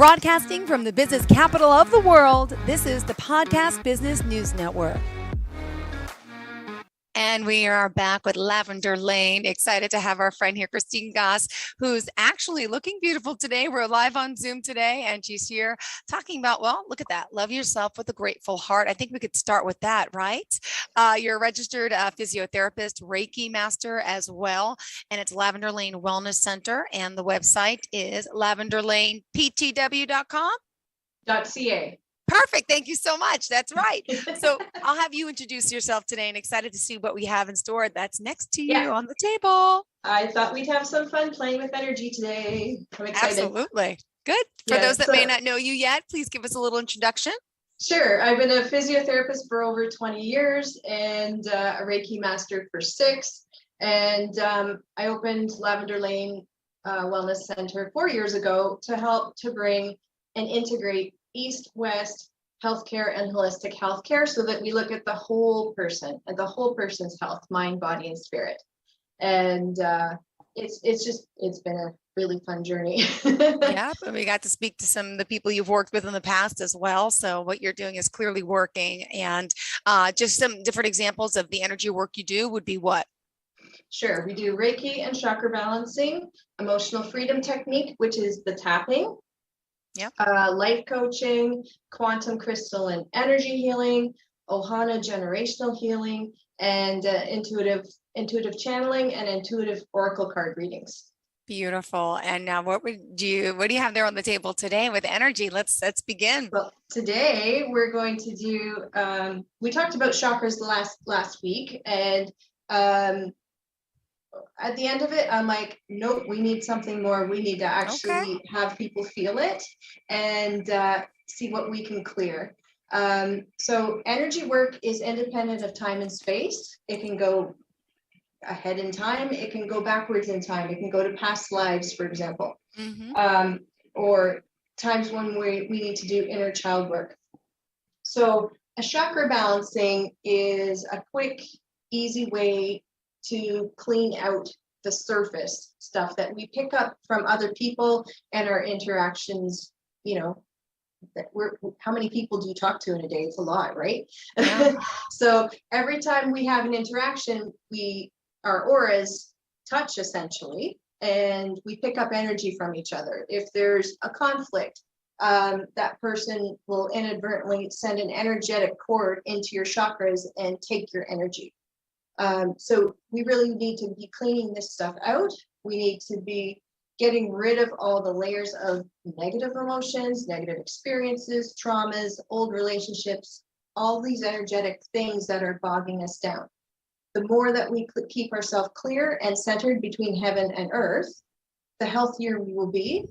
Broadcasting from the business capital of the world, this is the Podcast Business News Network. And we are back with Lavender Lane. Excited to have our friend here, Christine Goss, who's actually looking beautiful today. We're live on Zoom today, and she's here talking about, well, look at that. Love yourself with a grateful heart. I think we could start with that, right? You're a registered physiotherapist, Reiki master as well, and it's Lavender Lane Wellness Center, and the website is lavenderlaneptw.com. .ca. Perfect. Thank you so much. That's right. So I'll have you introduce yourself today, and excited to see what we have in store that's next to you on the table. I thought we'd have some fun playing with energy today. I'm excited. Absolutely. Good. For those that may not know you yet, please give us a little introduction. Sure. I've been a physiotherapist for over 20 years and a Reiki master for 6. And I opened Lavender Lane Wellness Center 4 years ago to help to bring and integrate East-West healthcare and holistic healthcare so that we look at the whole person and the whole person's health, mind, body, and spirit. And it's been a really fun journey. Yeah, and we got to speak to some of the people you've worked with in the past as well. So what you're doing is clearly working. And just some different examples of the energy work you do would be what? Sure. We do Reiki and chakra balancing, emotional freedom technique, which is the tapping. Yep. Life coaching, quantum crystal and energy healing, Ohana generational healing, and intuitive channeling and intuitive oracle card readings. Beautiful. And now what do you have there on the table today with energy? Let's begin. Well, today we're going to do we talked about chakras last week, and at the end of it, I'm like, nope, we need something more. We need to actually have people feel it and see what we can clear. So energy work is independent of time and space. It can go ahead in time. It can go backwards in time. It can go to past lives, for example, or times when we need to do inner child work. So a chakra balancing is a quick, easy way to clean out the surface stuff that we pick up from other people and our interactions. You know, how many people do you talk to in a day? It's a lot, right? Yeah. So every time we have an interaction, our auras touch essentially, and we pick up energy from each other. If there's a conflict, that person will inadvertently send an energetic cord into your chakras and take your energy. So we really need to be cleaning this stuff out. We need to be getting rid of all the layers of negative emotions, negative experiences, traumas, old relationships, all these energetic things that are bogging us down. The more that we keep ourselves clear and centered between heaven and earth, the healthier we will be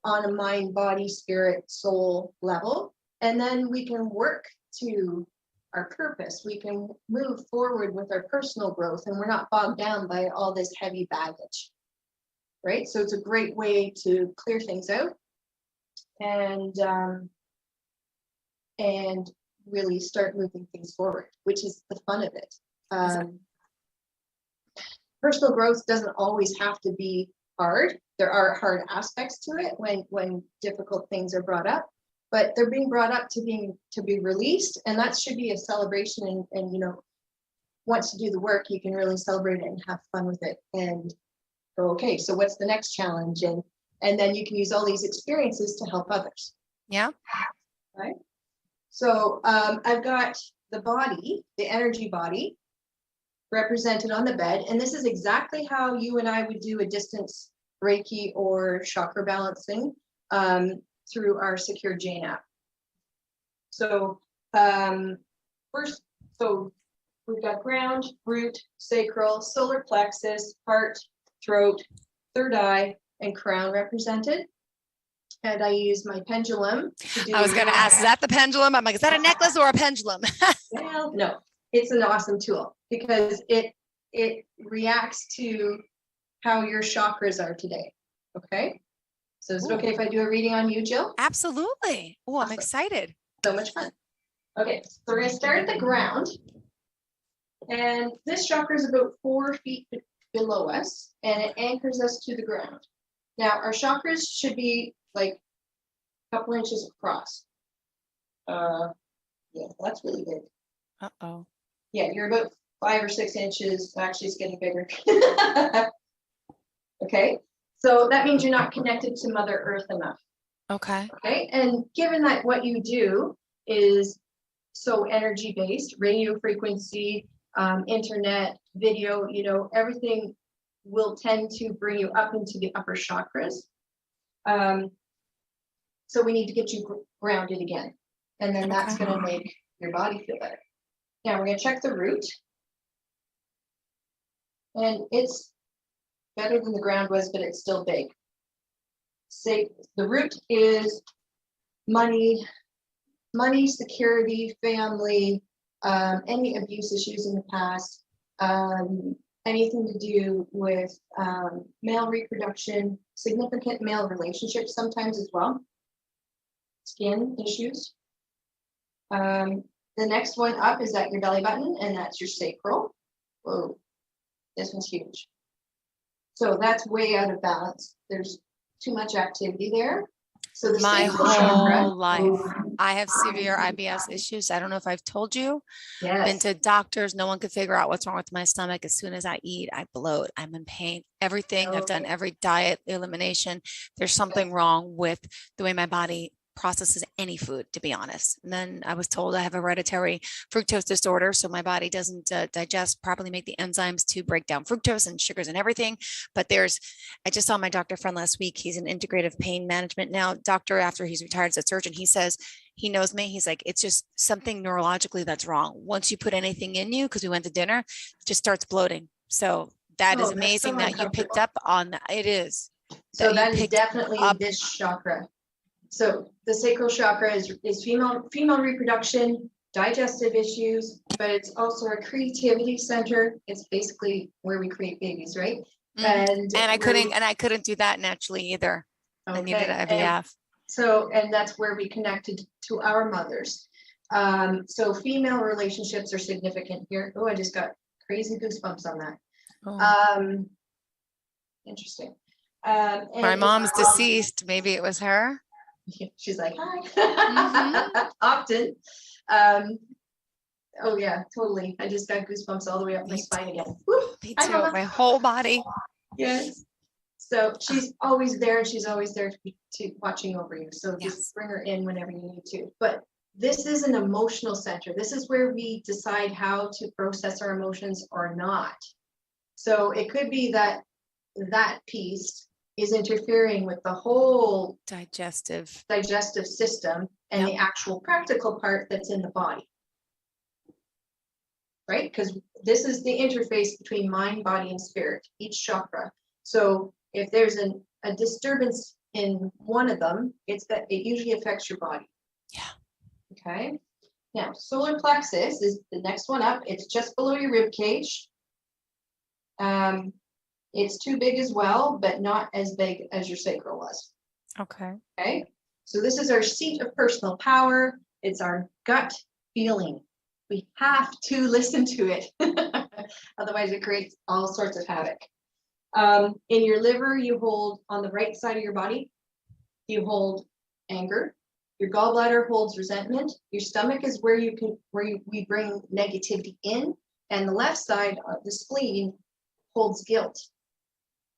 on a mind, body, spirit, soul level. And then we can work to our purpose. We can move forward with our personal growth, and we're not bogged down by all this heavy baggage, right? So it's a great way to clear things out and really start moving things forward, which is the fun of it. Personal growth doesn't always have to be hard. There are hard aspects to it when difficult things are brought up, but they're being brought up to be released, and that should be a celebration. And you know, once you do the work, you can really celebrate it and have fun with it and go, okay, so what's the next challenge? And then you can use all these experiences to help others. Yeah. Right. So I've got the body, the energy body, represented on the bed, and this is exactly how you and I would do a distance Reiki or chakra balancing through our Secure Jane app. So first, so we've got ground, root, sacral, solar plexus, heart, throat, third eye, and crown represented. And I use my pendulum to do. I was going to ask, is that the pendulum? I'm like, is that a necklace or a pendulum? Well, no, it's an awesome tool because it reacts to how your chakras are today. Okay. So is it okay if I do a reading on you, Jill? Absolutely. Oh, awesome. I'm excited. So much fun. Okay, so we're going to start at the ground. And this chakra is about 4 feet below us, and it anchors us to the ground. Now, our chakras should be like couple inches across. Yeah, that's really big. Uh-oh. Yeah, you're about 5 or 6 inches. Actually, it's getting bigger. Okay, so that means you're not connected to Mother Earth enough. Okay. Okay, and given that what you do is so energy based, radio frequency, internet, video, you know, everything will tend to bring you up into the upper chakras. So we need to get you grounded again, and then that's Okay. going to make your body feel better. Now we're going to check the root, and it's better than the ground was, but it's still big. Say the root is money, security, family, any abuse issues in the past, anything to do with male reproduction, significant male relationships sometimes as well, skin issues. The next one up is at your belly button, and that's your sacral. Whoa, this one's huge. So that's way out of balance. There's too much activity there. So the My sacral chakra. whole life, I have severe IBS issues. I don't know if I've told you. Been Yes. to doctors. No one could figure out what's wrong with my stomach. As soon as I eat, I bloat. I'm in pain. Everything. I've done Okay. every diet elimination. There's something wrong with the way my body processes any food, to be honest. And then I was told I have hereditary fructose disorder. So my body doesn't digest properly, make the enzymes to break down fructose and sugars and everything. But I just saw my doctor friend last week. He's an integrative pain management now doctor after he's retired as a surgeon. He says, he knows me. He's like, it's just something neurologically that's wrong. Once you put anything in you, because we went to dinner, it just starts bloating. So that is amazing that you picked up on that. It is. So that is definitely this chakra. So the sacral chakra is female reproduction, digestive issues, but it's also a creativity center. It's basically where we create babies, right? And I couldn't do that naturally either. Okay. I needed IVF. And that's where we connected to our mothers. So female relationships are significant here. Oh, I just got crazy goosebumps on that. Oh. Interesting. My mom's deceased. Maybe it was her. She's like, hi. Often. Oh yeah, totally. I just got goosebumps all the way up my spine again. Me too. My whole body. Yes. So she's always there, and she's always there to watching over you. So just bring her in whenever you need to. But this is an emotional center. This is where we decide how to process our emotions or not. So it could be that piece is interfering with the whole digestive system and the actual practical part that's in the body. Right? Because this is the interface between mind, body, and spirit, each chakra. So if there's a disturbance in one of them, it usually affects your body. Yeah. Okay. Now, solar plexus is the next one up. It's just below your rib cage. It's too big as well, but not as big as your sacral was. Okay. Okay. So this is our seat of personal power. It's our gut feeling. We have to listen to it. Otherwise, it creates all sorts of havoc. In your liver, you hold, on the right side of your body, you hold anger. Your gallbladder holds resentment. Your stomach is where we bring negativity in. And the left side, the spleen, holds guilt.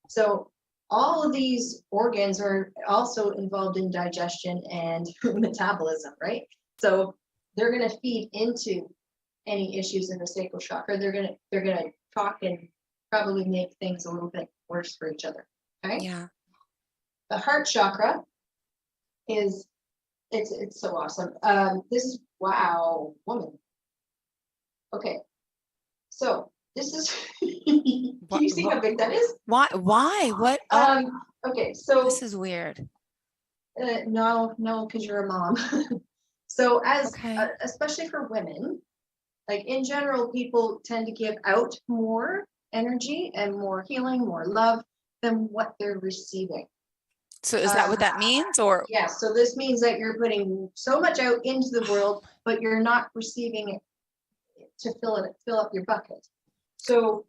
So all of these organs are also involved in digestion and metabolism, right? So they're going to feed into any issues in the sacral chakra. They're going to talk and probably make things a little bit worse for each other. Okay. Yeah. The heart chakra is it's so awesome. This is wow, woman. Okay. So this is can you see how big that is? Why? What? Okay, so this is weird. No, because you're a mom. So especially for women, like in general, people tend to give out more energy and more healing, more love than what they're receiving. So is that what that means? Or yes, so this means that you're putting so much out into the world, but you're not receiving it to fill up your bucket. So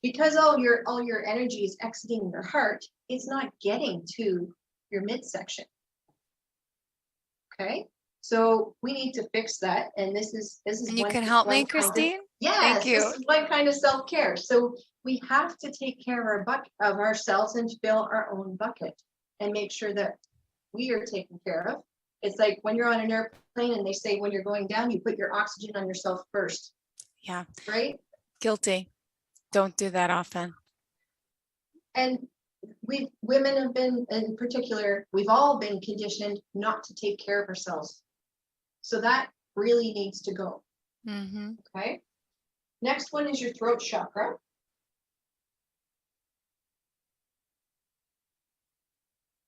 because all your energy is exiting your heart, it's not getting to your midsection. Okay. So we need to fix that. And this is And you one, can help me, one kind of, Christine? yes, Thank this you. is one kind of self-care. So we have to take care of our of ourselves and fill our own bucket and make sure that we are taken care of. It's like when you're on an airplane and they say when you're going down, you put your oxygen on yourself first. Yeah. Right? Guilty. Don't do that often. And women have been, in particular, we've all been conditioned not to take care of ourselves. So that really needs to go. Mm-hmm. Okay. Next one is your throat chakra.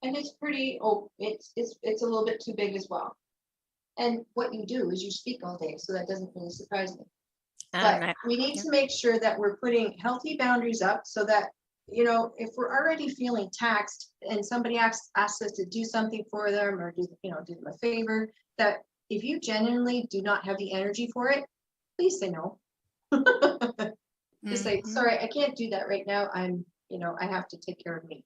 And it's pretty, oh, it's a little bit too big as well. And what you do is you speak all day, so that doesn't really surprise me. But we need to make sure that we're putting healthy boundaries up so that, you know, if we're already feeling taxed and somebody asks us to do something for them or do them a favor, that if you genuinely do not have the energy for it, please say no. Just say, sorry, I can't do that right now. I have to take care of me.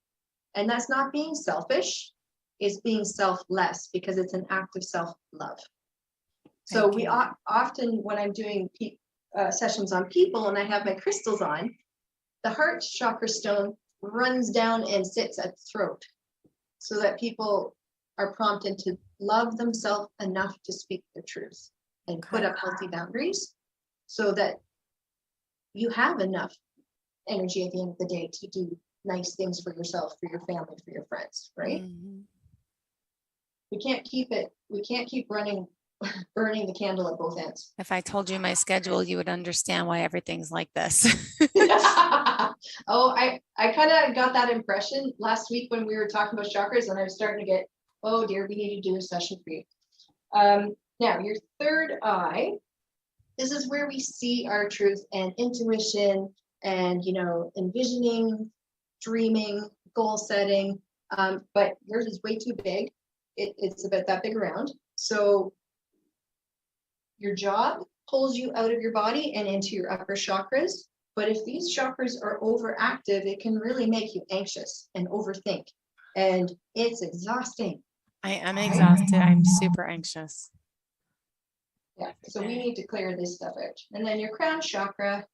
And that's not being selfish, it's being selfless because it's an act of self-love. So we often, when I'm doing sessions on people and I have my crystals on, the heart chakra stone runs down and sits at the throat so that people are prompted to love themselves enough to speak the truth and put up healthy boundaries so that you have enough energy at the end of the day to do nice things for yourself, for your family, for your friends, right? Mm-hmm. We can't keep burning the candle at both ends. If I told you my schedule, you would understand why everything's like this. Oh, I kind of got that impression last week when we were talking about chakras, and I was starting to get, oh dear, we need to do a session for you. Now, your third eye, this is where we see our truth and intuition and, envisioning, dreaming, goal setting. But yours is way too big. It's about that big around. So your job pulls you out of your body and into your upper chakras. But if these chakras are overactive, it can really make you anxious and overthink. And it's exhausting. I am exhausted. I'm super anxious. Yeah, so we need to clear this stuff out. And then your crown chakra,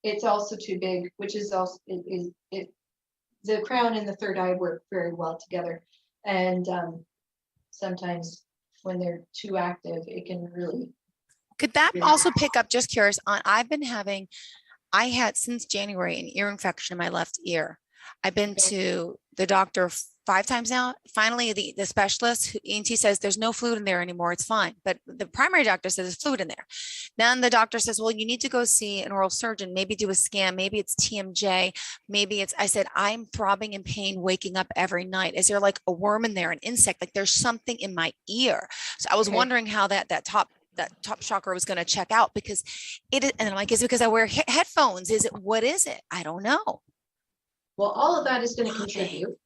it's also too big, which is also, the crown and the third eye work very well together. And sometimes when they're too active, it can really. Could that also pick up, just curious, I had since January an ear infection in my left ear. I've been to the doctor 5 times now. Finally, the specialist, ENT, says there's no fluid in there anymore. It's fine. But the primary doctor says there's fluid in there. Then the doctor says, well, you need to go see an oral surgeon, maybe do a scan. Maybe it's TMJ. I said, I'm throbbing in pain, waking up every night. Is there like a worm in there, an insect? Like there's something in my ear. So I was wondering how that top chakra was going to check out, because and I'm like, is it because I wear headphones? What is it? I don't know. Well, all of that is going to contribute.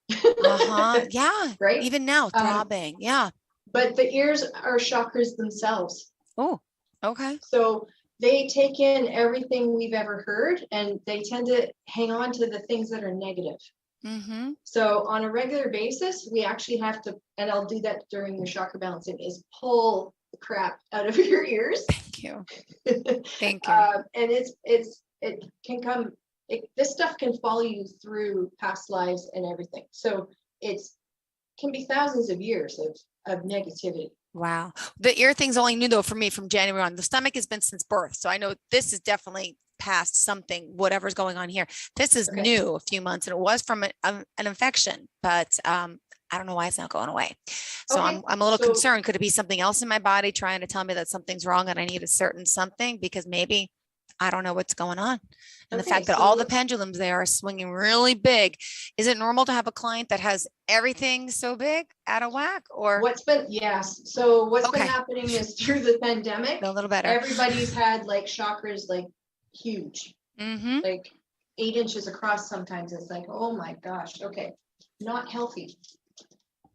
Yeah. Right. Even now, throbbing. Yeah. But the ears are chakras themselves. Oh, okay. So they take in everything we've ever heard, and they tend to hang on to the things that are negative. Mm-hmm. So on a regular basis, we actually have to, and I'll do that during your chakra balancing, is pull the crap out of your ears. Thank you. Thank you. And it can come. This stuff can follow you through past lives and everything. So can be thousands of years of negativity. Wow. The ear thing's only new though for me from January on. The stomach has been since birth. So I know this is definitely past something, whatever's going on here. This is new a few months, and it was from an infection, but I don't know why it's not going away. So I'm a little concerned. Could it be something else in my body trying to tell me that something's wrong and I need a certain something? Because maybe I don't know what's going on. And the fact that all the pendulums there are swinging really big. Is it normal to have a client that has everything so big out of whack? Or yes. So what's been happening is through the pandemic, a little better. Everybody's had like chakras like huge, like 8 inches across. Sometimes it's like, oh my gosh. Okay. Not healthy.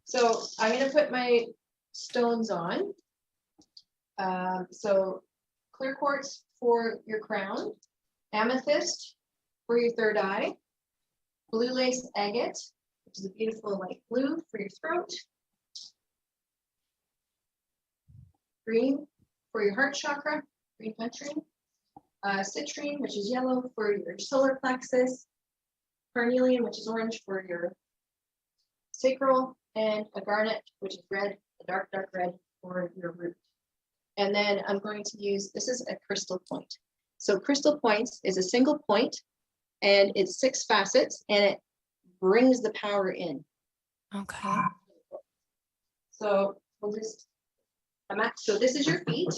So I'm going to put my stones on. So clear quartz for your crown, amethyst for your third eye, blue lace agate, which is a beautiful light blue for your throat, green for your heart chakra, green citrine, citrine, which is yellow for your solar plexus, carnelian, which is orange for your sacral, and a garnet, which is red, a dark red for your root. And then I'm going to use, this is a crystal point. So crystal points is a single point, and it's 6 facets, and it brings the power in. Okay. So we'll just, so this is your feet.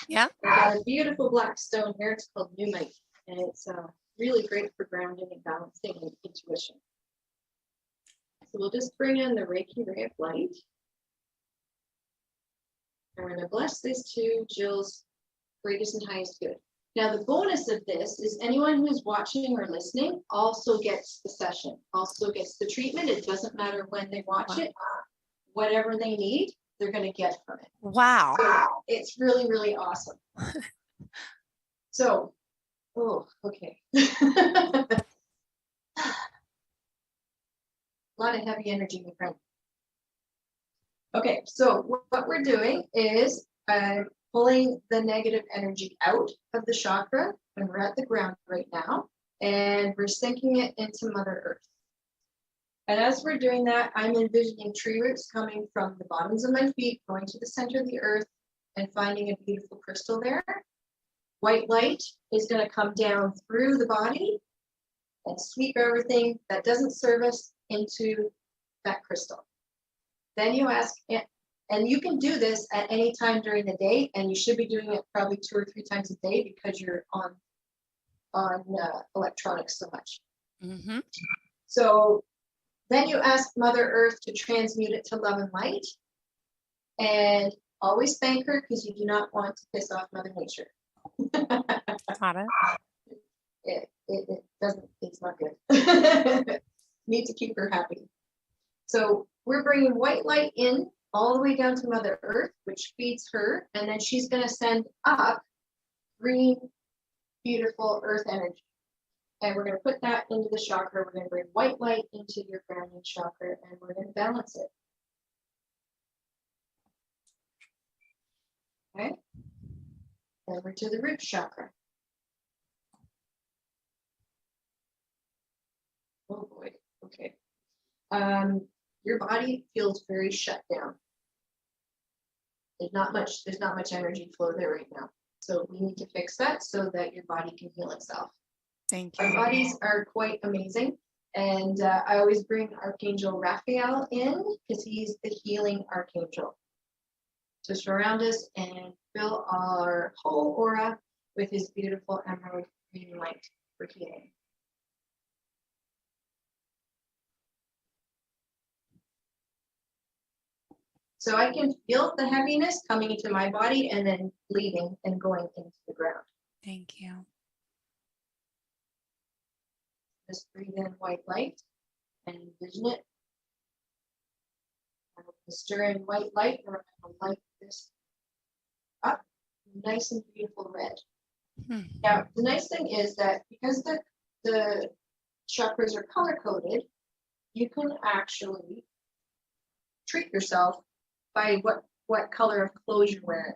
Yeah. I got a beautiful black stone here. It's called Numite, and it's really great for grounding and balancing and intuition. So we'll just bring in the Reiki ray of light. And we're going to bless this to Jill's greatest and highest good. Now, the bonus of this is anyone who's watching or listening also gets the session, also gets the treatment. It doesn't matter when they watch it. Whatever they need, they're going to get from it. Wow. So it's really, really awesome. So, oh, okay. A lot of heavy energy, my friend. Okay, so what we're doing is pulling the negative energy out of the chakra, and we're at the ground right now, and we're sinking it into Mother Earth. And as we're doing that, I'm envisioning tree roots coming from the bottoms of my feet, going to the center of the earth, and finding a beautiful crystal there. White light is going to come down through the body and sweep everything that doesn't serve us into that crystal. Then you ask, and you can do this at any time during the day, and you should be doing it probably 2 or 3 times a day because you're on electronics so much. Mm-hmm. So then you ask Mother Earth to transmute it to love and light, and always thank her because you do not want to piss off Mother Nature. Got it. It doesn't, it's not good. Need to keep her happy. So we're bringing white light in all the way down to Mother Earth, which feeds her, and then she's going to send up green, beautiful earth energy. And we're going to put that into the chakra. We're going to bring white light into your grounding chakra, and we're going to balance it. Okay. Over to the root chakra. Oh boy. Okay. Your body feels very shut down. There's not much energy flow there right now. So we need to fix that so that your body can heal itself. Thank you. Our bodies are quite amazing. And I always bring Archangel Raphael in because he's the healing archangel to surround us and fill our whole aura with his beautiful emerald green light for healing. So I can feel the heaviness coming into my body and then leaving and going into the ground. Thank you. Just breathe in white light and envision it. I'm going to stir in white light, and we're going to light this up nice and beautiful red. Now, the nice thing is that because the chakras are color coded, you can actually treat yourself by what color of clothes you're wearing.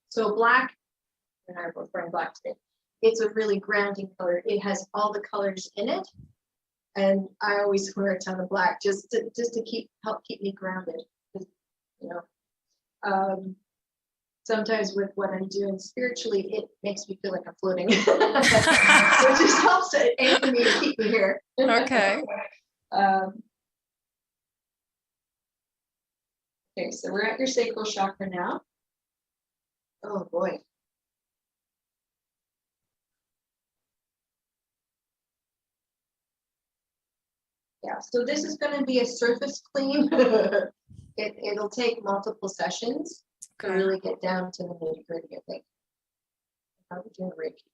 So black, and I'm both wearing black today. It's a really grounding color. It has all the colors in it, and I always wear a ton of black just to help keep me grounded. You know, sometimes with what I'm doing spiritually, it makes me feel like I'm floating, which just helps to anchor me and keep me here. Okay. Okay, so we're at your sacral chakra now. Oh boy. Yeah, so this is going to be a surface clean. It'll take multiple sessions to really get down to the nitty-gritty, I think. How we doing Reiki?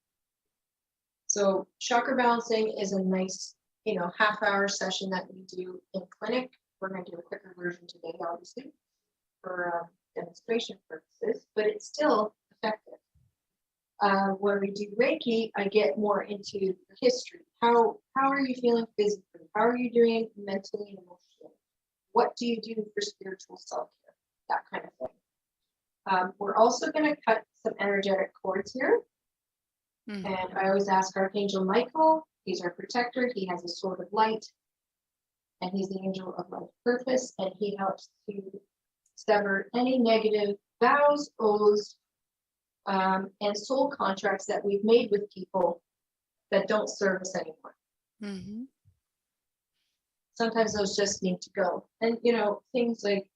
So chakra balancing is a nice, half-hour session that we do in clinic. We're going to do a quicker version today, obviously, for demonstration purposes, but it's still effective. When we do Reiki, I get more into the history. How are you feeling physically? How are you doing mentally and emotionally? What do you do for spiritual self-care? That kind of thing. We're also going to cut some energetic cords here. Mm. And I always ask Archangel Michael, he's our protector. He has a sword of light, and he's the angel of life purpose, and he helps to sever any negative vows, oaths, and soul contracts that we've made with people that don't serve us anymore. Mm-hmm. Sometimes those just need to go. And, you know, things like,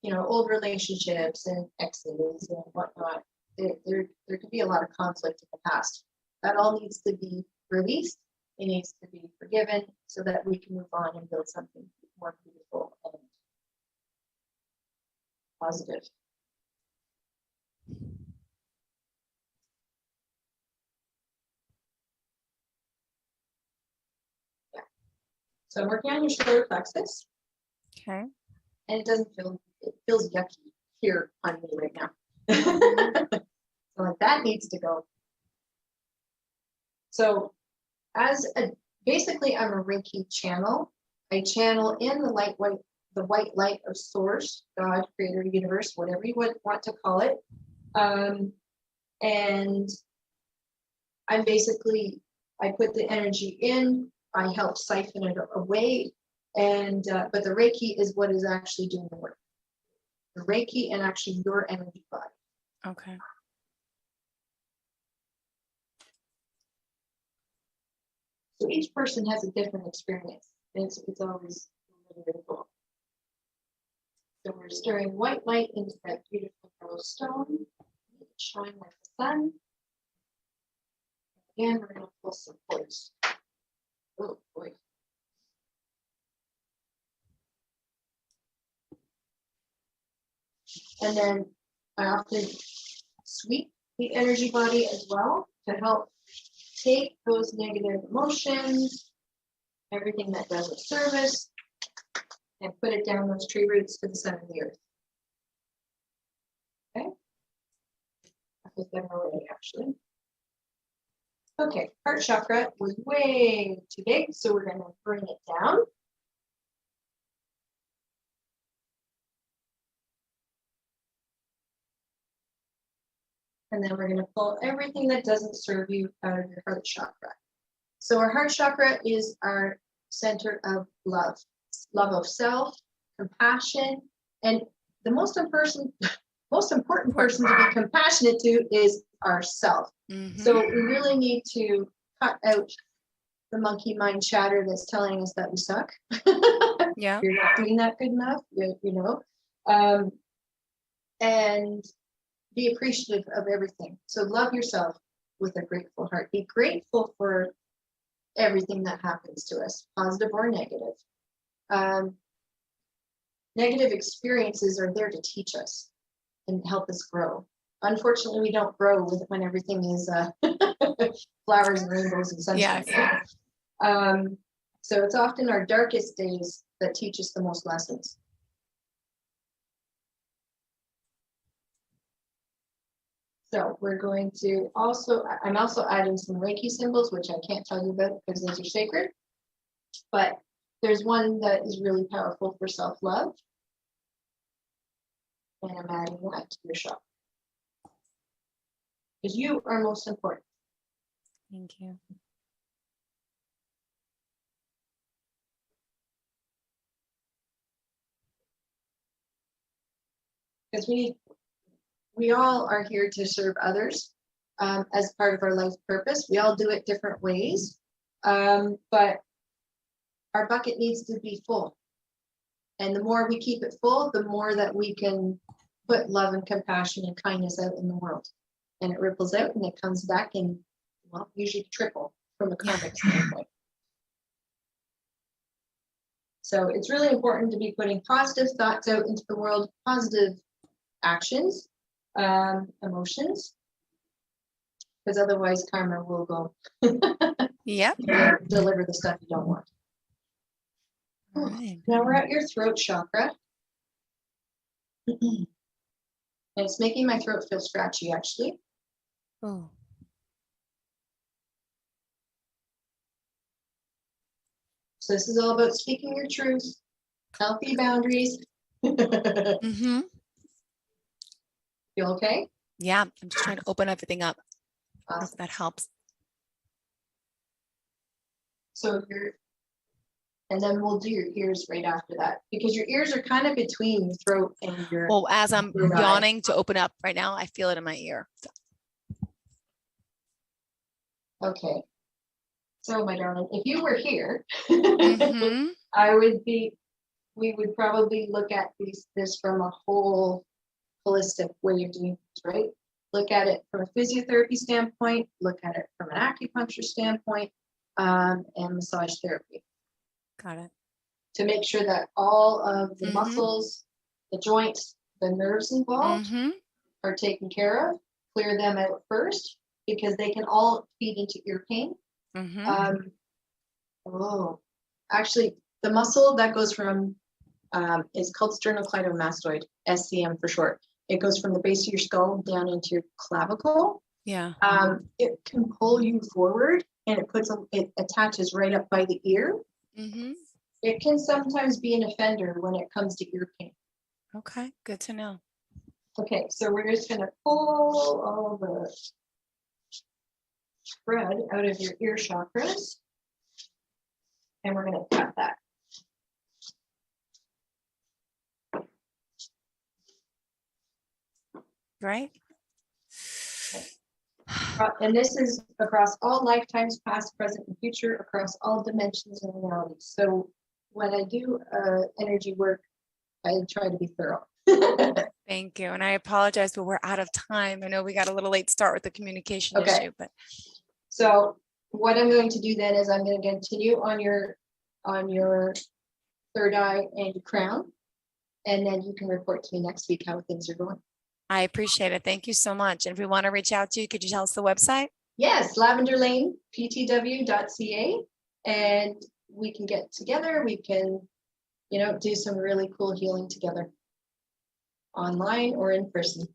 you know, old relationships and exes and whatnot, there could be a lot of conflict in the past. That all needs to be released. It needs to be forgiven so that we can move on and build something more beautiful and positive. Yeah. So I'm working on your solar plexus. Okay. And it feels yucky here on me right now. So like that needs to go. So basically I'm a Reiki channel. I channel in the white light of source, God, creator, universe, whatever you would want to call it. And I put the energy in, I help siphon it away. And but the Reiki is what is actually doing the work. The Reiki and actually your energy body. Okay. So each person has a different experience. It's always really cool. So we're stirring white light into that beautiful rose stone. Shine like the sun. Again, we're going to pull some cords. Oh boy. And then I often sweep the energy body as well to help take those negative emotions, everything that doesn't serve us, and put it down those tree roots to the center of the earth. Okay? That was them already, actually. Okay, heart chakra was way too big, so we're going to bring it down. And then we're going to pull everything that doesn't serve you out of your heart chakra. So our heart chakra is our center of love of self, compassion, and the most important person to be compassionate to is ourself. Mm-hmm. So we really need to cut out the monkey mind chatter that's telling us that we suck. Yeah. You're not doing that good enough, and be appreciative of everything. So love yourself with a grateful heart. Be grateful for everything that happens to us, positive or negative. Negative experiences are there to teach us and help us grow. Unfortunately, we don't grow when everything is flowers and rainbows and sunshine. Yes. So it's often our darkest days that teach us the most lessons. So we're going to I'm also adding some Reiki symbols, which I can't tell you about because those are sacred. But there's one that is really powerful for self-love. And I'm adding that to your shop. Because you are most important. Thank you. Because we all are here to serve others as part of our life purpose. We all do it different ways, but our bucket needs to be full. And the more we keep it full, the more that we can put love and compassion and kindness out in the world. And it ripples out and it comes back in, well, usually triple from a karmic standpoint. So it's really important to be putting positive thoughts out into the world, positive actions, emotions, because otherwise karma will go deliver the stuff you don't want. Right. Now we're at your throat chakra. And it's making my throat feel scratchy, actually. So this is all about speaking your truth, healthy boundaries. Mm-hmm. You okay? Yeah, I'm just trying to open everything up. I don't know if that helps. So and then we'll do your ears right after that, because your ears are kind of between your throat and your. Well, as I'm your eye. yawning to open up right now, I feel it in my ear. So. Okay. So my darling, if you were here, Mm-hmm. we would probably look at this from a whole holistic way of doing this, right? Look at it from a physiotherapy standpoint, look at it from an acupuncture standpoint, and massage therapy. Got it. To make sure that all of the muscles, the joints, the nerves involved are taken care of. Clear them out first, because they can all feed into ear pain. Actually, the muscle that goes from is called sternocleidomastoid, SCM for short. It goes from the base of your skull down into your clavicle. Yeah. It can pull you forward, and it attaches right up by the ear. It can sometimes be an offender when it comes to ear pain. Okay, good to know. Okay, so we're just going to pull all the spread out of your ear chakras, and we're going to cut that. Right. And this is across all lifetimes, past, present, and future, across all dimensions and realities. So when I do energy work, I try to be thorough. Thank you. And I apologize, but we're out of time. I know we got a little late start with the communication issue, but. So what I'm going to do then is I'm going to continue on your third eye and your crown. And then you can report to me next week how things are going. I appreciate it. Thank you so much. And if we want to reach out to you, could you tell us the website? Yes, lavenderlaneptw.ca. And we can get together. We can, do some really cool healing together, online or in person.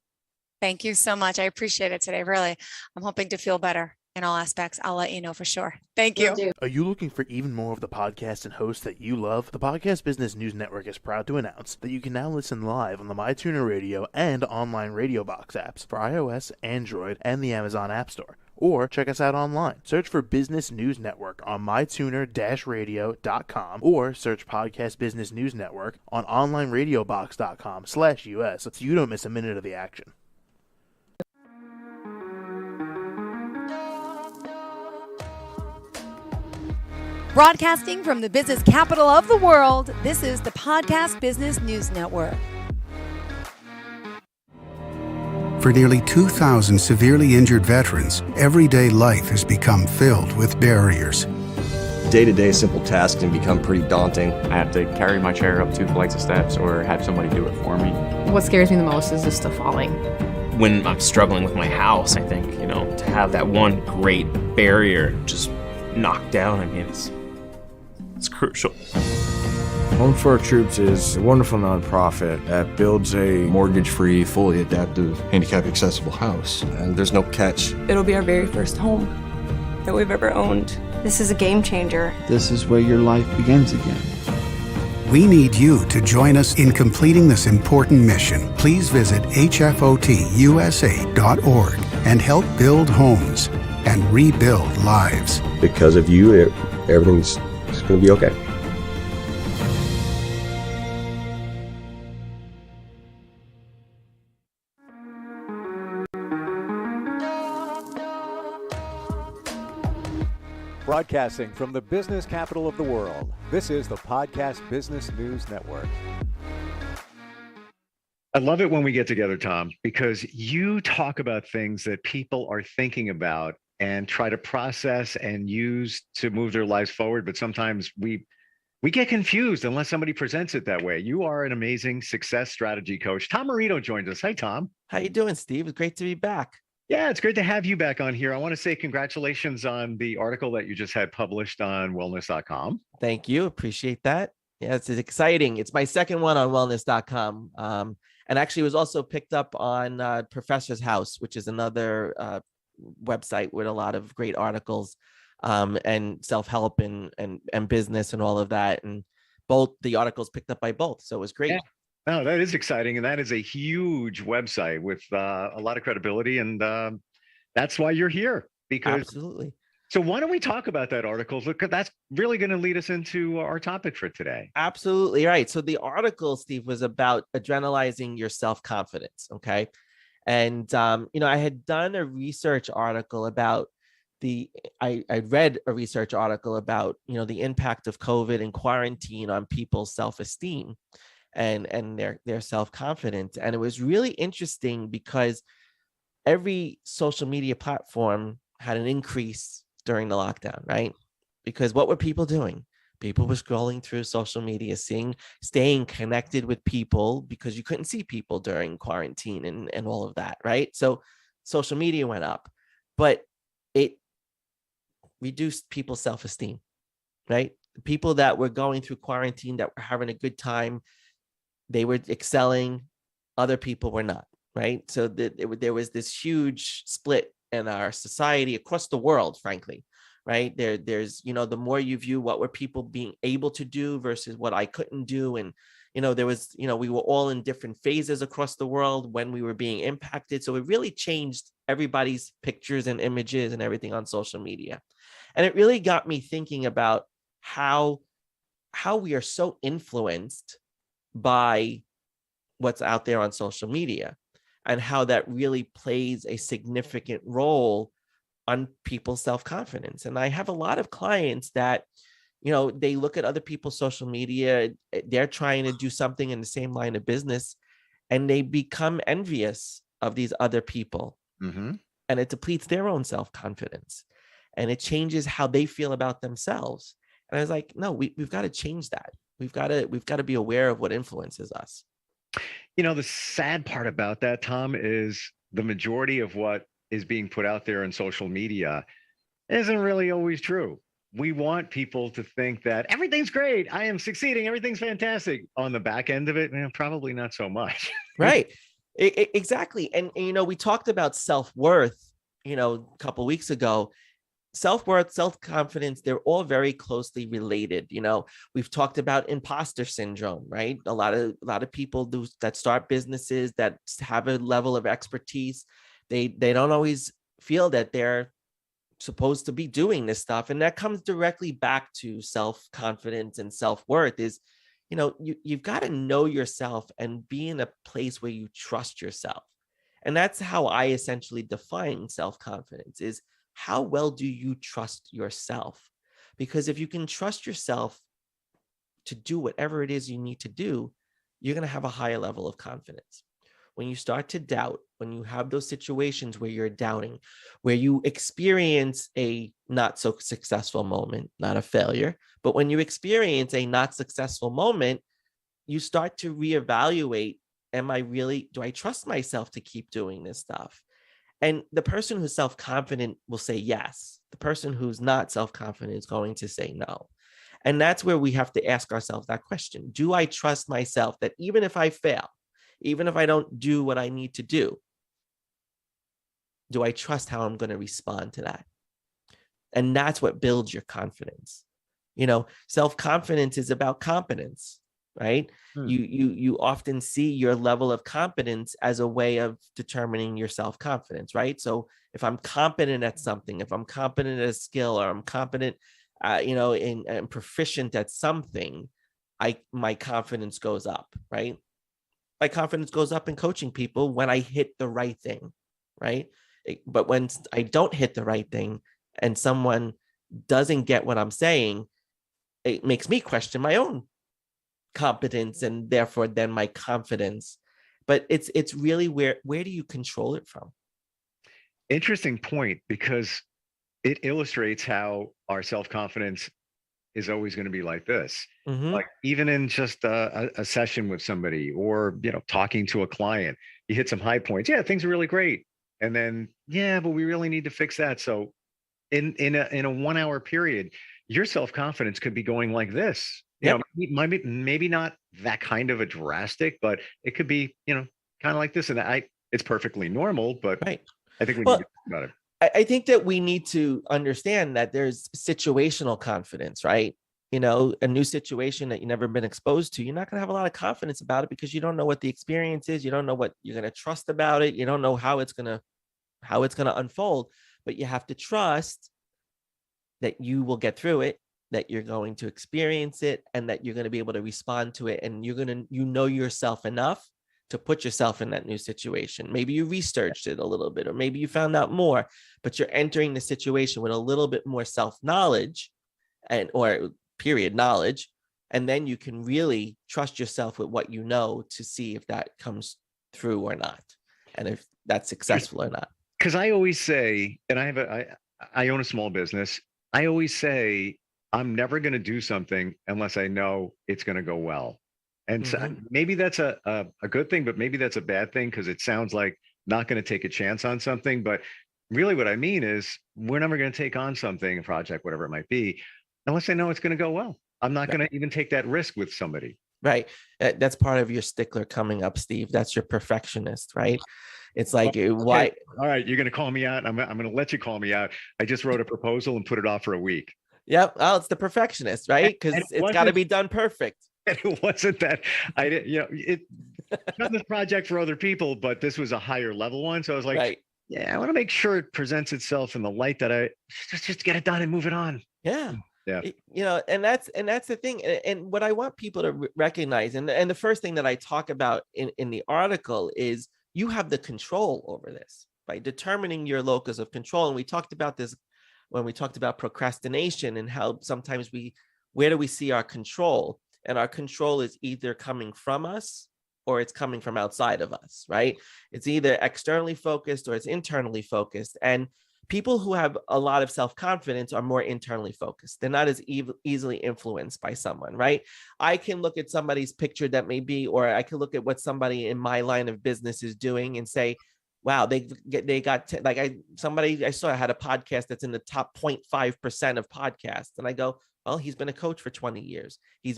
Thank you so much. I appreciate it today. Really, I'm hoping to feel better in all aspects. I'll let you know for sure. Thank you. Are you looking for even more of the podcasts and hosts that you love? The Podcast Business News Network is proud to announce that you can now listen live on the MyTuner Radio and online Radio Box apps for iOS, Android, and the Amazon App Store. Or check us out online. Search for Business News Network on mytuner-radio.com or search Podcast Business News Network on onlineradiobox.com/US so you don't miss a minute of the action. Broadcasting from the business capital of the world, this is the Podcast Business News Network. For nearly 2,000 severely injured veterans, everyday life has become filled with barriers. Day-to-day simple tasks can become pretty daunting. I have to carry my chair up 2 flights of steps or have somebody do it for me. What scares me the most is just the falling. When I'm struggling with my house, I think, to have that one great barrier just knocked down, it's crucial. Home for Our Troops is a wonderful nonprofit that builds a mortgage-free, fully adaptive, handicap-accessible house. And there's no catch. It'll be our very first home that we've ever owned. This is a game changer. This is where your life begins again. We need you to join us in completing this important mission. Please visit hfotusa.org and help build homes and rebuild lives. Because of you, everything's going to be okay. Broadcasting from the business capital of the world, this is the Podcast Business News Network. I love it when we get together, Tom, because you talk about things that people are thinking about and try to process and use to move their lives forward. But sometimes we get confused unless somebody presents it that way. You are an amazing success strategy coach. Tom Marino joins us. Hi, Tom. How you doing, Steve? It's great to be back. Yeah, it's great to have you back on here. I want to say congratulations on the article that you just had published on wellness.com. Thank you. Appreciate that. Yeah, it's exciting. It's my second one on wellness.com. And actually was also picked up on Professor's House, which is another website with a lot of great articles. and self-help and business and all of that. And both the articles picked up by both. So it was great. Yeah. No, that is exciting. And that is a huge website with a lot of credibility. And that's why you're here, because Absolutely. So why don't we talk about that article? Look, that's really going to lead us into our topic for today. Absolutely right. So the article, Steve, was about adrenalizing your self-confidence. Okay. And, I had done a research article about I read a research article about, the impact of COVID and quarantine on people's self-esteem and their self-confidence. And it was really interesting because every social media platform had an increase during the lockdown, right? Because what were people doing? People were scrolling through social media, staying connected with people because you couldn't see people during quarantine and all of that, right? So social media went up, but it reduced people's self-esteem, right? The people that were going through quarantine, that were having a good time, they were excelling, other people were not, right? So there was this huge split in our society across the world, frankly, right? There's, the more you view what were people being able to do versus what I couldn't do. And, there was, we were all in different phases across the world when we were being impacted. So it really changed everybody's pictures and images and everything on social media. And it really got me thinking about how we are so influenced by what's out there on social media and how that really plays a significant role on people's self-confidence. And I have a lot of clients that, they look at other people's social media, they're trying to do something in the same line of business, and they become envious of these other people. Mm-hmm. And it depletes their own self-confidence, and it changes how they feel about themselves. And I was like, no, we've got to change that. We've got to be aware of what influences us. The sad part about that, Tom, is the majority of what is being put out there in social media isn't really always true. We want people to think that everything's great, I am succeeding, everything's fantastic. On the back end of it, probably not so much. Right. Exactly. And, we talked about self-worth, a couple of weeks ago. Self-worth, self-confidence, they're all very closely related. We've talked about imposter syndrome, right? A lot of people that start businesses that have a level of expertise, they don't always feel that they're supposed to be doing this stuff. And that comes directly back to self-confidence and self-worth is, you've got to know yourself and be in a place where you trust yourself. And that's how I essentially define self-confidence is, how well do you trust yourself? Because if you can trust yourself to do whatever it is you need to do, you're going to have a higher level of confidence. When you start to doubt, when you have those situations where you're doubting, where you experience a not so successful moment, not a failure, but when you experience a not successful moment, you start to reevaluate, do I trust myself to keep doing this stuff? And the person who's self-confident will say yes. The person who's not self-confident is going to say no. And that's where we have to ask ourselves that question. Do I trust myself that even if I fail, even if I don't do what I need to do I trust how I'm going to respond to that? And that's what builds your confidence. Self-confidence is about competence, right? You often see your level of competence as a way of determining your self-confidence, right? So if I'm competent at something, if I'm competent at a skill, or I'm competent, and proficient at something, my confidence goes up, right? My confidence goes up in coaching people when I hit the right thing, right? But when I don't hit the right thing and someone doesn't get what I'm saying, it makes me question my own competence and therefore then my confidence. But it's really where do you control it from? Interesting point, because it illustrates how our self-confidence is always going to be like this. Mm-hmm. Like even in just a session with somebody, or talking to a client, you hit some high points. Yeah, things are really great. And then, yeah, but we really need to fix that. So in a 1 hour period, your self-confidence could be going like this. Yep. Maybe not that kind of a drastic, but it could be, kind of like this. And it's perfectly normal, but right. I think we need to talk about it. I think that we need to understand that there's situational confidence, right? You know, a new situation that you've never been exposed to, you're not going to have a lot of confidence about it because you don't know what the experience is. You don't know what you're going to trust about it. You don't know how it's going to unfold, but you have to trust that you will get through it, that you're going to experience it, and that you're going to be able to respond to it. And you know yourself enough to put yourself in that new situation. Maybe you researched it a little bit, or maybe you found out more, but you're entering the situation with a little bit more self-knowledge or period knowledge. And then you can really trust yourself with what you know to see if that comes through or not. And if that's successful or not. Because I always say, and I own a small business. I always say, I'm never going to do something unless I know it's going to go well. And so maybe that's a good thing, but maybe that's a bad thing because it sounds like not going to take a chance on something. But really what I mean is we're never going to take on something, a project, whatever it might be, unless I know it's going to go well. I'm not going to even take that risk with somebody. Right. That's part of your stickler coming up, Steve. That's your perfectionist, right? It's like, why? All right, you're going to call me out. I'm going to let you call me out. I just wrote a proposal and put it off for a week. Yep. Oh, it's the perfectionist, right? Because it's got to be done perfect. And it wasn't that I didn't, done this project for other people, but this was a higher level one. So I was like, yeah, I want to make sure it presents itself in the light that I just get it done and move it on. Yeah. Yeah. And that's the thing. And what I want people to recognize, and the first thing that I talk about in the article is you have the control over this by determining your locus of control. And we talked about this when we talked about procrastination and how sometimes where do we see our control? And our control is either coming from us or it's coming from outside of us, right? It's either externally focused or it's internally focused. And people who have a lot of self-confidence are more internally focused. They're not as easily influenced by someone, right? I can look at somebody's picture that may be, or I can look at what somebody in my line of business is doing and say, wow, they got somebody I saw had a podcast that's in the top 0.5% of podcasts. And I go, well, he's been a coach for 20 years. He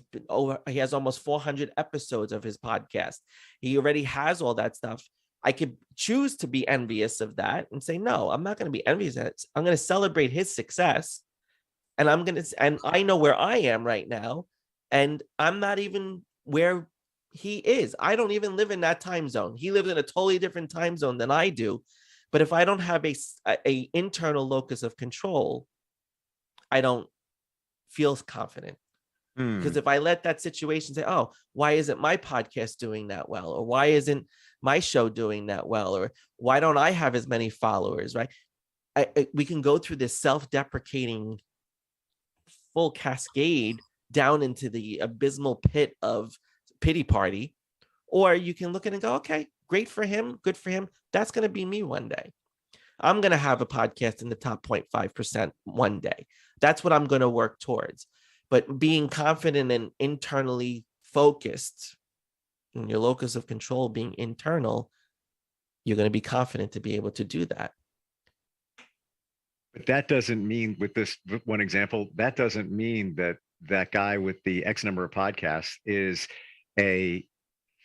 has almost 400 episodes of his podcast. He already has all that stuff. I could choose to be envious of that and say, no, I'm not going to be envious of it. I'm going to celebrate his success. And I know where I am right now. And I'm not even where he is. I don't even live in that time zone. He lives in a totally different time zone than I do. But if I don't have a internal locus of control, I don't feel confident. Because if I let that situation say, oh, why isn't my podcast doing that well? Or why isn't my show doing that well? Or why don't I have as many followers, right? We can go through this self-deprecating full cascade down into the abysmal pit of pity party. Or you can look at it and go, okay, great for him, good for him. That's going to be me one day. I'm going to have a podcast in the top 0.5% one day. That's what I'm going to work towards. But being confident and internally focused, and your locus of control being internal, you're going to be confident to be able to do that. But that doesn't mean, with this one example, that doesn't mean that that guy with the X number of podcasts is a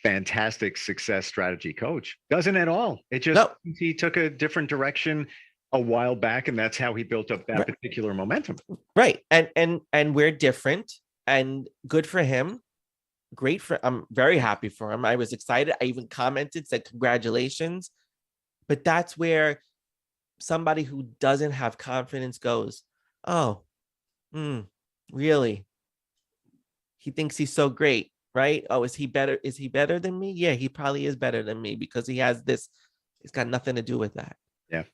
fantastic success strategy coach. Doesn't at all. It just, he took a different direction a while back, and that's how he built up that particular momentum. Right. And we're different, and good for him. I'm very happy for him. I was excited. I even commented, said congratulations. But that's where somebody who doesn't have confidence goes, oh, really? He thinks he's so great, right? Oh, is he better? Is he better than me? Yeah, he probably is better than me because he has this. It's got nothing to do with that. Yeah.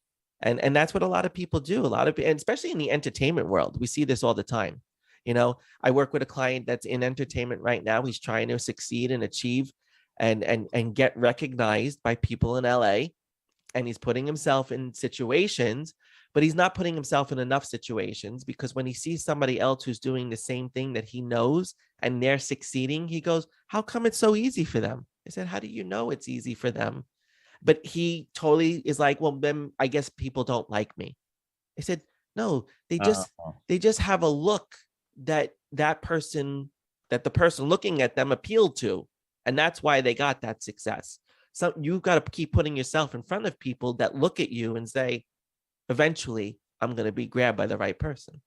And that's what a lot of people do. And especially in the entertainment world, we see this all the time. You know, I work with a client that's in entertainment right now. He's trying to succeed and achieve and get recognized by people in LA. And he's putting himself in situations, but he's not putting himself in enough situations, because when he sees somebody else who's doing the same thing that he knows and they're succeeding, he goes, how come it's so easy for them? I said, how do you know it's easy for them? But he totally is like, well, then I guess people don't like me. I said, no, they just have a look that the person looking at them appealed to. And that's why they got that success. So you've got to keep putting yourself in front of people that look at you and say, eventually I'm going to be grabbed by the right person.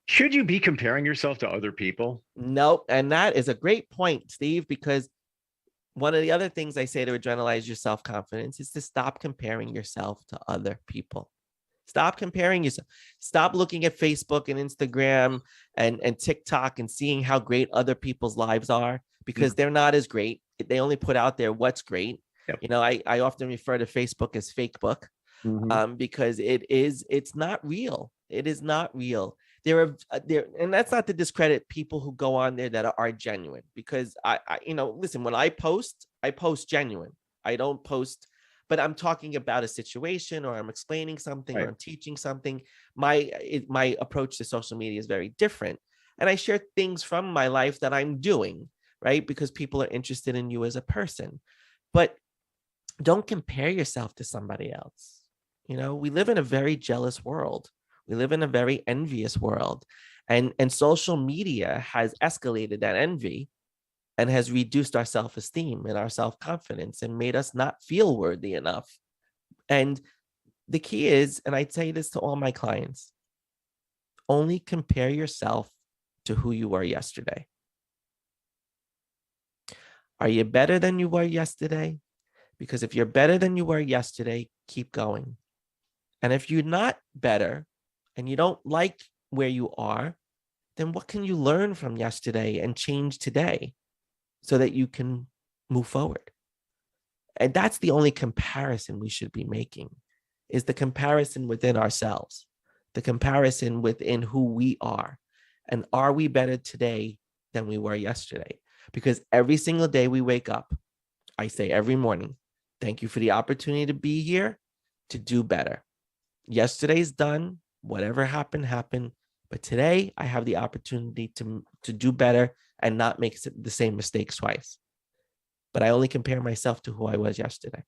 Should you be comparing yourself to other people? Nope. And that is a great point, Steve, because one of the other things I say to adrenalize your self-confidence is to stop comparing yourself to other people. Stop comparing yourself. Stop looking at Facebook and Instagram and TikTok and seeing how great other people's lives are, because they're not as great. They only put out there what's great. Yep. You know, I often refer to Facebook as fake book, because it's not real. It is not real. There, and that's not to discredit people who go on there that are genuine, because I listen, when I post genuine. I don't post, but I'm talking about a situation, or I'm explaining something, or I'm teaching something. My approach to social media is very different, and I share things from my life that I'm doing, right? Because people are interested in you as a person. But don't compare yourself to somebody else. You know, we live in a very jealous world. We live in a very envious world, and social media has escalated that envy and has reduced our self-esteem and our self-confidence and made us not feel worthy enough. And the key is, and I say this to all my clients, only compare yourself to who you were yesterday. Are you better than you were yesterday? Because if you're better than you were yesterday, keep going. And if you're not better and you don't like where you are, then what can you learn from yesterday and change today so that you can move forward? And that's the only comparison we should be making, is the comparison within ourselves, the comparison within who we are. And are we better today than we were yesterday? Because every single day we wake up, I say every morning, thank you for the opportunity to be here, to do better. Yesterday's done. Whatever happened, happened. But today I have the opportunity to do better and not make the same mistakes twice. But I only compare myself to who I was yesterday.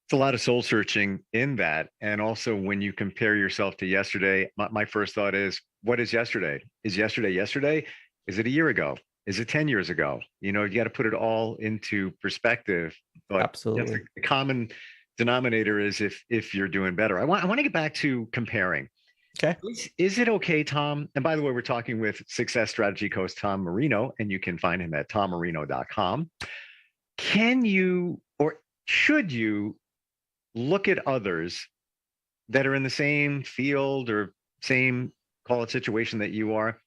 It's a lot of soul searching in that. And also when you compare yourself to yesterday, my first thought is, what is yesterday? Is yesterday yesterday? Is it a year ago? Is it 10 years ago? You know, you got to put it all into perspective. But absolutely, the common denominator is if you're doing better. I want to get back to comparing. Okay. Is it okay, Tom? And by the way, we're talking with success strategy coach Tom Marino, and you can find him at tommarino.com. Can you, or should you, look at others that are in the same field or same, call it, situation that you are,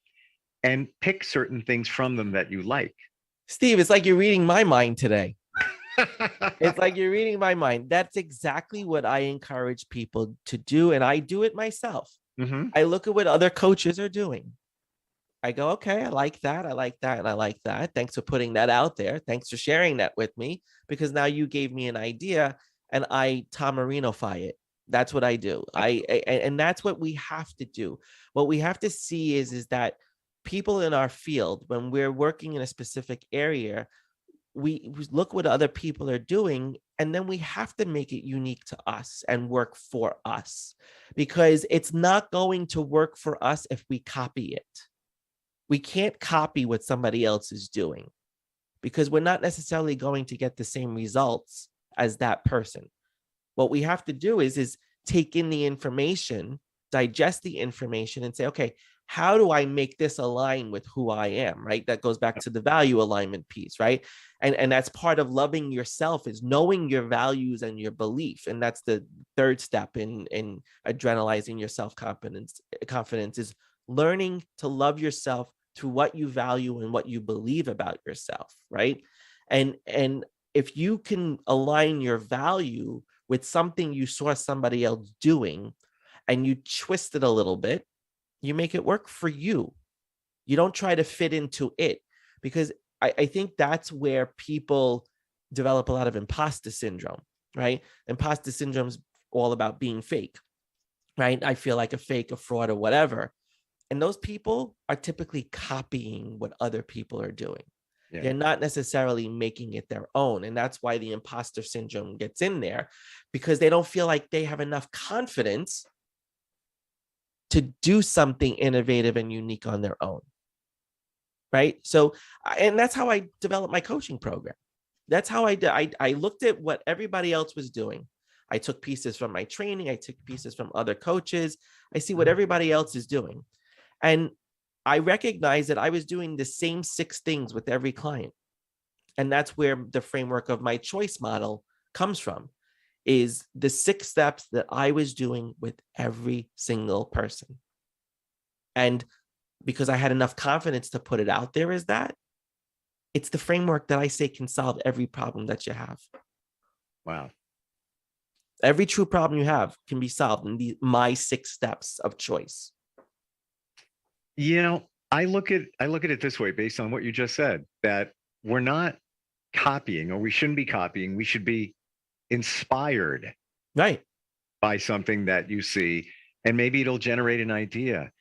and pick certain things from them that you like? Steve, it's like you're reading my mind today. It's like you're reading my mind. That's exactly what I encourage people to do. And I do it myself. I look at what other coaches are doing. I go, okay, I like that. I like that. And I like that. Thanks for putting that out there. Thanks for sharing that with me, because now you gave me an idea and I Tom Marino-fy it. That's what I do. And that's what we have to do. What we have to see is that people in our field, when we're working in a specific area, we look what other people are doing, and then we have to make it unique to us and work for us, because it's not going to work for us if we copy it. We can't copy what somebody else is doing, because we're not necessarily going to get the same results as that person. What we have to do is take in the information, digest the information, and say, okay, how do I make this align with who I am, right? That goes back to the value alignment piece, right? And that's part of loving yourself, is knowing your values and your belief. And that's the third step in adrenalizing your self-confidence. Confidence is learning to love yourself through what you value and what you believe about yourself, right? And if you can align your value with something you saw somebody else doing and you twist it a little bit, you make it work for you. You don't try to fit into it, because I think that's where people develop a lot of imposter syndrome, right? Imposter syndrome is all about being fake, right? I feel like a fake, a fraud, or whatever. And those people are typically copying what other people are doing. Yeah. They're not necessarily making it their own. And that's why the imposter syndrome gets in there, because they don't feel like they have enough confidence to do something innovative and unique on their own. Right. So, and that's how I developed my coaching program. That's how I looked at what everybody else was doing. I took pieces from my training. I took pieces from other coaches. I see what everybody else is doing. And I recognized that I was doing the same 6 things with every client. And that's where the framework of my choice model comes from, is the 6 steps that I was doing with every single person. And because I had enough confidence to put it out there as that, it's the framework that I say can solve every problem that you have. Wow. Every true problem you have can be solved in my 6 steps of choice. You know, I look at it this way, based on what you just said, that we're not copying, or we shouldn't be copying. We should be inspired, right, by something that you see, and maybe it'll generate an idea.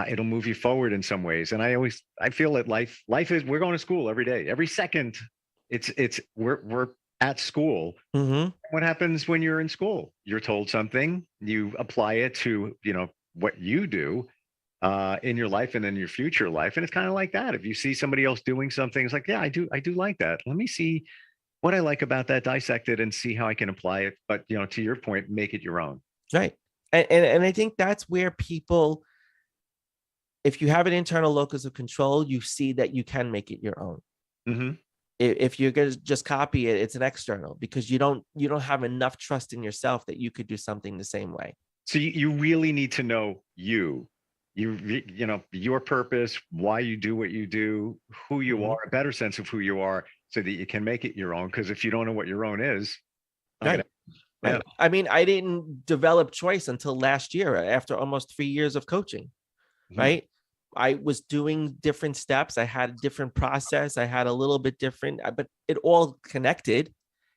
It'll move you forward in some ways. And I feel that life is, we're going to school every day, every second. We're at school. Mm-hmm. What happens when you're in school? You're told something, you apply it to, what you do in your life and in your future life. And it's kind of like that. If you see somebody else doing something, it's like, yeah, I do like that. Let me see what I like about that, dissect it and see how I can apply it. But, to your point, make it your own. Right. And I think that's where people, if you have an internal locus of control, you see that you can make it your own. Mm-hmm. If you're going to just copy it, it's an external, because you don't have enough trust in yourself that you could do something the same way. So you really need to know your purpose, why you do what you do, who you are, a better sense of who you are, so that you can make it your own. Because if you don't know what your own is, right. Yeah. I mean, I didn't develop choice until last year, after almost 3 years of coaching, right? I was doing different steps. I had a different process. I had a little bit different, but it all connected.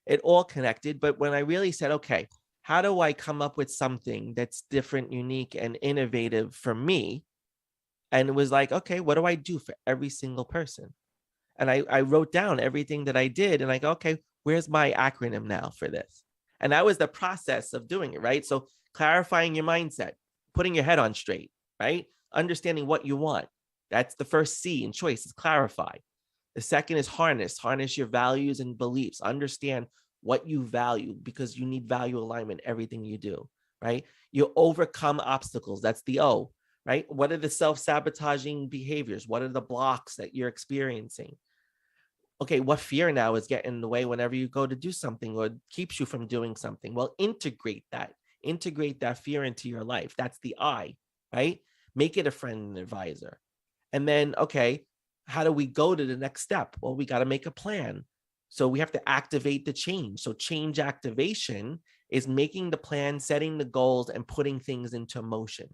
But when I really said, okay, how do I come up with something that's different, unique, and innovative for me? And it was like, okay, what do I do for every single person? And I wrote down everything that I did, and I go, okay, where's my acronym now for this? And that was the process of doing it, right? So clarifying your mindset, putting your head on straight, right? Understanding what you want. That's the first C in choice, is clarify. The second is harness your values and beliefs. Understand what you value, because you need value alignment in everything you do, right? You overcome obstacles. That's the O, right? What are the self-sabotaging behaviors? What are the blocks that you're experiencing? Okay, what fear now is getting in the way whenever you go to do something or keeps you from doing something? Well, integrate that fear into your life. That's the I, right? Make it a friend and advisor. And then, okay, how do we go to the next step? Well, we got to make a plan. So we have to activate the change. So change activation is making the plan, setting the goals, and putting things into motion.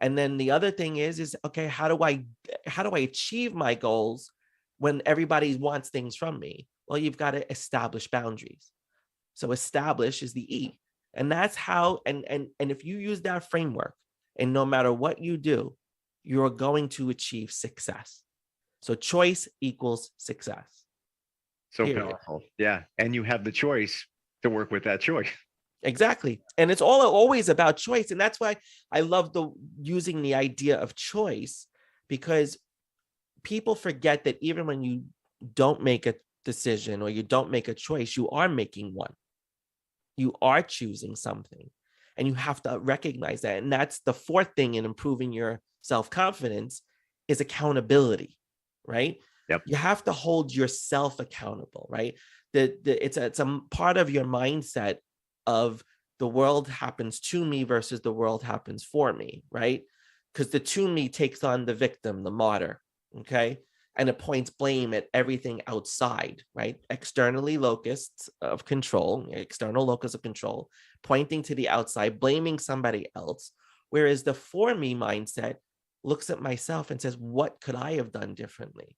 And then the other thing is okay, how do I achieve my goals when everybody wants things from me? Well, you've got to establish boundaries. So establish is the E. And that's how, and if you use that framework, and no matter what you do, you're going to achieve success. So choice equals success. So powerful. Yeah. And you have the choice to work with that choice. Exactly. And it's always about choice. And that's why I love using the idea of choice, because people forget that even when you don't make a decision or you don't make a choice, you are making one. You are choosing something, and you have to recognize that. And that's the fourth thing in improving your self-confidence, is accountability, right? Yep. You have to hold yourself accountable, right? It's a part of your mindset of the world happens to me versus the world happens for me, right? Because the to me takes on the victim, the martyr, okay? And it points blame at everything outside, right? External locus of control, pointing to the outside, blaming somebody else. Whereas the for me mindset looks at myself and says, what could I have done differently?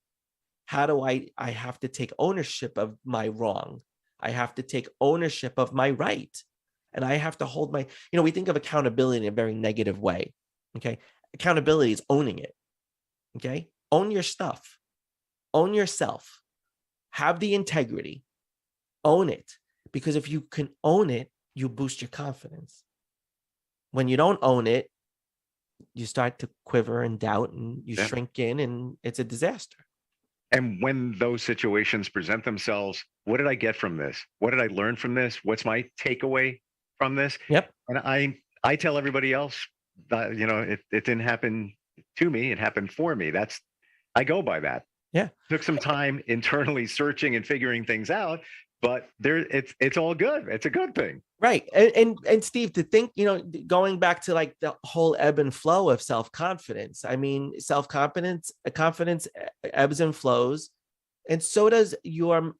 How do I have to take ownership of my wrong. I have to take ownership of my right. And I have to hold my, we think of accountability in a very negative way, okay? Accountability is owning it, okay? Own your stuff. Own yourself. Have the integrity. Own it. Because if you can own it, you boost your confidence. When you don't own it, you start to quiver and doubt, and you shrink in, and it's a disaster. And when those situations present themselves, what did I get from this? What did I learn from this? What's my takeaway? from this. Yep. And I tell everybody else that, it didn't happen to me. It happened for me. I go by that. Yeah. Took some time internally searching and figuring things out, but it's all good. It's a good thing. Right. And Steve, to think, going back to like the whole ebb and flow of self-confidence. I mean, confidence ebbs and flows. And so does your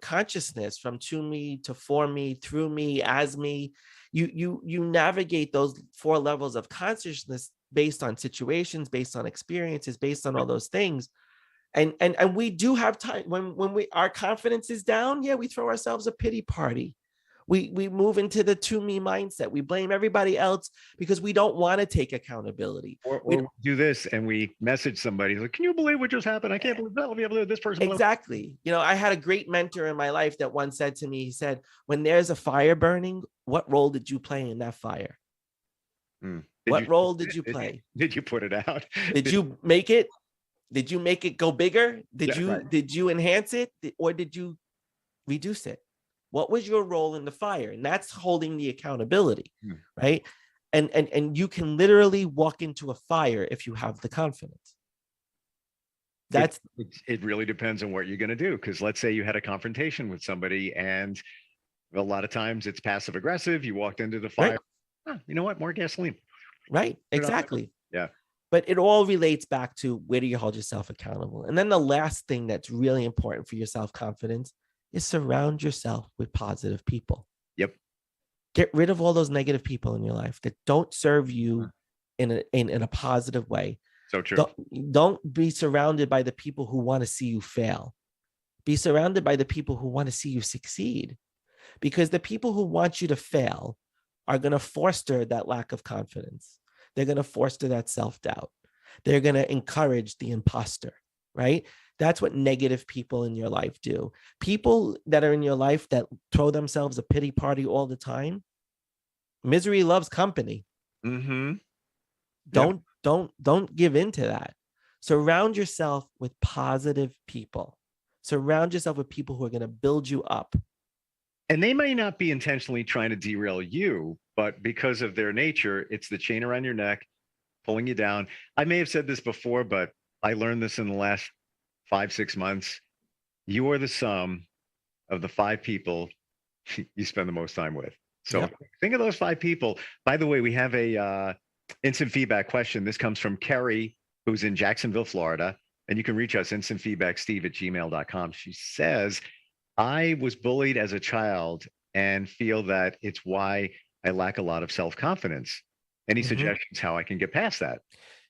consciousness, from to me to for me, through me, as me. You navigate those 4 levels of consciousness based on situations, based on experiences, based on all those things. And we do have time when our confidence is down. Yeah, we throw ourselves a pity party. We move into the to me mindset. We blame everybody else because we don't want to take accountability. Or we do this and we message somebody like, "Can you believe what just happened? I can't believe that. Let me believe this person." Exactly. I had a great mentor in my life that once said to me, he said, "When there's a fire burning, what role did you play in that fire? What role did you play? Did you put it out? Did you make it? Did you make it go bigger? Did Right. you enhance it, or did you reduce it? What was your role in the fire?" And that's holding the accountability, right? And you can literally walk into a fire if you have the confidence. It really depends on what you're going to do. Because let's say you had a confrontation with somebody, and a lot of times it's passive aggressive. You walked into the fire. Right. You know what? More gasoline. Right. Exactly. Yeah. But it all relates back to, where do you hold yourself accountable? And then the last thing that's really important for your self-confidence is surround yourself with positive people. Yep. Get rid of all those negative people in your life that don't serve you in a positive way. So true. Don't be surrounded by the people who want to see you fail. Be surrounded by the people who want to see you succeed, because the people who want you to fail are going to foster that lack of confidence. They're going to foster that self-doubt. They're going to encourage the imposter, right? That's what negative people in your life do. People that are in your life that throw themselves a pity party all the time, misery loves company. Mm-hmm. Don't give in to that. Surround yourself with positive people. Surround yourself with people who are going to build you up. And they may not be intentionally trying to derail you, but because of their nature, it's the chain around your neck, pulling you down. I may have said this before, but I learned this in the last 5-6 months. You are the sum of the 5 people you spend the most time with. So think of those 5 people. By the way, we have a instant feedback question. This comes from Kerry, who's in Jacksonville, Florida. And you can reach us, instantfeedbacksteve@gmail.com. She says, "I was bullied as a child and feel that it's why I lack a lot of self-confidence. Any suggestions how I can get past that?"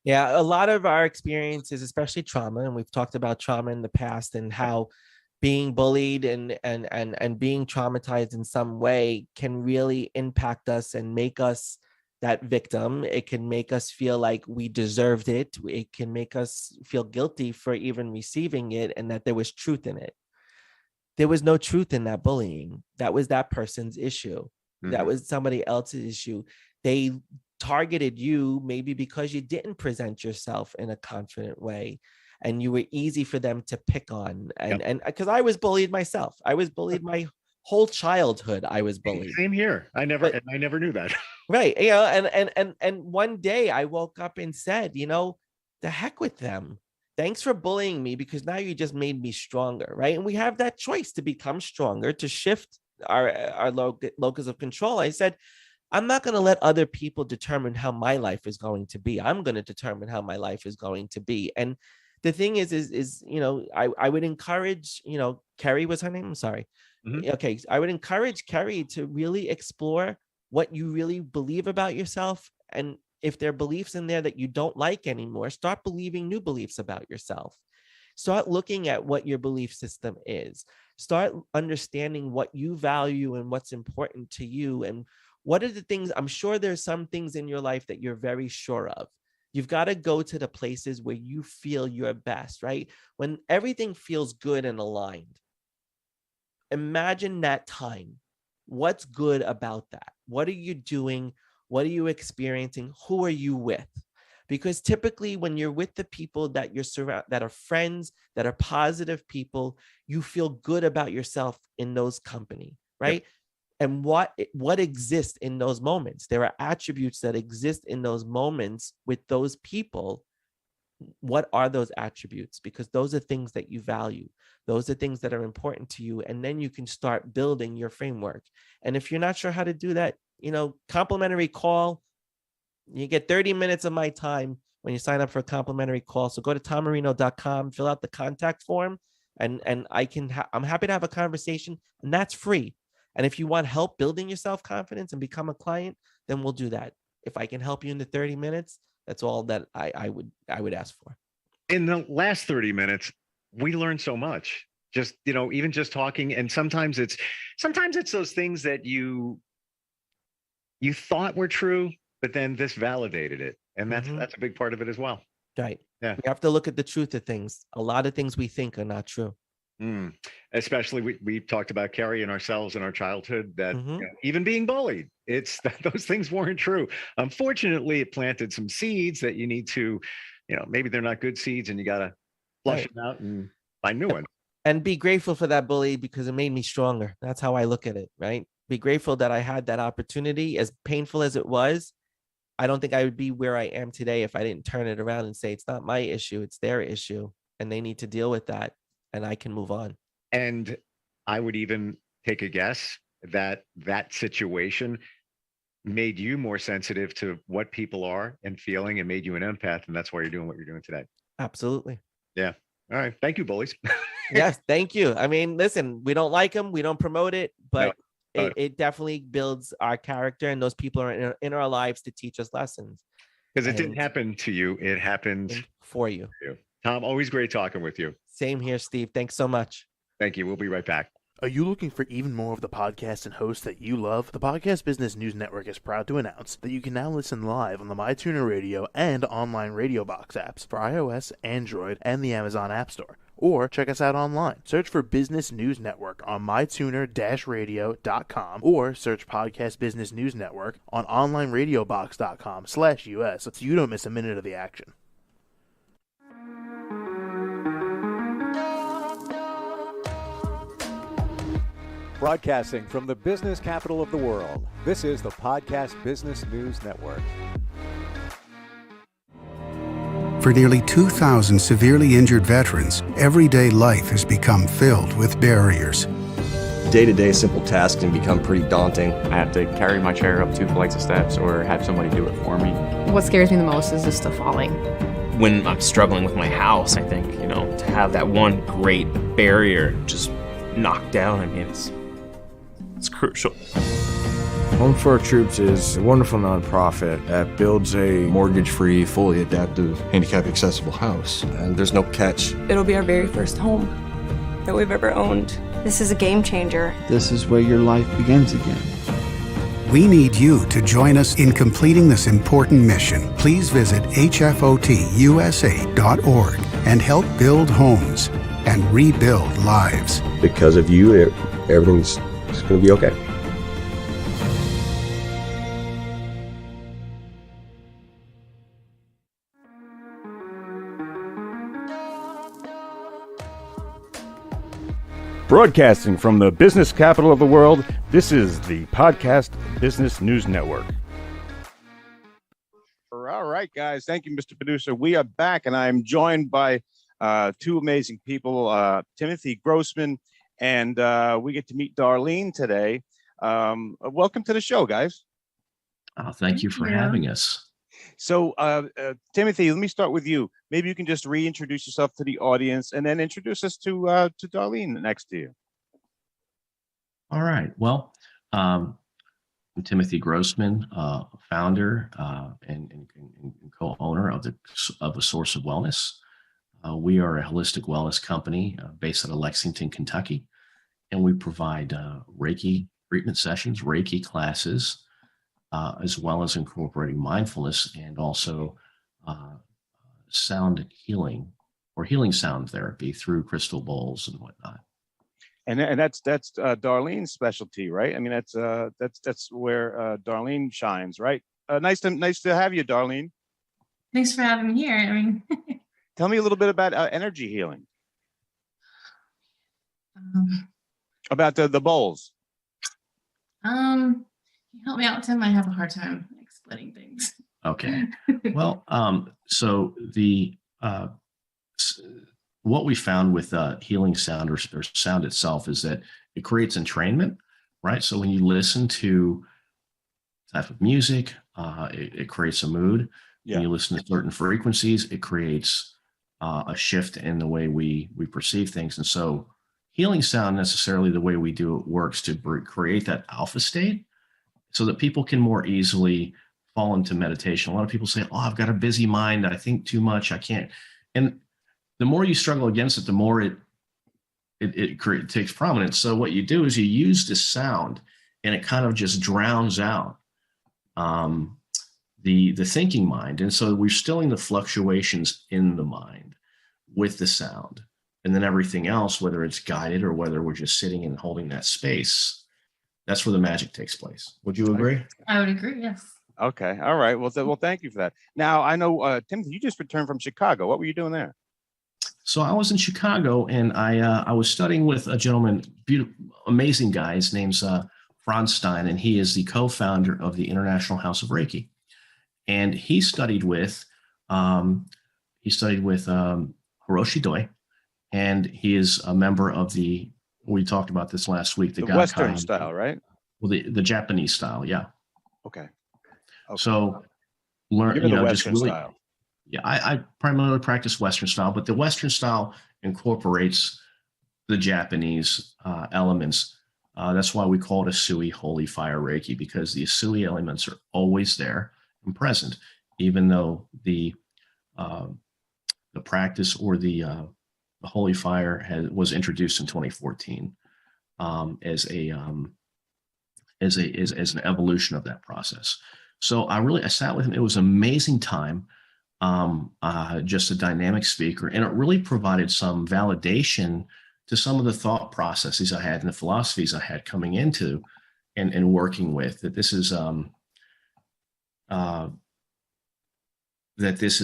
Yeah, a lot of our experiences, especially trauma, and we've talked about trauma in the past and how being bullied and being traumatized in some way can really impact us and make us that victim. It can make us feel like we deserved it. It can make us feel guilty for even receiving it, and that there was truth in it. There was no truth in that bullying. That was that person's issue. That was somebody else's issue. They targeted you maybe because you didn't present yourself in a confident way, and you were easy for them to pick on. And because I was bullied myself. I was bullied my whole childhood. I was bullied. Same here. I never knew that. Right. And one day I woke up and said, the heck with them. Thanks for bullying me, because now you just made me stronger, right? And we have that choice to become stronger, to shift our locus of control. I said, I'm not going to let other people determine how my life is going to be. I'm going to determine how my life is going to be. And the thing is I would encourage, Kerry was her name. I'm sorry. Okay. I would encourage Kerry to really explore what you really believe about yourself. And if there are beliefs in there that you don't like anymore, start believing new beliefs about yourself. Start looking at what your belief system is. Start understanding what you value and what's important to you. And what are the things, I'm sure there's some things in your life that you're very sure of. You've got to go to the places where you feel your best, right? When everything feels good and aligned. Imagine that time. What's good about that? What are you doing? What are you experiencing? Who are you with? Because typically when you're with the people that you're that are friends, that are positive people, you feel good about yourself in those company, right? and what exists in those moments. There are attributes that exist in those moments with those people. What are those attributes? Because those are things that you value. Those are things that are important to you. And then you can start building your framework. And if you're not sure how to do that, complimentary call, you get 30 minutes of my time when you sign up for a complimentary call. So go to tommarino.com, fill out the contact form, and I'm happy to have a conversation, and that's free. And if you want help building your self-confidence and become a client, then we'll do that. If I can help you in the 30 minutes, that's all that I would ask for. In the last 30 minutes, we learned so much. Just, even just talking. And sometimes it's those things that you thought were true, but then this validated it. And that's a big part of it as well. Right. Yeah. We have to look at the truth of things. A lot of things we think are not true. Especially we talked about Carrie and ourselves in our childhood, that even being bullied, it's that those things weren't true. Unfortunately, it planted some seeds that you need to, maybe they're not good seeds, and you got to flush them out and find new ones. And be grateful for that bully, because it made me stronger. That's how I look at it, right? Be grateful that I had that opportunity. As painful as it was, I don't think I would be where I am today if I didn't turn it around and say, it's not my issue, it's their issue, and they need to deal with that, and I can move on. And I would even take a guess that situation made you more sensitive to what people are and feeling, and made you an empath. And that's why you're doing what you're doing today. Absolutely. Yeah. All right. Thank you, bullies. Yes. Thank you. I mean, listen, we don't like them. We don't promote it, but it definitely builds our character, and those people are in our lives to teach us lessons. Because it didn't happen to you. It happened for you. Tom, always great talking with you. Same here, Steve. Thanks so much. Thank you. We'll be right back. Are you looking for even more of the podcasts and hosts that you love? The Podcast Business News Network is proud to announce that you can now listen live on the MyTuner Radio and online radio box apps for iOS, Android, and the Amazon App Store. Or check us out online. Search for Business News Network on mytuner-radio.com, or search Podcast Business News Network on onlineradiobox.com/US so you don't miss a minute of the action. Broadcasting from the business capital of the world, this is the Podcast Business News Network. For nearly 2,000 severely injured veterans, everyday life has become filled with barriers. Day-to-day simple tasks can become pretty daunting. I have to carry my chair up 2 flights of steps or have somebody do it for me. What scares me the most is just the falling. When I'm struggling with my house, I think, to have that one great barrier just knocked down, I mean, it's crucial. Home for Our Troops is a wonderful nonprofit that builds a mortgage-free, fully adaptive, handicap-accessible house. And there's no catch. It'll be our very first home that we've ever owned. This is a game changer. This is where your life begins again. We need you to join us in completing this important mission. Please visit hfotusa.org and help build homes and rebuild lives. Because of you, everything's going to be okay. Broadcasting from the business capital of the world, this is the Podcast Business News Network. All right, guys. Thank you, Mr. Producer. We are back, and I'm joined by 2 amazing people, Timothy Grossman, and we get to meet Darlene today. Welcome to the show, guys. Thank you for having us. So, Timothy, let me start with you. Maybe you can just reintroduce yourself to the audience, and then introduce us to Darlene next to you. All right. Well, I'm Timothy Grossman, founder and co-owner of the Source of Wellness. We are a holistic wellness company based out of Lexington, Kentucky, and we provide Reiki treatment sessions, Reiki classes, as well as incorporating mindfulness and also sound healing or healing sound therapy through crystal bowls and whatnot. And that's Darlene's specialty, right? I mean, that's where Darlene shines, right? Nice to have you, Darlene. Thanks for having me here. I mean, tell me a little bit about energy healing. About the bowls. Can you help me out, Tim? I have a hard time explaining things. Okay. Well, so what we found with healing sound or sound itself is that it creates entrainment, right? So when you listen to type of music, it creates a mood. When you listen to certain frequencies, it creates a shift in the way we perceive things. And so healing sound, necessarily the way we do it, works to create that alpha state so that people can more easily fall into meditation. A lot of people say, oh, I've got a busy mind. I think too much. I can't. And the more you struggle against it, the more it takes prominence. So what you do is you use this sound and it kind of just drowns out the thinking mind. And so we're stilling the fluctuations in the mind with the sound. And then everything else, whether it's guided or whether we're just sitting and holding that space, that's where the magic takes place. Would you agree? I would agree, yes. Okay. All right. Well, thank you for that. Now, I know, Timothy, you just returned from Chicago. What were you doing there? So I was in Chicago, and I was studying with a gentleman, amazing guy. His name's Franz Stein, and he is the co-founder of the International House of Reiki. And he studied with Hiroshi Doi, and he is a member of we talked about this last week, the Western style, right? Well, the Japanese style, yeah. Okay. So learn, Give me the Western style. Yeah, I primarily practice Western style, but the Western style incorporates the Japanese elements. That's why we call it Asui Holy Fire Reiki, because the Asui elements are always there and present, even though the practice or the Holy Fire was introduced in 2014 as an evolution of that process. So I sat with him. It was an amazing time. Just a dynamic speaker, and it really provided some validation to some of the thought processes I had and the philosophies I had coming into and working with, that this is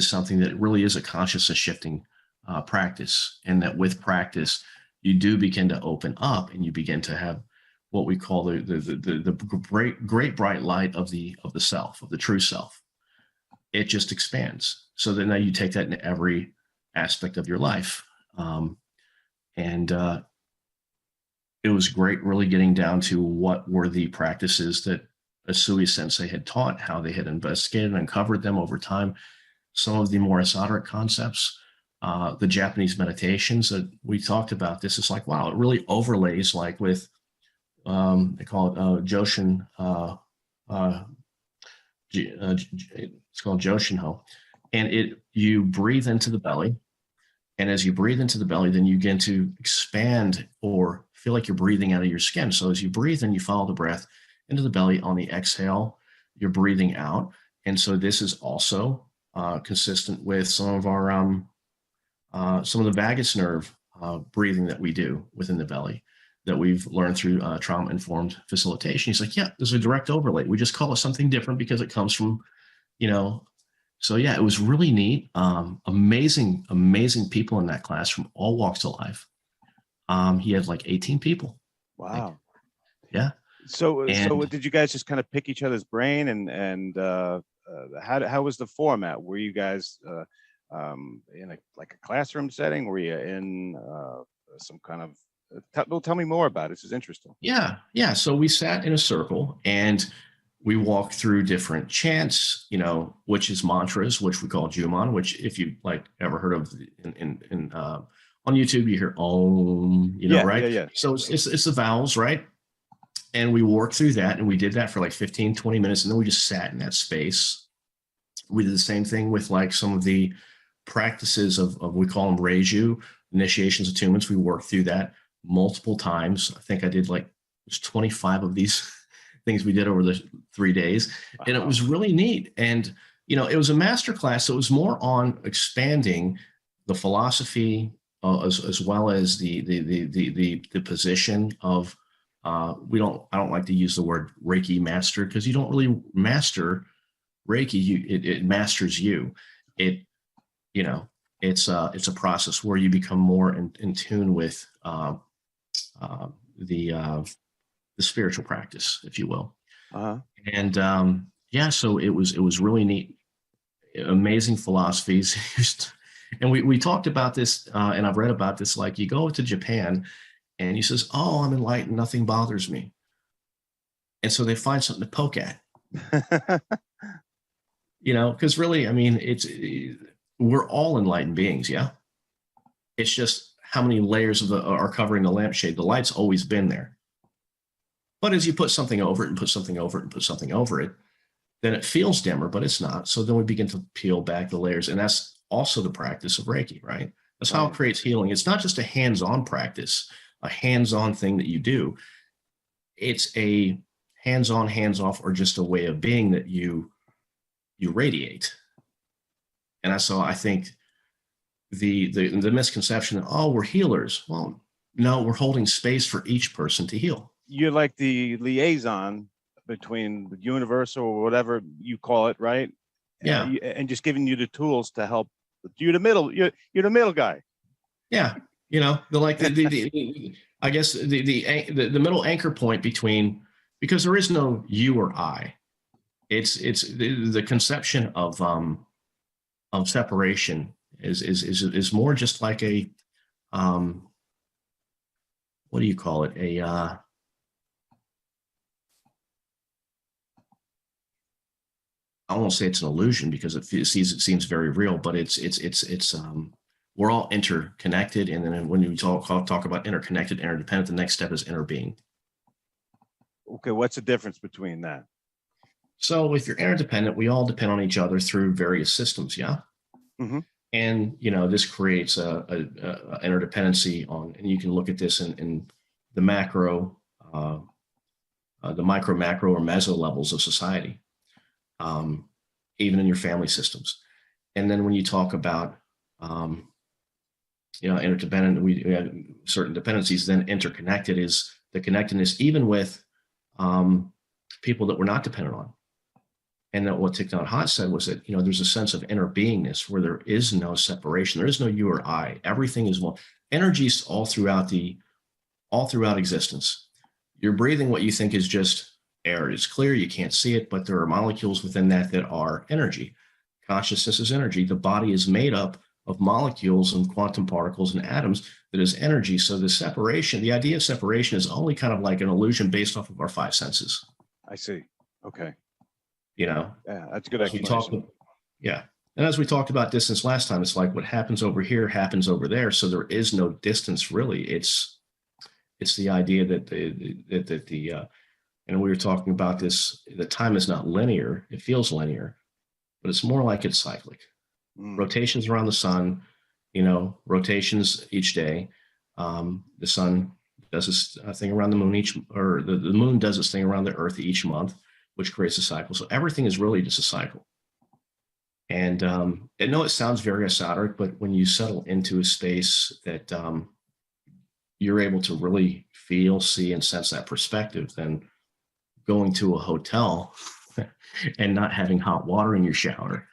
something that really is a consciousness shifting practice, and that with practice you do begin to open up and you begin to have what we call the great bright light of the self, of the true self. It just expands. So then now you take that into every aspect of your life. And it was great really getting down to what were the practices that Asui Sensei had taught, how they had investigated and uncovered them over time. Some of the more esoteric concepts, the Japanese meditations that we talked about. This is like, wow, it really overlays like with, they call it Joshin, it's called Joshinho. And you breathe into the belly. And as you breathe into the belly, then you begin to expand or feel like you're breathing out of your skin. So as you breathe in, you follow the breath into the belly. On the exhale, you're breathing out. And so this is also consistent with some of our some of the vagus nerve breathing that we do within the belly that we've learned through trauma-informed facilitation. He's like, yeah, there's a direct overlay. We just call it something different because it comes from, so yeah, it was really neat. Amazing people in that class from all walks of life. He had like 18 people. Wow. Yeah. So did you guys just kind of pick each other's brain and how was the format? Were you guys in a classroom setting? Were you in some kind of tell me more about it. This is interesting. Yeah. So we sat in a circle and we walked through different chants, which is mantras, which we call Juman, which if you like ever heard of on YouTube, you hear Om, right? Yeah. So it's the vowels, right? And we worked through that, and we did that for like 15, 20 minutes, and then we just sat in that space. We did the same thing with like some of the practices of we call them Reiju, initiations, attunements. We worked through that multiple times. I think I did like 25 of these things we did over the 3 days. Wow. And it was really neat. And, it was a master class. So it was more on expanding the philosophy as well as the position of, I don't like to use the word Reiki master, because you don't really master Reiki. It masters you. It's a process where you become more in tune with the spiritual practice, if you will. Uh-huh. And yeah, so it was really neat, amazing philosophies. And we talked about this, and I've read about this. Like, you go to Japan, and he says, "Oh, I'm enlightened. Nothing bothers me." And so they find something to poke at. Because really, I mean, we're all enlightened beings, yeah. It's just how many layers are covering the lampshade. The light's always been there. But as you put something over it and put something over it and put something over it, then it feels dimmer, but it's not. So then we begin to peel back the layers. And that's also the practice of Reiki, right? That's how it creates healing. It's not just a hands-on practice, a hands-on thing that you do. It's a hands-on, hands-off, or just a way of being that you radiate. And so I think the misconception that, oh, we're healers. Well, no, we're holding space for each person to heal. You're like the liaison between the universal or whatever you call it, right? Yeah. And just giving you the tools to help. You're the middle guy. Yeah. I guess the middle anchor point between, because there is no you or I. It's the conception of separation is more just like a what do you call it? I won't say it's an illusion because it seems very real, but it's we're all interconnected. And then when we talk about interconnected, interdependent, the next step is interbeing. Okay, what's the difference between that? So if you're interdependent, we all depend on each other through various systems, yeah? Mm-hmm. And, this creates a interdependency on, and you can look at this in the macro, the micro, macro, or meso levels of society, even in your family systems. And then when you talk about, interdependent, we have certain dependencies, then interconnected is the connectedness, even with people that we're not dependent on. And that what Thich Nhat Hanh said was that, there's a sense of inner beingness where there is no separation. There is no you or I. Everything is one. Energy's all throughout existence. You're breathing what you think is just air. It's clear, you can't see it, but there are molecules within that are energy. Consciousness is energy. The body is made up of molecules and quantum particles and atoms that is energy. So the idea of separation is only kind of like an illusion based off of our five senses. I see. Okay. Yeah, that's a good explanation. And as we talked about distance last time, it's like what happens over here happens over there. So there is no distance really. It's the idea that and we were talking about this, that time is not linear. It feels linear, but it's more like it's cyclic. Rotations around the sun, rotations each day. The sun does its thing around the moon the moon does its thing around the earth each month, which creates a cycle. So everything is really just a cycle. And I know it sounds very esoteric, but when you settle into a space that you're able to really feel, see, and sense that perspective, then going to a hotel and not having hot water in your shower,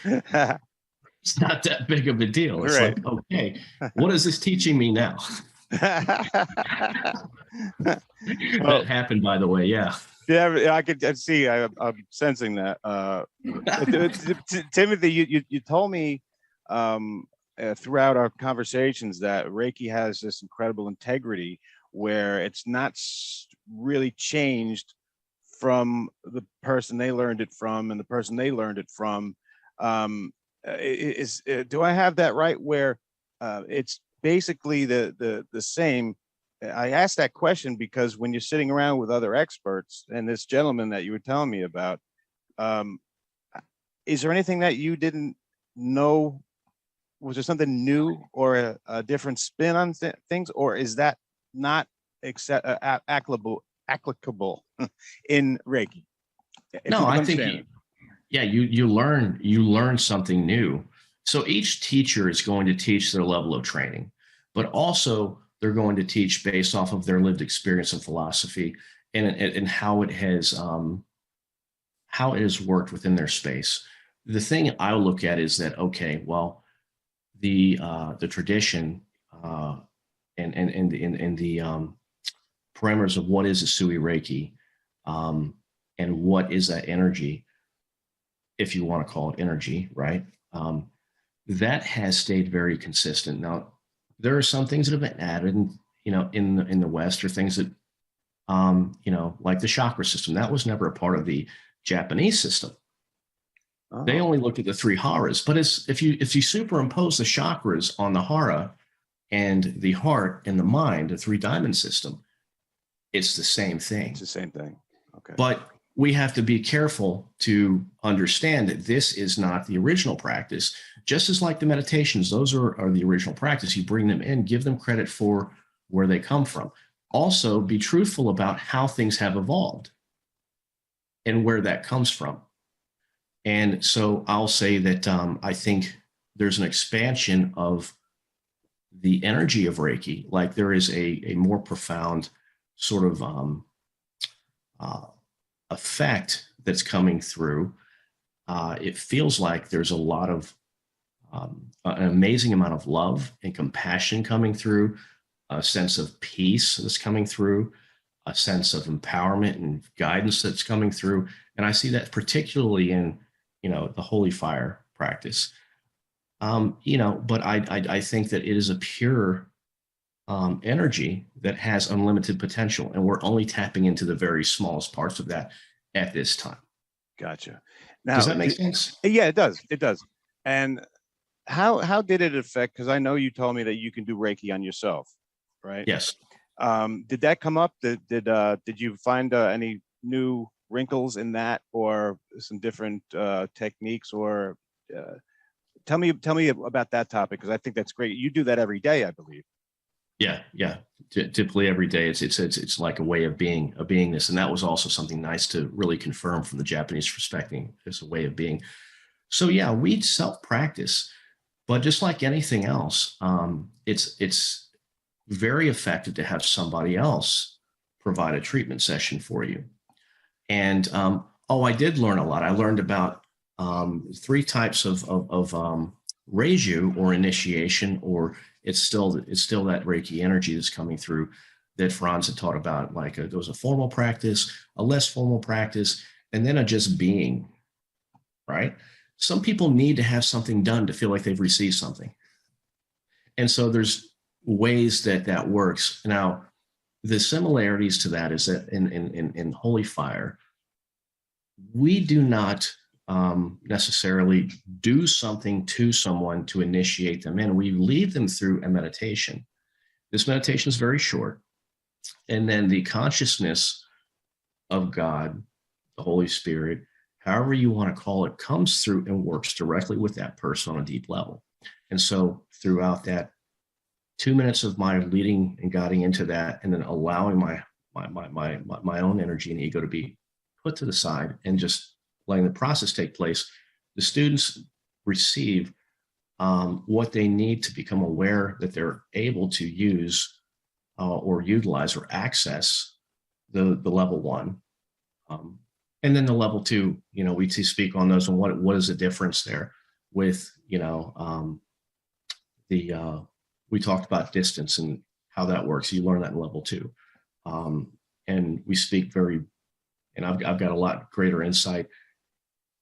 it's not that big of a deal. It's right. Like, okay, what is this teaching me now? That happened, by the way. Yeah. Yeah, I could see. I'm sensing that. Timothy, you told me throughout our conversations that Reiki has this incredible integrity where it's not really changed from the person they learned it from and the person they learned it from. Do I have that right? Where it's basically the same. I asked that question because when you're sitting around with other experts and this gentleman that you were telling me about, is there anything that you didn't know? Was there something new or a different spin on things, or is that not applicable in Reiki? No, I think you learn something new. So each teacher is going to teach their level of training, but also they're going to teach based off of their lived experience and philosophy and how it has worked within their space. The thing I look at is that, okay, well, the tradition and the parameters of what is a Sui Reiki, and what is that energy, if you want to call it energy, right? That has stayed very consistent. Now, there are some things that have been added, in the West, or things that, like the chakra system. That was never a part of the Japanese system. They only looked at the 3 haras. But if you superimpose the chakras on the hara and the heart and the mind, the 3 diamond system, it's the same thing. It's the same thing. Okay. But we have to be careful to understand that this is not the original practice. Just as like the meditations, those are the original practice. You bring them in, give them credit for where they come from. Also, be truthful about how things have evolved and where that comes from. And so I'll say that I think there's an expansion of the energy of Reiki. Like there is a more profound sort of effect that's coming through. It feels like there's a lot of an amazing amount of love and compassion coming through, a sense of peace that's coming through, a sense of empowerment and guidance that's coming through. And I see that particularly in, the holy fire practice. But I think that it is a pure energy that has unlimited potential, and we're only tapping into the very smallest parts of that at this time. Gotcha. Now, does that make sense? Yeah, it does. It does. And how did it affect? Because I know you told me that you can do Reiki on yourself, right? Yes. Did that come up? Did you find any new wrinkles in that, or some different techniques? Or tell me about that topic, because I think that's great. You do that every day, I believe. Yeah. Typically every day, it's like a way of being, a beingness, and that was also something nice to really confirm from the Japanese perspective. It's a way of being. So yeah, we self-practice, but just like anything else, it's very effective to have somebody else provide a treatment session for you. And I did learn a lot. I learned about 3 types of Reiju, or initiation, or it's still that Reiki energy that's coming through that Franz had taught about. Like there was a formal practice, a less formal practice, and then a just being, right? Some people need to have something done to feel like they've received something. And so there's ways that works. Now, the similarities to that is that in Holy Fire, we do not necessarily do something to someone to initiate them in. We lead them through a meditation. This meditation is very short. And then the consciousness of God, the Holy Spirit, however you want to call it, comes through and works directly with that person on a deep level. And so throughout that 2 minutes of my leading and guiding into that, and then allowing my own energy and ego to be put to the side and just letting the process take place, the students receive what they need to become aware that they're able to use or utilize or access the level 1. And then the level 2, we speak on those, and what is the difference there with, we talked about distance and how that works. You learn that in level 2. And we speak and I've got a lot greater insight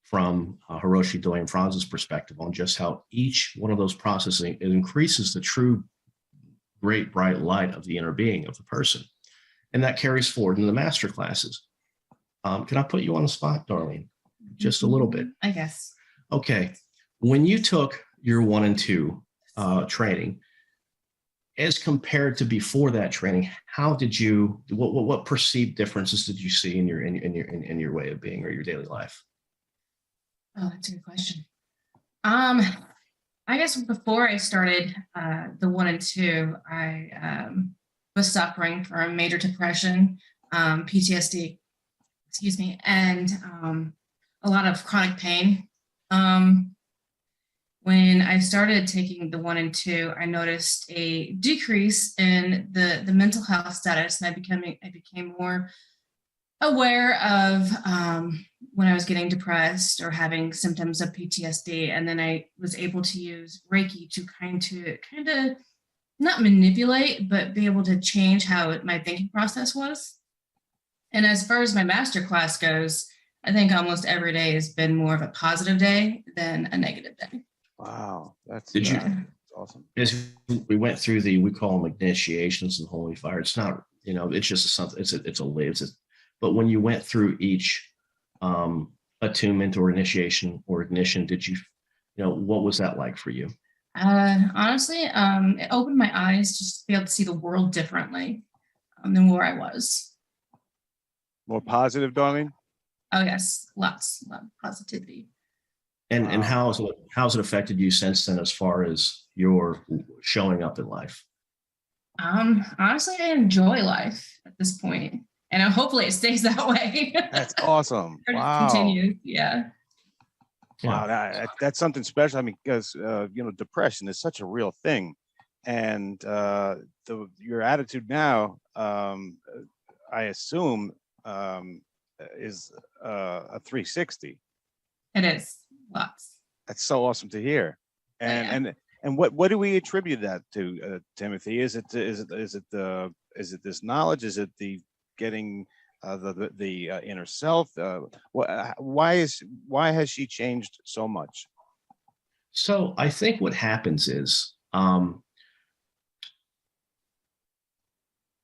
from Hiroshi Doi and Franz's perspective on just how each one of those processes, it increases the true great bright light of the inner being of the person. And that carries forward into the master classes. Can I put you on the spot, Darlene? Just a little bit. I guess. Okay. When you took your 1 and 2 training, as compared to before that training, how did you, what perceived differences did you see in your way of being or your daily life? Oh, that's a good question. I guess before I started the 1 and 2, I was suffering from major depression, PTSD, and a lot of chronic pain. When I started taking the 1 and 2, I noticed a decrease in the mental health status, and I became more aware of when I was getting depressed or having symptoms of PTSD. And then I was able to use Reiki to kind of not manipulate, but be able to change how my thinking process was. And as far as my master class goes, I think almost every day has been more of a positive day than a negative day. Wow, that's awesome. As we went through we call them initiations and holy fire. It's not, it's just something. But when you went through each attunement or initiation or ignition, did you, what was that like for you? Honestly, it opened my eyes just to be able to see the world differently than where I was. More positive, Darlene? Oh yes, lots of positivity. And how's it affected you since then, as far as your showing up in life? Honestly, I enjoy life at this point, and hopefully it stays that way. That's awesome. Wow. Continue. Yeah. Wow, that's something special. I mean, because depression is such a real thing, and your attitude now, I assume, is a 360. It is lots. That's so awesome to hear. And what do we attribute that to, Timothy? Is it this knowledge? Is it the getting the inner self? Why has she changed so much? So I think what happens is,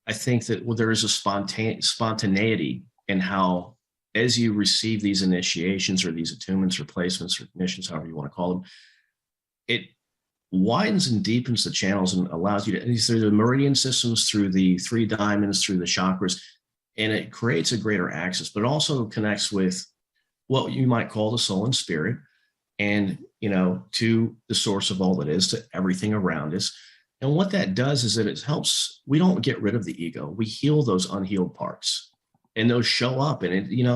I think that there is a spontaneity in how, as you receive these initiations or these attunements or placements or ignitions, however you want to call them, it widens and deepens the channels and allows you to, through the meridian systems, through the 3 diamonds, through the chakras, and it creates a greater access, but it also connects with what you might call the soul and spirit, and, to the source of all that is, to everything around us. And what that does is that it helps, we don't get rid of the ego. We heal those unhealed parts, and those show up. And it,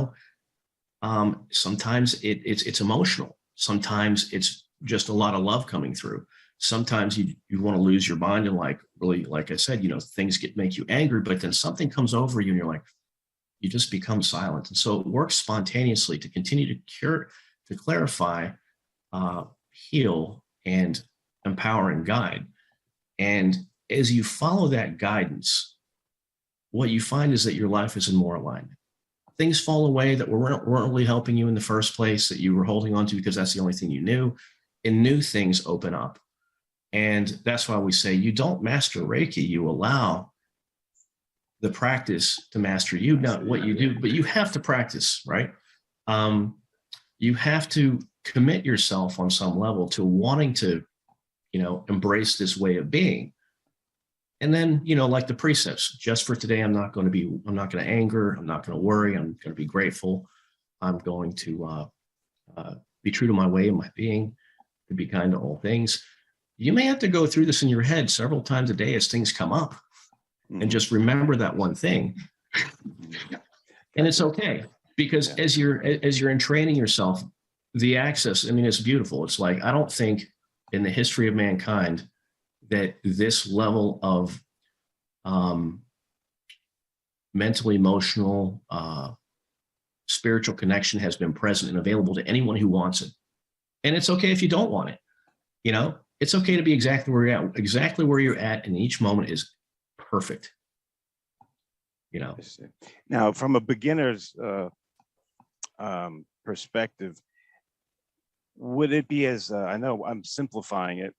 sometimes it's emotional. Sometimes it's just a lot of love coming through. Sometimes you want to lose your mind, and really, like I said, things make you angry, but then something comes over you and you're like, you just become silent. And so it works spontaneously to continue to clarify, heal, and empower and guide. And as you follow that guidance, what you find is that your life is in more alignment. Things fall away that weren't really helping you in the first place, that you were holding on to because that's the only thing you knew, and new things open up. And that's why we say you don't master Reiki, you allow the practice to master you, not what you do, but you have to practice, right? You have to commit yourself on some level to wanting to, embrace this way of being. And then, like the precepts, just for today, I'm not going to anger, I'm not going to worry, I'm going to be grateful. I'm going to be true to my way and my being, to be kind to all things. You may have to go through this in your head several times a day as things come up, and just remember that one thing. And it's okay, because as you're entraining yourself, the access, it's beautiful. It's like, I don't think in the history of mankind that this level of mental, emotional, spiritual connection has been present and available to anyone who wants it. And it's okay if you don't want it. It's okay to be exactly where you're at. Exactly where you're at in each moment is perfect. Now, from a beginner's perspective, would it be as I know I'm simplifying it,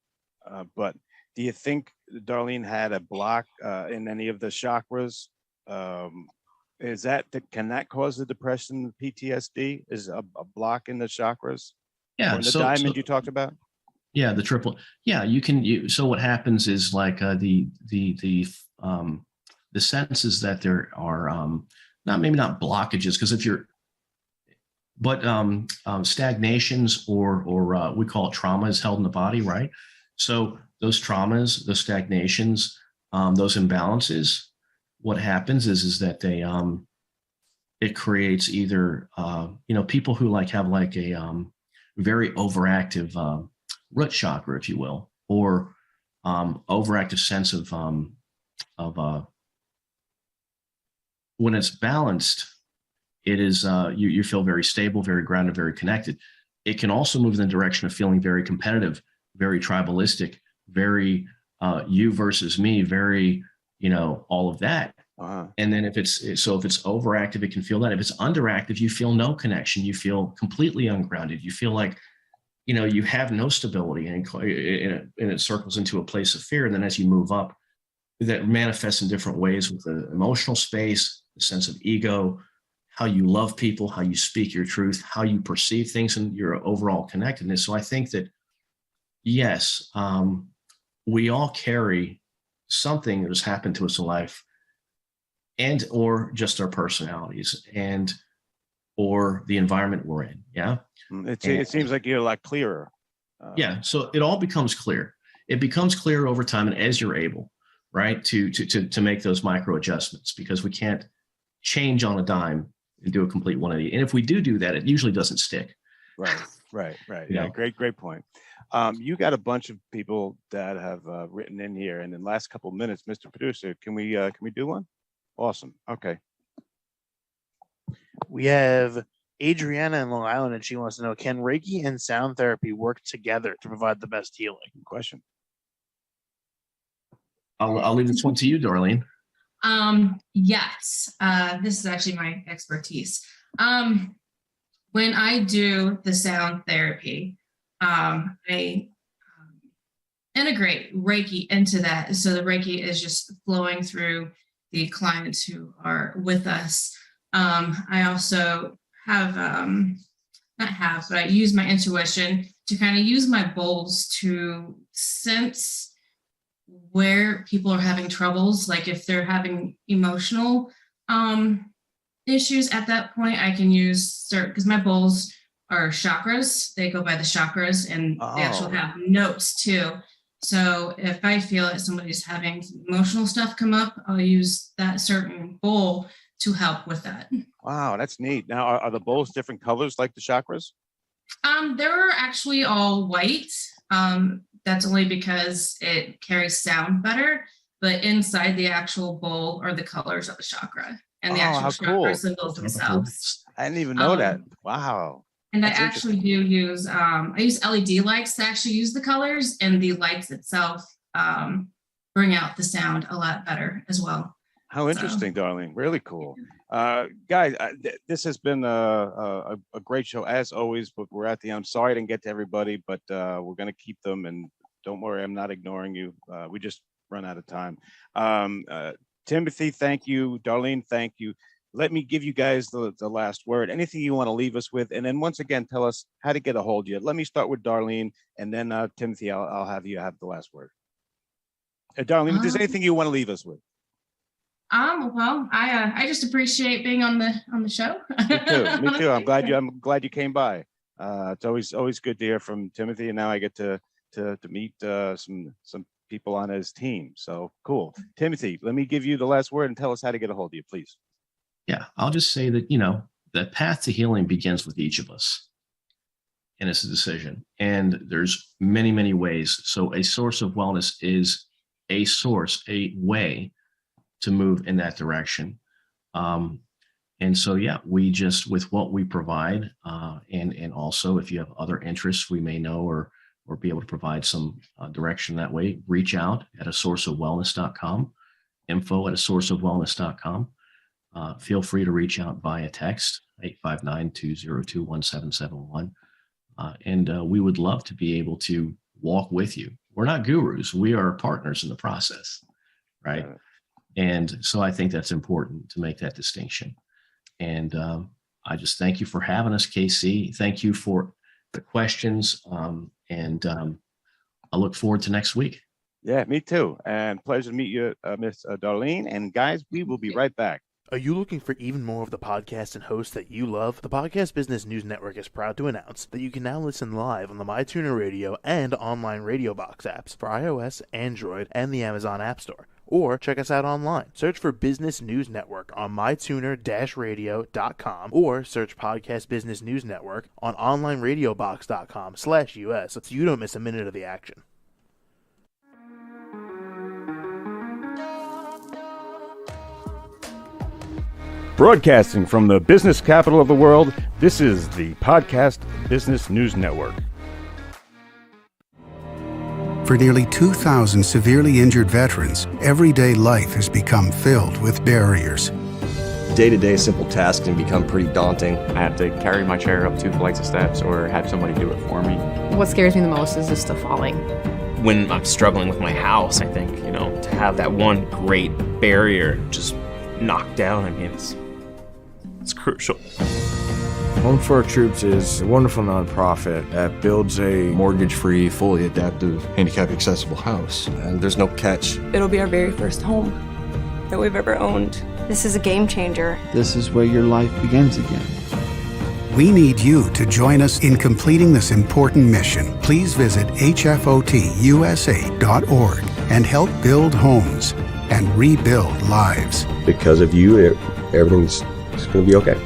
but do you think Darlene had a block in any of the chakras? Can that cause the depression, PTSD? Is a block in the chakras? Yeah. Or the diamond you talked about? Yeah, the triple. Yeah, so what happens is like the senses that there are not blockages, because stagnations or we call it traumas held in the body, right? So those traumas, those stagnations, those imbalances, what happens is that they it creates either people who have a very overactive root chakra, if you will, or overactive sense of when it's balanced, it is you feel very stable, very grounded, very connected. It can also move in the direction of feeling very competitive, very tribalistic, very you versus me, very, all of that. And then if it's overactive, it can feel that. If it's underactive, you feel no connection. You feel completely ungrounded. You feel like, you have no stability, and it circles into a place of fear. And then as you move up, that manifests in different ways with the emotional space, the sense of ego, how you love people, how you speak your truth, how you perceive things, and your overall connectedness. So I think that, yes, we all carry something that has happened to us in life, and or just our personalities, and or the environment we're in. Yeah. It seems like you're a lot clearer. Yeah. So it all becomes clear. It becomes clear over time, and as you're able, right, to make those micro adjustments, because we can't change on a dime and do a complete 180. And if we do that, it usually doesn't stick. Right. Yeah, great point. You got a bunch of people that have written in here, and in the last couple of minutes, Mr. Producer, can we do one? Awesome. Okay. We have Adriana in Long Island, and she wants to know, can Reiki and sound therapy work together to provide the best healing? Good question. I'll leave this one to you, Darlene. Yes, this is actually my expertise. When I do the sound therapy, I integrate Reiki into that. So the Reiki is just flowing through the clients who are with us. I also have, but I use my intuition to kind of use my bowls to sense where people are having troubles. Like if they're having emotional issues at that point, I can use certain, because my bowls are chakras. They go by the chakras, and they actually have notes too. So if I feel that somebody's having emotional stuff come up, I'll use that certain bowl to help with that. Wow, that's neat. Now, are the bowls different colors like the chakras? They're actually all white. That's only because it carries sound better. But inside the actual bowl are the colors of the chakra and the actual chakra symbols themselves. I didn't even know that. Wow. And I actually do use, I use LED lights to actually use the colors, and the lights itself bring out the sound a lot better as well. How interesting, Darlene. Really cool. Guys, this has been a great show as always, but we're at the end. I'm sorry I didn't get to everybody, but we're going to keep them, and don't worry, I'm not ignoring you. We just run out of time. Timothy, thank you. Darlene, thank you. Let me give you guys the last word. Anything you want to leave us with, and then once again, tell us how to get a hold of you. Let me start with Darlene, and then Timothy, I'll have you have the last word. Darlene, if there's anything you want to leave us with. Well, I just appreciate being on the show. Me too. I'm glad you came by. It's always good to hear from Timothy, and now I get to meet some people on his team. So cool. Timothy, let me give you the last word and tell us how to get a hold of you, please. Yeah, I'll just say that, the path to healing begins with each of us. And it's a decision. And there's many, many ways. So a source of wellness is a way to move in that direction. And so, yeah, we just, with what we provide, and also if you have other interests, we may know or be able to provide some direction that way, reach out at asourceofwellness.com, info@asourceofwellness.com. Feel free to reach out via text, 859-202-1771. And we would love to be able to walk with you. We're not gurus. We are partners in the process, right? And so I think that's important to make that distinction. And I just thank you for having us, KC. Thank you for the questions. And I look forward to next week. Yeah, me too. And pleasure to meet you, Miss Darlene. And guys, we will be right back. Are you looking for even more of the podcasts and hosts that you love? The Podcast Business News Network is proud to announce that you can now listen live on the MyTuner Radio and online radio box apps for iOS, Android, and the Amazon App Store. Or check us out online. Search for Business News Network on mytuner-radio.com or search Podcast Business News Network on onlineradiobox.com/US so you don't miss a minute of the action. Broadcasting from the business capital of the world, this is the Podcast Business News Network. For nearly 2,000 severely injured veterans, everyday life has become filled with barriers. Day-to-day simple tasks can become pretty daunting. I have to carry my chair up 2 flights of steps or have somebody do it for me. What scares me the most is just the falling. When I'm struggling with my house, I think, to have that one great barrier just knocked down, it's crucial. Home for Our Troops is a wonderful nonprofit that builds a Mortgage-free, fully adaptive, handicap-accessible house. And there's no catch. It'll be our very first home that we've ever owned. This is a game changer. This is where your life begins again. We need you to join us in completing this important mission. Please visit hfotusa.org and help build homes and rebuild lives. Because of you, everything's going to be okay.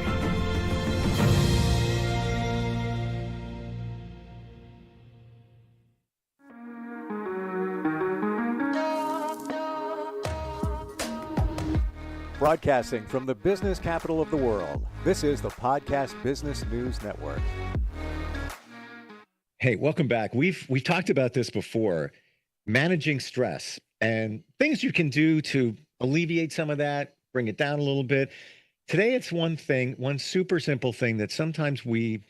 Broadcasting from the business capital of the world, this is the Podcast Business News Network. Hey, welcome back. We've talked about this before, managing stress and things you can do to alleviate some of that, bring it down a little bit. Today, it's one super simple thing that sometimes we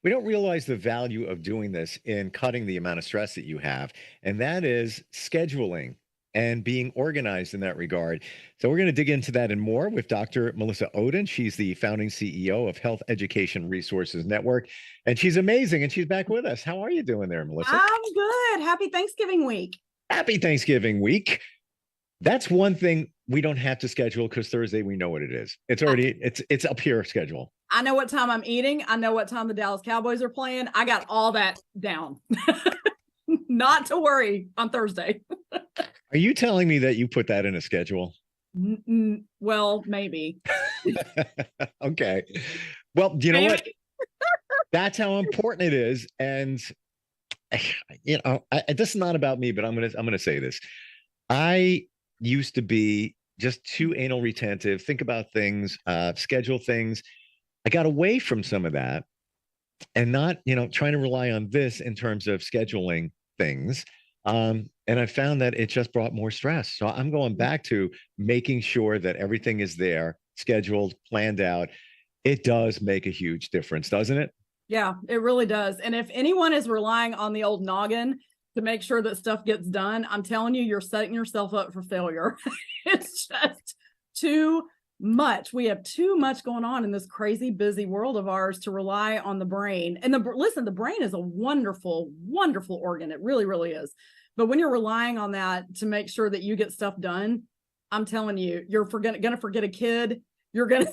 don't realize the value of doing this in cutting the amount of stress that you have, and that is scheduling and being organized in that regard. So we're going to dig into that and more with Dr. Melissa Oden. She's the founding CEO of Health Education Resources Network, and she's amazing, and she's back with us. How are you doing there, Melissa? I'm good. Happy Thanksgiving week. Happy Thanksgiving week. That's one thing we don't have to schedule because Thursday we know what it is. It's already, it's up here schedule. I know what time I'm eating. I know what time the Dallas Cowboys are playing. I got all that down. Not to worry on Thursday. Are you telling me that you put that in a schedule? Well, maybe. Okay. Well, you know what? That's how important it is. And this is not about me, but I'm gonna say this. I used to be just too anal retentive, think about things, schedule things. I got away from some of that and not, trying to rely on this in terms of scheduling things. And I found that it just brought more stress. So I'm going back to making sure that everything is there, scheduled, planned out. It does make a huge difference, doesn't it? Yeah, it really does. And if anyone is relying on the old noggin to make sure that stuff gets done, I'm telling you, you're setting yourself up for failure. It's just too much. We have too much going on in this crazy busy world of ours to rely on the brain. And listen, the brain is a wonderful, wonderful organ. It really, really is. But when you're relying on that to make sure that you get stuff done, I'm telling you, you're gonna forget a kid. You're gonna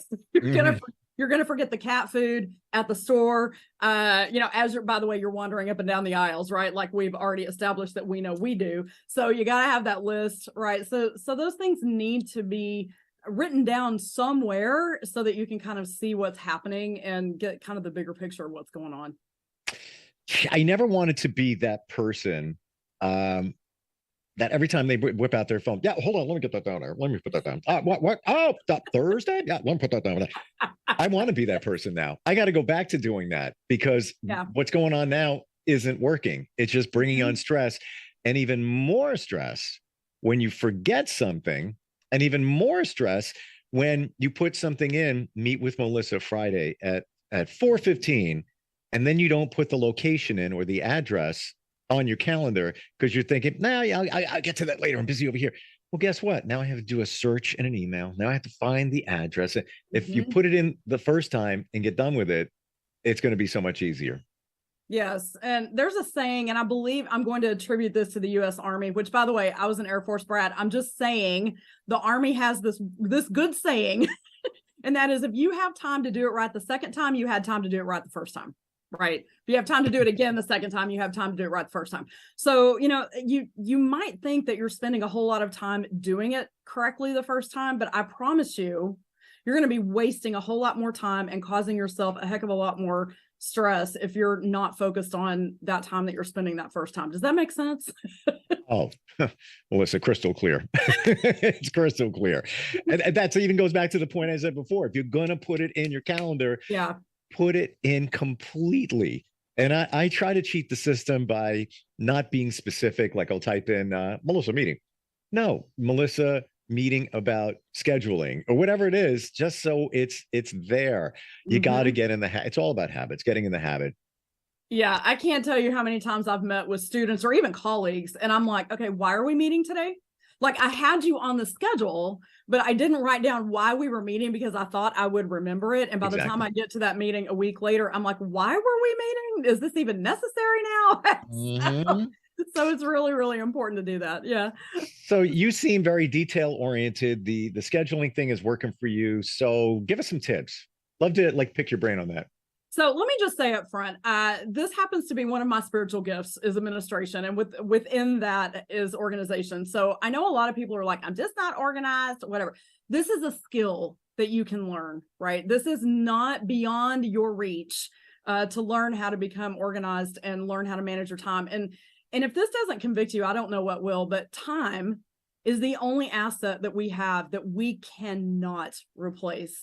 forget the cat food at the store. As by the way, you're wandering up and down the aisles, right? Like we've already established that we know we do. So you gotta have that list, right? So those things need to be written down somewhere so that you can kind of see what's happening and get kind of the bigger picture of what's going on. I never wanted to be that person that every time they whip out their phone, yeah, hold on, let me get that down there. Let me put that down. What? Oh, that Thursday? Yeah, let me put that down. I want to be that person now. I got to go back to doing that because what's going on now isn't working. It's just bringing on stress and even more stress when you forget something, and even more stress when you put something in, meet with Melissa Friday at 4:15, and then you don't put the location in or the address on your calendar because you're thinking, no, I'll get to that later. I'm busy over here. Well, guess what? Now I have to do a search and an email. Now I have to find the address. If you put it in the first time and get done with it, it's going to be so much easier. Yes. And there's a saying, and I believe I'm going to attribute this to the U.S. Army, which, by the way, I was an Air Force brat. I'm just saying the Army has this good saying, and that is if you have time to do it right the second time, you had time to do it right the first time. Right. If you have time to do it again the second time, you have time to do it right the first time. So, you might think that you're spending a whole lot of time doing it correctly the first time, but I promise you, you're going to be wasting a whole lot more time and causing yourself a heck of a lot more stress if you're not focused on that time that you're spending that first time. Does that make sense? Oh, well, it's crystal clear. It's crystal clear. And that even goes back to the point I said before. If you're going to put it in your calendar, put it in completely And I try to cheat the system by not being specific. Like I'll type in Melissa meeting. No, Melissa meeting about scheduling or whatever it is, just so it's there. You got to get in the it's all about habits, getting in the habit. Yeah, I can't tell you how many times I've met with students or even colleagues, and I'm like, okay, why are we meeting today? Like, I had you on the schedule, but I didn't write down why we were meeting because I thought I would remember it. And by the time I get to that meeting a week later, I'm like, why were we meeting? Is this even necessary now? So it's really, really important to do that. Yeah. So you seem very detail oriented. The scheduling thing is working for you. So give us some tips. Love to like pick your brain on that. So let me just say up front, this happens to be one of my spiritual gifts is administration, and within that is organization. So I know a lot of people are like, I'm just not organized, whatever. This is a skill that you can learn, right? This is not beyond your reach to learn how to become organized and learn how to manage your time. And if this doesn't convict you, I don't know what will, but time is the only asset that we have that we cannot replace.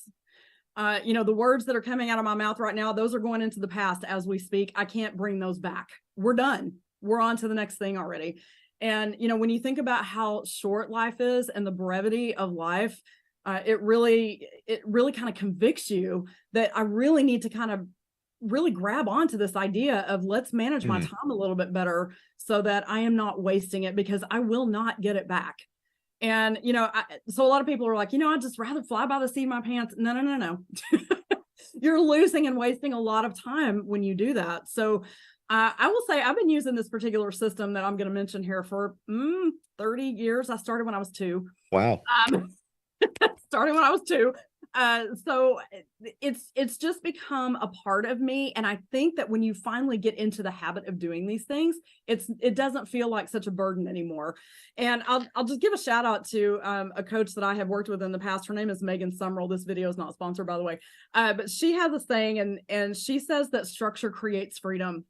The words that are coming out of my mouth right now, those are going into the past as we speak. I can't bring those back. We're done. We're on to the next thing already. And, when you think about how short life is and the brevity of life, it really kind of convicts you that I really need to kind of really grab onto this idea of let's manage my time a little bit better so that I am not wasting it, because I will not get it back. And, so a lot of people are like, I'd just rather fly by the seat of my pants. No. You're losing and wasting a lot of time when you do that. So I will say I've been using this particular system that I'm going to mention here for 30 years. I started when I was 2. Wow. Starting when I was 2. So it's just become a part of me. And I think that when you finally get into the habit of doing these things, it doesn't feel like such a burden anymore. And I'll just give a shout out to a coach that I have worked with in the past. Her name is Megan Summerall. This video is not sponsored, by the way. But she has this thing, and she says that structure creates freedom.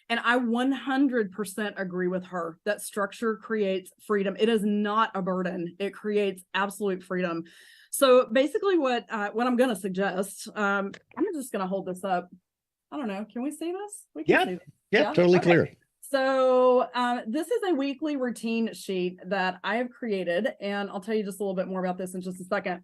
And I 100% agree with her that structure creates freedom. It is not a burden. It creates absolute freedom. So basically what I'm going to suggest, I'm just going to hold this up. I don't know. Can we see this? We can see this. Yeah, totally clear. So this is a weekly routine sheet that I have created, and I'll tell you just a little bit more about this in just a second.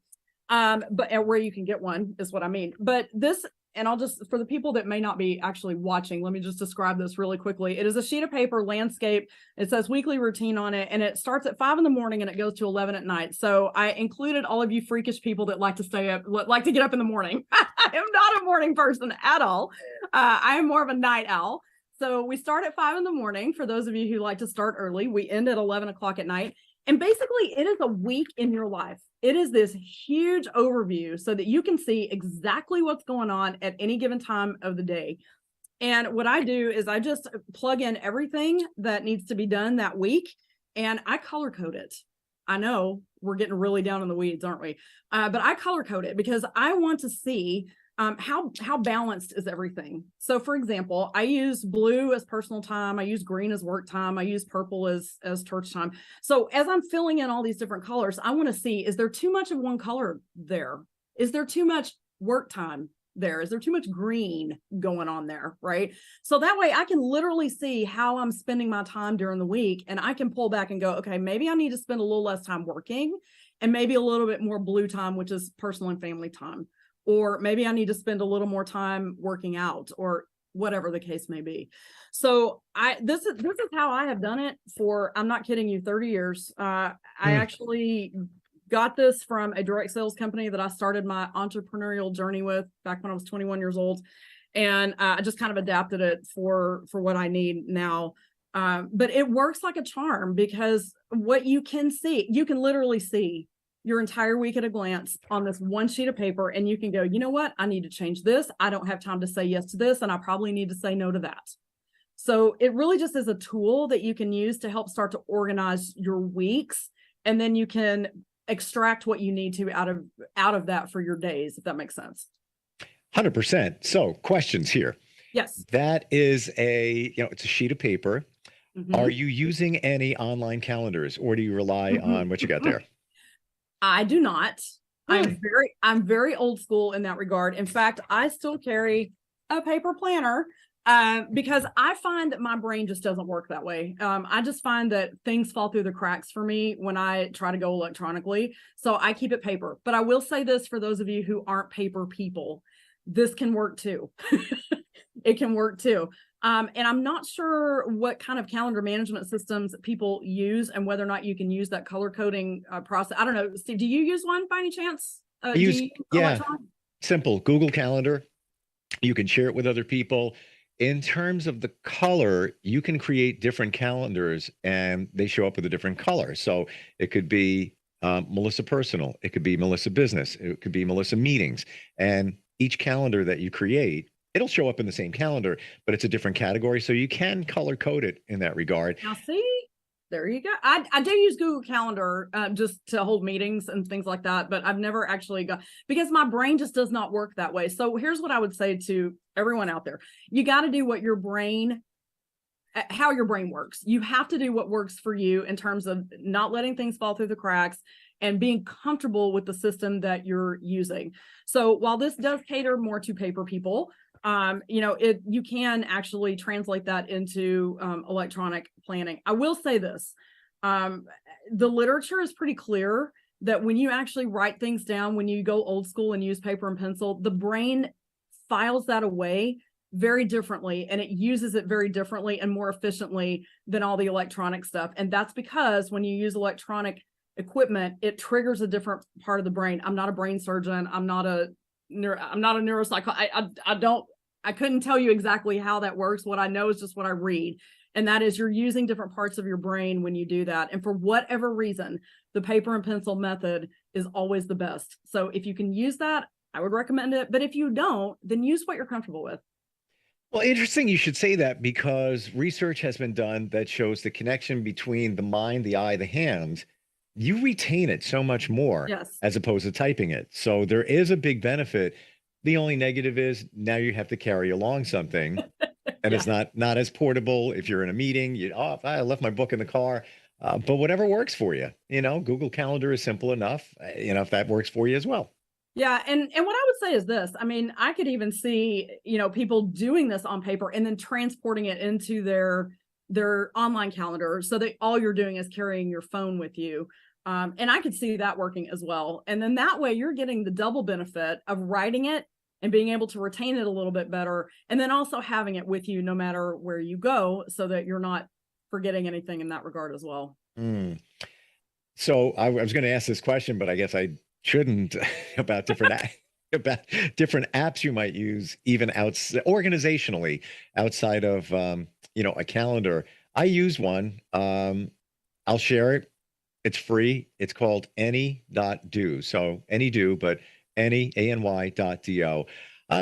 But where you can get one is what I mean. But this, and I'll just, for the people that may not be actually watching, let me just describe this really quickly. It is a sheet of paper, landscape. It says weekly routine on it, and it starts at 5 in the morning and it goes to 11 at night. So I included all of you freakish people that like to stay up, like to get up in the morning. I am not a morning person at all. I am more of a night owl. So we start at 5 in the morning. For those of you who like to start early, we end at 11 o'clock at night. And basically, it is a week in your life. It is this huge overview so that you can see exactly what's going on at any given time of the day. And what I do is I just plug in everything that needs to be done that week, and I color code it. I know we're getting really down in the weeds, aren't we? But I color code it because I want to see how balanced is everything. So for example, I use blue as personal time. I use green as work time. I use purple as church time. So as I'm filling in all these different colors, I want to see, is there too much of one color there? Is there too much work time there? Is there too much green going on there? Right. So that way I can literally see how I'm spending my time during the week, and I can pull back and go, okay, maybe I need to spend a little less time working and maybe a little bit more blue time, which is personal and family time. Or maybe I need to spend a little more time working out, or whatever the case may be. So this is how I have done it for, I'm not kidding you, 30 years. I actually got this from a direct sales company that I started my entrepreneurial journey with back when I was 21 years old. And I just kind of adapted it for what I need now. But it works like a charm, because what you can see, you can literally see your entire week at a glance on this one sheet of paper, and you can go, you know what? I need to change this. I don't have time to say yes to this, and I probably need to say no to that. So it really just is a tool that you can use to help start to organize your weeks, and then you can extract what you need to out of that for your days, if that makes sense. 100%. So questions here. Yes. That is it's a sheet of paper. Are you using any online calendars, or do you rely on what you got there? I do not. Really? I'm very old school in that regard. In fact, I still carry a paper planner Because I find that my brain just doesn't work that way. I just find that things fall through the cracks for me when I try to go electronically. So I keep it paper. But I will say this for those of you who aren't paper people, this can work too. It can work too. And I'm not sure what kind of calendar management systems people use and whether or not you can use that color coding process. I don't know. Steve, do you use one by any chance? Simple Google Calendar. You can share it with other people. In terms of the color, you can create different calendars and they show up with a different color. So it could be Melissa Personal, it could be Melissa Business, it could be Melissa Meetings. And each calendar that you create, it'll show up in the same calendar, but it's a different category. So you can color code it in that regard. Now, see, there you go. I do use Google Calendar just to hold meetings and things like that, but I've never actually because my brain just does not work that way. So here's what I would say to everyone out there. You got to do what how your brain works. You have to do what works for you in terms of not letting things fall through the cracks and being comfortable with the system that you're using. So while this does cater more to paper people, you can actually translate that into electronic planning. I will say this, the literature is pretty clear that when you actually write things down, when you go old school and use paper and pencil, the brain files that away very differently and it uses it very differently and more efficiently than all the electronic stuff. And that's because when you use electronic equipment, it triggers a different part of the brain. I'm not a brain surgeon. I'm not a neuropsychologist. I couldn't tell you exactly how that works. What I know is just what I read. And that is you're using different parts of your brain when you do that. And for whatever reason, the paper and pencil method is always the best. So if you can use that, I would recommend it. But if you don't, then use what you're comfortable with. Well, interesting you should say that because research has been done that shows the connection between the mind, the eye, the hands. You retain it so much more as opposed to typing it. So there is a big benefit. The only negative is now you have to carry along something and it's not as portable. If you're in a meeting, I left my book in the car, but whatever works for you, Google Calendar is simple enough, if that works for you as well. Yeah. And what I would say is this, I mean, I could even see, people doing this on paper and then transporting it into their online calendar so that all you're doing is carrying your phone with you. And I could see that working as well. And then that way you're getting the double benefit of writing it and being able to retain it a little bit better. And then also having it with you no matter where you go so that you're not forgetting anything in that regard as well. So I was going to ask this question, but I guess I shouldn't about different apps you might use even organizationally outside of, a calendar. I use one. I'll share it. It's free. It's called any.do. So any.do, but any.do.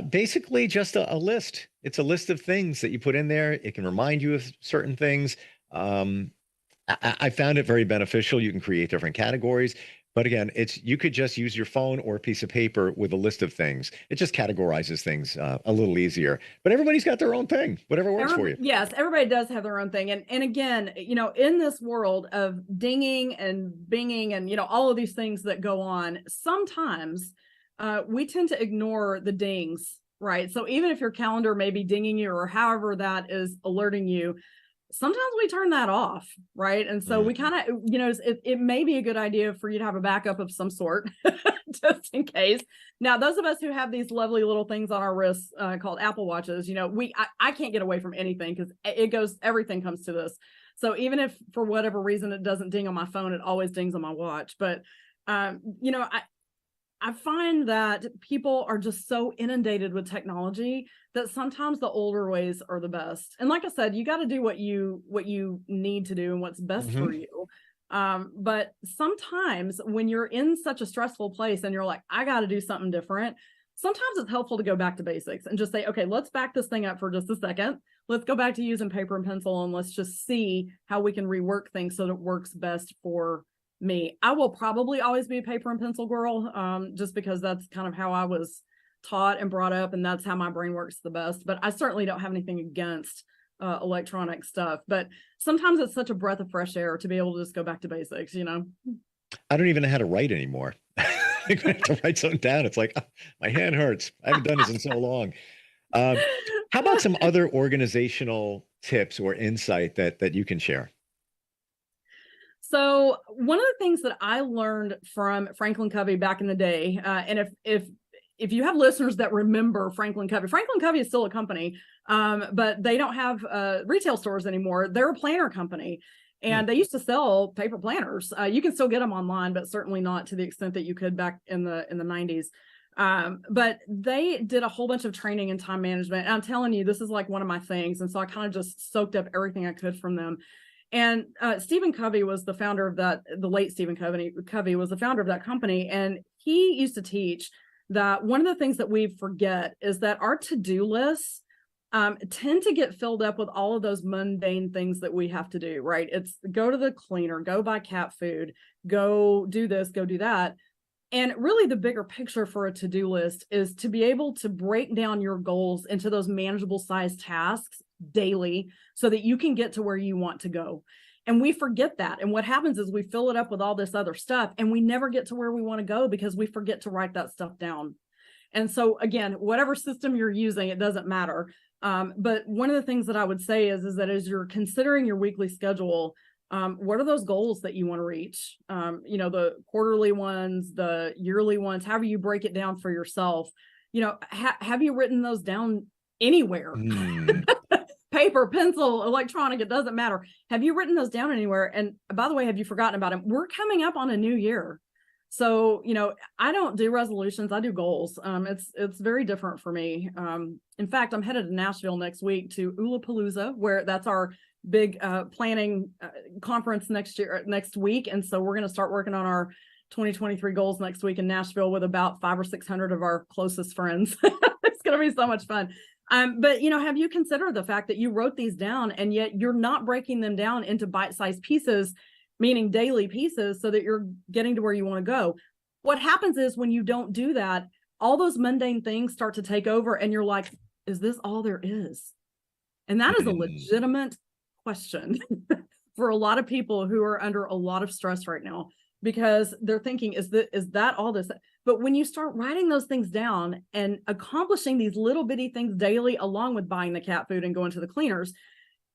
Basically just a list. It's a list of things that you put in there. It can remind you of certain things. I found it very beneficial. You can create different categories. But again, you could just use your phone or a piece of paper with a list of things. It just categorizes things a little easier. But everybody's got their own thing, whatever works for you. Yes, everybody does have their own thing. And again, in this world of dinging and binging and, all of these things that go on, sometimes we tend to ignore the dings, right? So even if your calendar may be dinging you or however that is alerting you, sometimes we turn that off, right? And so we kind of, it may be a good idea for you to have a backup of some sort just in case. Now, those of us who have these lovely little things on our wrists called Apple Watches, I can't get away from anything because everything comes to this. So even if for whatever reason it doesn't ding on my phone, it always dings on my watch. But, I find that people are just so inundated with technology that sometimes the older ways are the best. And like I said, you got to do what you need to do and what's best for you. But sometimes when you're in such a stressful place and you're like, I got to do something different, sometimes it's helpful to go back to basics and just say, okay, let's back this thing up for just a second. Let's go back to using paper and pencil and let's just see how we can rework things so that it works best for me. I will probably always be a paper and pencil girl, just because that's kind of how I was taught and brought up, and that's how my brain works the best. But I certainly don't have anything against electronic stuff. But sometimes it's such a breath of fresh air to be able to just go back to basics, I don't even know how to write anymore. I'm gonna have to write something down. It's like my hand hurts. I haven't done this in so long. How about some other organizational tips or insight that you can share? So one of the things that I learned from Franklin Covey back in the day, and if you have listeners that remember Franklin Covey is still a company, but they don't have retail stores anymore. They're a planner company, and they used to sell paper planners. You can still get them online, but certainly not to the extent that you could back in the 90s. But they did a whole bunch of training in time management. And I'm telling you, this is like one of my things. And so I kind of just soaked up everything I could from them. And Stephen Covey was the founder of that, the late Stephen Covey was the founder of that company. And he used to teach that one of the things that we forget is that our to-do lists tend to get filled up with all of those mundane things that we have to do, right? It's go to the cleaner, go buy cat food, go do this, go do that. And really the bigger picture for a to-do list is to be able to break down your goals into those manageable sized tasks daily so that you can get to where you want to go. And we forget that. And what happens is we fill it up with all this other stuff and we never get to where we want to go because we forget to write that stuff down. And so again, whatever system you're using, it doesn't matter. But one of the things that I would say is that as you're considering your weekly schedule, what are those goals that you want to reach? The quarterly ones, the yearly ones, however you break it down for yourself. Have you written those down anywhere? Paper, pencil, electronic, it doesn't matter. Have you written those down anywhere? And by the way, have you forgotten about them? We're coming up on a new year. So, I don't do resolutions. I do goals. It's very different for me. In fact, I'm headed to Nashville next week to Ulapalooza, where that's our big planning conference next week. And so we're going to start working on our 2023 goals next week in Nashville with about 500 or 600 of our closest friends. It's going to be so much fun. But have you considered the fact that you wrote these down and yet you're not breaking them down into bite-sized pieces, meaning daily pieces, so that you're getting to where you want to go? What happens is when you don't do that, all those mundane things start to take over and you're like, is this all there is? And that is a legitimate question for a lot of people who are under a lot of stress right now, because they're thinking, is that all this? But when you start writing those things down and accomplishing these little bitty things daily, along with buying the cat food and going to the cleaners,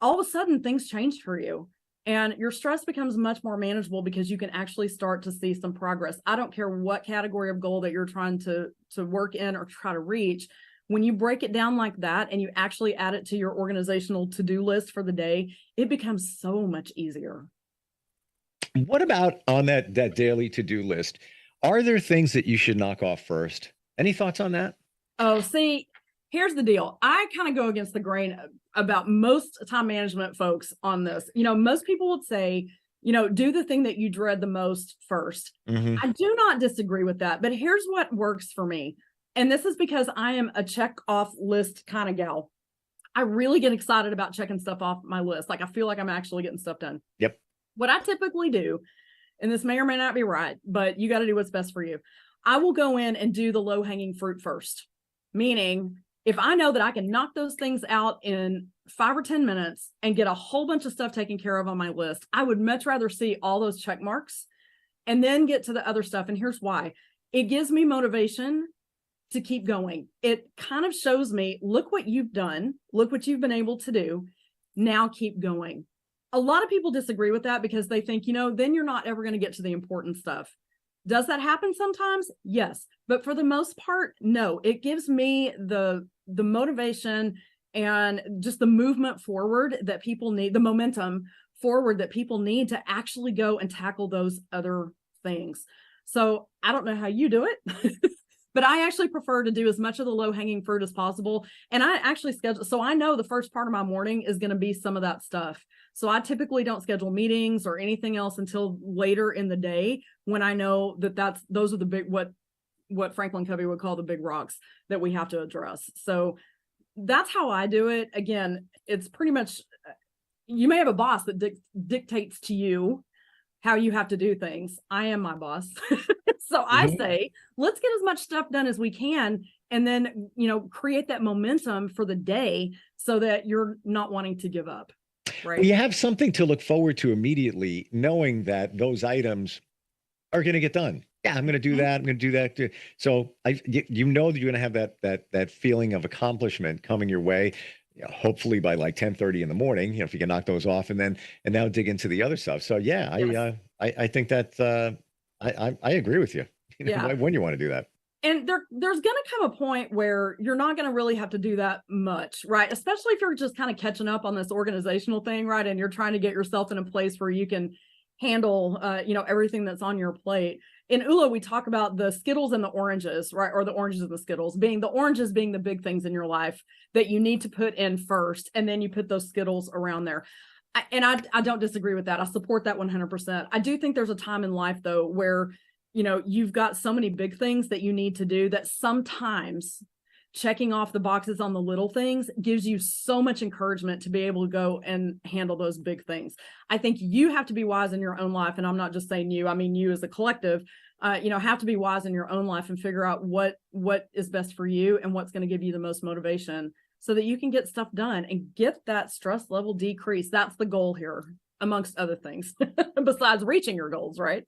all of a sudden things change for you and your stress becomes much more manageable because you can actually start to see some progress. I don't care what category of goal that you're trying to work in or try to reach. When you break it down like that and you actually add it to your organizational to-do list for the day, it becomes so much easier. What about on that daily to-do list? Are there things that you should knock off first? Any thoughts on that? Oh, see, here's the deal. I kind of go against the grain about most time management folks on this. Most people would say, do the thing that you dread the most first. I do not disagree with that, but here's what works for me. And this is because I am a check off list kind of gal. I really get excited about checking stuff off my list. Like I feel like I'm actually getting stuff done. Yep. What I typically do, and this may or may not be right, but you got to do what's best for you. I will go in and do the low hanging fruit first. Meaning, if I know that I can knock those things out in 5 or 10 minutes and get a whole bunch of stuff taken care of on my list, I would much rather see all those check marks and then get to the other stuff. And here's why. It gives me motivation to keep going. It kind of shows me, look what you've done, look what you've been able to do. Now keep going. A lot of people disagree with that because they think, then you're not ever going to get to the important stuff. Does that happen sometimes? Yes. But for the most part, no. It gives me the motivation and just the movement forward that people need, the momentum forward that people need to actually go and tackle those other things. So I don't know how you do it, but I actually prefer to do as much of the low hanging fruit as possible. And I actually schedule, so I know the first part of my morning is going to be some of that stuff. So I typically don't schedule meetings or anything else until later in the day when I know that those are the big, what Franklin Covey would call the big rocks that we have to address. So that's how I do it. Again, it's pretty much, you may have a boss that dictates to you how you have to do things. I am my boss. So I say, let's get as much stuff done as we can. And then, create that momentum for the day so that you're not wanting to give up. Right. Well, you have something to look forward to immediately, knowing that those items are going to get done. Yeah, I'm going to do that. I'm going to do that too. So you know that you're going to have that feeling of accomplishment coming your way. Hopefully by like 10:30 in the morning, if you can knock those off, and now dig into the other stuff. So yeah, Yes. I think that I agree with you. Yeah. When you want to do that. And there's going to come a point where you're not going to really have to do that much, right? Especially if you're just kind of catching up on this organizational thing, right? And you're trying to get yourself in a place where you can handle, everything that's on your plate. In ULA, we talk about the Skittles and the oranges, right? Or the oranges and the Skittles, being the oranges being the big things in your life that you need to put in first, and then you put those Skittles around there. I don't disagree with that. I support that 100%. I do think there's a time in life, though, where you've got so many big things that you need to do that sometimes checking off the boxes on the little things gives you so much encouragement to be able to go and handle those big things. I think you have to be wise in your own life. And I'm not just saying you, I mean, you as a collective, have to be wise in your own life and figure out what is best for you and what's going to give you the most motivation so that you can get stuff done and get that stress level decreased. That's the goal here, amongst other things, besides reaching your goals, right?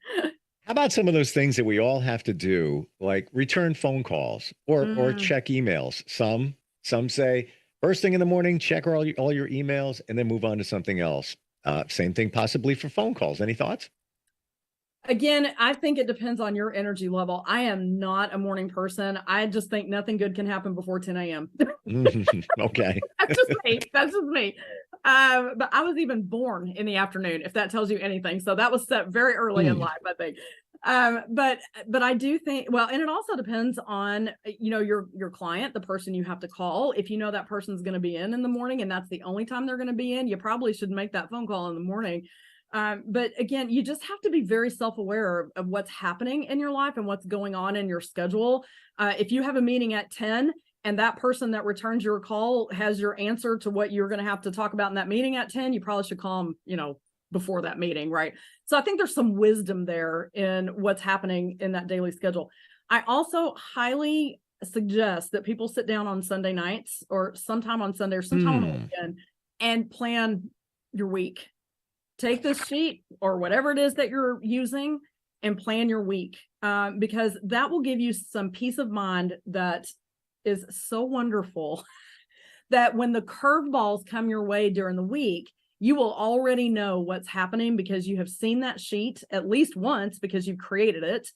How about some of those things that we all have to do, like return phone calls or check emails? Some say first thing in the morning, check all your emails and then move on to something else. Same thing possibly for phone calls. Any thoughts? Again, I think it depends on your energy level. I am not a morning person. I just think nothing good can happen before 10 a.m. Okay. That's just me. That's just me. But I was even born in the afternoon, if that tells you anything. So that was set very early in life, I think. But I do think, well, and it also depends on, your client, the person you have to call. If you know that person's going to be in the morning and that's the only time they're going to be in, you probably should make that phone call in the morning. But again, you just have to be very self-aware of what's happening in your life and what's going on in your schedule. If you have a meeting at 10 and that person that returns your call has your answer to what you're going to have to talk about in that meeting at 10, you probably should call them, before that meeting, right? So I think there's some wisdom there in what's happening in that daily schedule. I also highly suggest that people sit down on Sunday nights or sometime on Sunday or sometime on the weekend and plan your week. Take this sheet or whatever it is that you're using and plan your week, because that will give you some peace of mind that is so wonderful that when the curveballs come your way during the week, you will already know what's happening because you have seen that sheet at least once because you've created it.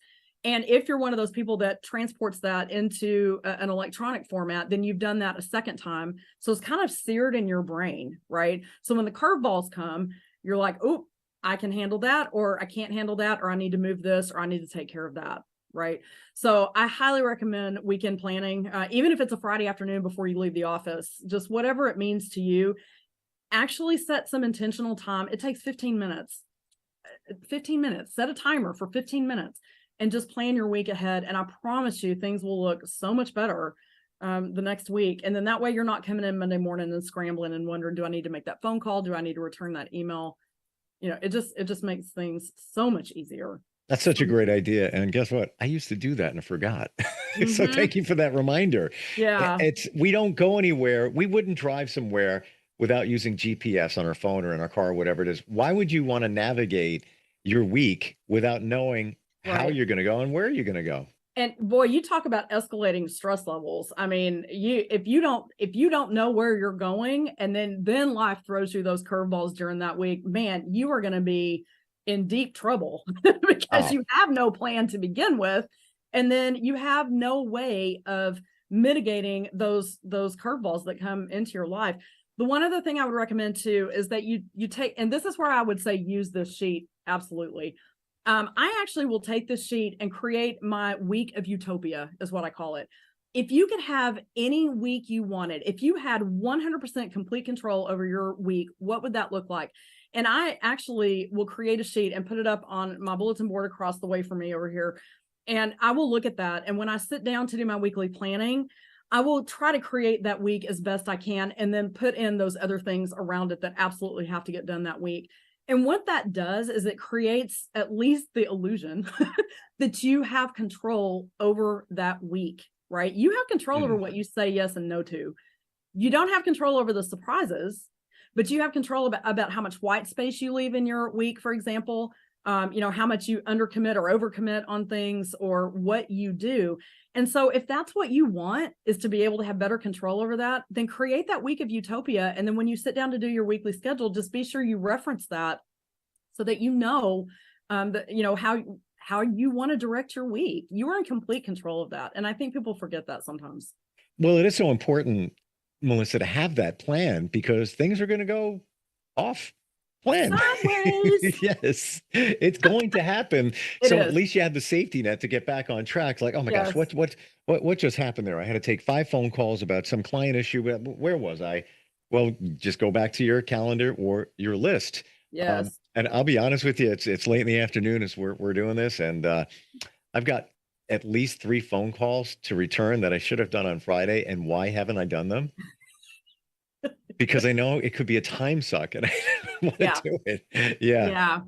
And if you're one of those people that transports that into an electronic format, then you've done that a second time. So it's kind of seared in your brain, right? So when the curveballs come, you're like, oh, I can handle that, or I can't handle that, or I need to move this, or I need to take care of that, right? So I highly recommend weekend planning, even if it's a Friday afternoon before you leave the office, just whatever it means to you. Actually set some intentional time. It takes 15 minutes. 15 minutes. Set a timer for 15 minutes and just plan your week ahead. And I promise you things will look so much better the next week. And then that way you're not coming in Monday morning and scrambling and wondering, do I need to make that phone call? Do I need to return that email? It just makes things so much easier. That's such a great idea. And guess what? I used to do that and I forgot. So thank you for that reminder. Yeah. We don't go anywhere. We wouldn't drive somewhere without using GPS on our phone or in our car, or whatever it is. Why would you want to navigate your week without knowing how you're going to go and where you're going to go? And boy, you talk about escalating stress levels. I mean, if you don't know where you're going, and then life throws you those curveballs during that week, man, you are going to be in deep trouble because you have no plan to begin with, and then you have no way of mitigating those curveballs that come into your life. The one other thing I would recommend too is that you take, and this is where I would say use this sheet. Absolutely. I actually will take this sheet and create my week of utopia, is what I call it. If you could have any week you wanted, if you had 100% complete control over your week, what would that look like? And I actually will create a sheet and put it up on my bulletin board across the way from me over here. And I will look at that. And when I sit down to do my weekly planning, I will try to create that week as best I can and then put in those other things around it that absolutely have to get done that week. And what that does is it creates at least the illusion that you have control over that week, right? You have control over what you say yes and no to. You don't have control over the surprises, but you have control about how much white space you leave in your week, for example. how much you undercommit or overcommit on things or what you do. And so if that's what you want, is to be able to have better control over that, then create that week of utopia. And then when you sit down to do your weekly schedule, just be sure you reference that so that how you want to direct your week. You are in complete control of that. And I think people forget that sometimes. Well, it is so important, Melissa, to have that plan because things are going to go off plan. Sideways. Yes, it's going to happen. So at least you have the safety net to get back on track. Like, oh my gosh, what just happened there? I had to take 5 phone calls about some client issue. Where was I? Well, just go back to your calendar or your list. Yes. And I'll be honest with you, it's late in the afternoon as we're doing this, and I've got at least 3 phone calls to return that I should have done on Friday. And why haven't I done them? Because I know it could be a time suck and I don't want to do it. Yeah.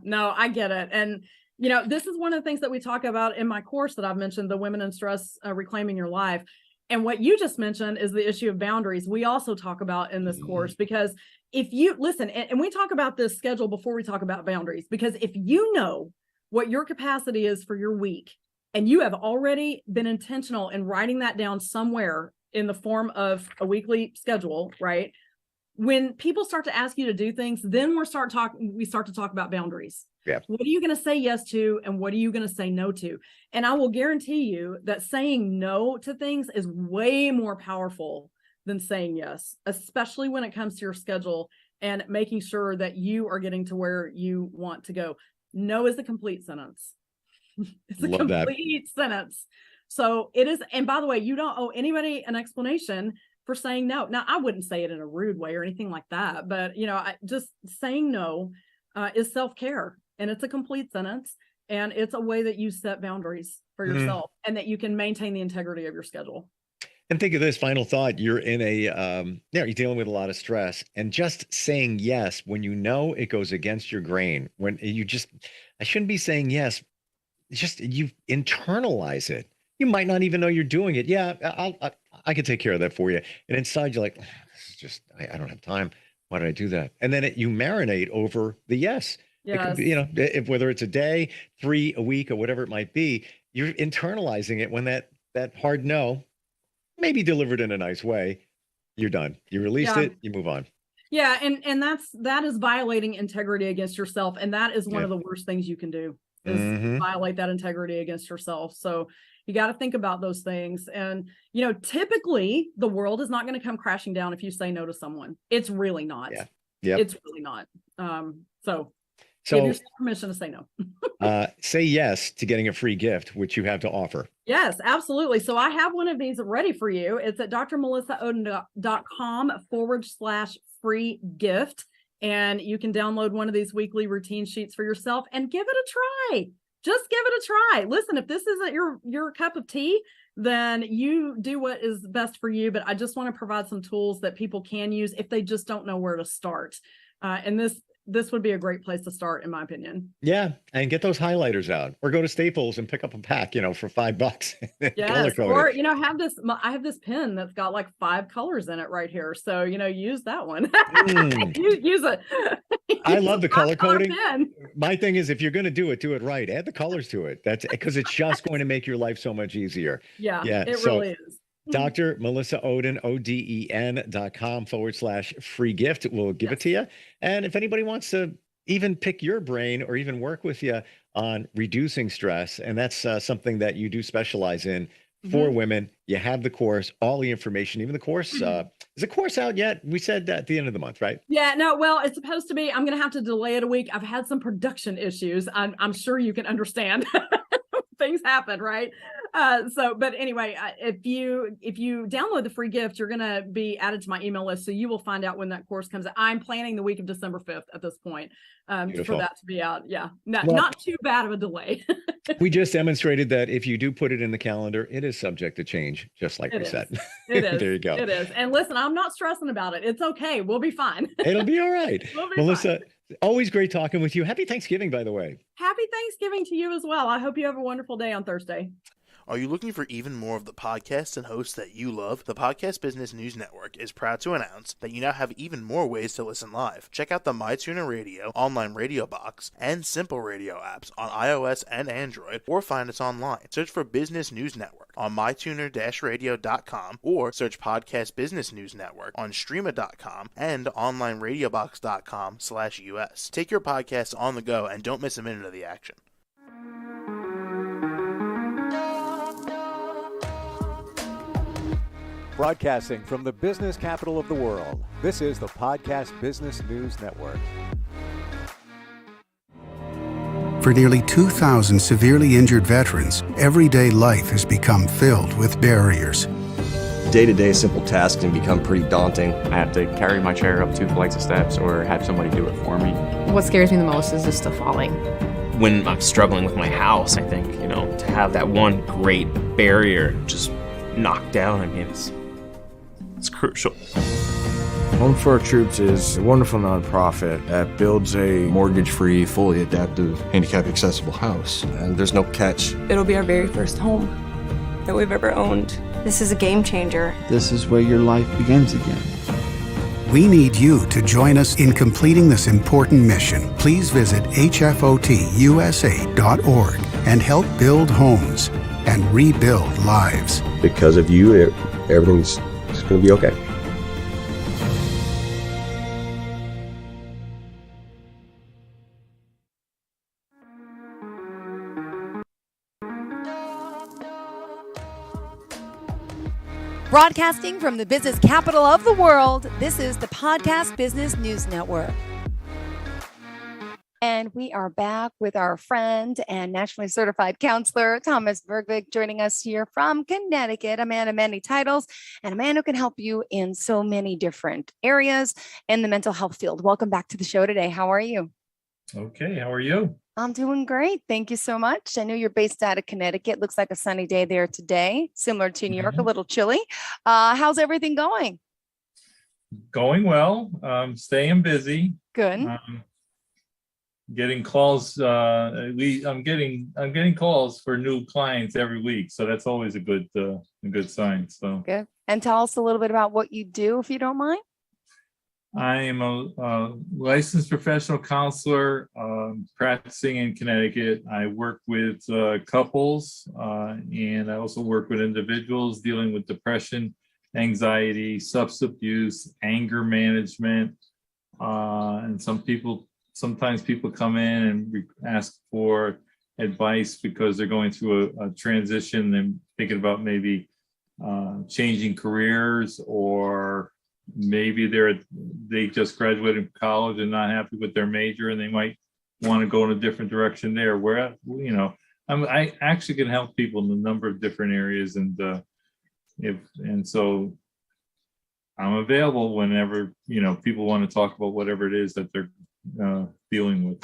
No, I get it. And, this is one of the things that we talk about in my course that I've mentioned, the Women in Stress, Reclaiming Your Life. And what you just mentioned is the issue of boundaries. We also talk about in this course, because if you listen, and we talk about this schedule before we talk about boundaries, because if you know what your capacity is for your week, and you have already been intentional in writing that down somewhere in the form of a weekly schedule, right? When people start to ask you to do things, then we start to talk about boundaries. Yeah. What are you going to say yes to, and what are you going to say no to? And I will guarantee you that saying no to things is way more powerful than saying yes, especially when it comes to your schedule and making sure that you are getting to where you want to go. No is a complete sentence. It's a complete sentence. So it is. And by the way, you don't owe anybody an explanation for saying no. Now, I wouldn't say it in a rude way or anything like that, but just saying no is self-care, and it's a complete sentence, and it's a way that you set boundaries for yourself and that you can maintain the integrity of your schedule. And think of this final thought. You're in you're dealing with a lot of stress, and just saying yes when you know it goes against your grain, when I shouldn't be saying yes. Just you internalize it. You might not even know you're doing it. Yeah, I can take care of that for you. And inside you're like, this is just, I don't have time. Why did I do that? And then you marinate over the yes. It could be, whether it's a day, 3 a week, or whatever it might be, you're internalizing it. When that hard no, maybe delivered in a nice way, you're done. You released it, you move on. Yeah, and that is violating integrity against yourself. And that is one of the worst things you can do. Is violate that integrity against yourself. So you got to think about those things. And, typically the world is not going to come crashing down if you say no to someone. It's really not. Yeah. It's really not. So give yourself permission to say no. Say yes to getting a free gift, which you have to offer. Yes, absolutely. So I have one of these ready for you. It's at drmelissaoden.com/free gift. And you can download one of these weekly routine sheets for yourself and give it a try. Just give it a try. Listen, if this isn't your cup of tea, then you do what is best for you. But I just want to provide some tools that people can use if they just don't know where to start. And this would be a great place to start, in my opinion. Yeah. And get those highlighters out, or go to Staples and pick up a pack, for $5. Yes. Or, I have this pen that's got like 5 colors in it right here. So, use that one. use it. I love the color coding. My thing is, if you're going to do it right. Add the colors to it. That's because it's just going to make your life so much easier. Yeah. It really is. Dr. Melissa Oden, ODEN.com/free gift. We'll give it to you. And if anybody wants to even pick your brain or even work with you on reducing stress, and that's something that you do specialize in for women, you have the course, all the information, even the course. Is the course out yet? We said at the end of the month, right? Yeah, no, well, it's supposed to be. I'm going to have to delay it a week. I've had some production issues. I'm sure you can understand. Things happen, right? But anyway, if you download the free gift, you're going to be added to my email list. So you will find out when that course comes out. I'm planning the week of December 5th at this point for that to be out. Yeah. Not too bad of a delay. We just demonstrated that if you do put it in the calendar, it is subject to change, just like we said. It is. There you go. It is. And listen, I'm not stressing about it. It's okay. We'll be fine. It'll be all right. Melissa, always great talking with you. Happy Thanksgiving, by the way. Happy Thanksgiving to you as well. I hope you have a wonderful day on Thursday. Are you looking for even more of the podcasts and hosts that you love? The Podcast Business News Network is proud to announce that you now have even more ways to listen live. Check out the MyTuner Radio, online radio box, and Simple Radio apps on iOS and Android, or find us online. Search for Business News Network on mytuner-radio.com, or search Podcast Business News Network on streama.com and onlineradiobox.com/US. Take your podcast on the go and don't miss a minute of the action. Broadcasting from the business capital of the world, this is the Podcast Business News Network. For nearly 2,000 severely injured veterans, everyday life has become filled with barriers. Day-to-day simple tasks can become pretty daunting. I have to carry my chair up 2 flights of steps or have somebody do it for me. What scares me the most is just the falling. When I'm struggling with my house, I think, to have that one great barrier just knocked down, it's crucial. Home for Our Troops is a wonderful nonprofit that builds a Mortgage-free, fully adaptive, handicap-accessible house. And there's no catch. It'll be our very first home that we've ever owned. This is a game changer. This is where your life begins again. We need you to join us in completing this important mission. Please visit hfotusa.org and help build homes and rebuild lives. Because of you, everything's going to be okay. Broadcasting from the business capital of the world, this is the Podcast Business News Network. And we are back with our friend and nationally certified counselor, Thomas Bergvik, joining us here from Connecticut, a man of many titles and a man who can help you in so many different areas in the mental health field. Welcome back to the show today. How are you? Okay, how are you? I'm doing great. Thank you so much. I know you're based out of Connecticut. Looks like a sunny day there today, similar to New York, a little chilly. How's everything going? Going well. Staying busy. Good. Getting calls. I'm getting calls for new clients every week, so that's always a good sign. So good. And tell us a little bit about what you do, if you don't mind. I am a licensed professional counselor practicing in Connecticut. I work with couples and I also work with individuals dealing with depression, anxiety, substance abuse, anger management. And sometimes people come in and ask for advice because they're going through a transition and thinking about maybe changing careers, or maybe they just graduated from college and not happy with their major and they might want to go in a different direction there. Where I actually can help people in a number of different areas, and so I'm available whenever people want to talk about whatever it is that they're dealing with.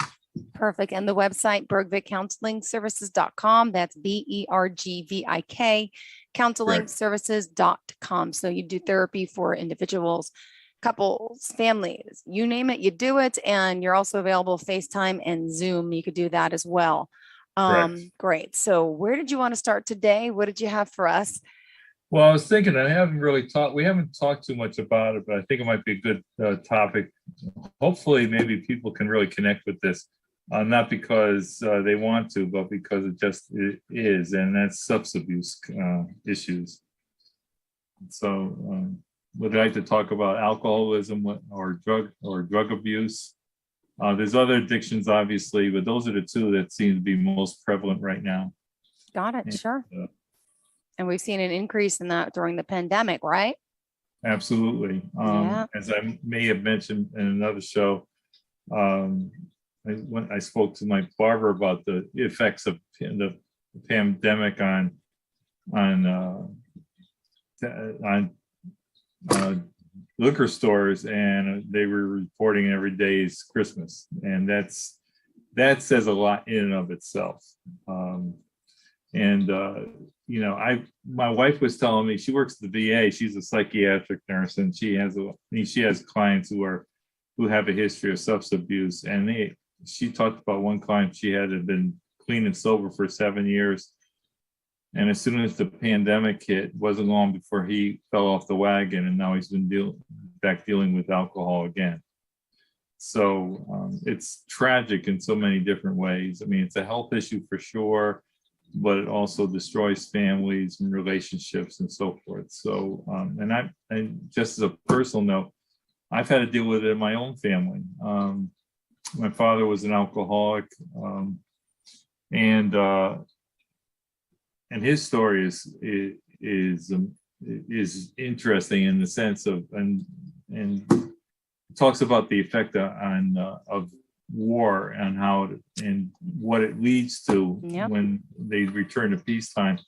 Perfect. And the website, bergvikcounselingservices.com. That's BERGVIK counselingservices.com. So you do therapy for individuals, couples, families, you name it, you do it. And you're also available FaceTime and Zoom. You could do that as well. Great. So where did you want to start today? What did you have for us? Well, I was thinking, we haven't talked too much about it, but I think it might be a good topic. Hopefully, maybe people can really connect with this. Not because they want to, but because it is, and that's substance abuse issues. So would like to talk about alcoholism or drug abuse. There's other addictions, obviously, but those are the two that seem to be most prevalent right now. Got it. Sure. And we've seen an increase in that during the pandemic, right? Absolutely. As I may have mentioned in another show, I spoke to my barber about the effects of the pandemic on liquor stores, and they were reporting every day is Christmas, and that says a lot in and of itself. My wife was telling me, she works at the VA. She's a psychiatric nurse, and she has clients who have a history of substance abuse, and she talked about one client she had been clean and sober for 7 years, And as soon as the pandemic hit, wasn't long before he fell off the wagon, and now he's been dealing with alcohol again. So it's tragic in so many different ways. I mean, it's a health issue for sure, but it also destroys families and relationships and so forth. So, and just as a personal note, I've had to deal with it in my own family. My father was an alcoholic, and his story is interesting in the sense of and talks about the effect of war and how and what it leads to when they return to peacetime.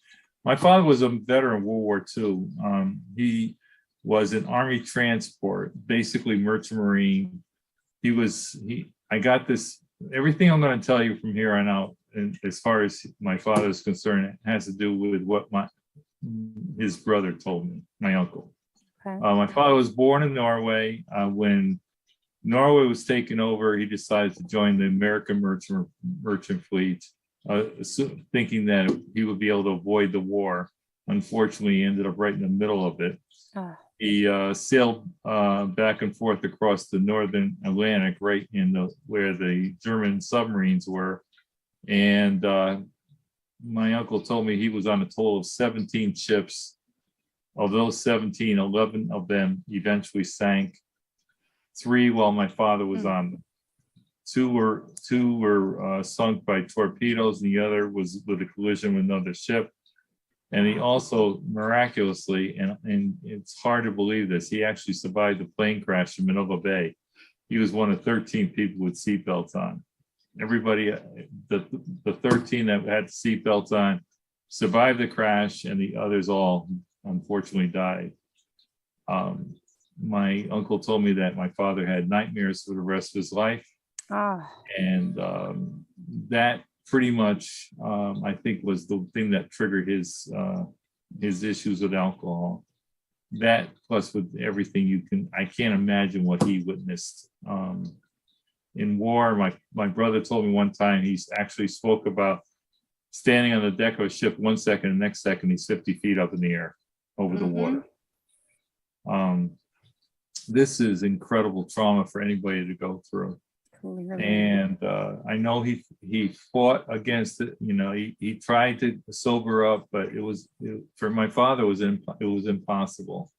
My father was a veteran of World War II. He was in Army transport, basically merchant marine. I got this, everything I'm going to tell you from here on out, and as far as my father is concerned, it has to do with what his brother told me, my uncle. Okay. My father was born in Norway. When Norway was taken over, he decided to join the American merchant fleet, thinking that he would be able to avoid the war. Unfortunately, he ended up right in the middle of it. He sailed back and forth across the northern Atlantic, right in where the German submarines were. And my uncle told me he was on a total of 17 ships. Of those 17, 11 of them eventually sank. 3 while my father was on them. 2 were sunk by torpedoes, and the other was with a collision with another ship. And he also miraculously, and it's hard to believe this, he actually survived the plane crash in Manila Bay. He was one of 13 people with seatbelts on. Everybody, the 13 that had seatbelts on survived the crash, and the others all unfortunately died. My uncle told me that my father had nightmares for the rest of his life. And that pretty much, I think, was the thing that triggered his issues with alcohol. That plus with everything I can't imagine what he witnessed. In war, my brother told me one time he actually spoke about standing on the deck of a ship 1 second, the next second he's 50 feet up in the air over the water. This is incredible trauma for anybody to go through. And I know he fought against it. You know, he tried to sober up, but for my father it was impossible.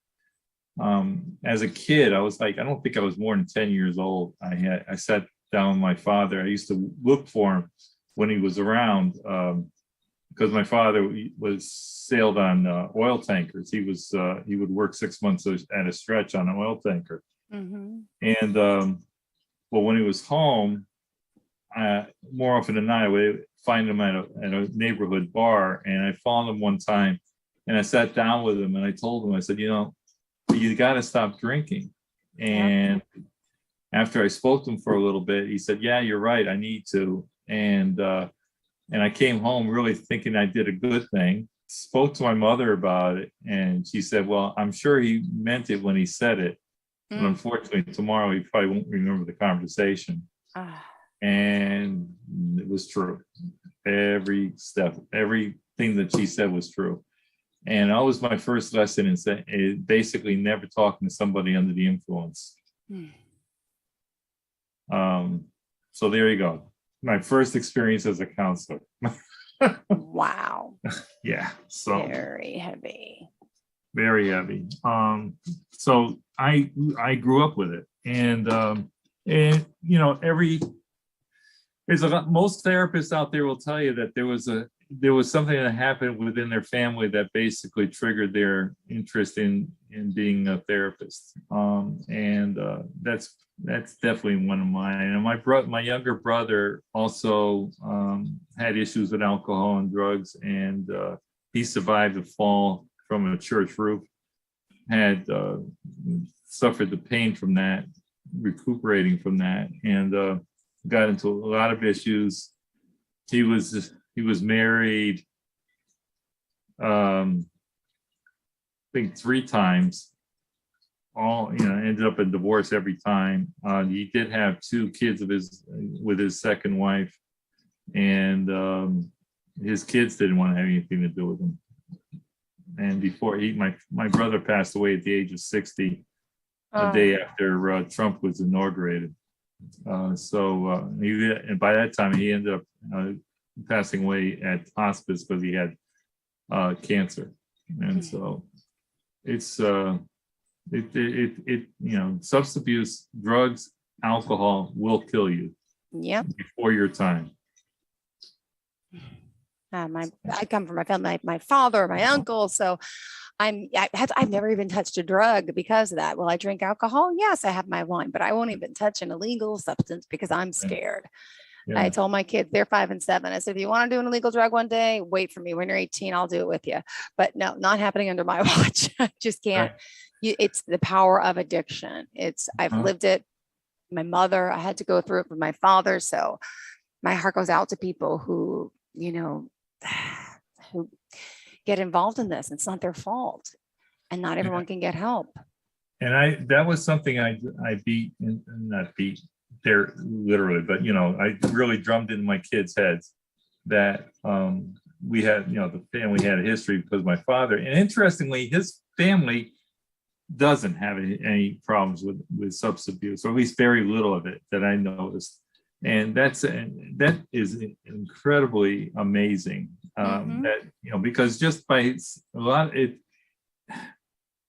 As a kid, I was like, I don't think I was more than 10 years old. I sat down with my father. I used to look for him when he was around, because my father sailed on oil tankers. He would work 6 months at a stretch on an oil tanker. And but when he was home, more often than not, I would find him at a neighborhood bar. And I found him one time, and I sat down with him, and I told him, I said, you got to stop drinking. And after I spoke to him for a little bit, he said, yeah, you're right, I need to. And I came home really thinking I did a good thing. Spoke to my mother about it, and she said, well, I'm sure he meant it when he said it. But unfortunately, tomorrow he probably won't remember the conversation. And it was true. Every step, everything that she said was true. And that was my first lesson in basically never talking to somebody under the influence. So there you go. My first experience as a counselor. Wow. Yeah. So very heavy. Very heavy. So I grew up with it, and most therapists out there will tell you that there was something that happened within their family that basically triggered their interest in being a therapist. And that's definitely one of mine. And my younger brother also had issues with alcohol and drugs, and he survived a fall from a church roof, had suffered the pain from that, recuperating from that, and got into a lot of issues. He was married, I think 3 times. Ended up in divorce every time. He did have 2 kids with his second wife, and his kids didn't want to have anything to do with him. And before my brother passed away at the age of 60, a day after Trump was inaugurated. And by that time he ended up passing away at hospice because he had cancer. And so it's substance abuse, drugs, alcohol will kill you. Yep. Before your time. I come from a family, my father, my uncle, so I've never even touched a drug because of that. Will I drink alcohol? Yes, I have my wine, but I won't even touch an illegal substance because I'm scared. Yeah. I told my kids, they're 5 and 7. I said, if you want to do an illegal drug one day, wait for me. When you're 18, I'll do it with you. But no, not happening under my watch. I just can't. Right. It's the power of addiction. I've lived it. My mother, I had to go through it with my father. So my heart goes out to people who, who get involved in this. It's not their fault. And not everyone can get help. And that was something I beat, not beat there literally, but I really drummed in my kids' heads that we had, the family had a history because my father, and interestingly, his family doesn't have any problems with substance abuse, or at least very little of it that I noticed. And that is incredibly amazing. That because just by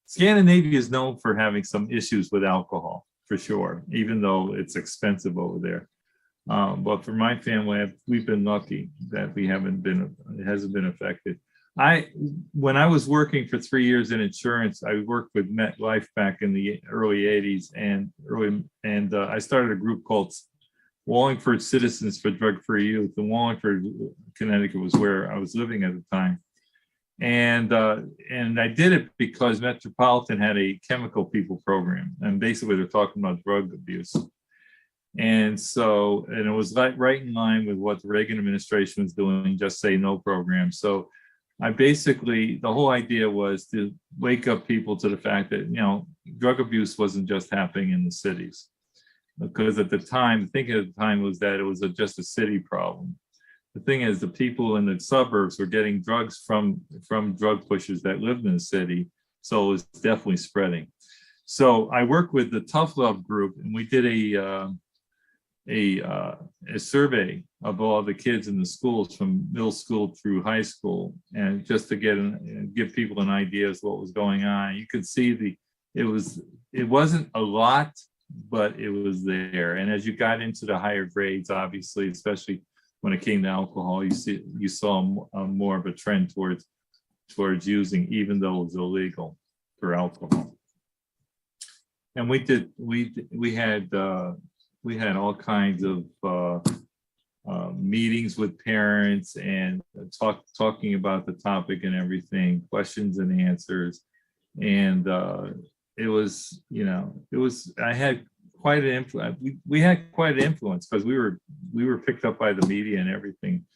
Scandinavia is known for having some issues with alcohol for sure, even though it's expensive over there. But for my family, we've been lucky that it hasn't been affected. When I was working for 3 years in insurance, I worked with MetLife back in the early 80s, and I started a group called Wallingford Citizens for Drug-Free Youth. And Wallingford, Connecticut was where I was living at the time. And I did it because Metropolitan had a chemical people program, and basically they're talking about drug abuse. And it was right in line with what the Reagan administration was doing, Just Say No program. So the whole idea was to wake up people to the fact that, drug abuse wasn't just happening in the cities. Because at the time, the thinking at the time was that it was just a city problem. The thing is, the people in the suburbs were getting drugs from drug pushers that lived in the city. So it was definitely spreading. So I worked with the Tough Love group, and we did a survey of all the kids in the schools from middle school through high school, and just to give people an idea of what was going on. You could see it wasn't a lot, but it was there. And as you got into the higher grades, obviously, especially when it came to alcohol, you saw more of a trend towards using, even though it was illegal for alcohol. And we had all kinds of meetings with parents and talking about the topic and everything, questions and answers. And I had quite an influence. We had quite an influence because we were picked up by the media and everything,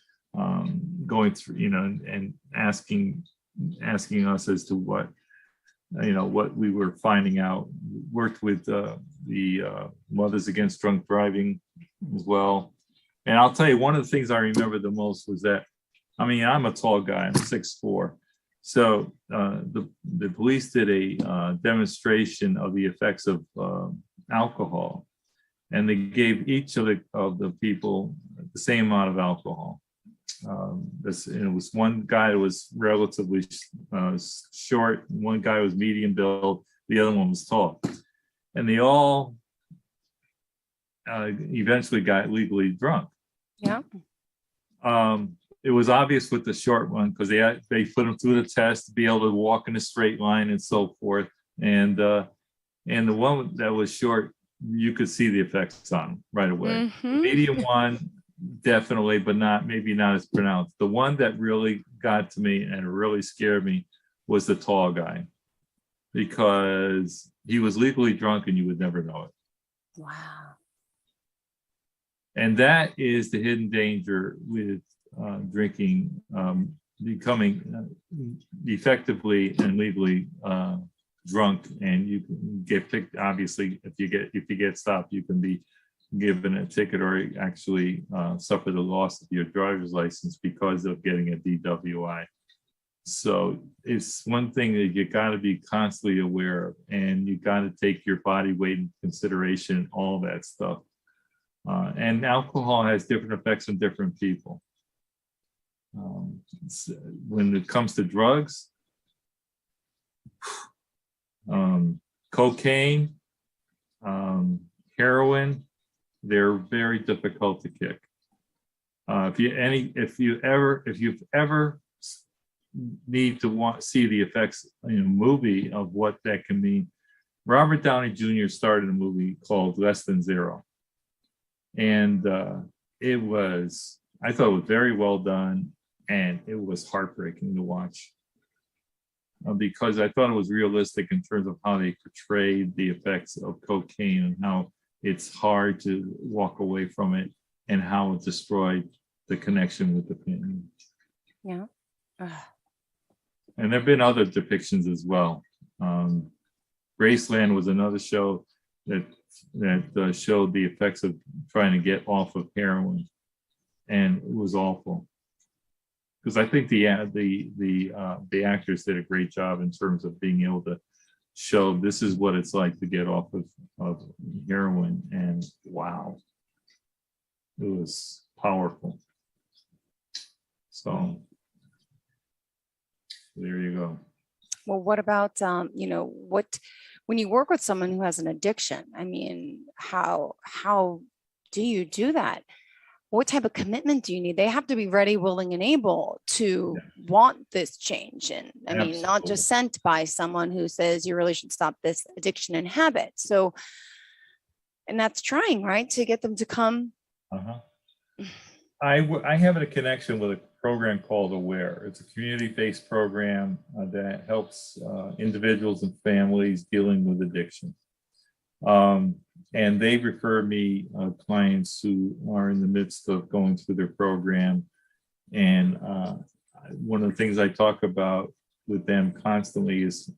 going through, and asking us as to what we were finding out. Worked with the Mothers Against Drunk Driving as well. And I'll tell you, one of the things I remember the most was that, I'm a tall guy, I'm 6'4". So the police did a demonstration of the effects of alcohol, and they gave each of the people the same amount of alcohol. It was one guy that was relatively short, one guy was medium build, the other one was tall, and they all eventually got legally drunk. Yeah. It was obvious with the short one because they put him through the test to be able to walk in a straight line and so forth. And the one that was short, you could see the effects on him right away. Mm-hmm. The medium one, definitely, but maybe not as pronounced. The one that really got to me and really scared me was the tall guy, because he was legally drunk and you would never know it. Wow. And that is the hidden danger with drinking, becoming effectively and legally drunk, and you can get picked. Obviously, if you get stopped, you can be given a ticket or actually suffer the loss of your driver's license because of getting a DWI. So it's one thing that you got to be constantly aware of, and you got to take your body weight into consideration, all that stuff. And alcohol has different effects on different people. When it comes to drugs, cocaine, heroin, they're very difficult to kick. If you've ever need to see the effects in a movie of what that can mean, Robert Downey Jr. started a movie called Less Than Zero, and I thought it was very well done, and it was heartbreaking to watch because I thought it was realistic in terms of how they portrayed the effects of cocaine and how it's hard to walk away from it and how it destroyed the connection with the family. Yeah. And there have been other depictions as well. Graceland was another show that showed the effects of trying to get off of heroin, and it was awful. Because I think the actors did a great job in terms of being able to show this is what it's like to get off of heroin, and wow, it was powerful. So there you go. Well, what about, when you work with someone who has an addiction, I mean, how do you do that? What type of commitment do you need? They have to be ready, willing, and able to want this change. And I mean, not just sent by someone who says you really should stop this addiction and habit. So, and that's trying, right? To get them to come. I have a connection with a program called Aware. It's a community-based program that helps individuals and families dealing with addiction. And they refer me clients who are in the midst of going through their program. And one of the things I talk about with them constantly is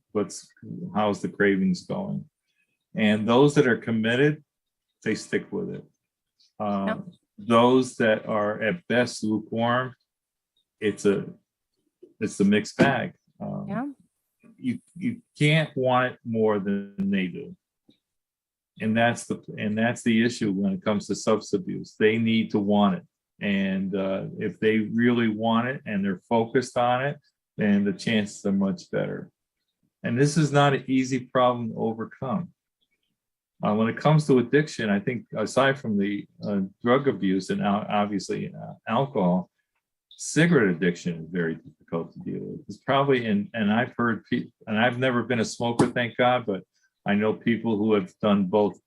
how's the cravings going? And those that are committed, they stick with it. Those that are at best lukewarm, it's a mixed bag. You can't want it more than they do. And that's the issue when it comes to substance abuse. They need to want it. And if they really want it and they're focused on it, then the chances are much better. And this is not an easy problem to overcome. When it comes to addiction, I think aside from the drug abuse and obviously alcohol, cigarette addiction is very difficult to deal with. It's probably, and I've heard people, and I've never been a smoker, thank God, but I know people who have done both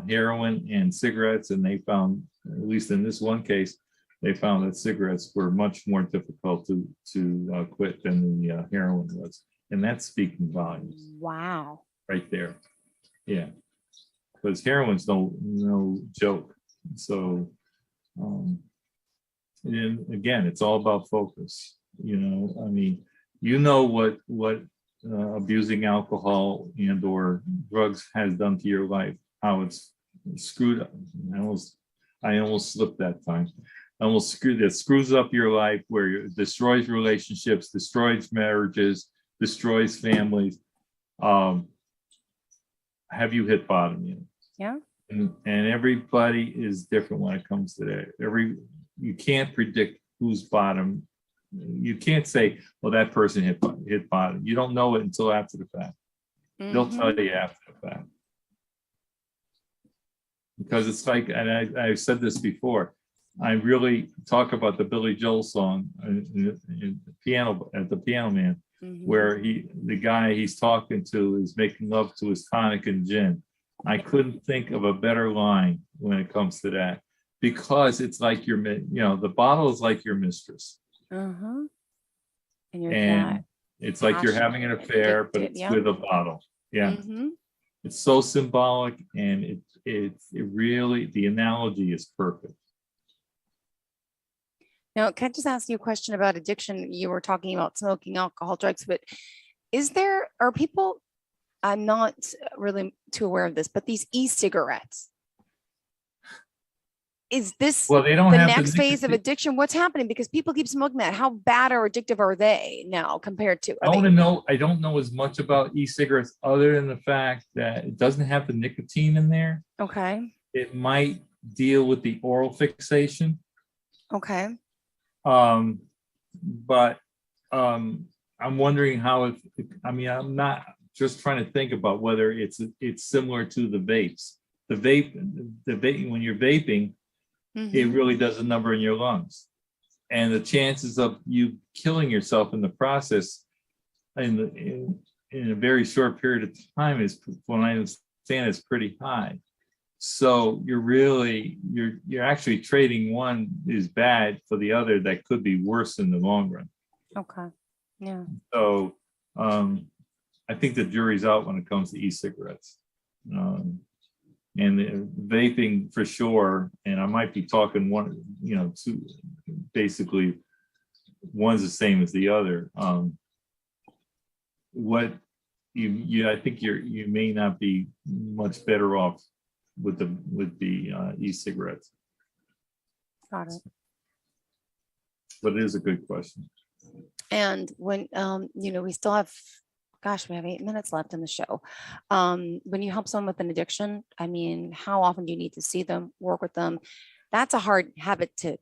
heroin and cigarettes, and they found, at least in this one case, they found that cigarettes were much more difficult to quit than the heroin was. And that's speaking volumes. Wow. Right there. Yeah. Because heroin's no joke. So, and again, it's all about focus. I mean, what abusing alcohol and or drugs has done to your life, how it's screwed up. I almost slipped that time. It screws up your life, where it destroys relationships, destroys marriages, destroys families. Have you hit bottom yet? Yeah. And everybody is different when it comes to that. You can't predict who's bottom. You can't say, well, that person hit bottom. You don't know it until after the fact. They'll tell you after the fact. Because it's like, and I've said this before, I really talk about the Billy Joel song in the piano, at the Piano Man, where the guy he's talking to is making love to his tonic and gin. I couldn't think of a better line when it comes to that, because it's like the bottle is like your mistress. And it's like you're having an affair, but it's with a bottle. Yeah. It's so symbolic, and it really, the analogy is perfect. Now, can I just ask you a question about addiction? You were talking about smoking, alcohol, drugs, but are people, I'm not really too aware of this, but these e-cigarettes, is this Well, they don't the have next the phase of nicotine. addiction? What's happening? Because people keep smoking that. How bad or addictive are they now compared to? I want to know. I don't know as much about e-cigarettes other than the fact that it doesn't have the nicotine in there. Okay. It might deal with the oral fixation. Okay. But I'm wondering how if I mean I'm not just trying to think about whether it's similar to the vapes. The vape when you're vaping, it really does a number in your lungs, and the chances of you killing yourself in the process in a very short period of time is, when I understand, is pretty high. So you're actually trading one is bad for the other that could be worse in the long run. Okay. Yeah. So I think the jury's out when it comes to e-cigarettes. And the vaping for sure, and I might be talking one, two, basically one's the same as the other. What I think you may not be much better off with the e-cigarettes. Got it. But it is a good question. And when we still have, gosh, we have 8 minutes left in the show. When you help someone with an addiction, I mean, how often do you need to see them, work with them? That's a hard habit to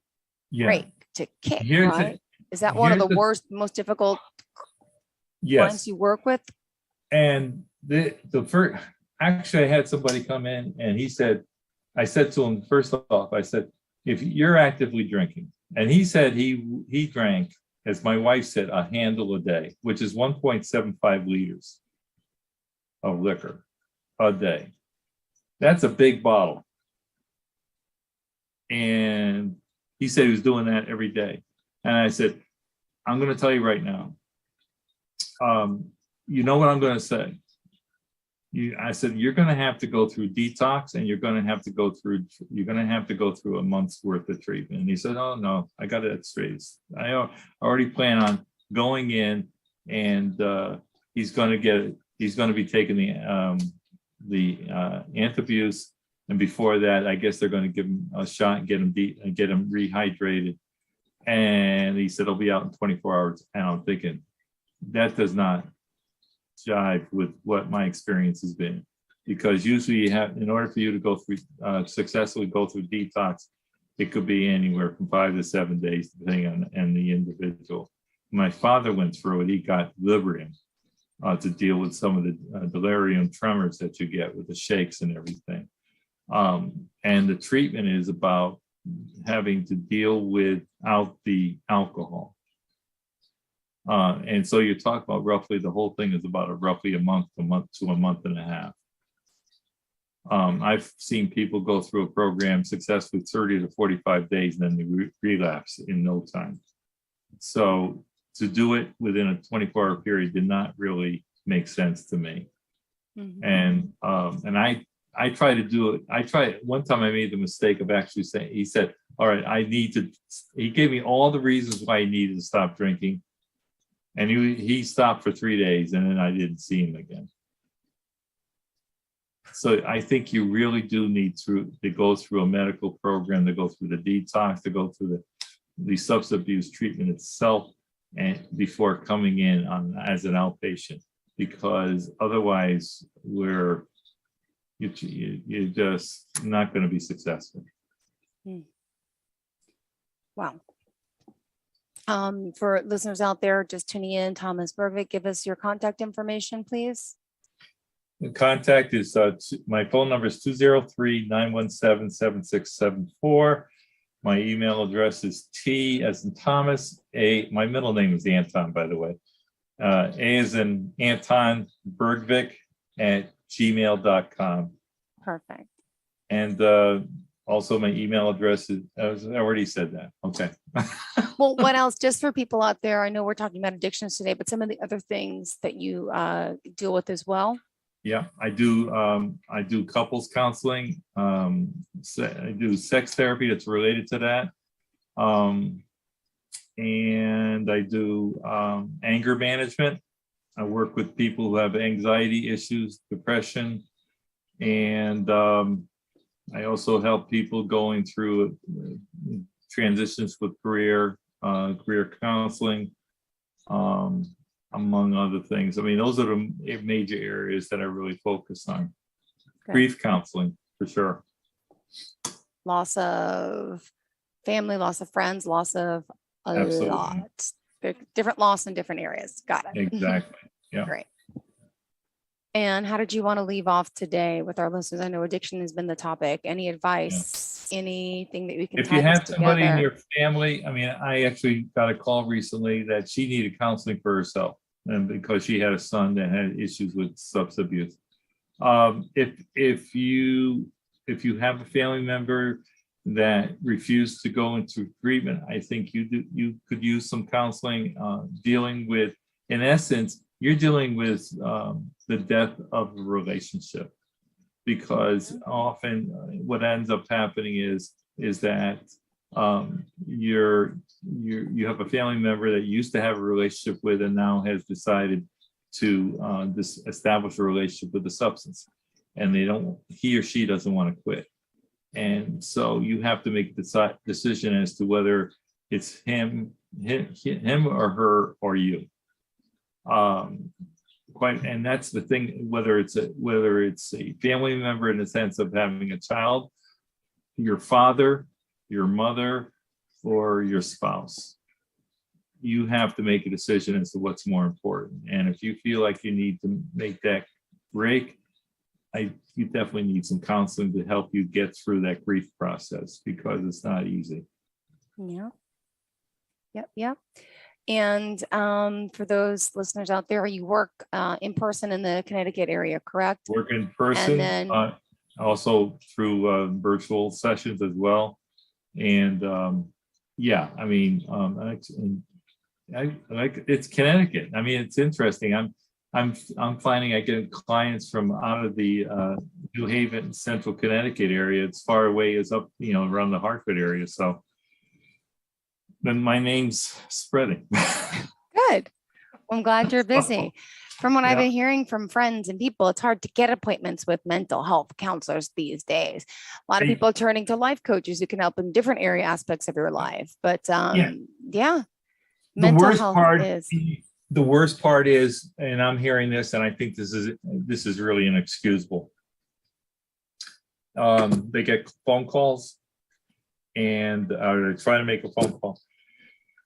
break, to kick, right? Is that one of the worst, most difficult clients you work with? And the first, actually, I had somebody come in and he said, I said to him, first off, I said, if you're actively drinking, and he said he drank, as my wife said, a handle a day, which is 1.75 liters of liquor a day. That's a big bottle. And he said he was doing that every day. And I said, I'm going to tell you right now, you know what I'm going to say? I said, you're going to have to go through detox, and you're going to have to go through a month's worth of treatment. And he said, oh no, I got it straight. I already plan on going in, and he's going to be taking the antabuse. And before that, I guess they're going to give him a shot and get him rehydrated. And he said, I'll be out in 24 hours. And I'm thinking, that does not jive with what my experience has been, because usually you have, in order for you to go through successfully go through detox, it could be anywhere from 5 to 7 days, depending on the individual. My father went through it. He got Librium to deal with some of the delirium tremors that you get with the shakes and everything. And the treatment is about having to deal without the alcohol. And so you talk about roughly, the whole thing is about roughly a month to a month and a half. I've seen people go through a program successfully 30 to 45 days, and then they relapse in no time. So to do it within a 24-hour period did not really make sense to me. And I try to do it. One time I made the mistake of actually saying, he said, all right, he gave me all the reasons why he needed to stop drinking. And he stopped for 3 days, and then I didn't see him again. So I think you really do need to go through a medical program, to go through the detox, to go through the substance abuse treatment itself, and before coming in as an outpatient, because otherwise you're just not going to be successful. Wow. For listeners out there just tuning in, Thomas Bergvik, give us your contact information, please. The contact is, my phone number is 203-917-7674. My email address is T as in Thomas, my middle name is Anton, by the way. A as in Anton Bergvik @gmail.com. Perfect. And also my email address is, I already said that. Okay. Well, what else, just for people out there, I know we're talking about addictions today, but some of the other things that you deal with as well. Yeah, I do couples counseling. I do sex therapy that's related to that. And I do anger management. I work with people who have anxiety issues, depression, and I also help people going through transitions with career counseling, among other things. I mean, those are the major areas that I really focus on. Okay. Grief counseling, for sure. Loss of family, loss of friends, loss of a Absolutely. lot. Different loss in different areas. Got it. Exactly. Yeah. Great. And how did you want to leave off today with our listeners? I know addiction has been the topic. Any advice, anything that we can If tie you this have somebody in together? your family, I mean, I actually got a call recently that she needed counseling for herself, and because she had a son that had issues with substance abuse. If you have a family member that refused to go into treatment, I think you could use some counseling, dealing with, in essence, you're dealing with the death of a relationship, because often what ends up happening is that you have a family member that you used to have a relationship with and now has decided to establish a relationship with the substance, and he or she doesn't want to quit. And so you have to make the decision as to whether it's him or her or you. And that's the thing, whether it's a family member in the sense of having a child, your father, your mother, or your spouse. You have to make a decision as to what's more important. And if you feel like you need to make that break, you definitely need some counseling to help you get through that grief process, because it's not easy. Yeah. Yep. And for those listeners out there, you work in person in the Connecticut area, correct? Work in person, And then also through virtual sessions as well. And yeah, I mean, I like it's Connecticut. I mean, it's interesting. I'm finding I get clients from out of the New Haven, Central Connecticut area. It's far away as up, around the Hartford area. So then my name's spreading. good. I'm glad you're busy. From what I've been hearing from friends and people, it's hard to get appointments with mental health counselors these days. A lot of people are turning to life coaches who can help in different area aspects of your life. But mental health is. The worst part is, and I'm hearing this, and I think this is really inexcusable. They get phone calls, and they try to make a phone call,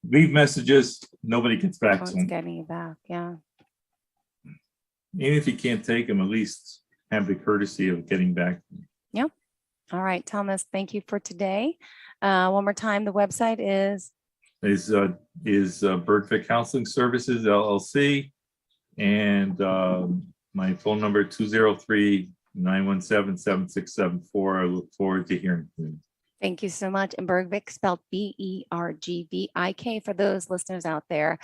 leave messages, nobody gets back to them. Getting you back, yeah. Even if you can't take them, at least have the courtesy of getting back. Yep. All right, Thomas, thank you for today. One more time, the website is Bergvik Counseling Services, LLC. And my phone number 203-917-7674. I look forward to hearing from you. Thank you so much. And Bergvik, spelled Bergvik for those listeners out there.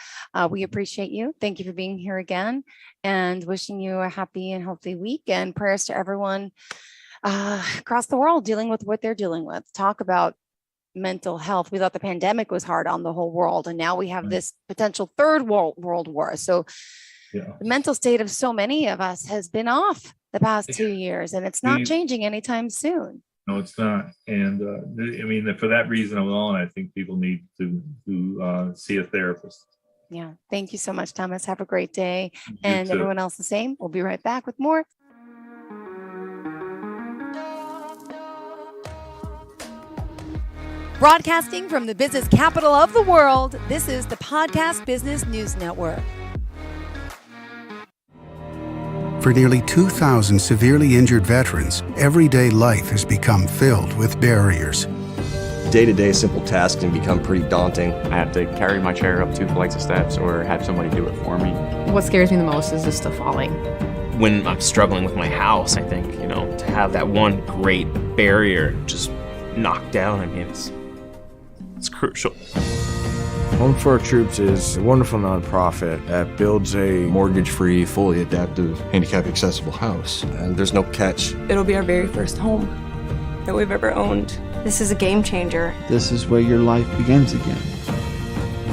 We appreciate you. Thank you for being here again, and wishing you a happy and healthy week, and prayers to everyone across the world dealing with what they're dealing with. Talk about mental health. We thought the pandemic was hard on the whole world, and now we have this potential third world war. So the mental state of so many of us has been off the past 2 years, and it's not changing anytime soon. No, it's not. And I mean, for that reason alone, I think people need to see a therapist. Yeah. Thank you so much, Thomas. Have a great day. And too. Everyone else the same. We'll be right back with more. Broadcasting from the business capital of the world, this is the Podcast Business News Network. For nearly 2,000 severely injured veterans, everyday life has become filled with barriers. Day-to-day simple tasks can become pretty daunting. I have to carry my chair up 2 flights of steps or have somebody do it for me. What scares me the most is just the falling. When I'm struggling with my house, I think, to have that one great barrier just knocked down, I mean, it's crucial. Home for Our Troops is a wonderful nonprofit that builds a mortgage-free, fully adaptive, handicap-accessible house. And there's no catch. It'll be our very first home that we've ever owned. This is a game changer. This is where your life begins again.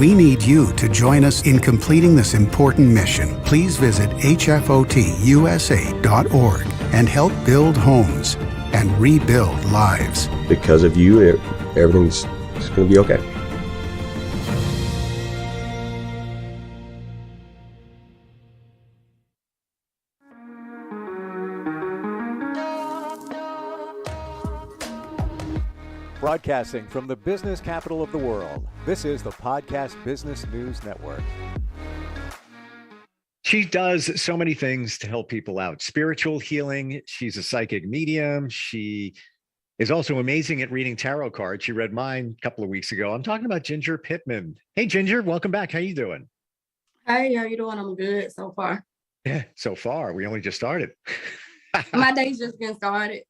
We need you to join us in completing this important mission. Please visit hfotusa.org and help build homes. and rebuild lives. Because of you, everything's going to be okay. Broadcasting from the business capital of the world, this is the Podcast Business News Network. She does so many things to help people out. Spiritual healing. She's a psychic medium. She is also amazing at reading tarot cards. She read mine a couple of weeks ago. I'm talking about Ginger Pittman. Hey, Ginger, welcome back. How you doing? Hey, how you doing? I'm good so far. Yeah, so far. We only just started. My day's just getting started.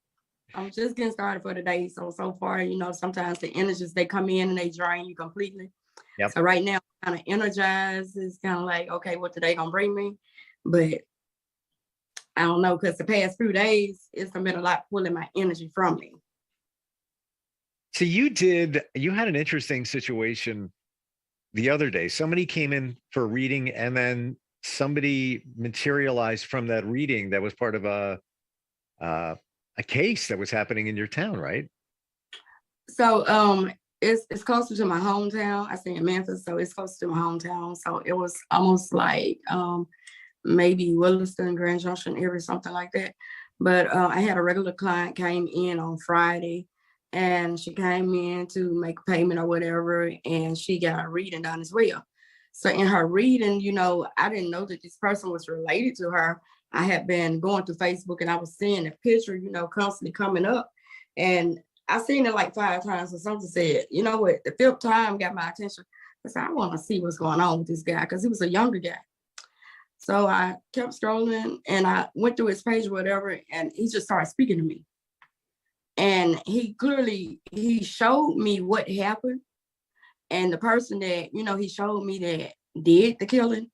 I'm just getting started for the day. So far, sometimes the energies, they come in and they drain you completely. Yep. So right now, I'm kind of energized. It's kind of like, okay, what today gonna bring me? But I don't know, because the past few days, it's been a lot pulling my energy from me. So you had an interesting situation the other day. Somebody came in for a reading and then somebody materialized from that reading that was part of a case that was happening in your town, right? So it's closer to my hometown. I stay in Memphis, so it's close to my hometown. So it was almost like maybe Williston, Grand Junction area, something like that. But I had a regular client came in on Friday, and she came in to make a payment or whatever, and she got a reading done as well. So in her reading, I didn't know that this person was related to her. I had been going through Facebook and I was seeing the picture, constantly coming up. And I seen it like 5 times, and something said, you know what, the 5th time got my attention. I said, I want to see what's going on with this guy, because he was a younger guy. So I kept scrolling and I went through his page or whatever, and he just started speaking to me. And he showed me what happened. And the person that, he showed me that did the killing,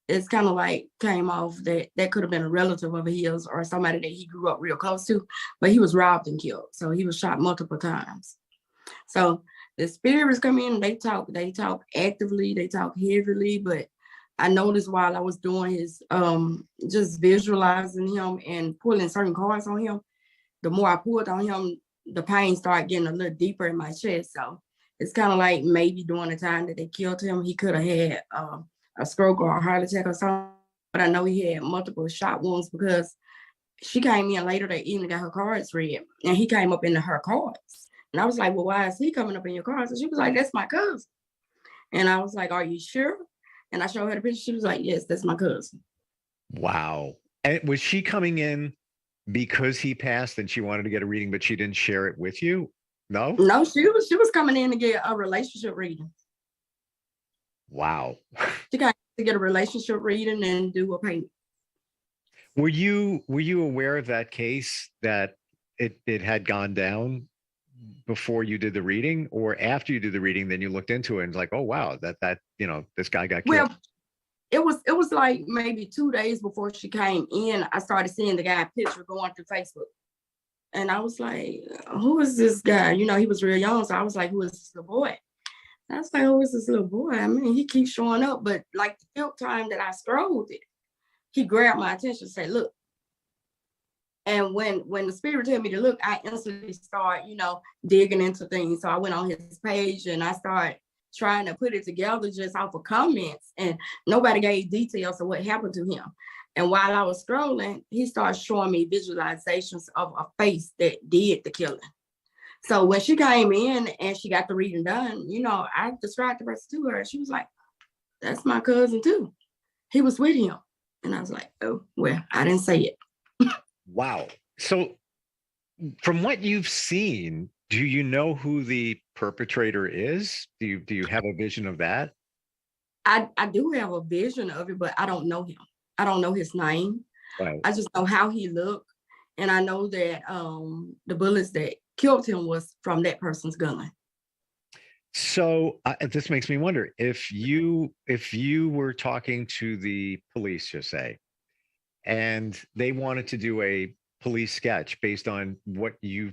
it's kind of like came off that could have been a relative of his or somebody that he grew up real close to, but he was robbed and killed. So he was shot multiple times. So the spirits come in, they talk actively, they talk heavily, but I noticed while I was doing his, just visualizing him and pulling certain cards on him, the more I pulled on him, the pain started getting a little deeper in my chest. So it's kind of like maybe during the time that they killed him, he could have had a stroke or a heart attack or something. But I know he had multiple shot wounds, because she came in later that evening, got her cards read, and he came up into her cards. And I was like, well, why is he coming up in your cards? And she was like, that's my cousin. And I was like, are you sure? And I showed her the picture. She was like, yes, that's my cousin. Wow. And was she coming in because he passed and she wanted to get a reading, but she didn't share it with you? No? No, she was coming in to get a relationship reading. Wow. She got to get a relationship reading and do a payment. Were you aware of that case, that it had gone down before you did the reading, or after you did the reading, then you looked into it and was like, oh wow, that this guy got killed? Well, it was like maybe 2 days before she came in, I started seeing the guy picture going through Facebook. And I was like, who is this guy? He was real young. So I was like, who is this little boy? And I was like, who is this little boy? I mean, he keeps showing up, but like the 5th time that I scrolled it, he grabbed my attention and said, look. And when the spirit told me to look, I instantly started, digging into things. So I went on his page and I started trying to put it together just off of comments, and nobody gave details of what happened to him. And while I was scrolling, he started showing me visualizations of a face that did the killing. So when she came in and she got the reading done, I described the person to her. She was like, that's my cousin too. He was with him. And I was like, oh, well, I didn't say it. Wow. So from what you've seen, do you know who the perpetrator is? Do you have a vision of that? I do have a vision of it, but I don't know him. I don't know his name. Right. I just know how he looked. And I know that the bullets that killed him was from that person's gun. So this makes me wonder, if you were talking to the police, just say, and they wanted to do a police sketch based on what you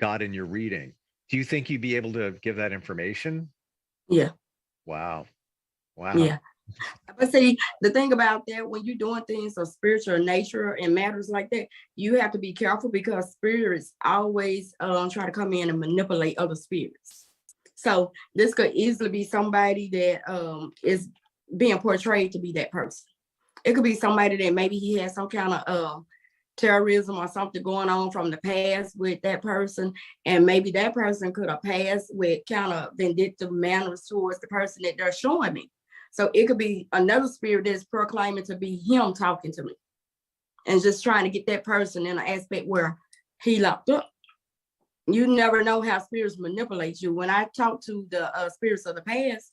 got in your reading, do you think you'd be able to give that information? Yeah. Wow. Yeah. But see, the thing about that, when you're doing things of spiritual nature and matters like that, you have to be careful because spirits always try to come in and manipulate other spirits. So this could easily be somebody that is being portrayed to be that person. It could be somebody that maybe he has some kind of terrorism or something going on from the past with that person, and maybe that person could have passed with kind of vindictive manners towards the person that they're showing me. So it could be another spirit that's proclaiming to be him talking to me and just trying to get that person in an aspect where he locked up. You never know how spirits manipulate you. When I talk to the spirits of the past,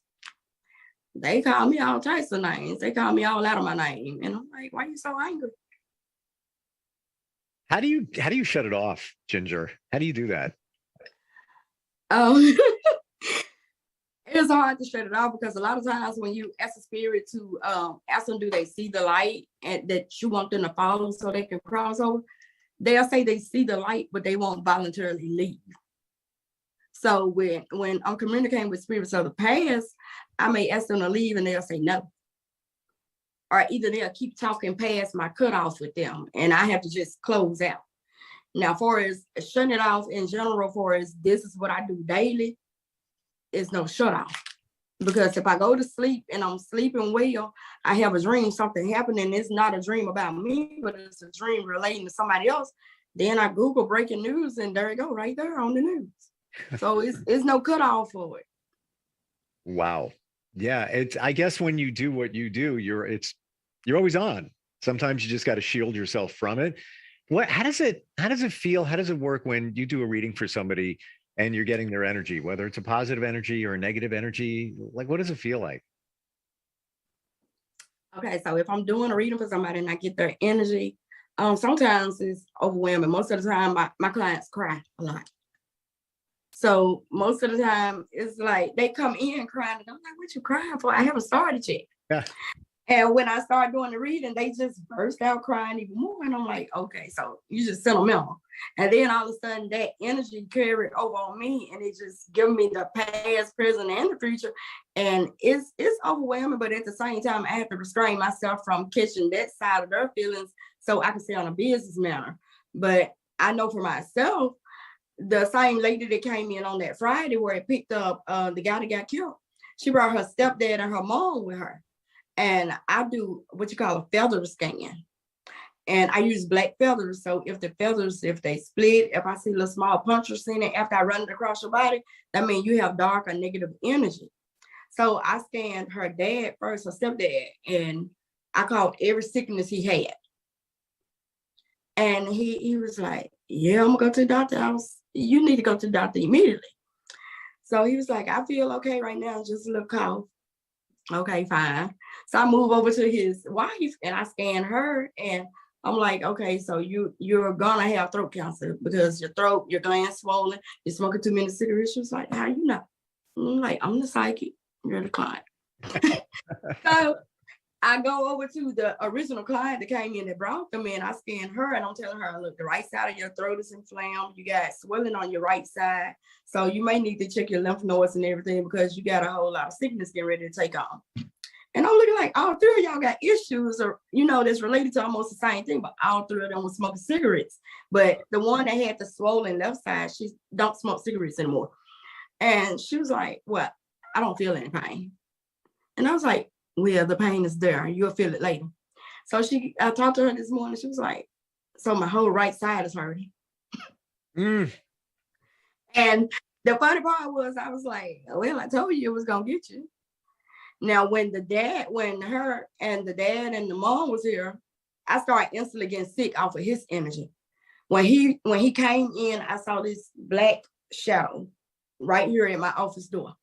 they call me all types of names. They call me all out of my name. And I'm like, why are you so angry? How do you shut it off, Ginger? How do you do that? It's hard to shut it off because a lot of times when you ask a spirit to ask them, do they see the light and that you want them to follow so they can cross over? They'll say they see the light, but they won't voluntarily leave. So when I'm communicating with spirits of the past, I may ask them to leave and they'll say no. Or either they'll keep talking past my cutoff with them and I have to just close out. Now, for as shutting it off in general, for as this is what I do daily, is no shut off. Because if I go to sleep and I'm sleeping well, I have a dream, something happening. It's not a dream about me, but it's a dream relating to somebody else. Then I Google breaking news and there you go, right there on the news. So it's no cutoff for it. Wow. Yeah, it's, I guess when you do what you do, you're always on. Sometimes you just got to shield yourself from it. How does it feel? How does it work when you do a reading for somebody and you're getting their energy, whether it's a positive energy or a negative energy? Like, what does it feel like? Okay, so if I'm doing a reading for somebody and I get their energy, sometimes it's overwhelming. Most of the time, my clients cry a lot. So most of the time, it's like they come in crying, and I'm like, "What you crying for? I haven't started yet." Yeah. And when I start doing the reading, they just burst out crying even more. And I'm like, okay, so you just sentimental. And then all of a sudden that energy carried over on me and it just give me the past, present, and the future. And it's overwhelming, but at the same time, I have to restrain myself from catching that side of their feelings so I can stay on a business manner. But I know for myself, the same lady that came in on that Friday where it picked up the guy that got killed, she brought her stepdad and her mom with her. And I do what you call a feather scan. And I use black feathers. So if the feathers, if they split, if I see little small punctures in it after I run it across your body, that means you have dark or negative energy. So I scanned her dad first, her stepdad, and I called every sickness he had. And he was like, yeah, I'm gonna go to the doctor. You need to go to the doctor immediately. So he was like, I feel okay right now, just a little cough. Okay, fine. So I move over to his wife and I scan her and I'm like, okay, so you're gonna have throat cancer because your throat, your glands swollen, you're smoking too many cigarettes. She was like, how you know? I'm like, I'm the psychic, you're the client. So I go over to the original client that came in that brought them in. I scan her and I'm telling her, look, the right side of your throat is inflamed. You got swelling on your right side. So you may need to check your lymph nodes and everything because you got a whole lot of sickness getting ready to take on. And I'm looking like all three of y'all got issues or, that's related to almost the same thing, but all three of them were smoking cigarettes. But the one that had the swollen left side, she don't smoke cigarettes anymore. And she was like, well, I don't feel any pain. And I was like, well, the pain is there. You'll feel it later. So I talked to her this morning. She was like, so my whole right side is hurting. And the funny part was, I was like, well, I told you it was going to get you. Now, when her and the dad and the mom was here, I started instantly getting sick off of his energy. When he came in, I saw this black shadow right here at my office door.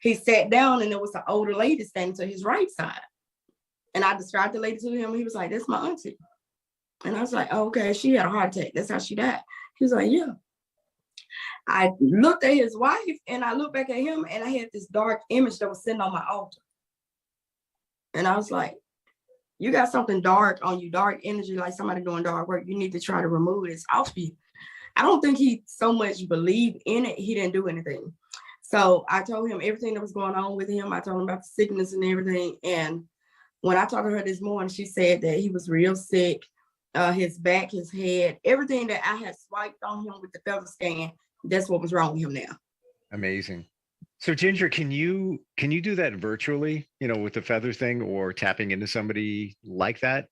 He sat down and there was an older lady standing to his right side. And I described the lady to him. He was like, that's my auntie. And I was like, oh, okay, she had a heart attack. That's how she died. He was like, yeah. I looked at his wife and I looked back at him and I had this dark image that was sitting on my altar. And I was like, you got something dark on you, dark energy, like somebody doing dark work. You need to try to remove this off you. I don't think he so much believed in it. He didn't do anything. So I told him everything that was going on with him. I told him about the sickness and everything. And when I talked to her this morning, she said that he was real sick. His back, his head, everything that I had swiped on him with the feather scan, that's what was wrong with him now. Amazing. So Ginger, can you do that virtually, with the feather thing or tapping into somebody like that?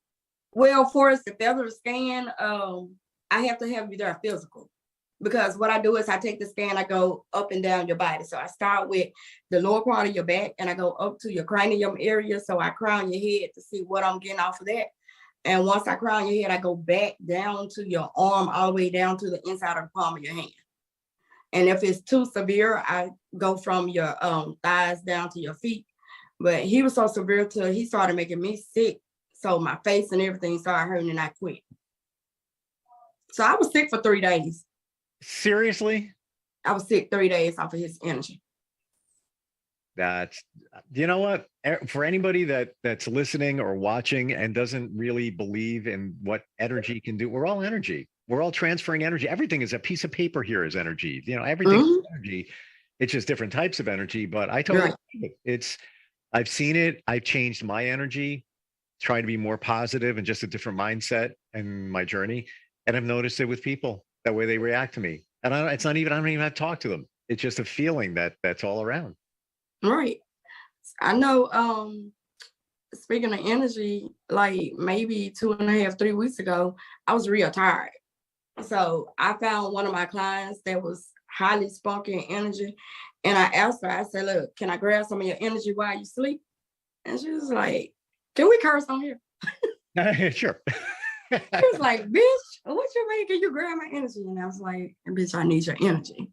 Well, for us, the feather scan, I have to have you there physical. Because what I do is I take the scan, I go up and down your body. So I start with the lower part of your back and I go up to your cranium area. So I crown your head to see what I'm getting off of that. And once I crown your head, I go back down to your arm, all the way down to the inside of the palm of your hand. And if it's too severe, I go from your thighs down to your feet. But he was so severe till he started making me sick. So my face and everything started hurting and I quit. So I was sick for 3 days. Seriously? I was sick 3 days off of his energy. That's, you know what? For anybody that's listening or watching and doesn't really believe in what energy can do, we're all energy. We're all transferring energy. Everything is a piece of paper here is energy. Everything is energy. It's just different types of energy. But I totally I've seen it. I've changed my energy, trying to be more positive and just a different mindset in my journey. And I've noticed it with people, that way they react to me. And I don't even have to talk to them. It's just a feeling that's all around. Right. I know, speaking of energy, like maybe 2.5, 3 weeks ago, I was real tired. So I found one of my clients that was highly spunky in energy. And I asked her, I said, look, can I grab some of your energy while you sleep? And she was like, can we curse on here? Sure. She was like, bitch, what you mean? Can you grab my energy? And I was like, bitch, I need your energy.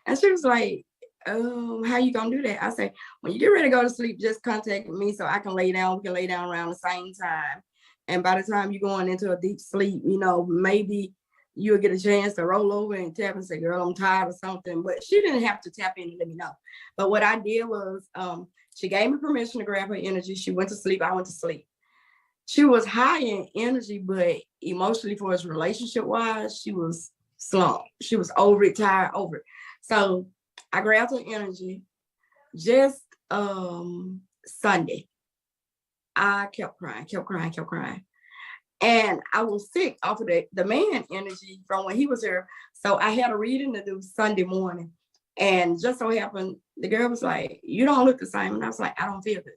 And she was like, how you gonna do that? I said, when you get ready to go to sleep, just contact me so I can lay down. We can lay down around the same time. And by the time you're going into a deep sleep, maybe you'll get a chance to roll over and tap and say, girl, I'm tired or something. But she didn't have to tap in and let me know. But what I did was she gave me permission to grab her energy. She went to sleep. I went to sleep. She was high in energy, but emotionally for us relationship wise, she was slumped. She was over it, tired, over it. So I grabbed her energy. Just Sunday, I kept crying. And I was sick off of the man energy from when he was here. So I had a reading to do Sunday morning. And just so happened, the girl was like, you don't look the same. And I was like, I don't feel good.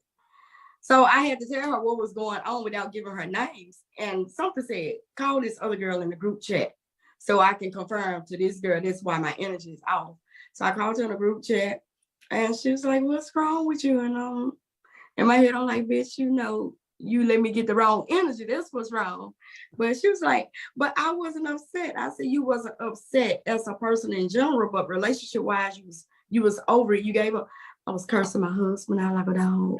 So I had to tell her what was going on without giving her names. And something said, call this other girl in the group chat so I can confirm to this girl, this is why my energy is off. So I called her in a group chat and she was like, what's wrong with you? And in my head, I'm like, bitch, you let me get the wrong energy. That's what's wrong. But she was like, but I wasn't upset. I said, you wasn't upset as a person in general, but relationship wise, you was over it. You gave up. I was cursing my husband out like a dog.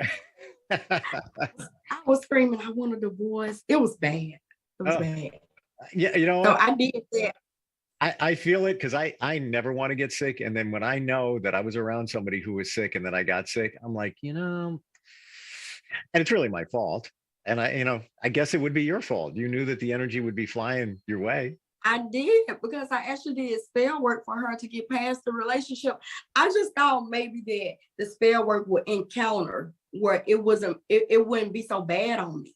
I was screaming, I want a divorce. It was bad. It was bad. Yeah, you know so what? I did that. I feel it because I never want to get sick. And then when I know that I was around somebody who was sick and then I got sick, I'm like, and it's really my fault. And I guess it would be your fault. You knew that the energy would be flying your way. I did because I actually did spell work for her to get past the relationship. I just thought maybe that the spell work would encounter where it wouldn't be so bad on me.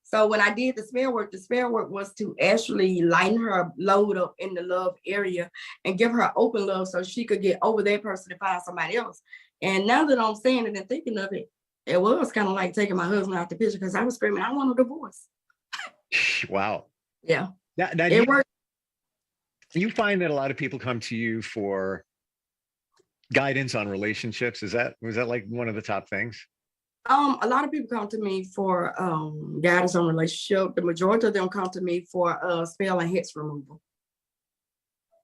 So when I did the spell work was to actually lighten her load up in the love area and give her open love so she could get over that person to find somebody else. And now that I'm saying it and thinking of it, it was kind of like taking my husband out the picture because I was screaming, I want a divorce. Wow. Yeah. Now, it worked. You find that a lot of people come to you for guidance on relationships. Was that like one of the top things? A lot of people come to me for guidance on relationship. The majority of them come to me for spell and hex removal.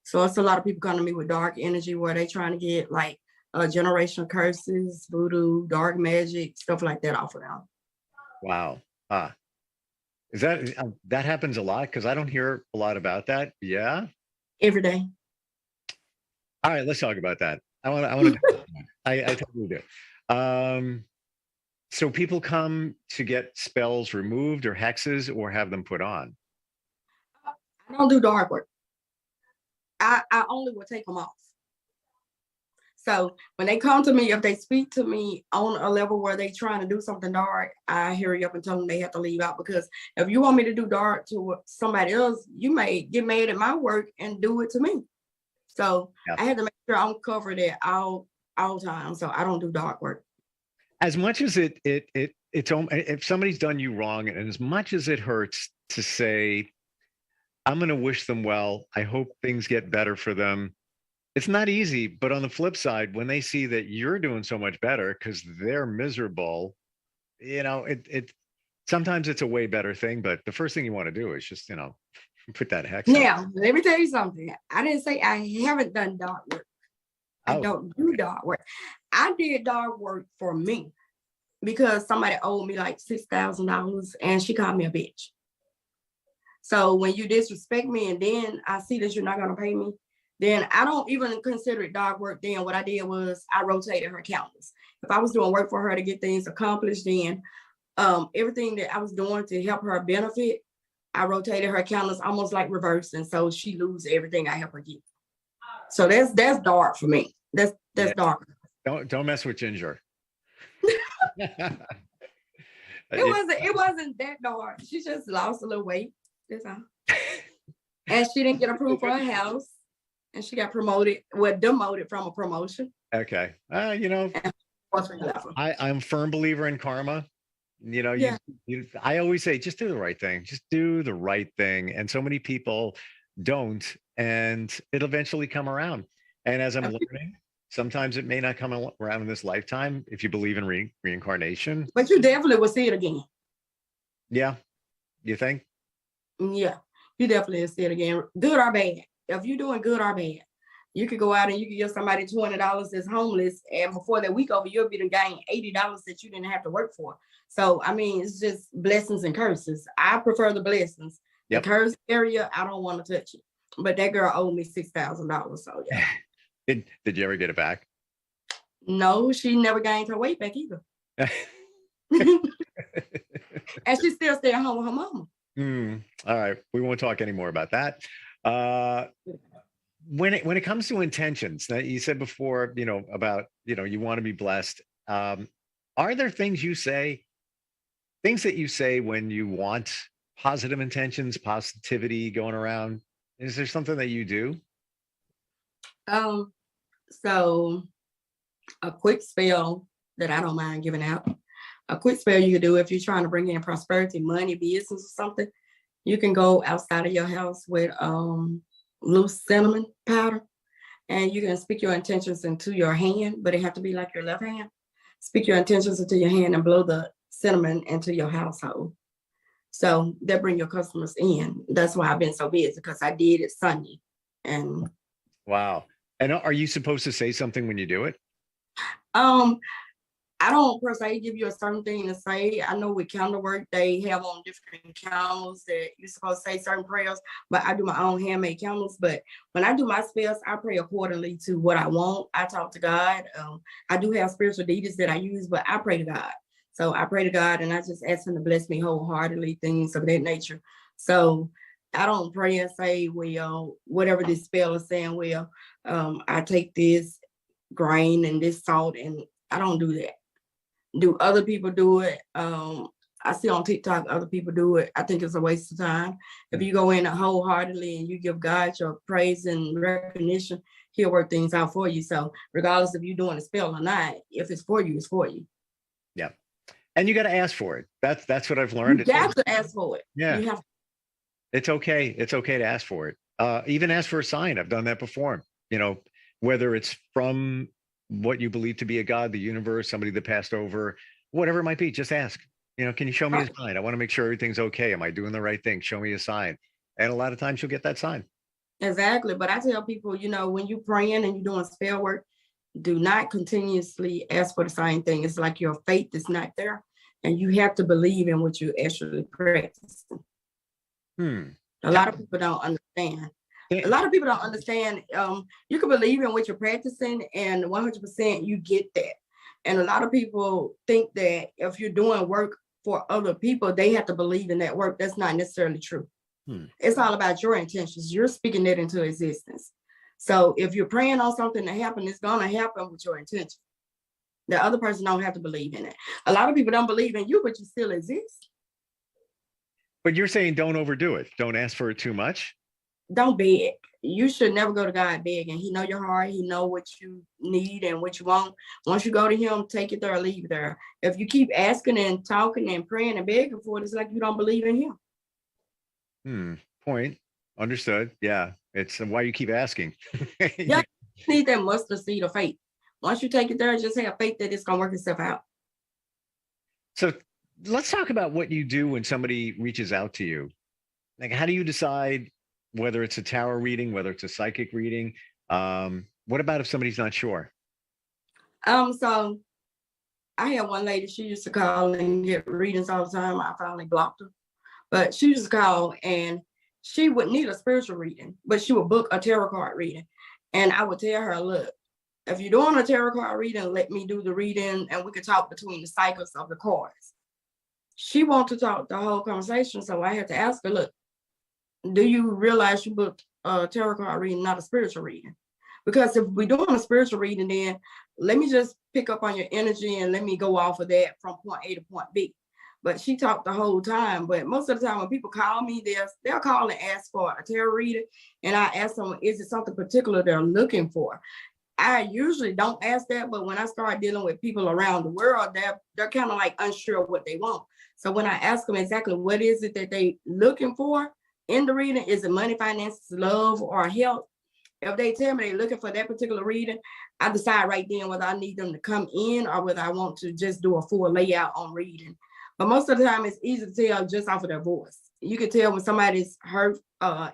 So it's a lot of people come to me with dark energy where they trying to get like generational curses, voodoo, dark magic, stuff like that off of them. Wow. Is that happens a lot? Because I don't hear a lot about that. Yeah. Every day. All right, let's talk about that. I want to do that. I totally do. So people come to get spells removed or hexes or have them put on? I don't do dark work. I only will take them off. So when they come to me, if they speak to me on a level where they trying to do something dark, I hurry up and tell them they have to leave out, because if you want me to do dark to somebody else, you may get mad at my work and do it to me. So I had to make sure I'm covered at all times. So I don't do dark work. As much as if somebody's done you wrong, and as much as it hurts to say, I'm going to wish them well, I hope things get better for them. It's not easy, but on the flip side, when they see that you're doing so much better because they're miserable, it sometimes it's a way better thing. But the first thing you want to do is just, put that hex out. Now, let me tell you something. I didn't say I haven't done dark work. I don't do dark work. I did dark work for me because somebody owed me like $6,000 and she called me a bitch. So when you disrespect me and then I see that you're not going to pay me, then I don't even consider it dark work. Then what I did was I rotated her calendars. If I was doing work for her to get things accomplished, then everything that I was doing to help her benefit, I rotated her calendars almost like reversing. So she loses everything I help her get. So that's dark for me. That's dark. Don't mess with Ginger. It wasn't that dark. She just lost a little weight. That's all. And she didn't get approved for her house. And she got demoted from a promotion. Okay. I'm a firm believer in karma. I always say, just do the right thing. Just do the right thing. And so many people don't, and it'll eventually come around. And as I'm learning, sometimes it may not come around in this lifetime if you believe in reincarnation. But you definitely will see it again. Yeah. You think? Yeah. You definitely will see it again. Good or bad. If you're doing good or bad, you could go out and you could give somebody $20 that's homeless, and before that week over, you'll be to gain $80 that you didn't have to work for. So, I mean, it's just blessings and curses. I prefer the blessings. Yep. The curse area, I don't want to touch it. But that girl owed me $6,000. So, yeah. Did you ever get it back? No, she never gained her weight back either. And she's still staying home with her mama. All right. We won't talk anymore about that. When it comes to intentions, that you said before, about, you want to be blessed. Are there things that you say when you want positive intentions, positivity going around? Is there something that you do? So a quick spell that I don't mind giving out. A quick spell you can do if you're trying to bring in prosperity, money, business, or something. You can go outside of your house with loose cinnamon powder, and you can speak your intentions into your hand, but it have to be like your left hand. Speak your intentions into your hand and blow the cinnamon into your household. So that bring your customers in. That's why I've been so busy, because I did it Sunday. And wow. And are you supposed to say something when you do it? I don't per se give you a certain thing to say. I know with candle work, they have on different candles that you're supposed to say certain prayers, but I do my own handmade candles. But when I do my spells, I pray accordingly to what I want. I talk to God. I do have spiritual deities that I use, but I pray to God. So I pray to God and I just ask him to bless me wholeheartedly, things of that nature. So I don't pray and say, well, whatever this spell is saying, well, I take this grain and this salt, and I don't do that. Do other people do it? I see on TikTok other people do it. I think it's a waste of time. If you go in wholeheartedly and you give God your praise and recognition, he'll work things out for you. So regardless if you're doing a spell or not, if it's for you, it's for you. Yeah. And you got to ask for it. That's what I've learned. You have to ask for it. Yeah. You have to. It's okay. It's okay to ask for it. Even ask for a sign. I've done that before. Whether it's from what you believe to be a God, the universe, somebody that passed over, whatever it might be, just ask. Can you show me a sign? I want to make sure everything's okay. Am I doing the right thing? Show me a sign. And a lot of times you'll get that sign. Exactly. But I tell people, when you're praying and you're doing spell work, do not continuously ask for the same thing. It's like your faith is not there, and you have to believe in what you actually practice. A lot of people don't understand. A lot of people don't understand. You can believe in what you're practicing, and 100% you get that. And a lot of people think that if you're doing work for other people, they have to believe in that work. That's not necessarily true. It's all about your intentions. You're speaking that into existence. So if you're praying on something to happen, it's gonna happen with your intention. The other person don't have to believe in it. A lot of people don't believe in you, but you still exist. But you're saying don't overdo it. Don't ask for it too much. Don't beg. You should never go to God begging. He know your heart. He know what you need and what you want. Once you go to him, take it there or leave it there. If you keep asking and talking and praying and begging for it, it's like you don't believe in him. Point. Understood. Yeah. It's why you keep asking. Yeah, you need that mustard seed of faith. Once you take it there, just have faith that it's gonna work itself out. So let's talk about what you do when somebody reaches out to you. Like, how do you decide whether it's a tarot reading, whether it's a psychic reading? What about if somebody's not sure? So I had one lady, she used to call and get readings all the time. I finally blocked her. But she used to call and she would need a spiritual reading, but she would book a tarot card reading. And I would tell her, look, if you're doing a tarot card reading, let me do the reading and we could talk between the cycles of the cards. She wanted to talk the whole conversation. So I had to ask her, look, do you realize you booked a tarot card reading, not a spiritual reading? Because if we're doing a spiritual reading, then let me just pick up on your energy and let me go off of that from point A to point B. But she talked the whole time. But most of the time when people call me, they'll call and ask for a tarot reading. And I ask them, is it something particular they're looking for? I usually don't ask that, but when I start dealing with people around the world, they're kind of like unsure of what they want. So when I ask them exactly what is it that they looking for in the reading, is it money, finances, love, or health? If they tell me they're looking for that particular reading, I decide right then whether I need them to come in or whether I want to just do a full layout on reading. But most of the time, it's easy to tell just off of their voice. You can tell when somebody's hurt,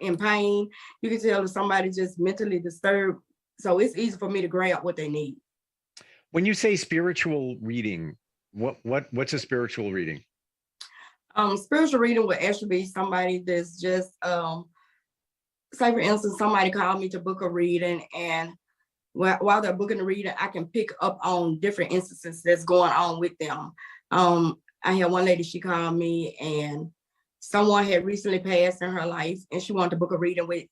in pain. You can tell if somebody's just mentally disturbed. So it's easy for me to grab what they need. When you say spiritual reading, what's a spiritual reading? Spiritual reading would actually be somebody that's just, say for instance, somebody called me to book a reading, and while they're booking the reading, I can pick up on different instances that's going on with them. I had one lady, she called me and someone had recently passed in her life and she wanted to book a reading with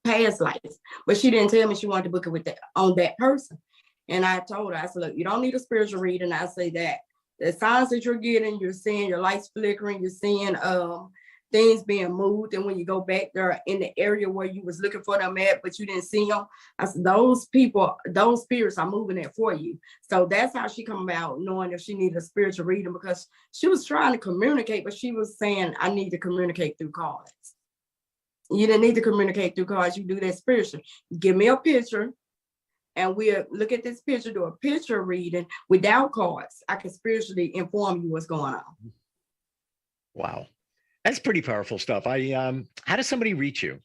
past life, but she didn't tell me she wanted to book it with on that person. And I told her, I said, look, you don't need a spiritual reading. I say that the signs that you're getting, you're seeing your lights flickering, you're seeing things being moved. And when you go back there in the area where you was looking for them at, but you didn't see them, I said, those people, those spirits are moving it for you. So that's how she come about knowing if she needed a spiritual reading, because she was trying to communicate, but she was saying, I need to communicate through cards. You didn't need to communicate through cards. You do that spiritually. Give me a picture and we'll look at this picture, do a picture reading without cards. I can spiritually inform you what's going on. Wow. That's pretty powerful stuff. How does somebody reach you?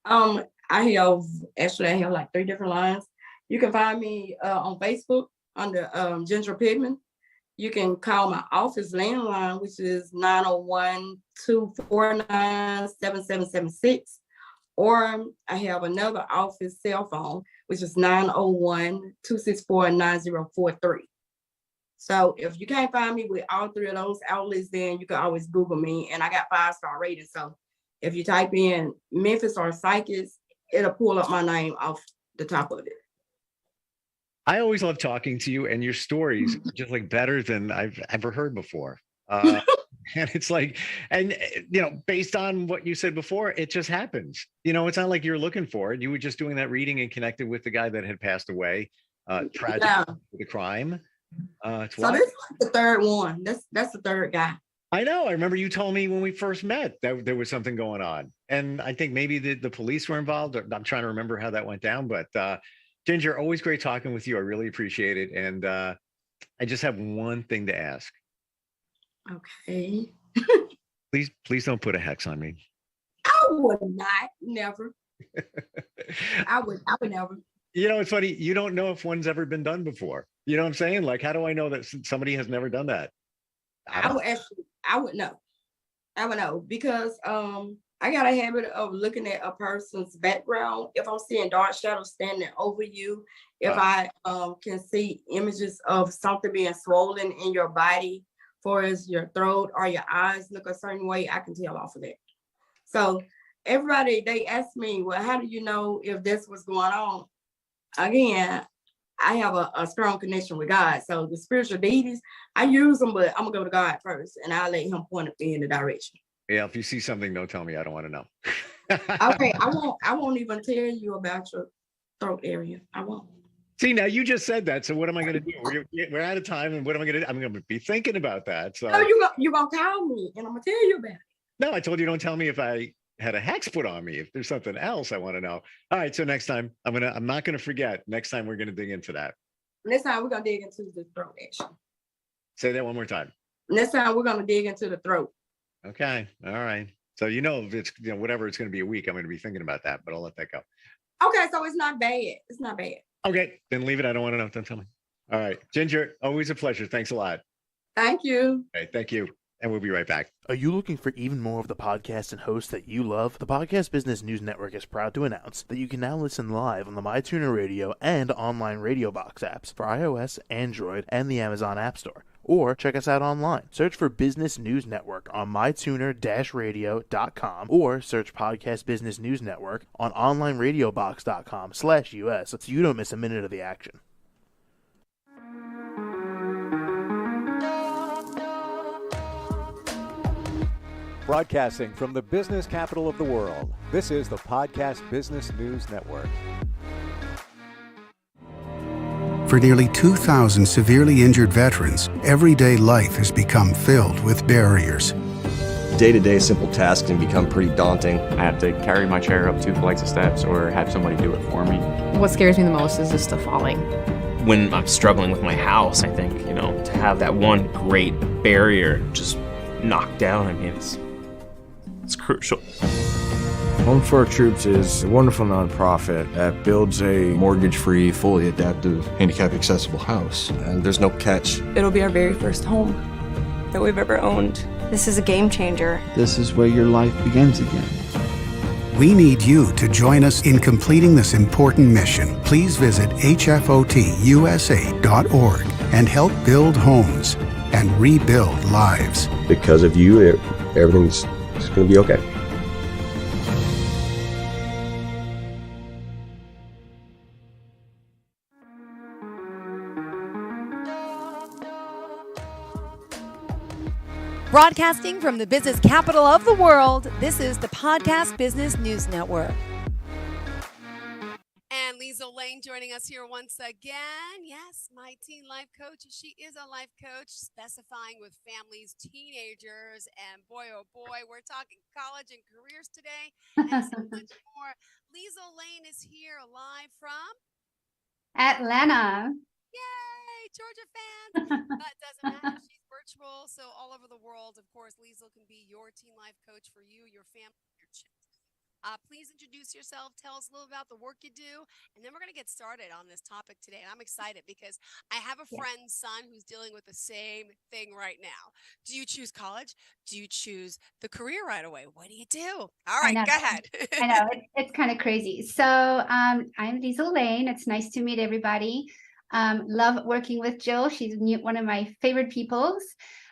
I have like 3 different lines. You can find me on Facebook under Ginger Pigman. You can call my office landline, which is 901-249-7776. Or I have another office cell phone, which is 901-264-9043. So if you can't find me with all 3 of those outlets, then you can always Google me, and I got 5-star ratings. So if you type in Memphis or Psychics, it'll pull up my name off the top of it. I always love talking to you, and your stories are just like better than I've ever heard before. And it's like, and based on what you said before, it just happens. It's not like you're looking for it. You were just doing that reading and connected with the guy that had passed away, tragic with the crime. So this is like the 3rd one. That's the 3rd guy. I know. I remember you told me when we first met that there was something going on, and I think maybe the police were involved. I'm trying to remember how that went down, but Ginger, always great talking with you. I really appreciate it, and I just have one thing to ask. Okay. Please don't put a hex on me. I would not. Never. I would never. It's funny. You don't know if one's ever been done before. You know what I'm saying? Like, how do I know that somebody has never done that? I would know. I would know because I got a habit of looking at a person's background. If I'm seeing dark shadows standing over you, if I can see images of something being swollen in your body, for as your throat or your eyes look a certain way, I can tell off of that. So everybody, they ask me, well, how do you know if this was going on? Again, I have a strong connection with God. So the spiritual deities, I use them, but I'm gonna go to God first and I'll let him point me in the direction. Yeah, if you see something, don't tell me. I don't want to know. Okay, I won't even tell you about your throat area. I won't. See, now you just said that. So what am I going to do? We're out of time. And what am I going to do? I'm going to be thinking about that. So no, you going to call me and I'm going to tell you about it. No, I told you don't tell me if I had a hex put on me. If there's something else I want to know. All right. So next time I'm not going to forget. Next time we're going to dig into that. Next time we're going to dig into the throat action. Say that one more time. Next time we're going to dig into the throat. Okay. All right. So, if it's, whatever, it's going to be a week, I'm going to be thinking about that, but I'll let that go. Okay. So it's not bad. It's not bad. Okay. Then leave it. I don't want to know. Don't tell me. All right. Ginger, always a pleasure. Thanks a lot. Thank you. Okay. Thank you. And we'll be right back. Are you looking for even more of the podcasts and hosts that you love? The Podcast Business News Network is proud to announce that you can now listen live on the MyTuner Radio and online radio box apps for iOS, Android, and the Amazon App Store. Or check us out online. Search for Business News Network on mytuner-radio.com or search Podcast Business News Network on onlineradiobox.com/US so you don't miss a minute of the action. Broadcasting from the business capital of the world, this is the Podcast Business News Network. For nearly 2,000 severely injured veterans, everyday life has become filled with barriers. Day-to-day simple tasks can become pretty daunting. I have to carry my chair up 2 flights of steps or have somebody do it for me. What scares me the most is just the falling. When I'm struggling with my house, I think, to have that one great barrier just knocked down, it's crucial. Home for Our Troops is a wonderful nonprofit that builds a mortgage-free, fully adaptive, handicap-accessible house. And there's no catch. It'll be our very first home that we've ever owned. This is a game changer. This is where your life begins again. We need you to join us in completing this important mission. Please visit hfotusa.org and help build homes and rebuild lives. Because of you, everything's going to be okay. Broadcasting from the business capital of the world, this is the Podcast Business News Network. And Lisa Lane joining us here once again. Yes, my teen life coach. She is a life coach specifying with families, teenagers, and boy, oh boy, we're talking college and careers today and so much more. Lisa Lane is here live from Atlanta. Yay, Georgia fans. But doesn't matter. She's virtual, so all over the world. Of course, Lisa can be your teen life coach for you, your family, your children. Please introduce yourself. Tell us a little about the work you do, and then we're going to get started on this topic today. And I'm excited because I have a friend's son who's dealing with the same thing right now. Do you choose college? Do you choose the career right away? What do you do? All right, go ahead. I know, it's kind of crazy. So I'm Lisa Lane. It's nice to meet everybody. Love working with Jill. She's one of my favorite peoples.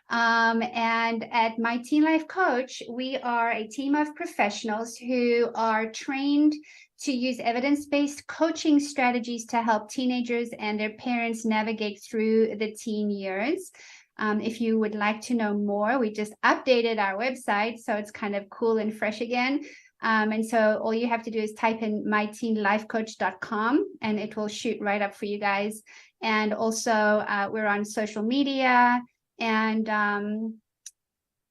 And at My Teen Life Coach, we are a team of professionals who are trained to use evidence-based coaching strategies to help teenagers and their parents navigate through the teen years. If you would like to know more, we just updated our website, so it's kind of cool and fresh again. And so all you have to do is type in myteenlifecoach.com and it will shoot right up for you guys. And also we're on social media and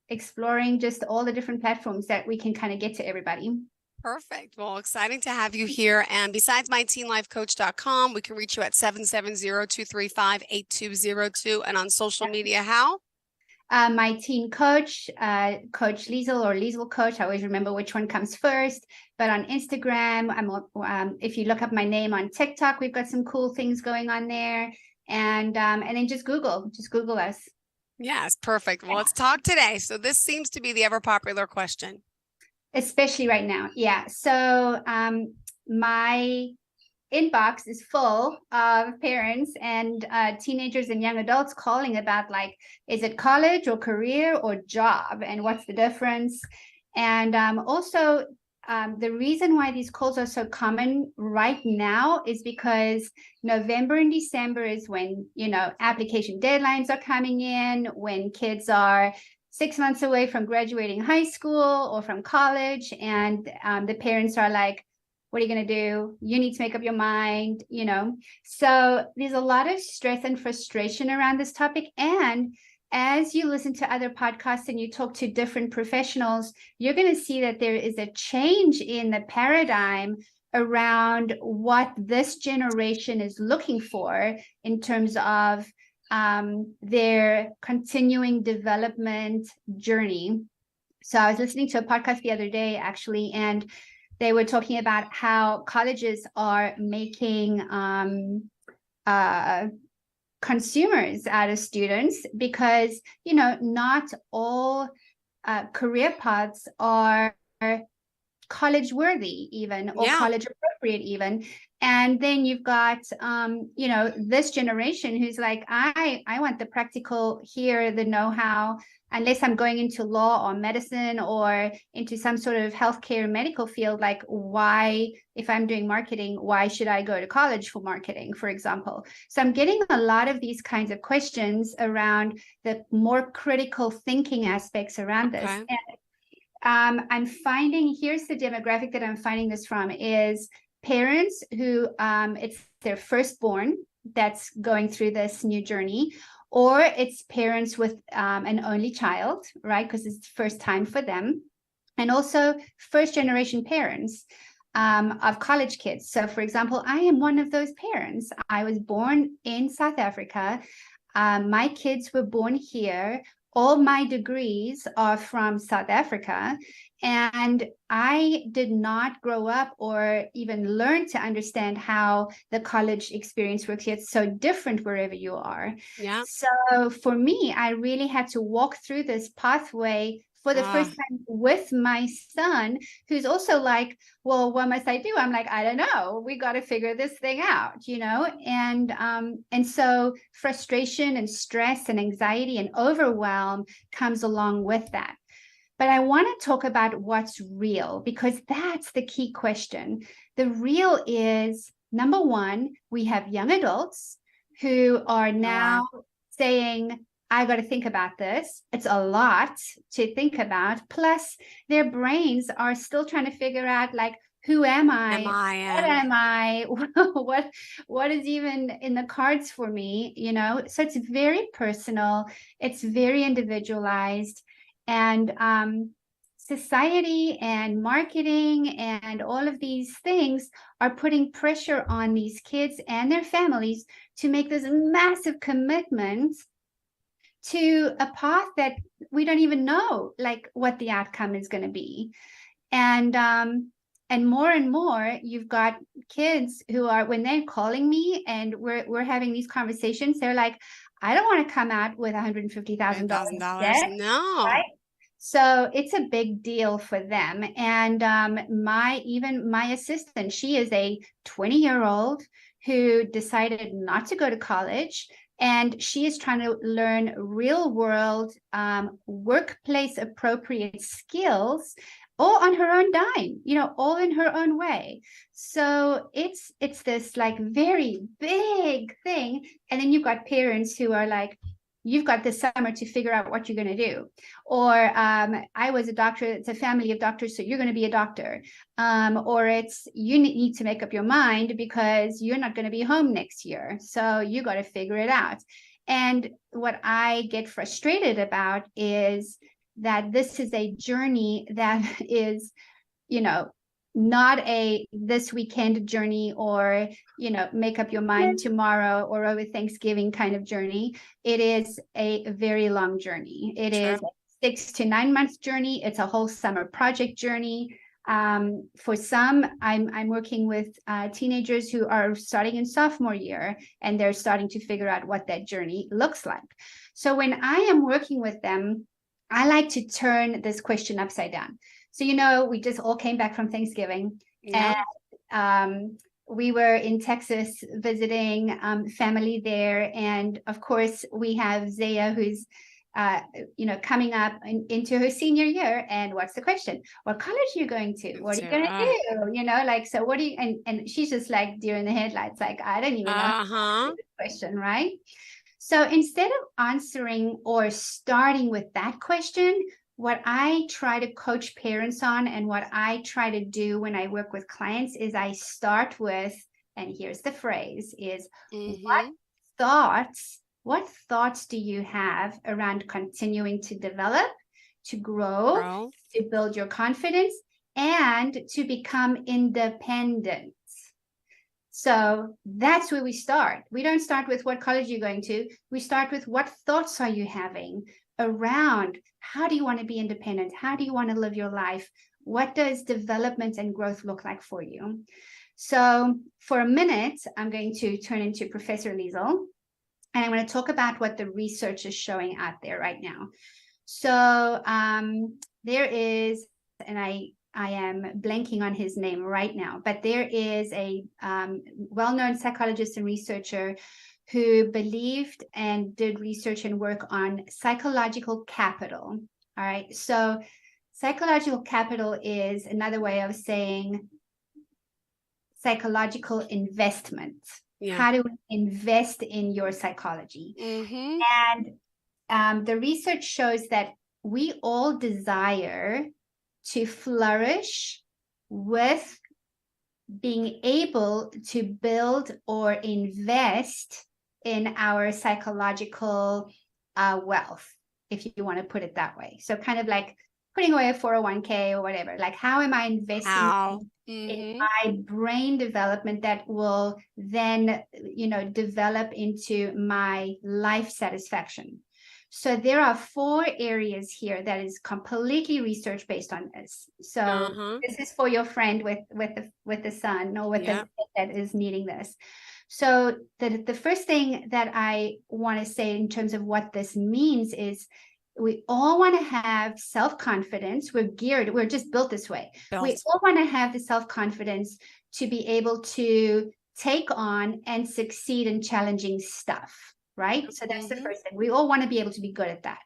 exploring just all the different platforms that we can kind of get to everybody. Perfect. Well, exciting to have you here. And besides myteenlifecoach.com, we can reach you at 770-235-8202 and on social media, how? My teen coach, Coach Liesel or Liesel Coach. I always remember which one comes first. But on Instagram, if you look up my name on TikTok, we've got some cool things going on there. And then just Google us. Yes, perfect. Well, let's talk today. So this seems to be the ever popular question. Especially right now. Yeah. So my inbox is full of parents and teenagers and young adults calling about, like, is it college or career or job, and what's the difference? And also the reason why these calls are so common right now is because November and December is when, application deadlines are coming in, when kids are 6 months away from graduating high school or from college, and the parents are like, what are you going to do? You need to make up your mind, So there's a lot of stress and frustration around this topic. And as you listen to other podcasts and you talk to different professionals, you're going to see that there is a change in the paradigm around what this generation is looking for in terms of their continuing development journey. So I was listening to a podcast the other day, actually, and they were talking about how colleges are making consumers out of students because, not all career paths are college worthy even, or college appropriate even. And then you've got, this generation who's like, I want the practical here, the know-how, unless I'm going into law or medicine or into some sort of healthcare medical field. Like, why, if I'm doing marketing, why should I go to college for marketing, for example? So I'm getting a lot of these kinds of questions around the more critical thinking aspects around this. And I'm finding, here's the demographic that I'm finding this from, is parents who it's their firstborn that's going through this new journey, or it's parents with an only child, right? Because it's the first time for them. And also first generation parents of college kids. So for example, I am one of those parents. I was born in South Africa. My kids were born here. All my degrees are from South Africa, and I did not grow up or even learn to understand how the college experience works. It's so different wherever you are. Yeah. So for me, I really had to walk through this pathway for the first time with my son, who's also like, well, what must I do? I'm like, I don't know. We got to figure this thing out, And so frustration and stress and anxiety and overwhelm comes along with that. But I want to talk about what's real, because that's the key question. The real is, number one, we have young adults who are now saying, I got to think about this. It's a lot to think about. Plus, their brains are still trying to figure out, like, who am I? What am I? What is even in the cards for me? So it's very personal. It's very individualized. And society and marketing and all of these things are putting pressure on these kids and their families to make this massive commitment to a path that we don't even know, like, what the outcome is going to be. And more, you've got kids who are, when they're calling me and we're having these conversations, they're like, I don't want to come out with $150,000 debt. No. Right? So it's a big deal for them. And my assistant, she is a 20-year-old who decided not to go to college. And she is trying to learn real world workplace appropriate skills, all on her own dime, all in her own way. So it's this like very big thing. And then you've got parents who are like, you've got this summer to figure out what you're going to do. Or I was a doctor, it's a family of doctors, so you're going to be a doctor. Or it's, you need to make up your mind because you're not going to be home next year. So you got to figure it out. And what I get frustrated about is that this is a journey that is, not a this weekend journey or, make up your mind tomorrow or over Thanksgiving kind of journey. It is a very long journey. It is a 6 to 9 month journey. It's a whole summer project journey. For some, I'm working with teenagers who are starting in sophomore year, and they're starting to figure out what that journey looks like. So when I am working with them, I like to turn this question upside down. So, we just all came back from Thanksgiving, and we were in Texas visiting family there. And of course, we have Zaya, who's coming up into her senior year. And what's the question? What college are you going to? What are you going to do? So what do you, and she's just like deer in the headlights, like, I don't even know how to answer this question, right? So instead of answering or starting with that question, what I try to coach parents on and what I try to do when I work with clients is I start with, and here's the phrase, is what thoughts do you have around continuing to develop, to grow, to build your confidence, and to become independent? So that's where we start. We don't start with what college you're going to. We start with what thoughts are you having around how do you want to be independent? How do you want to live your life? What does development and growth look like for you? So for a minute, I'm going to turn into Professor Liesel, and I'm going to talk about what the research is showing out there right now. So there is, and I am blanking on his name right now, but there is a well-known psychologist and researcher who believed and did research and work on psychological capital. All right, so psychological capital is another way of saying psychological investment. How do we invest in your psychology? And the research shows that we all desire to flourish with being able to build or invest in our psychological wealth, if you want to put it that way. So kind of like putting away a 401k or whatever, like how am I investing in my brain development that will then, develop into my life satisfaction? So there are 4 areas here that is completely research based on this. So this is for your friend with the son or with the that is needing this. So the first thing that I want to say in terms of what this means is we all want to have self-confidence. We're just built this way. We all want to have the self-confidence to be able to take on and succeed in challenging stuff. Right? So that's the first thing. We all want to be able to be good at that.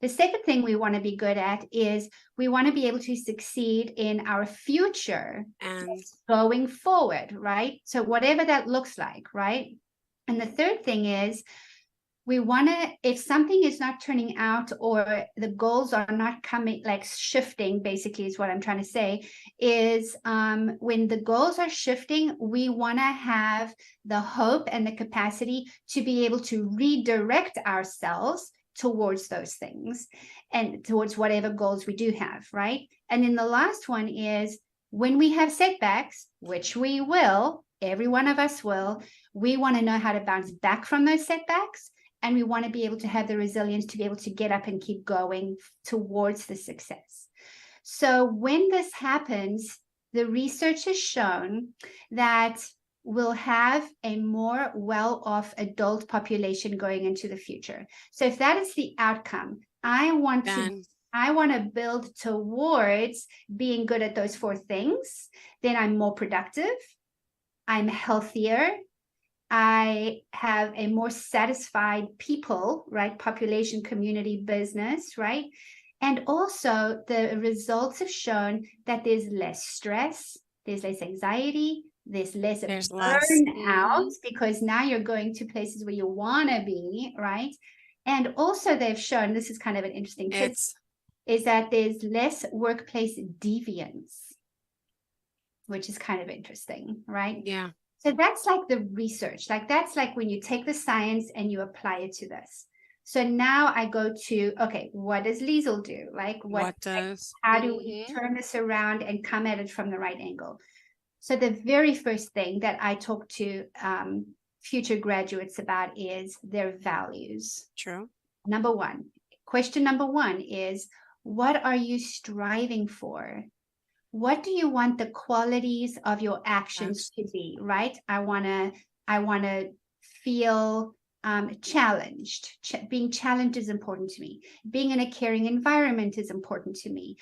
The second thing we want to be good at is we want to be able to succeed in our future and going forward, right? So whatever that looks like, right? And the third thing is we want to, if something is not turning out or the goals are not coming, like shifting, basically is what I'm trying to say, is when the goals are shifting, we want to have the hope and the capacity to be able to redirect ourselves towards those things and towards whatever goals we do have, right? And then the last one is when we have setbacks, which we will, every one of us will, we want to know how to bounce back from those setbacks. And we want to be able to have the resilience to be able to get up and keep going towards the success. So when this happens, the research has shown that we'll have a more well-off adult population going into the future. So if that is the outcome, I want to build towards being good at those 4 things. Then I'm more productive. I'm healthier. I have a more satisfied people, right? Population, community, business, right? And also the results have shown that there's less stress, there's less anxiety, there's less burnout because now you're going to places where you want to be, right? And also they've shown, this is kind of an interesting tip, is that there's less workplace deviance, which is kind of interesting, right? Yeah. So that's like the research, like that's like when you take the science and you apply it to this. So now I go to, okay, what does Liesel do? Like how do we turn this around and come at it from the right angle? So the very first thing that I talk to future graduates about is their values. True. Question number one is, what are you striving for? What do you want the qualities of your actions to be, right? I want to feel challenged. Being challenged is important to me. Being in a caring environment is important to me.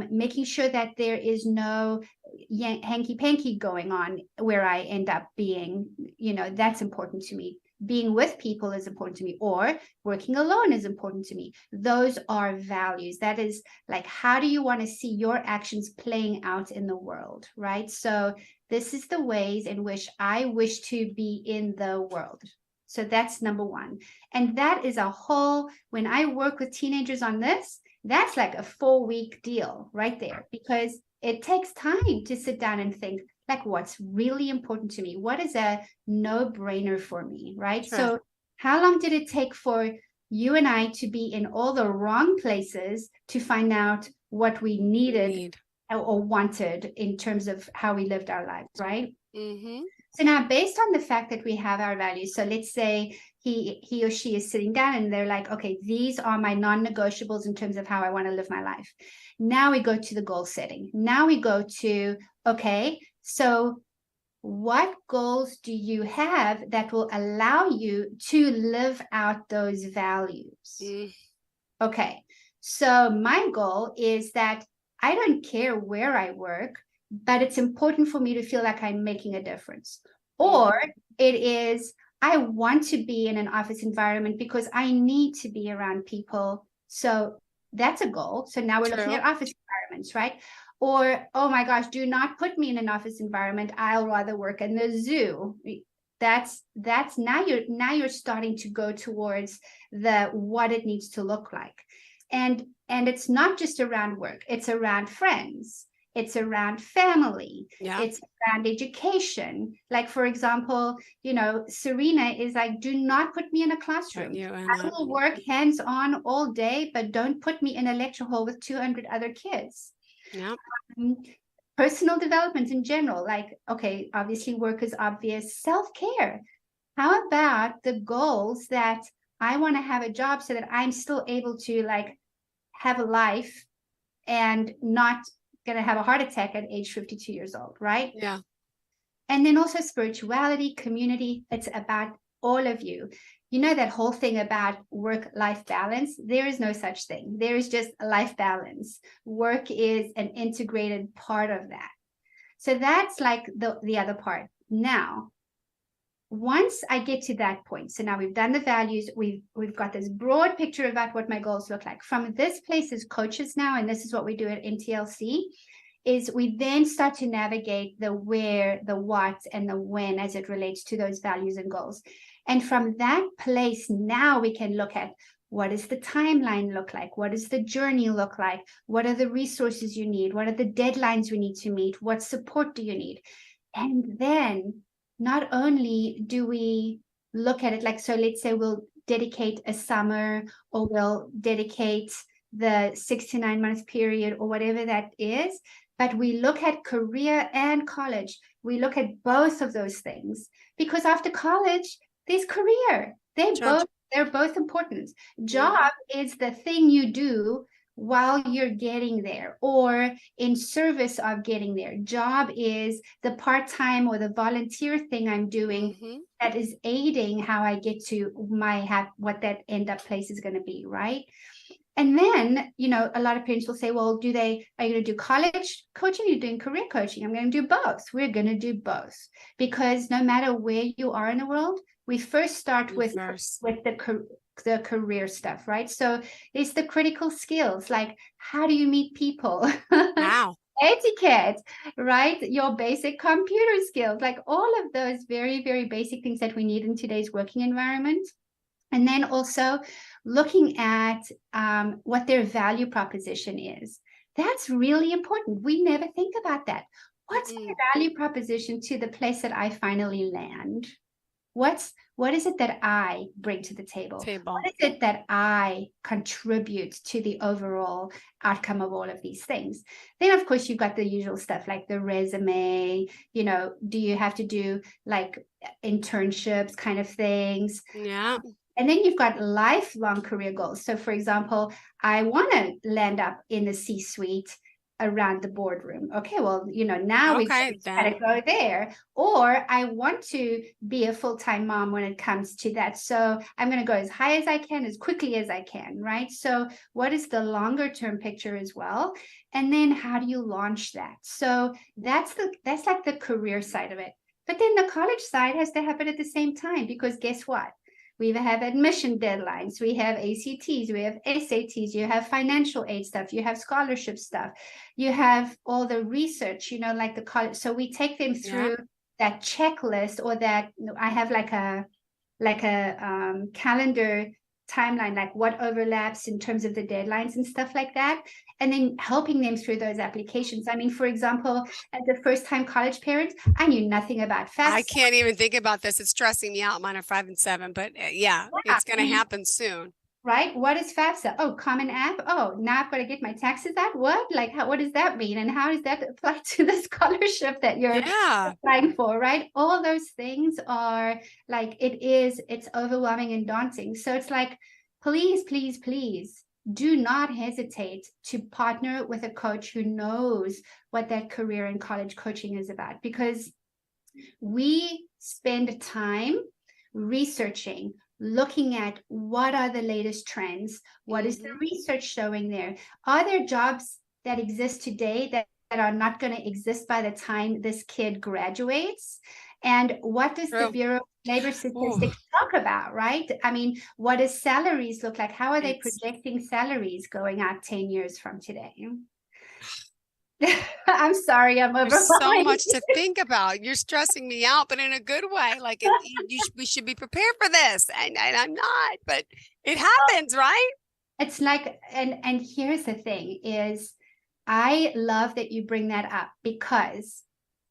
Making sure that there is no hanky-panky going on where I end up being, that's important to me. being with people is important to me, or working alone is important to me. Those are values. That is like, how do you want to see your actions playing out in the world, right? So this is the ways in which I wish to be in the world. So that's number one. And that is a whole, when I work with teenagers on this, that's like a 4-week deal right there, because it takes time to sit down and think, like, what's really important to me? What is a no-brainer for me, right? Sure. So how long did it take for you and I to be in all the wrong places to find out what we needed or wanted in terms of how we lived our lives, right? Mm-hmm. So now, based on the fact that we have our values, so let's say he or she is sitting down and they're like, okay, these are my non-negotiables in terms of how I want to live my life. Now we go to the goal setting. Now we go to, okay, so what goals do you have that will allow you to live out those values? Okay, so my goal is that I don't care where I work, but it's important for me to feel like I'm making a difference. Or it is, I want to be in an office environment because I need to be around people. So that's a goal. So now we're looking at office environments, right? Or, oh my gosh, do not put me in an office environment. I'll rather work in the zoo. That's now you're starting to go towards the what it needs to look like. And it's not just around work, it's around friends, it's around family, it's around education. Like, for example, Serena is like, do not put me in a classroom. I will work hands-on all day, but don't put me in a lecture hall with 200 other kids. Personal development in general, like, okay, obviously work is obvious. Self-care. How about the goals that I want to have a job so that I'm still able to like have a life and not going to have a heart attack at age 52 years old, right? Yeah. And then also spirituality, community. It's about all of you. You know, that whole thing about work-life balance, there is no such thing. There is just a life balance. Work is an integrated part of that. So that's like the other part. Now, once I get to that point, so now we've done the values, we've got this broad picture about what my goals look like. From this place as coaches now, and this is what we do at NTLC, is we then start to navigate the where, the what, and the when as it relates to those values and goals. And from that place, now we can look at, what does the timeline look like? What does the journey look like? What are the resources you need? What are the deadlines we need to meet? What support do you need? And then not only do we look at it like, so let's say we'll dedicate a summer, or we'll dedicate the 6 to 9 month period, or whatever that is, but we look at career and college. We look at both of those things, because after college, there's career. They're both important. Job is the thing you do while you're getting there, or in service of getting there. Job is the part-time or the volunteer thing I'm doing that is aiding how I get to what that end up place is going to be, right? And then, a lot of parents will say, well, are you going to do college coaching? Are you doing career coaching? I'm going to do both. We're going to do both, because no matter where you are in the world, we first start with the career stuff, right? So it's the critical skills, like, how do you meet people? Wow. Etiquette, right? Your basic computer skills, like all of those very, very basic things that we need in today's working environment. And then also looking at what their value proposition is. That's really important. We never think about that. What's my value proposition to the place that I finally land? What is it that I bring to the table? What is it that I contribute to the overall outcome of all of these things? Then, of course, you've got the usual stuff like the resume, do you have to do like internships kind of things? Yeah. And then you've got lifelong career goals. So, for example, I want to land up in the C-suite around the boardroom. Okay, well, now we got to go there. Or I want to be a full-time mom when it comes to that. So I'm going to go as high as I can, as quickly as I can, right? So what is the longer term picture as well? And then how do you launch that? So that's like the career side of it. But then the college side has to happen at the same time, because guess what? We have admission deadlines, we have ACTs, we have SATs, you have financial aid stuff, you have scholarship stuff, you have all the research, like the college. So we take them through that checklist, or that I have like a calendar timeline, like what overlaps in terms of the deadlines and stuff like that, and then helping them through those applications. I mean, for example, as a first-time college parent, I knew nothing about FAFSA. I can't even think about this. It's stressing me out. Mine are 5 and 7, but it's going to happen soon. Right? What is FAFSA? Oh, Common App. Oh, now I've got to get my taxes out. What? Like, what does that mean? And how does that apply to the scholarship that you're applying for? Right? All those things are like, it's overwhelming and daunting. So it's like, please, please, please do not hesitate to partner with a coach who knows what that career in college coaching is about, because we spend time researching, looking at what are the latest trends, what is the research showing there, are there jobs that exist today that are not going to exist by the time this kid graduates, and what does the Bureau of Labor Statistics talk about, right? I mean, what does salaries look like? How are they projecting salaries going out 10 years from today? I'm sorry, I'm overwhelmed. There's so much to think about. You're stressing me out, but in a good way. Like we should be prepared for this, and I'm not. But it happens, right? It's like, and here's the thing: is I love that you bring that up, because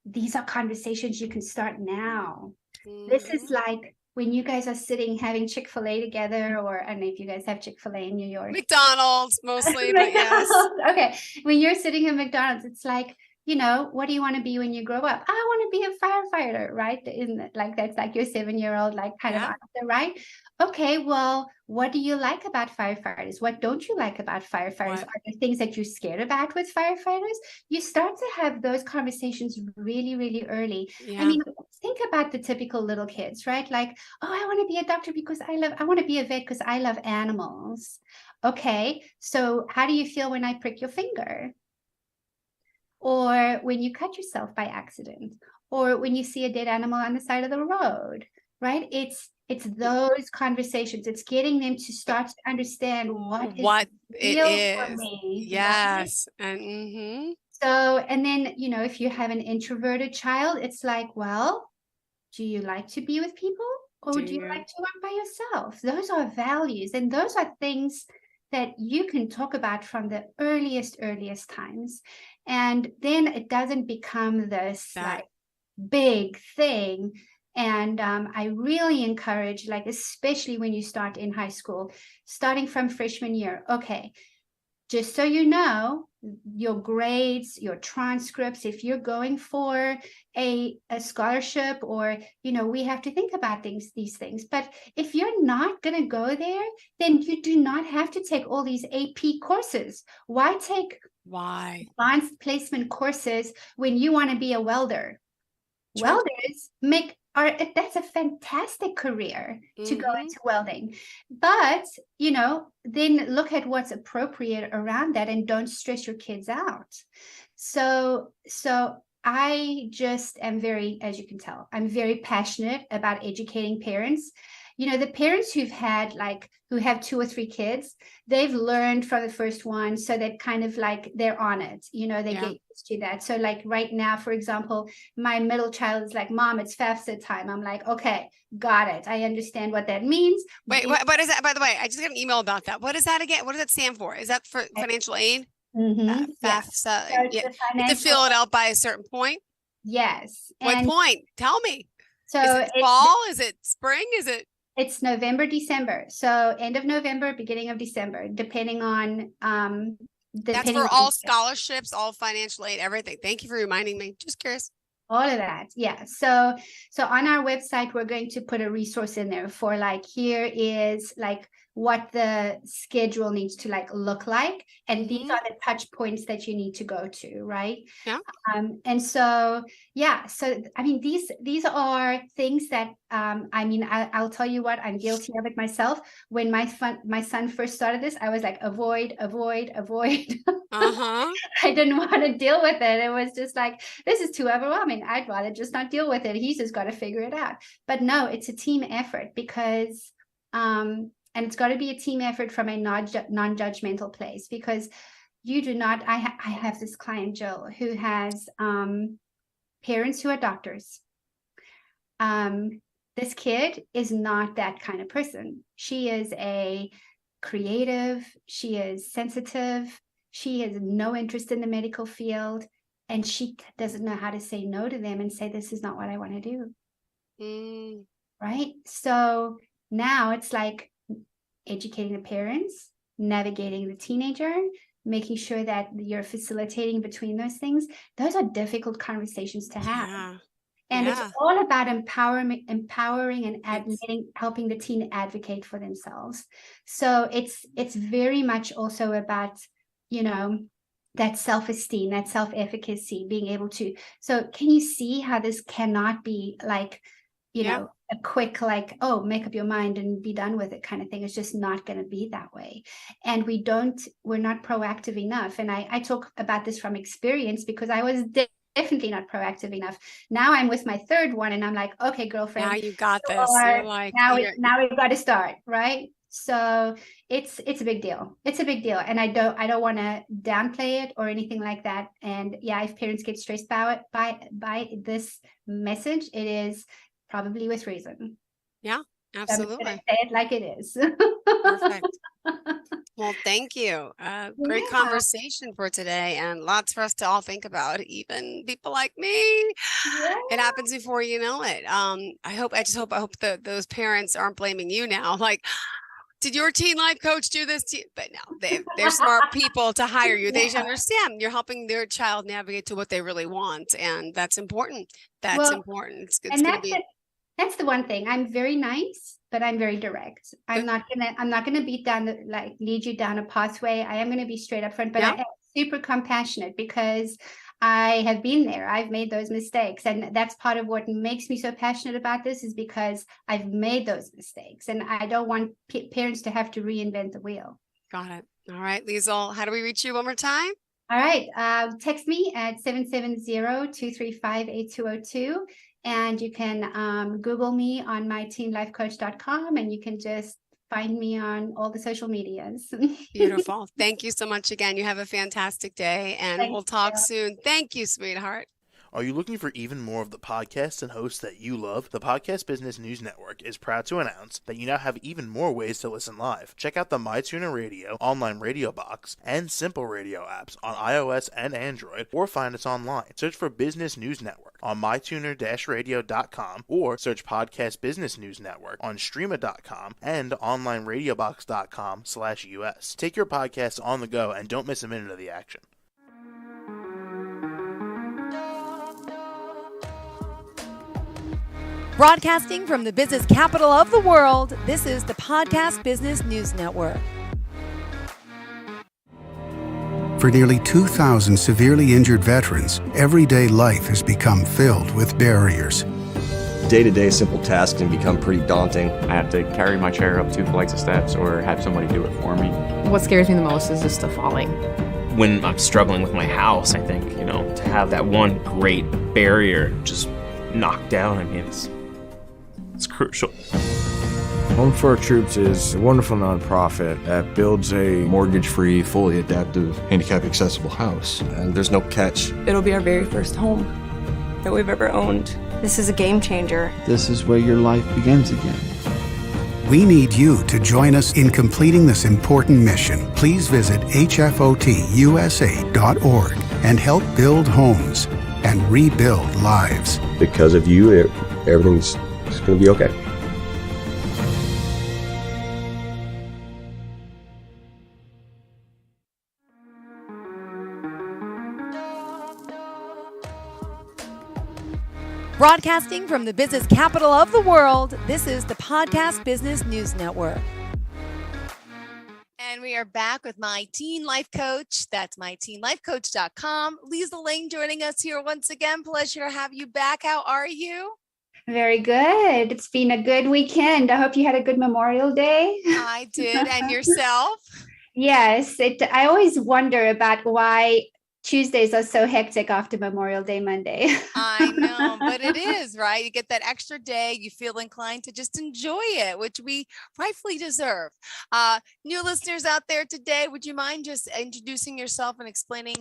these are conversations you can start now. This is like when you guys are sitting having Chick-fil-A together, or I don't know if you guys have Chick-fil-A in New York. McDonald's mostly, but yes. Okay. When you're sitting in McDonald's, it's like, what do you want to be when you grow up? I want to be a firefighter, right? That's like your 7-year-old, like kind of answer, right? Okay, well, what do you like about firefighters? What don't you like about firefighters? Are there things that you're scared about with firefighters? You start to have those conversations really, really early. I mean, think about the typical little kids, right? Like, oh, I want to be a doctor because I want to be a vet because I love animals. Okay, so how do you feel when I prick your finger? Or when you cut yourself by accident, or when you see a dead animal on the side of the road, right? It's those conversations. It's getting them to start to understand what it is for me. Yes. Right? And so, and then, if you have an introverted child, it's like, well, do you like to be with people, or do you like to work by yourself? Those are values, and those are things that you can talk about from the earliest times. And then it doesn't become this like big thing. And I really encourage, like, especially when you start in high school, starting from freshman year. Okay, just so you know, your grades, your transcripts, if you're going for a scholarship, or, we have to think about these things. But if you're not going to go there, then you do not have to take all these AP courses. Why take advanced placement courses when you want to be a welder? True. Welders that's a fantastic career to go into welding. But, then look at what's appropriate around that, and don't stress your kids out. So I just am as you can tell, I'm very passionate about educating parents. The parents who have 2 or 3 kids, they've learned from the first one. So that kind of like, they're on it, they get used to that. So like right now, for example, my middle child is like, Mom, it's FAFSA time. I'm like, okay, got it. I understand what that means. Wait, what is that? By the way, I just got an email about that. What is that again? What does that stand for? Is that for financial aid? FAFSA. You have to fill it out by a certain point? Yes. What point? Tell me. So is it fall? Is it spring? Is it? It's November, December. So end of November, beginning of December, depending on that's for all scholarships, all financial aid, everything. Thank you for reminding me. Just curious. All of that. Yeah. So on our website, we're going to put a resource in there for like, here is like what the schedule needs to look like, and these are the touch points that you need to go to, right? Yeah. And so I mean, these are things that I'll tell you what, I'm guilty of it myself. When my son first started this, I was like, avoid. Uh-huh. I didn't want to deal with it. It was just like, this is too overwhelming. I'd rather just not deal with it. He's just got to figure it out. But no, it's a team effort, because and it's got to be a team effort from a non-judgmental place, because you do not, I have this client, Jill, who has parents who are doctors. This kid is not that kind of person. She is a creative, she is sensitive, she has no interest in the medical field, and she doesn't know how to say no to them and say, this is not what I want to do. Right? So now it's like educating the parents, navigating the teenager, making sure that you're facilitating between those things. Those are difficult conversations to have. Yeah. And Yeah. it's all about empowering and helping the teen advocate for themselves. So it's very much also about, that self-esteem, that self-efficacy, being able to. So can you see how this cannot be like, a quick make up your mind and be done with it kind of thing? It's just not going to be that way. And we're not proactive enough. And I talk about this from experience, because I was definitely not proactive enough. Now I'm with my third one, and I'm like, okay, girlfriend, Now you got this. You're like, now we've got to start, right? So it's a big deal. It's a big deal. And I don't want to downplay it or anything like that. And if parents get stressed by this message, it is probably with reason. Yeah, absolutely. I'm gonna say it like it is. Perfect. Well, thank you. Great conversation for today, and lots for us to all think about, even people like me. It happens before you know it. I hope that those parents aren't blaming you now. Like, did your teen life coach do this to you? But no, they're smart people to hire you. They understand you're helping their child navigate to what they really want, and that's important. That's important. It's going to be. That's the one thing. I'm very nice, but I'm very direct. I'm not gonna beat down lead you down a pathway. I am gonna be straight up front, but I am super compassionate, because I have been there. I've made those mistakes, and that's part of what makes me so passionate about this, is because I've made those mistakes, and I don't want parents to have to reinvent the wheel. Got it. All right, Liesl, how do we reach you one more time? All right, text me at 770-235-8202. And you can Google me on myteenlifecoach.com, and you can just find me on all the social medias. Beautiful. Thank you so much again. You have a fantastic day, and we'll talk soon. Thank you, sweetheart. Are you looking for even more of the podcasts and hosts that you love? The Podcast Business News Network is proud to announce that you now have even more ways to listen live. Check out the MyTuner Radio, online radio box, and Simple Radio apps on iOS and Android, or find us online. Search for Business News Network on mytuner-radio.com, or search Podcast Business News Network on streama.com and onlineradiobox.com/US. Take your podcast on the go and don't miss a minute of the action. Broadcasting from the business capital of the world, this is the Podcast Business News Network. For nearly 2,000 severely injured veterans, everyday life has become filled with barriers. Day-to-day simple tasks can become pretty daunting. I have to carry my chair up 2 flights of steps or have somebody do it for me. What scares me the most is just the falling. When I'm struggling with my house, I think, to have that one great barrier just knocked down, it's crucial. Home for Our Troops is a wonderful nonprofit that builds a mortgage-free, fully adaptive, handicap-accessible house. And there's no catch. It'll be our very first home that we've ever owned. This is a game changer. This is where your life begins again. We need you to join us in completing this important mission. Please visit hfotusa.org and help build homes and rebuild lives. Because of you, everything's going to be okay. Broadcasting from the business capital of the world, this is the Podcast Business News Network. we are back with My Teen Life Coach. That's myteenlifecoach.com. Lisa Lane joining us here once again. Pleasure to have you back. How are you? Very good. It's been a good weekend. I hope you had a good Memorial Day. I did. And yourself? Yes. I always wonder about why Tuesdays are so hectic after Memorial Day Monday. I know, but it is, right? You get that extra day. You feel inclined to just enjoy it, which we rightfully deserve. New listeners out there today, would you mind just introducing yourself and explaining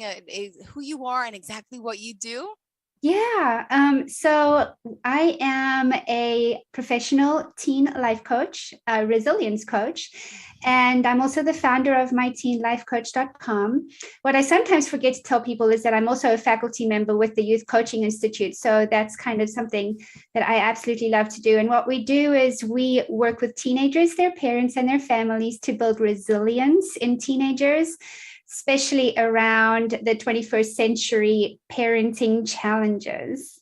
who you are and exactly what you do? Yeah. So I am a professional teen life coach, a resilience coach, and I'm also the founder of myteenlifecoach.com. What I sometimes forget to tell people is that I'm also a faculty member with the Youth Coaching Institute. So that's kind of something that I absolutely love to do. And what we do is we work with teenagers, their parents, and their families to build resilience in teenagers, especially around the 21st century parenting challenges.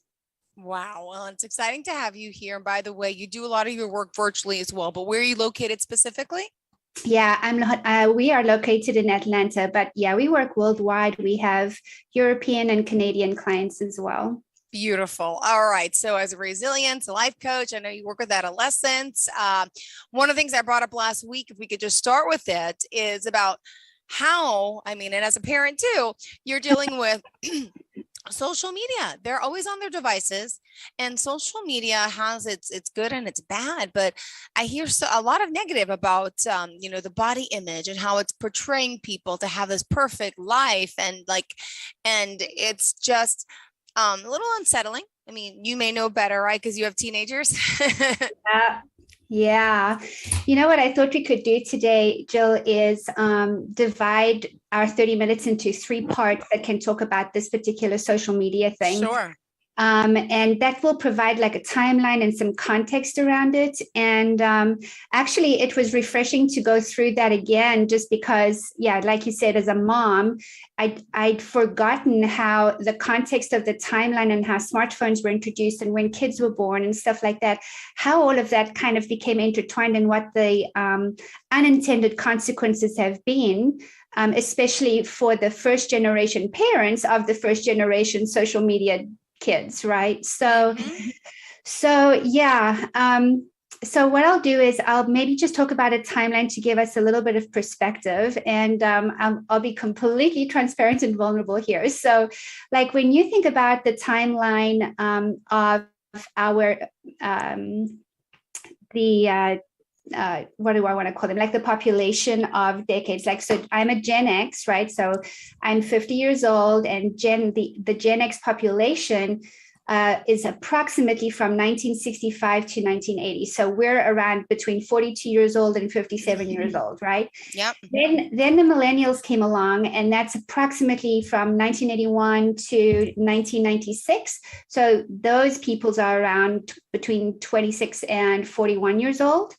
Wow. Well, it's exciting to have you here. And by the way, you do a lot of your work virtually as well, but where are you located specifically? Yeah, we are located in Atlanta, but yeah, we work worldwide. We have European and Canadian clients as well. Beautiful. All right. So as a resilience, a life coach, I know you work with adolescents. One of the things I brought up last week, if we could just start with it, is about how, and as a parent too, you're dealing with social media. They're always on their devices, and social media has its good and it's bad, but I hear a lot of negative about the body image and how it's portraying people to have this perfect life, and it's just a little unsettling. You may know better, right? Because you have teenagers. Yeah. You know what I thought we could do today, Jill, is divide our 30 minutes into 3 parts that can talk about this particular social media thing. Sure. And that will provide like a timeline and some context around it. And actually, it was refreshing to go through that again, just because, yeah, like you said, as a mom, I'd forgotten how the context of the timeline and how smartphones were introduced and when kids were born and stuff like that, how all of that kind of became intertwined and what the unintended consequences have been. Especially for the first generation parents of the first generation social media kids, right? So yeah. So what I'll do is I'll maybe just talk about a timeline to give us a little bit of perspective, and I'll be completely transparent and vulnerable here. So, like when you think about the timeline of our what do I want to call them? Like the population of decades. Like, so I'm a Gen X, right? So I'm 50 years old, and the Gen X population is approximately from 1965 to 1980. So we're around between 42 years old and 57 years old, right? Yep. Then the millennials came along, and that's approximately from 1981 to 1996. So those peoples are around between 26 and 41 years old.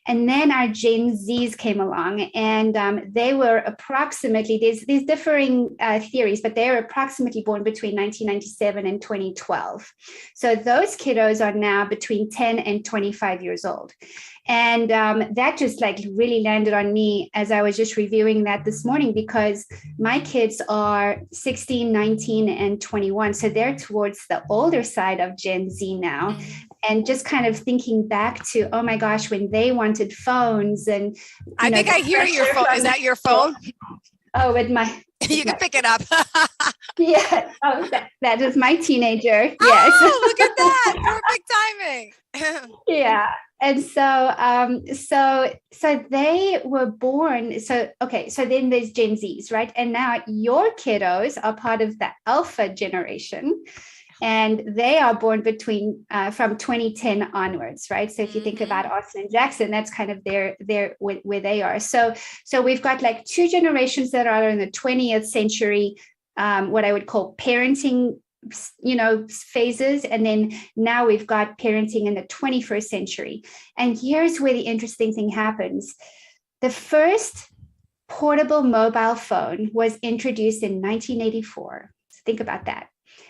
And then our Gen Zs came along, and they were approximately, there's differing theories, but they were approximately born between 1997 and 2012. So those kiddos are now between 10 and 25 years old. And that just like really landed on me as I was just reviewing that this morning, because my kids are 16, 19, and 21. So they're towards the older side of Gen Z now. And just kind of thinking back to, oh my gosh, when they wanted phones. And I think I hear your phone. Is that your phone? Oh, with my. You can pick it up. Yeah. Oh, that is my teenager. Yes. Oh, look at that. Perfect timing. Yeah. And so they were born. So, okay. So then there's Gen Zs, right? And now your kiddos are part of the Alpha generation. And they are born between from 2010 onwards, right? So if you think about Austin and Jackson, that's kind of their where they are. So we've got like 2 generations that are in the 20th century, what I would call parenting, phases, and then now we've got parenting in the 21st century. And here's where the interesting thing happens: the first portable mobile phone was introduced in 1984. So think about that.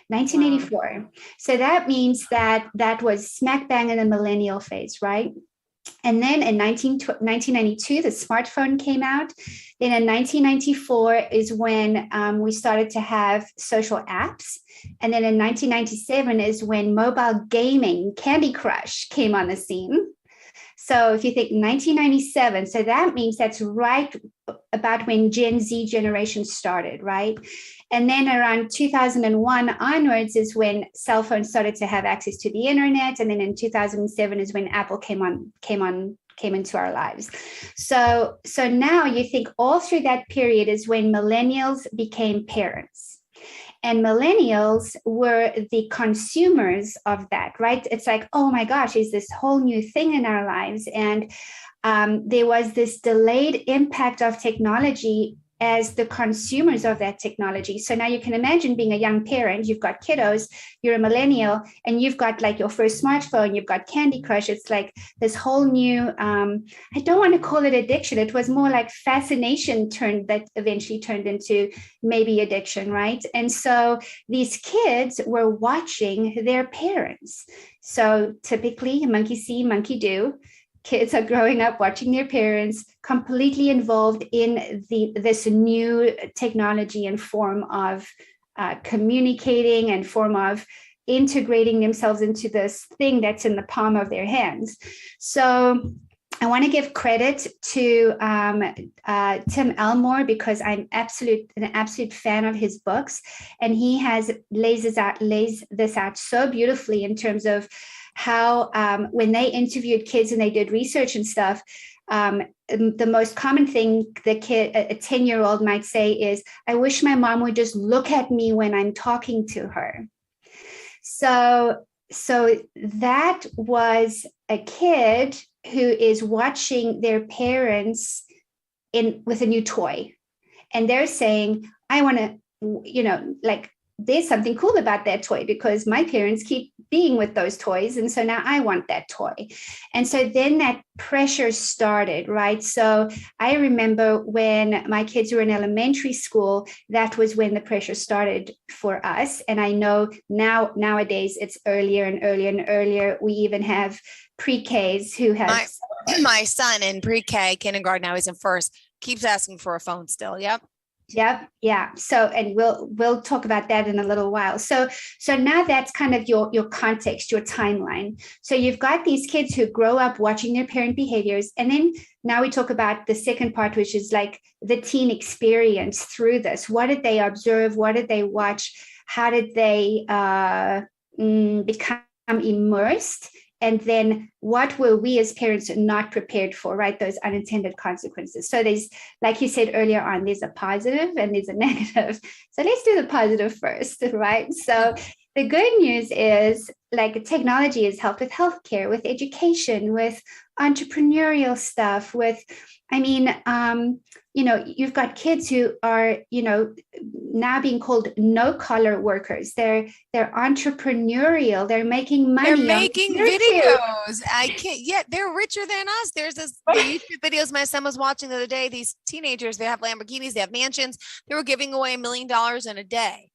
1984. Wow. So that means that was smack bang in the millennial phase, right? And then in 1992, the smartphone came out. Then in 1994 is when we started to have social apps. And then in 1997 is when mobile gaming, Candy Crush, came on the scene. So if you think 1997, so that means that's right about when Gen Z generation started, right? And then around 2001 onwards is when cell phones started to have access to the internet. And then in 2007 is when Apple came into our lives. So now you think all through that period is when millennials became parents. And millennials were the consumers of that, right? It's like, oh my gosh, is this whole new thing in our lives? And there was this delayed impact of technology as the consumers of that technology. So now you can imagine being a young parent, you've got kiddos, you're a millennial, and you've got like your first smartphone, you've got Candy Crush. It's like this whole new, I don't want to call it addiction. It was more like fascination that eventually turned into maybe addiction, right? And so these kids were watching their parents. So typically monkey see, monkey do. Kids are growing up watching their parents, completely involved in this new technology and form of communicating and form of integrating themselves into this thing that's in the palm of their hands. So I want to give credit to Tim Elmore because I'm an absolute fan of his books, and he lays this out so beautifully in terms of how when they interviewed kids and they did research and stuff, the most common thing a 10-year-old might say is, I wish my mom would just look at me when I'm talking to her. So that was a kid who is watching their parents with a new toy. And they're saying, I want to, like, there's something cool about that toy because my parents keep being with those toys. And so now I want that toy. And so then that pressure started, right? So I remember when my kids were in elementary school, that was when the pressure started for us. And I know nowadays it's earlier and earlier and earlier. We even have pre-Ks who have my son in pre-K, kindergarten, now he's in first, keeps asking for a phone still. Yep. Yeah. So, and we'll talk about that in a little while. So now that's kind of your context, your timeline. So you've got these kids who grow up watching their parent behaviors. And then now we talk about the second part, which is like the teen experience through this. What did they observe? What did they watch? How did they become immersed? And then what were we as parents not prepared for, right? Those unintended consequences. So there's, like you said earlier on, there's a positive and there's a negative. So let's do the positive first, right? So the good news is, like, technology has helped with healthcare, with education, with entrepreneurial stuff, with, you've got kids who are, now being called no-collar workers. They're entrepreneurial. They're making money. They're making videos. They're richer than us. There's the YouTube videos my son was watching the other day. These teenagers, they have Lamborghinis, they have mansions. They were giving away $1 million in a day.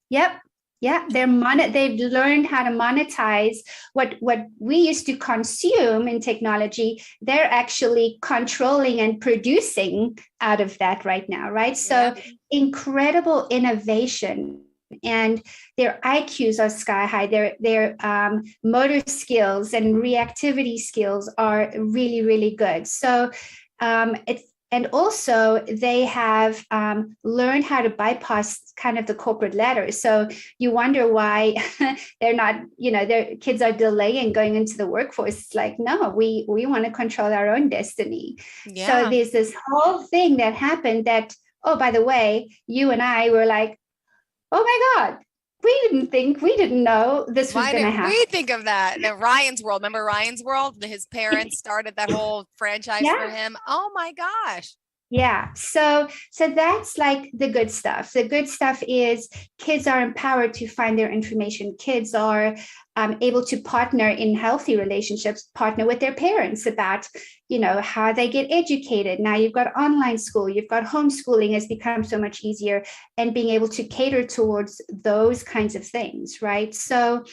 Yep. Yeah, they've learned how to monetize what we used to consume in technology. They're actually controlling and producing out of that right now, right? So incredible innovation, and their IQs are sky high. Their motor skills and reactivity skills are really, really good. So and also they have learned how to bypass kind of the corporate ladder. So you wonder why they're not, their kids are delaying going into the workforce. It's like, no, we want to control our own destiny. Yeah. So there's this whole thing that happened that, oh, by the way, you and I were like, oh my God, we didn't know this was going to happen. Why did we think of that? Ryan's World. Remember Ryan's World? His parents started that whole franchise for him. Oh my gosh. Yeah. So that's like the good stuff. The good stuff is kids are empowered to find their information. Kids are able to partner in healthy relationships, partner with their parents about, how they get educated. Now you've got online school, you've got homeschooling has become so much easier, and being able to cater towards those kinds of things, right? So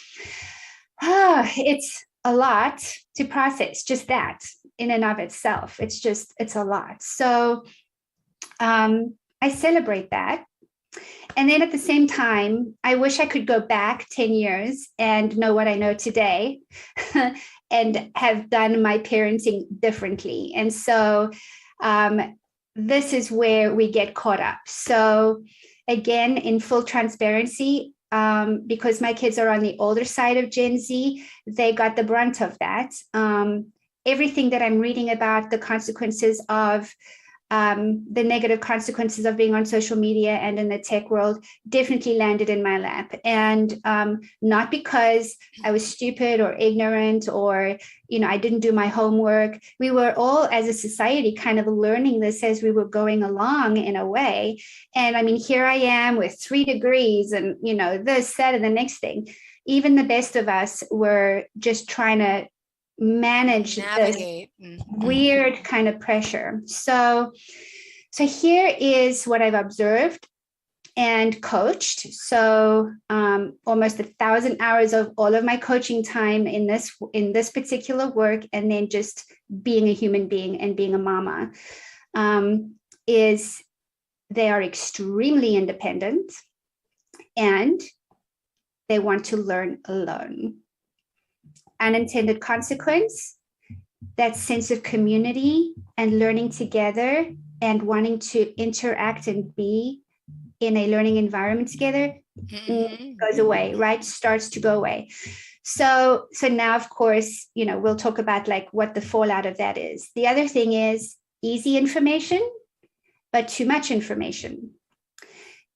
it's a lot to process, just that. in and of itself. It's a lot. So I celebrate that. And then at the same time, I wish I could go back 10 years and know what I know today and have done my parenting differently. And so this is where we get caught up. So again, in full transparency, because my kids are on the older side of Gen Z, they got the brunt of that. Everything that I'm reading about, the consequences of the negative consequences of being on social media and in the tech world definitely landed in my lap. And not because I was stupid or ignorant or, I didn't do my homework. We were all, as a society, kind of learning this as we were going along in a way. And I mean, here I am with 3 degrees and, this, that, and the next thing. Even the best of us were just trying to manage navigate this weird kind of pressure. So here is what I've observed and coached. So almost 1,000 hours of all of my coaching time in this particular work, and then just being a human being and being a mama, is they are extremely independent and they want to learn alone. Unintended consequence, that sense of community and learning together and wanting to interact and be in a learning environment together goes away, right? Starts to go away. So now, of course, we'll talk about like what the fallout of that is. The other thing is easy information, but too much information.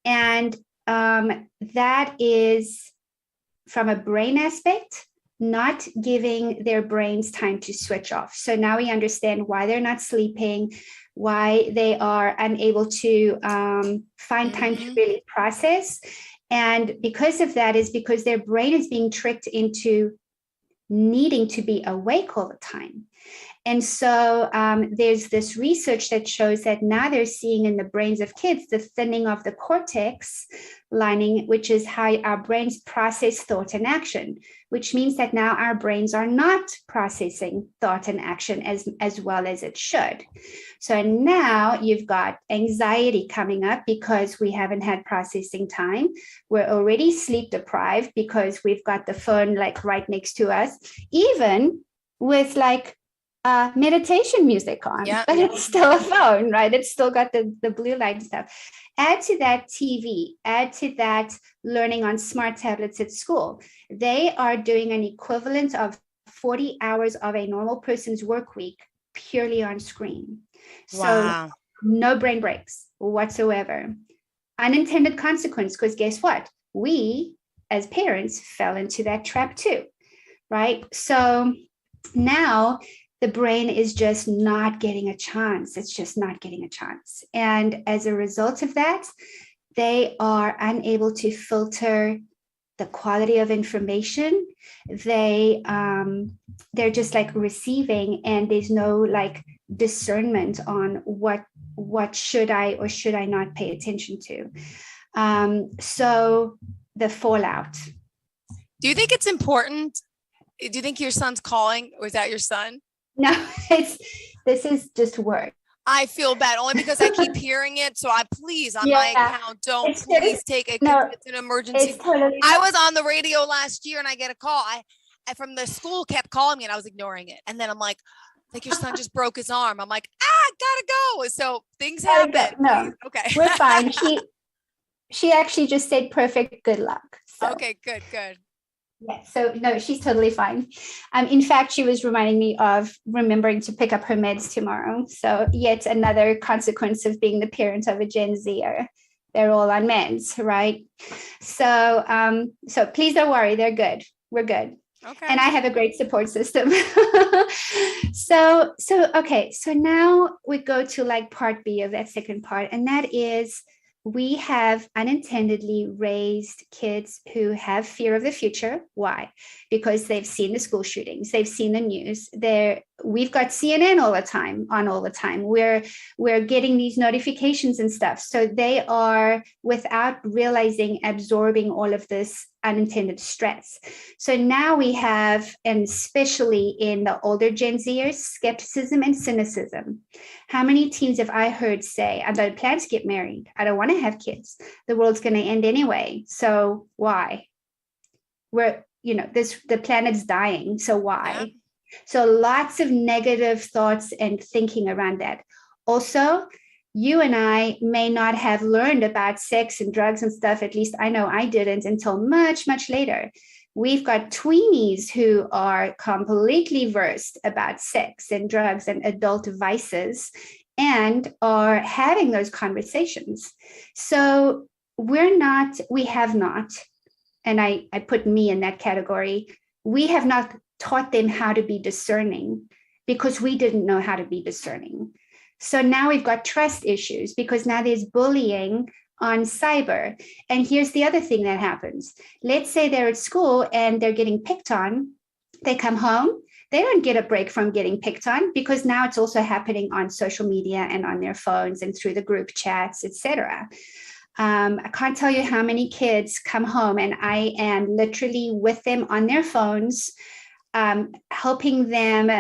And that is, from a brain aspect, not giving their brains time to switch off. So now we understand why they're not sleeping, why they are unable to find time to really process. And because of that is because their brain is being tricked into needing to be awake all the time. And so there's this research that shows that now they're seeing in the brains of kids the thinning of the cortex lining, which is how our brains process thought and action, which means that now our brains are not processing thought and action as well as it should. So now you've got anxiety coming up because we haven't had processing time. We're already sleep deprived because we've got the phone like right next to us, even with like meditation music on, but it's still a phone, right? It's still got the blue light and stuff. Add to that TV, add to that learning on smart tablets at school. They are doing an equivalent of 40 hours of a normal person's work week purely on screen. Wow. So no brain breaks whatsoever. Unintended consequence, because guess what? We, as parents, fell into that trap too, right? So now the brain is just not getting a chance. It's just not getting a chance. And as a result of that, they are unable to filter the quality of information. They're just like receiving, and there's no like discernment on what should I or should I not pay attention to. So the fallout. Do you think it's important? Do you think your son's calling? Or is that your son? No, this is just work. I feel bad only because I keep hearing it. So please, on my account, don't please take it. It's an emergency. Totally I was on the radio last year and I get a call. I from the school kept calling me and I was ignoring it. And then I'm like, I think your son just broke his arm. I'm like, gotta go. So things happen. No, okay, we're fine. She actually just said perfect. Good luck. So. Okay, good. Yeah, so no, she's totally fine. In fact, she was reminding me of remembering to pick up her meds tomorrow. So yet another consequence of being the parent of a Gen Zer. They're all on meds, right? So please don't worry, they're good. We're good. Okay. And I have a great support system. So now we go to like part B of that second part, and that is we have unintendedly raised kids who have fear of the future. Why? Because they've seen the school shootings, they've seen the news. We've got CNN all the time. We're getting these notifications and stuff. So they are, without realizing, absorbing all of this unintended stress. So now we have, and especially in the older Gen Zers, skepticism and cynicism. How many teens have I heard say, I don't plan to get married. I don't want to have kids. The world's going to end anyway. So why? The planet's dying. So why? Yeah. So lots of negative thoughts and thinking around that. Also, you and I may not have learned about sex and drugs and stuff. At least I know I didn't until much, much later. We've got tweenies who are completely versed about sex and drugs and adult vices and are having those conversations. So we have not, and I put me in that category, we have not taught them how to be discerning because we didn't know how to be discerning. So now we've got trust issues because now there's bullying on cyber. And here's the other thing that happens. Let's say they're at school and they're getting picked on. They come home. They don't get a break from getting picked on because now it's also happening on social media and on their phones and through the group chats, etc. I can't tell you how many kids come home and I am literally with them on their phones, helping them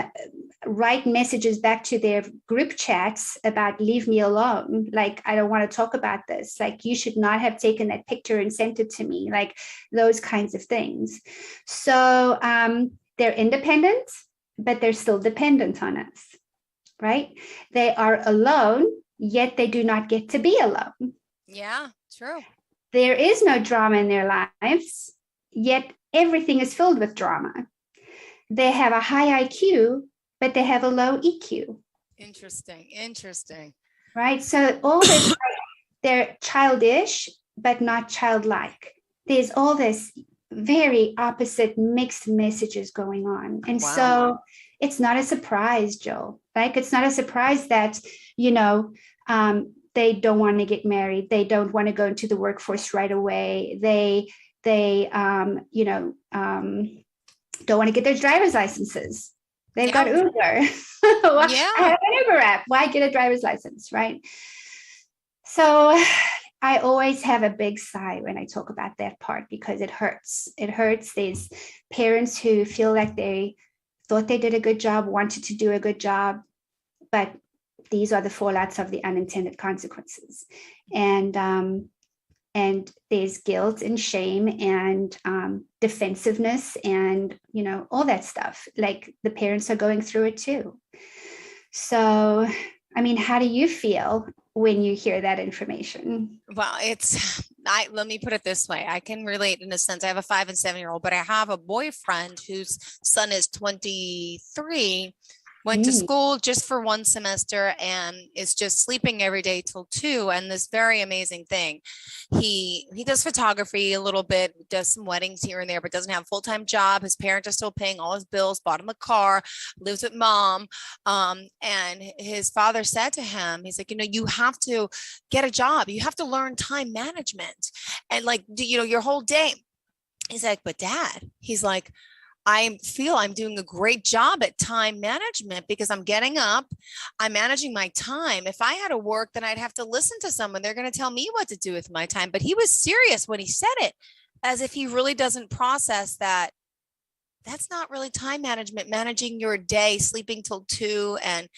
write messages back to their group chats about leave me alone. Like, I don't want to talk about this. Like, you should not have taken that picture and sent it to me. Like those kinds of things. So they're independent, but they're still dependent on us, right? They are alone, yet they do not get to be alone. Yeah, true. There is no drama in their lives, yet everything is filled with drama. They have a high IQ, but they have a low EQ. Interesting. Right? So all this, they're childish, but not childlike. There's all this very opposite mixed messages going on. And so it's not a surprise, Joel. Like, it's not a surprise that, they don't want to get married. They don't want to go into the workforce right away. They don't want to get their driver's licenses. They've got Uber. I have an Uber app. Why get a driver's license, right? So I always have a big sigh when I talk about that part because it hurts. It hurts. There's parents who feel like they thought they did a good job, wanted to do a good job, but these are the fallouts of the unintended consequences. And there's guilt and shame and defensiveness and, all that stuff. Like, the parents are going through it too. So, I mean, how do you feel when you hear that information? Well, let me put it this way. I can relate in a sense. I have a 5 and 7-year-old, but I have a boyfriend whose son is 23, went to school just for 1 semester and is just sleeping every day till 2. And this very amazing thing, he does photography a little bit, does some weddings here and there, but doesn't have a full-time job. His parents are still paying all his bills, bought him a car, lives with mom. And his father said to him, he's like, you have to get a job. You have to learn time management and your whole day. He's like, but Dad, he's like, I feel I'm doing a great job at time management because I'm getting up, I'm managing my time. If I had to work, then I'd have to listen to someone. They're going to tell me what to do with my time. But he was serious when he said it, as if he really doesn't process that. That's not really time management, managing your day, sleeping till 2, and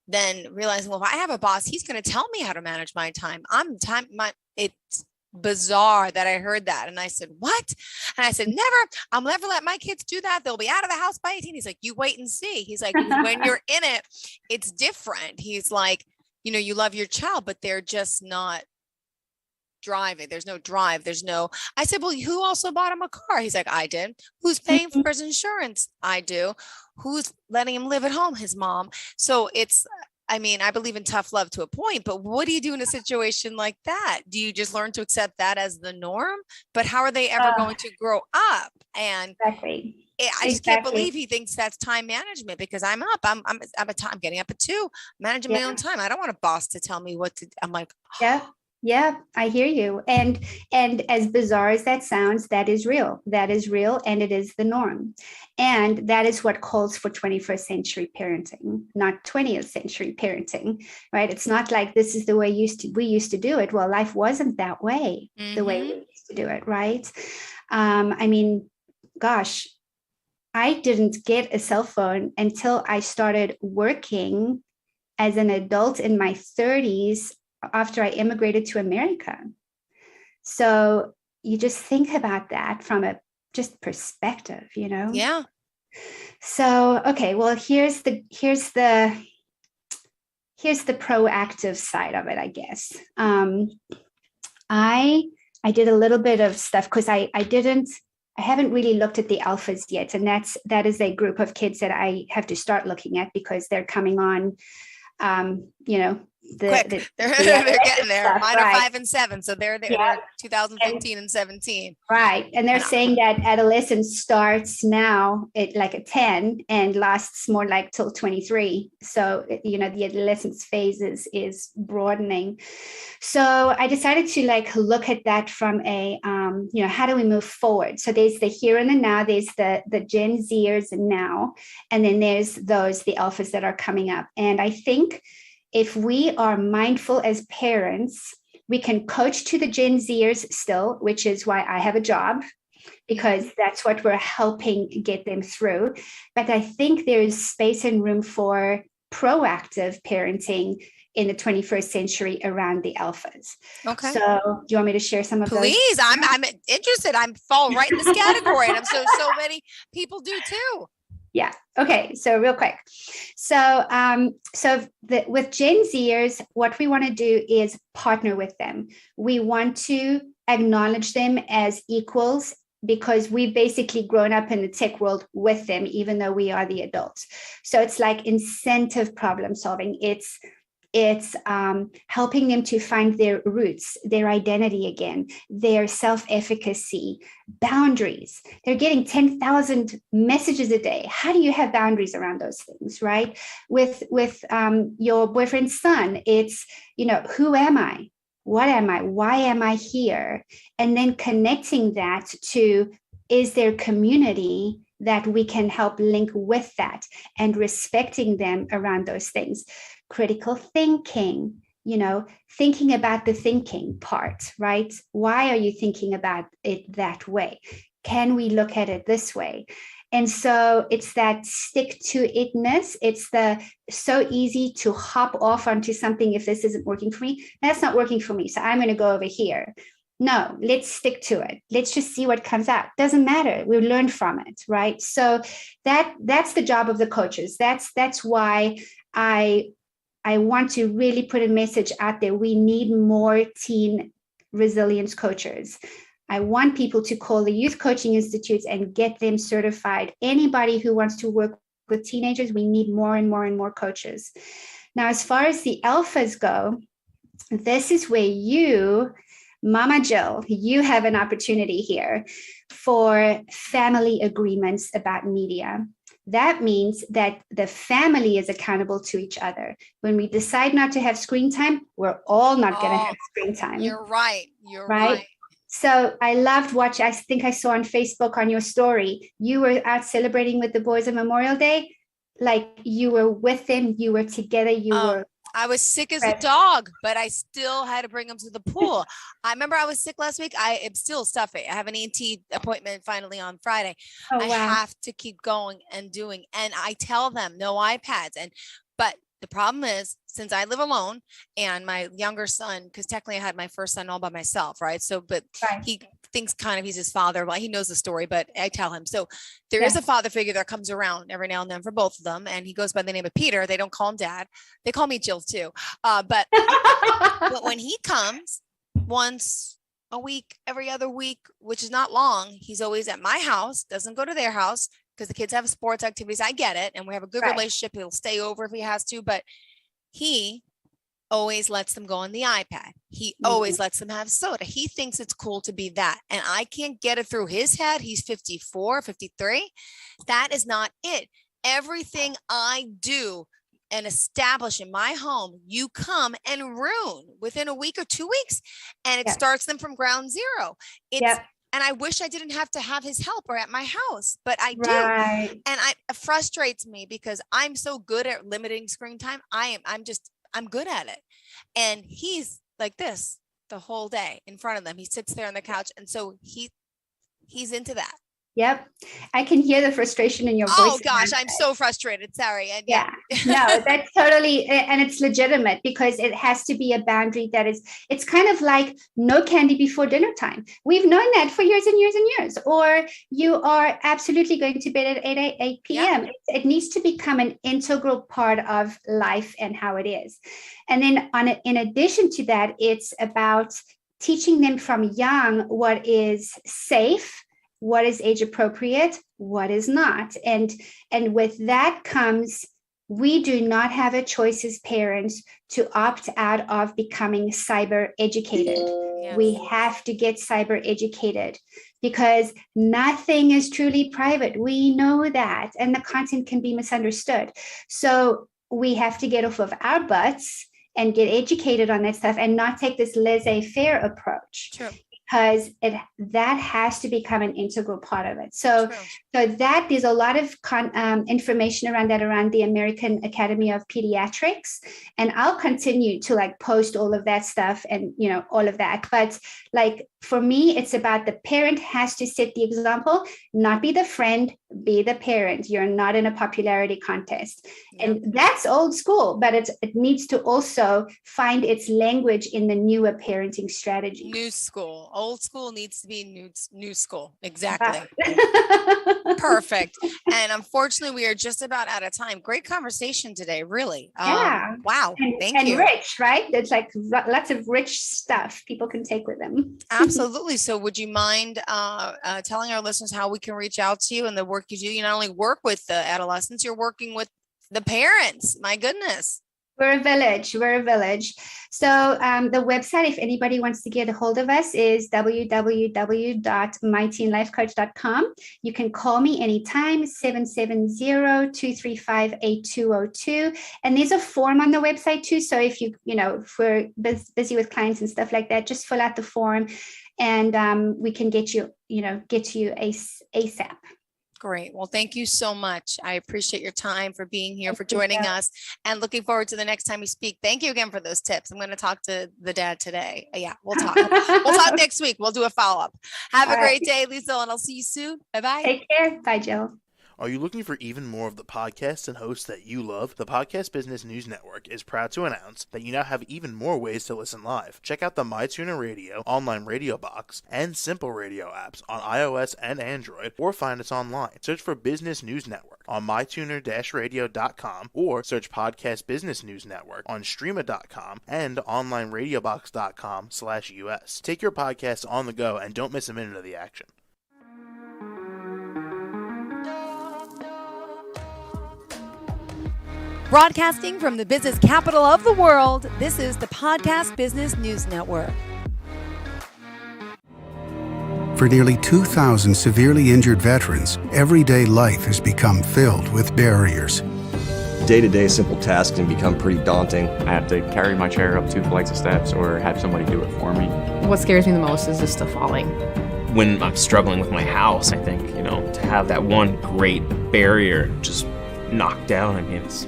then realizing, well, if I have a boss, he's going to tell me how to manage my time. It's bizarre that I heard that. And I said, what? And I said, I'll never let my kids do that. They'll be out of the house by 18. He's like, you wait and see. He's like, when you're in it, it's different. He's like, you love your child, but they're just not driving. There's no drive. I said, well, who also bought him a car? He's like, I did. Who's paying for his insurance? I do. Who's letting him live at home? His mom. So I believe in tough love to a point, but what do you do in a situation like that? Do you just learn to accept that as the norm? But how are they ever going to grow up? And exactly. I just can't believe he thinks that's time management because I'm up. I'm getting up at 2, managing my own time. I don't want a boss to tell me what to. I'm like, Yeah, I hear you. And as bizarre as that sounds, that is real. That is real, and it is the norm. And that is what calls for 21st century parenting, not 20th century parenting, right? It's not like this is the way we used to do it. Well, life wasn't that way, the way we used to do it, right? I mean, gosh, I didn't get a cell phone until I started working as an adult in my 30s after I immigrated to America. So you just think about that from a just perspective, you know? Yeah. So, okay, well, here's the proactive side of it, I guess. I did a little bit of stuff because I haven't really looked at the alphas yet. And that is a group of kids that I have to start looking at because they're coming on, you know, Quick. They're getting there. Stuff, Mine right. are 5 and 7. So they're 2015 and 17. Right. And they're saying that adolescence starts now at like at 10 and lasts more like till 23. So, you know, the adolescence phase is broadening. So I decided to like look at that from a, you know, how do we move forward? So there's the here and the now, there's the Gen Zers now, and then there's the alphas that are coming up. And I think if we are mindful as parents, we can coach to the Gen Zers still, which is why I have a job, because that's what we're helping get them through. But I think there's space and room for proactive parenting in the 21st century around the alphas. Okay. So do you want me to share some of those? Please, I'm interested. I'm fall right in this category. And I'm so many people do too. Yeah. Okay. So real quick. So, with Gen Zers, what we want to do is partner with them. We want to acknowledge them as equals because we've basically grown up in the tech world with them, even though we are the adults. So it's like incentive problem solving. It's helping them to find their roots, their identity again, their self-efficacy, boundaries. They're getting 10,000 messages a day. How do you have boundaries around those things, right? With your boyfriend's son, it's, you know, who am I? What am I? Why am I here? And then connecting that to, is there community that we can help link with that, and respecting them around those things. Critical thinking, you know, thinking about the thinking part, right? Why are you thinking about it that way? Can we look at it this way? And so it's that stick to itness. It's so easy to hop off onto something if this isn't working for me. That's not working for me, so I'm going to go over here. No, let's stick to it. Let's just see what comes out. Doesn't matter. We learn from it, right? So that's the job of the coaches. That's why I want to really put a message out there. We need more teen resilience coaches. I want people to call the youth coaching institutes and get them certified. Anybody who wants to work with teenagers, we need more and more and more coaches. Now, as far as the alphas go, this is where you, Mama Jill, you have an opportunity here for family agreements about media. That means that the family is accountable to each other. When we decide not to have screen time, we're all not going to have screen time. You're right. You're right. So I loved watching, I think I saw on Facebook on your story, you were out celebrating with the boys on Memorial Day. Like you were with them, you were together, you were. I was sick as a dog, but I still had to bring them to the pool. I remember I was sick last week. I am still stuffy. I have an ENT appointment finally on Friday. Oh, I wow. have to keep going and doing. And I tell them no iPads. But the problem is, since I live alone and my younger son, because technically I had my first son all by myself, right? So, but he thinks kind of he's his father. Well, he knows the story, but I tell him. So there is a father figure that comes around every now and then for both of them. And he goes by the name of Peter. They don't call him dad. They call me Jill too. But when he comes once a week, every other week, which is not long, he's always at my house, doesn't go to their house because the kids have sports activities. I get it. And we have a good relationship. He'll stay over if he has to, but he always lets them go on the iPad. He always lets them have soda. He thinks it's cool to be that. And I can't get it through his head. He's 54, 53. That is not it. Everything I do and establish in my home, you come and ruin within a week or 2 weeks. And it starts them from ground zero. And I wish I didn't have to have his help or at my house, but I do. And it frustrates me because I'm so good at limiting screen time. I'm good at it. And he's like this the whole day in front of them. He sits there on the couch. And so He's into that. Yep. I can hear the frustration in your voice. Oh gosh, I'm so frustrated. Sorry. And yeah. No, that's totally, and it's legitimate because it has to be a boundary that is, it's kind of like no candy before dinner time. We've known that for years and years and years. Or you are absolutely going to bed at 8 p.m. Yeah. It needs to become an integral part of life and how it is. And then in addition to that, it's about teaching them from young what is safe, what is age appropriate, what is not. And with that comes, we do not have a choice as parents to opt out of becoming cyber educated. Yes. We have to get cyber educated because nothing is truly private. We know that, and the content can be misunderstood. So we have to get off of our butts and get educated on that stuff and not take this laissez-faire approach. True. Because that has to become an integral part of it. So that there's a lot of information around that around the American Academy of Pediatrics, and I'll continue to like post all of that stuff and all of that. But like for me, it's about the parent has to set the example, not be the friend, be the parent. You're not in a popularity contest, and that's old school. But it needs to also find its language in the newer parenting strategy. New school. Old school needs to be new school. Exactly. Perfect. And unfortunately, we are just about out of time. Great conversation today, really. Yeah. Wow. Thank you. And rich, right? There's like lots of rich stuff people can take with them. Absolutely. So would you mind telling our listeners how we can reach out to you and the work you do? You not only work with the adolescents, you're working with the parents. My goodness. We're a village. So the website, if anybody wants to get a hold of us, is www.myteenlifecoach.com. You can call me anytime, 770-235-8202. And there's a form on the website too. So if if we're busy with clients and stuff like that, just fill out the form and we can get to you ASAP. Great. Well, thank you so much. I appreciate your time for being here, for joining us, and looking forward to the next time we speak. Thank you again for those tips. I'm going to talk to the dad today. Yeah, we'll talk. We'll talk next week. We'll do a follow-up. Have a great day, Lisa, and I'll see you soon. Bye-bye. Take care. Bye, Jill. Are you looking for even more of the podcasts and hosts that you love? The Podcast Business News Network is proud to announce that you now have even more ways to listen live. Check out the MyTuner Radio, online radio box, and Simple Radio apps on iOS and Android, or find us online. Search for Business News Network on mytuner-radio.com, or search Podcast Business News Network on streama.com and onlineradiobox.com/US. Take your podcast on the go and don't miss a minute of the action. Broadcasting from the business capital of the world, this is the Podcast Business News Network. For nearly 2,000 severely injured veterans, everyday life has become filled with barriers. Day-to-day simple tasks can become pretty daunting. I have to carry my chair up 2 flights of steps or have somebody do it for me. What scares me the most is just the falling. When I'm struggling with my house, I think, to have that one great barrier just knocked down, it's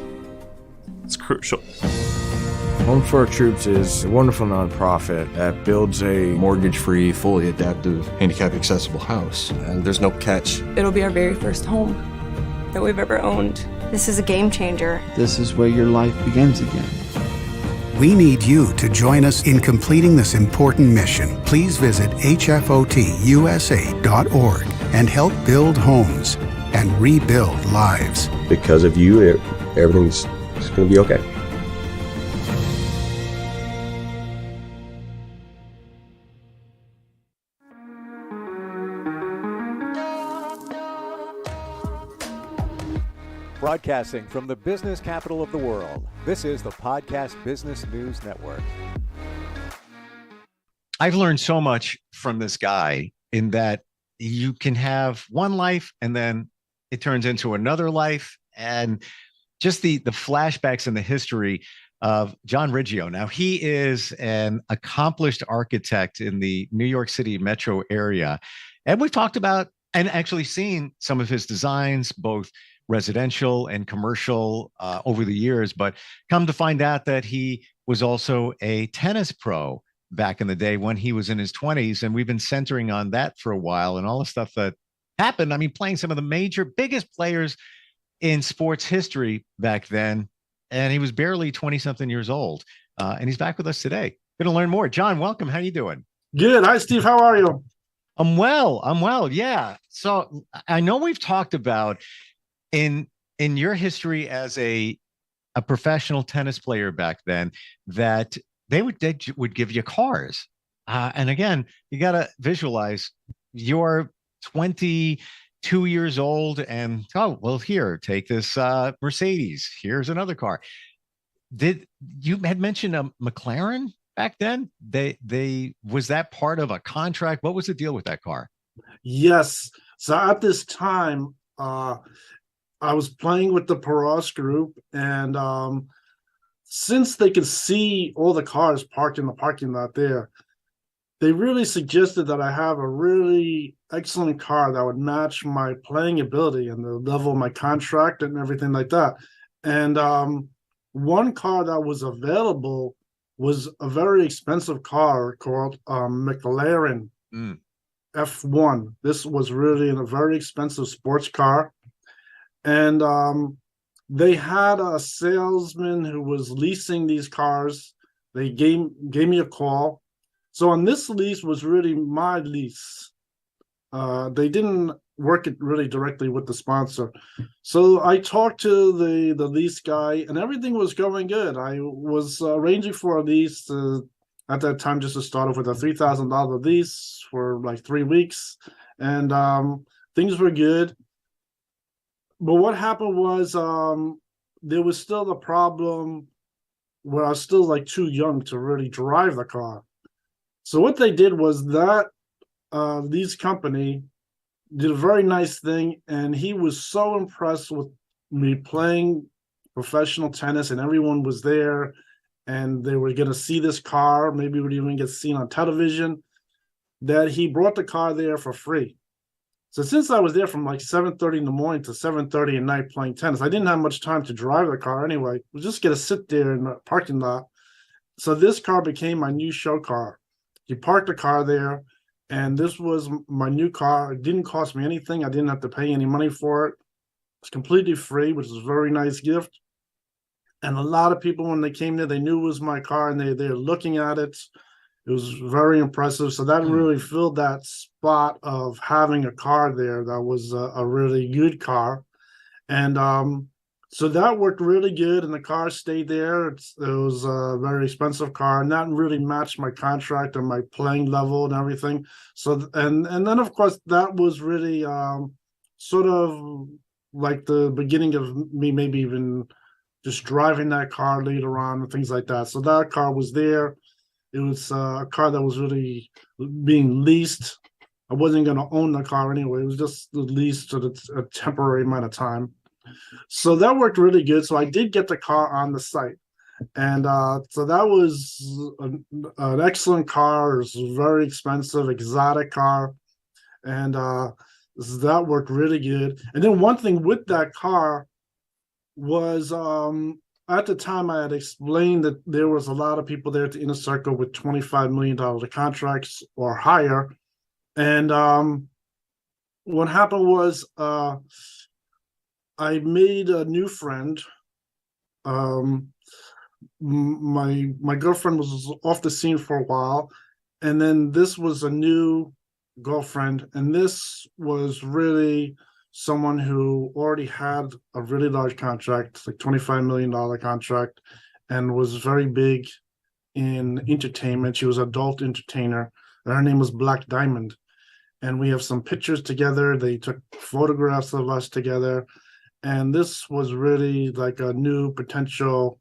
crucial. Home for Our Troops is a wonderful nonprofit that builds a mortgage-free, fully adaptive, handicap-accessible house. And there's no catch. It'll be our very first home that we've ever owned. This is a game changer. This is where your life begins again. We need you to join us in completing this important mission. Please visit hfotusa.org and help build homes and rebuild lives. Because of you, everything's going to be okay. Broadcasting from the business capital of the world, this is the Podcast Business News Network. I've learned so much from this guy in that you can have one life and then it turns into another life, and just the flashbacks and the history of John Riggio. Now, he is an accomplished architect in the New York City metro area. And we've talked about and actually seen some of his designs, both residential and commercial, over the years. But come to find out that he was also a tennis pro back in the day when he was in his 20s. And we've been centering on that for a while and all the stuff that happened. I mean, playing some of the biggest players in sports history back then. And he was barely 20 something years old. And he's back with us today. Going to learn more. John, welcome. How you doing? Good. Hi, Steve. How are you? I'm well. Yeah. So I know we've talked about in your history as a professional tennis player back then that they would give you cars. And again, you got to visualize you're 22 years old and, oh, well, here, take this Mercedes. Here's another car. You had mentioned a McLaren back then? Was that part of a contract? What was the deal with that car? Yes. So at this time, I was playing with the Peros group, and since they could see all the cars parked in the parking lot there, they really suggested that I have a really excellent car that would match my playing ability and the level of my contract and everything like that. And one car that was available was a very expensive car called McLaren F1. This was really a very expensive sports car. And they had a salesman who was leasing these cars. They gave me a call. So on this lease was really my lease. They didn't work it really directly with the sponsor. So I talked to the lease guy, and everything was going good. I was arranging for a lease at that time just to start off with a $3,000 lease for like 3 weeks. And things were good. But what happened was there was still the problem where I was still like too young to really drive the car. So what they did was that lease company did a very nice thing, and he was so impressed with me playing professional tennis, and everyone was there, and they were going to see this car, maybe it would even get seen on television, that he brought the car there for free. So since I was there from like 7:30 in the morning to 7:30 at night playing tennis, I didn't have much time to drive the car anyway. I was just going to sit there in the parking lot. So this car became my new show car. He parked the car there, and this was my new car. It didn't cost me anything. I didn't have to pay any money for it. It's completely free, which is a very nice gift. And a lot of people, when they came there, they knew it was my car, and they're looking at it. It was very impressive. So that really filled that spot of having a car there that was a really good car. And so that worked really good, and the car stayed there. It was a very expensive car, and that really matched my contract and my playing level and everything. So and then of course that was really sort of like the beginning of me maybe even just driving that car later on and things like that. So that car was there. It was a car that was really being leased. I wasn't going to own the car anyway. It was just leased for a temporary amount of time. So that worked really good. So I did get the car on the site. And so that was an excellent car. It was a very expensive, exotic car. And that worked really good. And then one thing with that car was at the time I had explained that there was a lot of people there at the Inner Circle with $25 million contracts or higher. And what happened was I made a new friend. My girlfriend was off the scene for a while, and then this was a new girlfriend, and this was really someone who already had a really large contract, like $25 million contract, and was very big in entertainment. She was an adult entertainer, and her name was Black Diamond. And we have some pictures together. They took photographs of us together. And this was really like a new potential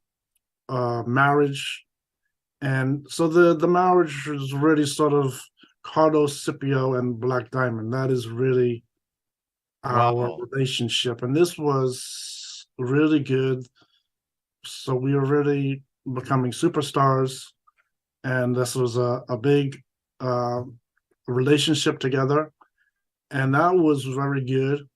marriage. And so the marriage is really sort of Carlos Scipio and Black Diamond. That is really our relationship. And this was really good. So we were really becoming superstars. And this was a big relationship together. And that was very good.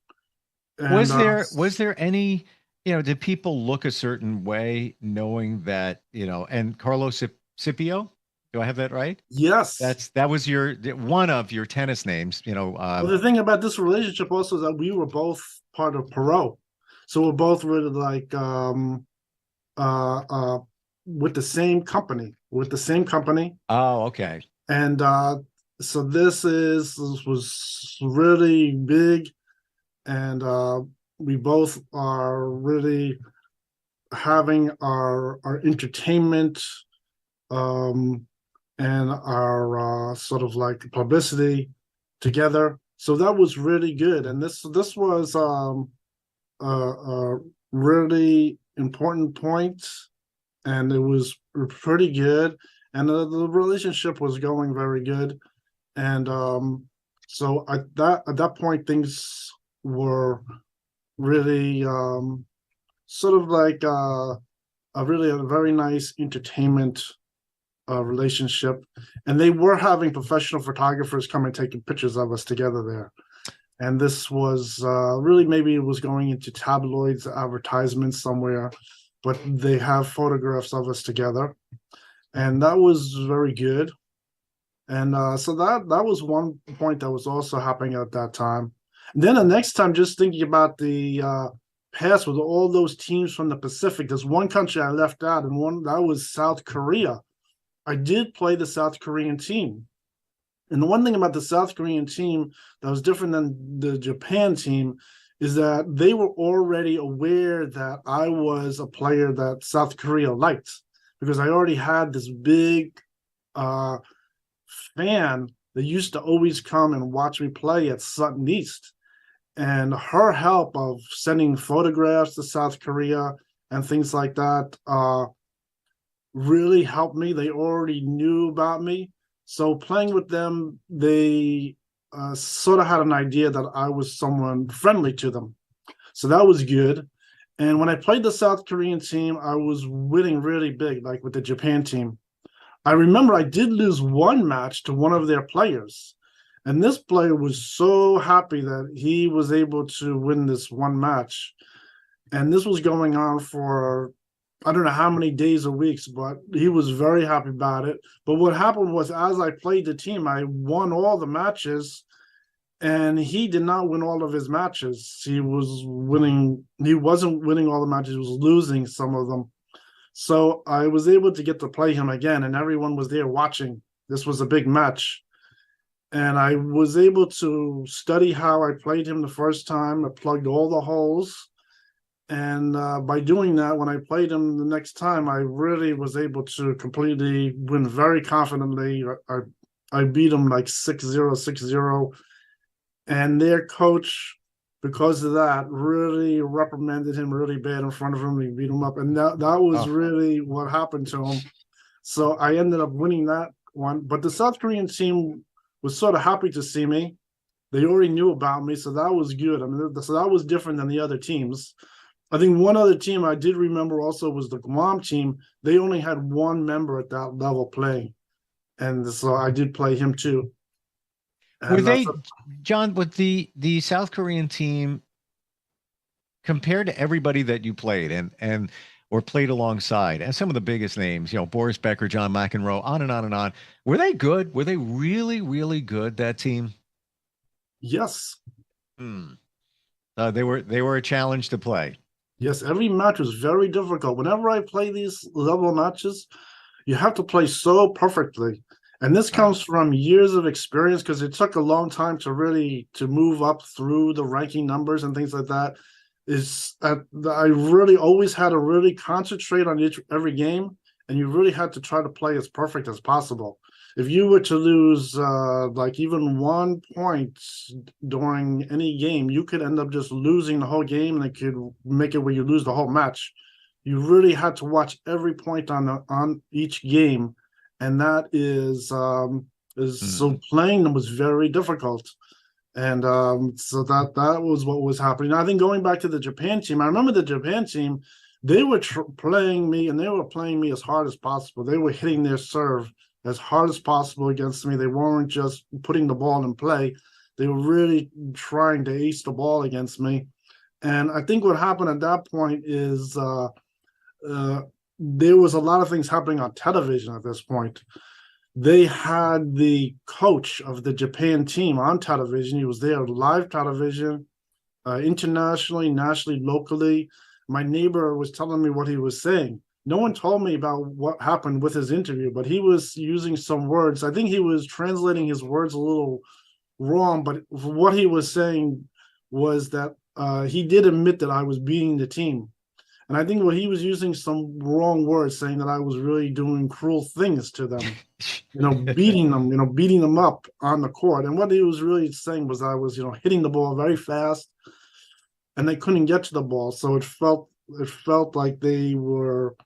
And, was there any, did people look a certain way knowing that, and Carlos Scipio? Do I have that right? Yes. That was one of your tennis names. Well, the thing about this relationship also is that we were both part of Perot, so we're both really like with the same company. Oh, okay. And so this was really big, and we both are really having our entertainment and our sort of like publicity together. So that was really good, and this was a really important point, and it was pretty good, and the relationship was going very good, and so at that point things were really sort of like a very nice entertainment relationship, and they were having professional photographers come and taking pictures of us together there. And this was really, maybe it was going into tabloids, advertisements somewhere, but they have photographs of us together, and that was very good. And so that was one point that was also happening at that time. And then the next time, just thinking about the past with all those teams from the Pacific, there's one country I left out, and one that was South Korea. I did play the South Korean team. And the one thing about the South Korean team that was different than the Japan team is that they were already aware that I was a player that South Korea liked, because I already had this big fan that used to always come and watch me play at Sutton East. And her help of sending photographs to South Korea and things like that really helped me. They already knew about me. So playing with them, they sort of had an idea that I was someone friendly to them. So that was good. And when I played the South Korean team, I was winning really big, like with the Japan team. I remember I did lose one match to one of their players. And this player was so happy that he was able to win this one match. And this was going on for, I don't know how many days or weeks, but he was very happy about it. But what happened was, as I played the team, I won all the matches, and he did not win all of his matches. He wasn't winning all the matches, he was losing some of them. So I was able to get to play him again, and everyone was there watching. This was a big match. And I was able to study how I played him the first time. I plugged all the holes. And by doing that, when I played him the next time, I really was able to completely win very confidently. I beat him like 6-0, 6-0. And their coach, because of that, really reprimanded him really bad in front of him. He beat him up. And that was really what happened to him. So I ended up winning that one. But the South Korean team was sort of happy to see me. They already knew about me, so that was good. I mean, so that was different than the other teams. I think one other team I did remember also was the Guam team. They only had one member at that level playing, and so I did play him too. And were they, John, with the South Korean team, compared to everybody that you played and or played alongside, and some of the biggest names, Boris Becker, John McEnroe, on and on and on, were they good? Were they really, really good, that team? Yes. They were a challenge to play. Yes, every match was very difficult. Whenever I play these level matches, you have to play so perfectly. And this comes from years of experience, because it took a long time to move up through the ranking numbers and things like that. I really always had to really concentrate on every game, and you really had to try to play as perfect as possible. If you were to lose like even 1 point during any game, you could end up just losing the whole game, and it could make it where you lose the whole match. You really had to watch every point on each game, and that is so playing them was very difficult. And so that was what was happening. I think going back to the Japan team, I remember the Japan team, they were playing me, and they were playing me as hard as possible. They were hitting their serve as hard as possible against me. They weren't just putting the ball in play. They were really trying to ace the ball against me. And I think what happened at that point is there was a lot of things happening on television at this point. they had the coach of the Japan team on television. He was there live television, internationally, nationally, locally. My neighbor was telling me what he was saying. No one told me about what happened with his interview, but he was using some words. I think he was translating his words a little wrong, but what he was saying was that he did admit that I was beating the team. And I think what he was using some wrong words, saying that I was really doing cruel things to them, beating them up on the court. And what he was really saying was I was, hitting the ball very fast, and they couldn't get to the ball. So it felt like they were,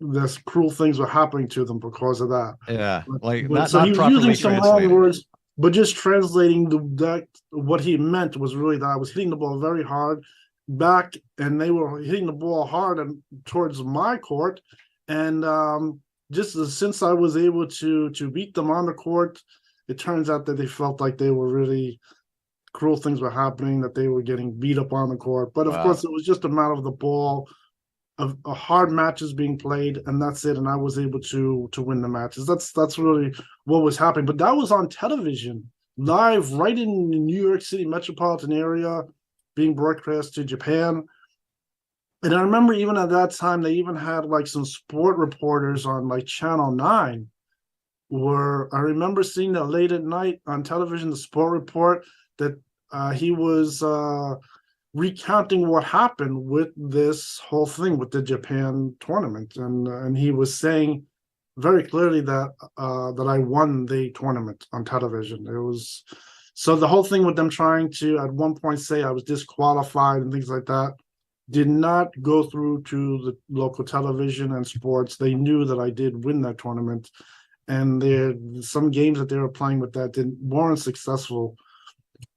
this cruel things were happening to them because of that. Yeah, like so not he was properly using some wrong translated. words, but just translating that what he meant was really that I was hitting the ball very hard back, and they were hitting the ball hard and towards my court, and just since I was able to beat them on the court, it turns out that they felt like they were really cruel things were happening, that they were getting beat up on the court. But of course, it was just a matter of the ball, of hard matches being played, and that's it. And I was able to win the matches. That's really what was happening. But that was on television, live, right in the New York City metropolitan area, being broadcast to Japan. And I remember even at that time, they even had like some sport reporters on like Channel 9, where I remember seeing that late at night on television, the sport report, that he was recounting what happened with this whole thing with the Japan tournament. And he was saying very clearly that I won the tournament on television. It was, so the whole thing with them trying to at one point say I was disqualified and things like that did not go through to the local television and sports. They knew that I did win that tournament, and there some games that they were playing with that weren't successful,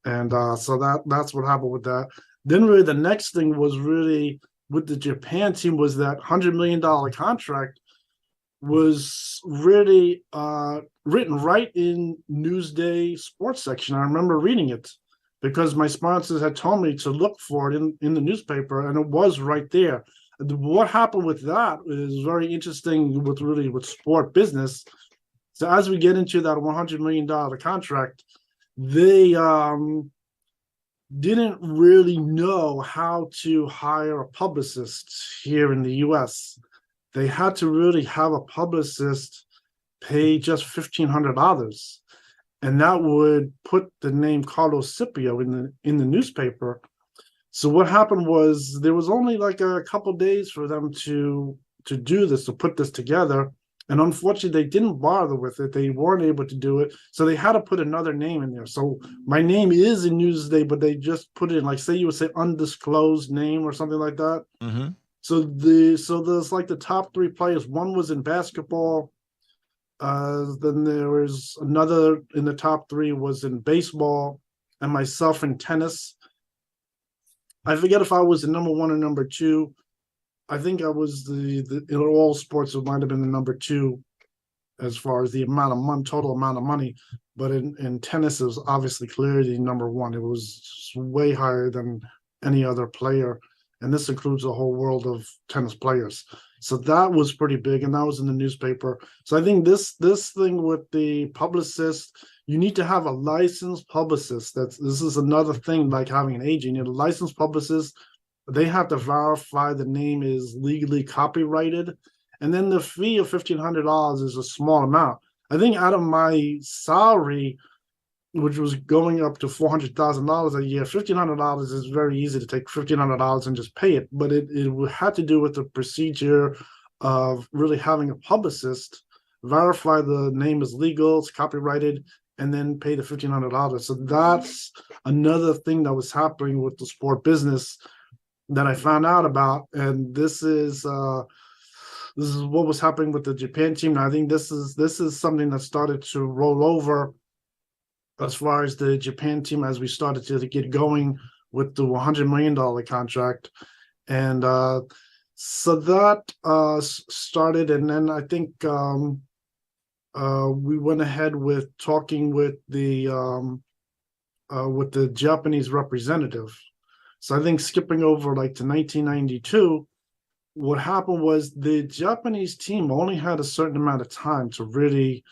and so that's what happened with that. Then really the next thing was really with the Japan team was that $100 million contract was really written right in Newsday sports section. I remember reading it because my sponsors had told me to look for it in the newspaper, and it was right there. What happened with that is very interesting with sport business. So as we get into that $100 million contract, they didn't really know how to hire a publicist here in the US. They had to really have a publicist pay just $1,500, and that would put the name Carlos Scipio in the newspaper. So what happened was there was only like a couple days for them to do this, to put this together. And unfortunately, they didn't bother with it. They weren't able to do it. So they had to put another name in there. So my name is in Newsday, but they just put it in, like, say you would say undisclosed name or something like that. Mm-hmm. So there's like the top three players. One was in basketball. Then there was another in the top three was in baseball, and myself in tennis. I forget if I was the number one or number two. I think I was the in all sports, it might have been the number two as far as the amount of money, total amount of money. But in tennis, it was obviously clearly number one. It was way higher than any other player. And this includes the whole world of tennis players. So that was pretty big, and that was in the newspaper. So I think this thing with the publicist, you need to have a licensed publicist. This is another thing like having an agent. You know, a licensed publicist, they have to verify the name is legally copyrighted. And then the fee of $1,500 is a small amount. I think out of my salary, which was going up to $400,000 a year, $1,500 is very easy to take $1,500 and just pay it. But it had to do with the procedure of really having a publicist verify the name is legal, it's copyrighted, and then pay the $1,500. So that's another thing that was happening with the sport business that I found out about. And this is what was happening with the Japan team. And I think this is something that started to roll over as far as the Japan team as we started to get going with the $100 million contract. And so that started, and then I think we went ahead with talking with the Japanese representative. So I think skipping over like to 1992, what happened was the Japanese team only had a certain amount of time to really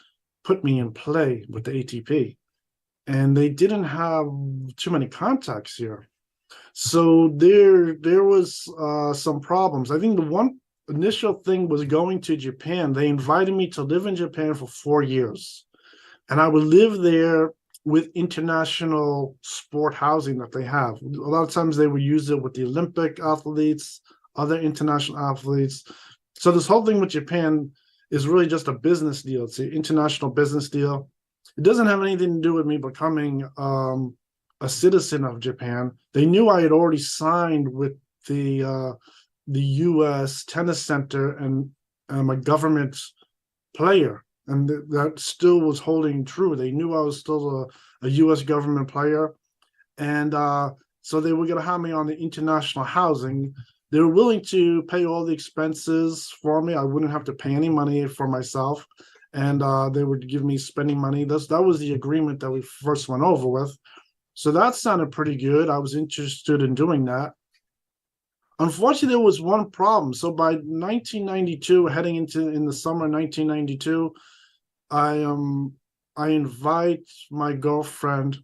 put me in play with the ATP, and they didn't have too many contacts here. So there was some problems. I think the one initial thing was going to Japan. They invited me to live in Japan for 4 years, and I would live there with international sport housing that they have. A lot of times they would use it with the Olympic athletes, other international athletes. So this whole thing with Japan is really just a business deal. It's an international business deal. It doesn't have anything to do with me becoming a citizen of Japan. They knew I had already signed with the U.S. Tennis Center, and I'm a government player, and that still was holding true. They knew I was still a U.S. government player, and so they were going to have me on the international housing. They were willing to pay all the expenses for me. I wouldn't have to pay any money for myself, and they would give me spending money. That was the agreement that we first went over with. So that sounded pretty good. I was interested in doing that. Unfortunately, there was one problem. So by 1992, heading in the summer of 1992, I invite my girlfriend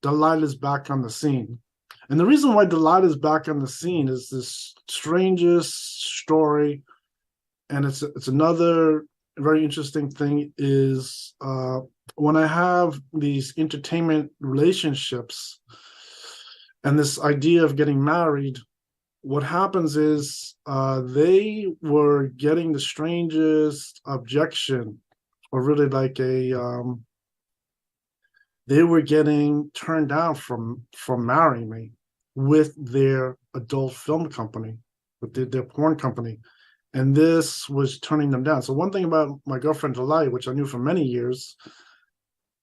Delilah's back on the scene. And the reason why Delilah's back on the scene is this strangest story, and it's another very interesting thing is when I have these entertainment relationships and this idea of getting married, what happens is they were getting the strangest objection, or really like they were getting turned down from marrying me with their adult film company, with their porn company. And this was turning them down. So one thing about my girlfriend Delilah, which I knew for many years,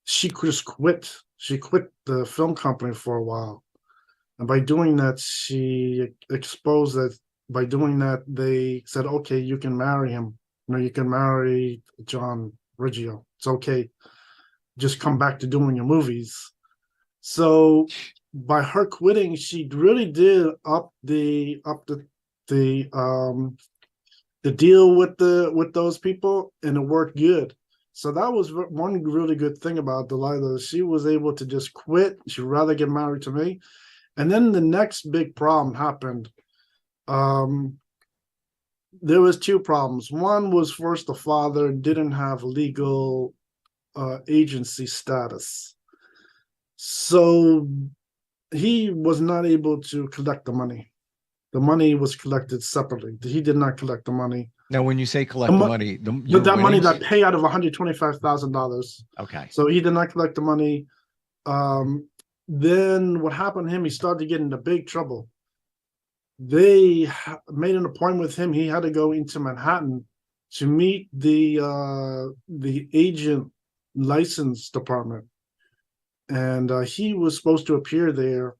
she just quit. She quit the film company for a while. And by doing that, she exposed that by doing that, they said, okay, you can marry him. You can marry John Riggio. It's okay. Just come back to doing your movies. So by her quitting, she really did up the deal with those people, and it worked good. So that was one really good thing about Delilah. She was able to just quit. She'd rather get married to me. And then the next big problem happened. There was two problems. One was, first, the father didn't have legal agency status. So he was not able to collect the money. The money was collected separately. He did not collect the money. Now, when you say collect the money, but that money that paid out of $125,000. Okay. So he did not collect the money. Then what happened to him? He started to get into big trouble. They made an appointment with him. He had to go into Manhattan to meet the agent license department, and he was supposed to appear there.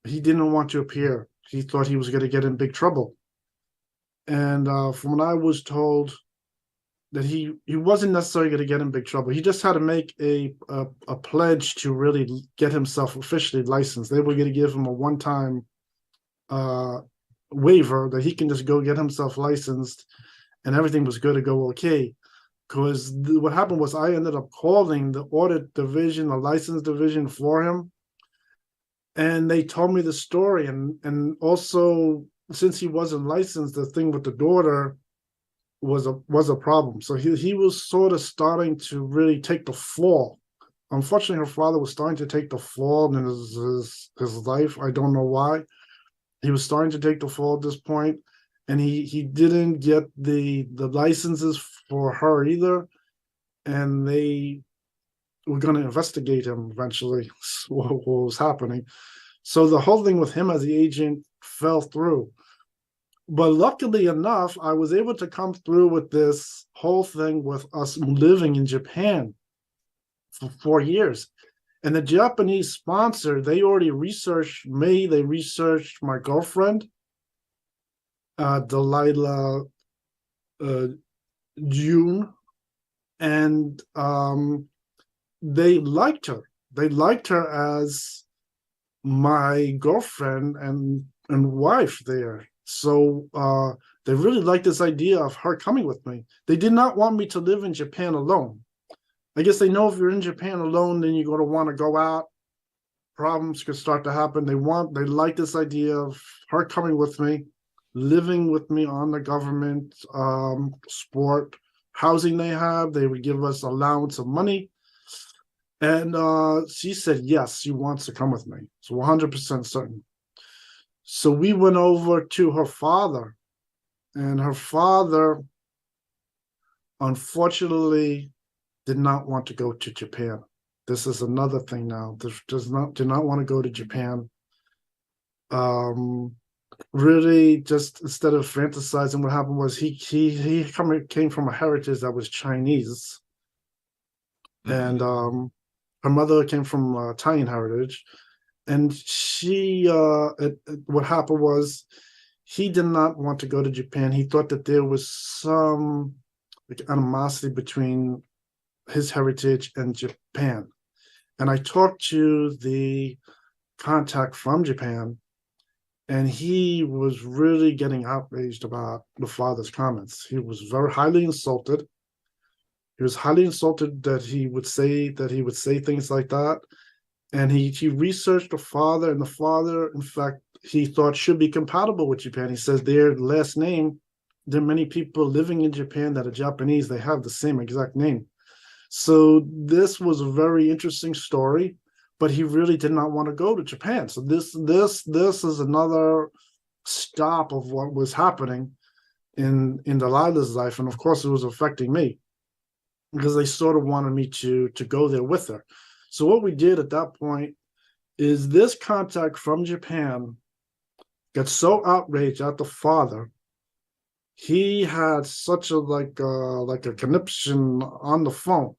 He didn't want to appear. He thought he was going to get in big trouble. And from what I was told, that he wasn't necessarily going to get in big trouble. He just had to make a pledge to really get himself officially licensed. They were going to give him a one-time waiver that he can just go get himself licensed, and everything was going to go okay. Because what happened was I ended up calling the audit division, the license division for him, and they told me the story. And also, since he wasn't licensed, the thing with the daughter was a problem. So he was sort of starting to really take the fall. Unfortunately, her father was starting to take the fall in his life. I don't know why. He was starting to take the fall at this point, and he didn't get the licenses for her either, and they were going to investigate him eventually. What was happening? So the whole thing with him as the agent fell through. But luckily enough, I was able to come through with this whole thing with us living in Japan for 4 years. And the Japanese sponsor, they already researched me. They researched my girlfriend, Delilah June, and they liked her. They liked her as my girlfriend and wife there. So They really liked this idea of her coming with me. They did not want me to live in Japan alone. I guess they know if you're in Japan alone, then you're going to want to go out. Problems could start to happen. They like this idea of her coming with me, living with me on the government sport housing they have. They would give us allowance of money. And she said, yes, she wants to come with me. So 100% certain. So we went over to her father, and her father, unfortunately, did not want to go to Japan. This is another thing now. Did not want to go to Japan. Really, just instead of fantasizing, what happened was he came from a heritage that was Chinese, and her mother came from Italian heritage, and what happened was he did not want to go to Japan. He thought that there was some animosity between his heritage and Japan. And I talked to the contact from Japan, and he was really getting outraged about the father's comments. He was very highly insulted. He was highly insulted that he would say things like that. And he researched the father, and the father, in fact, he thought should be compatible with Japan. He says their last name, there are many people living in Japan that are Japanese. They have the same exact name. So this was a very interesting story, but he really did not want to go to Japan. So this is another stop of what was happening in Delilah's life. And of course, it was affecting me because they sort of wanted me to go there with her. So what we did at that point is this contact from Japan got so outraged at the father. He had such a like a conniption on the phone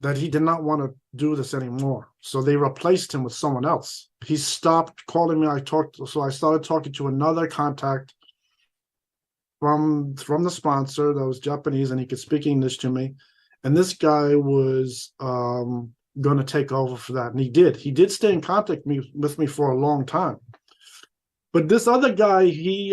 that he did not want to do this anymore. So they replaced him with someone else. He stopped calling me. So I started talking to another contact from the sponsor that was Japanese, and he could speak English to me. And this guy was going to take over for that, and he did. He did stay in contact with me for a long time. But this other guy, he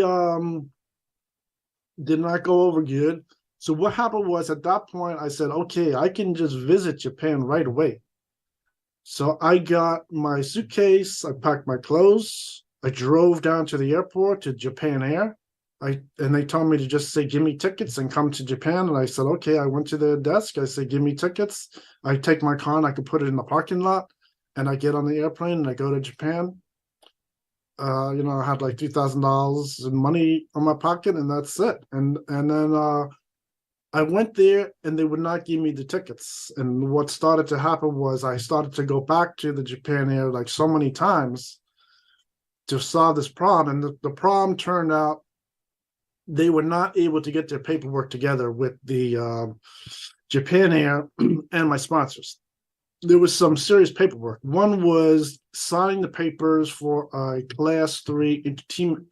did not go over good. So what happened was, at that point, I said, okay, I can just visit Japan right away. So I got my suitcase, I packed my clothes, I drove down to the airport to Japan Air. And they told me to just say, give me tickets and come to Japan. And I said, okay. I went to the desk. I said, give me tickets. I take my car and I could put it in the parking lot. And I get on the airplane and I go to Japan. I had like $2,000 in money on my pocket, and that's it. And then I went there, and they would not give me the tickets. And what started to happen was I started to go back to the Japan Air like so many times to solve this problem. And the problem turned out they were not able to get their paperwork together with the Japan Air and my sponsors. There was some serious paperwork. One was signing the papers for a Class 3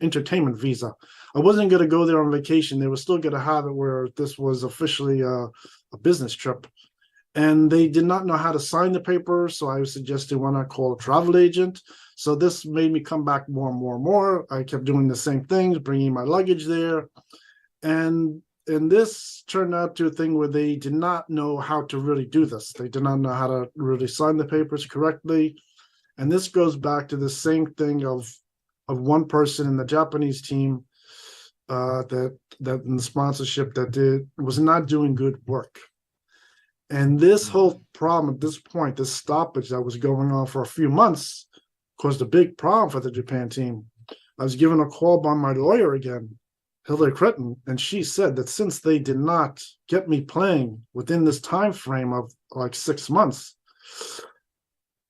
entertainment visa. I wasn't going to go there on vacation. They were still going to have it where this was officially a business trip. And they did not know how to sign the papers, so I suggested, why not call a travel agent? So this made me come back more and more and more. I kept doing the same things, bringing my luggage there. And this turned out to a thing where they did not know how to really do this. They did not know how to really sign the papers correctly. And this goes back to the same thing of one person in the Japanese team that in the sponsorship that was not doing good work. And this whole problem at this point, this stoppage that was going on for a few months, caused a big problem for the Japan team. I was given a call by my lawyer again, Hillary Clinton, and she said that since they did not get me playing within this time frame of like 6 months,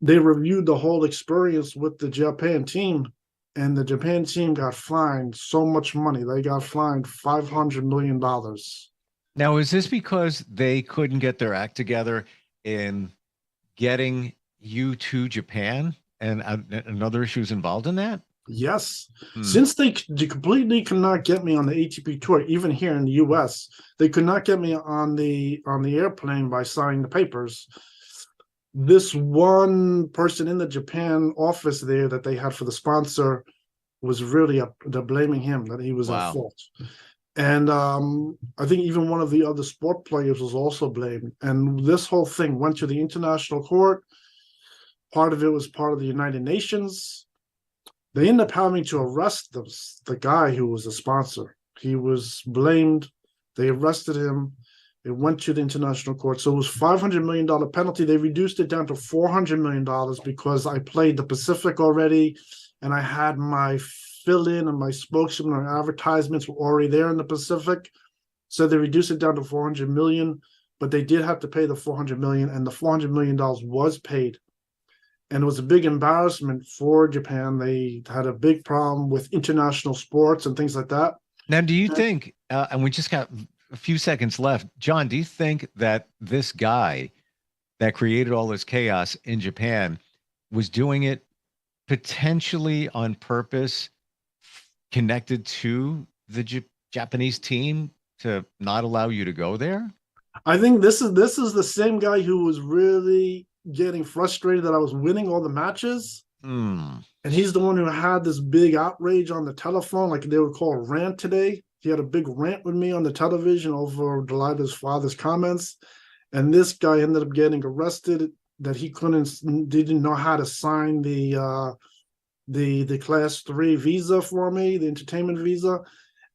they reviewed the whole experience with the Japan team, and the Japan team got fined so much money. They got fined $500 million. Now, is this because they couldn't get their act together in getting you to Japan and other issues involved in that? Yes. Since they completely could not get me on the ATP tour, even here in the US, they could not get me on the airplane by signing the papers. This one person in the Japan office there that they had for the sponsor was really they're blaming him, that he was at fault. And I think even one of the other sport players was also blamed. And this whole thing went to the international court. Part of it was part of the United Nations. They ended up having to arrest the guy who was the sponsor. He was blamed. They arrested him. It went to the international court. So it was $500 million penalty. They reduced it down to $400 million because I played the Pacific already, and I had my fill-in and my spokesman and advertisements were already there in the Pacific. So they reduced it down to $400 million, but they did have to pay the $400 million, and the $400 million was paid. And it was a big embarrassment for Japan. They had a big problem with international sports and things like that. Now, do you think, and we just got a few seconds left, John, do you think that this guy that created all this chaos in Japan was doing it potentially on purpose, connected to the Japanese team to not allow you to go there? I think this is the same guy who was really getting frustrated that I was winning all the matches. And he's the one who had this big outrage on the telephone, like they would call a rant today. He had a big rant with me on the television over Delilah's father's comments. And this guy ended up getting arrested, that he didn't know how to sign the class 3 visa for me, the entertainment visa.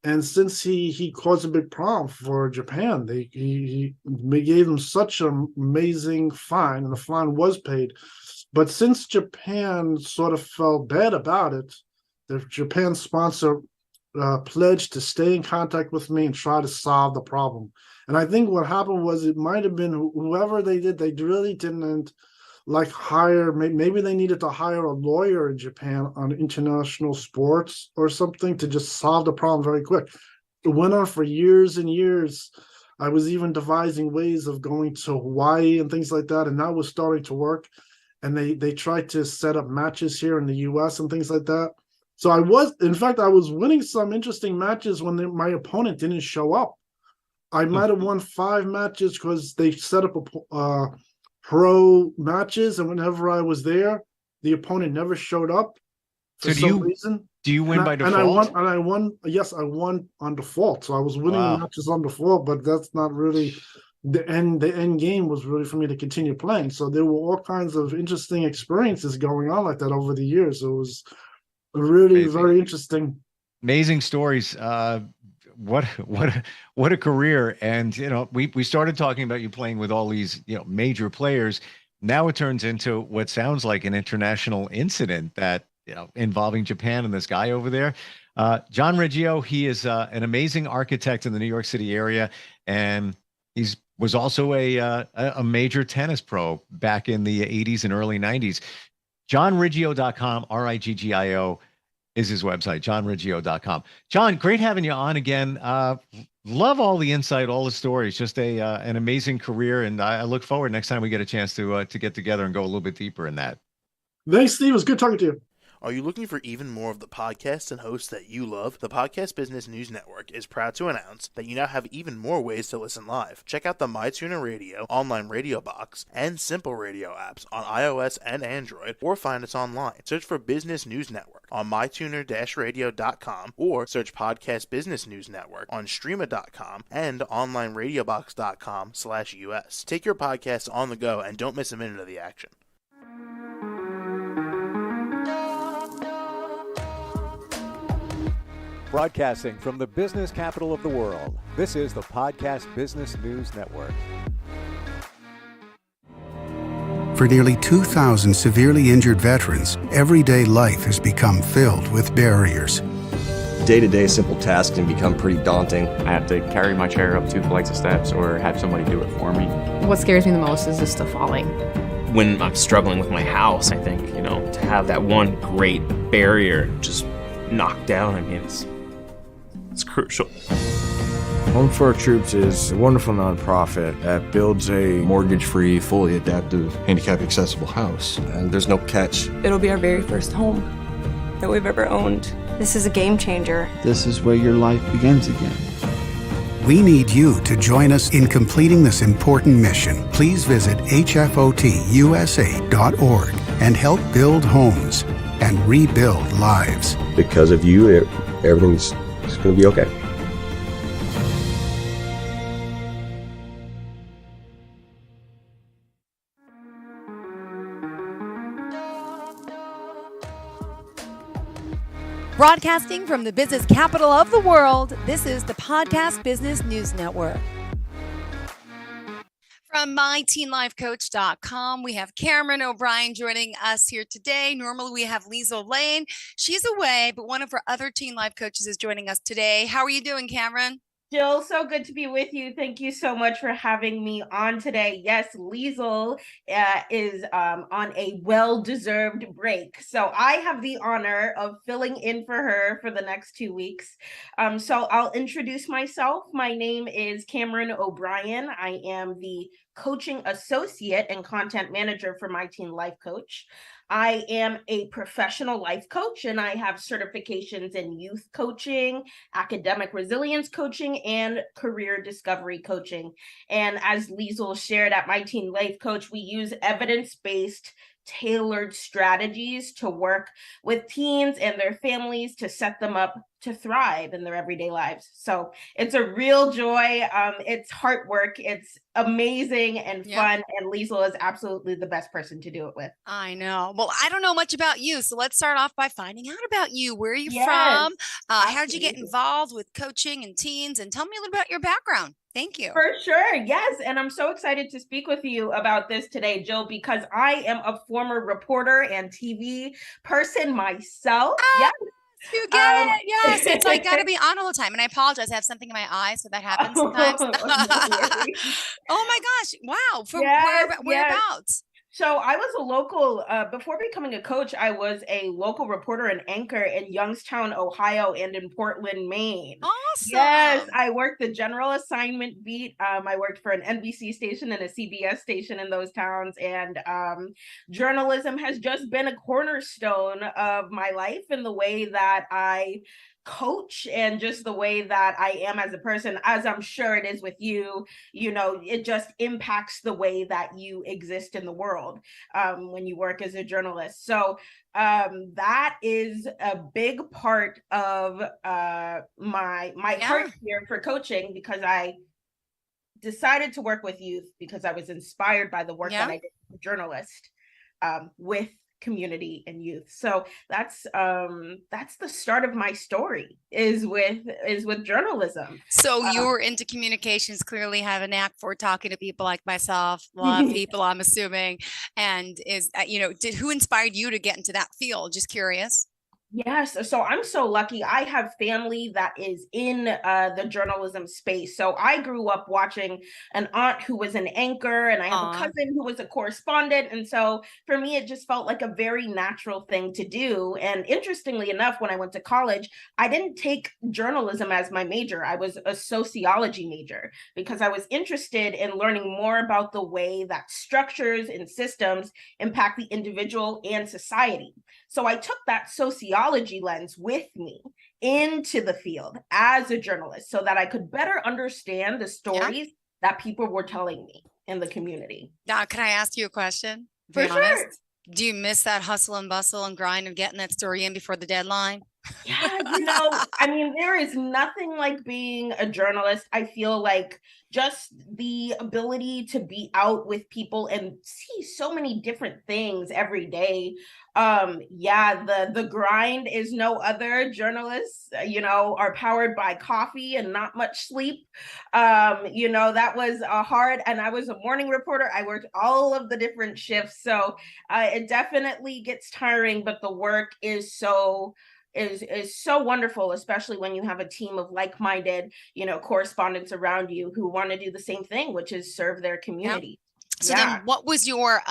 And since he caused a big problem for Japan, he gave him such an amazing fine, and the fine was paid. But since Japan sort of felt bad about it, the Japan sponsor pledged to stay in contact with me and try to solve the problem. And I think what happened was, it might have been whoever they really didn't hire, maybe they needed to hire a lawyer in Japan on international sports or something to just solve the problem very quick. It went on for years and years. I was even devising ways of going to Hawaii and things like that, and that was starting to work. And they tried to set up matches here in the US and things like that. So I was winning some interesting matches when my opponent didn't show up. I might have won 5 matches because they set up a pro matches, and whenever I was there, the opponent never showed up for some reason. Do you win by default? I won. Yes, I won on default. So I was winning the matches on default, but that's not really the end. The end game was really for me to continue playing. So there were all kinds of interesting experiences going on like that over the years. It was really very interesting. Amazing stories. What a career. And we started talking about you playing with all these major players. Now it turns into what sounds like an international incident that involving Japan and this guy over there. John Reggio, he is an amazing architect in the New York City area, and was also a major tennis pro back in the 80s and early 90s. JohnReggio.com, RIGGIO is his website, johnreggio.com. John, great having you on again. Love all the insight, all the stories. Just an amazing career, and I look forward next time we get a chance to get together and go a little bit deeper in that. Thanks, Steve. It was good talking to you. Are you looking for even more of the podcasts and hosts that you love? The Podcast Business News Network is proud to announce that you now have even more ways to listen live. Check out the MyTuner Radio, online radio box, and Simple Radio apps on iOS and Android, or find us online. Search for Business News Network on mytuner-radio.com, or search Podcast Business News Network on streama.com and onlineradiobox.com/US. Take your podcast on the go and don't miss a minute of the action. Broadcasting from the business capital of the world, this is the Podcast Business News Network. For nearly 2,000 severely injured veterans, everyday life has become filled with barriers. Day-to-day simple tasks can become pretty daunting. I have to carry my chair up 2 flights of steps or have somebody do it for me. What scares me the most is just the falling. When I'm struggling with my house, I think, to have that one great barrier just knocked down, it's crucial. Home for Our Troops is a wonderful nonprofit that builds a mortgage-free, fully adaptive, handicap-accessible house. And there's no catch. It'll be our very first home that we've ever owned. This is a game changer. This is where your life begins again. We need you to join us in completing this important mission. Please visit hfotusa.org and help build homes. and rebuild lives. Because of you, everything's going to be okay. Broadcasting from the business capital of the world, this is the Podcast Business News Network. From myteenlifecoach.com, we have Cameron O'Brien joining us here today. Normally we have Liesl Lane. She's away, but one of her other Teen Life coaches is joining us today. How are you doing, Cameron? Jill, so good to be with you. Thank you so much for having me on today. Yes, Liesl is on a well-deserved break. So I have the honor of filling in for her for the next 2 weeks. So I'll introduce myself. My name is Cameron O'Brien. I am the coaching associate and content manager for My Teen Life Coach. I am a professional life coach, and I have certifications in youth coaching, academic resilience coaching, and career discovery coaching. And as Liesl shared at My Teen Life Coach, we use evidence-based tailored strategies to work with teens and their families to set them up to thrive in their everyday lives. So it's a real joy. It's hard work. It's amazing and fun. And Liesl is absolutely the best person to do it with. I know. Well, I don't know much about you. So let's start off by finding out about you. Where are you from? How did you get involved with coaching and teens? And tell me a little about your background. Thank you. For sure. Yes. And I'm so excited to speak with you about this today, Jill, because I am a former reporter and TV person myself. Yes. You get it. Yes. It's like got to be on all the time. And I apologize. I have something in my eye. So that happens sometimes. Oh my gosh. Wow. From whereabouts? So I was a local, before becoming a coach, I was a local reporter and anchor in Youngstown, Ohio, and in Portland, Maine. Awesome. Yes, I worked the general assignment beat. I worked for an NBC station and a CBS station in those towns. And journalism has just been a cornerstone of my life in the way that I coach and just the way that I am as a person, as I'm sure it is with you. You know, it just impacts the way that you exist in the world when you work as a journalist. So that is a big part of my heart here for coaching, because I decided to work with youth because I was inspired by the work that I did as a journalist with community and youth. So that's the start of my story is with journalism. So you're into communications, clearly have a knack for talking to people like myself, a lot of people, I'm assuming. And is who inspired you to get into that field? Just curious. Yes. So I'm so lucky. I have family that is in the journalism space. So I grew up watching an aunt who was an anchor, and I have a cousin who was a correspondent. And so for me, it just felt like a very natural thing to do. And interestingly enough, when I went to college, I didn't take journalism as my major. I was a sociology major because I was interested in learning more about the way that structures and systems impact the individual and society. So I took that sociology lens with me into the field as a journalist so that I could better understand the stories that people were telling me in the community. Now, can I ask you a question? For sure. Do you miss that hustle and bustle and grind of getting that story in before the deadline? Yeah, I mean, there is nothing like being a journalist. I feel like just the ability to be out with people and see so many different things every day. The grind is no other. Journalists, are powered by coffee and not much sleep. That was hard. And I was a morning reporter. I worked all of the different shifts. So it definitely gets tiring, but the work is so wonderful, especially when you have a team of like-minded, correspondents around you who want to do the same thing, which is serve their community. So then what was your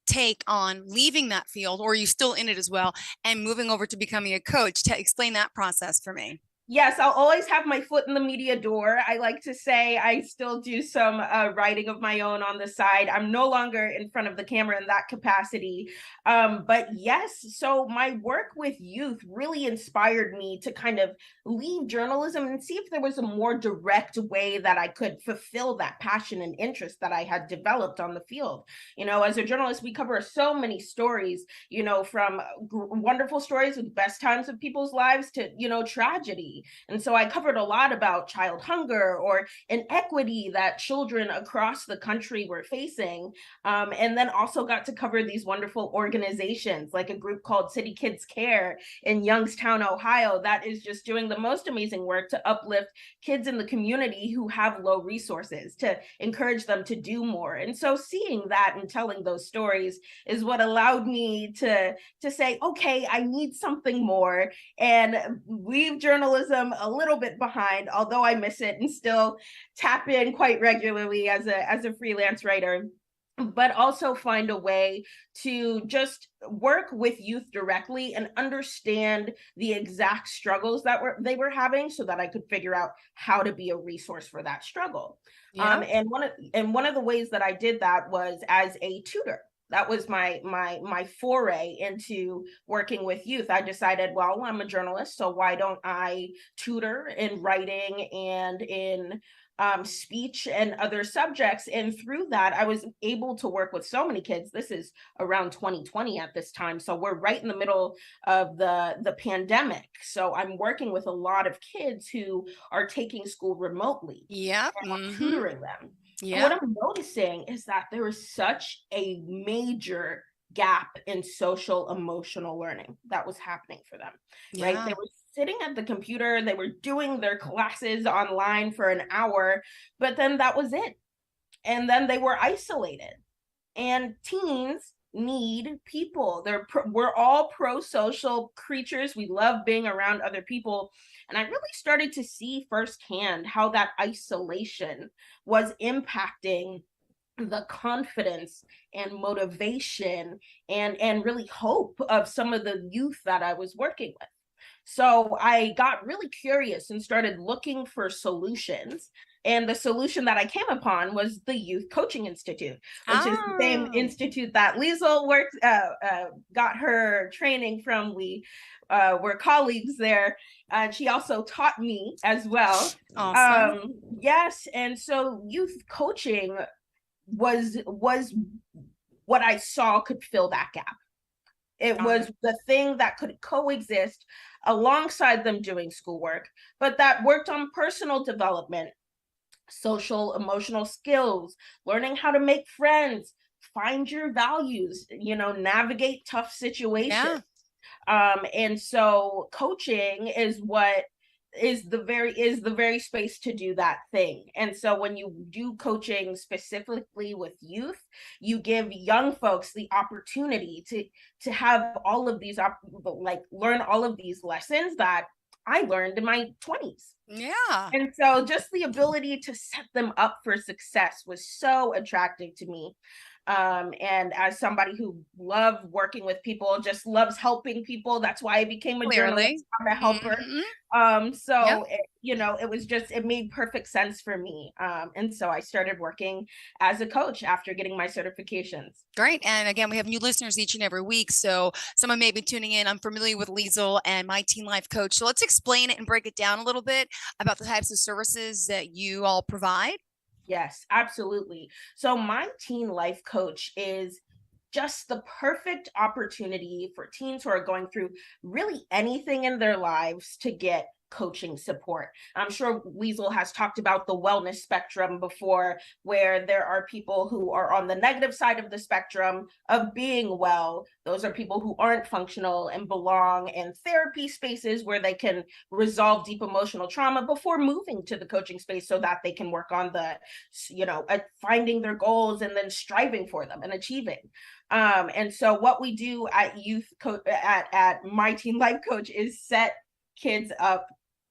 take on leaving that field, or are you still in it as well, and moving over to becoming a coach? To explain that process for me. Yes, I'll always have my foot in the media door. I like to say I still do some writing of my own on the side. I'm no longer in front of the camera in that capacity. But yes, so my work with youth really inspired me to kind of leave journalism and see if there was a more direct way that I could fulfill that passion and interest that I had developed on the field. You know, as a journalist, we cover so many stories, you know, from wonderful stories with best times of people's lives to, you know, tragedy. And so I covered a lot about child hunger or inequity that children across the country were facing. And then also got to cover these wonderful organizations like a group called City Kids Care in Youngstown, Ohio, that is just doing the most amazing work to uplift kids in the community who have low resources, to encourage them to do more. And so seeing that and telling those stories is what allowed me to say, okay, I need something more, and leave journalism a little bit behind, although I miss it and still tap in quite regularly as a freelance writer, but also find a way to just work with youth directly and understand the exact struggles that they were having so that I could figure out how to be a resource for that struggle. Yeah. And one of the ways that I did that was as a tutor. That was my foray into working with youth. I decided, well, I'm a journalist, so why don't I tutor in writing and in speech and other subjects? And through that, I was able to work with so many kids. This is around 2020 at this time, so we're right in the middle of the pandemic. So I'm working with a lot of kids who are taking school remotely. Yeah. And I'm tutoring them. Yeah. And what I'm noticing is that there is such a major gap in social emotional learning that was happening for them, right? They were sitting at the computer, they were doing their classes online for an hour, but then that was it. And then they were isolated. And teens need people. We're all pro-social creatures. We love being around other people. And I really started to see firsthand how that isolation was impacting the confidence and motivation and really hope of some of the youth that I was working with. So I got really curious and started looking for solutions. And the solution that I came upon was the Youth Coaching Institute, which is the same institute that Liesl got her training from. We were colleagues there. She also taught me as well. Awesome. Yes. And so youth coaching was what I saw could fill that gap. It was the thing that could coexist alongside them doing schoolwork, but that worked on personal development, social, emotional skills, learning how to make friends, find your values, you know, navigate tough situations. And so coaching is the very space to do that thing. And so when you do coaching specifically with youth, you give young folks the opportunity to have all of these learn all of these lessons that I learned in my 20s. Yeah. And so just the ability to set them up for success was so attractive to me. And as somebody who loved working with people, just loves helping people, that's why I became a journalist, I'm a helper. It made perfect sense for me. And so I started working as a coach after getting my certifications. Great. And again, we have new listeners each and every week. So someone may be tuning in. I'm familiar with Liesl and my teen life coach. So let's explain it and break it down a little bit about the types of services that you all provide. Yes, absolutely. So my teen life coach is just the perfect opportunity for teens who are going through really anything in their lives to get coaching support. I'm sure Liesl has talked about the wellness spectrum before, where there are people who are on the negative side of the spectrum of being well. Those are people who aren't functional and belong in therapy spaces where they can resolve deep emotional trauma before moving to the coaching space so that they can work on finding their goals and then striving for them and achieving. And so what we do at at my teen life coach is set kids up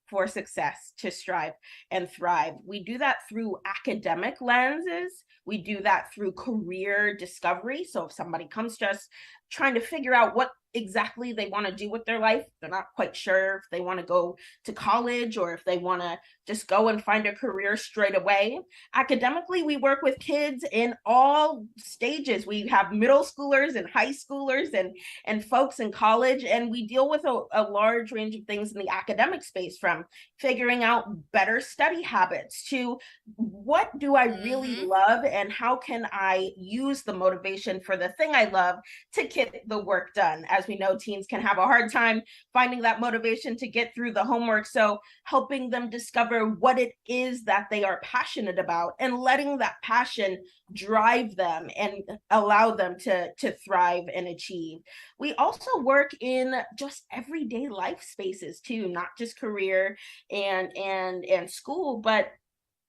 for success, to strive and thrive. We do that through academic lenses. We do that through career discovery. So if somebody comes to us trying to figure out what exactly they want to do with their life. They're not quite sure if they want to go to college or if they want to just go and find a career straight away. Academically, we work with kids in all stages. We have middle schoolers and high schoolers and folks in college, and we deal with a large range of things in the academic space, from figuring out better study habits to what do I really love and how can I use the motivation for the thing I love to get the work done. As we know, teens can have a hard time finding that motivation to get through the homework. So helping them discover what it is that they are passionate about and letting that passion drive them and allow them to thrive and achieve. We also work in just everyday life spaces too, not just career and school, but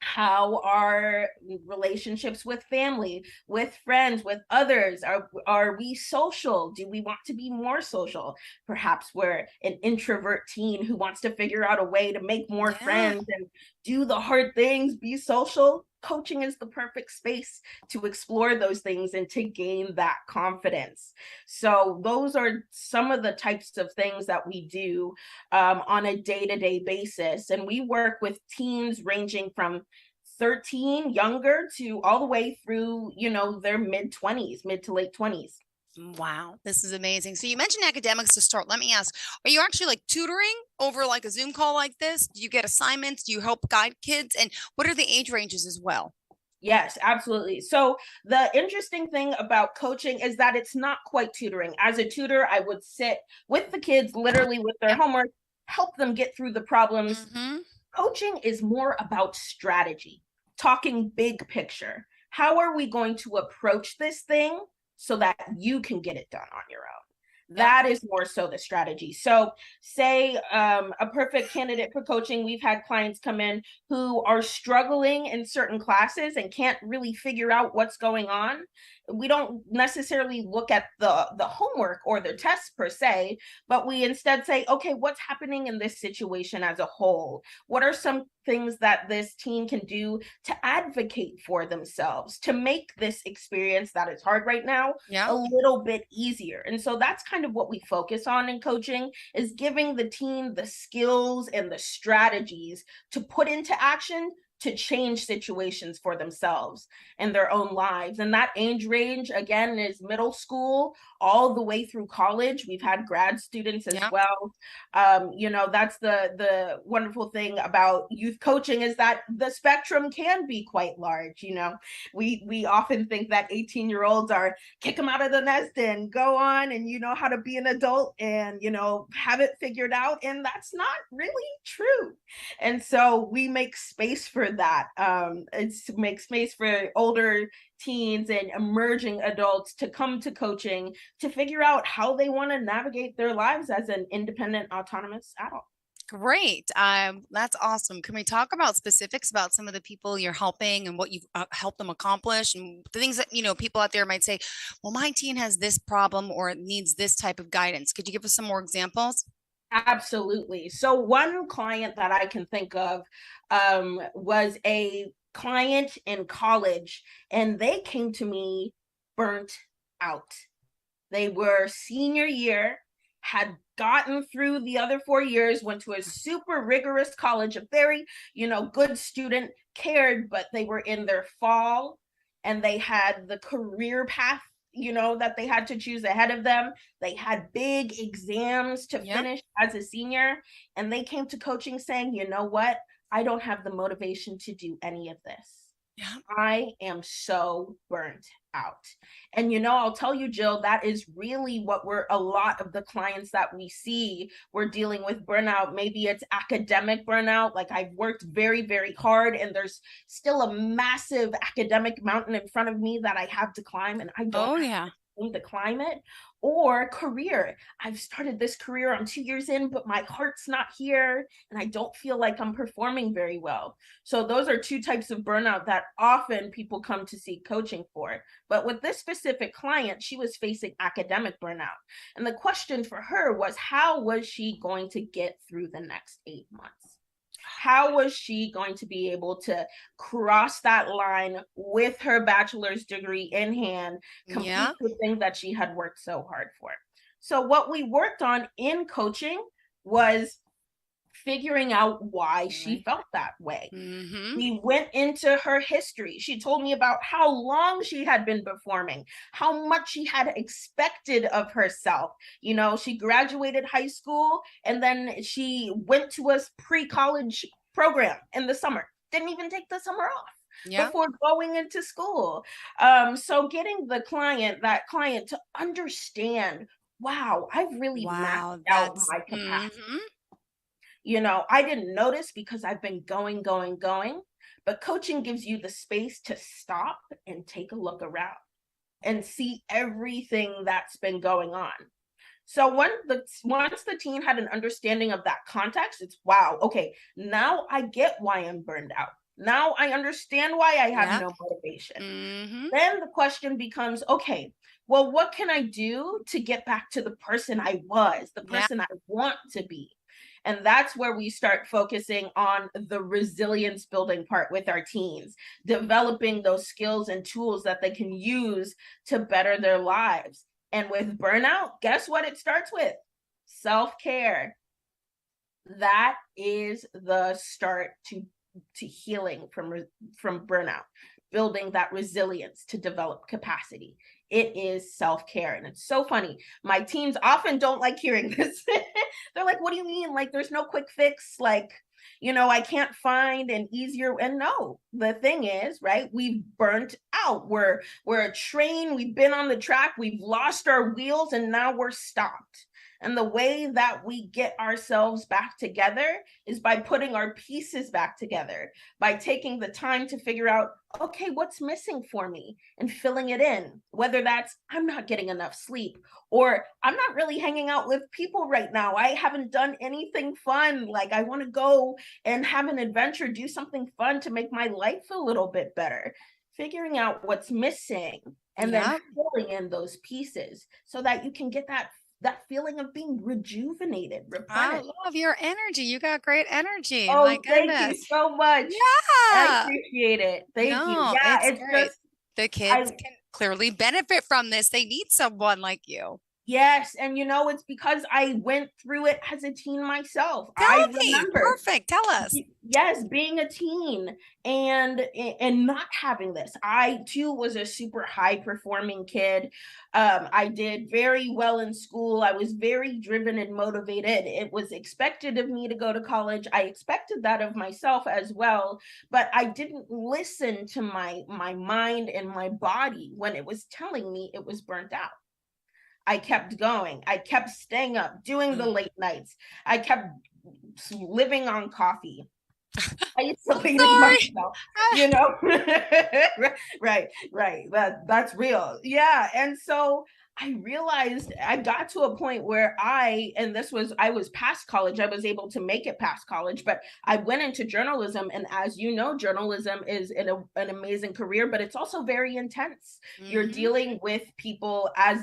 how are relationships with family, with friends, with others? Are we social? Do we want to be more social? Perhaps we're an introvert teen who wants to figure out a way to make more friends and do the hard things, be social. Coaching is the perfect space to explore those things and to gain that confidence. So those are some of the types of things that we do on a day-to-day basis. And we work with teens ranging from 13 younger to all the way through, their mid to late 20s. Wow, this is amazing. So you mentioned academics to start. Let me ask, are you actually like tutoring over like a Zoom call like this? Do you get assignments? Do you help guide kids? And what are the age ranges as well? Yes, absolutely. So the interesting thing about coaching is that it's not quite tutoring. As a tutor, I would sit with the kids, literally with their homework, help them get through the problems. Coaching is more about strategy, talking big picture. How are we going to approach this thing so that you can get it done on your own? That is more so the strategy. So say a perfect candidate for coaching, we've had clients come in who are struggling in certain classes and can't really figure out what's going on. We don't necessarily look at the homework or the tests per se, but we instead say, okay, what's happening in this situation as a whole? What are some things that this team can do to advocate for themselves, to make this experience that is hard right now a little bit easier? And so that's kind of what we focus on in coaching, is giving the team the skills and the strategies to put into action to change situations for themselves and their own lives. And that age range, again, is middle school all the way through college. We've had grad students as well. That's the wonderful thing about youth coaching, is that the spectrum can be quite large. We often think that 18-year-olds are kick them out of the nest and go on and how to be an adult and have it figured out. And that's not really true. And so we make space for that. It's to make space for older teens and emerging adults to come to coaching to figure out how they want to navigate their lives as an independent, autonomous adult. Great. That's awesome. Can we talk about specifics about some of the people you're helping and what you've helped them accomplish, and the things that, people out there might say, well, my teen has this problem or needs this type of guidance. Could you give us some more examples? Absolutely. So one client that I can think of was a client in college, and they came to me burnt out. They were senior year, had gotten through the other 4 years, went to a super rigorous college, a very, good student, cared, but they were in their fall and they had the career path that they had to choose ahead of them. They had big exams to finish as a senior, and they came to coaching saying, you know what? I don't have the motivation to do any of this. I am so burnt out. And I'll tell you, Jill, that is really what a lot of the clients that we see, we're dealing with burnout. Maybe it's academic burnout. Like, I've worked very, very hard and there's still a massive academic mountain in front of me that I have to climb, and I don't have to climb it. Or career. I've started this career, I'm 2 years in, but my heart's not here and I don't feel like I'm performing very well. So those are two types of burnout that often people come to seek coaching for. But with this specific client, she was facing academic burnout. And the question for her was, how was she going to get through the next 8 months? How was she going to be able to cross that line with her bachelor's degree in hand, complete the thing that she had worked so hard for? So what we worked on in coaching was figuring out why she felt that way. We went into her history. She told me about how long she had been performing, how much she had expected of herself. You know, she graduated high school and then she went to a pre-college program in the summer. Didn't even take the summer off before going into school. So getting that client to understand, wow, I've really maxed out my capacity. You know, I didn't notice because I've been going, but coaching gives you the space to stop and take a look around and see everything that's been going on. So once the teen had an understanding of that context, it's wow, okay, now I get why I'm burned out. Now I understand why I have no motivation. Then the question becomes, okay, well, what can I do to get back to the person I was, the person I want to be? And that's where we start focusing on the resilience building part with our teens, developing those skills and tools that they can use to better their lives. And with burnout, guess what it starts with? Self-care. That is the start to healing from burnout, building that resilience to develop capacity. It is self-care. And it's so funny. My teens often don't like hearing this. They're like, what do you mean? Like, there's no quick fix. Like, you know, I can't find an easier. And no, the thing is, right, we've burnt out. We're a train. We've been on the track. We've lost our wheels and now we're stopped. And the way that we get ourselves back together is by putting our pieces back together, by taking the time to figure out, okay, what's missing for me and filling it in, whether that's I'm not getting enough sleep or I'm not really hanging out with people right now. I haven't done anything fun. Like I want to go and have an adventure, do something fun to make my life a little bit better. Figuring out what's missing and then filling in those pieces so that you can get that feeling of being rejuvenated, replenished. I love your energy. You got great energy. Oh, My goodness. thank you so much. Yeah. I appreciate it. Thank you. Yeah, it's great. just The kids can clearly benefit from this. They need someone like you. Yes, and you know, it's because I went through it as a teen myself. I remember. Perfect. Tell us. Yes, being a teen and not having this. I too was a super high performing kid. I did very well in school. I was very driven and motivated. It was expected of me to go to college. I expected that of myself as well, but I didn't listen to my mind and my body when it was telling me it was burnt out. I kept going. I kept staying up, doing the late nights. I kept living on coffee. Isolating myself, you know. right. That's real. Yeah. And so I realized I got to a point where I was past college. I was able to make it past college, but I went into journalism. And as you know, journalism is an amazing career, but it's also very intense. You're dealing with people as,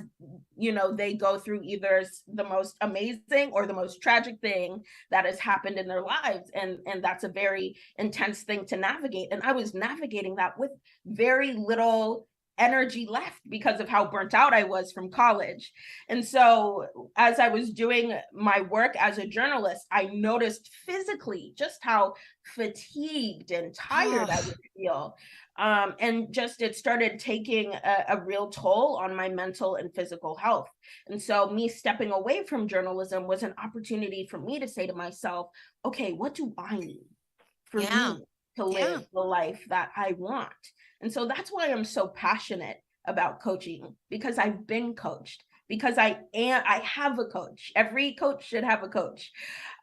you know, they go through either the most amazing or the most tragic thing that has happened in their lives. And that's a very intense thing to navigate. And I was navigating that with very little energy left because of how burnt out I was from college. And so as I was doing my work as a journalist, I noticed physically just how fatigued and tired I would feel. And just it started taking a real toll on my mental and physical health. And so me stepping away from journalism was an opportunity for me to say to myself, okay, what do I need for me to live the life that I want? And so that's why I'm so passionate about coaching, because I've been coached, because I have a coach. Every coach should have a coach.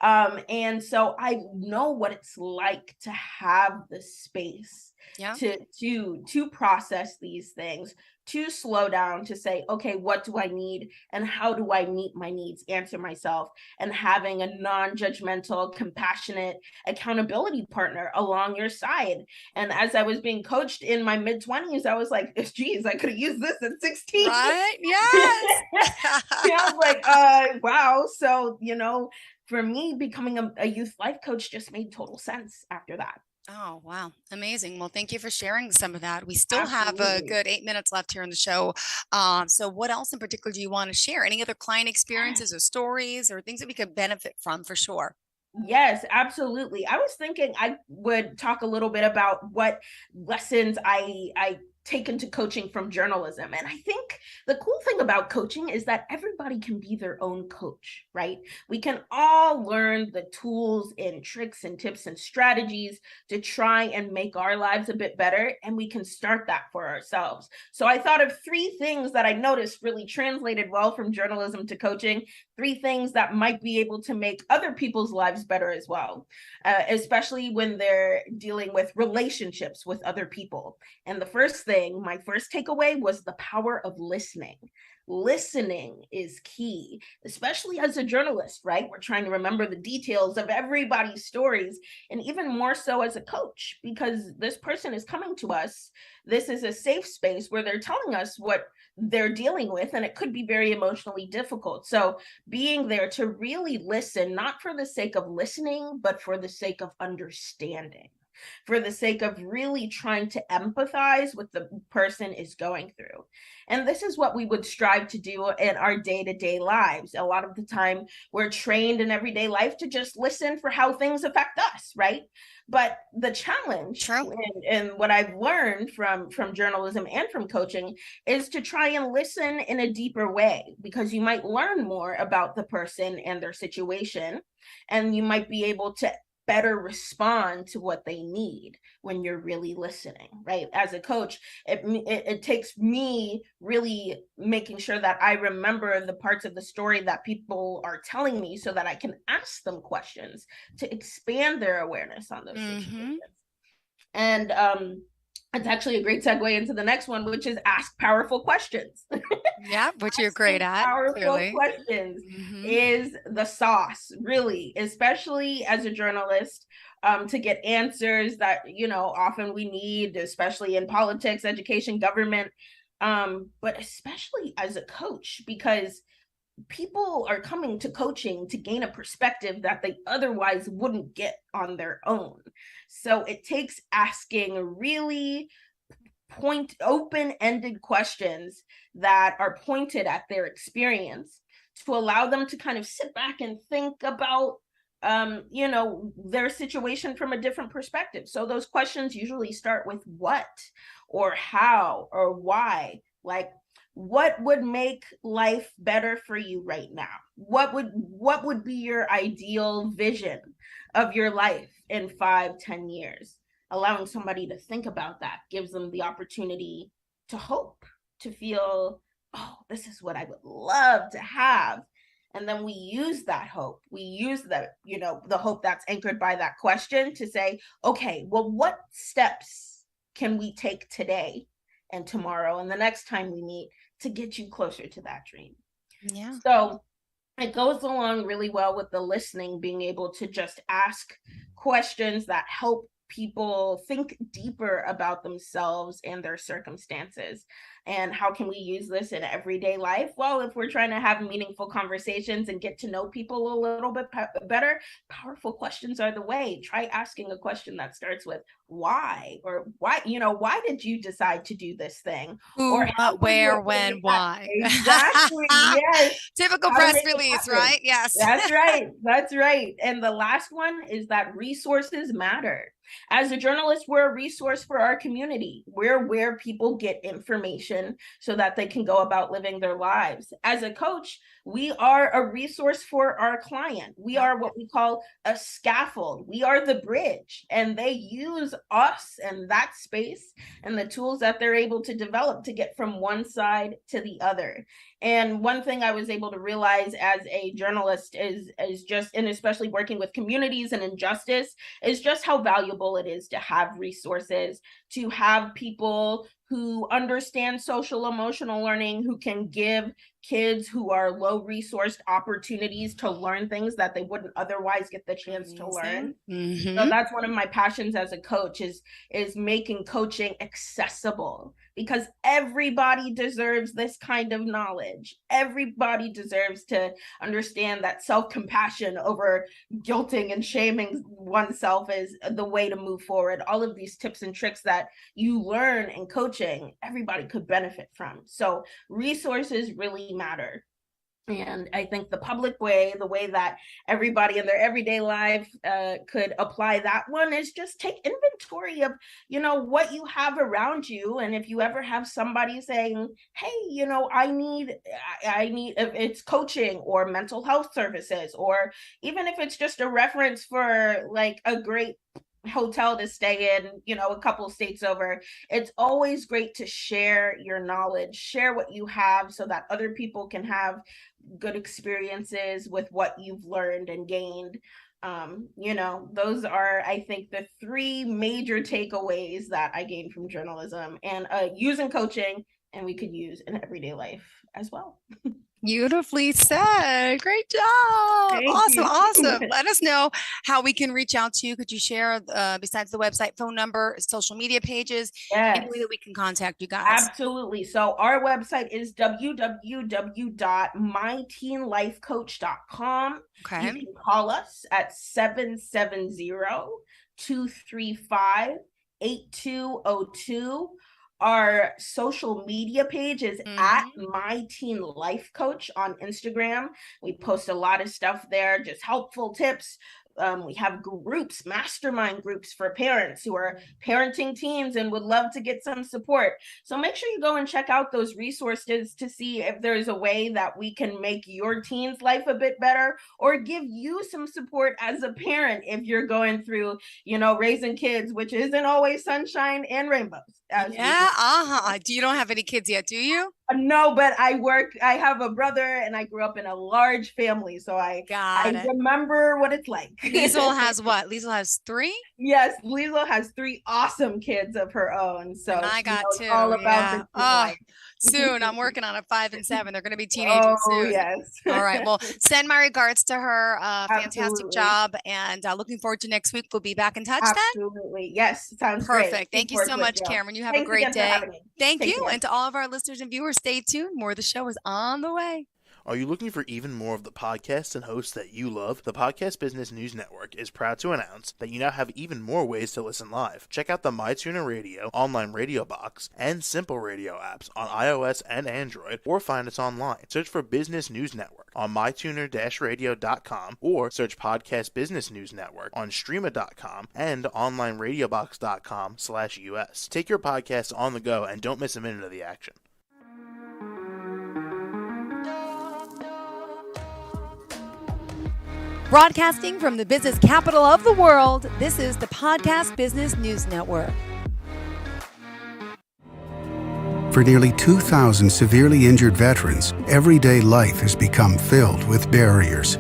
And so I know what it's like to have the space to process these things, to slow down, to say, okay, what do I need and how do I meet my needs, answer myself, and having a non-judgmental, compassionate accountability partner along your side. And as I was being coached in my mid-20s, I was like, geez, I could have used this at 16. Right? Yes. I was like, wow. So, you know, for me, becoming a youth life coach just made total sense after that. Oh, wow. Amazing. Well, thank you for sharing some of that. We still have a Absolutely. good 8 minutes left here in the show. So what else in particular do you want to share? Any other client experiences or stories or things that we could benefit from for sure? Yes, absolutely. I was thinking I would talk a little bit about what lessons I take into coaching from journalism. And I think the cool thing about coaching is that everybody can be their own coach, right? We can all learn the tools and tricks and tips and strategies to try and make our lives a bit better. And we can start that for ourselves. So I thought of 3 things that I noticed really translated well from journalism to coaching, 3 things that might be able to make other people's lives better as well, especially when they're dealing with relationships with other people. And the first thing, my first takeaway was the power of listening. Listening is key, especially as a journalist, right? We're trying to remember the details of everybody's stories, and even more so as a coach, because this person is coming to us. This is a safe space where they're telling us what they're dealing with, and it could be very emotionally difficult. So being there to really listen, not for the sake of listening, but for the sake of understanding, for the sake of really trying to empathize with the person is going through. And this is what we would strive to do in our day-to-day lives. A lot of the time, we're trained in everyday life to just listen for how things affect us, right? But the challenge and what I've learned from journalism and from coaching is to try and listen in a deeper way, because you might learn more about the person and their situation, and you might be able to better respond to what they need when you're really listening, right? As a coach, it takes me really making sure that I remember the parts of the story that people are telling me so that I can ask them questions to expand their awareness on those situations. And it's actually a great segue into the next one, which is ask powerful questions. Yeah, which you're great at. Powerful Clearly. questions is the sauce, really, especially as a journalist, to get answers that, you know, often we need, especially in politics, education, government, but especially as a coach, because people are coming to coaching to gain a perspective that they otherwise wouldn't get on their own. So it takes asking really open-ended questions that are pointed at their experience to allow them to kind of sit back and think about you know, their situation from a different perspective. So those questions usually start with what or how or why. Like, what would make life better for you right now? What would be your ideal vision of your life in 5-10 years? Allowing somebody to think about that gives them the opportunity to hope, to feel, oh, this is what I would love to have. And then we use that hope. We use that, you know, the hope that's anchored by that question to say, okay, well, what steps can we take today and tomorrow and the next time we meet to get you closer to that dream? Yeah. So it goes along really well with the listening, being able to just ask questions that help people think deeper about themselves and their circumstances. And how can we use this in everyday life? Well, if we're trying to have meaningful conversations and get to know people a little bit better, powerful questions are the way. Try asking a question that starts with why, or why, you know, why did you decide to do this thing? Who, or what, where, when, why. Exactly. Yes. Typical How to press make it release, happen. right? Yes. That's right. That's right. And the last one is that resources matter. As a journalist, we're a resource for our community. We're where people get information so that they can go about living their lives. As a coach, we are a resource for our client. We are what we call a scaffold. We are the bridge, and they use us and that space and the tools that they're able to develop to get from one side to the other. And one thing I was able to realize as a journalist is just, and especially working with communities and injustice, is just how valuable it is to have resources, to have people who understand social emotional learning, who can give kids who are low resourced opportunities to learn things that they wouldn't otherwise get the chance to learn. So that's one of my passions as a coach is making coaching accessible, because everybody deserves this kind of knowledge. Everybody deserves to understand that self-compassion over guilting and shaming oneself is the way to move forward. All of these tips and tricks that you learn in coaching, everybody could benefit from. So resources really matter. And I think the public way, the way that everybody in their everyday life could apply that one, is just take inventory of, what you have around you. And if you ever have somebody saying, hey, I need, if it's coaching or mental health services, or even if it's just a reference for like a great hotel to stay in, a couple states over, it's always great to share your knowledge, share what you have, so that other people can have good experiences with what you've learned and gained. Those are, I think, the three major takeaways that I gained from journalism and using coaching, and we could use in everyday life as well. Beautifully said. Great job. Thank Awesome. you. Awesome. Let us know how we can reach out to you. Could you share, besides the website, phone number, social media pages, any way that we can contact you guys? Absolutely. So our website is www.myteenlifecoach.com. Okay. You can call us at 770-235-8202. Our social media page is at My Teen Life Coach on Instagram. We post a lot of stuff there, just helpful tips. We have groups, mastermind groups for parents who are parenting teens and would love to get some support. So make sure you go and check out those resources to see if there's a way that we can make your teen's life a bit better, or give you some support as a parent if you're going through, raising kids, which isn't always sunshine and rainbows. You don't have any kids yet, do you? No, but I have a brother, and I grew up in a large family, so I remember what it's like. Liesl has what? Liesl has 3? Yes, Liesl has 3 awesome kids of her own. So and I got 2. All about soon. I'm working on a 5 and 7. They're going to be teenagers soon. Yes. All right. Well, send my regards to her. Fantastic job. And looking forward to next week. We'll be back in touch then. Absolutely. Yes. Sounds perfect. Great. Thank you so much, Cameron. You have a great day. Thank you. And to all of our listeners and viewers, stay tuned. More of the show is on the way. Are you looking for even more of the podcasts and hosts that you love? The Podcast Business News Network is proud to announce that you now have even more ways to listen live. Check out the MyTuner Radio, online radio box, and Simple Radio apps on iOS and Android, or find us online. Search for Business News Network on mytuner-radio.com, or search Podcast Business News Network on streama.com and onlineradiobox.com/US. Take your podcast on the go and don't miss a minute of the action. Broadcasting from the business capital of the world, this is the Podcast Business News Network. For nearly 2,000 severely injured veterans, everyday life has become filled with barriers.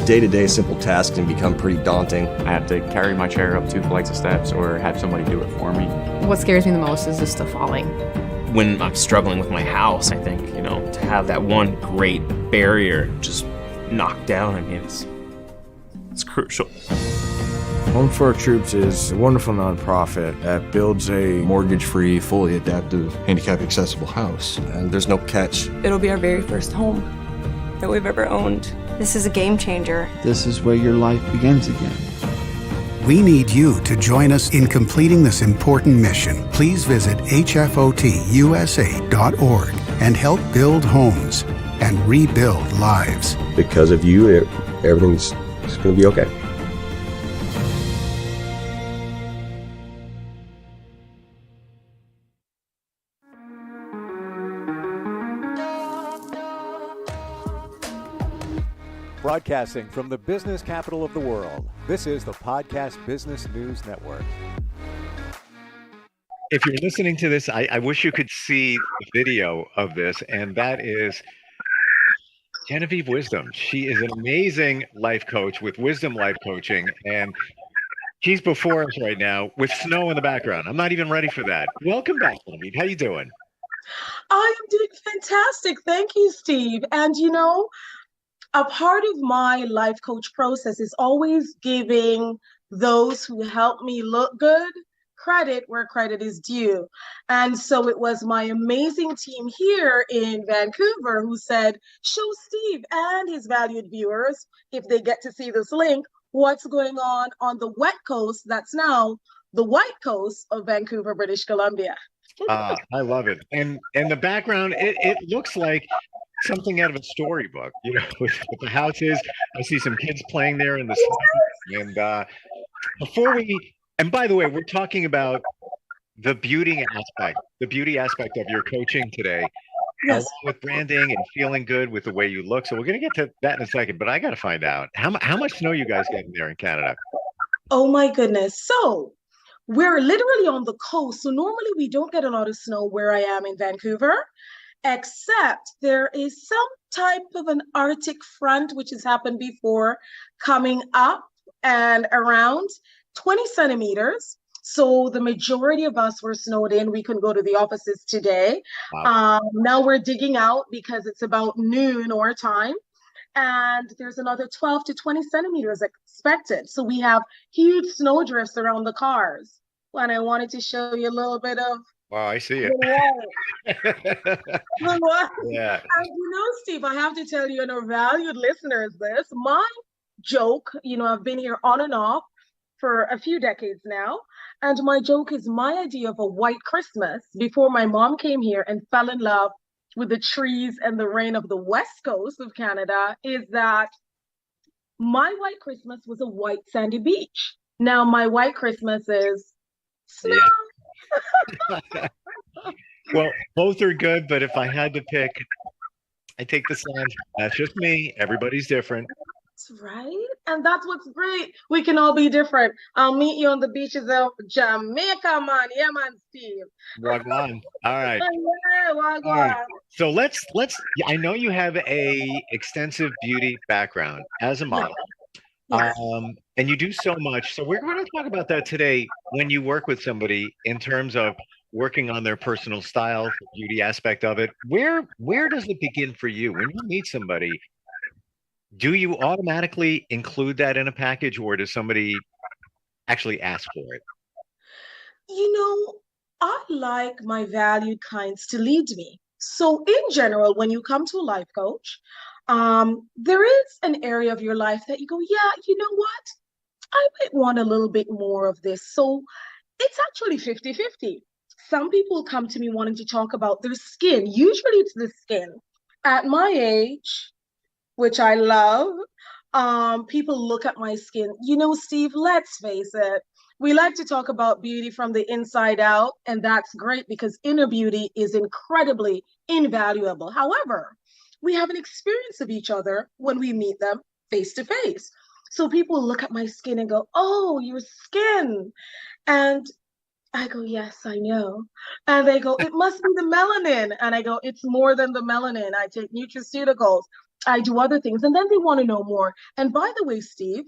Day-to-day simple tasks can become pretty daunting. I have to carry my chair up 2 flights of steps or have somebody do it for me. What scares me the most is just the falling. When I'm struggling with my house, I think, to have that one great barrier just knocked down, it's crucial. Home for Our Troops is a wonderful nonprofit that builds a mortgage-free, fully adaptive, handicap-accessible house. And there's no catch. It'll be our very first home that we've ever owned. This is a game changer. This is where your life begins again. We need you to join us in completing this important mission. Please visit hfotusa.org and help build homes and rebuild lives. Because of you, everything's going to be okay. Broadcasting from the business capital of the world, this is the Podcast Business News Network. If you're listening to this, I wish you could see the video of this, and that is Genevieve Wisdom. She is an amazing life coach with Wisdom Life Coaching, and she's before us right now with snow in the background. I'm not even ready for that. Welcome back, Genevieve. How you doing? I am doing fantastic. Thank you, Steve. And a part of my life coach process is always giving those who help me look good credit where credit is due. And so it was my amazing team here in Vancouver who said, show Steve and his valued viewers, if they get to see this link, what's going on the wet coast that's now the white coast of Vancouver, British Columbia. I love it. And the background, it looks like something out of a storybook, with the houses. I see some kids playing there in the sun. And and by the way, we're talking about the beauty aspect of your coaching today, yes, along with branding and feeling good with the way you look. So we're going to get to that in a second, but I got to find out how much snow you guys get there in Canada. Oh my goodness. So we're literally on the coast. So normally we don't get a lot of snow where I am in Vancouver, except there is some type of an Arctic front, which has happened before, coming up and around 20 centimeters. So the majority of us were snowed in. We couldn't go to the offices today. Wow. Now we're digging out because it's about noon our time. And there's another 12 to 20 centimeters expected. So we have huge snow drifts around the cars. And I wanted to show you a little bit of Wow, I see it. Yeah. And Steve, I have to tell you and our valued listeners this. My joke, I've been here on and off for a few decades now. And my joke is my idea of a white Christmas before my mom came here and fell in love with the trees and the rain of the west coast of Canada is that my white Christmas was a white sandy beach. Now my white Christmas is snow. Yeah. Well, both are good, but if I had to pick, I take the sun. That's just me. Everybody's different. That's right. And that's what's great. We can all be different. I'll meet you on the beaches of Jamaica, man. Yeah, man, Steve. Wagwan. All right. Yeah, wagwan. All right. So let's I know you have a extensive beauty background as a model. Yes. And you do so much. So we're going to talk about that today when you work with somebody in terms of working on their personal style, the beauty aspect of it. Where does it begin for you when you meet somebody? Do you automatically include that in a package, or does somebody actually ask for it? I like my valued clients to lead me. So in general, when you come to a life coach, there is an area of your life that you go, yeah, you know what? I might want a little bit more of this. So it's actually 50-50. Some people come to me wanting to talk about their skin. Usually it's the skin. At my age, which I love, people look at my skin. Steve, let's face it. We like to talk about beauty from the inside out, and that's great because inner beauty is incredibly invaluable. However, we have an experience of each other when we meet them face to face. So people look at my skin and go, oh, your skin. And I go, yes, I know. And they go, it must be the melanin. And I go, it's more than the melanin. I take nutraceuticals. I do other things. And then they want to know more. And by the way, Steve,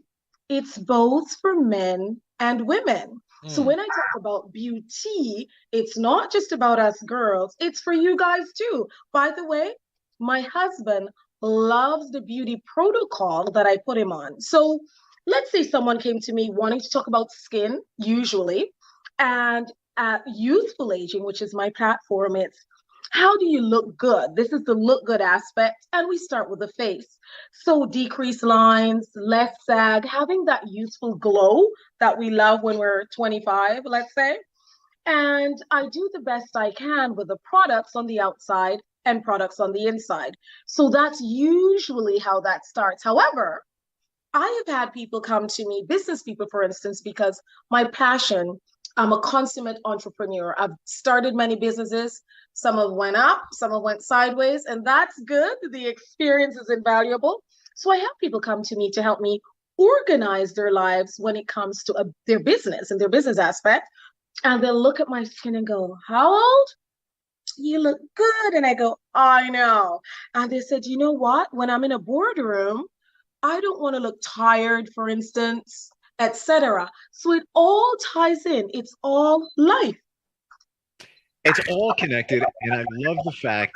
it's both for men and women. So when I talk about beauty, it's not just about us girls. It's for you guys too. By the way, my husband loves the beauty protocol that I put him on. So let's say someone came to me wanting to talk about skin, usually, and at Youthful Aging, which is my platform, it's how do you look good? This is the look good aspect. And we start with the face. So decreased lines, less sag, having that youthful glow that we love when we're 25, let's say. And I do the best I can with the products on the outside and products on the inside. So that's usually how that starts. However, I have had people come to me, business people, for instance, because my passion, I'm a consummate entrepreneur. I've started many businesses. Some have went up, some have went sideways, and that's good. The experience is invaluable. So I have people come to me to help me organize their lives when it comes to their business and their business aspect. And they'll look at my skin and go, how old? You look good. And I go, I know. And they said, you know what? When I'm in a boardroom, I don't want to look tired, for instance, etc. So it all ties in. It's all life. It's all connected, and I love the fact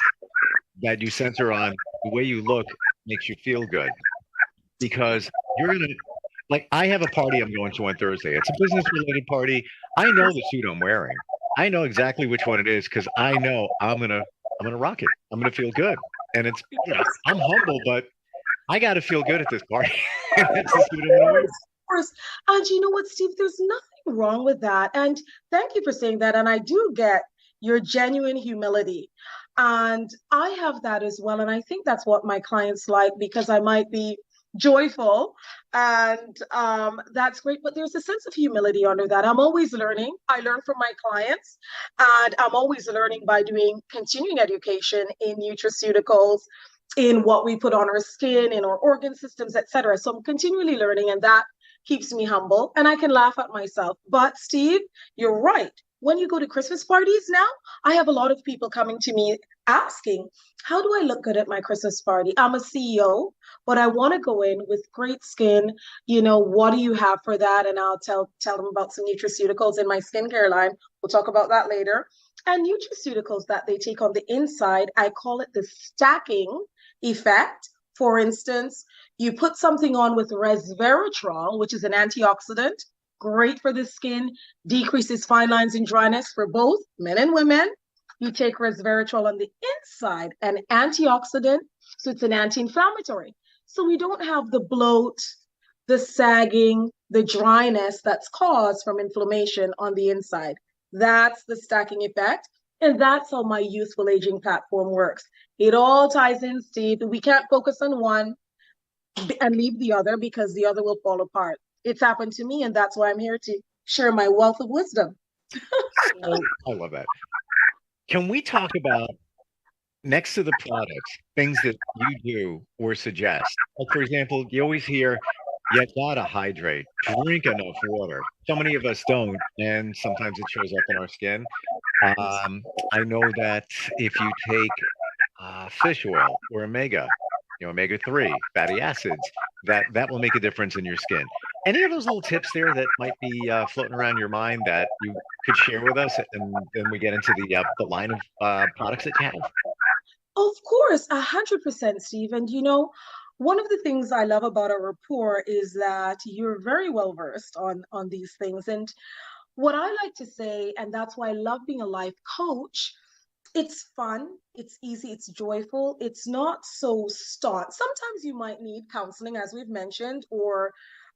that you center on the way you look makes you feel good, because you're gonna, like, I have a party I'm going to on Thursday. It's a business related party. I know the suit I'm wearing. I know exactly which one it is because I know I'm gonna rock it. I'm gonna feel good, and it's, I'm humble, but I got to feel good at this party. That's the suit I'm gonna wear. Of course. And you know what, Steve? There's nothing wrong with that. And thank you for saying that. And I do get your genuine humility. And I have that as well. And I think that's what my clients like, because I might be joyful, and that's great. But there's a sense of humility under that. I'm always learning. I learn from my clients, and I'm always learning by doing continuing education in nutraceuticals, in what we put on our skin, in our organ systems, etc. So I'm continually learning, and that keeps me humble, and I can laugh at myself. But Steve, you're right. When you go to Christmas parties now, I have a lot of people coming to me asking, how do I look good at my Christmas party? I'm a CEO, but I want to go in with great skin. What do you have for that? And I'll tell them about some nutraceuticals in my skincare line. We'll talk about that later. And nutraceuticals that they take on the inside, I call it the stacking effect. For instance, you put something on with resveratrol, which is an antioxidant, great for the skin, decreases fine lines and dryness for both men and women. You take resveratrol on the inside, an antioxidant, so it's an anti-inflammatory. So we don't have the bloat, the sagging, the dryness that's caused from inflammation on the inside. That's the stacking effect. And that's how my youthful aging platform works. It all ties in, Steve. We can't focus on one and leave the other, because the other will fall apart. It's happened to me, and that's why I'm here to share my wealth of wisdom. Oh, I love that. Can we talk about, next to the products, things that you do or suggest? Like, for example, you always hear, you gotta hydrate, drink enough water. So many of us don't, and sometimes it shows up in our skin. I know that if you take fish oil or omega-3 fatty acids, that will make a difference in your skin. Any of those little tips there that might be floating around your mind that you could share with us, and then we get into the line of products that you have? Of course, 100%, Steve. And one of the things I love about our rapport is that you're very well versed on these things. And what I like to say, and that's why I love being a life coach, it's fun, it's easy, it's joyful, it's not so staunch. Sometimes you might need counseling, as we've mentioned, or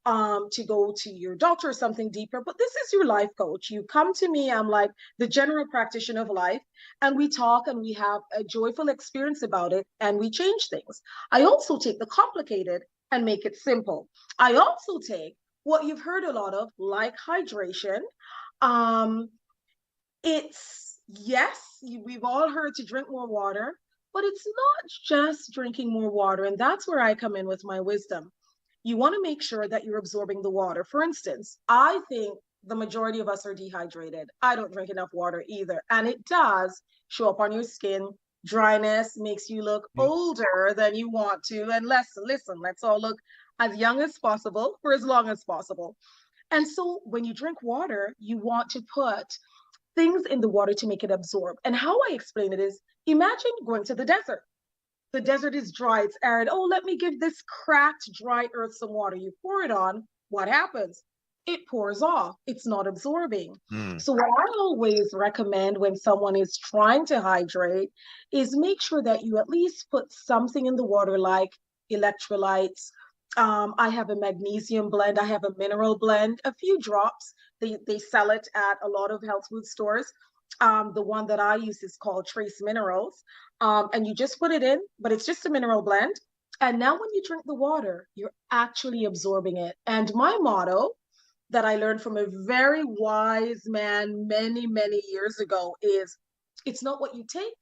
to go to your doctor or something deeper, but this is your life coach. You come to me, I'm like the general practitioner of life, and we talk and we have a joyful experience about it, and we change things. I also take the complicated and make it simple. I also take what you've heard a lot of, like hydration. It's, yes, we've all heard to drink more water, but it's not just drinking more water. And that's where I come in with my wisdom. You want to make sure that you're absorbing the water. For instance, I think the majority of us are dehydrated. I don't drink enough water either. And it does show up on your skin. Dryness makes you look older than you want to. And listen, let's all look as young as possible for as long as possible. And so when you drink water, you want to put things in the water to make it absorb. And how I explain it is, imagine going to the desert. The desert is dry, it's arid. Oh, let me give this cracked, dry earth some water. You pour it on, what happens? It pours off. It's not absorbing. So what I always recommend when someone is trying to hydrate is make sure that you at least put something in the water, like electrolytes. I have a magnesium blend. I have a mineral blend, a few drops. They sell it at a lot of health food stores. The one that I use is called Trace Minerals. And you just put it in, but it's just a mineral blend. And now when you drink the water, you're actually absorbing it. And my motto that I learned from a very wise man many, many years ago is, it's not what you take,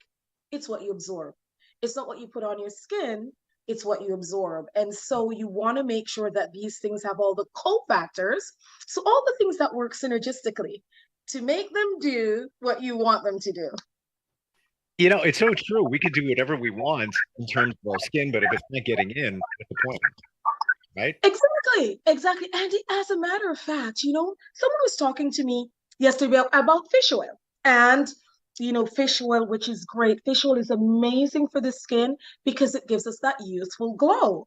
it's what you absorb. It's not what you put on your skin, it's what you absorb. And so you want to make sure that these things have all the cofactors. So all the things that work synergistically to make them do what you want them to do. It's so true. We could do whatever we want in terms of our skin, but if it's not getting in, what's the point? Right? Exactly. And as a matter of fact, someone was talking to me yesterday about fish oil. And fish oil, which is great. Fish oil is amazing for the skin because it gives us that youthful glow.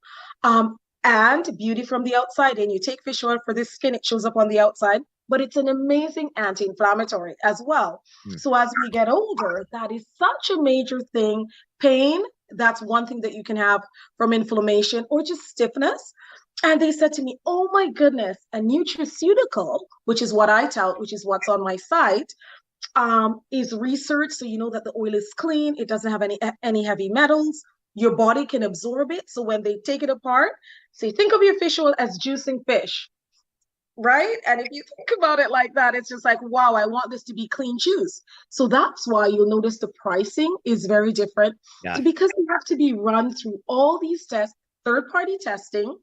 And beauty from the outside. And you take fish oil for the skin, it shows up on the outside, but it's an amazing anti-inflammatory as well. So as we get older, that is such a major thing. Pain, that's one thing that you can have from inflammation or just stiffness. And they said to me, oh my goodness, a nutraceutical, which is what I tout, which is what's on my site, is research. So you know that the oil is clean. It doesn't have any heavy metals. Your body can absorb it. So when they take it apart, say, think of your fish oil as juicing fish, right? And if you think about it like that, it's just like, wow, I want this to be clean juice. So that's why you'll notice the pricing is very different because you have to be run through all these tests, third-party testing,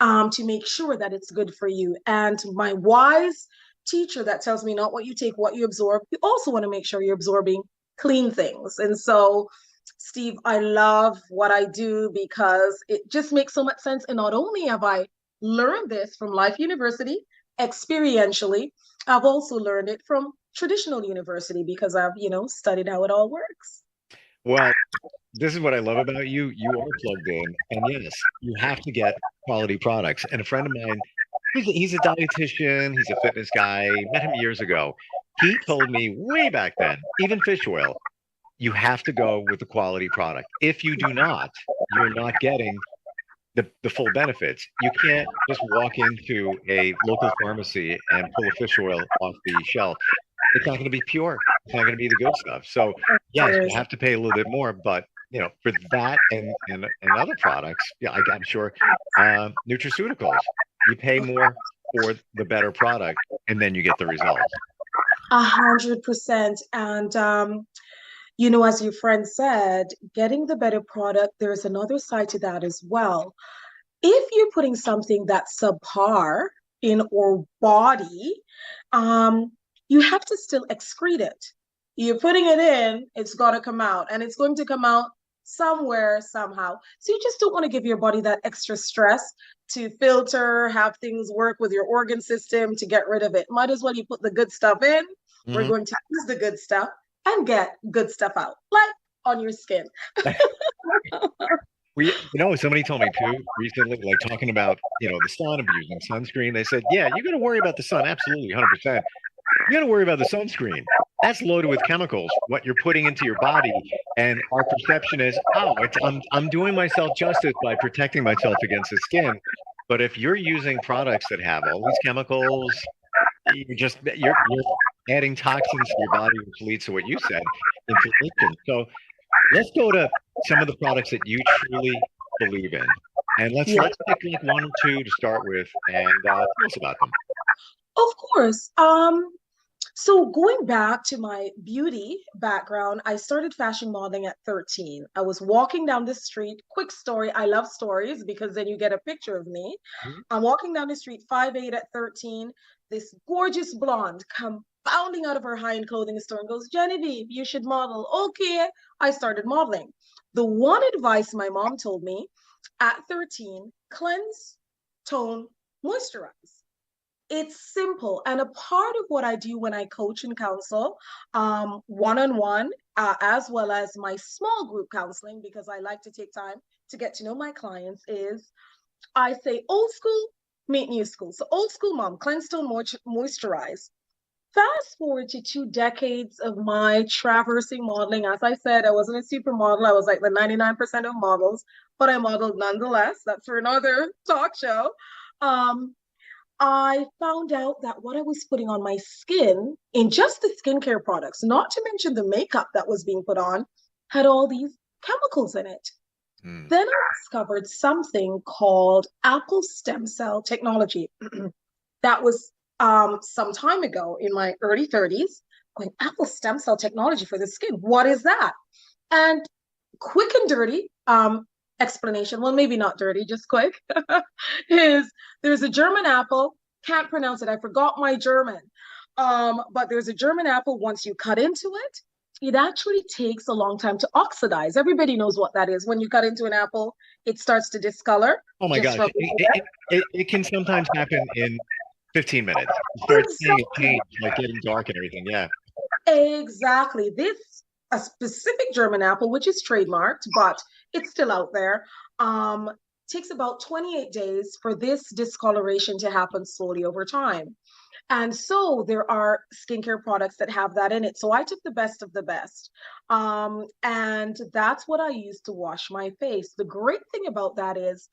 to make sure that it's good for you. And my wise teacher that tells me not what you take, what you absorb, you also want to make sure you're absorbing clean things. And so, Steve, I love what I do because it just makes so much sense. And not only have I learned this from Life University experientially, I've also learned it from traditional university because I've, studied how it all works. Well, this is what I love about you. You are plugged in. And yes, you have to get quality products. And a friend of mine, he's a dietitian, he's a fitness guy, met him years ago. He told me way back then, even fish oil, you have to go with the quality product. If you do not, you're not getting the full benefits. You can't just walk into a local pharmacy and pull a fish oil off the shelf. It's not going to be pure. It's not going to be the good stuff. So yes, you have to pay a little bit more, but for that and other products, I'm sure nutraceuticals, you pay more for the better product, and then you get the results. 100%. And as your friend said, getting the better product, there's another side to that as well. If you're putting something that's subpar in our body, you have to still excrete it. You're putting it in, it's got to come out, and it's going to come out somewhere, somehow. So you just don't want to give your body that extra stress to filter, have things work with your organ system to get rid of it. Might as well you put the good stuff in. We're going to use the good stuff and get good stuff out, like on your skin. Somebody told me too recently, like talking about, the sun, abusing sunscreen. They said, yeah, you're going to worry about the sun. Absolutely, 100%. You got to worry about the sunscreen. That's loaded with chemicals, what you're putting into your body. And our perception is, I'm doing myself justice by protecting myself against the skin. But if you're using products that have all these chemicals, you're adding toxins to your body, which leads to what you said, inflammation. So let's go to some of the products that you truly believe in. And let's pick like one or two to start with and tell us about them. Of course. So going back to my beauty background, I started fashion modeling at 13. I was walking down the street. Quick story. I love stories because then you get a picture of me. I'm walking down the street, 5'8" at 13. This gorgeous blonde come bounding out of her high-end clothing store and goes, Genevieve, you should model. Okay. I started modeling. The one advice my mom told me at 13, cleanse, tone, moisturize. It's simple. And a part of what I do when I coach and counsel one-on-one, as well as my small group counseling, because I like to take time to get to know my clients, is I say old school, meet new school. So old school mom, cleanse, tone, moisturize. Fast forward to 2 decades of my traversing modeling. As I said, I wasn't a supermodel. I was like the 99% of models, but I modeled nonetheless. That's for another talk show. I found out that what I was putting on my skin in just the skincare products, not to mention the makeup that was being put on, had all these chemicals in it. Then I discovered something called apple stem cell technology. That was some time ago in my early 30s, going, apple stem cell technology for the skin. What is that? And quick and dirty explanation, well, maybe not dirty, just quick, is there's a German apple, can't pronounce it, I forgot my German, but there's a German apple, once you cut into it, it actually takes a long time to oxidize. Everybody knows what that is. When you cut into an apple, it starts to discolor. Oh my gosh, it can sometimes happen in 15 minutes. You start seeing it change, like getting dark and everything, yeah. Exactly. This a specific German apple, which is trademarked, but it's still out there. Takes about 28 days for this discoloration to happen slowly over time. And so there are skincare products that have that in it. So I took the best of the best. And that's what I use to wash my face. The great thing about that is,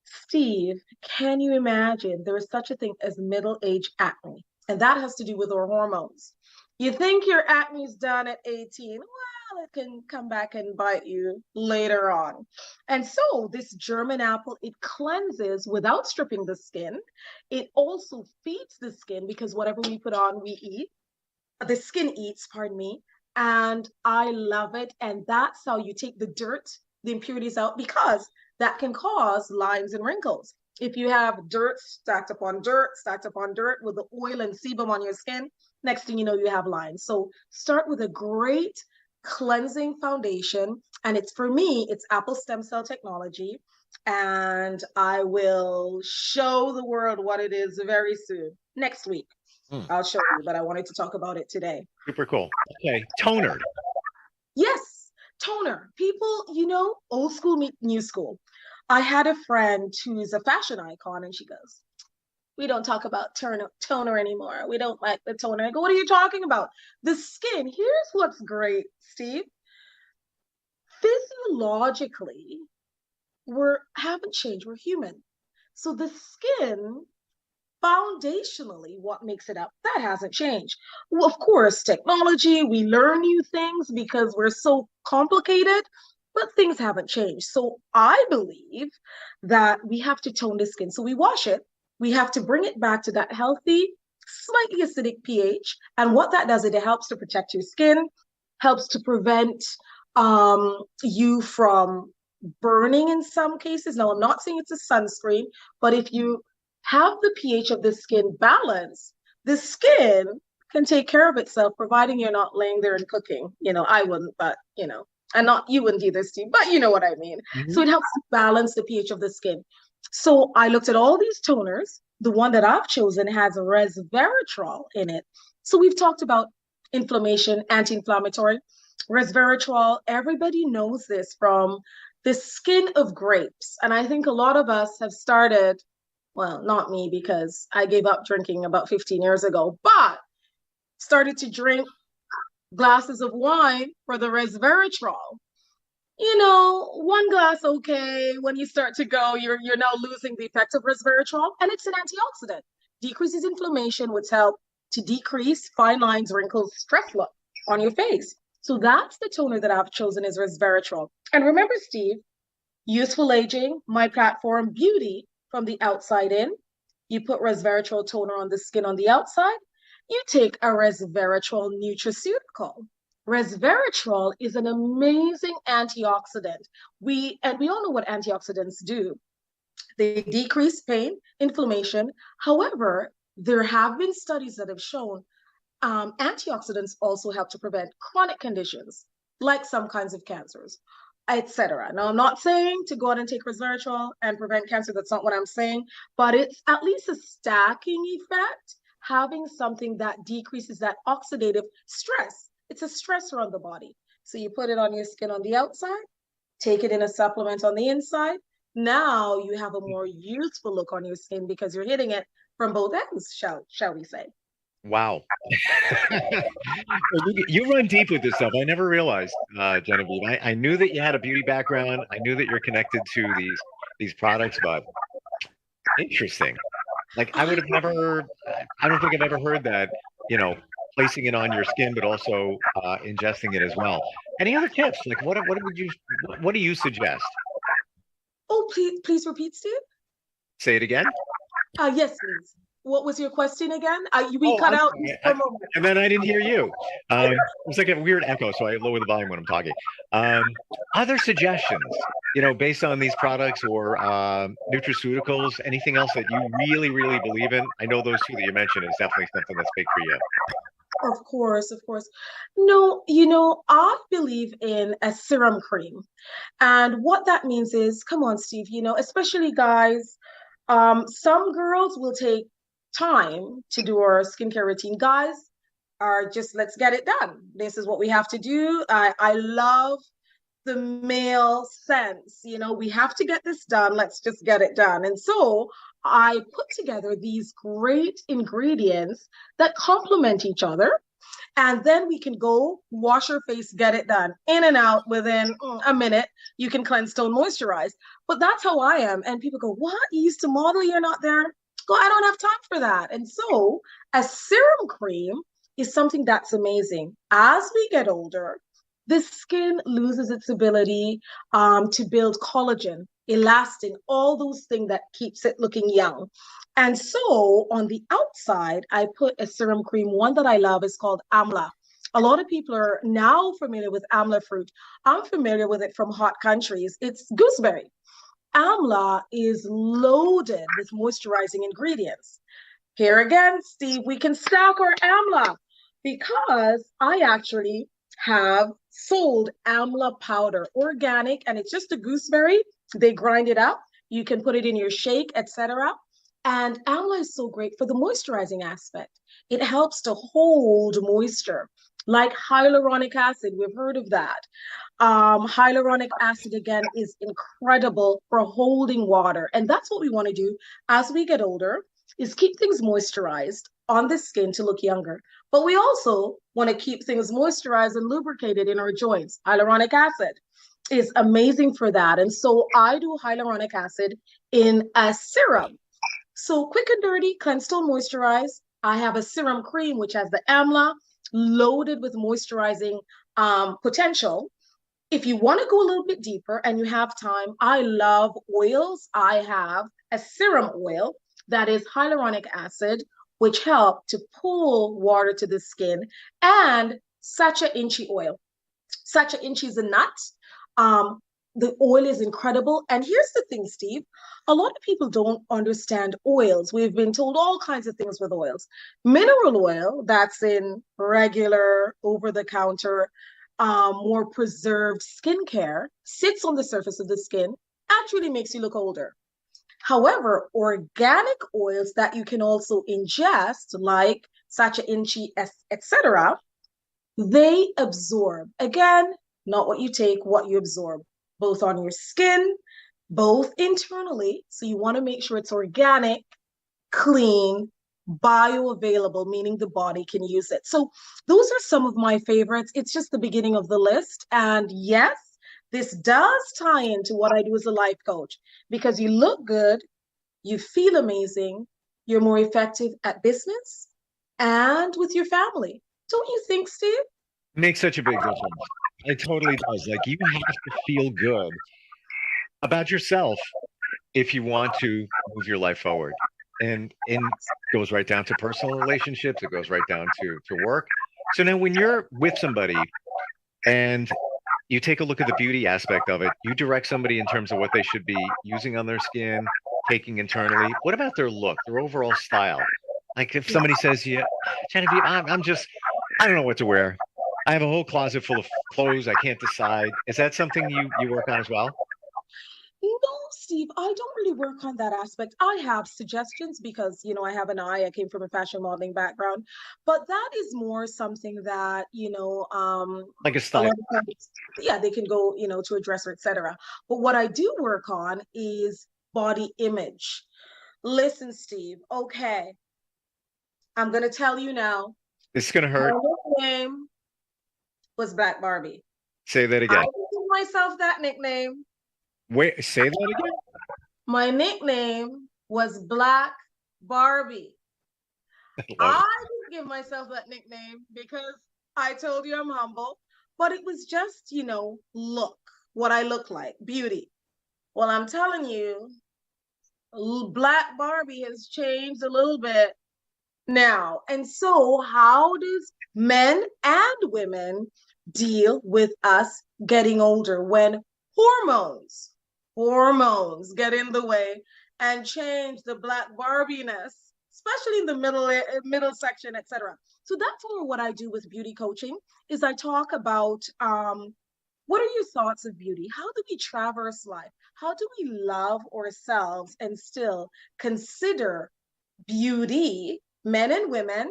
Steve, can you imagine there is such a thing as middle-age acne? And that has to do with our hormones. You think your acne is done at 18. Well, it can come back and bite you later on. And so this German apple, it cleanses without stripping the skin. It also feeds the skin because whatever we put on, we eat. The skin eats, pardon me. And I love it. And that's how you take the dirt, the impurities out, because that can cause lines and wrinkles. If you have dirt stacked upon dirt with the oil and sebum on your skin, next thing you know, you have lines. So start with a great cleansing foundation. And it's, for me, it's apple stem cell technology. And I will show the world what it is very soon. Next week, I'll show you, but I wanted to talk about it today. Super cool. Okay, toner. Yes, toner. People, old school meet new school. I had a friend who's a fashion icon, and she goes, "We don't talk about toner anymore. We don't like the toner." I go, "What are you talking about? The skin." Here's what's great, Steve. Physiologically, we haven't changed. We're human. So the skin, foundationally, what makes it up, that hasn't changed. Well, of course, technology, we learn new things because we're so complicated, but things haven't changed. So I believe that we have to tone the skin. So we wash it. We have to bring it back to that healthy, slightly acidic pH. And what that does, it helps to protect your skin, helps to prevent you from burning in some cases. Now, I'm not saying it's a sunscreen, but if you have the pH of the skin balanced, the skin can take care of itself, providing you're not laying there and cooking. I wouldn't, but, and not you wouldn't either, Steve, but you know what I mean. Mm-hmm. So it helps to balance the pH of the skin. So I looked at all these toners. The one that I've chosen has resveratrol in it. So we've talked about inflammation, anti-inflammatory. Resveratrol, everybody knows this from the skin of grapes. And I think a lot of us have started, well, not me, because I gave up drinking about 15 years ago, but started to drink glasses of wine for the resveratrol. One glass, okay. When you start to go, you're now losing the effect of resveratrol, and it's an antioxidant. Decreases inflammation, which help to decrease fine lines, wrinkles, stress look on your face. So that's the toner that I've chosen, is resveratrol. And remember, Steve, Useful Aging, my platform, beauty from the outside in. You put resveratrol toner on the skin on the outside. You take a resveratrol nutraceutical. Resveratrol is an amazing antioxidant. We all know what antioxidants do. They decrease pain, inflammation. However, there have been studies that have shown antioxidants also help to prevent chronic conditions, like some kinds of cancers, etc. Now, I'm not saying to go out and take resveratrol and prevent cancer. That's not what I'm saying, but it's at least a stacking effect, having something that decreases that oxidative stress. It's a stressor on the body. So you put it on your skin on the outside, take it in a supplement on the inside. Now you have a more youthful look on your skin because you're hitting it from both ends, shall we say. Wow. You run deep with this stuff. I never realized, Genevieve. I knew that you had a beauty background. I knew that you're connected to these products, but interesting. Like, I would have never, I don't think I've ever heard that, placing it on your skin, but also ingesting it as well. Any other tips? Like, what do you suggest? Oh, please repeat, Steve. Say it again. Yes, please. What was your question again? We cut out for a moment. And then I didn't hear you. It was like a weird echo, so I lower the volume when I'm talking. Other suggestions, based on these products or nutraceuticals, anything else that you really, really believe in? I know those two that you mentioned is definitely something that's big for you. Of course. No, I believe in a serum cream. And what that means is, come on, Steve, especially guys, some girls will take time to do our skincare routine. Guys, are just, let's get it done. This is what we have to do. I love the male sense, we have to get this done. Let's just get it done. And so I put together these great ingredients that complement each other. And then we can go wash your face, get it done, in and out within a minute. You can cleanse, tone, moisturize. But that's how I am. And people go, what? You used to model, you're not there? Go, I don't have time for that. And so a serum cream is something that's amazing. As we get older, the skin loses its ability to build collagen, elastin, all those things that keeps it looking young. And so on the outside, I put a serum cream. One that I love is called Amla. A lot of people are now familiar with Amla fruit. I'm familiar with it from hot countries. It's gooseberry. Amla is loaded with moisturizing ingredients. Here again, Steve, we can stack our Amla because I actually have sold Amla powder, organic, and it's just a gooseberry. They grind it up. You can put it in your shake, etc. And Amla is so great for the moisturizing aspect. It helps to hold moisture, like hyaluronic acid. We've heard of that. Hyaluronic acid, again, is incredible for holding water. And that's what we want to do as we get older, is keep things moisturized on the skin to look younger. But we also want to keep things moisturized and lubricated in our joints. Hyaluronic acid is amazing for that. And so I do hyaluronic acid in a serum. So quick and dirty, cleanse, tone, moisturize. I have a serum cream, which has the Amla loaded with moisturizing potential. If you want to go a little bit deeper and you have time, I love oils. I have a serum oil that is hyaluronic acid, which help to pull water to the skin, and Sacha Inchi oil. Sacha Inchi is a nut. The oil is incredible. And here's the thing, Steve, a lot of people don't understand oils. We've been told all kinds of things with oils. Mineral oil, that's in regular, over-the-counter, more preserved skincare, sits on the surface of the skin, actually makes you look older. However, organic oils that you can also ingest, like Sacha Inchi, etc., they absorb. Again, not what you take, what you absorb, both on your skin, both internally. So you want to make sure it's organic, clean, bioavailable, meaning the body can use it. So those are some of my favorites. It's just the beginning of the list. And yes, this does tie into what I do as a life coach, because you look good, you feel amazing, you're more effective at business and with your family. Don't you think, Steve? Makes such a big difference. It totally does. Like, you have to feel good about yourself if you want to move your life forward. And it goes right down to personal relationships. It goes right down to work. So now when you're with somebody and you take a look at the beauty aspect of it, you direct somebody in terms of what they should be using on their skin, taking internally. What about their look, their overall style? Like if somebody says, yeah, Genevieve, I don't know what to wear. I have a whole closet full of clothes. I can't decide. Is that something you work on as well? No, Steve, I don't really work on that aspect. I have suggestions because, I have an eye. I came from a fashion modeling background, but that is more something that, like a style. Yeah, they can go, to a dresser, etc. But what I do work on is body image. Listen, Steve, okay, I'm going to tell you now. It's going to hurt. My name was Black Barbie. Say that again. I gave myself that nickname. Wait, say that again? My nickname was Black Barbie. I didn't give myself that nickname because I told you I'm humble, but it was just, look, what I look like, beauty. Well, I'm telling you, Black Barbie has changed a little bit now. And so how does men and women deal with us getting older when hormones get in the way and change the Black Barbie-ness, especially in the middle section, etc. So that's more what I do with beauty coaching, is I talk about what are your thoughts of beauty? How do we traverse life? How do we love ourselves and still consider beauty, men and women,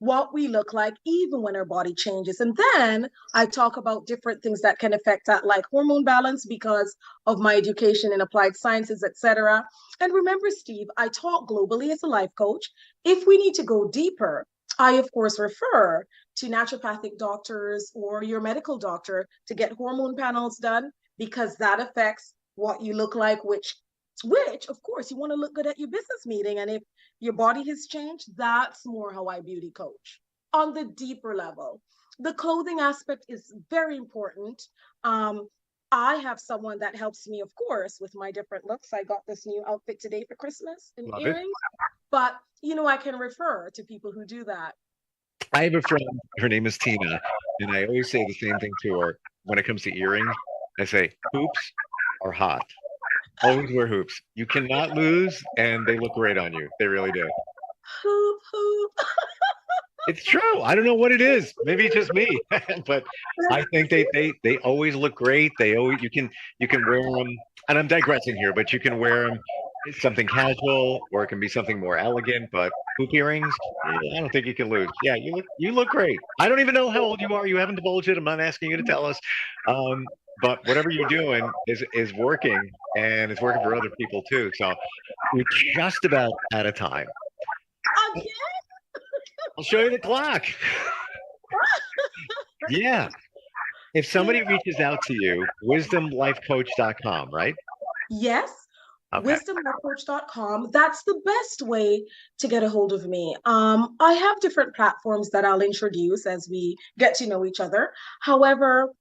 what we look like even when our body changes. And then I talk about different things that can affect that, like hormone balance, because of my education in applied sciences, etc. And remember, Steve, I talk globally as a life coach. If we need to go deeper, I, of course, refer to naturopathic doctors or your medical doctor to get hormone panels done, because that affects what you look like, which of course you want to look good at your business meeting. And if your body has changed, that's more how I beauty coach on the deeper level. The clothing aspect is very important. I have someone that helps me, of course, with my different looks. I got this new outfit today for Christmas and earrings, but I can refer to people who do that. I have a friend, her name is Tina, and I always say the same thing to her when it comes to earrings. I say, hoops are hot. Always wear hoops. You cannot lose, and they look great on you. They really do. Hoop. It's true. I don't know what it is. Maybe it's just me, but I think they always look great. You can wear them, and I'm digressing here, but you can wear them something casual, or it can be something more elegant. But hoop earrings, I don't think you can lose. Yeah, you look great. I don't even know how old you are. You haven't divulged it. I'm not asking you to tell us. But whatever you're doing is working, and it's working for other people too. So we're just about out of time. Again? I'll show you the clock. Yeah. If somebody reaches out to you, wisdomlifecoach.com, right? Yes. Okay. Wisdomlifecoach.com. That's the best way to get a hold of me. I have different platforms that I'll introduce as we get to know each other. However,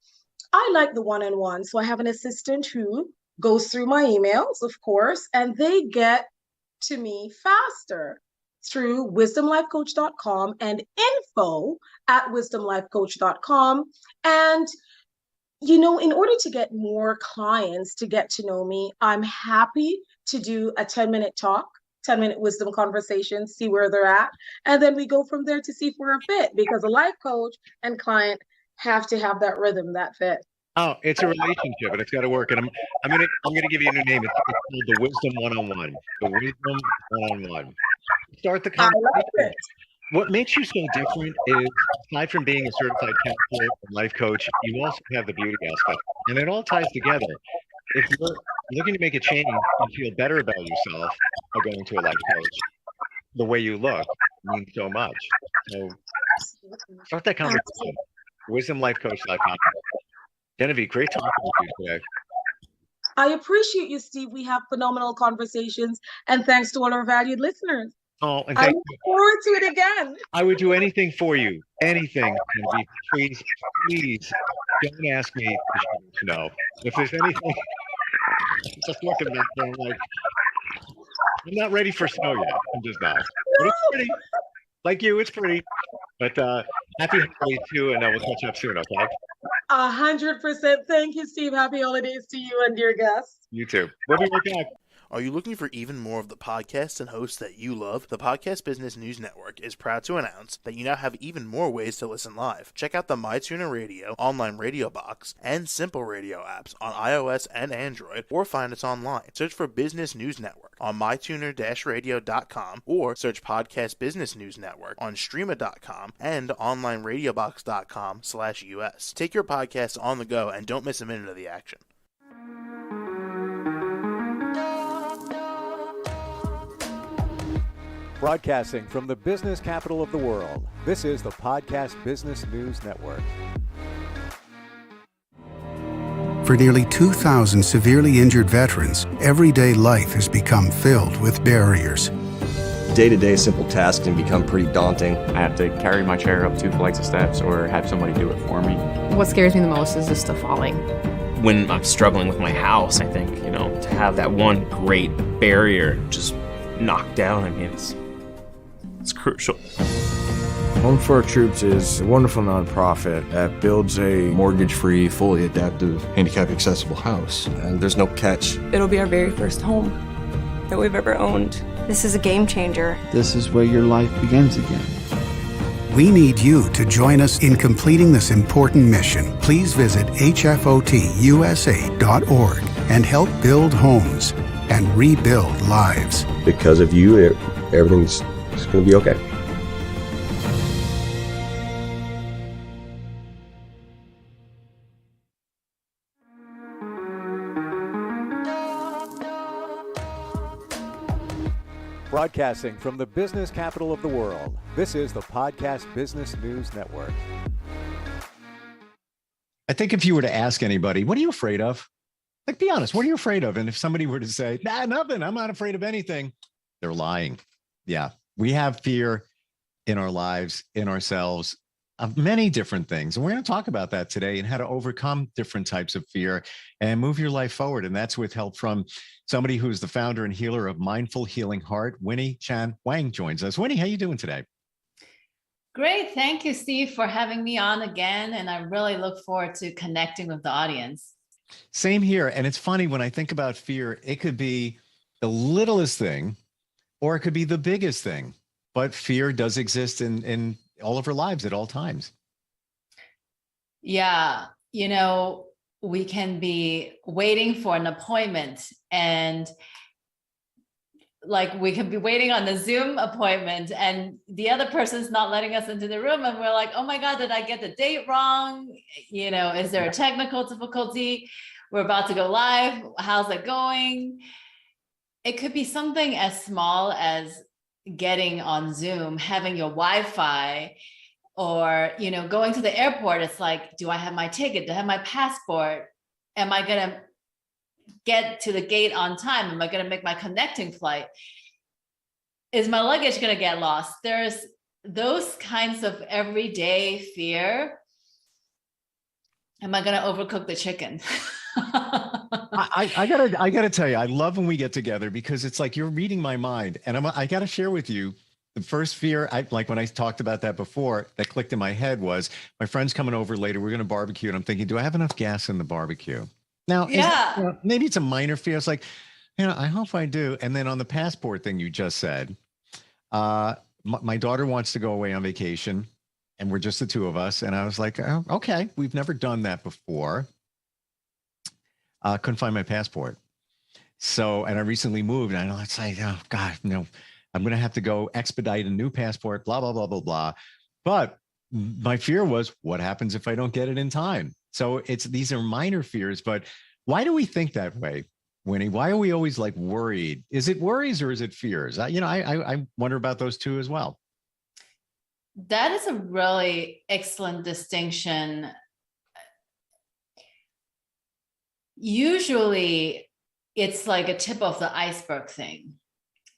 I like the one-on-one. So I have an assistant who goes through my emails, of course, and they get to me faster through wisdomlifecoach.com and info@wisdomlifecoach.com. And, in order to get more clients to get to know me, I'm happy to do a 10-minute talk, 10-minute wisdom conversation, see where they're at. And then we go from there to see if we're a fit, because a life coach and client have to have that rhythm, that fit. Oh, it's a relationship, and it's got to work. And I'm gonna give you a new name. It's called the Wisdom One-on-One. The Wisdom One-on-One. Start the conversation. I love it. What makes you so different is, aside from being a certified counselor and life coach, you also have the beauty aspect, and it all ties together. If you're looking to make a change and feel better about yourself by going to a life coach, the way you look means so much. So start that conversation. Wisdomlifecoach.com. Genevieve, great talking with you today. I appreciate you, Steve. We have phenomenal conversations, and thanks to all our valued listeners. Oh, and I thank look you. forward to it again. I would do anything for you. Anything. Genevieve, please don't ask me to know. If there's anything, just looking back there, I'm like, I'm not ready for snow yet. I'm just not. But it's pretty. Like you, it's pretty. But happy holidays too, and we'll catch up soon, okay? 100%. Thank you, Steve. Happy holidays to you and your guests. You too. We'll be right back. Are you looking for even more of the podcasts and hosts that you love? The Podcast Business News Network is proud to announce that you now have even more ways to listen live. Check out the MyTuner Radio, online radio box, and Simple Radio apps on iOS and Android, or find us online. Search for Business News Network on mytuner-radio.com, or search Podcast Business News Network on streama.com and onlineradiobox.com/US. Take your podcast on the go and don't miss a minute of the action. Broadcasting from the business capital of the world, this is the Podcast Business News Network. For nearly 2,000 severely injured veterans, everyday life has become filled with barriers. Day-to-day simple tasks can become pretty daunting. I have to carry my chair up 2 flights of steps or have somebody do it for me. What scares me the most is the stuff falling. When I'm struggling with my house, I think, to have that one great barrier just knocked down, it's crucial. Home for Our Troops is a wonderful nonprofit that builds a Mortgage-free, fully adaptive, handicap-accessible house. And there's no catch. It'll be our very first home that we've ever owned. This is a game changer. This is where your life begins again. We need you to join us in completing this important mission. Please visit hfotusa.org and help build homes and rebuild lives. Because of you, everything's going to be okay. Broadcasting from the business capital of the world, this is the Podcast Business News Network. I think if you were to ask anybody, what are you afraid of? Like, be honest, what are you afraid of? And if somebody were to say, nah, nothing, I'm not afraid of anything, they're lying. Yeah, we have fear in our lives, in ourselves, of many different things. And we're going to talk about that today and how to overcome different types of fear and move your life forward. And that's with help from somebody who's the founder and healer of Mindful Healing Heart. Winnie Chan Wang joins us. Winnie, how you doing today? Great. Thank you, Steve, for having me on again. And I really look forward to connecting with the audience. Same here. And it's funny when I think about fear, it could be the littlest thing or it could be the biggest thing. But fear does exist in all of our lives at all times. Yeah. We can be waiting for an appointment and like we can be waiting on the Zoom appointment and the other person's not letting us into the room. And we're like, oh my God, did I get the date wrong? Is there a technical difficulty? We're about to go live. How's it going? It could be something as small as getting on Zoom, having your Wi-Fi, or, going to the airport. It's like, do I have my ticket? Do I have my passport? Am I going to get to the gate on time? Am I going to make my connecting flight? Is my luggage going to get lost? There's those kinds of everyday fear. Am I going to overcook the chicken? I gotta tell you, I love when we get together because it's like you're reading my mind, and I gotta share with you the first fear. Like when I talked about that before, that clicked in my head was my friend's coming over later. We're gonna barbecue, and I'm thinking, do I have enough gas in the barbecue? Now, maybe it's a minor fear. It's like, I hope I do. And then on the passport thing you just said, my daughter wants to go away on vacation, and we're just the two of us. And I was like, oh, okay, we've never done that before. Couldn't find my passport. So, and I recently moved, and I know it's like, oh God, no, I'm going to have to go expedite a new passport, blah, blah, blah, blah, blah. But my fear was, what happens if I don't get it in time? So these are minor fears, but why do we think that way, Winnie? Why are we always like worried? Is it worries or is it fears? I wonder about those two as well. That is a really excellent distinction. Usually it's like a tip of the iceberg thing.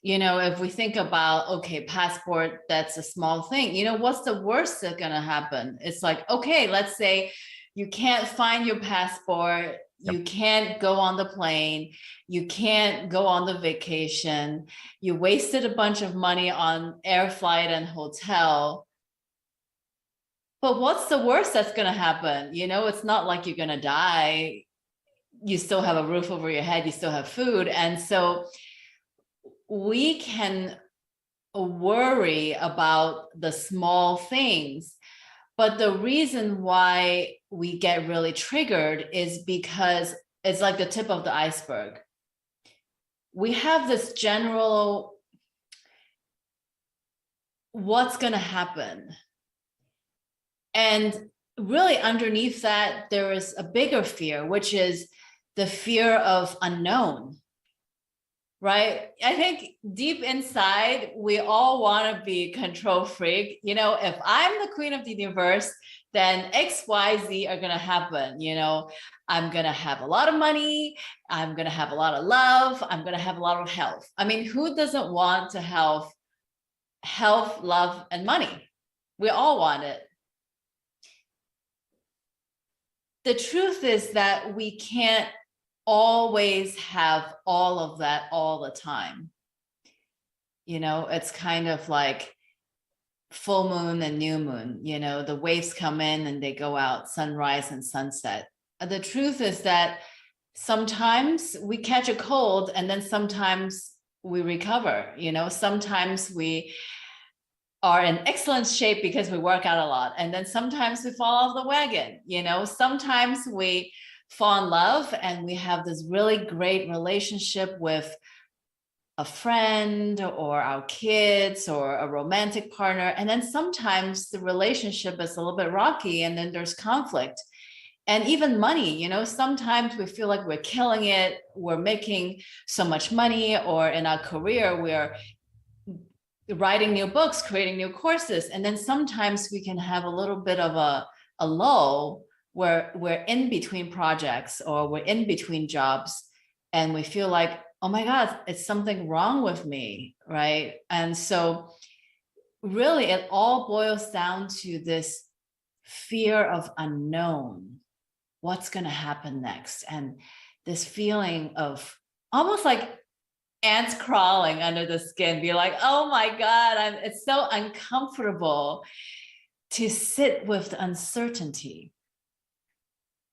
If we think about, okay, passport, that's a small thing. What's the worst that's going to happen? It's like, okay, let's say you can't find your passport. You can't go on the plane. You can't go on the vacation. You wasted a bunch of money on air flight and hotel. But what's the worst that's going to happen? It's not like you're going to die. You still have a roof over your head, you still have food. And so we can worry about the small things, but the reason why we get really triggered is because it's like the tip of the iceberg. We have this general, what's going to happen? And really underneath that, there is a bigger fear, which is the fear of unknown, right? I think deep inside, we all want to be control freak. If I'm the queen of the universe, then X, Y, Z are going to happen. I'm going to have a lot of money. I'm going to have a lot of love. I'm going to have a lot of health. I mean, who doesn't want to have health, love, and money? We all want it. The truth is that we can't always have all of that all the time. It's kind of like full moon and new moon. The waves come in and they go out, sunrise and sunset. The truth is that sometimes we catch a cold and then sometimes we recover. Sometimes we are in excellent shape because we work out a lot. And then sometimes we fall off the wagon. Sometimes we fall in love and we have this really great relationship with a friend or our kids or a romantic partner. And then sometimes the relationship is a little bit rocky and then there's conflict. And even money, sometimes we feel like we're killing it. We're making so much money, or in our career, we're writing new books, creating new courses. And then sometimes we can have a little bit of a lull where we're in between projects or we're in between jobs and we feel like, oh my God, it's something wrong with me, right? And so really it all boils down to this fear of unknown. What's going to happen next? And this feeling of almost like ants crawling under the skin, be like, oh my God, it's so uncomfortable to sit with the uncertainty,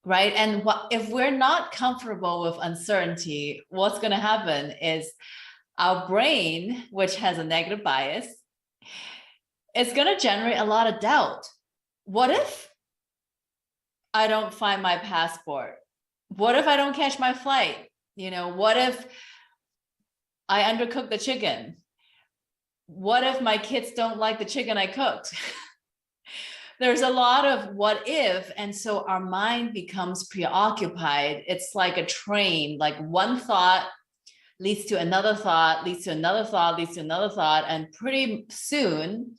right? And if we're not comfortable with uncertainty, what's going to happen is our brain, which has a negative bias, is going to generate a lot of doubt. What if I don't find my passport? What if I don't catch my flight? What if I undercook the chicken? What if my kids don't like the chicken I cooked? There's a lot of what if, and so our mind becomes preoccupied. It's like a train, like one thought leads to another thought, leads to another thought, leads to another thought, and pretty soon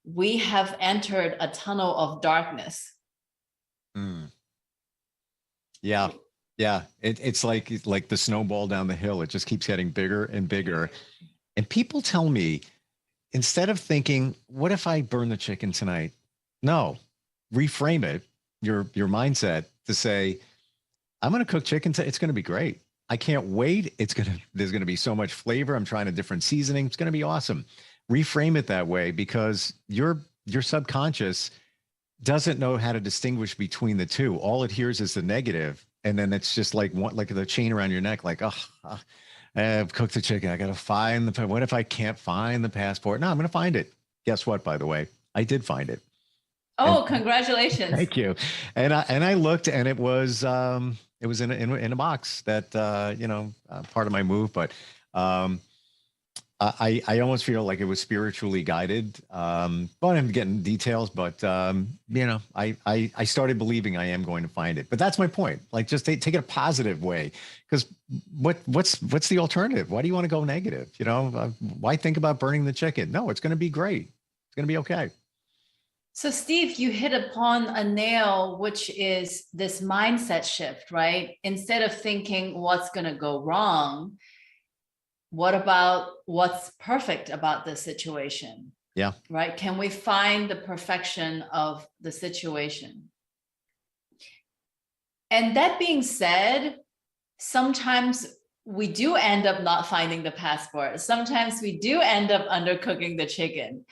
we have entered a tunnel of darkness. Yeah. Yeah. It's like the snowball down the hill. It just keeps getting bigger and bigger. And people tell me, instead of thinking, what if I burn the chicken tonight? No, reframe it, your mindset to say, I'm going to cook chicken. It's going to be great. I can't wait. There's going to be so much flavor. I'm trying a different seasoning. It's going to be awesome. Reframe it that way, because your subconscious doesn't know how to distinguish between the two. All it hears is the negative. And then it's just like the chain around your neck, like, I've cooked the chicken. I got to find what if I can't find the passport? No, I'm going to find it. Guess what, by the way, I did find it. Oh, congratulations. Thank you. And I looked, and it was in a box that, part of my move, but I almost feel like it was spiritually guided. But I'm getting details, but I started believing I am going to find it. But that's my point. Like, just take it a positive way, because what's the alternative? Why do you want to go negative? Why think about burning the chicken? No, it's going to be great. It's going to be okay. So Steve, you hit upon a nail, which is this mindset shift, right? Instead of thinking what's going to go wrong, what about what's perfect about this situation? Yeah. Right? Can we find the perfection of the situation? And that being said, sometimes we do end up not finding the passport. Sometimes we do end up undercooking the chicken.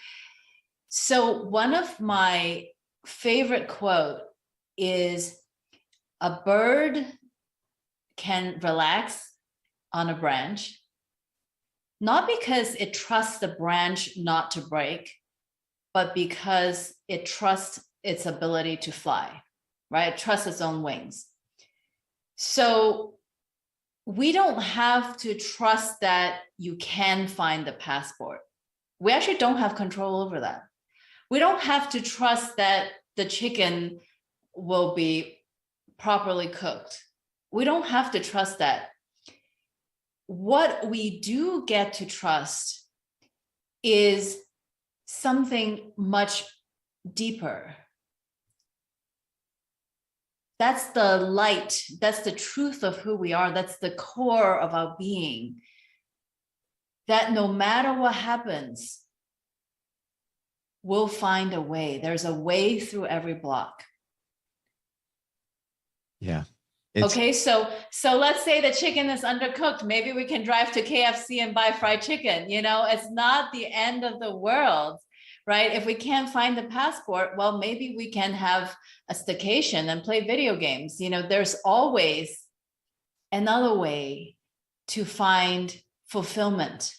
So one of my favorite quote is, a bird can relax on a branch, not because it trusts the branch not to break, but because it trusts its ability to fly, right? It trusts its own wings. So we don't have to trust that you can find the passport. We actually don't have control over that. We don't have to trust that the chicken will be properly cooked. We don't have to trust that. What we do get to trust is something much deeper. That's the light. That's the truth of who we are. That's the core of our being. That no matter what happens, we'll find a way. There's a way through every block. Yeah. Okay, so let's say the chicken is undercooked. Maybe we can drive to KFC and buy fried chicken. It's not the end of the world, right? If we can't find the passport, well, maybe we can have a staycation and play video games. There's always another way to find fulfillment.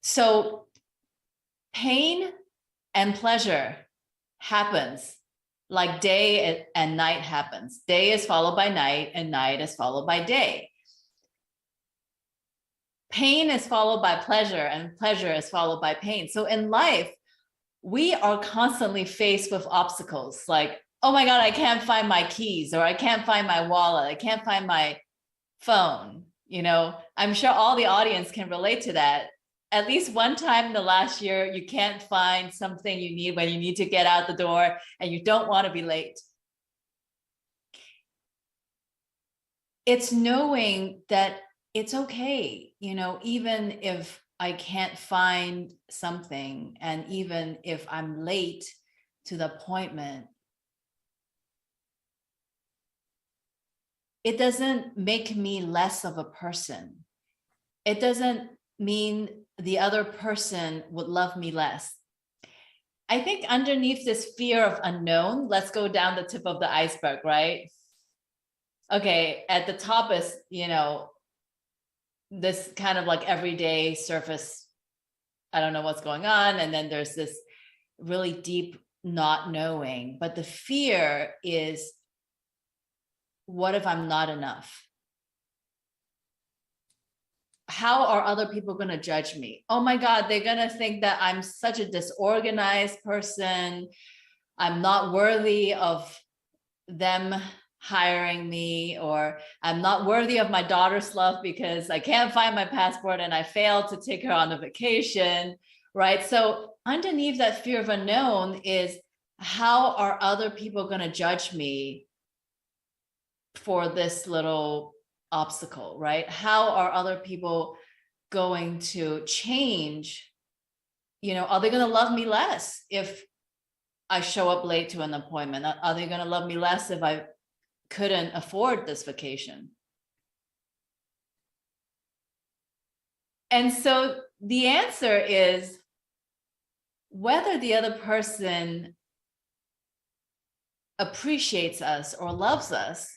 So pain and pleasure happens like day and night happens. Day is followed by night, and night is followed by day. Pain is followed by pleasure, and pleasure is followed by pain. So in life, we are constantly faced with obstacles like, oh my God, I can't find my keys, or I can't find my wallet, I can't find my phone. I'm sure all the audience can relate to that. at least one time in the last year, you can't find something you need when you need to get out the door and you don't want to be late. It's knowing that it's okay, even if I can't find something, and even if I'm late to the appointment, it doesn't make me less of a person. It doesn't mean the other person would love me less. I think underneath this fear of unknown, let's go down the tip of the iceberg, right? Okay, at the top is, this kind of like everyday surface, I don't know what's going on. And then there's this really deep not knowing. But the fear is, what if I'm not enough? How are other people going to judge me? Oh my God, they're going to think that I'm such a disorganized person. I'm not worthy of them hiring me, or I'm not worthy of my daughter's love because I can't find my passport and I failed to take her on a vacation, right? So underneath that fear of unknown is, how are other people going to judge me for this little obstacle, right? How are other people going to change? Are they going to love me less if I show up late to an appointment? Are they going to love me less if I couldn't afford this vacation? And so the answer is, whether the other person appreciates us or loves us,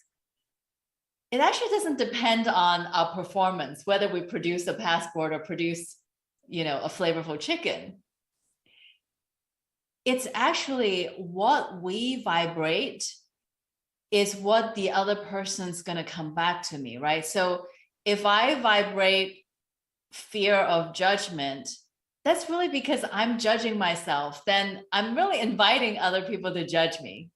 it actually doesn't depend on our performance, whether we produce a passport or produce, a flavorful chicken. It's actually what we vibrate is what the other person's going to come back to me, right? So if I vibrate fear of judgment, that's really because I'm judging myself. Then I'm really inviting other people to judge me.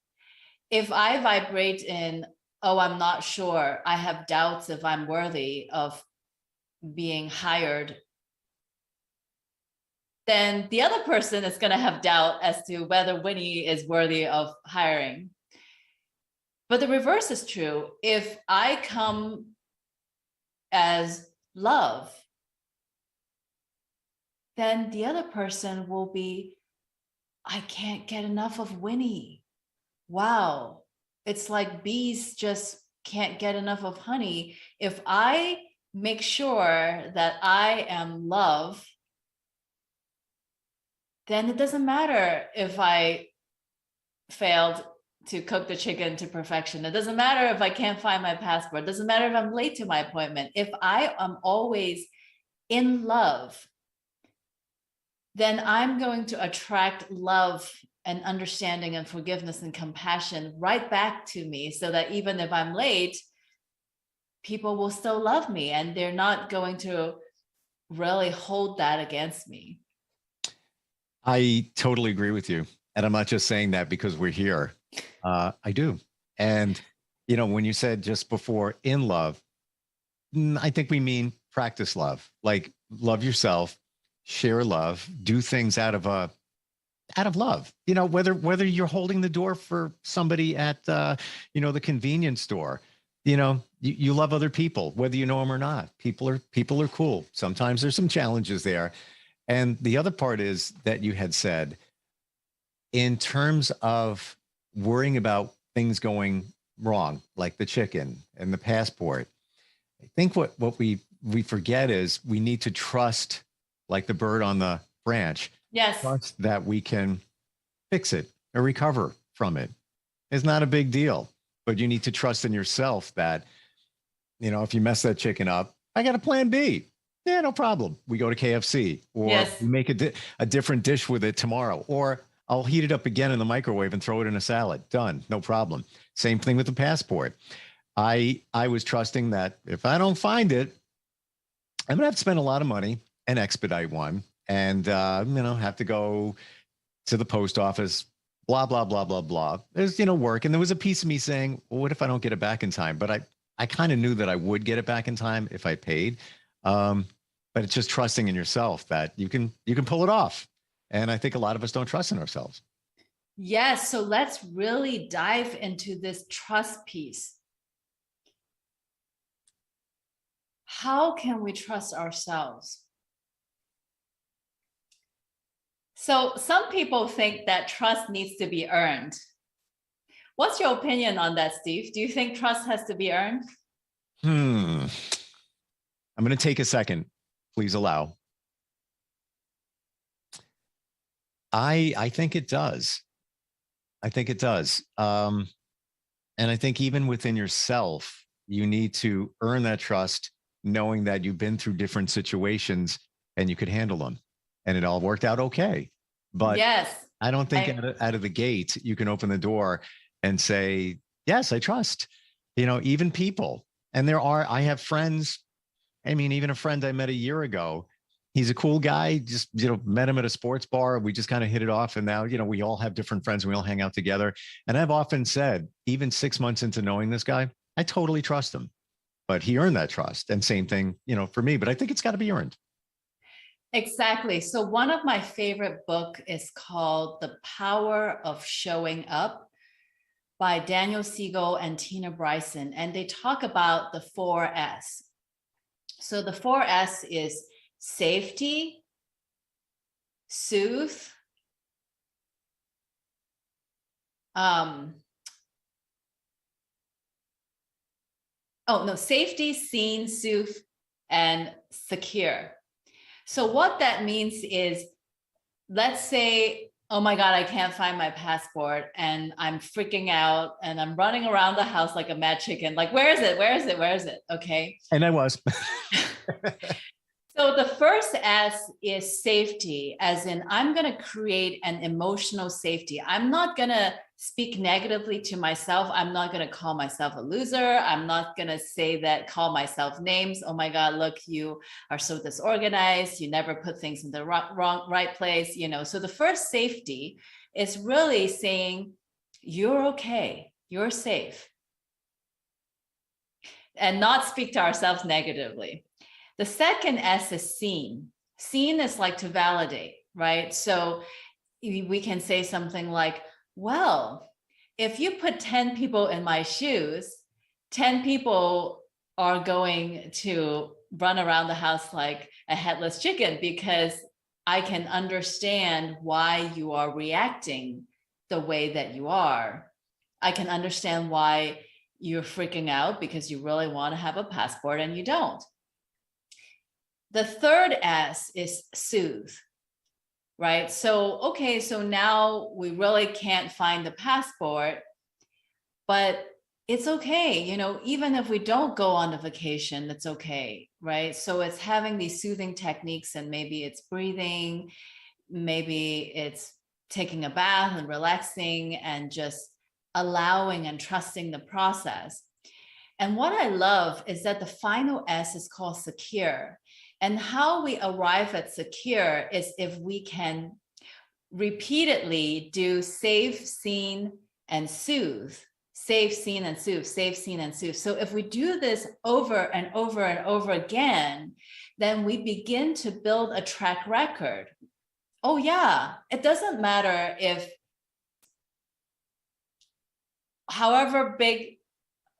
If I vibrate in, oh, I'm not sure, I have doubts if I'm worthy of being hired, then the other person is going to have doubt as to whether Winnie is worthy of hiring. But the reverse is true. If I come as love, then the other person will be, I can't get enough of Winnie. Wow. It's like bees just can't get enough of honey. If I make sure that I am love, then it doesn't matter if I failed to cook the chicken to perfection. It doesn't matter if I can't find my passport. It doesn't matter if I'm late to my appointment. If I am always in love, then I'm going to attract love and understanding and forgiveness and compassion right back to me, so that even if I'm late, people will still love me and they're not going to really hold that against me. I totally agree with you. And I'm not just saying that because we're here. I do. And, when you said just before in love, I think we mean practice love, like love yourself, share love, do things out of love, whether you're holding the door for somebody at, the convenience store, you love other people, whether you know them or not. People are cool. Sometimes there's some challenges there. And the other part is that you had said, in terms of worrying about things going wrong, like the chicken and the passport, I think what we forget is we need to trust, like the bird on the branch. Yes. Trust that we can fix it or recover from it. It's not a big deal, but you need to trust in yourself that, if you mess that chicken up, I got a plan B. Yeah, no problem. We go to KFC, or Yes. we make a different dish with it tomorrow, or I'll heat it up again in the microwave and throw it in a salad. Done. No problem. Same thing with the passport. I was trusting that if I don't find it, I'm going to have to spend a lot of money and expedite one, and, have to go to the post office, blah, blah, blah, blah, blah. There's, work. And there was a piece of me saying, well, what if I don't get it back in time? But I kind of knew that I would get it back in time if I paid. but it's just trusting in yourself that you can pull it off. And I think a lot of us don't trust in ourselves. Yes. So let's really dive into this trust piece. How can we trust ourselves? So some people think that trust needs to be earned. What's your opinion on that, Steve? Do you think trust has to be earned? I'm going to take a second. Please allow. I think it does. I think it does. And I think even within yourself, you need to earn that trust, knowing that you've been through different situations and you could handle them and it all worked out okay. But yes, I don't think out of the gate, you can open the door and say, yes, I trust, even people. And I have friends. I mean, even a friend I met a year ago, he's a cool guy, just, met him at a sports bar. We just kind of hit it off. And now, we all have different friends and we all hang out together. And I've often said, even 6 months into knowing this guy, I totally trust him, but he earned that trust. And same thing, for me, but I think it's got to be earned. Exactly. So one of my favorite book is called The Power of Showing Up by Daniel Siegel and Tina Bryson. And they talk about the 4S. So the 4S is safety, soothe, safety, seen, soothe, and secure. So what that means is, let's say, oh my God, I can't find my passport and I'm freaking out and I'm running around the house like a mad chicken. Like, where is it? Where is it? Where is it? Okay. And I was. So the first S is safety, as in I'm going to create an emotional safety. I'm not going to speak negatively to myself. I'm not going to call myself a loser. I'm not going to call myself names. Oh my God, look, you are so disorganized. You never put things in the right place. So the first safety is really saying, you're okay. You're safe. And not speak to ourselves negatively. The second S is seen. Seen is like to validate, right? So we can say something like, well, if you put 10 people in my shoes, 10 people are going to run around the house like a headless chicken, because I can understand why you are reacting the way that you are. I can understand why you're freaking out because you really want to have a passport and you don't. The third S is soothe, right? So, okay, so now we really can't find the passport, but it's okay. Even if we don't go on a vacation, it's okay, right? So it's having these soothing techniques, and maybe it's breathing, maybe it's taking a bath and relaxing and just allowing and trusting the process. And what I love is that the final S is called secure. And how we arrive at secure is if we can repeatedly do safe, seen, and soothe. Safe, seen, and soothe. Safe, seen, and soothe. So if we do this over and over and over again, then we begin to build a track record. Oh yeah, it doesn't matter if however big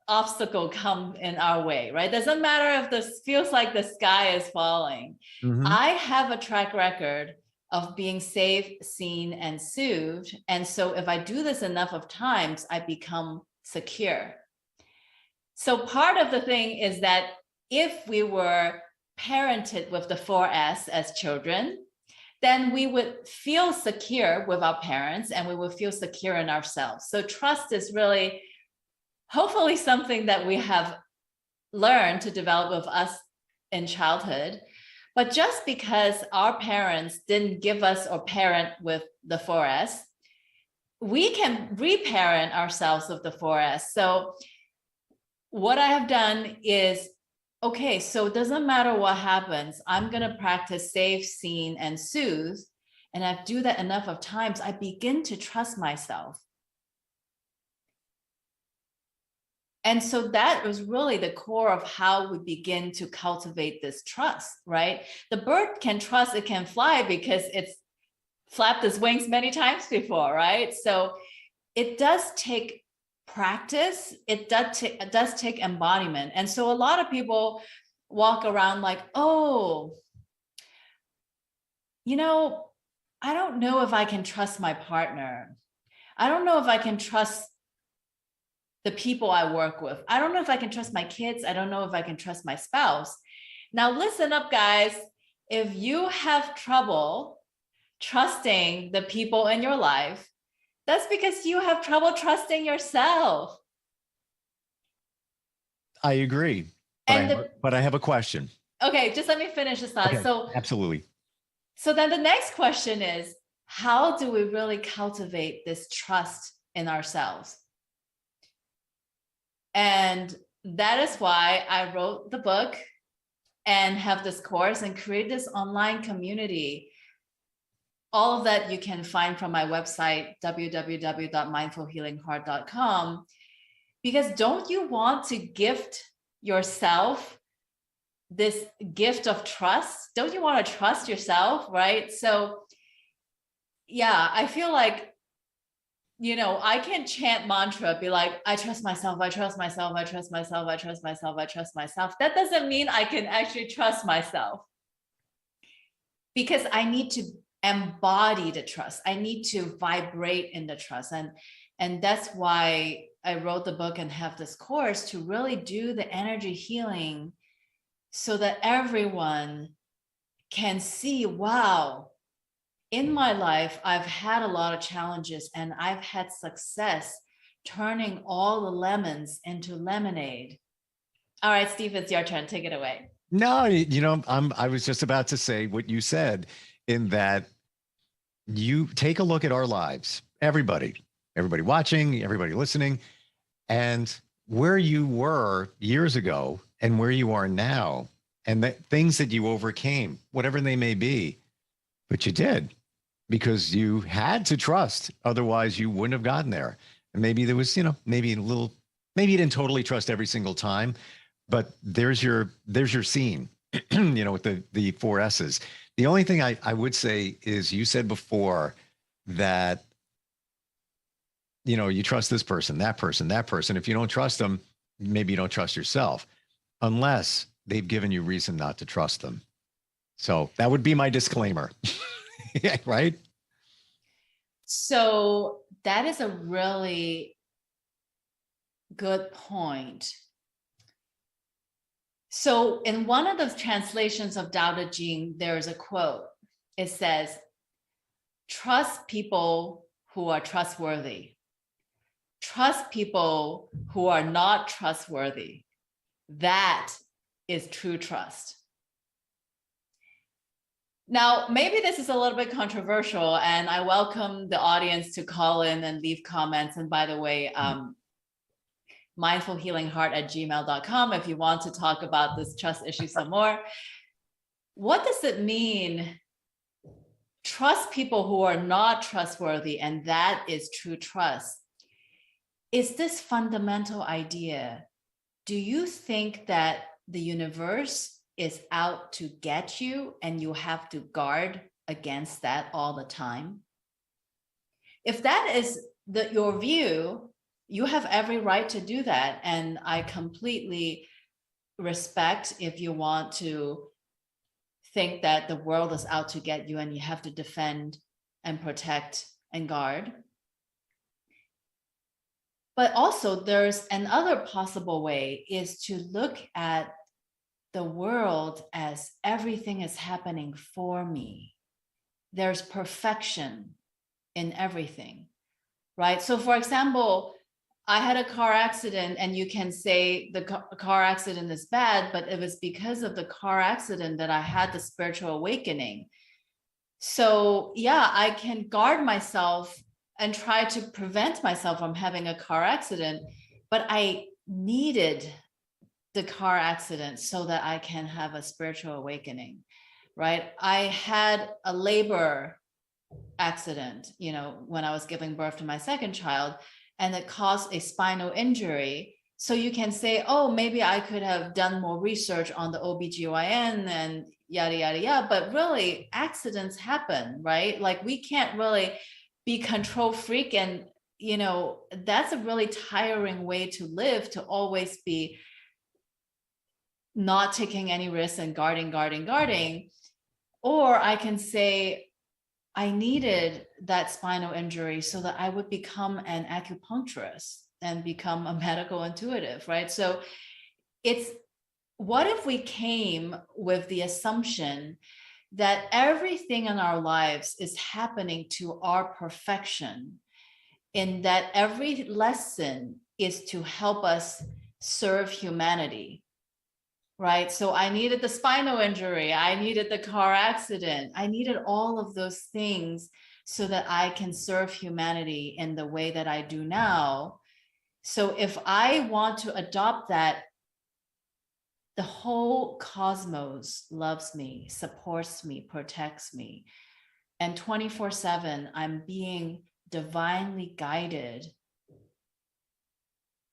obstacle come in our way, right? Doesn't matter if this feels like the sky is falling. Mm-hmm. I have a track record of being safe, seen, and soothed. And so if I do this enough of times, I become secure. So part of the thing is that if we were parented with the 4S as children, then we would feel secure with our parents and we would feel secure in ourselves. So trust is really hopefully something that we have learned to develop with us in childhood. But just because our parents didn't give us or parent with the 4S, we can reparent ourselves with the 4S. So what I have done is, okay, so it doesn't matter what happens. I'm going to practice safe, seen, and soothe. And I do that enough of times, I begin to trust myself. And so that was really the core of how we begin to cultivate this trust, right? The bird can trust it can fly because it's flapped its wings many times before, right? So it does take practice. It does take embodiment. And so a lot of people walk around like, oh, I don't know if I can trust my partner. I don't know if I can trust the people I work with. I don't know if I can trust my kids. I don't know if I can trust my spouse. Now, listen up, guys. If you have trouble trusting the people in your life, that's because you have trouble trusting yourself. I agree. But I have a question. Okay, just let me finish this thought. Okay, absolutely. So then the next question is, how do we really cultivate this trust in ourselves? And that is why I wrote the book and have this course and create this online community. All of that you can find from my website, www.mindfulhealingheart.com. Because don't you want to gift yourself this gift of trust? Don't you want to trust yourself, right? So yeah, I feel like, I can chant mantra, be like, I trust myself, I trust myself, I trust myself, I trust myself, I trust myself. That doesn't mean I can actually trust myself, because I need to embody the trust. I need to vibrate in the trust. And that's why I wrote the book and have this course to really do the energy healing so that everyone can see, wow, in my life, I've had a lot of challenges and I've had success turning all the lemons into lemonade. All right, Steve, it's your turn. Take it away. No, I was just about to say what you said, in that you take a look at our lives, everybody watching, everybody listening, and where you were years ago and where you are now, and the things that you overcame, whatever they may be, but you did because you had to trust. Otherwise, you wouldn't have gotten there. And maybe there was, maybe you didn't totally trust every single time, but there's your scene, with the 4 S's. The only thing I would say is, you said before that, you trust this person, that person, that person. If you don't trust them, maybe you don't trust yourself, unless they've given you reason not to trust them. So that would be my disclaimer. Yeah, right? So that is a really good point. So in one of the translations of Tao Te Ching, there's a quote. It says, trust people who are trustworthy. Trust people who are not trustworthy. That is true trust. Now, maybe this is a little bit controversial, and I welcome the audience to call in and leave comments. And by the way, mindfulhealingheart@gmail.com if you want to talk about this trust issue some more. What does it mean? Trust people who are not trustworthy, and that is true trust. Is this fundamental idea? Do you think that the universe is out to get you and you have to guard against that all the time? If that is your view, you have every right to do that. And I completely respect if you want to think that the world is out to get you and you have to defend and protect and guard. But also there's another possible way, is to look at the world as everything is happening for me. There's perfection in everything, right? So for example, I had a car accident, and you can say the car accident is bad, but it was because of the car accident that I had the spiritual awakening. So yeah, I can guard myself and try to prevent myself from having a car accident, but I needed the car accident so that I can have a spiritual awakening, right? I had a labor accident, when I was giving birth to my second child, and it caused a spinal injury. So you can say, oh, maybe I could have done more research on the OBGYN and yada, yada, yada. But really, accidents happen, right? Like we can't really be control freak. And, you know, that's a really tiring way to live, to always be not taking any risks and guarding. Or I can say, I needed that spinal injury so that I would become an acupuncturist and become a medical intuitive, right? So it's, what if we came with the assumption that everything in our lives is happening to our perfection, and that every lesson is to help us serve humanity, right? So I needed the spinal injury, I needed the car accident, I needed all of those things so that I can serve humanity in the way that I do now. So if I want to adopt that, the whole cosmos loves me, supports me, protects me. And 24/7, I'm being divinely guided.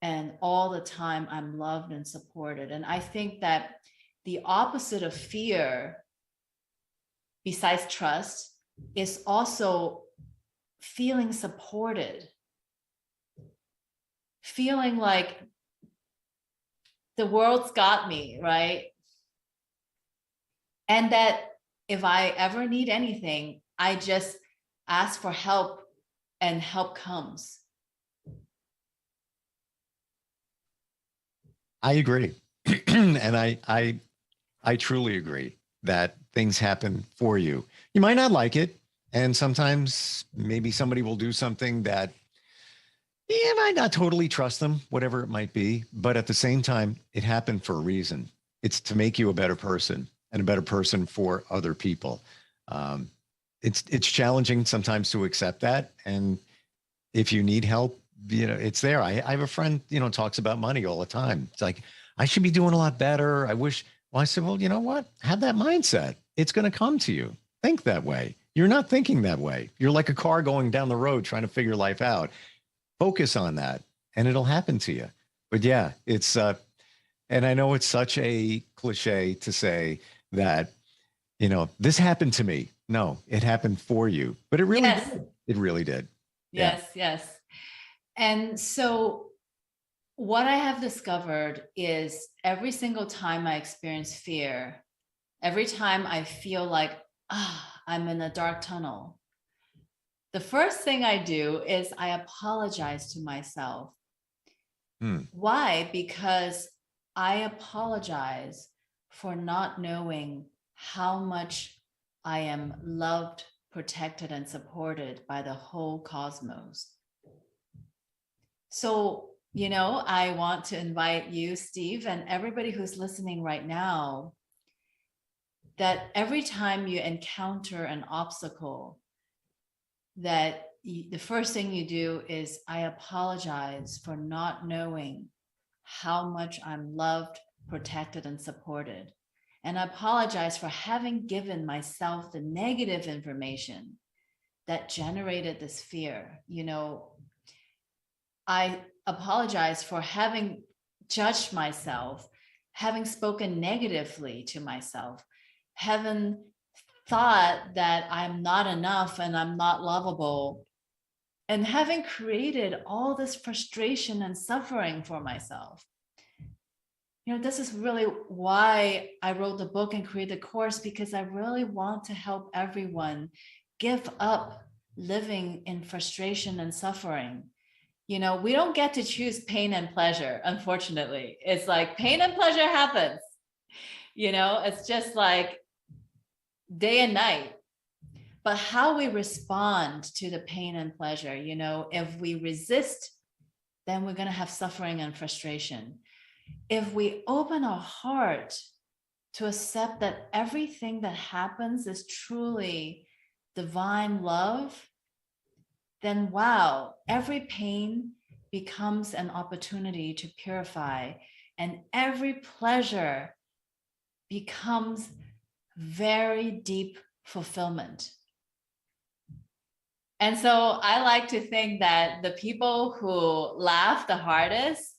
And all the time, I'm loved and supported. And I think that the opposite of fear, besides trust, is also feeling supported. Feeling like the world's got me, right? And that if I ever need anything, I just ask for help and help comes. I agree. And I truly agree that things happen for you. You might not like it. And sometimes maybe somebody will do something that you might not totally trust them, whatever it might be. But at the same time, it happened for a reason. It's to make you a better person and a better person for other people. It's challenging sometimes to accept that. And if you need help, you know, it's there. I have a friend, you know, talks about money all the time. It's like, I should be doing a lot better. I wish. Well, I said, well, you know what? Have that mindset. It's going to come to you. Think that way. You're not thinking that way. You're like a car going down the road trying to figure life out. Focus on that and it'll happen to you. But yeah, it's, and I know it's such a cliche to say that, you know, this happened to me. No, it happened for you, but it really did. It really did. Yes, yes. And so what I have discovered is every single time I experience fear, every time I feel like, I'm in a dark tunnel, the first thing I do is I apologize to myself. Why? Because I apologize for not knowing how much I am loved, protected, and supported by the whole cosmos. So, you know, I want to invite you, Steve, and everybody who's listening right now, that every time you encounter an obstacle, that the first thing you do is, I apologize for not knowing how much I'm loved, protected, and supported. And I apologize for having given myself the negative information that generated this fear. You know, I apologize for having judged myself, having spoken negatively to myself, having thought that I'm not enough and I'm not lovable, and having created all this frustration and suffering for myself. You know, this is really why I wrote the book and created the course, because I really want to help everyone give up living in frustration and suffering. You know, we don't get to choose pain and pleasure, unfortunately. It's like pain and pleasure happens. You know, it's just like day and night. But how we respond to the pain and pleasure, you know, if we resist, then we're going to have suffering and frustration. If we open our heart to accept that everything that happens is truly divine love, then wow, every pain becomes an opportunity to purify, and every pleasure becomes very deep fulfillment. And so I like to think that the people who laugh the hardest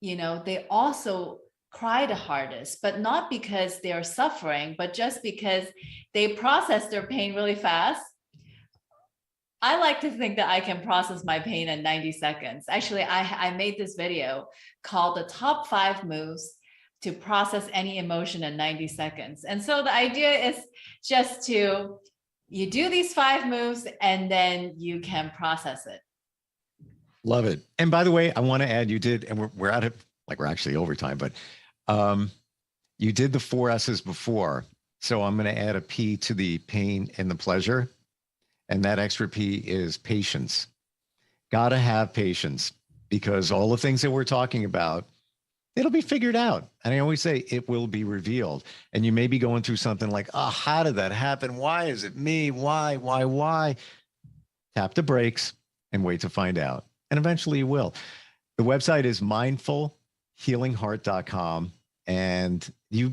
they also cry the hardest, but not because they're suffering, but just because they process their pain really fast. I like to think that I can process my pain in 90 seconds. Actually, I made this video called the top 5 moves to process any emotion in 90 seconds. And so the idea is just you do these 5 moves and then you can process it. Love it. And by the way, I want to add, you did, and we're out of, like, we're actually overtime, but you did the 4 S's before. So I'm going to add a P to the pain and the pleasure. And that extra P is patience. Got to have patience, because all the things that we're talking about, it'll be figured out. And I always say it will be revealed. And you may be going through something like, oh, how did that happen? Why is it me? Why? Tap the brakes and wait to find out. And eventually you will. The website is mindfulhealingheart.com. And you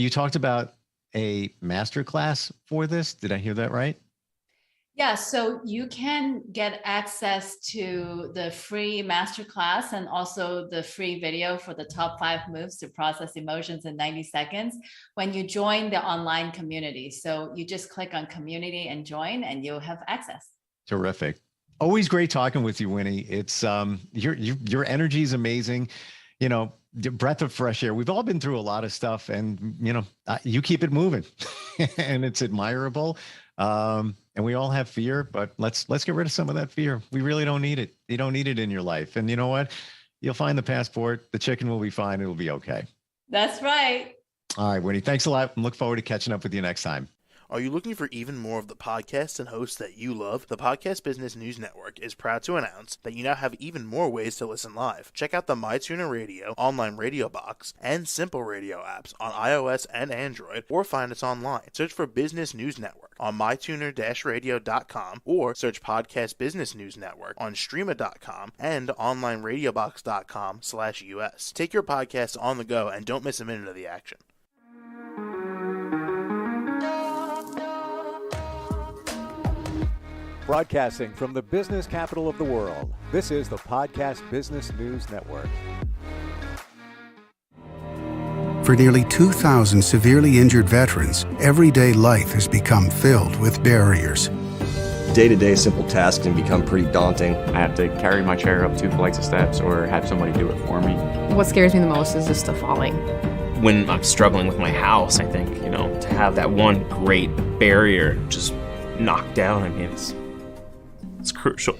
talked about a masterclass for this. Did I hear that right? Yeah, so you can get access to the free masterclass and also the free video for the top 5 moves to process emotions in 90 seconds when you join the online community. So you just click on community and join, and you'll have access. Terrific. Always great talking with you, Winnie. It's your energy is amazing. Breath of fresh air. We've all been through a lot of stuff, and you keep it moving, and it's admirable. And we all have fear, but let's get rid of some of that fear. We really don't need it. You don't need it in your life. And you know what? You'll find the passport. The chicken will be fine. It'll be okay. That's right. All right, Winnie, thanks a lot. And look forward to catching up with you next time. Are you looking for even more of the podcasts and hosts that you love? The Podcast Business News Network is proud to announce that you now have even more ways to listen live. Check out the MyTuner Radio, online radio box, and Simple Radio apps on iOS and Android, or find us online. Search for Business News Network on mytuner-radio.com, or search Podcast Business News Network on streama.com and onlineradiobox.com/US. Take your podcast on the go and don't miss a minute of the action. Broadcasting from the business capital of the world, this is the Podcast Business News Network. For nearly 2,000 severely injured veterans, everyday life has become filled with barriers. Day-to-day simple tasks can become pretty daunting. I have to carry my chair up 2 flights of steps or have somebody do it for me. What scares me the most is just the falling. When I'm struggling with my house, I think, to have that one great barrier just knocked down, it's crucial.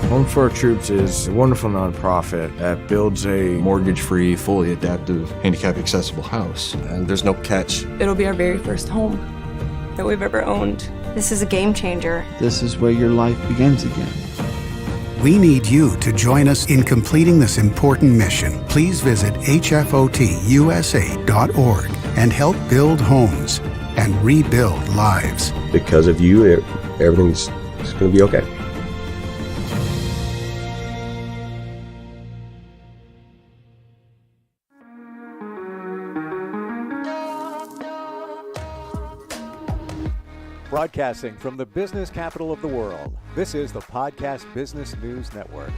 Home for Our Troops is a wonderful nonprofit that builds a mortgage-free, fully adaptive, handicap-accessible house. And there's no catch. It'll be our very first home that we've ever owned. This is a game changer. This is where your life begins again. We need you to join us in completing this important mission. Please visit hfotusa.org and help build homes and rebuild lives. Because of you, everything's going to be okay. Broadcasting from the business capital of the world, this is the Podcast Business News Network.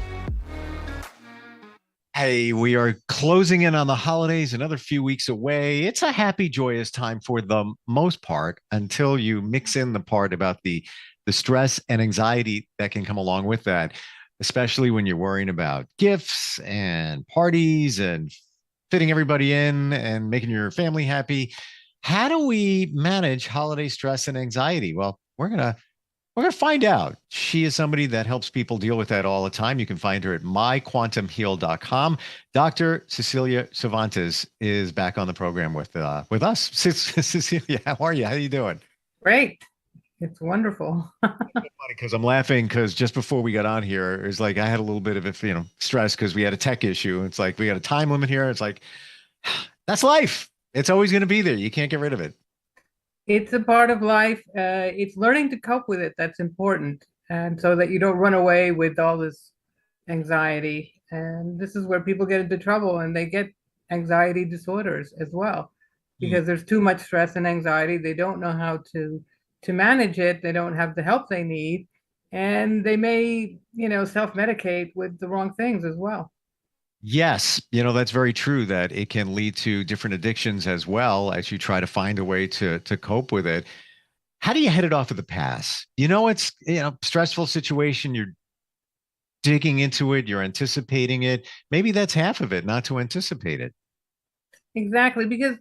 Hey, we are closing in on the holidays, another few weeks away. It's a happy, joyous time for the most part, until you mix in the part about the stress and anxiety that can come along with that, especially when you're worrying about gifts and parties and fitting everybody in and making your family happy. How do we manage holiday stress and anxiety? Well, we're gonna find out. She is somebody that helps people deal with that all the time. You can find her at myquantumheal.com. Dr. Cecilia Cervantes is back on the program with us. Cecilia, how are you? How are you doing? Great. It's wonderful. Because I'm laughing because just before we got on here, it's like I had a little bit of stress because we had a tech issue. It's like we got a time limit here. It's like that's life. It's always going to be there. You can't get rid of it. It's a part of life. It's learning to cope with it that's important, and so that you don't run away with all this anxiety. And this is where people get into trouble, and they get anxiety disorders as well, because there's too much stress and anxiety. They don't know how to manage it. They don't have the help they need, and they may self-medicate with the wrong things as well. Yes, that's very true that it can lead to different addictions as well as you try to find a way to cope with it. How do you head it off of the pass? It's stressful situation, you're digging into it, you're anticipating it. Maybe that's half of it, not to anticipate it. Exactly, because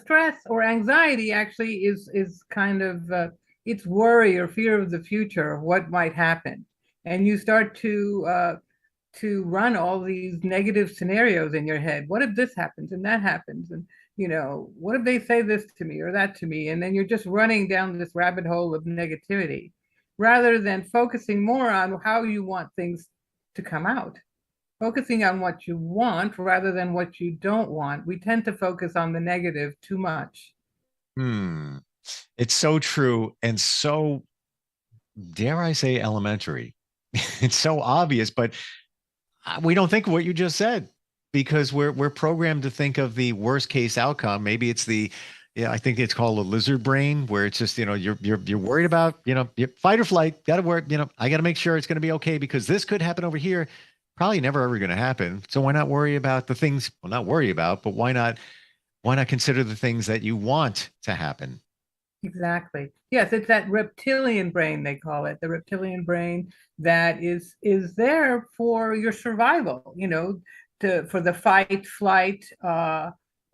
stress or anxiety actually is kind of it's worry or fear of the future of what might happen, and you start to run all these negative scenarios in your head. What if this happens and that happens, and what if they say this to me or that to me, and then you're just running down this rabbit hole of negativity, rather than focusing more on how you want things to come out. Focusing on what you want rather than what you don't want. We tend to focus on the negative too much. It's so true and so, dare I say, elementary. It's so obvious, but we don't think of what you just said because we're programmed to think of the worst case outcome. Maybe it's I think it's called a lizard brain, where it's just you're worried about your fight or flight. Got to work. I got to make sure it's going to be okay because this could happen over here. Probably never ever going to happen. So why not worry about the things? Well, not worry about, but why not consider the things that you want to happen? Exactly. Yes, it's that reptilian brain, they call it, the reptilian brain that is there for your survival, for the fight, flight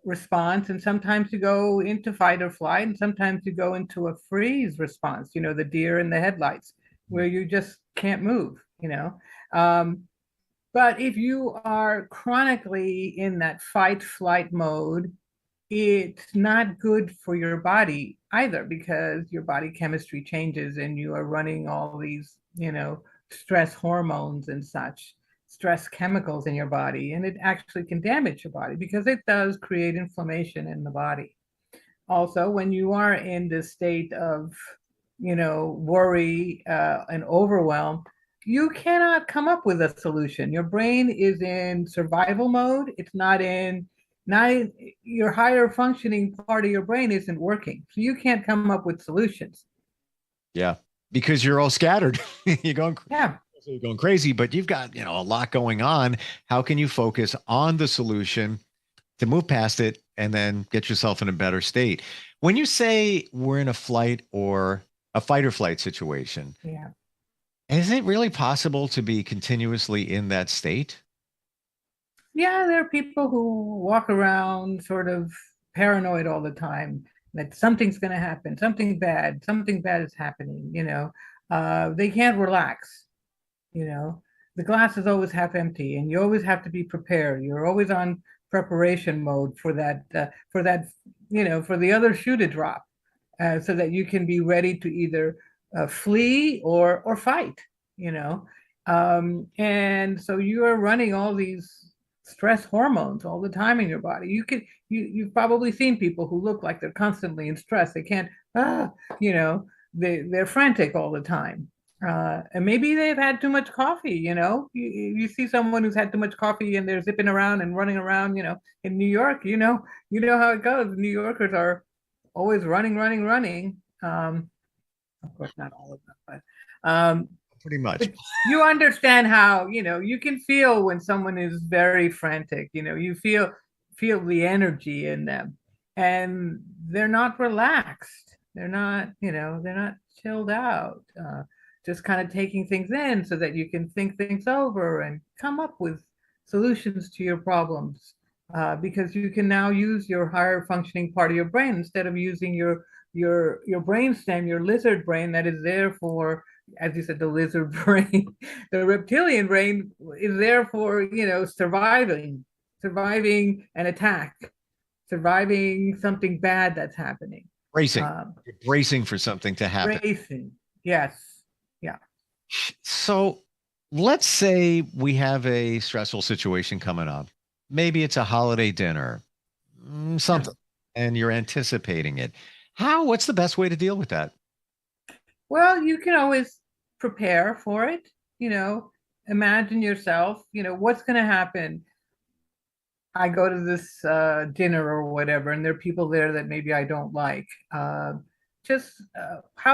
response. And sometimes you go into fight or flight, and sometimes you go into a freeze response, the deer in the headlights, where you just can't move. But if you are chronically in that fight flight mode, it's not good for your body either, because your body chemistry changes and you are running all these, stress hormones and such, stress chemicals in your body. And it actually can damage your body because it does create inflammation in the body. Also, when you are in this state of, worry and overwhelm, you cannot come up with a solution. Your brain is in survival mode. It's not your higher functioning part of your brain isn't working. So you can't come up with solutions. Yeah, because you're all scattered. You're going crazy, but you've got, a lot going on. How can you focus on the solution to move past it and then get yourself in a better state? When you say we're in a fight or flight situation, yeah, is it really possible to be continuously in that state? Yeah, there are people who walk around sort of paranoid all the time that something's going to happen, something bad is happening. They can't relax. The glass is always half empty, and you always have to be prepared. You're always on preparation mode for that, for the other shoe to drop, so that you can be ready to either flee or fight. And so you are running all these stress hormones all the time in your body. You've probably seen people who look like they're constantly in stress. They can't, they're frantic all the time. And maybe they've had too much coffee. You see someone who's had too much coffee and they're zipping around and running around, in New York, how it goes. New Yorkers are always running. Of course, not all of them, but pretty much. You understand how, you can feel when someone is very frantic, you feel the energy in them, and they're not relaxed. They're not chilled out, just kind of taking things in so that you can think things over and come up with solutions to your problems, because you can now use your higher functioning part of your brain instead of using your brainstem, your lizard brain that is there for, as you said, the lizard brain. The reptilian brain is there for, surviving an attack, surviving something bad that's happening. Bracing for something to happen. Bracing, yes. Yeah. So let's say we have a stressful situation coming up. Maybe it's a holiday dinner, something, and you're anticipating it. What's the best way to deal with that? Well, you can always prepare for it. Imagine yourself, what's going to happen. I go to this dinner or whatever, and there are people there that maybe I don't like. How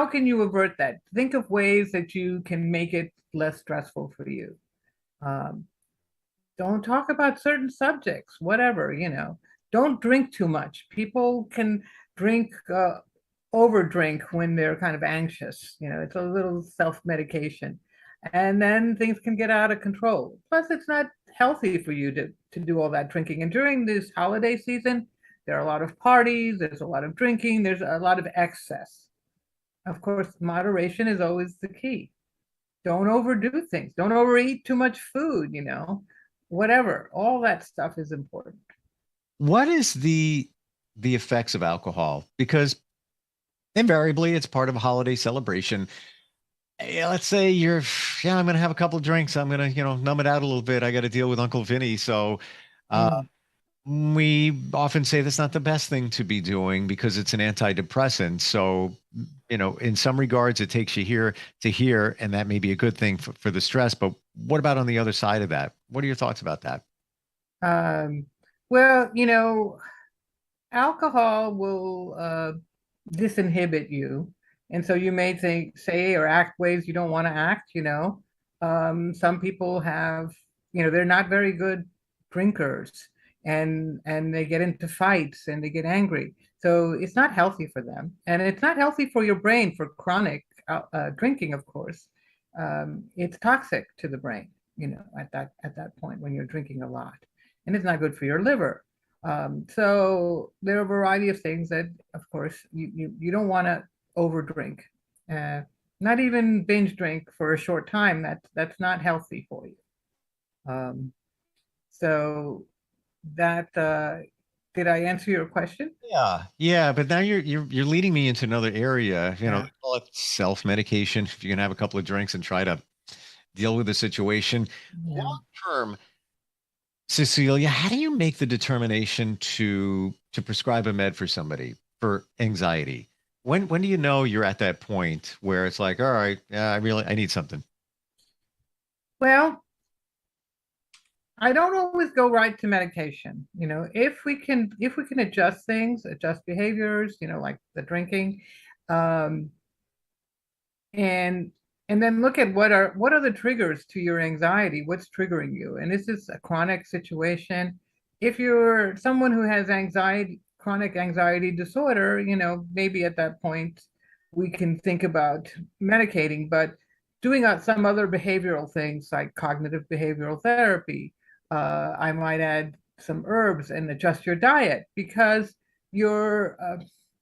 can you avert that? Think of ways that you can make it less stressful for you. Don't talk about certain subjects, whatever, don't drink too much. People can drink, overdrink when they're kind of anxious. It's a little self-medication. And then things can get out of control. Plus, it's not healthy for you to do all that drinking. And during this holiday season, there are a lot of parties, there's a lot of drinking, there's a lot of excess. Of course, moderation is always the key. Don't overdo things. Don't overeat too much food, whatever. All that stuff is important. What is the effects of alcohol? Because invariably it's part of a holiday celebration. Let's say I'm going to have a couple of drinks. I'm going to, numb it out a little bit. I got to deal with Uncle Vinny. So, we often say that's not the best thing to be doing because it's an antidepressant. So, in some regards, it takes you here to here, and that may be a good thing for the stress. But what about on the other side of that? What are your thoughts about that? Well, alcohol will disinhibit you. And so you may say or act ways you don't want to act, Some people have, they're not very good drinkers and they get into fights and they get angry. So it's not healthy for them. And it's not healthy for your brain for chronic drinking, of course. It's toxic to the brain, at that point when you're drinking a lot. And it's not good for your liver. So there are a variety of things that, of course, you don't want to overdrink. Not even binge drink for a short time. That's not healthy for you. So that did I answer your question? Yeah. But now you're leading me into another area. They call it self-medication. If you're gonna have a couple of drinks and try to deal with the situation, long term. Cecilia, how do you make the determination to prescribe a med for somebody for anxiety? When do you know you're at that point where it's like, all right, I need something? Well, I don't always go right to medication. If we can adjust things, adjust behaviors, like the drinking, and then look at what are the triggers to your anxiety? What's triggering you? And is this a chronic situation? If you're someone who has chronic anxiety disorder, maybe at that point we can think about medicating, but doing some other behavioral things like cognitive behavioral therapy. I might add some herbs and adjust your diet because your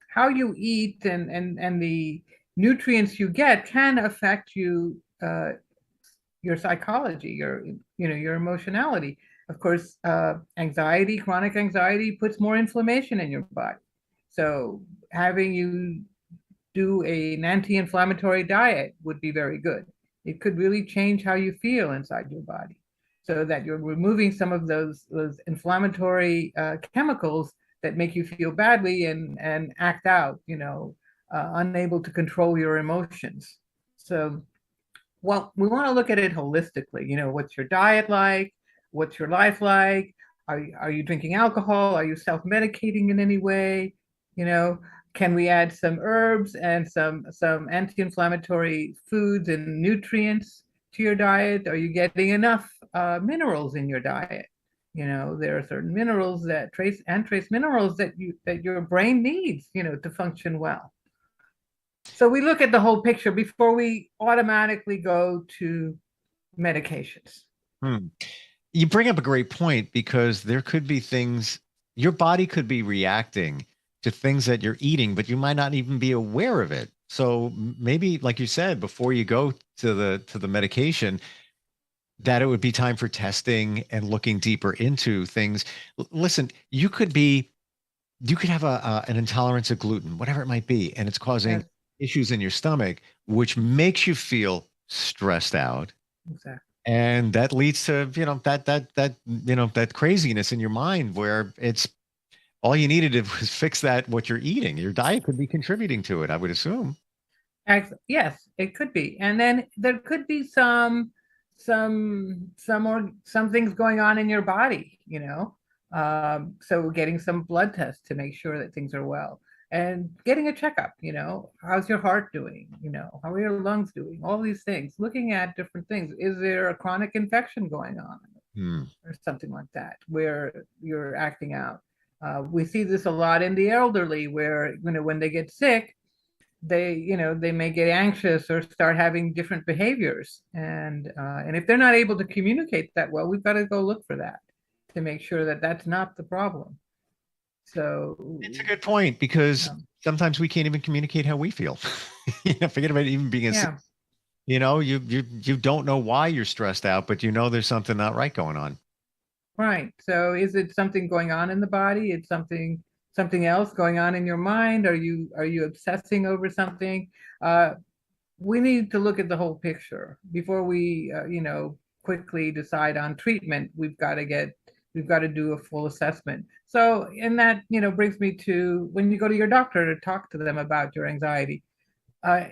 how you eat and the nutrients you get can affect your psychology, your emotionality. Of course, chronic anxiety puts more inflammation in your body. So having you do an anti-inflammatory diet would be very good. It could really change how you feel inside your body so that you're removing some of those inflammatory chemicals that make you feel badly and act out, unable to control your emotions. So, well, we want to look at it holistically. What's your diet like? What's your life like? Are you drinking alcohol? Are you self-medicating in any way? Can we add some herbs and some anti-inflammatory foods and nutrients to your diet? Are you getting enough minerals in your diet? There are certain minerals trace minerals that your brain needs, to function well. So we look at the whole picture before we automatically go to medications. You bring up a great point because there could be things your body could be reacting to things that you're eating, but you might not even be aware of it. So maybe, like you said, before you go to the medication, that it would be time for testing and looking deeper into things. Listen, you could have an intolerance of gluten, whatever it might be, and it's causing issues in your stomach, which makes you feel stressed out. Exactly. And that leads to, that craziness in your mind where it's all you needed to was fix what you're eating. Your diet could be contributing to it, I would assume. Yes, it could be. And then there could be some things going on in your body, so getting some blood tests to make sure that things are well and getting a checkup, how's your heart doing? How are your lungs doing? All these things, looking at different things. Is there a chronic infection going on? or something like that, where you're acting out. We see this a lot in the elderly, where when they get sick, they may get anxious or start having different behaviors, and if they're not able to communicate that well, we've got to go look for that to make sure that that's not the problem. So it's a good point, because sometimes we can't even communicate how we feel. Forget about even being a sick. You don't know why you're stressed out, but there's something not right going on. Right. So is it something going on in the body? It's something else going on in your mind? Are you obsessing over something? We need to look at the whole picture before we quickly decide on treatment. We've got to do a full assessment. So, and that brings me to when you go to your doctor to talk to them about your anxiety.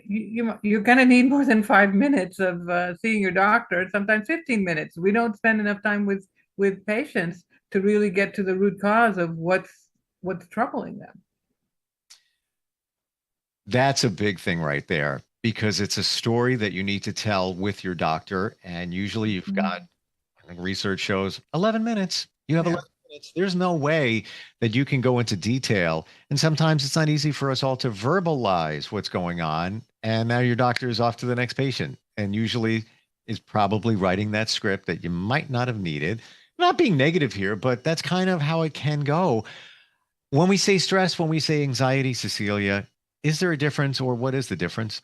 You're going to need more than 5 minutes of seeing your doctor, sometimes 15 minutes. We don't spend enough time with patients to really get to the root cause of what's troubling them. That's a big thing right there, because it's a story that you need to tell with your doctor. And usually you've got, I think research shows 11 minutes. You have 11 minutes. There's no way that you can go into detail. And sometimes it's not easy for us all to verbalize what's going on. And now your doctor is off to the next patient, and usually is probably writing that script that you might not have needed. I'm not being negative here, but that's kind of how it can go. When we say stress, when we say anxiety, Cecilia, is there a difference, or what is the difference?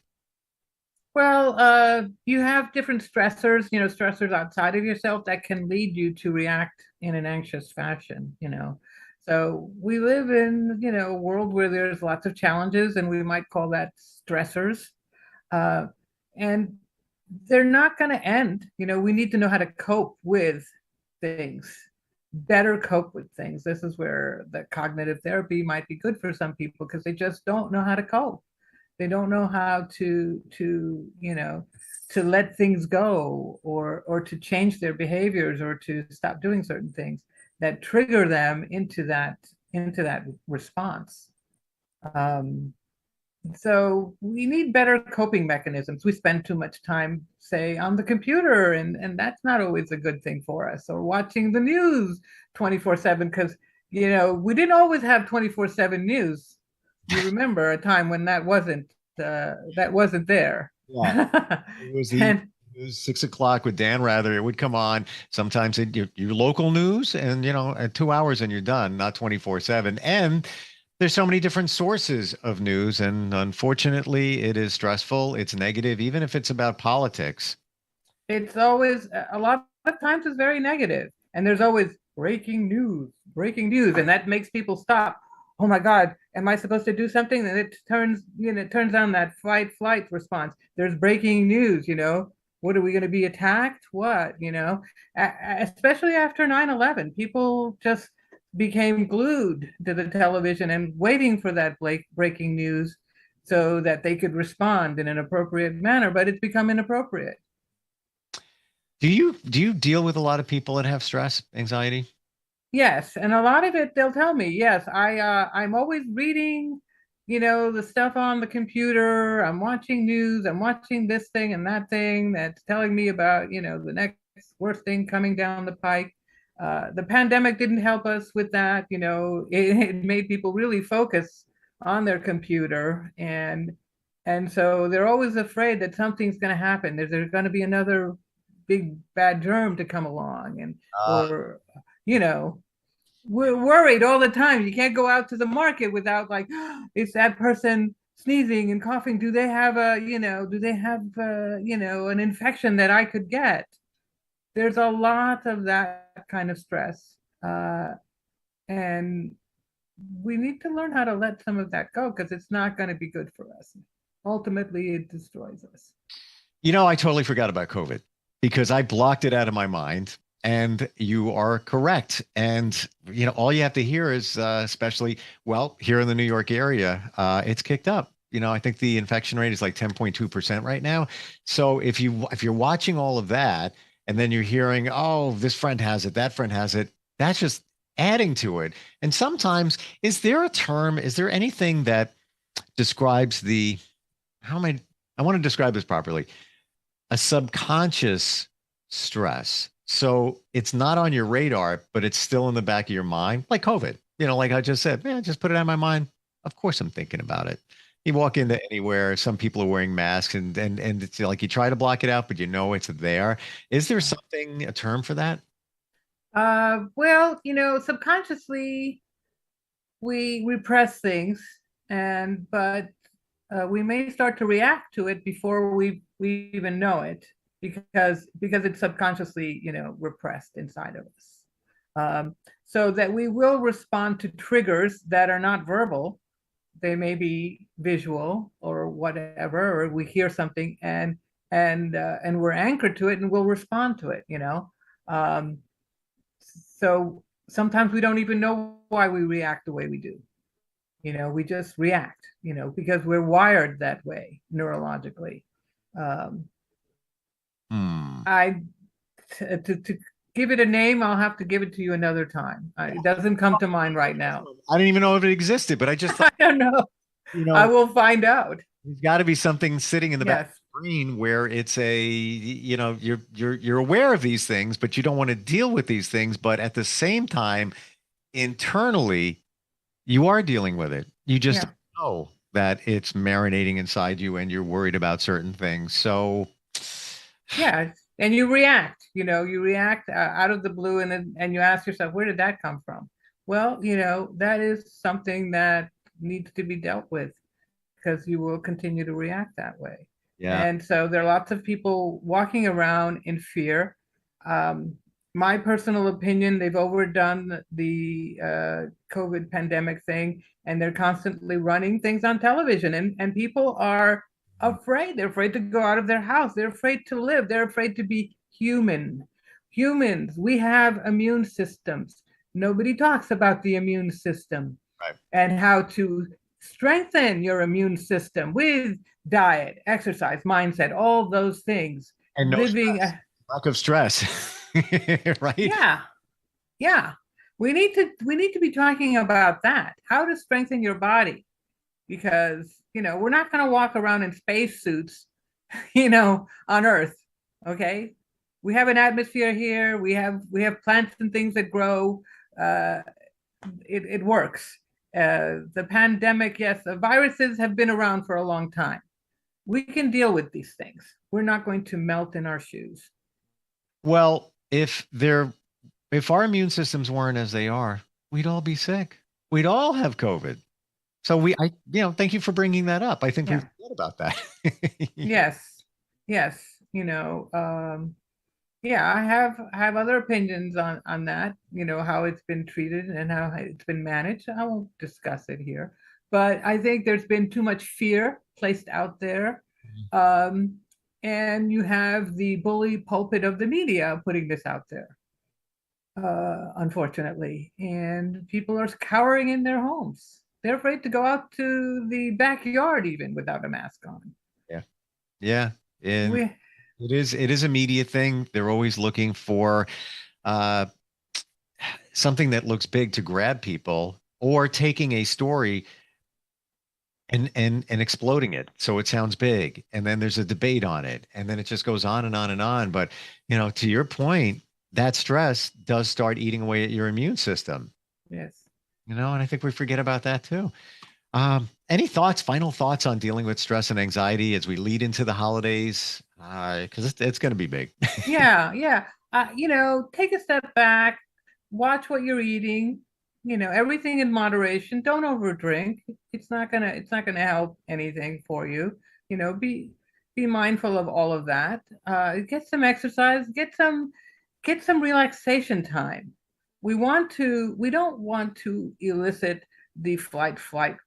Well, you have different stressors, stressors outside of yourself that can lead you to react in an anxious fashion, So we live in, a world where there's lots of challenges, and we might call that stressors. And they're not going to end. We need to know how to cope with things, better cope with things. This is where the cognitive therapy might be good for some people, because they just don't know how to cope. They don't know how to let things go, or to change their behaviors, or to stop doing certain things that trigger them into that response. So we need better coping mechanisms. We spend too much time, say, on the computer, and that's not always a good thing for us, or watching the news 24/7, because we didn't always have 24/7 news. You remember a time when that wasn't there. Yeah. It was 6 o'clock with Dan Rather. It would come on sometimes your local news, and at 2 hours and you're done, not 24/7. And there's so many different sources of news, and unfortunately it is stressful. It's negative, even if it's about politics. It's always, a lot of times it's very negative, and there's always breaking news, and that makes people stop. Oh my God, am I supposed to do something? And it turns on that fight flight response. There's breaking news, what are we going to be attacked? What, especially after 9/11, people just became glued to the television and waiting for that breaking news so that they could respond in an appropriate manner, but it's become inappropriate. Do you deal with a lot of people that have stress, anxiety? Yes, and a lot of it, they'll tell me, yes, I'm always reading, the stuff on the computer. I'm watching news. I'm watching this thing and that thing that's telling me about, the next worst thing coming down the pike. The pandemic didn't help us with that. It made people really focus on their computer, and so they're always afraid that something's going to happen. There's going to be another big bad germ to come along, and or we're worried all the time. You can't go out to the market without is that person sneezing and coughing? Do they have an infection that I could get? There's a lot of that kind of stress. And we need to learn how to let some of that go, because it's not going to be good for us. Ultimately, it destroys us. I totally forgot about COVID, because I blocked it out of my mind. And you are correct. And, all you have to hear is, especially, here in the New York area, it's kicked up. I think the infection rate is like 10.2% right now. So if you're watching all of that, and then you're hearing, oh, this friend has it, that friend has it, that's just adding to it. And sometimes, is there anything that describes I want to describe this properly, a subconscious stress? So it's not on your radar, but it's still in the back of your mind, like COVID. Like I just said, man, just put it on my mind. Of course, I'm thinking about it. You walk into anywhere, some people are wearing masks, and it's like you try to block it out, but it's there. Is there a term for that? Well, subconsciously we repress things, but we may start to react to it before we even know it, because it's subconsciously repressed inside of us, so that we will respond to triggers that are not verbal. They may be visual or whatever, or we hear something and we're anchored to it and we'll respond to it. Um, so sometimes we don't even know why we react the way we do. We just react, because we're wired that way neurologically. To give it a name, I'll have to give it to you another time. It doesn't come to mind right now. I didn't even know if it existed, but I just I don't know. I will find out. There's got to be something sitting in the back of the brain where it's you're aware of these things, but you don't want to deal with these things. But at the same time, internally, you are dealing with it. You just don't know that it's marinating inside you and you're worried about certain things. So yeah, and you react. You react out of the blue, and you ask yourself, where did that come from? Well, that is something that needs to be dealt with, because you will continue to react that way. Yeah. And so there are lots of people walking around in fear. My personal opinion, they've overdone the COVID pandemic thing, and they're constantly running things on television, and people are afraid. They're afraid to go out of their house. They're afraid to live. They're afraid to be human. Humans, we have immune systems. Nobody talks about the immune system, right, and how to strengthen your immune system with diet, exercise, mindset, all those things. And lack of stress. Right? Yeah. We need to be talking about that. How to strengthen your body, because we're not going to walk around in spacesuits, on Earth. Okay, we have an atmosphere here. We have plants and things that grow. It works. The pandemic, yes, the viruses have been around for a long time. We can deal with these things. We're not going to melt in our shoes. Well, if our immune systems weren't as they are, we'd all be sick. We'd all have COVID. So thank you for bringing that up. I think we forget about that. Yes. I have other opinions on that, how it's been treated and how it's been managed. I won't discuss it here, but I think there's been too much fear placed out there. And you have the bully pulpit of the media putting this out there, unfortunately. And people are cowering in their homes. They're afraid to go out to the backyard even without a mask on. Yeah. And it is a media thing. They're always looking for something that looks big to grab people, or taking a story and exploding it so it sounds big, and then there's a debate on it, and then it just goes on and on and on. But to your point, that stress does start eating away at your immune system. Yes. And I think we forget about that too. Any final thoughts on dealing with stress and anxiety as we lead into the holidays? Because it's going to be big. Yeah. Take a step back, watch what you're eating, everything in moderation. Don't overdrink. It's not gonna help anything for you. Be mindful of all of that. Get some exercise, get some relaxation time. We don't want to elicit the fight flight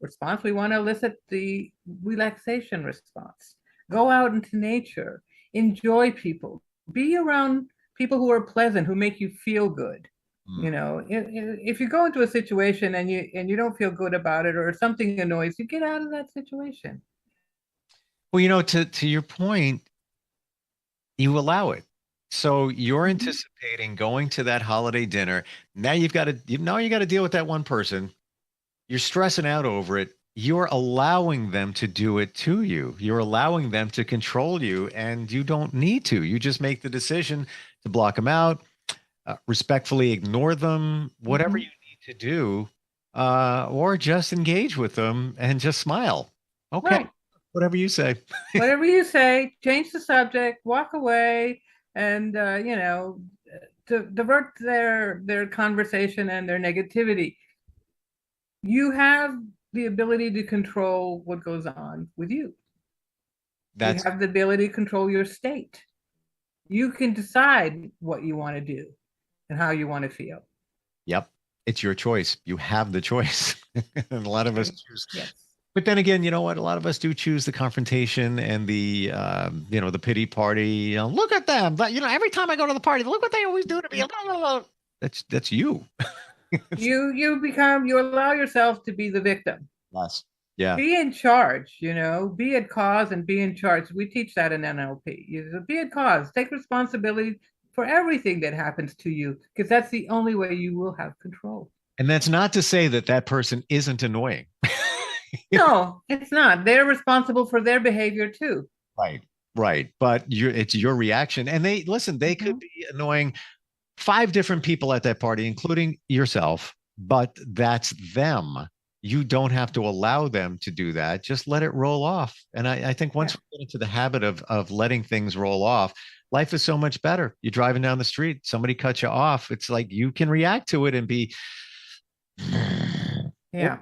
response. We want to elicit the relaxation response. Go out into nature, enjoy people, be around people who are pleasant, who make you feel good. If you go into a situation and you don't feel good about it, or something annoys you, get out of that situation. Well, to your point, you allow it. So you're anticipating going to that holiday dinner. Now you got to deal with that one person. You're stressing out over it, you're allowing them to do it to you. You're allowing them to control you, and you don't need to. You just make the decision to block them out, respectfully ignore them, whatever you need to do, or just engage with them and just smile. Okay, Right. whatever you say. Whatever you say, change the subject, walk away, and to divert their conversation and their negativity. You have the ability to control what goes on with you. You have the ability to control your state. You can decide what you want to do and how you want to feel. Yep. It's your choice. You have the choice. And a lot of us choose. Yes. But then again, you know what? A lot of us do choose the confrontation and the, the pity party. Look at them. But, every time I go to the party, look what they always do to me. That's you. You allow yourself to be the victim. Yes. Yeah. Be in charge, be at cause and be in charge. We teach that in NLP. Be at cause, take responsibility for everything that happens to you, because that's the only way you will have control. And that's not to say that person isn't annoying. No, it's not. They're responsible for their behavior too. Right. But it's your reaction. And they could be annoying 5 different people at that party, including yourself, but that's them. You don't have to allow them to do that. Just let it roll off. And I think once we get into the habit of letting things roll off, life is so much better. You're driving down the street, somebody cuts you off. It's like you can react to it and be, yeah.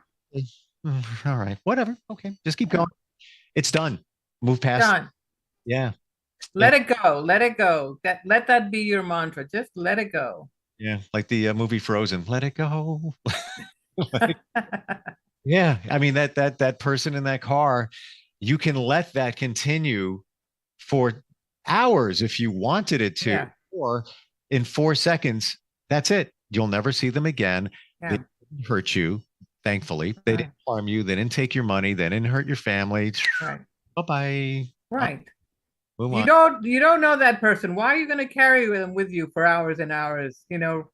All right, whatever. Okay, just keep going. It's done. Move past. Done. Yeah. Let it go. Let it go. Let that be your mantra. Just let it go. Yeah, like the movie Frozen. Let it go. Yeah, I mean that person in that car, you can let that continue for hours if you wanted it to, or in 4 seconds, that's it. You'll never see them again. Yeah. They didn't hurt you, thankfully. They didn't harm you. They didn't take your money. They didn't hurt your family. Right. Bye-bye. Right. Move You on. don't know that person. Why are you going to carry them with you for hours and hours? Right.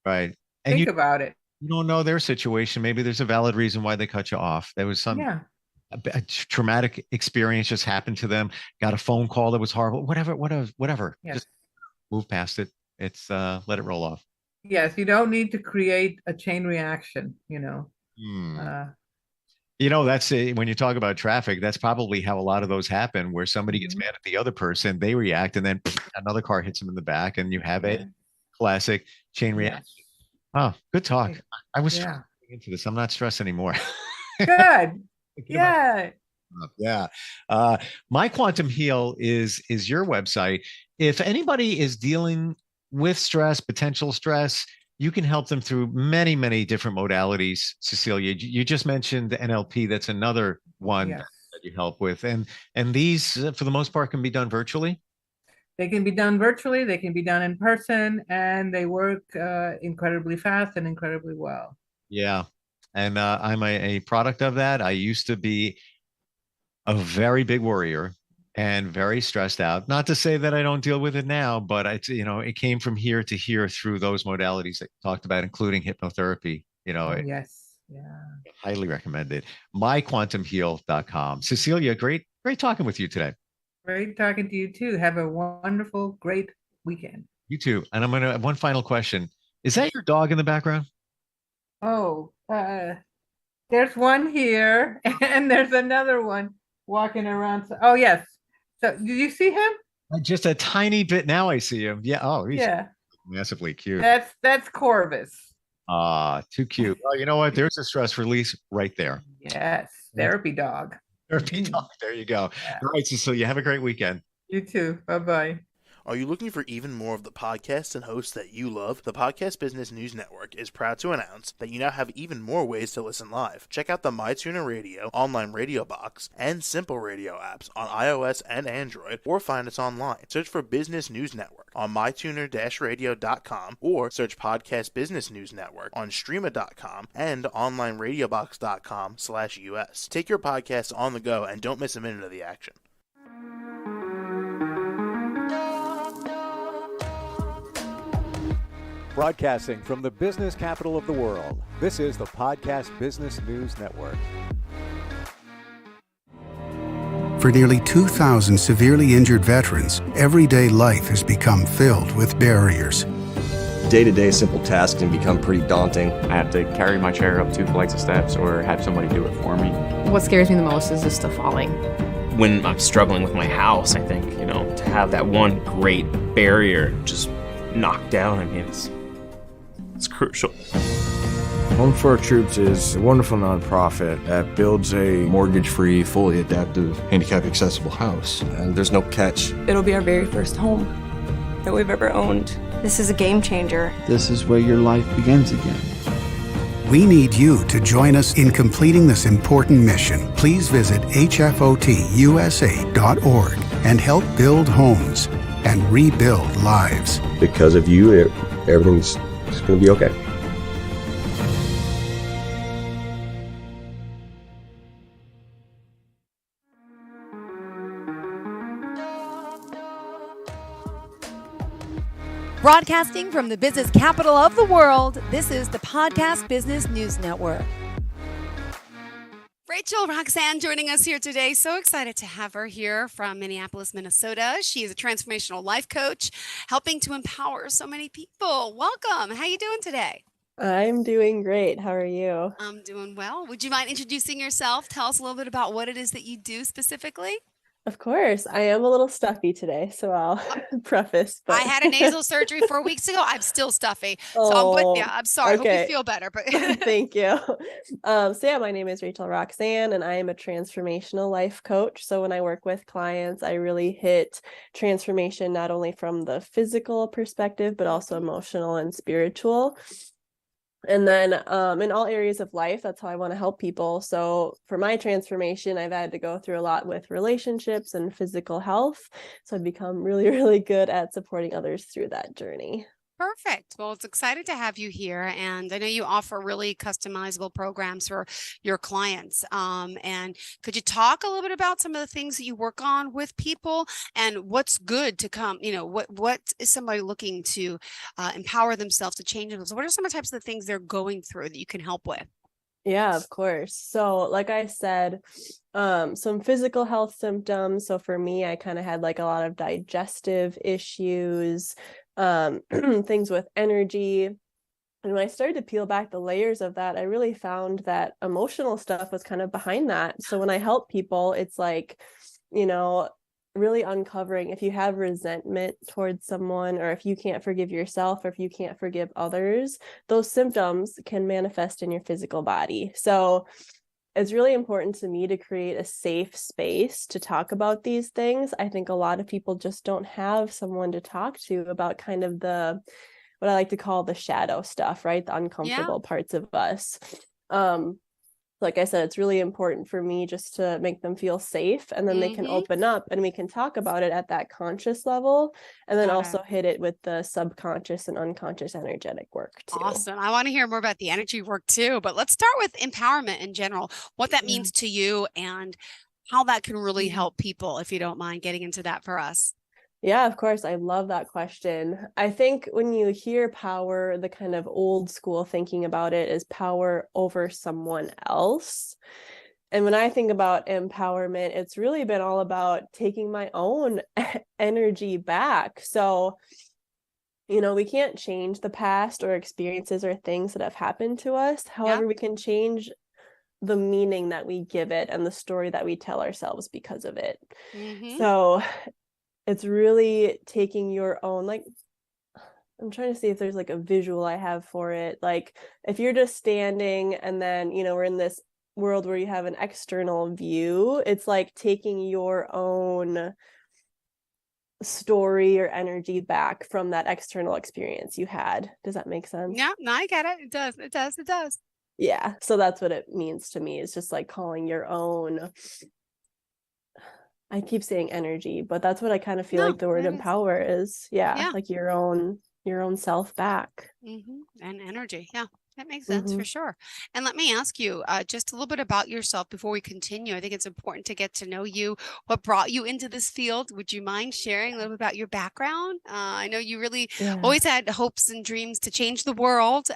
And Think about it. You don't know their situation. Maybe there's a valid reason why they cut you off. There was some a traumatic experience just happened to them. Got a phone call that was horrible. Whatever. Yes. Just move past it. It's let it roll off. Yes, you don't need to create a chain reaction. That's when you talk about traffic, that's probably how a lot of those happen, where somebody gets mad at the other person, they react, and then another car hits them in the back, and you have a classic chain reaction. Oh, good talk. I was into this. I'm not stressed anymore. Good. Yeah. Yeah. My Quantum Heal is your website. If anybody is dealing with stress, potential stress, you can help them through many, many different modalities. Cecilia, you just mentioned NLP. That's another one that you help with. And these, for the most part, can be done virtually. They can be done virtually. They can be done in person, and they work incredibly fast and incredibly well. Yeah. And I'm a product of that. I used to be a very big worrier and very stressed out. Not to say that I don't deal with it now, but it came from here to here through those modalities that you talked about, including hypnotherapy. Yes. Yeah. Highly recommended. MyQuantumHeal.com. Cecilia, great talking with you today. Great talking to you too. Have a wonderful, great weekend. You too. And I'm gonna have one final question. Is that your dog in the background? Oh, there's one here, and there's another one walking around. Oh, yes. So, did you see him? Just a tiny bit. Now I see him. Yeah. Oh, he's massively cute. That's Corvus. Too cute. Well, you know what? There's a stress release right there. Yes. Therapy dog. Therapy dog. There you go. Yeah. All right, Cecilia. Have a great weekend. You too. Bye-bye. Are you looking for even more of the podcasts and hosts that you love? The Podcast Business News Network is proud to announce that you now have even more ways to listen live. Check out the MyTuner Radio, online radio box, and Simple Radio apps on iOS and Android, or find us online. Search for Business News Network on mytuner-radio.com, or search Podcast Business News Network on streama.com and onlineradiobox.com/US. Take your podcast on the go and don't miss a minute of the action. Broadcasting from the business capital of the world, this is the Podcast Business News Network. For nearly 2,000 severely injured veterans, everyday life has become filled with barriers. Day-to-day simple tasks can become pretty daunting. I have to carry my chair up 2 flights of steps or have somebody do it for me. What scares me the most is just the falling. When I'm struggling with my house, I think, to have that one great barrier just knocked down, it's crucial. Home for Our Troops is a wonderful nonprofit that builds a Mortgage-free, fully adaptive, handicap-accessible house. And there's no catch. It'll be our very first home that we've ever owned. This is a game changer. This is where your life begins again. We need you to join us in completing this important mission. Please visit hfotusa.org and help build homes and rebuild lives. Because of you, everything's just going to be okay. Broadcasting from the business capital of the world, this is the Podcast Business News Network. Rachel Roxanne joining us here today. So excited to have her here from Minneapolis, Minnesota. She is a transformational life coach, helping to empower so many people. Welcome. How are you doing today? I'm doing great. How are you? I'm doing well. Would you mind introducing yourself? Tell us a little bit about what it is that you do specifically. Of course. I am a little stuffy today, so I'll preface. I had a nasal surgery 4 weeks ago. I'm still stuffy. So I'm with you. I'm sorry. Okay. Hope you feel better. But Thank you. My name is Rachel Roxanne, and I am a transformational life coach. So when I work with clients, I really hit transformation not only from the physical perspective, but also emotional and spiritual. And then in all areas of life, that's how I want to help people. So for my transformation, I've had to go through a lot with relationships and physical health. So I've become really, really good at supporting others through that journey. Perfect. Well, it's excited to have you here. And I know you offer really customizable programs for your clients. And could you talk a little bit about some of the things that you work on with people and what's good to come? What is somebody looking to empower themselves to change themselves? What are some of the types of things they're going through that you can help with? Yeah, of course. So like I said, some physical health symptoms. So for me, I kind of had like a lot of digestive issues, things with energy. And when I started to peel back the layers of that, I really found that emotional stuff was kind of behind that. So when I help people, it's like, really uncovering if you have resentment towards someone, or if you can't forgive yourself, or if you can't forgive others, those symptoms can manifest in your physical body. So it's really important to me to create a safe space to talk about these things. I think a lot of people just don't have someone to talk to about kind of what I like to call the shadow stuff, right? The uncomfortable parts of us. Like I said, it's really important for me just to make them feel safe, and then they can open up and we can talk about it at that conscious level, and then also hit it with the subconscious and unconscious energetic work too. Awesome. I want to hear more about the energy work too, but let's start with empowerment in general, what that means to you and how that can really help people, if you don't mind getting into that for us. Yeah, of course. I love that question. I think when you hear power, the kind of old school thinking about it is power over someone else. And when I think about empowerment, it's really been all about taking my own energy back. So, we can't change the past or experiences or things that have happened to us. However, we can change the meaning that we give it and the story that we tell ourselves because of it. So it's really taking your own, I'm trying to see if there's like a visual I have for it. Like if you're just standing and then, we're in this world where you have an external view, it's like taking your own story or energy back from that external experience you had. Does that make sense? Yeah, no, I get it. It does. Yeah. So that's what it means to me. It's just like calling your own, I keep saying energy, but that's what I kind of feel like the word empower is. Yeah. Like your own self back. And energy. Yeah. That makes sense for Mhm. sure. And let me ask you just a little bit about yourself before we continue. I think it's important to get to know you. What brought you into this field? Would you mind sharing a little bit about your background? I know you really Yeah. always had hopes and dreams to change the world.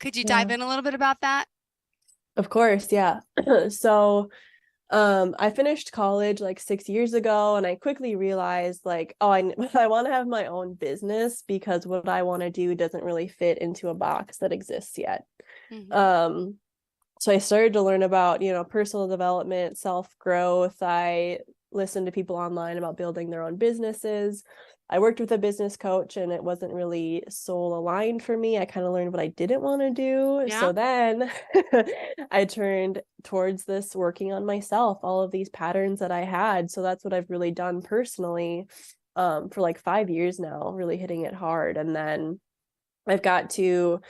Could you dive Yeah. in a little bit about that? Of course, yeah. So, I finished college like 6 years ago, and I quickly realized like, oh, I want to have my own business because what I want to do doesn't really fit into a box that exists yet. Mhm. So I started to learn about, personal development, self-growth. I listened to people online about building their own businesses. I worked with a business coach and it wasn't really soul aligned for me. I kind of learned what I didn't want to do. Yeah. So then I turned towards this working on myself, all of these patterns that I had. So that's what I've really done personally for like 5 years now, really hitting it hard. And then I've got to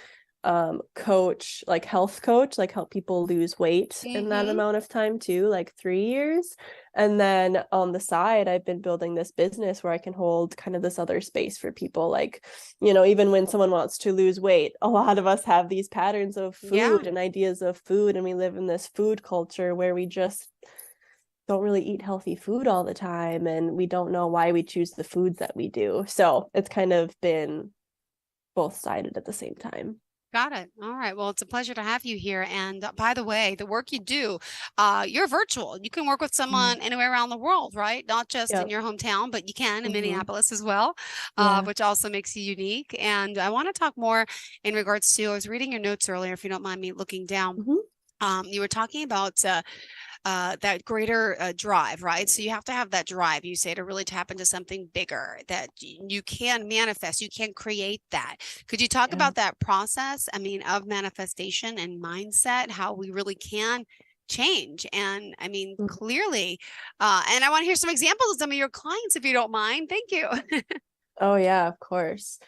coach, like health coach, like help people lose weight in that amount of time too, like 3 years. And then on the side, I've been building this business where I can hold kind of this other space for people. Like, even when someone wants to lose weight, a lot of us have these patterns of food and ideas of food, and we live in this food culture where we just don't really eat healthy food all the time, and we don't know why we choose the foods that we do. So it's kind of been both sided at the same time. Got it. All right. Well, it's a pleasure to have you here. And by the way, the work you do, you're virtual. You can work with someone anywhere around the world, right? Not just in Yep. your hometown, but you can in Mhm. Minneapolis as well, Yeah. which also makes you unique. And I want to talk more in regards to, I was reading your notes earlier, if you don't mind me looking down. You were talking about that greater drive, right? So you have to have that drive, you say, to really tap into something bigger that you can manifest, you can create that. Could you talk about that process? I mean, of manifestation and mindset, how we really can change. And I mean, clearly, and I want to hear some examples of some of your clients, if you don't mind. Thank you. Oh yeah, of course.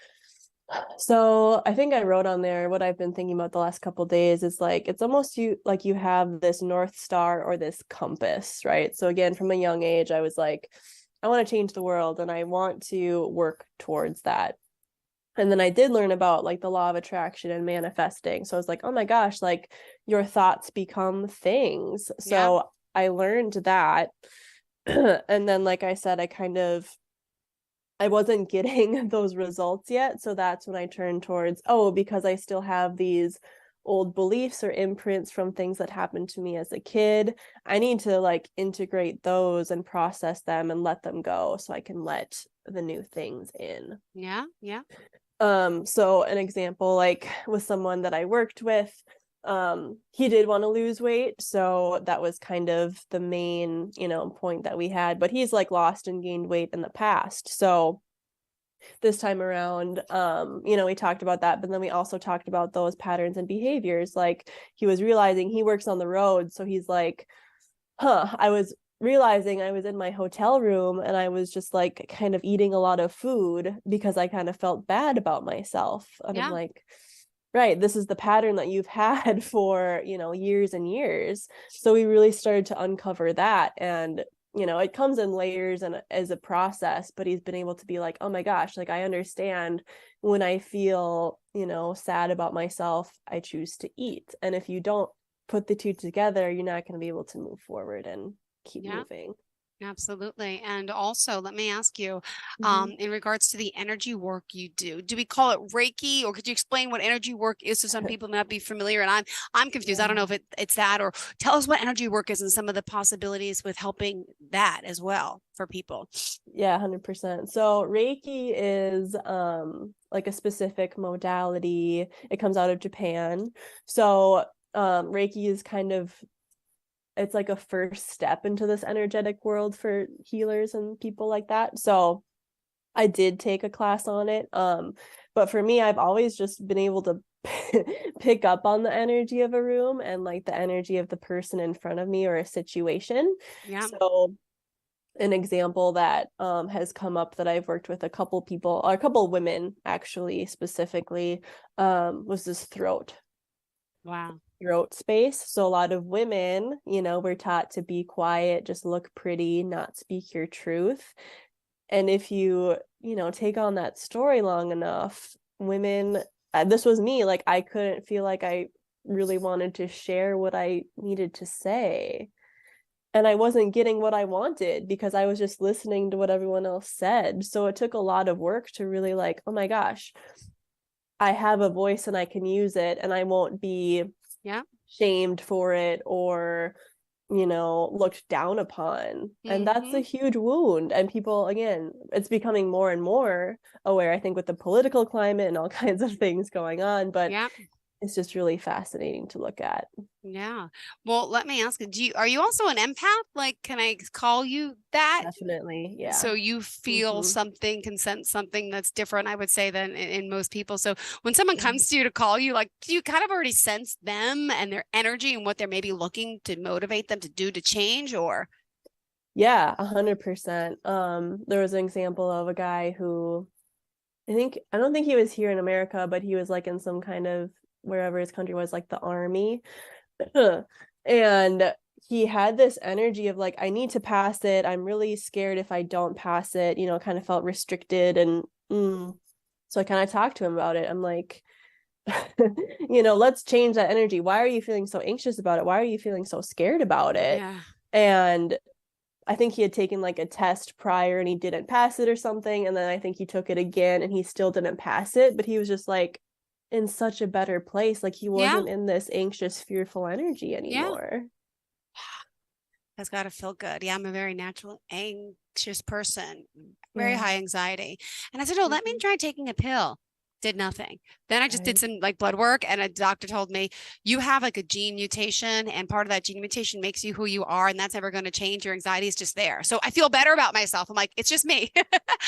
So I think I wrote on there what I've been thinking about the last couple days is like it's almost you have this North Star or this compass, right? So again, from a young age, I was like, I want to change the world and I want to work towards that. And then I did learn about like the law of attraction and manifesting. So I was like, oh my gosh, like your thoughts become things. So I learned that. And then, like I said, I wasn't getting those results yet. So that's when I turned towards, because I still have these old beliefs or imprints from things that happened to me as a kid. I need to like integrate those and process them and let them go so I can let the new things in. Yeah. So an example, like with someone that I worked with, he did want to lose weight, so that was kind of the main point that we had, but he's like lost and gained weight in the past. So this time around, we talked about that, but then we also talked about those patterns and behaviors. Like he was realizing he works on the road, so he's like, I was realizing I was in my hotel room and I was just like kind of eating a lot of food because I kind of felt bad about myself. And I'm like, right, this is the pattern that you've had for, years and years. So we really started to uncover that. And, it comes in layers and as a process, but he's been able to be like, oh my gosh, like I understand when I feel, sad about myself, I choose to eat. And if you don't put the two together, you're not going to be able to move forward and keep moving. Absolutely. And also, let me ask you, in regards to the energy work you do we call it Reiki, or could you explain what energy work is so some people may not be familiar? And I'm confused. I don't know if it's that, or tell us what energy work is and some of the possibilities with helping that as well for people. Yeah, 100%. So Reiki is like a specific modality. It comes out of Japan. So Reiki is it's like a first step into this energetic world for healers and people like that. So I did take a class on it. But for me, I've always just been able to pick up on the energy of a room and like the energy of the person in front of me or a situation. Yeah. So an example that has come up that I've worked with a couple people, or a couple women actually specifically, was this throat. Wow. Throat space. So a lot of women, we're taught to be quiet, just look pretty, not speak your truth. And if you, take on that story long enough, women this was me, like I couldn't feel like I really wanted to share what I needed to say, and I wasn't getting what I wanted because I was just listening to what everyone else said. So it took a lot of work to really like, oh my gosh, I have a voice and I can use it, and I won't be shamed for it or looked down upon. And that's a huge wound. And people, again, it's becoming more and more aware, I think, with the political climate and all kinds of things going on, but it's just really fascinating to look at. Yeah. Well, let me ask you, are you also an empath? Like, can I call you that? Definitely. Yeah. So you feel something, can sense something that's different, I would say, than in most people. So when someone comes to you to call you, like, do you kind of already sense them and their energy and what they're maybe looking to motivate them to do to change, or? Yeah, 100%. There was an example of a guy who I don't think he was here in America, but he was like in some kind of wherever his country was, like the army. And he had this energy of like, I need to pass it. I'm really scared if I don't pass it, kind of felt restricted. And so I kind of talked to him about it. I'm like, let's change that energy. Why are you feeling so anxious about it? Why are you feeling so scared about it? Yeah. And I think he had taken like a test prior and he didn't pass it or something. And then I think he took it again and he still didn't pass it. But he was just like in such a better place. Like he wasn't in this anxious, fearful energy anymore. That's got to feel good. Yeah, I'm a very natural anxious person, very high anxiety. And I said, oh, let me try taking a pill. Did nothing. Then I just did some like blood work, and a doctor told me you have like a gene mutation, and part of that gene mutation makes you who you are, and that's never going to change. Your anxiety is just there. So I feel better about myself. I'm like, it's just me.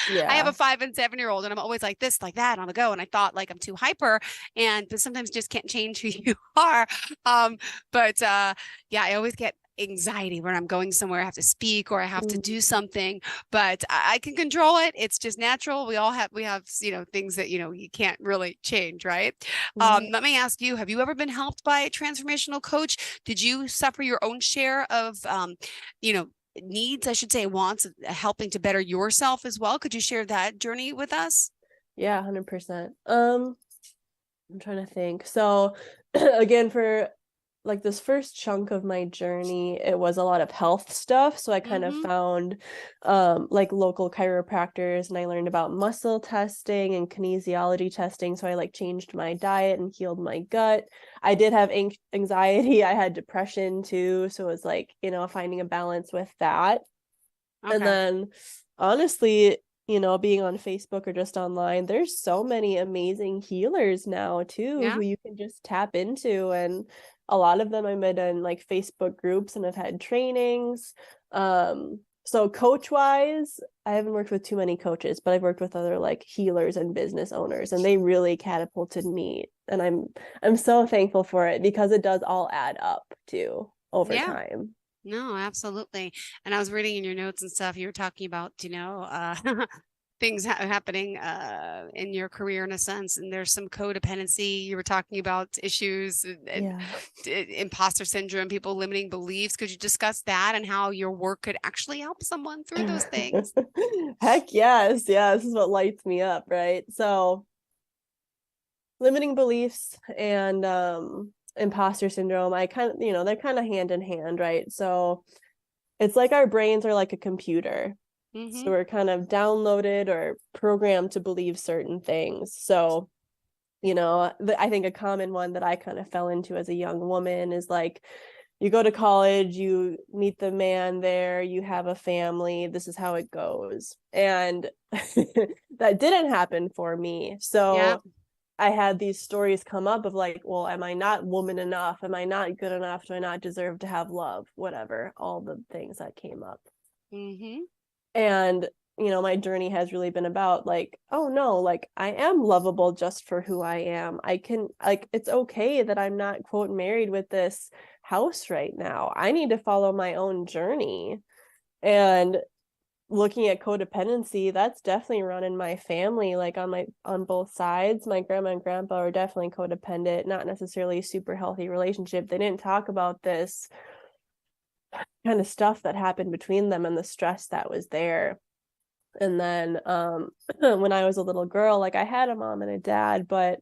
I have a 5 and 7-year-old, and I'm always like this, like that on the go. And I thought like I'm too hyper, but sometimes just can't change who you are. Yeah, I always get anxiety when I'm going somewhere, I have to speak or I have to do something, but I can control it. It's just natural. We have, things that, you can't really change, right? Let me ask you, have you ever been helped by a transformational coach? Did you suffer your own share of, needs, I should say, wants, helping to better yourself as well? Could you share that journey with us? Yeah, 100%. I'm trying to think. So again, for like this first chunk of my journey, it was a lot of health stuff. So I kind of found like local chiropractors, and I learned about muscle testing and kinesiology testing. So I like changed my diet and healed my gut. I did have anxiety. I had depression too. So it was like, finding a balance with that. Okay. And then honestly, being on Facebook or just online, there's so many amazing healers now too, who you can just tap into. And a lot of them I met in like Facebook groups and have had trainings. So coach wise, I haven't worked with too many coaches, but I've worked with other like healers and business owners, and they really catapulted me. And I'm so thankful for it, because it does all add up too over time. No, absolutely. And I was reading in your notes and stuff, you were talking about, things happening in your career in a sense, and there's some codependency. You were talking about issues and imposter syndrome, people limiting beliefs. Could you discuss that and how your work could actually help someone through those things? Heck yes. Yeah, this is what lights me up, right? So limiting beliefs and imposter syndrome, I kind of, they're kind of hand in hand, right? So it's like our brains are like a computer. So we're kind of downloaded or programmed to believe certain things. So, I think a common one that I kind of fell into as a young woman is like, you go to college, you meet the man there, you have a family, this is how it goes. And that didn't happen for me. So I had these stories come up of like, well, am I not woman enough? Am I not good enough? Do I not deserve to have love? Whatever, all the things that came up. And, my journey has really been about like, oh no, like I am lovable just for who I am. I can, like, it's okay that I'm not, quote, married with this house right now. I need to follow my own journey. And looking at codependency, that's definitely run in my family, like on both sides. My grandma and grandpa are definitely codependent, not necessarily a super healthy relationship. They didn't talk about this kind of stuff that happened between them and the stress that was there. And then when I was a little girl, like I had a mom and a dad, but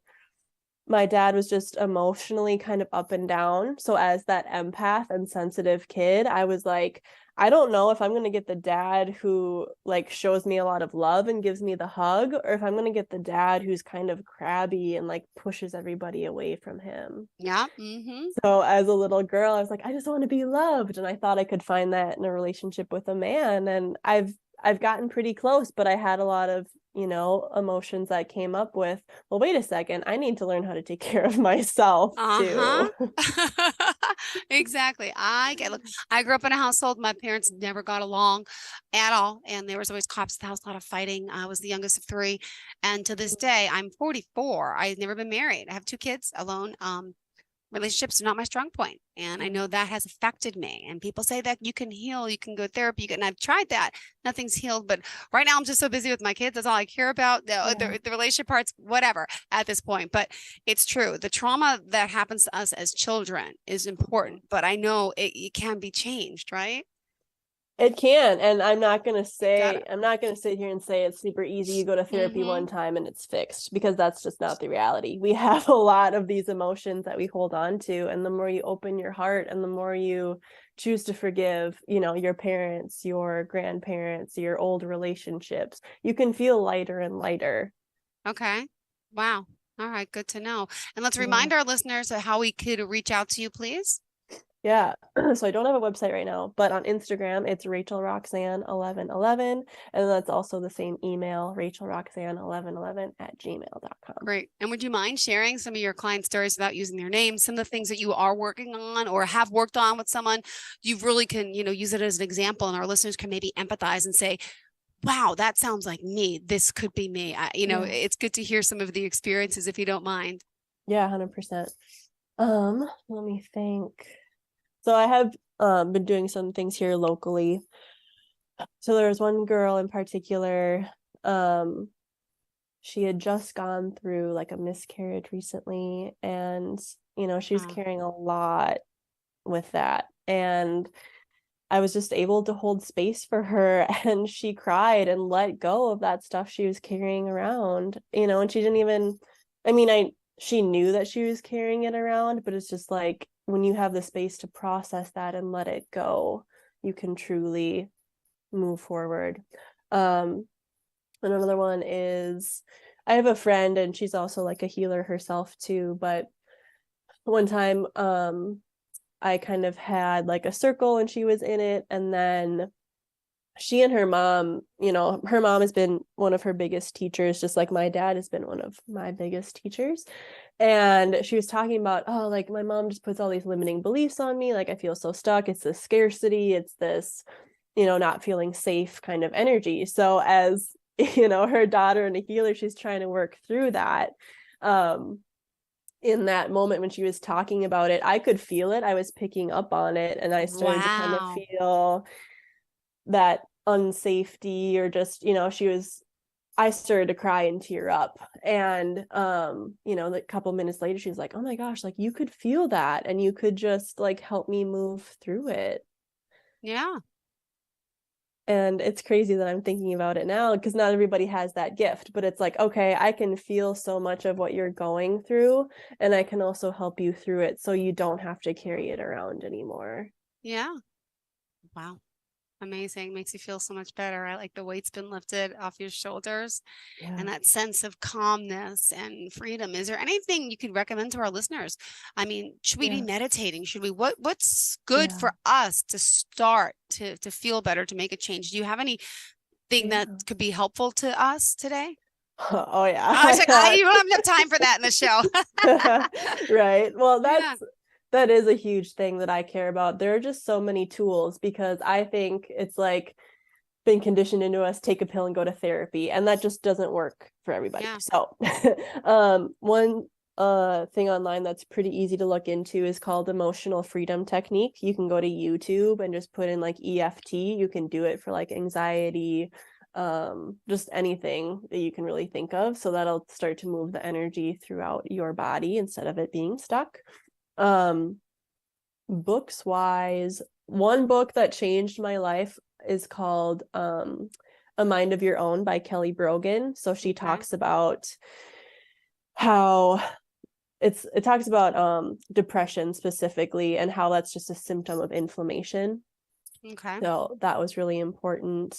my dad was just emotionally kind of up and down. So as that empath and sensitive kid, I was like, I don't know if I'm going to get the dad who like shows me a lot of love and gives me the hug, or if I'm going to get the dad who's kind of crabby and like pushes everybody away from him. Yeah. Mm-hmm. So as a little girl, I was like, I just want to be loved. And I thought I could find that in a relationship with a man. And I've gotten pretty close, but I had a lot of, emotions that came up with, well, wait a second, I need to learn how to take care of myself too. Exactly. Look, I grew up in a household. My parents never got along at all. And there was always cops at the house, a lot of fighting. I was the youngest of three. And to this day, I'm 44. I've never been married. I have two kids alone. Relationships are not my strong point, and I know that has affected me. And people say that you can heal, you can go therapy, and I've tried that. Nothing's healed, but right now I'm just so busy with my kids. That's all I care about. The relationship parts, whatever, at this point. But it's true. The trauma that happens to us as children is important, but I know it can be changed, right? It can, and I'm not gonna sit here and say it's super easy. You go to therapy one time and it's fixed, because that's just not the reality. We have a lot of these emotions that we hold on to, and the more you open your heart and the more you choose to forgive, your parents, your grandparents, your old relationships, you can feel lighter and lighter. Okay. Wow. All right. Good to know. And let's remind our listeners of how we could reach out to you, please. Yeah. So I don't have a website right now, but on Instagram, it's RachelRoxanne1111. And that's also the same email, RachelRoxanne1111@gmail.com. Great. And would you mind sharing some of your client stories without using their names, some of the things that you are working on or have worked on with someone? You really can, use it as an example, and our listeners can maybe empathize and say, wow, that sounds like me. This could be me. It's good to hear some of the experiences if you don't mind. Yeah, 100%. Let me think. So I have been doing some things here locally. So there was one girl in particular, she had just gone through like a miscarriage recently, and she was carrying a lot with that, and I was just able to hold space for her, and she cried and let go of that stuff she was carrying around, and she didn't even, she knew that she was carrying it around, but it's just like, when you have the space to process that and let it go, you can truly move forward. Another one is, I have a friend and she's also like a healer herself too, but one time I kind of had like a circle and she was in it, and then she and her mom, her mom has been one of her biggest teachers, just like my dad has been one of my biggest teachers. And she was talking about, oh, like my mom just puts all these limiting beliefs on me. Like I feel so stuck. It's this scarcity. It's this, not feeling safe kind of energy. So as, her daughter and a healer, she's trying to work through that. In that moment when she was talking about it, I could feel it. I was picking up on it, and I started to kind of feel that unsafety, or just, I started to cry and tear up. And, a couple minutes later, she was like, oh my gosh, like you could feel that and you could just like help me move through it. Yeah. And it's crazy that I'm thinking about it now, because not everybody has that gift, but it's like, okay, I can feel so much of what you're going through, and I can also help you through it so you don't have to carry it around anymore. Yeah. Wow. Amazing. Makes you feel so much better. I like the weight's been lifted off your shoulders, and that sense of calmness and freedom. Is there anything you could recommend to our listeners? Should we be meditating? Should we, what's good for us to start to feel better, to make a change? Do you have anything that could be helpful to us today? Oh yeah. I was like, you don't have enough time for that in the show. Right. Well, that is a huge thing that I care about. There are just so many tools, because I think it's like been conditioned into us, take a pill and go to therapy, and that just doesn't work for everybody. So one thing online that's pretty easy to look into is called emotional freedom technique. You can go to YouTube and just put in like EFT. You can do it for like anxiety, just anything that you can really think of. So that'll start to move the energy throughout your body instead of it being stuck. Books wise, one book that changed my life is called A Mind of Your Own by Kelly Brogan. So she talks about how it talks about depression specifically and how that's just a symptom of inflammation. Okay. So that was really important.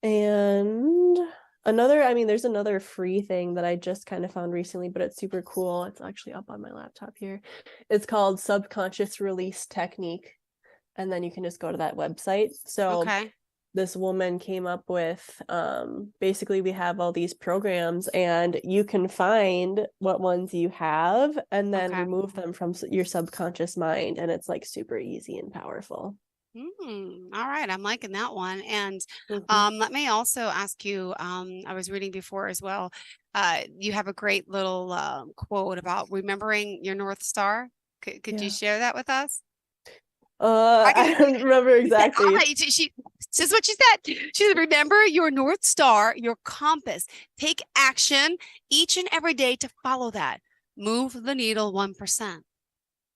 And there's another free thing that I just kind of found recently, but it's super cool. It's actually up on my laptop here. It's called Subconscious Release Technique. And then you can just go to that website. So okay. This woman came up with, basically we have all these programs and you can find what ones you have and then remove them from your subconscious mind. And it's like super easy and powerful. All right. I'm liking that one. And let me also ask you, I was reading before as well. You have a great little quote about remembering your North Star. Could you share that with us? I don't remember exactly. She says what she said. She said, remember your North Star, your compass. Take action each and every day to follow that. Move the needle 1%.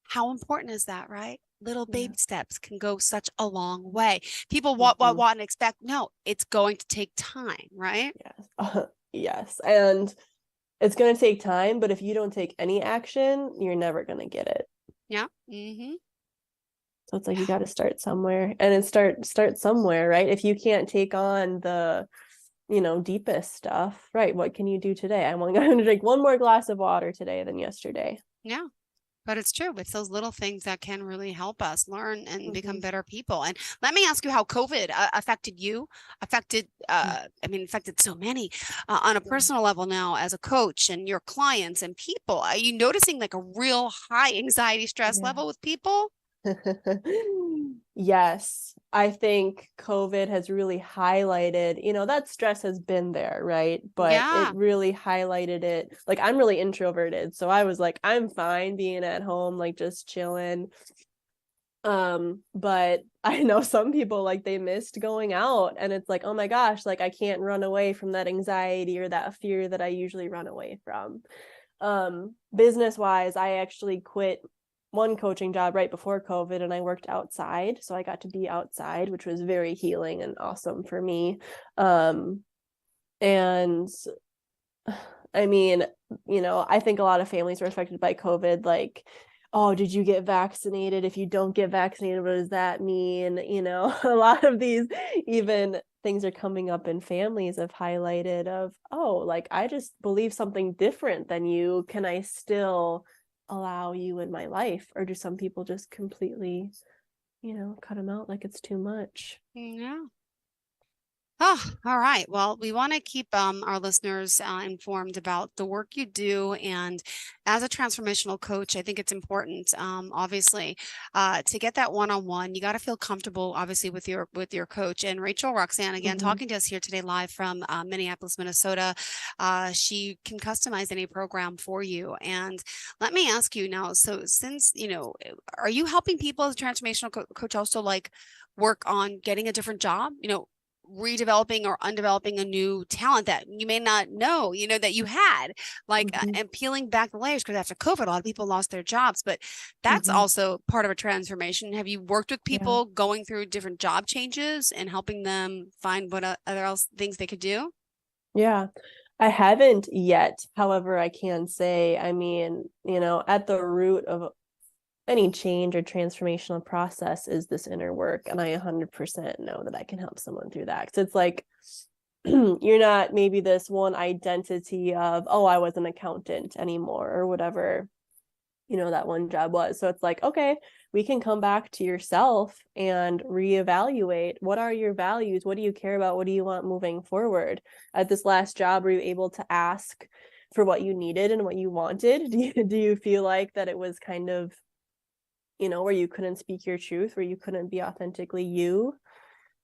How important is that, right? Little baby steps can go such a long way. People want and expect. No, it's going to take time, right? Yes. Yes. And it's going to take time, but if you don't take any action, you're never going to get it. Yeah. Mm-hmm. So it's like you got to start somewhere, and then start somewhere, right? If you can't take on the, deepest stuff, right? What can you do today? I'm going to drink one more glass of water today than yesterday. Yeah. But it's true. It's those little things that can really help us learn and become better people. And let me ask you how COVID affected you, affected so many on a personal level now as a coach and your clients and people. Are you noticing like a real high anxiety stress level with people? Yes, I think COVID has really highlighted, that stress has been there, right? But it really highlighted it. Like, I'm really introverted, so I was like, I'm fine being at home, like just chilling. But I know some people, like, they missed going out, and it's like, oh my gosh, like I can't run away from that anxiety or that fear that I usually run away from. Business wise, I actually quit one coaching job right before COVID and I worked outside. So I got to be outside, which was very healing and awesome for me. And I mean, I think a lot of families were affected by COVID. Like, oh, did you get vaccinated? If you don't get vaccinated, what does that mean? A lot of these even things are coming up in families have highlighted of, oh, like, I just believe something different than you. Can I still allow you in my life? Or do some people just completely, cut them out like it's too much? Yeah. Oh, all right. Well, we want to keep our listeners informed about the work you do. And as a transformational coach, I think it's important, obviously, to get that one-on-one. You got to feel comfortable, obviously, with your coach. And Rachel Roxanne, again, talking to us here today live from Minneapolis, Minnesota. She can customize any program for you. And let me ask you now, so since, are you helping people as a transformational coach also like work on getting a different job? Redeveloping or undeveloping a new talent that you may not know, that you had, like, and peeling back the layers, because after COVID, a lot of people lost their jobs, but that's also part of a transformation. Have you worked with people going through different job changes and helping them find what other things they could do? Yeah, I haven't yet. However, I can say, I mean, at the root of any change or transformational process is this inner work. And I 100% know that I can help someone through that. Because it's like, you're not maybe this one identity of, oh, I was an accountant anymore or whatever, that one job was. So it's like, okay, we can come back to yourself and reevaluate. What are your values? What do you care about? What do you want moving forward? At this last job, were you able to ask for what you needed and what you wanted? Do you feel like that it was kind of, where you couldn't speak your truth, where you couldn't be authentically you?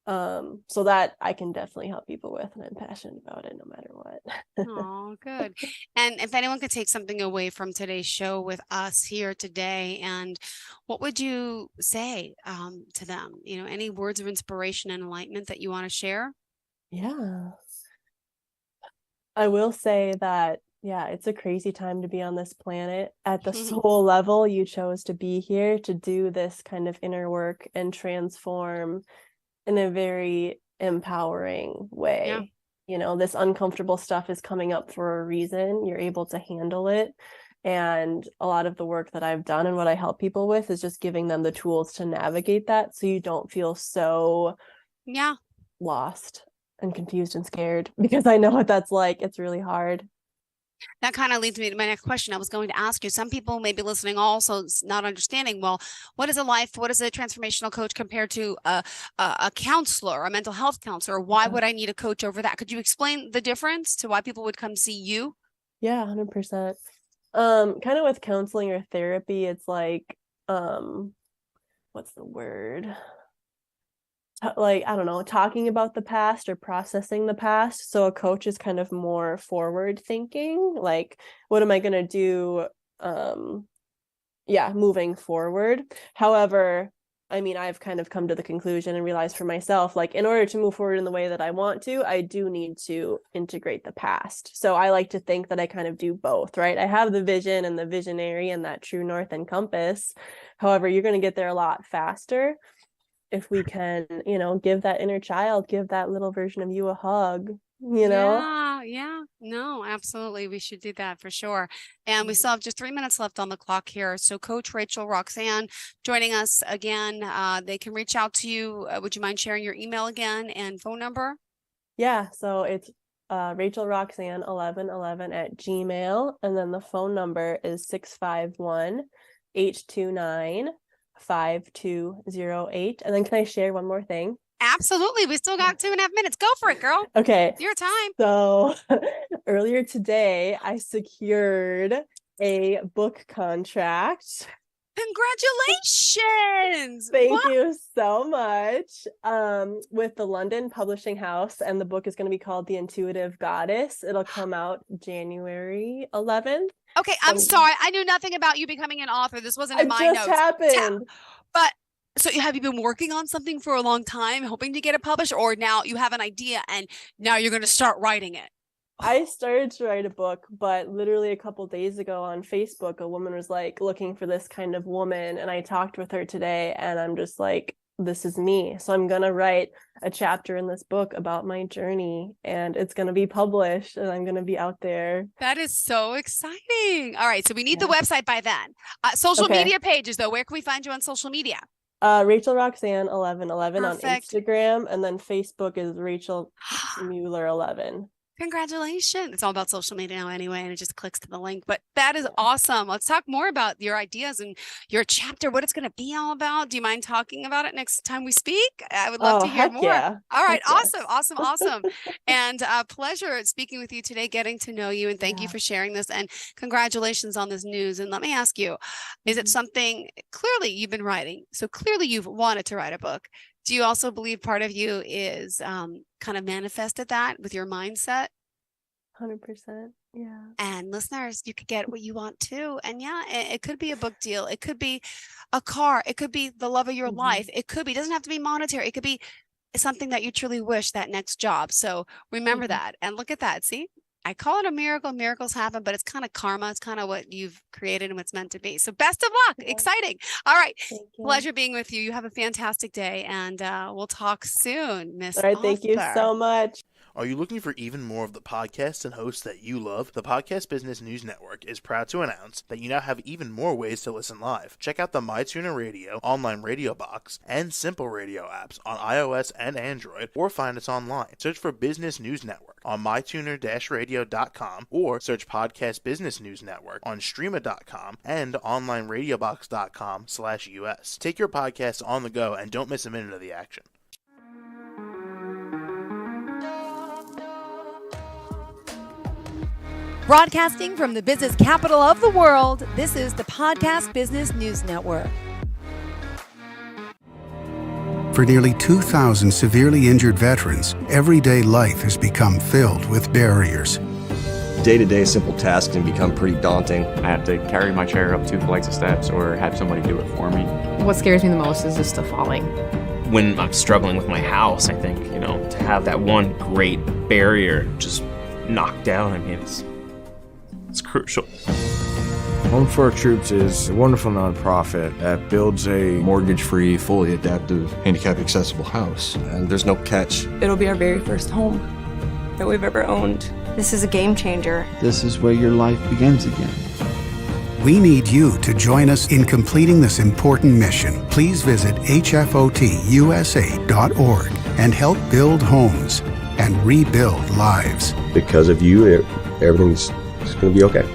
So that I can definitely help people with, and I'm passionate about it no matter what. Oh, good. And if anyone could take something away from today's show with us here today, and what would you say to them? Any words of inspiration and enlightenment that you want to share? Yeah. I will say that, yeah, it's a crazy time to be on this planet. At the soul level, you chose to be here to do this kind of inner work and transform in a very empowering way. This uncomfortable stuff is coming up for a reason. You're able to handle it. And a lot of the work that I've done and what I help people with is just giving them the tools to navigate that so you don't feel so lost and confused and scared, because I know what that's like. It's really hard. That kind of leads me to my next question. I was going to ask you, some people may be listening also not understanding, well, what is a transformational coach compared to a counselor, a mental health counselor? Why would I need a coach over that? Could you explain the difference to why people would come see you? Yeah, 100%. Kind of with counseling or therapy, it's like, what's the word? Like, I don't know, talking about the past or processing the past. So a coach is kind of more forward thinking, like, what am I going to do? Moving forward. However, I mean, I've kind of come to the conclusion and realized for myself, like, in order to move forward in the way that I want to, I do need to integrate the past. So I like to think that I kind of do both, right? I have the vision and the visionary and that true north and compass. However, you're going to get there a lot faster if we can, give that inner child, give that little version of you a hug, Yeah. No, absolutely. We should do that for sure. And we still have just 3 minutes left on the clock here. So Coach Rachel Roxanne joining us again. They can reach out to you. Would you mind sharing your email again and phone number? Yeah. So it's Rachel Roxanne 1111 at Gmail. And then the phone number is 651-829-5208. And then can I share one more thing? Absolutely. We still got 2.5 minutes. Go for it, girl. Okay. It's your time. So earlier today, I secured a book contract. Congratulations. Thank you so much. With the London Publishing House, and the book is going to be called The Intuitive Goddess. It'll come out January 11th. Okay, I'm sorry. I knew nothing about you becoming an author. This wasn't in my notes. It just happened. But so have you been working on something for a long time, hoping to get it published, or now you have an idea and now you're going to start writing it? I started to write a book, but literally a couple days ago on Facebook, a woman was like looking for this kind of woman, and I talked with her today, and I'm just like, this is me. So I'm going to write a chapter in this book about my journey, and it's going to be published, and I'm going to be out there. That is so exciting. All right. So we need the website by then. Social media pages, though. Where can we find you on social media? Rachel Roxanne 1111 on Instagram, and then Facebook is Rachel Mueller 11. Congratulations. It's all about social media now anyway, and it just clicks to the link. But that is awesome. Let's talk more about your ideas and your chapter, what it's going to be all about. Do you mind talking about it next time we speak? I would love to hear more. Yeah. All right. Awesome. And pleasure speaking with you today, getting to know you, and thank you for sharing this, and congratulations on this news. And let me ask you, is it something, clearly you've been writing, so clearly you've wanted to write a book. Do you also believe part of you is kind of manifested that with your mindset? 100%. Yeah. And listeners, you could get what you want too. And it could be a book deal. It could be a car. It could be the love of your life. It doesn't have to be monetary. It could be something that you truly wish, that next job. So remember that and look at that. See, I call it a miracle. Miracles happen, but it's kind of karma. It's kind of what you've created and what's meant to be. So best of luck. Yeah. Exciting. All right. Pleasure being with you. You have a fantastic day, and we'll talk soon, Miss. All right. Thank you so much. Are you looking for even more of the podcasts and hosts that you love? The Podcast Business News Network is proud to announce that you now have even more ways to listen live. Check out the MyTuner Radio, online radio box, and Simple Radio apps on iOS and Android, or find us online. Search for Business News Network on mytuner-radio.com, or search Podcast Business News Network on streama.com and onlineradiobox.com/US. Take your podcast on the go and don't miss a minute of the action. Broadcasting from the business capital of the world, this is the Podcast Business News Network. For nearly 2,000 severely injured veterans, everyday life has become filled with barriers. Day-to-day simple tasks can become pretty daunting. I have to carry my chair up 2 flights of steps or have somebody do it for me. What scares me the most is just the falling. When I'm struggling with my house, I think, to have that one great barrier just knocked down, I mean, it's crucial. Home for Our Troops is a wonderful nonprofit that builds a mortgage-free, fully adaptive, handicap-accessible house. And there's no catch. It'll be our very first home that we've ever owned. This is a game changer. This is where your life begins again. We need you to join us in completing this important mission. Please visit hfotusa.org and help build homes and rebuild lives. Because of you, everything's going to be okay.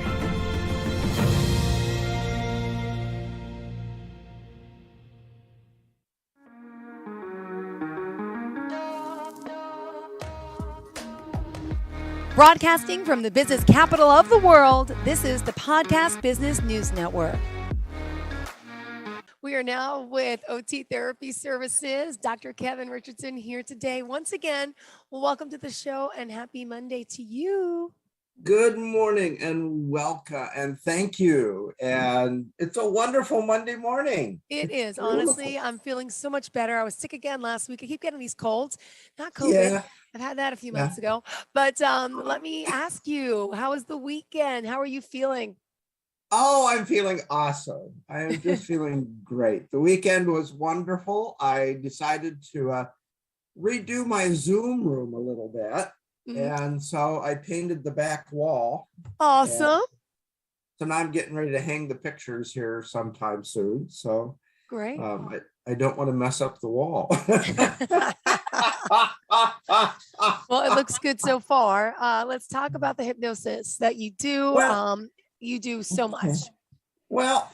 Broadcasting from the business capital of the world, this is the Podcast Business News Network. We are now with OT Therapy Services. Dr. Kevin Richardson here today. Once again, welcome to the show and happy Monday to you. Good morning and welcome and thank you. And it's a wonderful Monday morning. It is. Honestly, I'm feeling so much better. I was sick again last week. I keep getting these colds, not COVID. Yeah. I've had that a few months ago. But let me ask you, how was the weekend? How are you feeling? Oh, I'm feeling awesome. I am just feeling great. The weekend was wonderful. I decided to redo my Zoom room a little bit. And so I painted the back wall. Awesome. So now I'm getting ready to hang the pictures here sometime soon. So great. I don't want to mess up the wall. Well, it looks good so far. Let's talk about the hypnosis that you do. You do so much. Well,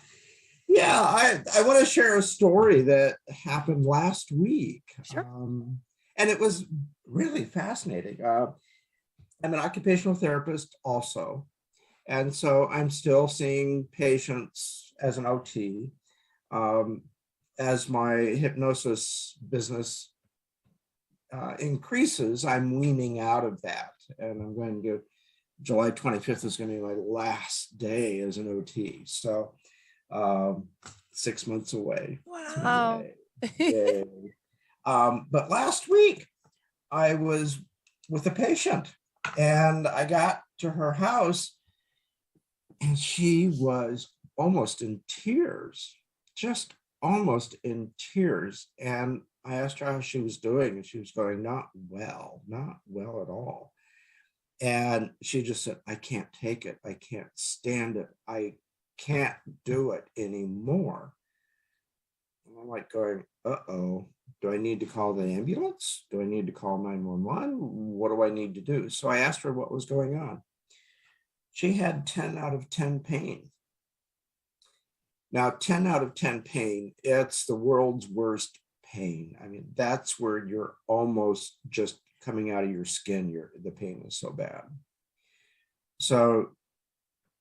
yeah, I want to share a story that happened last week. Sure. And it was really fascinating. I'm an occupational therapist also. And so I'm still seeing patients as an OT. As my hypnosis business increases, I'm weaning out of that. And I'm going to July 25th is going to be my last day as an OT. So 6 months away. Wow. Yay. But last week I was with a patient and I got to her house and she was almost in tears, just almost in tears. And I asked her how she was doing and she was going, not well at all. And she just said, I can't take it. I can't stand it. I can't do it anymore. And I'm like going, uh-oh, do I need to call the ambulance? Do I need to call 911? What do I need to do? So I asked her what was going on. She had 10 out of 10 pain. Now, 10 out of 10 pain, it's the world's worst pain. I mean, that's where you're almost just coming out of your skin. The pain is so bad. So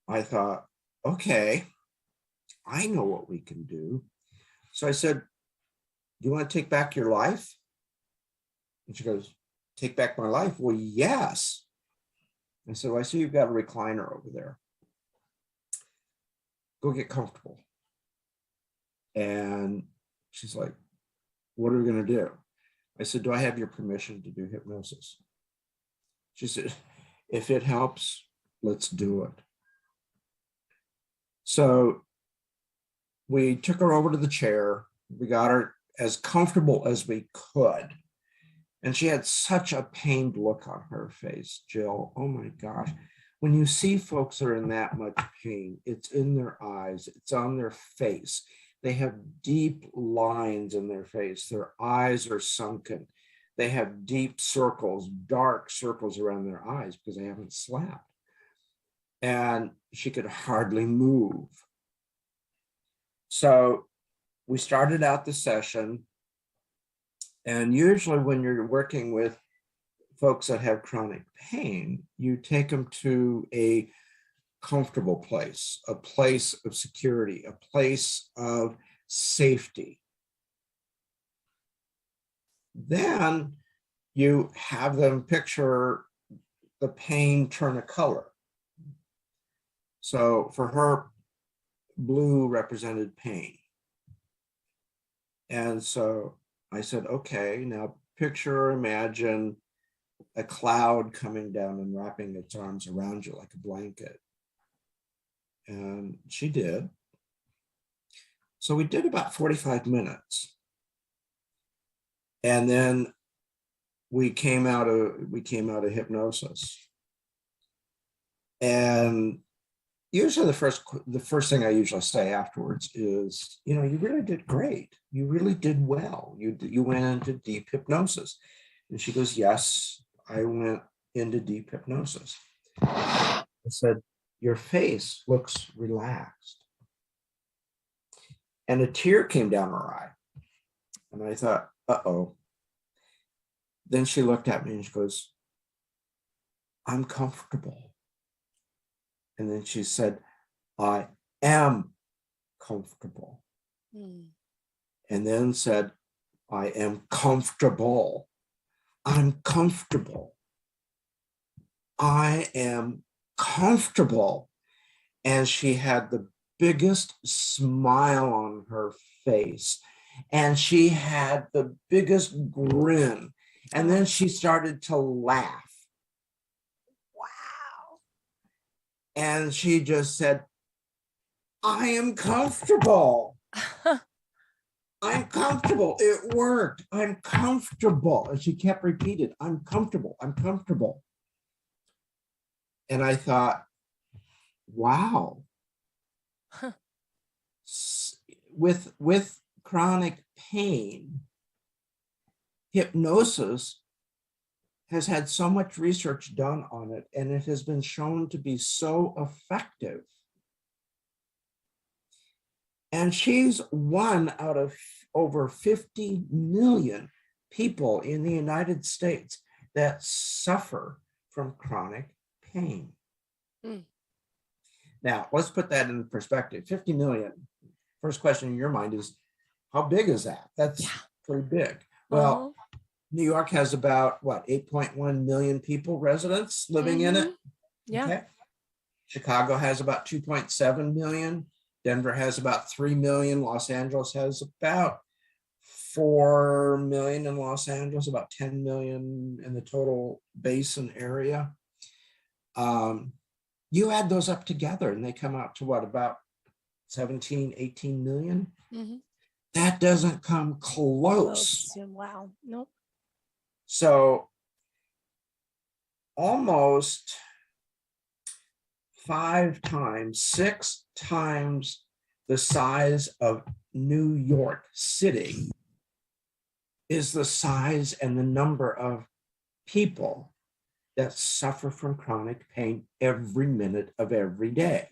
I thought, okay, I know what we can do. So I said, do you want to take back your life? And she goes, take back my life? Well, yes. I said, well, I see you've got a recliner over there. Go get comfortable. And she's like, what are we going to do? I said, do I have your permission to do hypnosis? She said, if it helps, let's do it. So we took her over to the chair. We got her as comfortable as we could. And she had such a pained look on her face, Jill. Oh my gosh. When you see folks that are in that much pain, it's in their eyes, it's on their face. They have deep lines in their face. Their eyes are sunken. They have deep circles, dark circles around their eyes because they haven't slept. And she could hardly move. So we started out the session. And usually when you're working with folks that have chronic pain, you take them to a comfortable place, a place of security, a place of safety. Then you have them picture the pain turn a color. So for her, blue represented pain. And so I said, okay, now picture or imagine a cloud coming down and wrapping its arms around you like a blanket. And she did. So we did about 45 minutes. And then we came out of hypnosis. And usually the first thing I usually say afterwards is, you really did great. You really did well. You went into deep hypnosis. And she goes, yes, I went into deep hypnosis. I said, your face looks relaxed. And a tear came down her eye. And I thought, uh-oh. Then she looked at me and she goes, I'm comfortable. And then she said, I am comfortable. And then said, I am comfortable. I'm comfortable. I am comfortable. And she had the biggest smile on her face. And she had the biggest grin. And then she started to laugh. And she just said, I am comfortable. I'm comfortable. It worked. I'm comfortable. And she kept repeating, I'm comfortable. I'm comfortable. And I thought, wow. With chronic pain, hypnosis has had so much research done on it, and it has been shown to be so effective. And she's one out of over 50 million people in the United States that suffer from chronic pain. Now, let's put that in perspective. 50 million. First question in your mind is, how big is that? That's pretty big. Well, New York has about, 8.1 million people, residents living in it? Yeah. Okay. Chicago has about 2.7 million. Denver has about 3 million. Los Angeles has about 4 million in Los Angeles, about 10 million in the total basin area. You add those up together and they come out to what, about 17, 18 million? That doesn't come close. Wow. Nope. So almost 5 times, 6 times the size of New York City is the size and the number of people that suffer from chronic pain every minute of every day.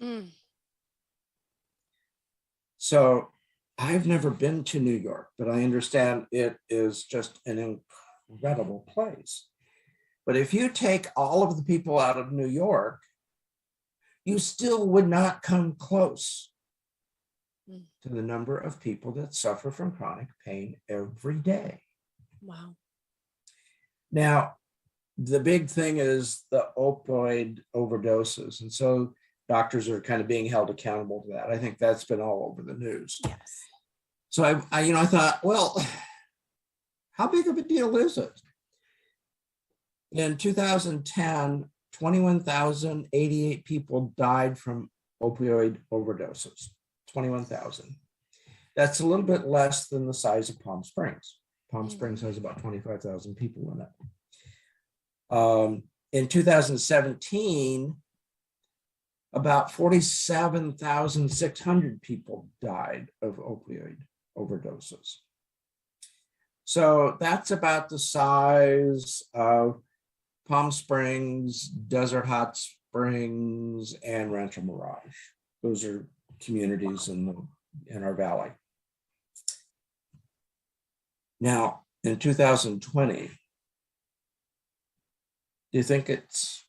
So I've never been to New York, but I understand it is just an incredible place. But if you take all of the people out of New York, you still would not come close to the number of people that suffer from chronic pain every day. Wow. Now, the big thing is the opioid overdoses. And so doctors are kind of being held accountable to that. I think that's been all over the news. Yes. So I thought, well, how big of a deal is it? In 2010, 21,088 people died from opioid overdoses. 21,000. That's a little bit less than the size of Palm Springs. Palm Springs has about 25,000 people in it. In 2017, about 47,600 people died of opioid overdoses. So that's about the size of Palm Springs, Desert Hot Springs, and Rancho Mirage. Those are communities in our valley. Now, in 2020, do you think it's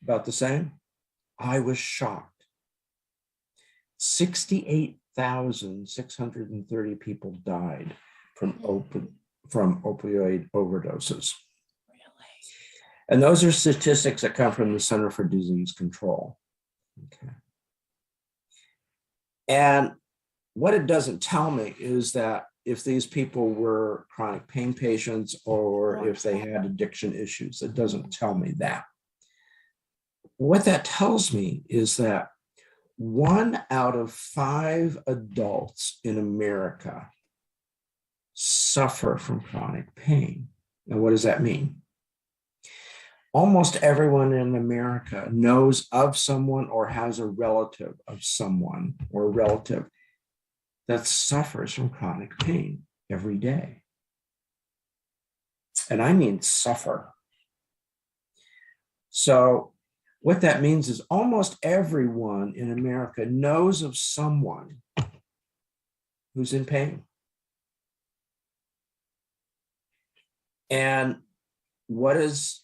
about the same? I was shocked. 68,630 people died from opioid overdoses. And those are statistics that come from the Center for Disease Control. Okay. And what it doesn't tell me is that if these people were chronic pain patients or if they had addiction issues, it doesn't tell me that. What that tells me is that 1 out of 5 adults in America suffer from chronic pain. Now, what does that mean? Almost everyone in America knows of someone or has a relative of someone or a relative that suffers from chronic pain every day. And I mean suffer. So what that means is almost everyone in America knows of someone who's in pain. And what is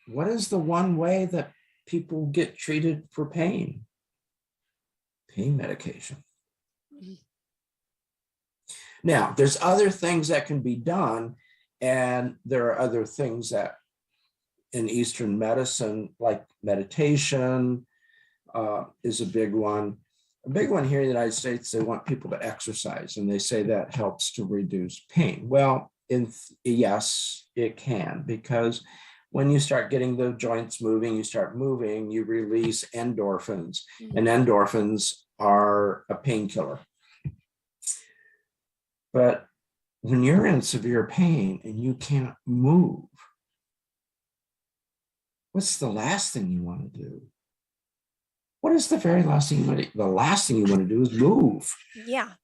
the one way that people get treated for pain? Pain medication. Now, there's other things that can be done, and there are other things that in Eastern medicine, like meditation, is a big one. A big one here in the United States, they want people to exercise, and they say that helps to reduce pain. Well, yes, it can, because when you start getting the joints moving, you release endorphins, and endorphins are a painkiller. But when you're in severe pain and you can't move, what's the last thing you want to do? What is the very last thing you want to do? The last thing you want to do is move. Yeah.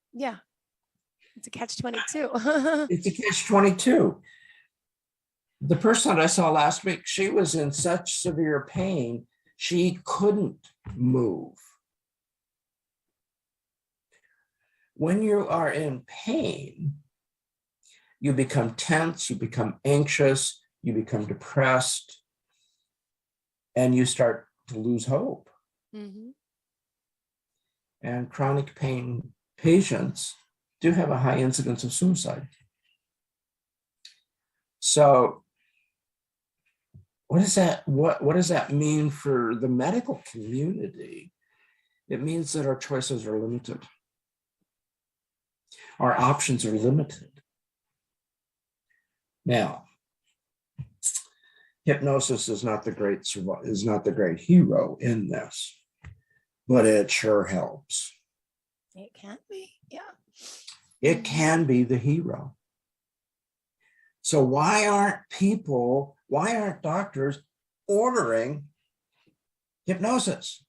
It's a catch-22. It's a catch-22. The person that I saw last week, she was in such severe pain, she couldn't move. When you are in pain, you become tense, you become anxious, you become depressed, and you start to lose hope. Mm-hmm. And chronic pain patients do have a high incidence of suicide. So what does that mean for the medical community? It means that our choices are limited. Our options are limited. Now, hypnosis is not the great hero in this, but it sure helps. It can be, yeah. It can be the hero. So why aren't doctors ordering hypnosis?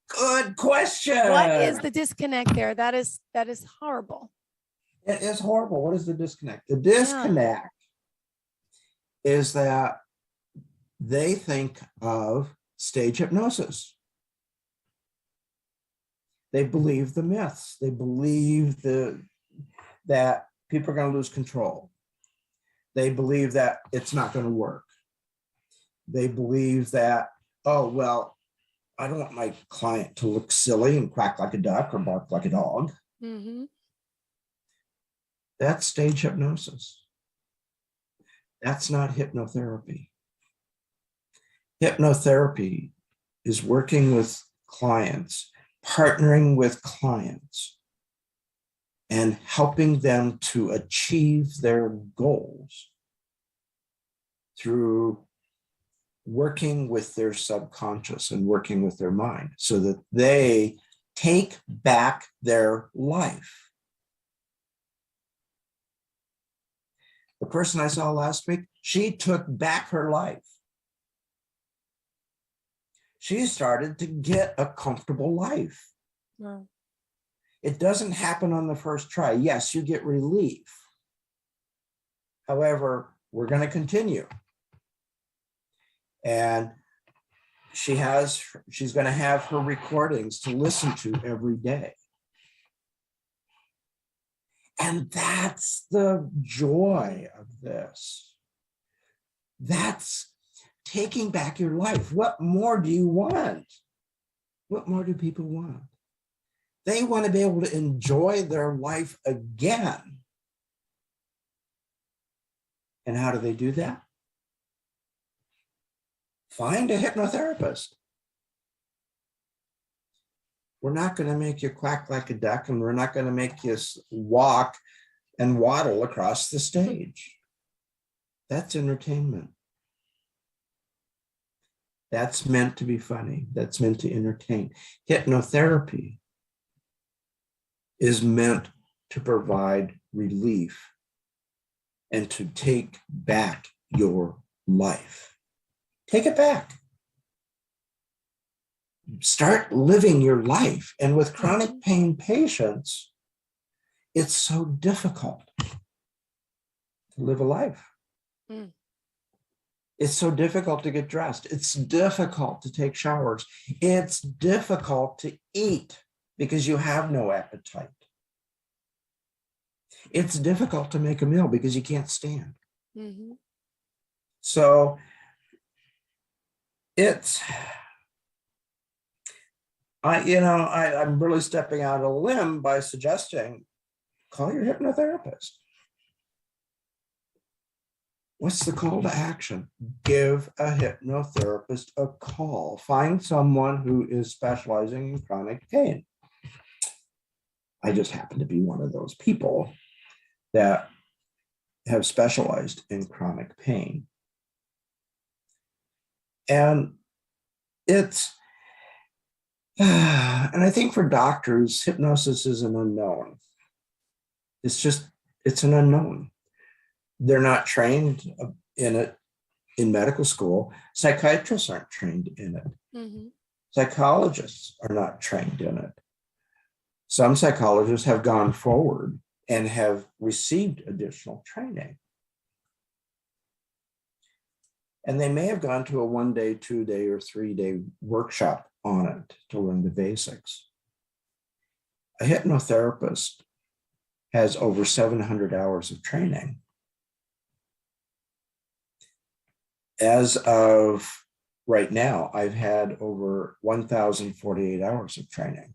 Good question. What is the disconnect there? That is horrible. It is horrible. What is the disconnect? The disconnect is that they think of stage hypnosis. They believe the myths. They believe that people are going to lose control. They believe that it's not going to work. They believe that, oh, well, I don't want my client to look silly and quack like a duck or bark like a dog. Mm-hmm. That's stage hypnosis. That's not hypnotherapy. Hypnotherapy is working with clients, partnering with clients, and helping them to achieve their goals through working with their subconscious and working with their mind so that they take back their life. The person I saw last week, she took back her life. She started to get a comfortable life. Wow. It doesn't happen on the first try. Yes, you get relief. However, we're going to continue. And she's going to have her recordings to listen to every day. And that's the joy of this. That's taking back your life. What more do you want? What more do people want? They want to be able to enjoy their life again. And how do they do that? Find a hypnotherapist. We're not going to make you quack like a duck, and we're not going to make you walk and waddle across the stage. That's entertainment. That's meant to be funny. That's meant to entertain. Hypnotherapy is meant to provide relief and to take back your life. Take it back. Start living your life. And with chronic pain patients, it's so difficult to live a life. Mm. It's so difficult to get dressed. It's difficult to take showers. It's difficult to eat because you have no appetite. It's difficult to make a meal because you can't stand. Mm-hmm. So I'm really stepping out on a limb by suggesting call your hypnotherapist. What's the call to action? Give a hypnotherapist a call. Find someone who is specializing in chronic pain. I just happen to be one of those people that have specialized in chronic pain. And and I think for doctors, hypnosis is an unknown. It's an unknown. They're not trained in it in medical school. Psychiatrists aren't trained in it. Mm-hmm. Psychologists are not trained in it. Some psychologists have gone forward and have received additional training. And they may have gone to a 1-day, 2-day, or 3-day workshop on it to learn the basics. A hypnotherapist has over 700 hours of training. As of right now, I've had over 1,048 hours of training.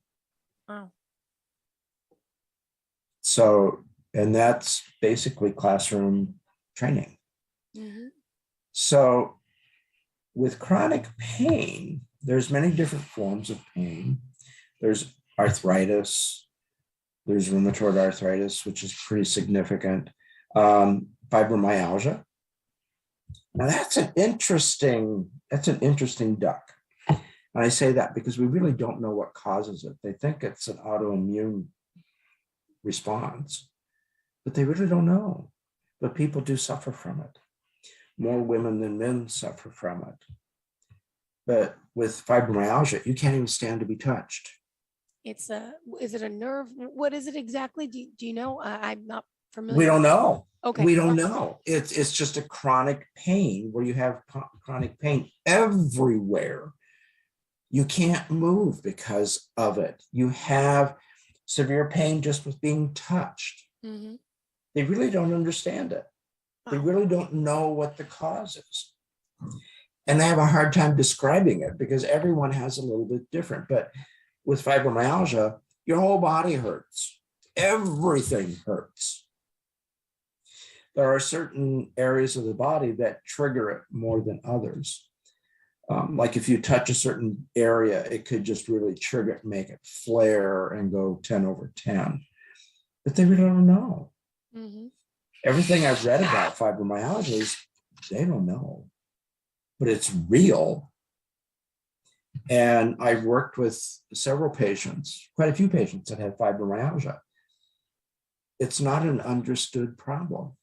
Wow. So, and that's basically classroom training. Mm-hmm. So with chronic pain, there's many different forms of pain. There's arthritis, there's rheumatoid arthritis, which is pretty significant. Fibromyalgia. Now that's an interesting duck. And I say that because we really don't know what causes it. They think it's an autoimmune response, but they really don't know. But people do suffer from it. More women than men suffer from it. But with fibromyalgia, you can't even stand to be touched. Is it a nerve? What is it exactly? Do you know? I'm not familiar. We don't know. Okay. We don't know. It's just a chronic pain where you have chronic pain everywhere. You can't move because of it. You have severe pain just with being touched. Mm-hmm. They really don't understand it. They really don't know what the cause is. And they have a hard time describing it because everyone has a little bit different. But with fibromyalgia, your whole body hurts. Everything hurts. There are certain areas of the body that trigger it more than others. Like if you touch a certain area, it could just really trigger it, make it flare and go 10 over 10. But they really don't know. Mm-hmm. Everything I've read about fibromyalgia is they don't know, but it's real. And I've worked with several patients, quite a few patients that have fibromyalgia. It's not an understood problem,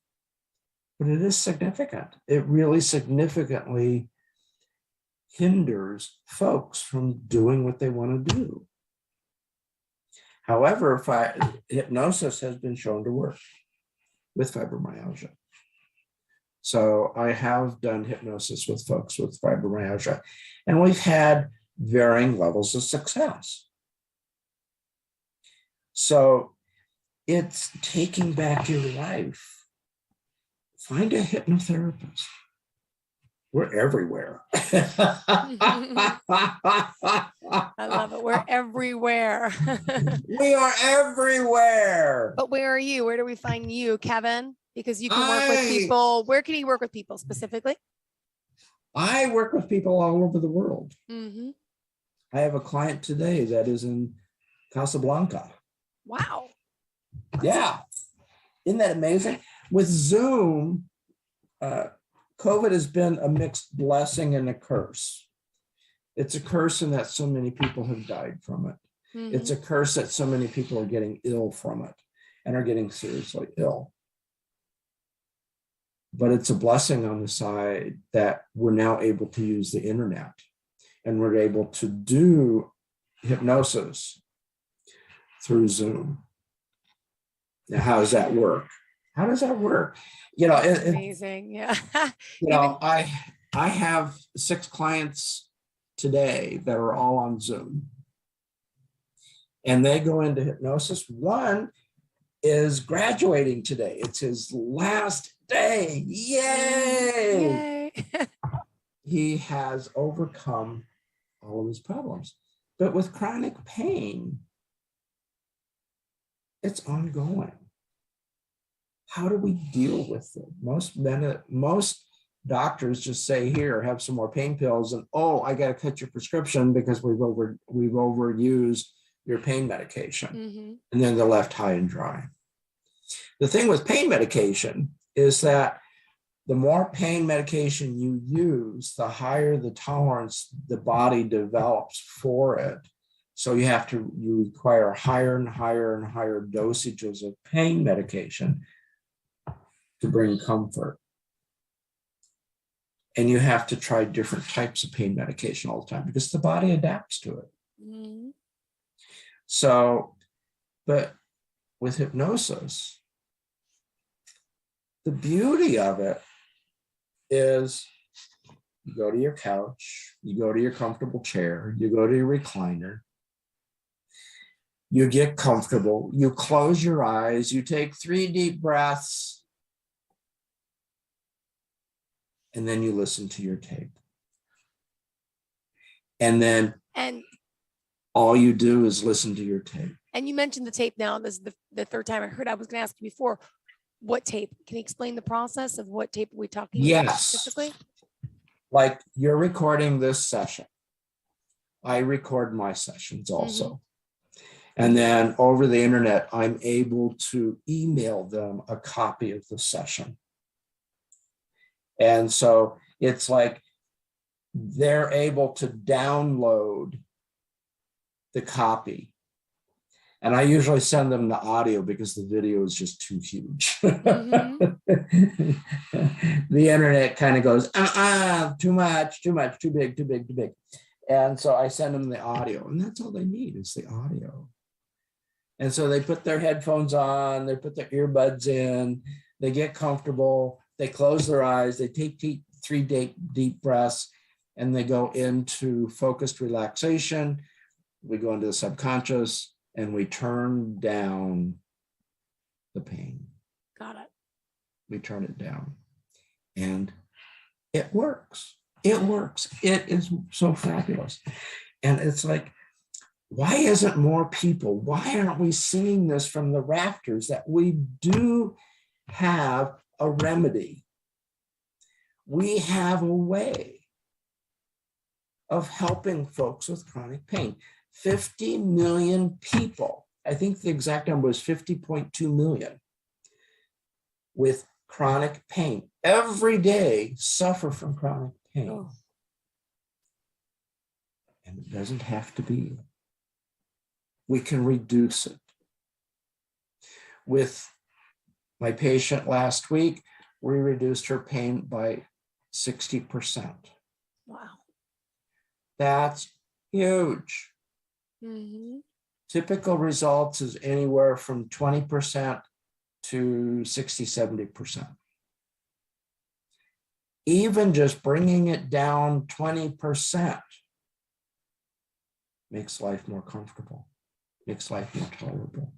but it is significant. It really significantly hinders folks from doing what they want to do. However, hypnosis has been shown to work with fibromyalgia. So I have done hypnosis with folks with fibromyalgia, and we've had varying levels of success. So it's taking back your life. Find a hypnotherapist. We're everywhere. I love it. We're everywhere. We are everywhere. But where are you? Where do we find you, Kevin? Because you can work with people. Where can you work with people specifically? I work with people all over the world. Mm-hmm. I have a client today that is in Casablanca. Wow. Yeah. Isn't that amazing? With Zoom, COVID has been a mixed blessing and a curse. It's a curse in that so many people have died from it. Mm-hmm. It's a curse that so many people are getting ill from it and are getting seriously ill. but it's a blessing on the side that we're now able to use the internet and we're able to do hypnosis through Zoom. Now, how does that work? How does that work? You know, amazing. Yeah. You know, I have 6 clients today that are all on Zoom. And they go into hypnosis. One is graduating today. It's his last day. Yay! Yay. He has overcome all of his problems. But with chronic pain, it's ongoing. How do we deal with it? Most doctors just say, here, have some more pain pills, and oh, I got to cut your prescription because we've overused your pain medication. And then they're left high and dry. The thing with pain medication is that the more pain medication you use, the higher the tolerance the body develops for it. So you require higher and higher and higher dosages of pain medication to bring comfort. And you have to try different types of pain medication all the time because the body adapts to it. So, but with hypnosis, the beauty of it is you go to your couch, you go to your comfortable chair, you go to your recliner, you get comfortable, you close your eyes, you take 3 deep breaths, and then you listen to your tape. And then all you do is listen to your tape. And you mentioned the tape now. This is the third time I heard. I was going to ask you before, what tape? Can you explain the process of what tape are we talking about specifically? Like you're recording this session. I record my sessions also. And then over the internet, I'm able to email them a copy of the session. And so it's like they're able to download the copy. And I usually send them the audio because the video is just too huge. The internet kind of goes, too much, too big, too big, too big. And so I send them the audio, and that's all they need is the audio. And so they put their headphones on, they put their earbuds in, they get comfortable, they close their eyes, they take 3 deep breaths, and they go into focused relaxation. We go into the subconscious, and we turn down the pain. Got it. We turn it down. And it works. It works. It is so fabulous. And it's like, why isn't more people, why aren't we seeing this from the rafters that we do have a remedy? We have a way of helping folks with chronic pain. 50 million people, I think the exact number was 50.2 million, with chronic pain every day suffer from chronic pain. And it doesn't have to be. We can reduce it. With my patient last week, we reduced her pain by 60%. Wow. That's huge. Typical results is anywhere from 20% to 60, 70%. Even just bringing it down 20% makes life more comfortable, makes life more tolerable.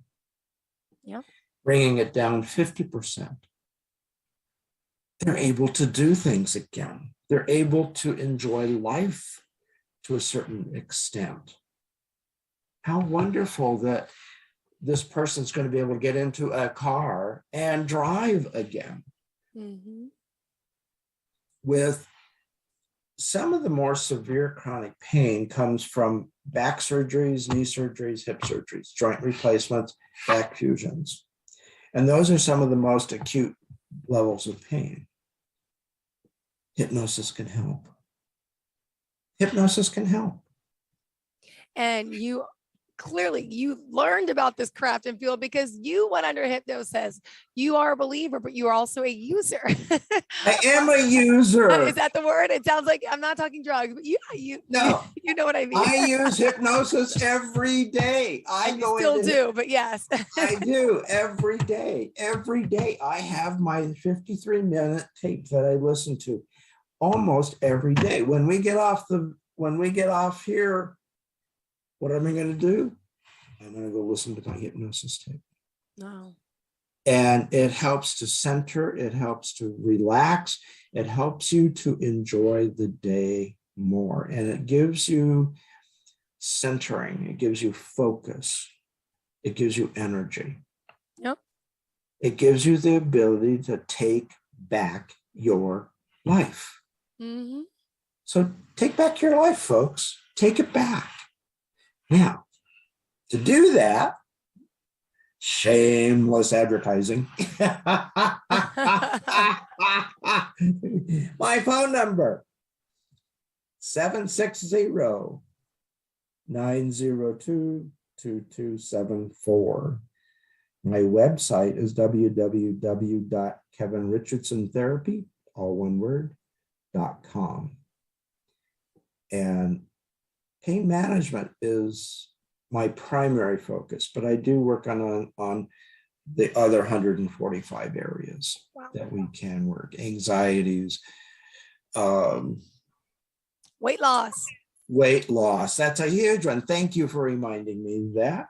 Yeah. Bringing it down 50%, they're able to do things again. They're able to enjoy life to a certain extent. How wonderful that this person's going to be able to get into a car and drive again. With some of the more severe chronic pain comes from back surgeries, knee surgeries, hip surgeries, joint replacements, back fusions. And those are some of the most acute levels of pain. Hypnosis can help. Hypnosis can help. And you clearly you learned about this craft and field because you went under hypnosis. You are a believer, but you are also a user. I am a user. Is that the word? It sounds like I'm not talking drugs, but you know what I mean. I use hypnosis every day. I go still into do, but yes. I do every day. Every day I have my 53-minute tape that I listen to almost every day. When we get off here, what am I going to do? I'm going to go listen to my hypnosis tape. No. And it helps to center, it helps to relax, it helps you to enjoy the day more. And it gives you centering, it gives you focus, it gives you energy. Yep. It gives you the ability to take back your life. Mm-hmm. So take back your life, folks. Take it back. Now, to do that, shameless advertising. My phone number, 760-902-2274. My website is www.kevinrichardsontherapy, all one word, .com. And pain management is my primary focus, but I do work on the other 145 areas that we can work. Anxieties, weight loss. Weight loss. That's a huge one. Thank you for reminding me that.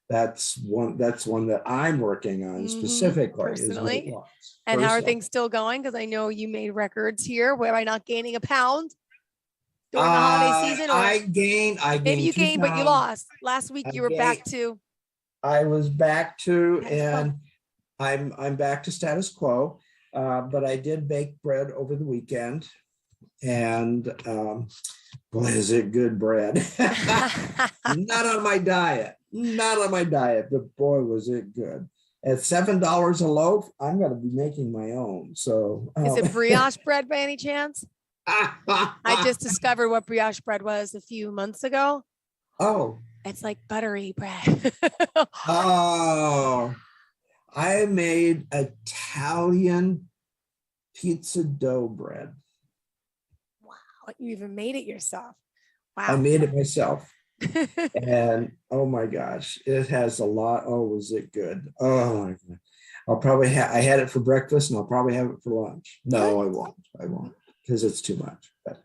That's one that I'm working on specifically. Personally. Is weight loss. And how are things still going? Because I know you made records here. Where am I not gaining a pound during the holiday season? Or I gained. Maybe you gained, but you lost. Last week you were back to. I was back to, and I'm back to status quo. But I did bake bread over the weekend, and boy, is it good bread. Not on my diet, but boy, was it good. At $7 a loaf, I'm going to be making my own. So is it brioche bread by any chance? I just discovered what brioche bread was a few months ago. Oh, it's like buttery bread. Oh, I made Italian pizza dough bread. Wow, you even made it yourself. Wow. I made it myself. And oh my gosh, it has a lot. Oh, was it good? Oh my God. I'll probably I had it for breakfast and I'll probably have it for lunch. No, I won't because it's too much. But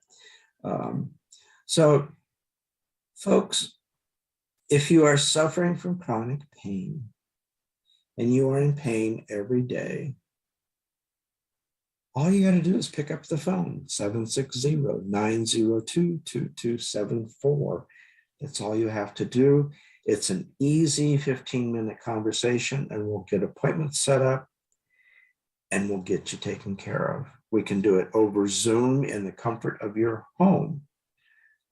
so folks, if you are suffering from chronic pain and you are in pain every day, all you got to do is pick up the phone, 760-902-2274. That's all you have to do. It's an easy 15-minute conversation, and we'll get appointments set up and we'll get you taken care of. We can do it over Zoom in the comfort of your home.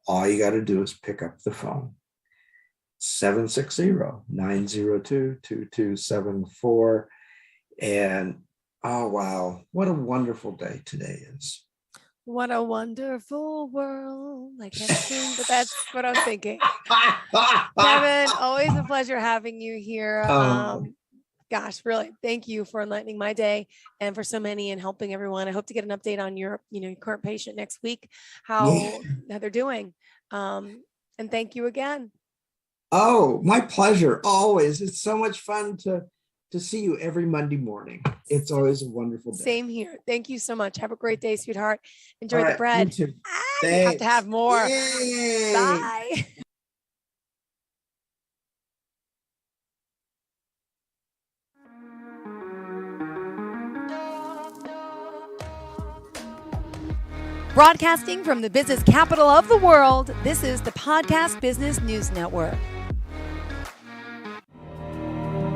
All you got to do is pick up the phone. 760-902-2274. And oh, wow, what a wonderful day today is. What a wonderful world. I can't sing, but that's what I was thinking. Kevin, always a pleasure having you here. Gosh, really, thank you for enlightening my day and for so many and helping everyone. I hope to get an update on your current patient next week, how they're doing. And thank you again. Oh, my pleasure. Always. It's so much fun to see you every Monday morning. It's always a wonderful day. Same here. Thank you so much. Have a great day, sweetheart. Enjoy the bread. You too. You have to have more. Yay. Bye. Broadcasting from the business capital of the world, this is the Podcast Business News Network.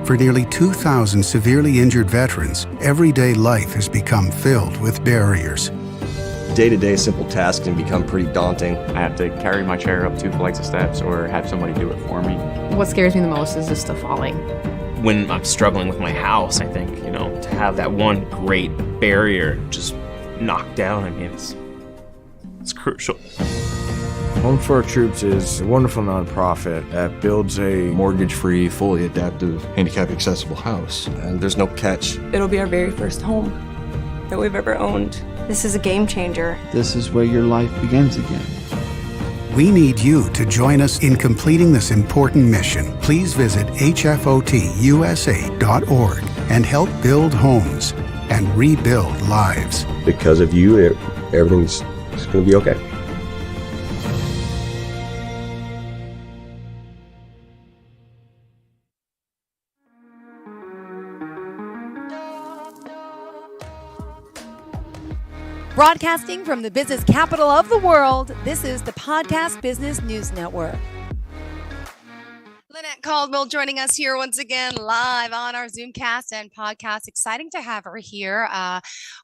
For nearly 2,000 severely injured veterans, everyday life has become filled with barriers. Day-to-day simple tasks can become pretty daunting. I have to carry my chair up 2 flights of steps or have somebody do it for me. What scares me the most is just the falling. When I'm struggling with my house, I think, to have that one great barrier just knocked down, it's crucial. Home for Our Troops is a wonderful nonprofit that builds a mortgage-free, fully adaptive, handicap-accessible house. And there's no catch. It'll be our very first home that we've ever owned. This is a game changer. This is where your life begins again. We need you to join us in completing this important mission. Please visit hfotusa.org and help build homes and rebuild lives. Because of you, everything's going to be okay. Broadcasting from the business capital of the world, this is the Podcast Business News Network. Lynette Caldwell joining us here once again live on our Zoomcast and podcast. Exciting to have her here.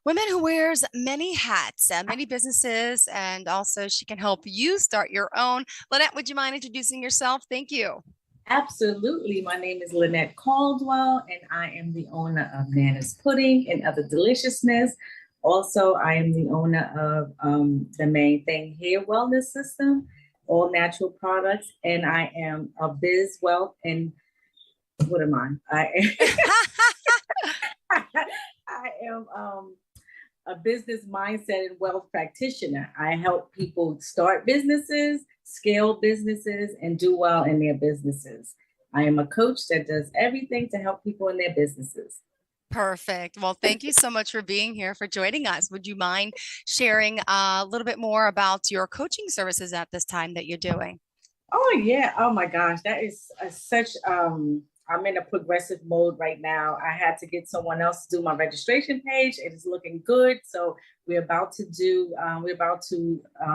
Women who wears many hats, many businesses, and also she can help you start your own. Lynette, would you mind introducing yourself? Thank you. Absolutely. My name is Lynette Caldwell, and I am the owner of Nana's Pudding and Other Deliciousness. Also, I am the owner of the Main Thing Hair Wellness System, all natural products, and I am a biz wealth and what am I? I am a business mindset and wealth practitioner. I help people start businesses, scale businesses, and do well in their businesses. I am a coach that does everything to help people in their businesses. Perfect. Well, thank you so much for being here, for joining us. Would you mind sharing a little bit more about your coaching services at this time that you're doing? Oh, yeah. Oh, my gosh. That is such, I'm in a progressive mode right now. I had to get someone else to do my registration page. It is looking good. So we're about to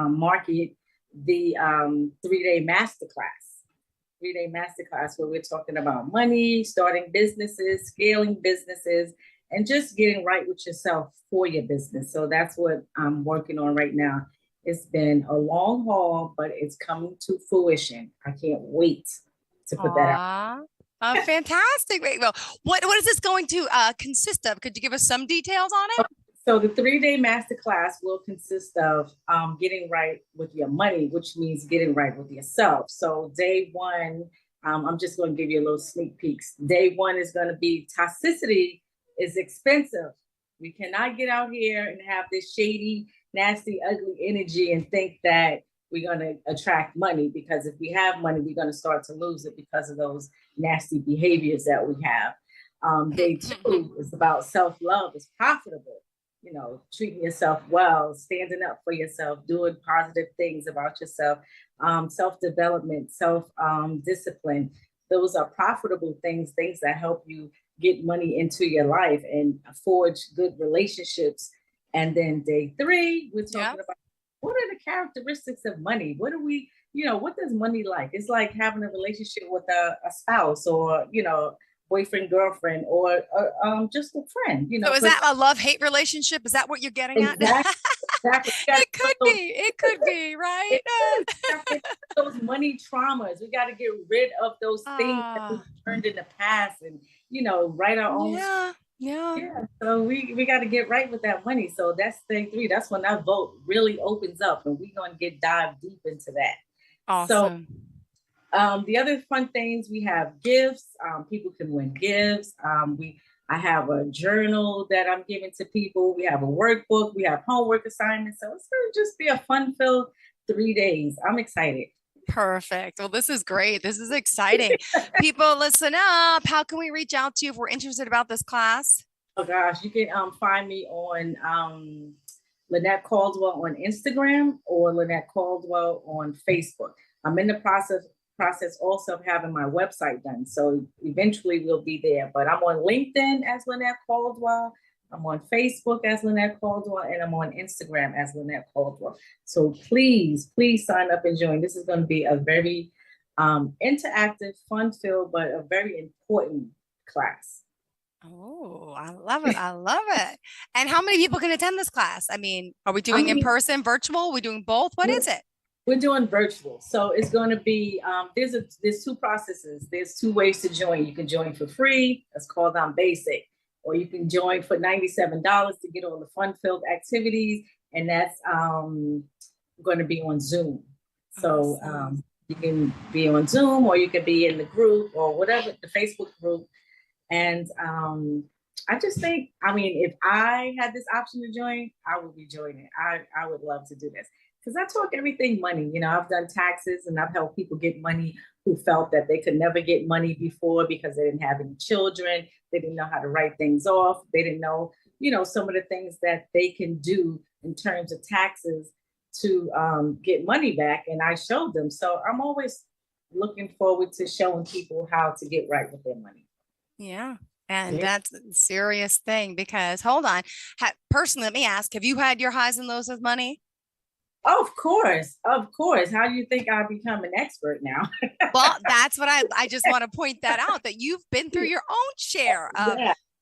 market the 3-day masterclass. 3-day masterclass where we're talking about money, starting businesses, scaling businesses, and just getting right with yourself for your business. So that's what I'm working on right now. It's been a long haul, but it's coming to fruition. I can't wait to put that out. Fantastic. Wait, well, what is this going to consist of? Could you give us some details on it? So the 3-day masterclass will consist of getting right with your money, which means getting right with yourself. So day one, I'm just going to give you a little sneak peeks. Day one is going to be toxicity is expensive. We cannot get out here and have this shady, nasty, ugly energy and think that we're going to attract money, because if we have money, we're going to start to lose it because of those nasty behaviors that we have. Day two is about self-love. It's profitable. You know, treating yourself well, standing up for yourself, doing positive things about yourself, self-development, self-discipline. Those are profitable things that help you get money into your life and forge good relationships. And then day three, we're talking about what are the characteristics of money? What do we, what does money like? It's like having a relationship with a spouse or, boyfriend, girlfriend, or just a friend, So is that a love-hate relationship? Is that what you're getting at? Exactly. It could be, right? Those money traumas. We got to get rid of those things that we learned in the past and, write our own. Yeah. So we got to get right with that money. So that's day three. That's when that vote really opens up, and we're going to dive deep into that. Awesome. So the other fun things, we have gifts. People can win gifts. I have a journal that I'm giving to people. We have a workbook. We have homework assignments. So it's going to just be a fun-filled 3 days. I'm excited. Perfect. Well, this is great. This is exciting. People, listen up. How can we reach out to you if we're interested about this class? Oh, gosh. You can find me on Lynette Caldwell on Instagram or Lynette Caldwell on Facebook. I'm in the process also of having my website done. So eventually we'll be there. But I'm on LinkedIn as Lynette Caldwell. I'm on Facebook as Lynette Caldwell, and I'm on Instagram as Lynette Caldwell. So please sign up and join. This is going to be a very interactive, fun-filled, but a very important class. Oh, I love it. I love it. And how many people can attend this class? I mean, are we doing in person, virtual? Are we doing both? What is it? We're doing virtual. So it's going to be, there's two processes. There's two ways to join. You can join for free. That's called Basic. Or you can join for $97 to get all the fun-filled activities. And that's going to be on Zoom. So you can be on Zoom or you could be in the group or whatever, the Facebook group. And I just think, I mean, if I had this option to join, I would be joining. I would love to do this because I talk everything money. You know, I've done taxes and I've helped people get money who felt that they could never get money before because they didn't have any children. They didn't know how to write things off. They didn't know, you know, some of the things that they can do in terms of taxes to get money back. And I showed them. So I'm always looking forward to showing people how to get right with their money. Yeah. And that's a serious thing because hold on. Personally, let me ask, have you had your highs and lows with money? Oh, of course. Of course. How do you think I've become an expert now? Well, that's what I just want to point that out, that you've been through your own share of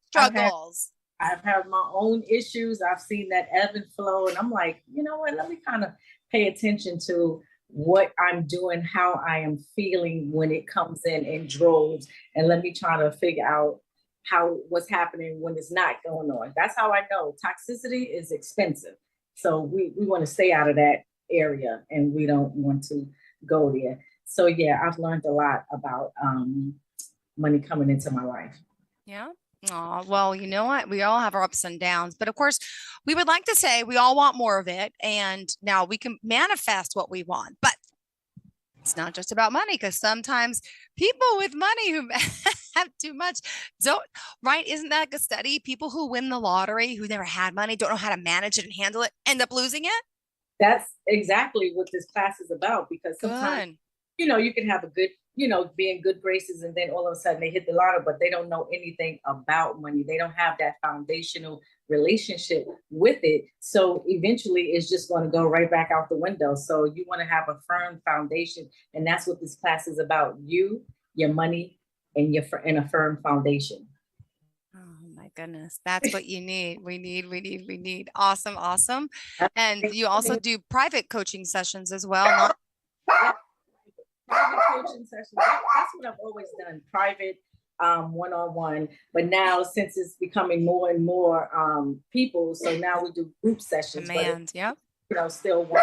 struggles. I've had my own issues. I've seen that ebb and flow. And I'm like, you know what? Let me kind of pay attention to what I'm doing, how I am feeling when it comes in droves. And let me try to figure out what's happening when it's not going on. That's how I know toxicity is expensive. So we want to stay out of that area and we don't want to go there. So yeah, I've learned a lot about money coming into my life. Yeah. Oh, well, you know what? We all have our ups and downs, but of course we would like to say we all want more of it. And now we can manifest what we want, but it's not just about money, because sometimes people with money who have too much don't, right? Isn't that a study? People who win the lottery, who never had money, don't know how to manage it and handle it, end up losing it. That's exactly what this class is about, because sometimes, you know, you can have a good, you know, be in good graces and then all of a sudden they hit the lotto, but they don't know anything about money. They don't have that foundational relationship with it. So eventually it's just going to go right back out the window. So you want to have a firm foundation. And that's what this class is about. You, your money, and a firm foundation. Oh my goodness. That's what you need. We need. Awesome. Awesome. And you also do private coaching sessions as well. Private coaching sessions. That's what I've always done. Private, one-on-one. But now, since it's becoming more and more people, so now we do group sessions. Demand, yeah. You know, still one.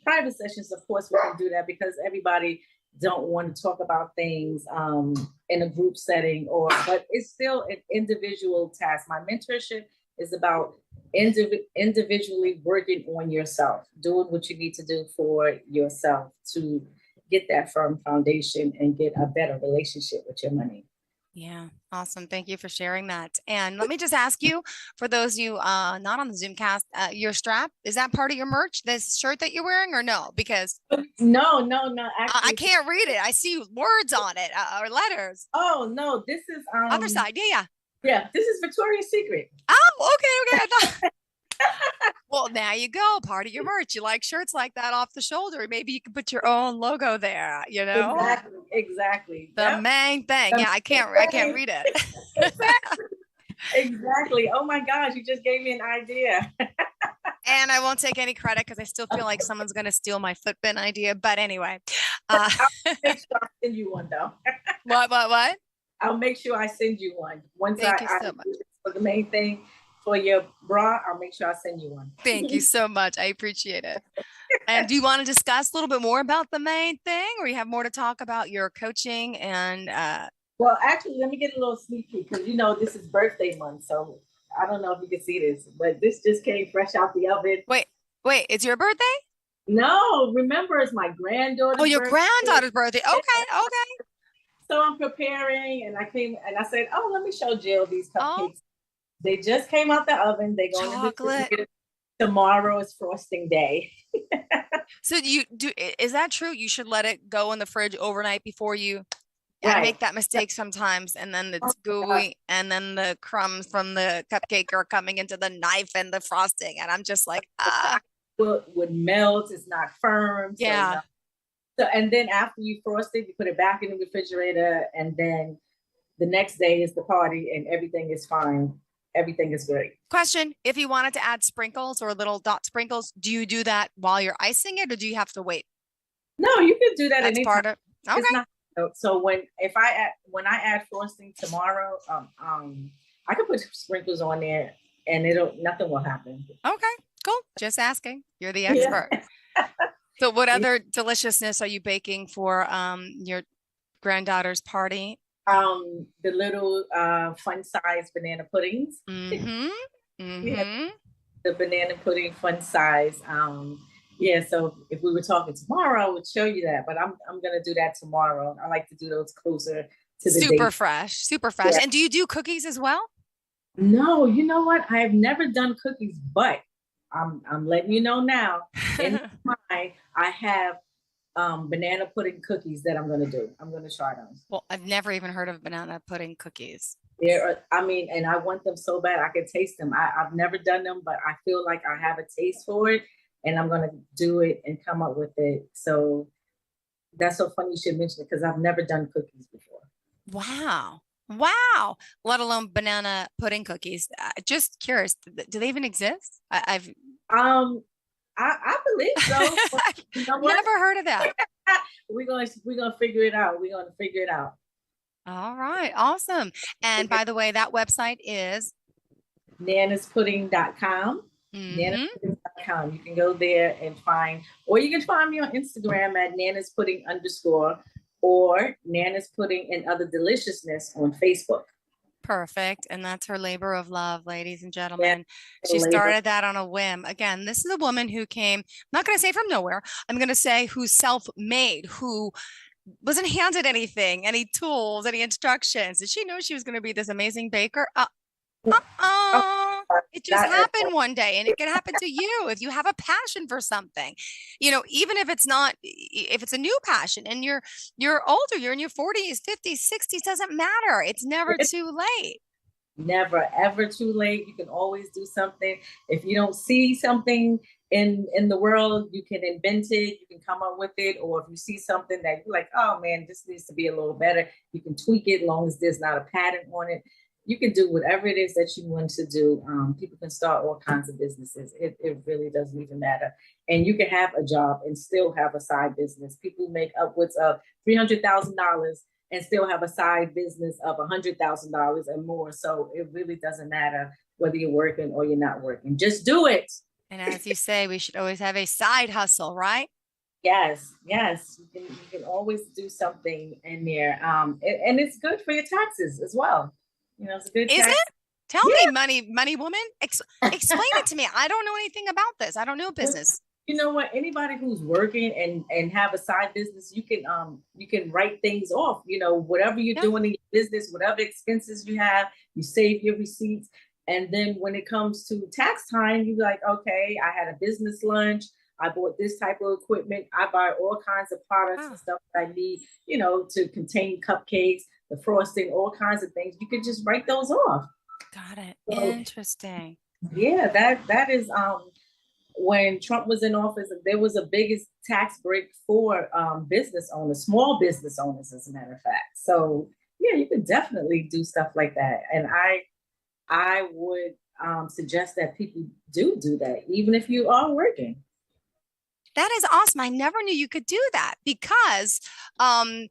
Private sessions, of course, we can do that because everybody don't want to talk about things in a group setting, but it's still an individual task. My mentorship is about individually working on yourself, doing what you need to do for yourself to get that firm foundation and get a better relationship with your money. Yeah. Awesome. Thank you for sharing that. And let me just ask you, for those of you not on the Zoomcast, your strap, is that part of your merch, this shirt that you're wearing, or no? Because no. Actually, I can't read it. I see words on it or letters. Oh, no, this is other side. Yeah, this is Victoria's Secret. Oh, okay. I thought well, now you go. Part of your merch. You like shirts like that off the shoulder. Maybe you can put your own logo there, you know? Exactly. The main thing. Yeah, I can't read it. Exactly. Oh my gosh, you just gave me an idea. And I won't take any credit because I still feel like someone's going to steal my footbin idea. But anyway. I'll make sure I send you one though. What? I'll make sure I send you one. Thank you so much. For the main thing. For your bra, I'll make sure I send you one. Thank you so much. I appreciate it. And do you want to discuss a little bit more about the main thing, or you have more to talk about your coaching and Well, actually, let me get a little sneak peek, because you know this is birthday month, so I don't know if you can see this, but this just came fresh out the oven. Wait, it's your birthday? No, remember, it's my granddaughter's birthday. Oh, your granddaughter's birthday. Okay. So I'm preparing, and I came and I said, "Oh, let me show Jill these cupcakes." They just came out the oven. They go chocolate. Tomorrow is frosting day. So is that true? You should let it go in the fridge overnight before you. I make that mistake sometimes, and then it's gooey, and then the crumbs from the cupcake are coming into the knife and the frosting, and I'm just like, would melt. It's not firm. Yeah. So and then after you frost it, you put it back in the refrigerator, and then the next day is the party, and everything is fine. Everything is great. Question: if you wanted to add sprinkles or little dot sprinkles, do you do that while you're icing it, or do you have to wait? No, you can do that. That's part of. Okay. So when I add frosting tomorrow, I can put sprinkles on there, and nothing will happen. Okay, cool. Just asking. You're the expert. So what other deliciousness are you baking for your granddaughter's party? The little fun size banana puddings. Mm-hmm. Yeah, Mm-hmm. the banana pudding fun size. Yeah, so if we were talking tomorrow, I would show you that, but I'm gonna do that tomorrow. I like to do those closer to the Super date. fresh, super fresh. Yeah. And do you do cookies as well? No, you know what? I have never done cookies, but I'm letting you know now. In my mind, I have banana pudding cookies that I'm gonna do. I'm gonna try those. Well, I've never even heard of banana pudding cookies. I mean, and I want them so bad. I can taste them. I've never done them, but I feel like I have a taste for it, and I'm gonna do it and come up with it. So that's so funny you should mention it because I've never done cookies before. Wow. Wow. Let alone banana pudding cookies. Just curious, do they even exist? I've I believe so. You know what? never heard of that. We're gonna figure it out. We're gonna figure it out. All right. Awesome. And by the way, that website is nanaspudding.com. Nanaspudding.com. You can go there and find, or you can find me on Instagram at nanaspudding_ or Nana's Pudding and Other Deliciousness on Facebook. Perfect. And that's her labor of love, ladies and gentlemen. She started that on a whim. Again, this is a woman who came, I'm not going to say from nowhere. I'm going to say who's self-made, who wasn't handed anything, any tools, any instructions. Did she know she was going to be this amazing baker? It just happened one day, and it can happen to you if you have a passion for something. Even if it's not, if it's a new passion and you're older, you're in your 40s, 50s, 60s, doesn't matter. It's never too late. Never, ever too late. You can always do something. If you don't see something in the world, you can invent it, you can come up with it. Or if you see something that you're like, oh man, this needs to be a little better, you can tweak it as long as there's not a pattern on it. You can do whatever it is that you want to do. People can start all kinds of businesses. It really doesn't even matter. And you can have a job and still have a side business. People make upwards of $300,000 and still have a side business of $100,000 and more. So it really doesn't matter whether you're working or you're not working. Just do it. And as you say, we should always have a side hustle, right? Yes. You can always do something in there. And it's good for your taxes as well. It's a good tax. Is it? Tell me, money woman. Explain it to me. I don't know anything about this. I don't know business. You know what? Anybody who's working and have a side business, you can write things off. Whatever you're doing in your business, whatever expenses you have, you save your receipts. And then when it comes to tax time, you're like, okay, I had a business lunch. I bought this type of equipment. I buy all kinds of products and stuff that I need, to contain cupcakes, the frosting, all kinds of things. You can just write those off. Got it. So, interesting. Yeah, that is when Trump was in office, there was a biggest tax break for business owners, small business owners, as a matter of fact. So yeah, you could definitely do stuff like that. And I would suggest that people do that, even if you are working. That is awesome. I never knew you could do that because, I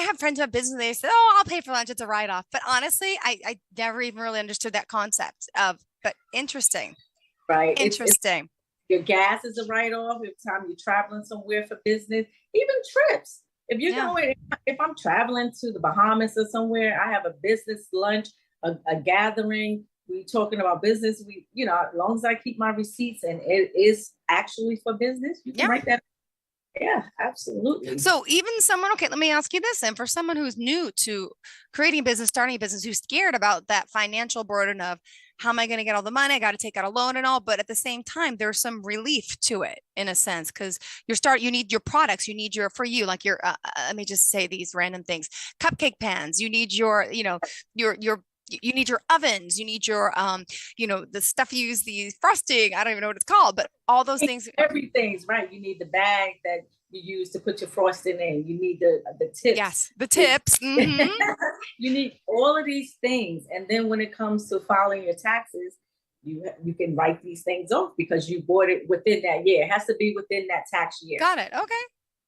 have friends who have business. They say, "Oh, I'll pay for lunch. It's a write-off." But honestly, I never even really understood that concept but interesting. Right. Interesting. Your gas is a write-off every time you're traveling somewhere for business, even trips. If you're going, if I'm traveling to the Bahamas or somewhere, I have a business lunch, a gathering. We talking about business. As long as I keep my receipts and it is actually for business, you can write that. Yeah, absolutely. So even someone, okay, let me ask you this. And for someone who's new to creating a business, starting a business, who's scared about that financial burden of how am I going to get all the money? I got to take out a loan and all. But at the same time, there's some relief to it in a sense, because you need your products. You need let me just say these random things. Cupcake pans. You need you need your ovens, you need your, the stuff you use, the frosting. I don't even know what it's called, but all those things. Everything's right. You need the bag that you use to put your frosting in. You need the tips. Yes, the tips. Mm-hmm. You need all of these things. And then when it comes to filing your taxes, you can write these things off because you bought it within that year. It has to be within that tax year. Got it. Okay.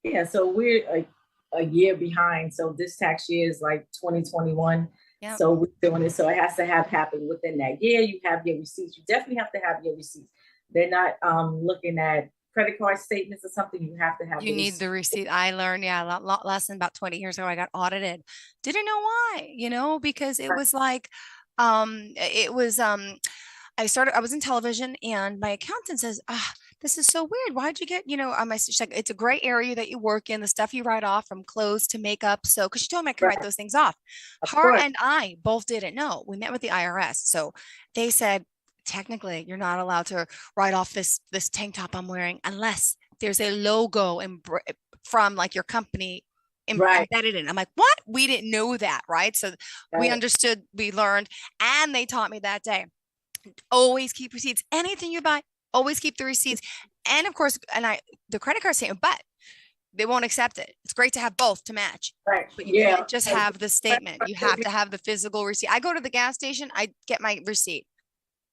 Yeah. So we're a year behind. So this tax year is like 2021. Yep. So we're doing it. So it has to have happened within that year. You have your receipts. You definitely have to have your receipts. They're not looking at credit card statements or something, you have to have. You need the receipt. I learned, yeah, a lot less than about 20 years ago, I got audited. Didn't know why, because it was like, it was, I was in television and my accountant says, this is so weird. Why'd you get, she's like, it's a gray area that you work in, the stuff you write off from clothes to makeup. So, cause she told me I could write those things off. Her and I both didn't know. We met with the IRS. So they said, technically you're not allowed to write off this tank top I'm wearing unless there's a logo from like your company embedded in. I'm like, what? We didn't know that, right? So we understood, we learned, and they taught me that day. Always keep receipts. Anything you buy, always keep the receipts. And of course, the credit card statement, but they won't accept it. It's great to have both to match. Right. But you can't just have the statement. You have to have the physical receipt. I go to the gas station, I get my receipt.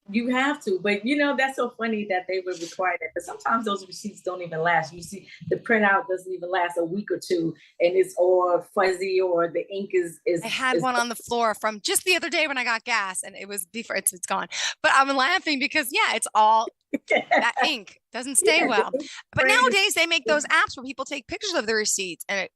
You have to, but that's so funny that they would require that. But sometimes those receipts don't even last. You see, the printout doesn't even last a week or two, and it's all fuzzy, or the ink is. I had one on the floor from just the other day when I got gas, and it was before it's gone. But I'm laughing because it's all that ink doesn't stay well. But nowadays they make those apps where people take pictures of the receipts and it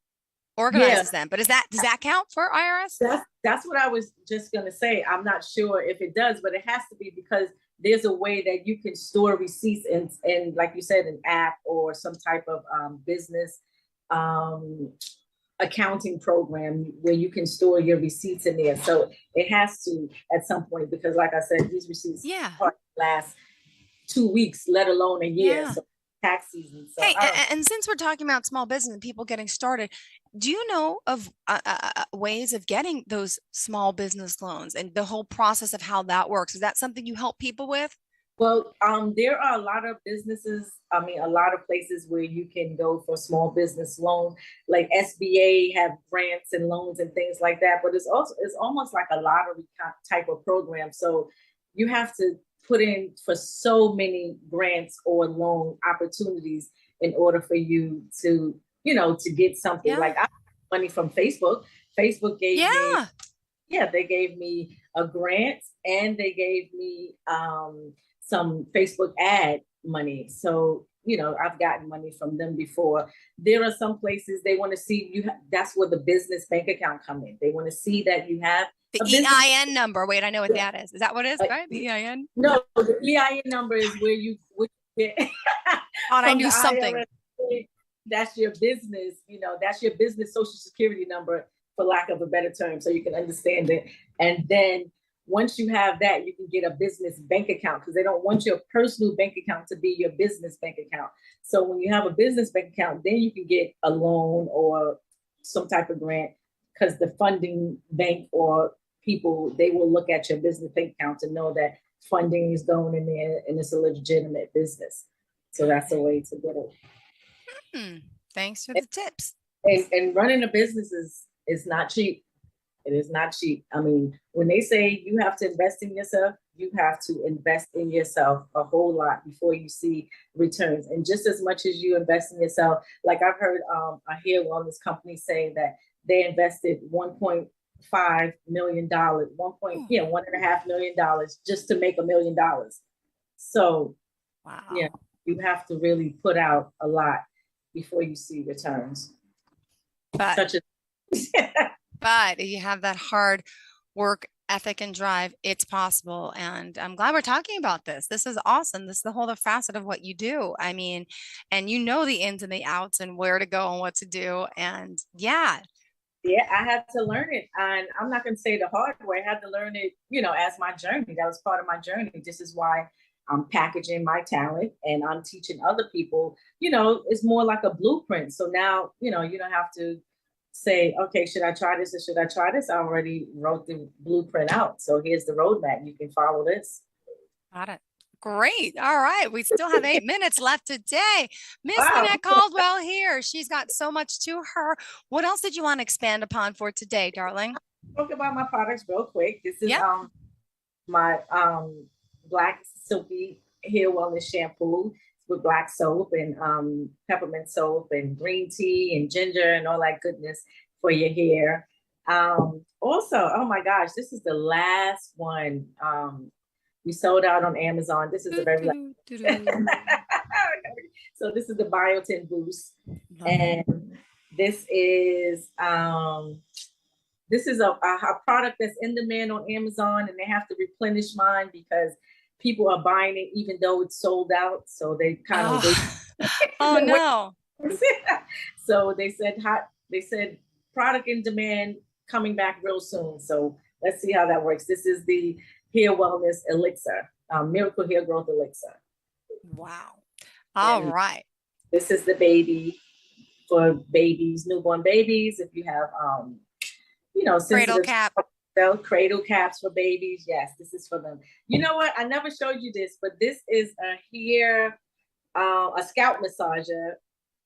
organizes them. But does that count for IRS? That's what I was just gonna say. I'm not sure if it does, but it has to be, because there's a way that you can store receipts in like you said, an app or some type of business accounting program where you can store your receipts in there. So it has to at some point, because like I said, these receipts last 2 weeks, let alone a year. So tax season. So hey, and since we're talking about small business and people getting started, do you know of ways of getting those small business loans and the whole process of how that works? Is that something you help people with? Well, there are a lot of businesses, a lot of places where you can go for small business loans, like SBA have grants and loans and things like that. But it's almost like a lottery type of program. So you have to put in for so many grants or loan opportunities in order for you to, to get something. Like I got money from Facebook. Facebook gave me, they gave me a grant, and they gave me some Facebook ad money. So, I've gotten money from them before. There are some places they want to see that's where the business bank account come in. They want to see that you have the EIN number. Wait, I know what that is. Is that what it is, right? The EIN? No, the EIN number is where you get. I knew something. IRS, that's your business, that's your business social security number, for lack of a better term, so you can understand it. And then once you have that, you can get a business bank account, because they don't want your personal bank account to be your business bank account. So when you have a business bank account, then you can get a loan or some type of grant, because the funding bank or people, they will look at your business bank account to know that funding is going in there and it's a legitimate business. So that's a way to get it. Thanks for the tips. And running a business is not cheap. It is not cheap. When they say you have to invest in yourself, you have to invest in yourself a whole lot before you see returns. And just as much as you invest in yourself, like I've heard I hear wellness companies say that they invested $1.5 million, $1.5 million just to make $1 million. So you have to really put out a lot before you see returns. But if you have that hard work ethic and drive, it's possible. And I'm glad we're talking about this. This is awesome. This is the whole other facet of what you do. And the ins and the outs and where to go and what to do. And I had to learn it. And I'm not going to say the hard way. I had to learn it, as my journey. That was part of my journey. This is why I'm packaging my talent and I'm teaching other people. It's more like a blueprint. So now, you don't have to say, okay, should I try this or should I try this? I already wrote the blueprint out. So here's the roadmap. You can follow this. Got it. Great. All right. We still have 8 minutes left today. Miss Lynette Caldwell here. She's got so much to her. What else did you want to expand upon for today, darling? Talk about my products real quick. This is my Black Silky Hair Wellness Shampoo with black soap and peppermint soap and green tea and ginger and all that goodness for your hair. Also, oh my gosh, this is the last one. We sold out on Amazon. This is a very So this is the Biotin Boost. Love And this is a product that's in demand on Amazon, and they have to replenish mine because people are buying it even though it's sold out. So they kind of Oh no. So they said product in demand coming back real soon. So let's see how that works. This is the hair wellness elixir, miracle hair growth elixir. Wow. All right. This is the baby for babies, newborn babies. If you have, Cradle cap. Cradle caps for babies. Yes, this is for them. You know what? I never showed you this, but this is a scalp massager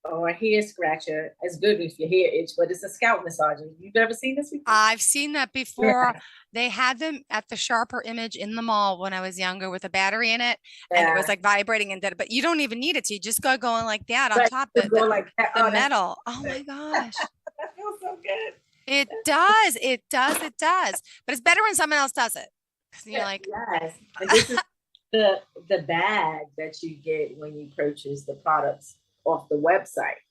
or a hair scratcher. It's good if your hair itch, but it's a scalp massager. You've ever seen this before? I've seen that before. Yeah. They had them at the Sharper Image in the mall when I was younger with a battery in it, and it was like vibrating and did. But you don't even need it to. You just go going like that on top of go like that. the metal. Oh my gosh. That feels so good. It does. It does. It does. But it's better when someone else does it. You're like, yes. And this is the bag that you get when you purchase the products off the website.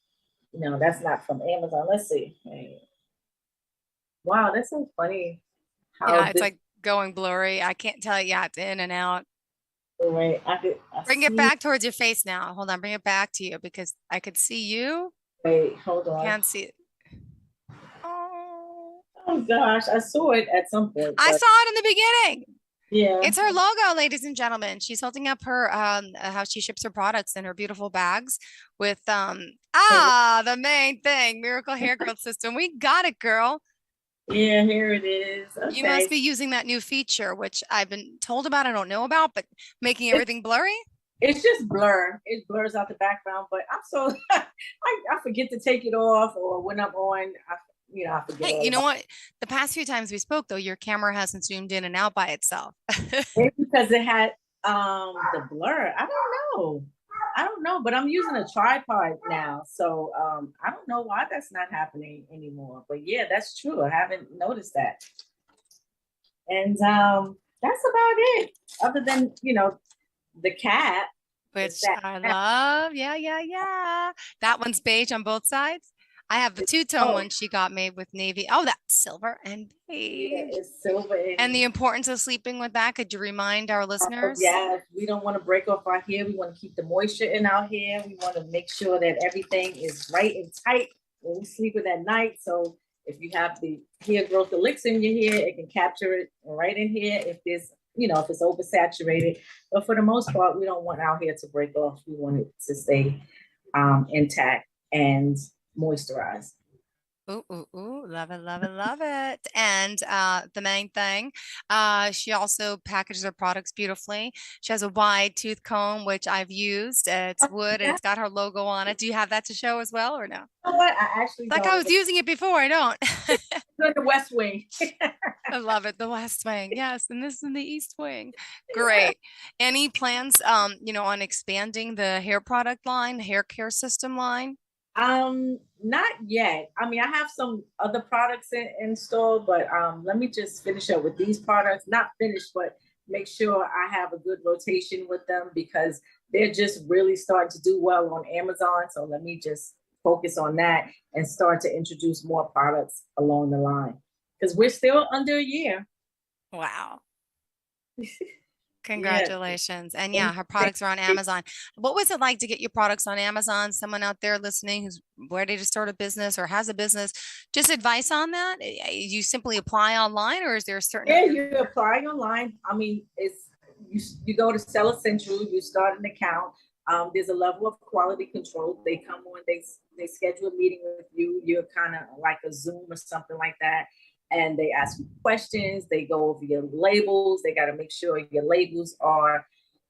No, that's not from Amazon. Let's see. Hey. Wow, that's so funny. Yeah, it's like going blurry. I can't tell you. Yeah, it's in and out. Right. Bring it back towards your face now. Hold on. Bring it back to you because I could see you. Wait, hold on. Can't see it. Oh gosh, I saw it at some point. I saw it in the beginning. Yeah. It's her logo, ladies and gentlemen. She's holding up her how she ships her products in her beautiful bags with the main thing, Miracle Hair Growth System. We got it, girl. Yeah, here it is. Okay. You must be using that new feature, which I've been told about, I don't know about, but making everything blurry. It's just blur. It blurs out the background, but I'm so I forget to take it off, or when I'm on, I forget. Hey, you know what? The past few times we spoke, though, your camera hasn't zoomed in and out by itself. It's because it had the blur. I don't know, but I'm using a tripod now, so I don't know why that's not happening anymore. But yeah, that's true. I haven't noticed that. And that's about it. Other than the cat, which I love. Yeah. That one's beige on both sides. I have the two-tone one she got made with navy. Oh, that's silver and beige. Yeah, it's silver. And the importance of sleeping with that. Could you remind our listeners? Yeah, we don't want to break off our hair. We want to keep the moisture in our hair. We want to make sure that everything is right and tight when we sleep with at night. So if you have the hair growth elixir in your hair, it can capture it right in here. If there's if it's oversaturated, but for the most part, we don't want our hair to break off. We want it to stay intact and moisturized. Ooh, love it. And the main thing, she also packages her products beautifully. She has a wide tooth comb, which I've used. It's wood and it's got her logo on it. Do you have that to show as well or no? You know what? I actually I was using it before. I don't. The West Wing. I love it. The West Wing. Yes. And this is in the East Wing. Great. Any plans, on expanding the hair product line, hair care system line? Not yet. I mean, I have some other products in store, but let me just finish up with these products. Not finished, but make sure I have a good rotation with them because they're just really starting to do well on Amazon. So let me just focus on that and start to introduce more products along the line because we're still under a year. Wow. Congratulations. And yeah, her products are on Amazon. What was it like to get your products on Amazon? Someone out there listening who's ready to start a business or has a business, just advice on that? You simply apply online or is there a certain... Yeah, you apply online. I mean, it's you go to Seller Central, you start an account. There's a level of quality control. They come on, they schedule a meeting with you. You're kind of like a Zoom or something like that. And they ask you questions, they go over your labels, they got to make sure your labels are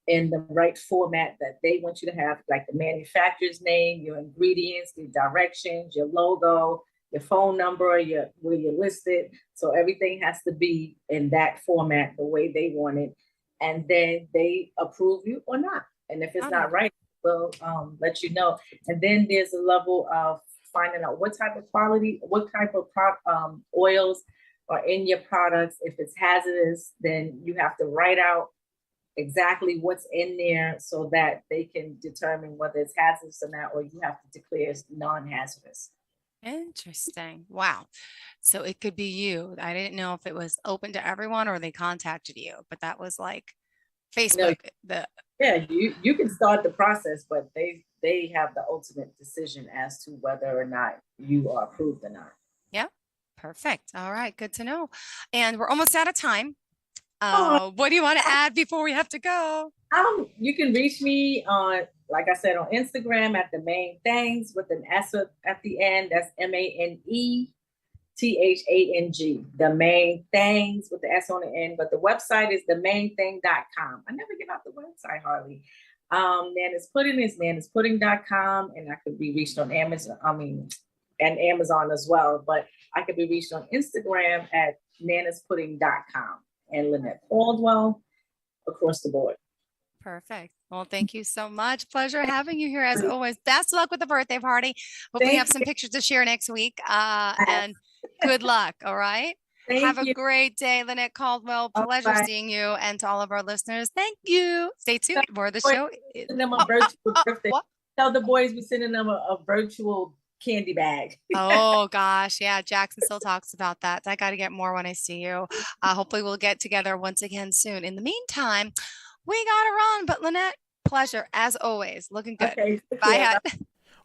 in the right format that they want you to have, like the manufacturer's name, your ingredients, the directions, your logo, your phone number, where you're listed. So everything has to be in that format, the way they want it. And then they approve you or not. And if it's not right, we'll let you know. And then there's a level of finding out what type of quality, what type of oils are in your products. If it's hazardous, then you have to write out exactly what's in there so that they can determine whether it's hazardous or not, or you have to declare it's non-hazardous. Interesting. Wow. So it could be you. I didn't know if it was open to everyone or they contacted you, but that was like Facebook. Yeah, you can start the process, but they have the ultimate decision as to whether or not you are approved or not. Yeah. Perfect. All right. Good to know. And we're almost out of time. What do you want to add before we have to go? You can reach me on, like I said, on Instagram at the main things with an S at the end. That's MANETHANG. The main things with the S on the end. But the website is themainthing.com. I never get out the website hardly. Nana's Pudding is nanaspudding.com, and I could be reached on Amazon. And Amazon as well. But I could be reached on Instagram at nanaspudding.com. And Lynette Caldwell across the board. Perfect. Well, thank you so much. Pleasure having you here as always. Best of luck with the birthday party. Hope we have some pictures to share next week. And good luck. All right. Have a great day, Lynette Caldwell. Pleasure seeing you. And to all of our listeners, thank you. Stay tuned. More of the show. Tell the boys we're sending them a virtual candy bag. Oh gosh, yeah, Jackson still talks about that. I got to get more when I see you. Hopefully we'll get together once again soon. In the meantime, we gotta run, but Lynette, pleasure as always. Looking good. Okay, bye.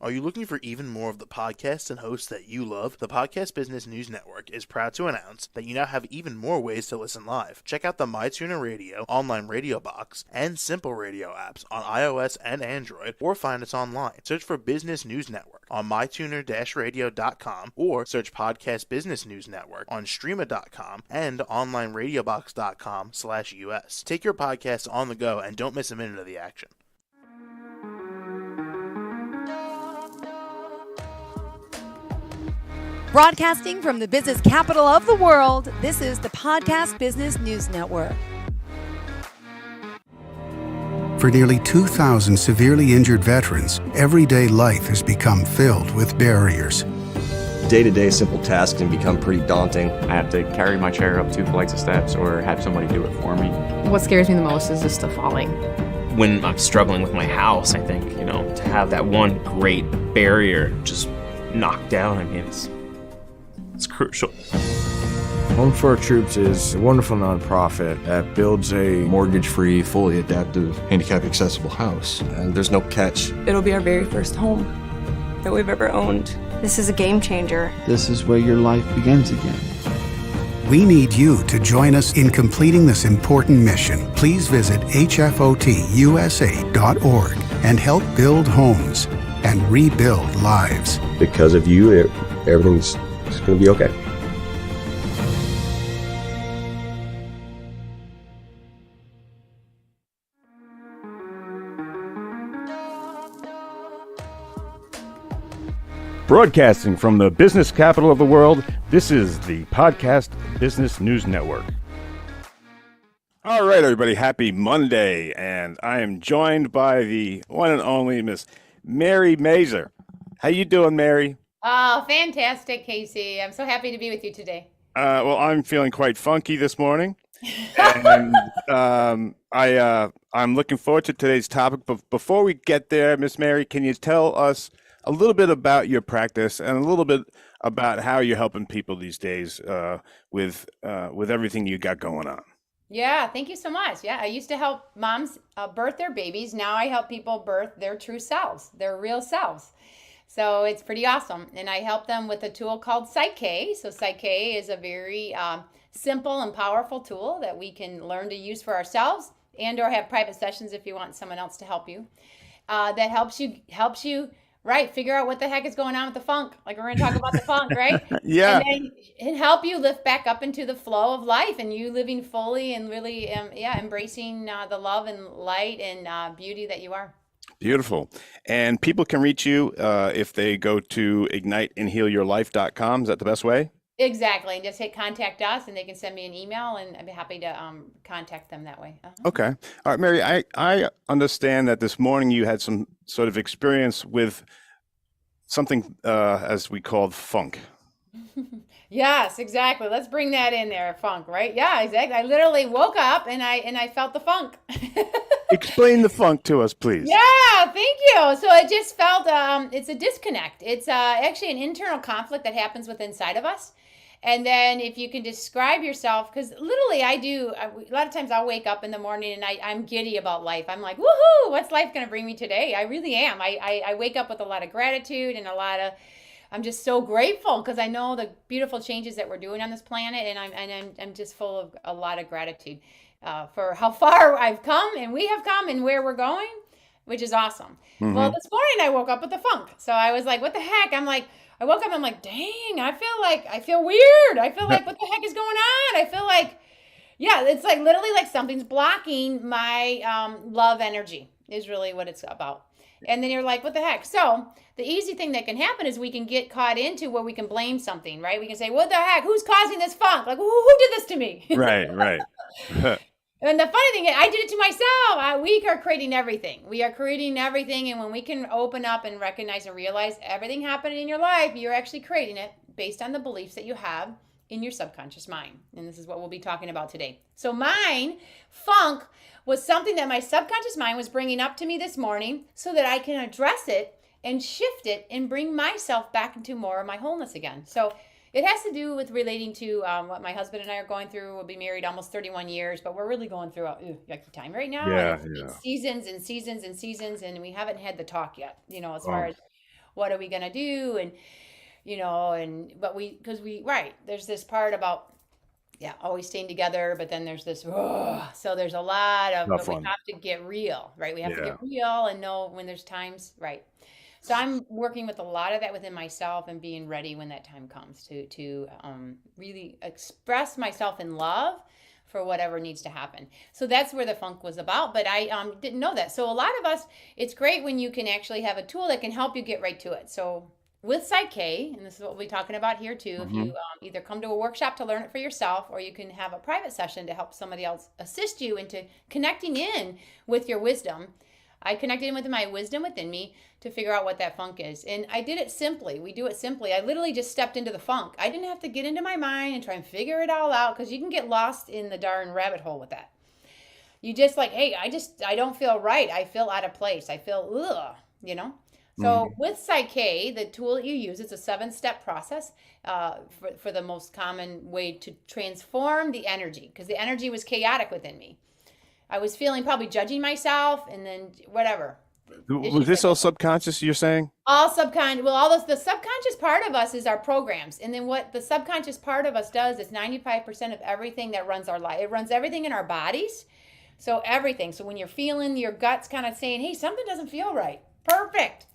Are you looking for even more of the podcasts and hosts that you love? The Podcast Business News Network is proud to announce that you now have even more ways to listen live. Check out the MyTuner Radio, online radio box, and Simple Radio apps on iOS and Android, or find us online. Search for Business News Network on mytuner-radio.com, or search Podcast Business News Network on streama.com and onlineradiobox.com/US. Take your podcast on the go and don't miss a minute of the action. Broadcasting from the business capital of the world, this is the Podcast Business News Network. For nearly 2,000 severely injured veterans, everyday life has become filled with barriers. Day-to-day simple tasks can become pretty daunting. I have to carry my chair up 2 flights of steps or have somebody do it for me. What scares me the most is just the falling. When I'm struggling with my house, I think, to have that one great barrier just knocked down, it's crucial. Home for Our Troops is a wonderful nonprofit that builds a mortgage-free, fully adaptive, handicap-accessible house. And there's no catch. It'll be our very first home that we've ever owned. This is a game changer. This is where your life begins again. We need you to join us in completing this important mission. Please visit hfotusa.org and help build homes and rebuild lives. Because of you, everything's going to be okay. Broadcasting from the business capital of the world, this is the Podcast Business News Network. All right, everybody, happy Monday, and I am joined by the one and only Miss Mary Mazer. How you doing, Mary? Oh, fantastic, Casey. I'm so happy to be with you today. Well, I'm feeling quite funky this morning, and I'm looking forward to today's topic. But before we get there, Miss Mary, can you tell us a little bit about your practice and a little bit about how you're helping people these days with everything you got going on? Yeah, thank you so much. Yeah, I used to help moms birth their babies. Now I help people birth their true selves, their real selves. So it's pretty awesome. And I help them with a tool called Psyche. So Psyche is a very simple and powerful tool that we can learn to use for ourselves and or have private sessions if you want someone else to help you. That helps you right, figure out what the heck is going on with the funk. Like we're going to talk about the funk, right? Yeah. And help you lift back up into the flow of life and you living fully and really, embracing the love and light and beauty that you are. Beautiful. And people can reach you if they go to igniteandhealyourlife.com. Is that the best way? Exactly. And just hit contact us and they can send me an email and I'd be happy to contact them that way. Okay. All right, Mary, I understand that this morning you had some sort of experience with something as we called funk. Yes, exactly. Let's bring that in there, funk, right? Yeah, exactly. I literally woke up and I felt the funk. Explain the funk to us, please. Yeah, thank you. So it just felt it's a disconnect. It's actually an internal conflict that happens within inside of us. And then if you can describe yourself, because literally a lot of times I'll wake up in the morning and I'm giddy about life. I'm like, woohoo, what's life going to bring me today? I really am. I wake up with a lot of gratitude and I'm just so grateful because I know the beautiful changes that we're doing on this planet, and I'm just full of a lot of gratitude for how far I've come and we have come and where we're going, which is awesome. Mm-hmm. Well, this morning I woke up with the funk, so I was like, "What the heck?" I woke up, I'm like, "Dang, I feel weird. I feel like what the heck is going on?" I feel like, yeah, it's like literally like something's blocking my love energy is really what it's about. And then you're like, what the heck? So the easy thing that can happen is we can get caught into where we can blame something, right? We can say, what the heck? Who's causing this funk? Like, who did this to me? Right. And the funny thing is, I did it to myself. We are creating everything. We are creating everything. And when we can open up and recognize and realize everything happening in your life, you're actually creating it based on the beliefs that you have in your subconscious mind. And this is what we'll be talking about today. So mine, funk, was something that my subconscious mind was bringing up to me this morning so that I can address it and shift it and bring myself back into more of my wholeness again. So it has to do with relating to what my husband and I are going through. We'll be married almost 31 years, but we're really going through a yucky time right now. Yeah, and it's seasons and seasons and seasons, and we haven't had the talk yet, as far as what are we going to do, and there's this part about always staying together, but then there's this, so there's a lot of, but we have to get real, right? We have to get real and know when there's times, right? So I'm working with a lot of that within myself and being ready when that time comes to really express myself in love for whatever needs to happen. So that's where the funk was about, but I didn't know that. So a lot of us, it's great when you can actually have a tool that can help you get right to it. So with Psych-K, and this is what we'll be talking about here too, if you either come to a workshop to learn it for yourself, or you can have a private session to help somebody else assist you into connecting in with your wisdom. I connected in with my wisdom within me to figure out what that funk is. And I did it simply. We do it simply. I literally just stepped into the funk. I didn't have to get into my mind and try and figure it all out, because you can get lost in the darn rabbit hole with that. You just like, hey, I don't feel right. I feel out of place. I feel, So with Psych-K, the tool that you use, it's a 7-step process for the most common way to transform the energy, because the energy was chaotic within me. I was feeling probably judging myself, and then whatever. Was this all subconscious, you're saying? All subconscious. Well, the subconscious part of us is our programs. And then what the subconscious part of us does is 95% of everything that runs our life. It runs everything in our bodies. So everything. So when you're feeling your guts kind of saying, hey, something doesn't feel right. Perfect.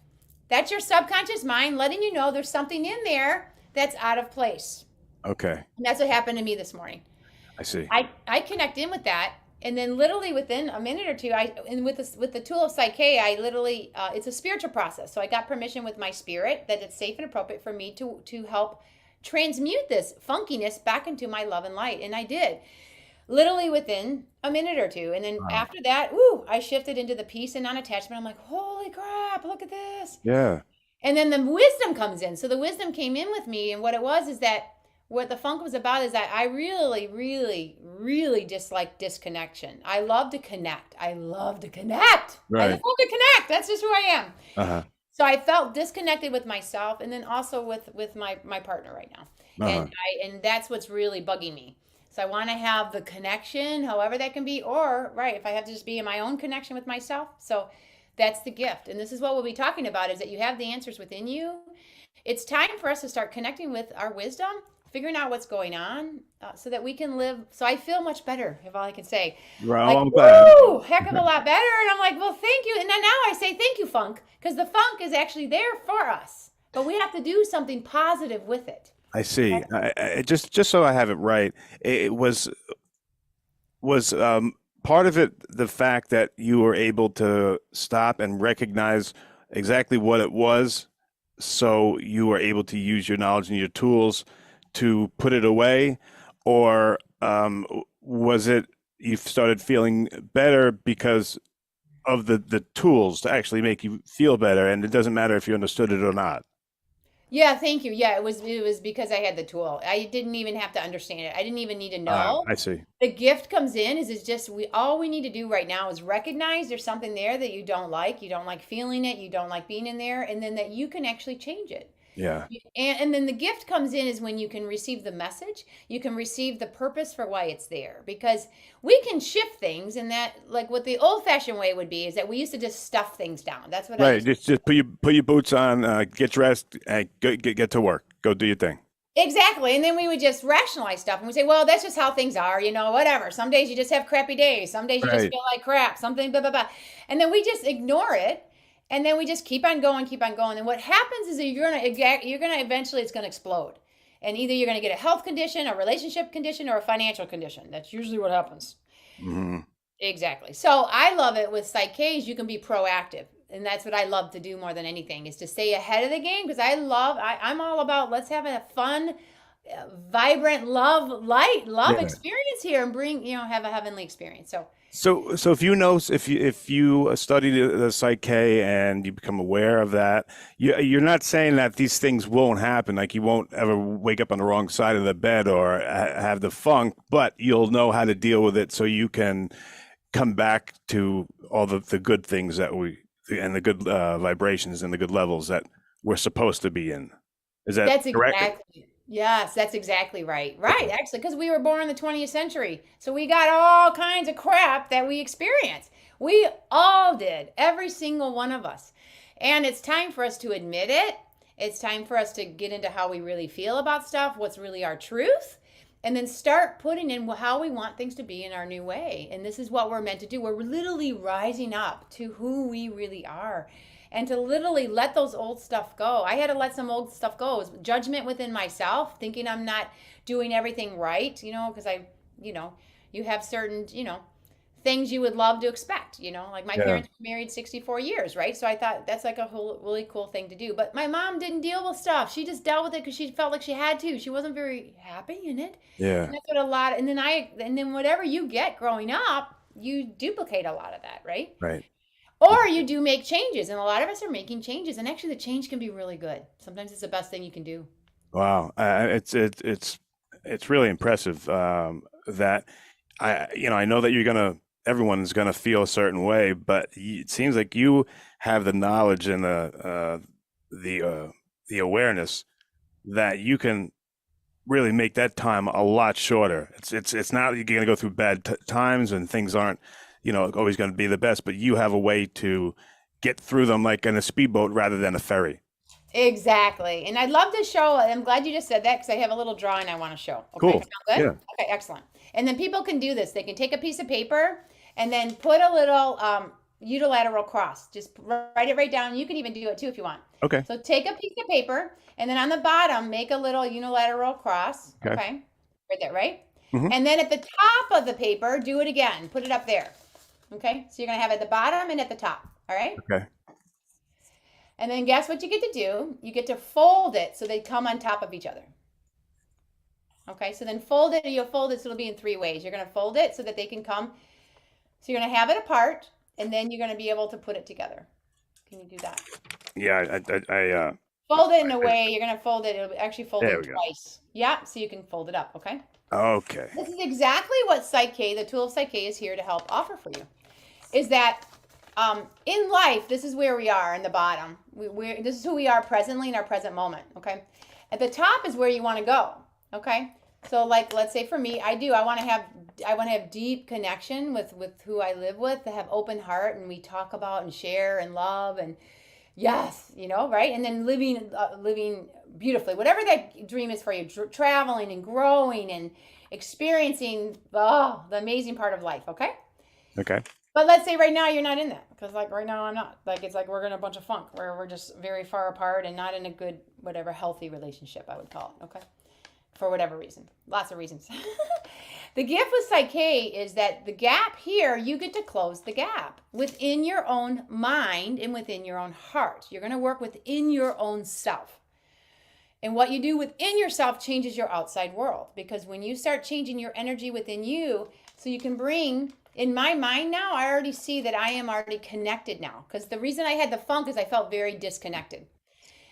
That's your subconscious mind letting you know there's something in there that's out of place. Okay. And that's what happened to me this morning. I see. I connect in with that. And then literally within a minute or two, with the tool of Psych-K, I literally, it's a spiritual process. So I got permission with my spirit that it's safe and appropriate for me to help transmute this funkiness back into my love and light. And I did, literally within a minute or two. And then after that, I shifted into the peace and non-attachment. I'm like, holy crap, look at this. Yeah. And then the wisdom comes in. So the wisdom came in with me. And what it was is that what the funk was about is that I really, really, really dislike disconnection. I love to connect. Right. I just love to connect. That's just who I am. So I felt disconnected with myself, and then also with my partner right now. And that's what's really bugging me. So I want to have the connection, however that can be, or if I have to just be in my own connection with myself. So that's the gift. And this is what we'll be talking about, is that you have the answers within you. It's time for us to start connecting with our wisdom, figuring out what's going on, so that we can live. So I feel much better, if all I can say. Well, I'm glad. Heck of a lot better. And I'm like, well, thank you. And then now I say, thank you, funk, because the funk is actually there for us, but we have to do something positive with it. I see. I just so I have it right, it was part of it the fact that you were able to stop and recognize exactly what it was, so you were able to use your knowledge and your tools to put it away, or was it you started feeling better because of the tools to actually make you feel better, and it doesn't matter if you understood it or not? Yeah, thank you. Yeah, it was because I had the tool. I didn't even have to understand it. I didn't even need to know. I see. The gift comes in is it's just all we need to do right now is recognize there's something there that you don't like. You don't like feeling it. You don't like being in there, and then that you can actually change it. Yeah. And then the gift comes in is when you can receive the message, you can receive the purpose for why it's there, because we can shift things. And that, like what the old fashioned way would be, is that we used to just stuff things down. That's what I Right. used to Just put your boots on, get dressed, and get to work. Go do your thing. Exactly. And then we would just rationalize stuff and we say, well, that's just how things are, whatever. Some days you just have crappy days. Some days you just Right. feel like crap, something, blah, blah, blah. And then we just ignore it. And then we just keep on going, keep on going. And what happens is that you're gonna eventually it's gonna explode. And either you're gonna get a health condition, a relationship condition, or a financial condition. That's usually what happens. Mm-hmm. Exactly. So I love it with Psyches, you can be proactive. And that's what I love to do more than anything, is to stay ahead of the game, because I'm all about, let's have a fun, vibrant, love experience here and bring, have a heavenly experience. So if you study the psyche and you become aware of that, you're not saying that these things won't happen. Like you won't ever wake up on the wrong side of the bed or have the funk, but you'll know how to deal with it so you can come back to all the good things and the good vibrations and the good levels that we're supposed to be in. Is that correct? Exactly. Yes, that's exactly right. Right, actually, because we were born in the 20th century. So we got all kinds of crap that we experience. We all did, every single one of us. And it's time for us to admit it. It's time for us to get into how we really feel about stuff, what's really our truth, and then start putting in how we want things to be in our new way. And this is what we're meant to do. We're literally rising up to who we really are. And to literally let those old stuff go. I had to let some old stuff go. It was judgment within myself, thinking I'm not doing everything right, because you have certain, things you would love to expect, like my parents were married 64 years, right? So I thought that's like a whole really cool thing to do. But my mom didn't deal with stuff. She just dealt with it because she felt like she had to. She wasn't very happy in it. Yeah. And that's what and then whatever you get growing up, you duplicate a lot of that, right? Right. Or you do make changes, and a lot of us are making changes, and actually the change can be really good. Sometimes it's the best thing you can do. Wow, it's really impressive that I know that everyone's gonna feel a certain way, but it seems like you have the knowledge and the awareness that you can really make that time a lot shorter. It's not you're gonna go through bad times and things aren't always going to be the best, but you have a way to get through them like in a speedboat rather than a ferry. Exactly. And I'd love to show, I'm glad you just said that because I have a little drawing I want to show. Okay, Cool. sound good? Yeah. Okay, excellent. And then people can do this. They can take a piece of paper and then put a little unilateral cross. Just write it right down. You can even do it too if you want. Okay. So take a piece of paper and then on the bottom, make a little unilateral cross. Okay. Right there, right? Mhm. And then at the top of the paper, do it again. Put it up there. Okay, so you're going to have it at the bottom and at the top, all right? Okay. And then guess what you get to do? You get to fold it so they come on top of each other. Okay, so then you'll fold it so it'll be in three ways. You're going to fold it so that they can come. So you're going to have it apart, and then you're going to be able to put it together. Can you do that? Yeah, I fold it in a way, you're going to fold it. It'll actually fold There it we go. twice. Yeah, so you can fold it up, okay? Okay. This is exactly what Psyche, the tool of Psyche, is here to help offer for you. Is that in life, this is where we are in the bottom. This is who we are presently in our present moment, okay? At the top is where you want to go, okay? So like, let's say for me, I want to have deep connection with who I live with, to have open heart, and we talk about and share and love and yes, right? And then living beautifully, whatever that dream is for you, traveling and growing and experiencing the amazing part of life, okay? Okay. But let's say right now you're not in that, because like right now I'm not. Like it's like we're in a bunch of funk where we're just very far apart and not in a good, whatever, healthy relationship, I would call it, okay? For whatever reason. Lots of reasons. The gift with Psyche is that the gap here, you get to close the gap within your own mind and within your own heart. You're going to work within your own self. And what you do within yourself changes your outside world. Because when you start changing your energy within you, so you can bring, in my mind now, I already see that I am already connected now. Because the reason I had the funk is I felt very disconnected.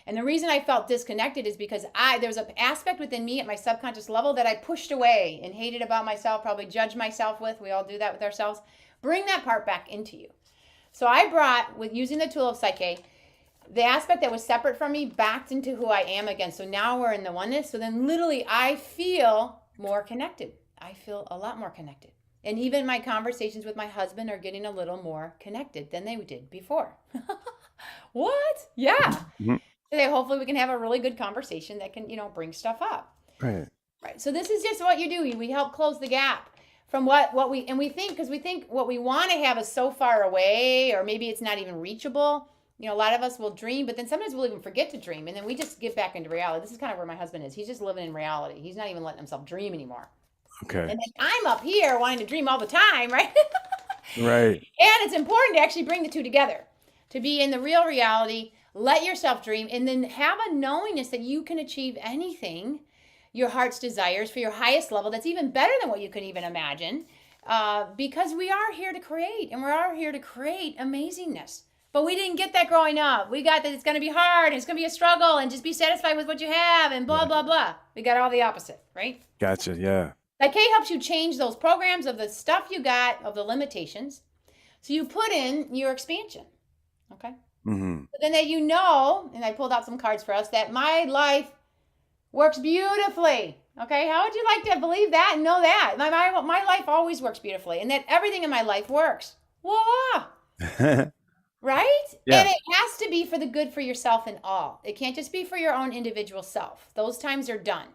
And the reason I felt disconnected is because there's an aspect within me at my subconscious level that I pushed away and hated about myself, probably judged myself with. We all do that with ourselves. Bring that part back into you. So I brought, with using the tool of Psyche, the aspect that was separate from me backed into who I am again. So now we're in the oneness. So then literally I feel more connected. I feel a lot more connected. And even my conversations with my husband are getting a little more connected than they did before. What? Yeah. Today, hopefully we can have a really good conversation that can, bring stuff up. Right. Right. So this is just what you do. We help close the gap from what we think, because we think what we want to have is so far away, or maybe it's not even reachable. A lot of us will dream, but then sometimes we'll even forget to dream. And then we just get back into reality. This is kind of where my husband is. He's just living in reality. He's not even letting himself dream anymore. Okay. And then I'm up here wanting to dream all the time, right? Right. And it's important to actually bring the two together, to be in the real reality, let yourself dream, and then have a knowingness that you can achieve anything your heart's desires for your highest level that's even better than what you could even imagine, because we are here to create, and we are here to create amazingness. But we didn't get that growing up. We got that it's going to be hard, and it's going to be a struggle, and just be satisfied with what you have, and blah, blah, blah. We got all the opposite, right? Gotcha. Yeah. Like Kay helps you change those programs of the stuff you got, of the limitations. So you put in your expansion, okay? Mm-hmm. But then that and I pulled out some cards for us, that my life works beautifully. Okay, how would you like to believe that and know that? My life always works beautifully, and that everything in my life works. Voila! Right? Yeah. And it has to be for the good for yourself and all. It can't just be for your own individual self. Those times are done.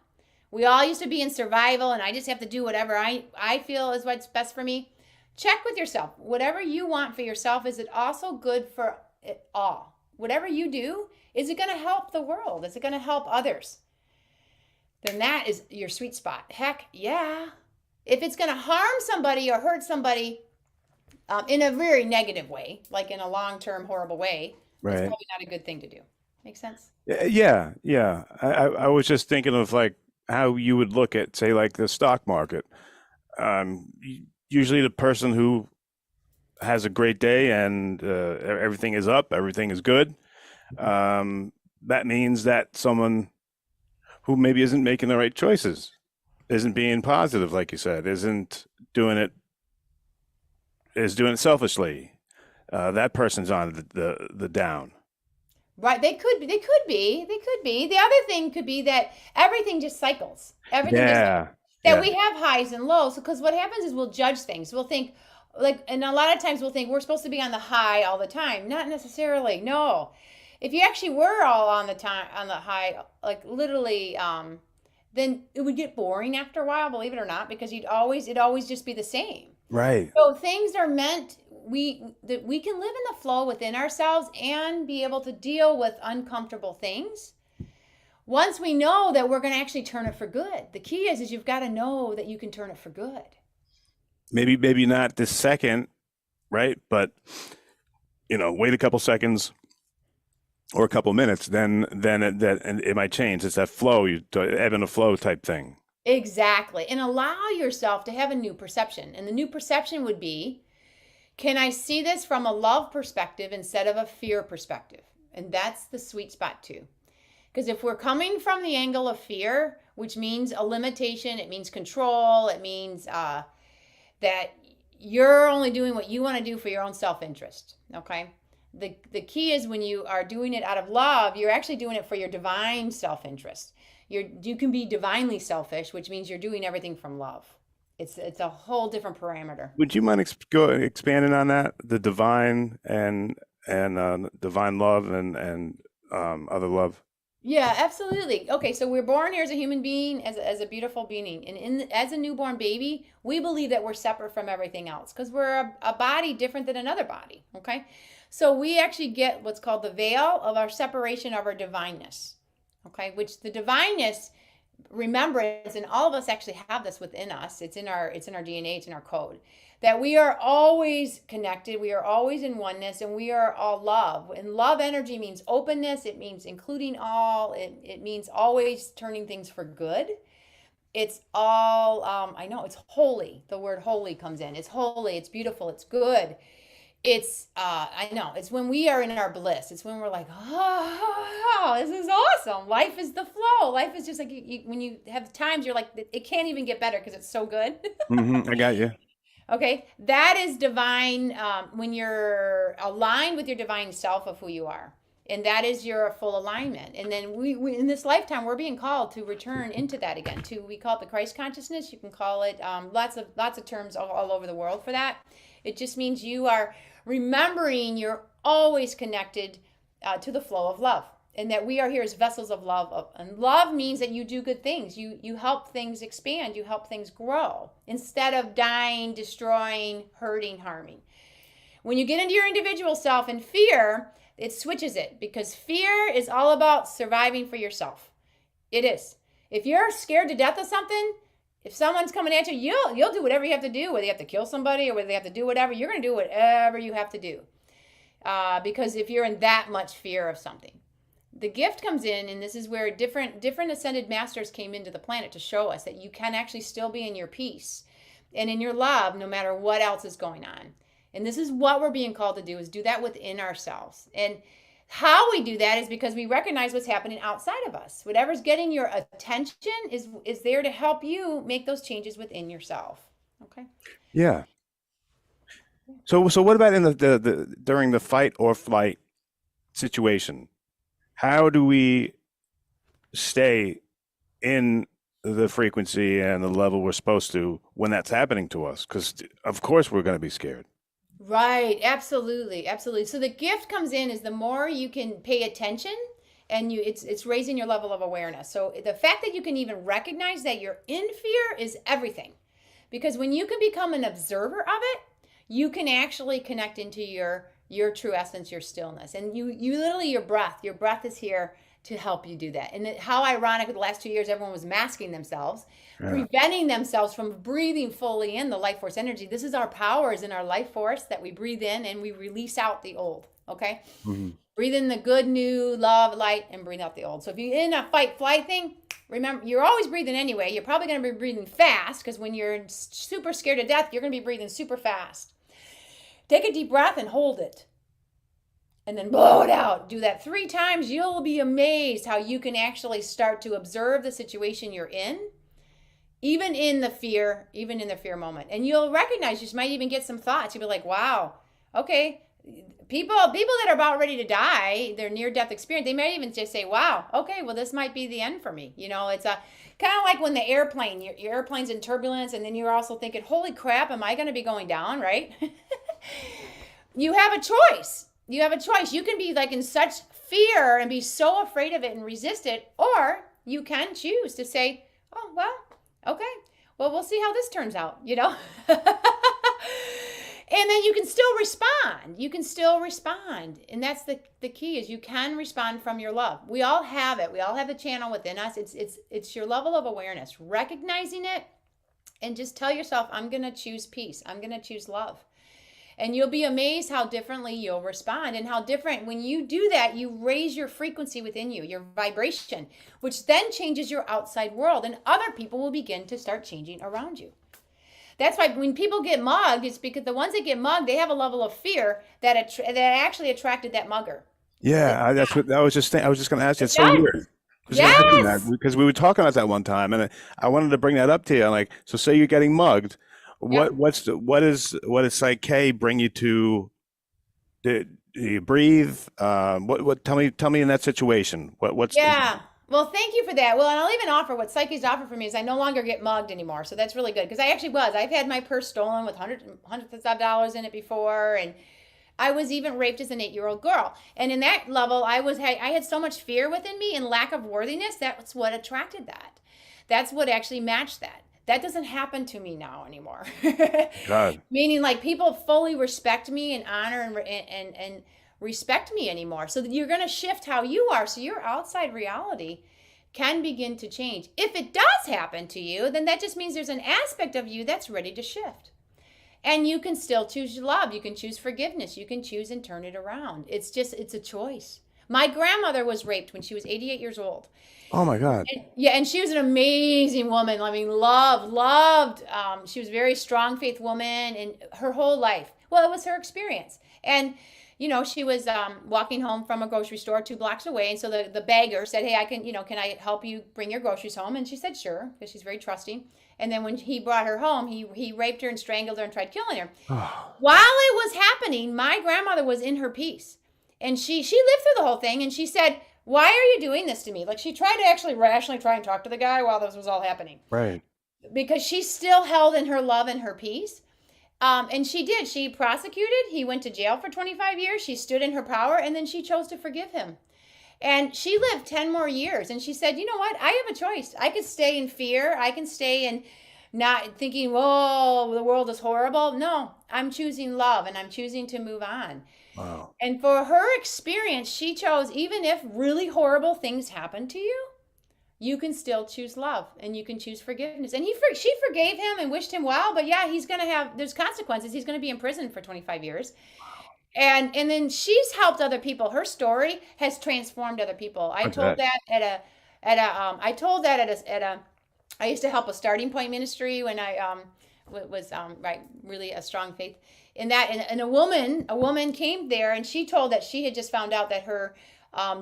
We all used to be in survival, and I just have to do whatever I feel is what's best for me. Check with yourself. Whatever you want for yourself, is it also good for it all? Whatever you do, is it going to help the world? Is it going to help others? Then that is your sweet spot. Heck yeah. If it's going to harm somebody or hurt somebody in a very negative way, like in a long-term horrible way, Right. it's probably not a good thing to do. Make sense? Yeah. I was just thinking of like how you would look at, say, like the stock market. Usually the person who has a great day and everything is up, everything is good. That means that someone who maybe isn't making the right choices, isn't being positive, like you said, is doing it selfishly. That person's on the down. Right. They could be. The other thing could be that everything just cycles. We have highs and lows. Because what happens is we'll judge things. We'll think and a lot of times we'll think we're supposed to be on the high all the time. Not necessarily. No. If you actually were all on the high, like literally, then it would get boring after a while, believe it or not, because it'd always just be the same. Right. So things are meant, that we can live in the flow within ourselves and be able to deal with uncomfortable things. Once we know that we're going to actually turn it for good. The key is you've got to know that you can turn it for good. Maybe not this second, right? But wait a couple seconds or a couple minutes, then it might change. It's that flow, ebb and a flow type thing. Exactly. And allow yourself to have a new perception. And the new perception would be, can I see this from a love perspective instead of a fear perspective? And that's the sweet spot too. Because if we're coming from the angle of fear, which means a limitation, it means control, it means that you're only doing what you want to do for your own self-interest, okay? The key is when you are doing it out of love, you're actually doing it for your divine self-interest. You can be divinely selfish, which means you're doing everything from love. It's a whole different parameter. Would you mind expanding on that? The divine and divine love and other love. Yeah, absolutely. Okay, so we're born here as a human being, as a beautiful being, and as a newborn baby, we believe that we're separate from everything else because we're a body different than another body. Okay, so we actually get what's called the veil of our separation of our divineness. Okay, which the divineness, remembrance, and all of us actually have this within us. It's in our DNA. It's in our code. That we are always connected, we are always in oneness, and we are all love. And love energy means openness, it means including all, it means always turning things for good. It's all, I know, it's holy. The word holy comes in. It's holy, it's beautiful, it's good. It's I know, it's when we are in our bliss. It's when we're like, oh, this is awesome. Life is the flow. Life is just like when you have times you're like, it can't even get better because it's so good. I got you. Okay, that is divine, when you're aligned with your divine self of who you are, and that is your full alignment. And then we in this lifetime we're being called to return into that again. We call it the Christ consciousness. You can call it lots of terms all over the world for that. It just means you are remembering you're always connected to the flow of love, and that we are here as vessels of love. And love means that you do good things. You help things expand. You help things grow instead of dying, destroying, hurting, harming. When you get into your individual self and fear, it switches it, because fear is all about surviving for yourself. It is. If you're scared to death of something, if someone's coming at you, you'll do whatever you have to do, whether you have to kill somebody or whether they have to do whatever. You're going to do whatever you have to do, because if you're in that much fear of something. The gift comes in, and this is where different ascended masters came into the planet to show us that you can actually still be in your peace and in your love no matter what else is going on. And this is what we're being called to do, is do that within ourselves. And how we do that is because we recognize what's happening outside of us. Whatever's getting your attention is there to help you make those changes within yourself. Okay. Yeah. So what about in the during the fight or flight situation? How do we stay in the frequency and the level we're supposed to when that's happening to us? Because of course we're going to be scared. Right. Absolutely. Absolutely. So the gift comes in is the more you can pay attention, and it's raising your level of awareness. So the fact that you can even recognize that you're in fear is everything, because when you can become an observer of it, you can actually connect into your true essence, your stillness. And you literally, your breath is here to help you do that. And how ironic, the last 2 years, everyone was masking themselves, preventing themselves from breathing fully in the life force energy. This is our powers in our life force that we breathe in and we release out the old. Okay. Mm-hmm. Breathe in the good, new love, light, and breathe out the old. So if you're in a fight flight thing, remember, you're always breathing anyway. You're probably going to be breathing fast, because when you're super scared to death, you're going to be breathing super fast. Take a deep breath and hold it. And then blow it out. Do that 3 times. You'll be amazed how you can actually start to observe the situation you're in, even in the fear moment. And you'll recognize, you might even get some thoughts. You'll be like, wow, okay. People that are about ready to die, their near-death experience, they may even just say, wow, okay, well, this might be the end for me. You know, it's a kind of like when the airplane, your airplane's in turbulence, and then you're also thinking, holy crap, am I going to be going down, right? You have a choice. You have a choice. You can be like in such fear and be so afraid of it and resist it, or you can choose to say, oh, well, okay, well, we'll see how this turns out, you know? And then you can still respond. You can still respond. And that's the key, is you can respond from your love. We all have it. We all have the channel within us. It's your level of awareness, recognizing it, and just tell yourself, I'm going to choose peace. I'm going to choose love. And you'll be amazed how differently you'll respond, and how different, when you do that, you raise your frequency within you, your vibration, which then changes your outside world, and other people will begin to start changing around you. That's why when people get mugged, it's because the ones that get mugged, they have a level of fear that actually attracted that mugger. Yeah, that's what I was just going to ask you. It's so weird. Yes. Because we were talking about that one time, and I wanted to bring that up to you. I'm like, so say you're getting mugged. What does Psych K bring you to? Do you breathe? Tell me in that situation. Well, thank you for that. Well, and I'll even offer what Psyche's offered for me is I no longer get mugged anymore. So that's really good, because I actually was. I've had my purse stolen with hundreds of dollars in it before, and I was even raped as an 8-year-old girl. And in that level, I had so much fear within me and lack of worthiness. That's what attracted that. That's what actually matched that. That doesn't happen to me now anymore. God. Meaning, like, people fully respect me and honor and respect me anymore. So that you're going to shift how you are. So your outside reality can begin to change. If it does happen to you, then that just means there's an aspect of you that's ready to shift. And you can still choose love. You can choose forgiveness. You can choose and turn it around. It's a choice. My grandmother was raped when she was 88 years old. Oh my God. And she was an amazing woman. I mean, loved. She was a very strong faith woman, and her whole life. Well, it was her experience. And she was walking home from a grocery store 2 blocks away. And so the bagger said, hey, can I help you bring your groceries home? And she said, sure, because she's very trusting. And then when he brought her home, he raped her and strangled her and tried killing her. While it was happening, my grandmother was in her peace. And she lived through the whole thing. And she said, why are you doing this to me? Like, she tried to actually rationally try and talk to the guy while this was all happening. Right. Because she still held in her love and her peace. And she did. She prosecuted. He went to jail for 25 years. She stood in her power, and then she chose to forgive him. And she lived 10 more years. And she said, you know what? I have a choice. I could stay in fear. I can stay in not thinking, whoa, the world is horrible. No, I'm choosing love, and I'm choosing to move on. Wow. And for her experience, she chose, even if really horrible things happen to you, you can still choose love, and you can choose forgiveness. And she forgave him and wished him well, but yeah, there's consequences. He's going to be in prison for 25 years. And then she's helped other people. Her story has transformed other people. I used to help a starting point ministry when I was really a strong faith in that. And a woman came there, and she told that she had just found out that her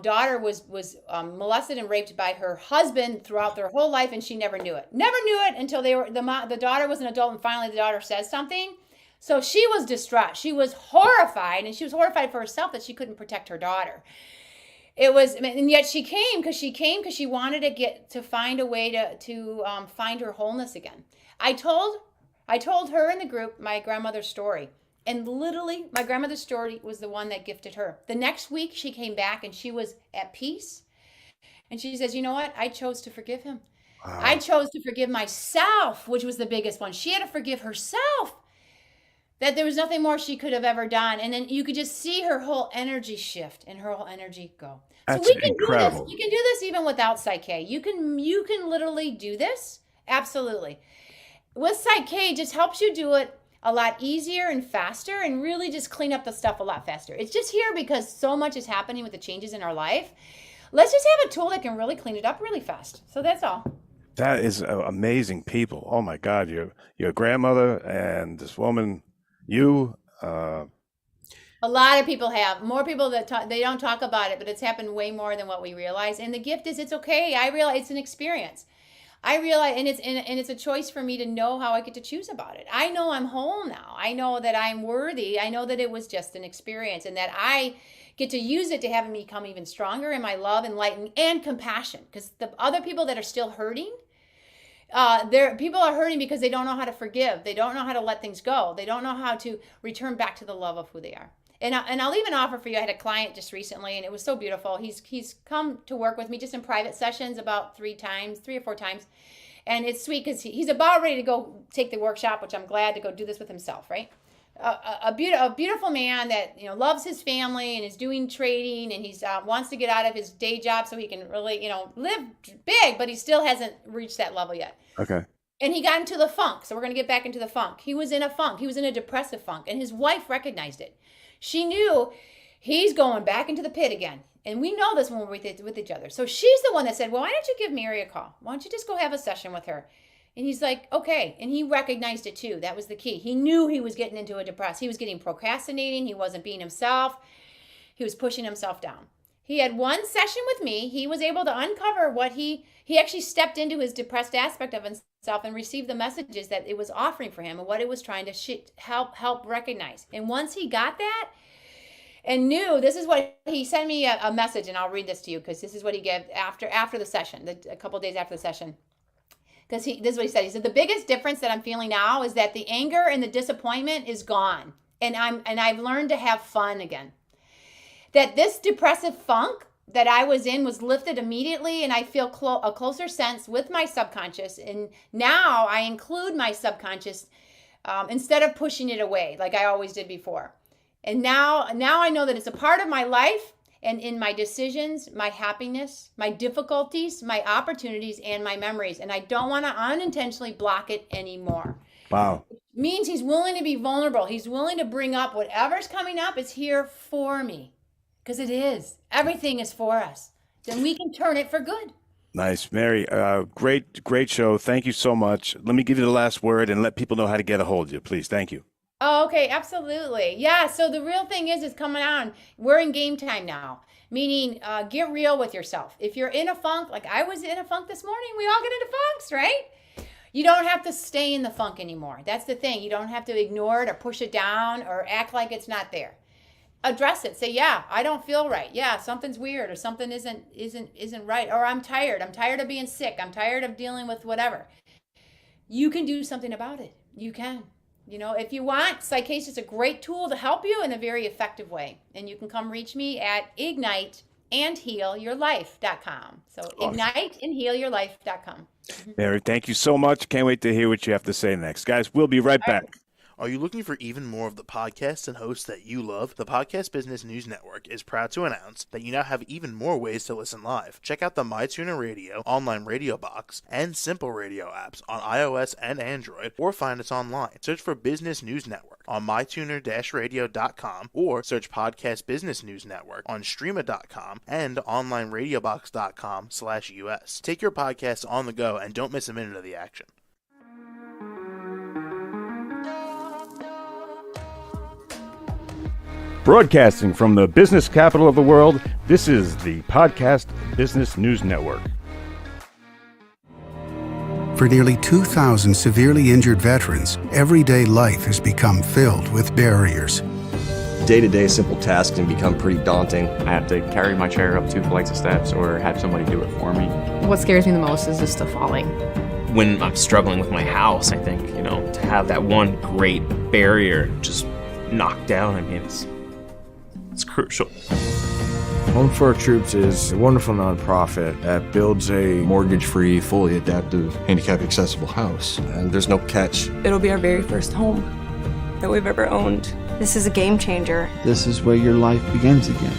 daughter was molested and raped by her husband throughout their whole life, and she never knew it. Never knew it until the daughter was an adult, and finally the daughter says something. So she was distraught. She was horrified, and she was horrified for herself that she couldn't protect her daughter. And yet she came because she wanted to find a way to find her wholeness again. I told her in the group my grandmother's story. And literally, my grandmother's story was the one that gifted her. The next week, she came back, and she was at peace. And she says, you know what? I chose to forgive him. Wow. I chose to forgive myself, which was the biggest one. She had to forgive herself, that there was nothing more she could have ever done. And then you could just see her whole energy shift and her whole energy go. That's so we can incredible. do this. You can do this even without Psych-K. You can literally do this. Absolutely. With Psych-K, it just helps you do it a lot easier and faster, and really just clean up the stuff a lot faster. It's just here because so much is happening with the changes in our life. Let's just have a tool that can really clean it up really fast. So that's all. That is amazing people. Oh my God, your grandmother and this woman, a lot of people have. More people that they don't talk about it, but it's happened way more than what we realize. And the gift is, it's okay. I realize it's an experience. I realize, and it's a choice for me to know how I get to choose about it. I know I'm whole now. I know that I'm worthy. I know that it was just an experience, and that I get to use it to have me become even stronger in my love, enlightenment, and compassion. Because the other people that are still hurting, people are hurting because they don't know how to forgive. They don't know how to let things go. They don't know how to return back to the love of who they are. And I'll even offer for you, I had a client just recently, and it was so beautiful. He's come to work with me just in private sessions about 3 or 4 times. And it's sweet because he's about ready to go take the workshop, which I'm glad to go do this with himself, right? A beautiful man that loves his family and is doing trading, and he's wants to get out of his day job so he can really live big, but he still hasn't reached that level yet. Okay. And he got into the funk, so we're going to get back into the funk. He was in a funk. He was in a depressive funk, and his wife recognized it. She knew he's going back into the pit again. And we know this when we're with each other. So she's the one that said, well, why don't you give Mary a call? Why don't you just go have a session with her? And he's like, okay. And he recognized it too. That was the key. He knew he was getting into a depressed. He was getting procrastinating. He wasn't being himself. He was pushing himself down. He had one session with me. He was able to uncover what he actually stepped into his depressed aspect of himself and received the messages that it was offering for him and what it was trying to help recognize. And once he got that and knew, this is what he sent me a message, and I'll read this to you because this is what he gave after the session, a couple of days after the session. Because this is what he said. He said, the biggest difference that I'm feeling now is that the anger and the disappointment is gone. And I've learned to have fun again. That this depressive funk that I was in was lifted immediately, and I feel a closer sense with my subconscious. And now I include my subconscious instead of pushing it away like I always did before. And now I know that it's a part of my life, and in my decisions, my happiness, my difficulties, my opportunities, and my memories. And I don't want to unintentionally block it anymore. Wow. It means he's willing to be vulnerable. He's willing to bring up whatever's coming up is here for me. Because it is. Everything is for us. Then we can turn it for good. Nice. Mary, great show. Thank you so much. Let me give you the last word and let people know how to get a hold of you, please. Thank you. Oh, okay, absolutely. Yeah, so the real thing is coming on. We're in game time now, meaning get real with yourself. If you're in a funk, like I was in a funk this morning, we all get into funks, right? You don't have to stay in the funk anymore. That's the thing. You don't have to ignore it or push it down or act like it's not there. Address it. Say, yeah, I don't feel right. Yeah, something's weird or something isn't right. Or I'm tired. I'm tired of being sick. I'm tired of dealing with whatever. You can do something about it. You can. If you want, Psychase is a great tool to help you in a very effective way. And you can come reach me at igniteandhealyourlife.com. So Awesome. igniteandhealyourlife.com. Mary, thank you so much. Can't wait to hear what you have to say next. Guys, we'll be right back. Are you looking for even more of the podcasts and hosts that you love? The Podcast Business News Network is proud to announce that you now have even more ways to listen live. Check out the MyTuner Radio, online radio box, and Simple Radio apps on iOS and Android, or find us online. Search for Business News Network on mytuner-radio.com, or search Podcast Business News Network on streama.com and onlineradiobox.com/US. Take your podcast on the go and don't miss a minute of the action. Broadcasting from the business capital of the world, this is the Podcast Business News Network. For nearly 2,000 severely injured veterans, everyday life has become filled with barriers. Day-to-day simple tasks can become pretty daunting. I have to carry my chair up 2 flights of steps or have somebody do it for me. What scares me the most is just the falling. When I'm struggling with my house, I think, to have that one great barrier just knocked down, it's crucial. Home for Our Troops is a wonderful nonprofit that builds a Mortgage-free, fully adaptive, handicap-accessible house. And there's no catch. It'll be our very first home that we've ever owned. This is a game changer. This is where your life begins again.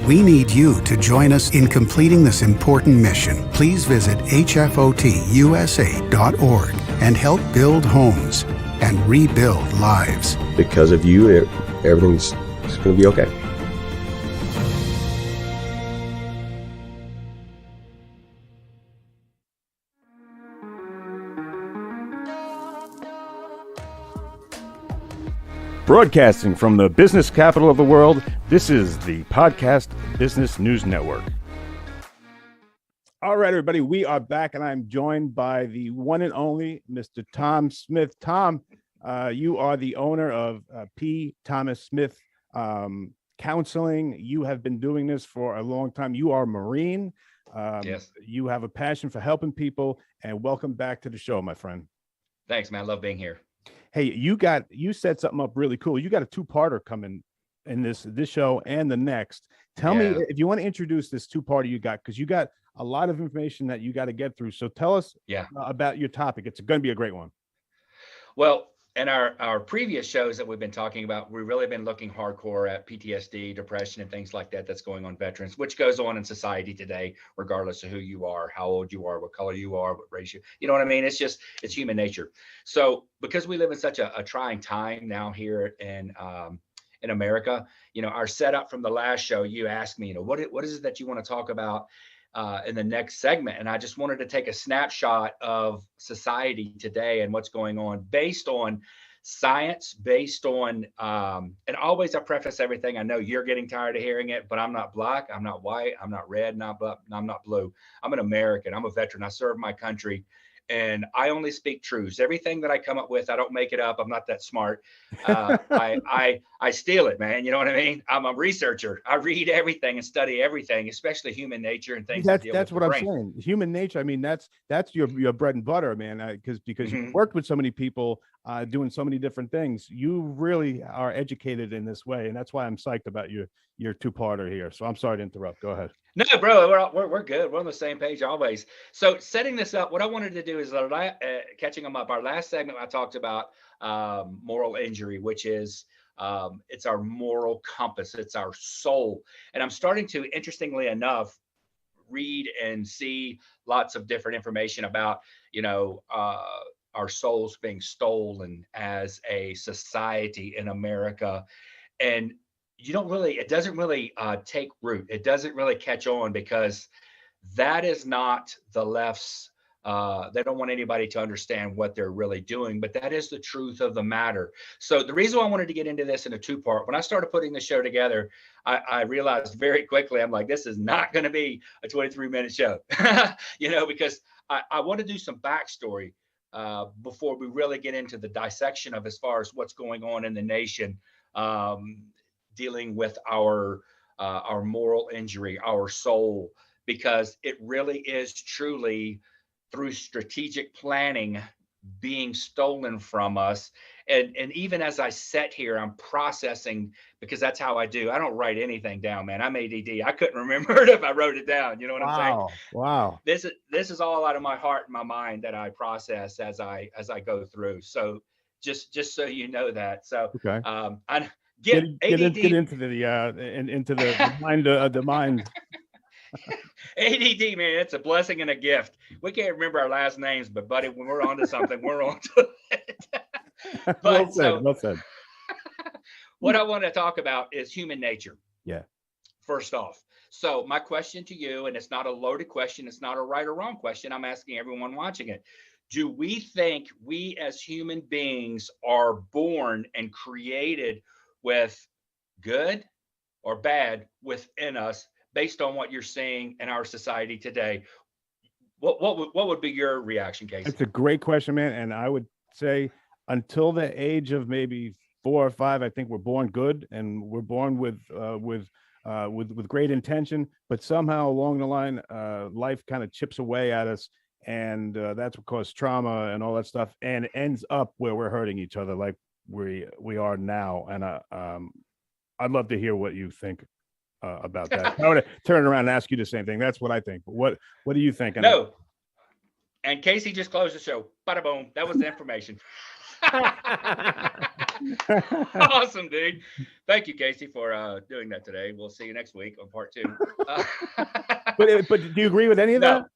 We need you to join us in completing this important mission. Please visit hfotusa.org and help build homes and rebuild lives. Because of you, everything's going to be okay. Broadcasting from the business capital of the world, this is the Podcast Business News Network. All right, everybody, we are back, and I'm joined by the one and only Mr. Tom Smith. Tom, you are the owner of P. Thomas Smith Counseling. You have been doing this for a long time. You are a Marine. Yes. You have a passion for helping people, and welcome back to the show, my friend. Thanks, man. I love being here. Hey, you set something up really cool. You got a 2-parter coming in this show and the next. Tell me if you want to introduce this 2-parter you got, because you got a lot of information that you got to get through. So tell us about your topic. It's going to be a great one. Well, in our previous shows that we've been talking about, we've really been looking hardcore at PTSD, depression, and things like that that's going on veterans, which goes on in society today, regardless of who you are, how old you are, what color you are, what race you know what I mean? It's human nature. So because we live in such a trying time now here in America, our setup from the last show, you asked me, what is it that you want to talk about in the next segment? And I just wanted to take a snapshot of society today and what's going on based on science, based on, and always I preface everything. I know you're getting tired of hearing it, but I'm not black, I'm not white, I'm not red, I'm not blue. I'm an American. I'm a veteran. I serve my country. And I only speak truths. Everything that I come up with, I don't make it up. I'm not that smart. I steal it, man. You know what I mean? I'm a researcher. I read everything and study everything, especially human nature and things. That's what I'm saying. Human nature. I mean, that's your bread and butter, man. Because you've worked with so many people, doing so many different things. You really are educated in this way, and that's why I'm psyched about your 2-parter here. So I'm sorry to interrupt. Go ahead. No, bro, we're good. We're on the same page always. So setting this up, what I wanted to do is catching them up. Our last segment, I talked about moral injury, which is it's our moral compass. It's our soul. And I'm starting to, interestingly enough, read and see lots of different information about, our souls being stolen as a society in America. And it doesn't really take root. It doesn't really catch on because that is not the left's They don't want anybody to understand what they're really doing, but that is the truth of the matter. So the reason why I wanted to get into this in a two-part, when I started putting the show together, I realized very quickly, I'm like, this is not going to be a 23-minute show, because I want to do some backstory before we really get into the dissection of as far as what's going on in the nation, dealing with our moral injury, our soul, because it really is truly through strategic planning being stolen from us. And even as I sit here, I'm processing, because that's how I do. I don't write anything down, man. I'm ADD. I couldn't remember it if I wrote it down. You know what I'm saying? Wow. This is all out of my heart and my mind that I process as I go through. So just so you know that. So okay. I get into the mind. ADD, man, it's a blessing and a gift. We can't remember our last names, but buddy, when we're onto something, we're onto it. Well said. What I want to talk about is human nature. Yeah. First off. So my question to you, and it's not a loaded question, it's not a right or wrong question, I'm asking everyone watching it. Do we think we as human beings are born and created with good or bad within us based on what you're seeing in our society today? What would be your reaction, Casey? It's a great question, man. And I would say until the age of maybe 4 or 5, I think we're born good, and we're born with great intention, but somehow along the line, life kind of chips away at us, and that's what causes trauma and all that stuff, and it ends up where we're hurting each other like we are now. And I'd love to hear what you think about that. I want to turn it around and ask you the same thing. That's what I think. What do you think? No. And Casey just closed the show. Bada boom. That was the information. Awesome, dude. Thank you, Casey, for doing that today. We'll see you next week on part 2. But do you agree with any of that?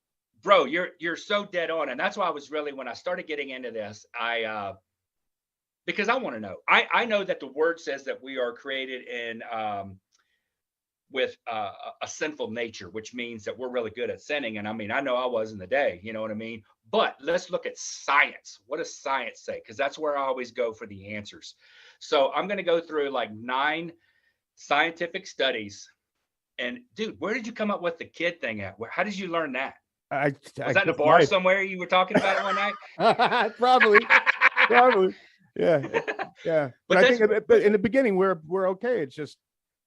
Bro, you're so dead on. And that's why I was really, when I started getting into this, because I want to know. I know that the word says that we are created in with a sinful nature, which means that we're really good at sinning. And I mean, I know I was in the day, you know what I mean? But let's look at science. What does science say? Because that's where I always go for the answers. So I'm going to go through like 9 scientific studies. And dude, where did you come up with the kid thing at? How did you learn that? Was that in a bar somewhere you were talking about it one night? Probably. Yeah. But I think, but in the beginning, we're okay. It's just,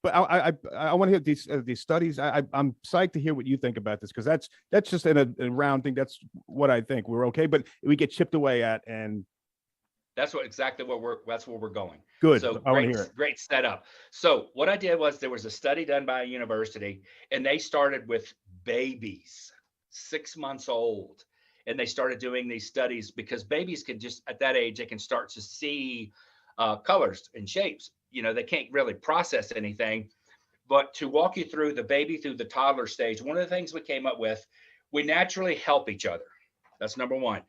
but I want to hear these studies. I'm psyched to hear what you think about this, because that's just in a round thing. That's what I think. We're okay, but we get chipped away at, and that's where we're going. Good. So I want to hear it. Great setup. So what I did was, there was a study done by a university, and they started with babies, 6 months old. And they started doing these studies because babies can just, at that age, they can start to see colors and shapes. You know, they can't really process anything. But to walk you through the baby through the toddler stage, one of the things we came up with, we naturally help each other. That's number one.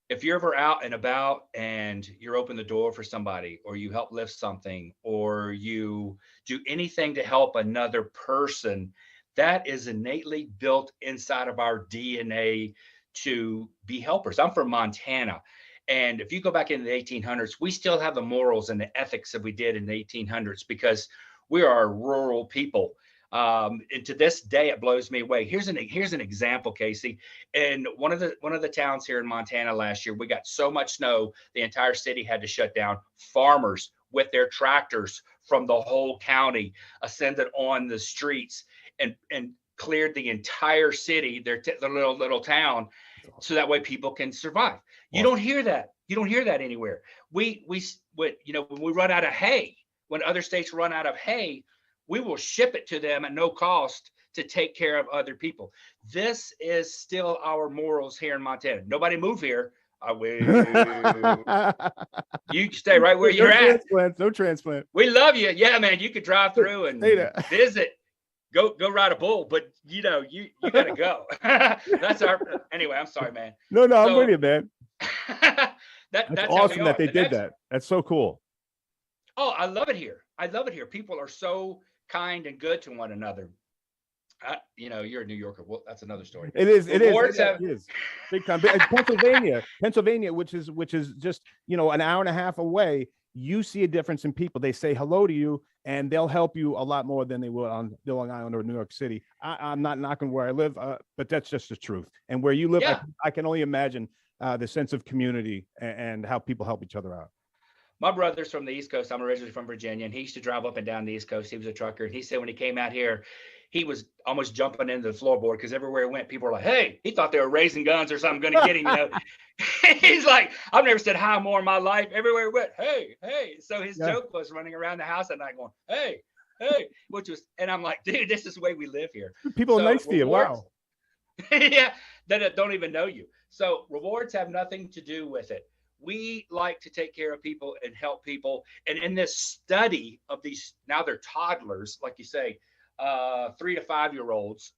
If you're ever out and about and you open the door for somebody, or you help lift something, or you do anything to help another person, that is innately built inside of our DNA to be helpers. I'm from Montana. And if you go back into the 1800s, we still have the morals and the ethics that we did in the 1800s, because we are a rural people. And to this day, it blows me away. Here's an example, Casey. In one of the towns here in Montana last year, we got so much snow, the entire city had to shut down. Farmers with their tractors from the whole county ascended on the streets and cleared the entire city, their little town, so that way people can survive. You don't hear that. You don't hear that anywhere. When we run out of hay, when other states run out of hay, we will ship it to them at no cost to take care of other people. This is still our morals here in Montana. Nobody move here. You stay right where you're at. No transplant. We love you. Yeah, man. You could drive through and visit. Go ride a bull, but you gotta go. Anyway, I'm sorry, man. No, I'm with you, man. That's awesome that they did that. That's so cool. Oh, I love it here. People are so kind and good to one another. You're a New Yorker. Well, that's another story. It is. Rewards It is big time. Pennsylvania, which is just an hour and a half away. You see a difference in people. They say hello to you, and they'll help you a lot more than they would on Long Island or New York City. I'm not knocking where I live, but that's just the truth. And where you live, Yeah. I can only imagine the sense of community and how people help each other out. My brother's from the East Coast. I'm originally from Virginia, and he used to drive up and down the East Coast. He was a trucker, and he said when he came out here, he was almost jumping into the floorboard because everywhere he went, people were like, "Hey," he thought they were raising guns or something, going to get him. He's like, "I've never said hi more in my life." Everywhere he went, "Hey, hey." So his joke was running around the house at night going, "Hey, hey," and I'm like, "Dude, this is the way we live here." People are nice to you. Wow. Yeah, that don't even know you. So rewards have nothing to do with it. We like to take care of people and help people. And in this study of these, now they're toddlers, like you say, 3 to 5 year olds,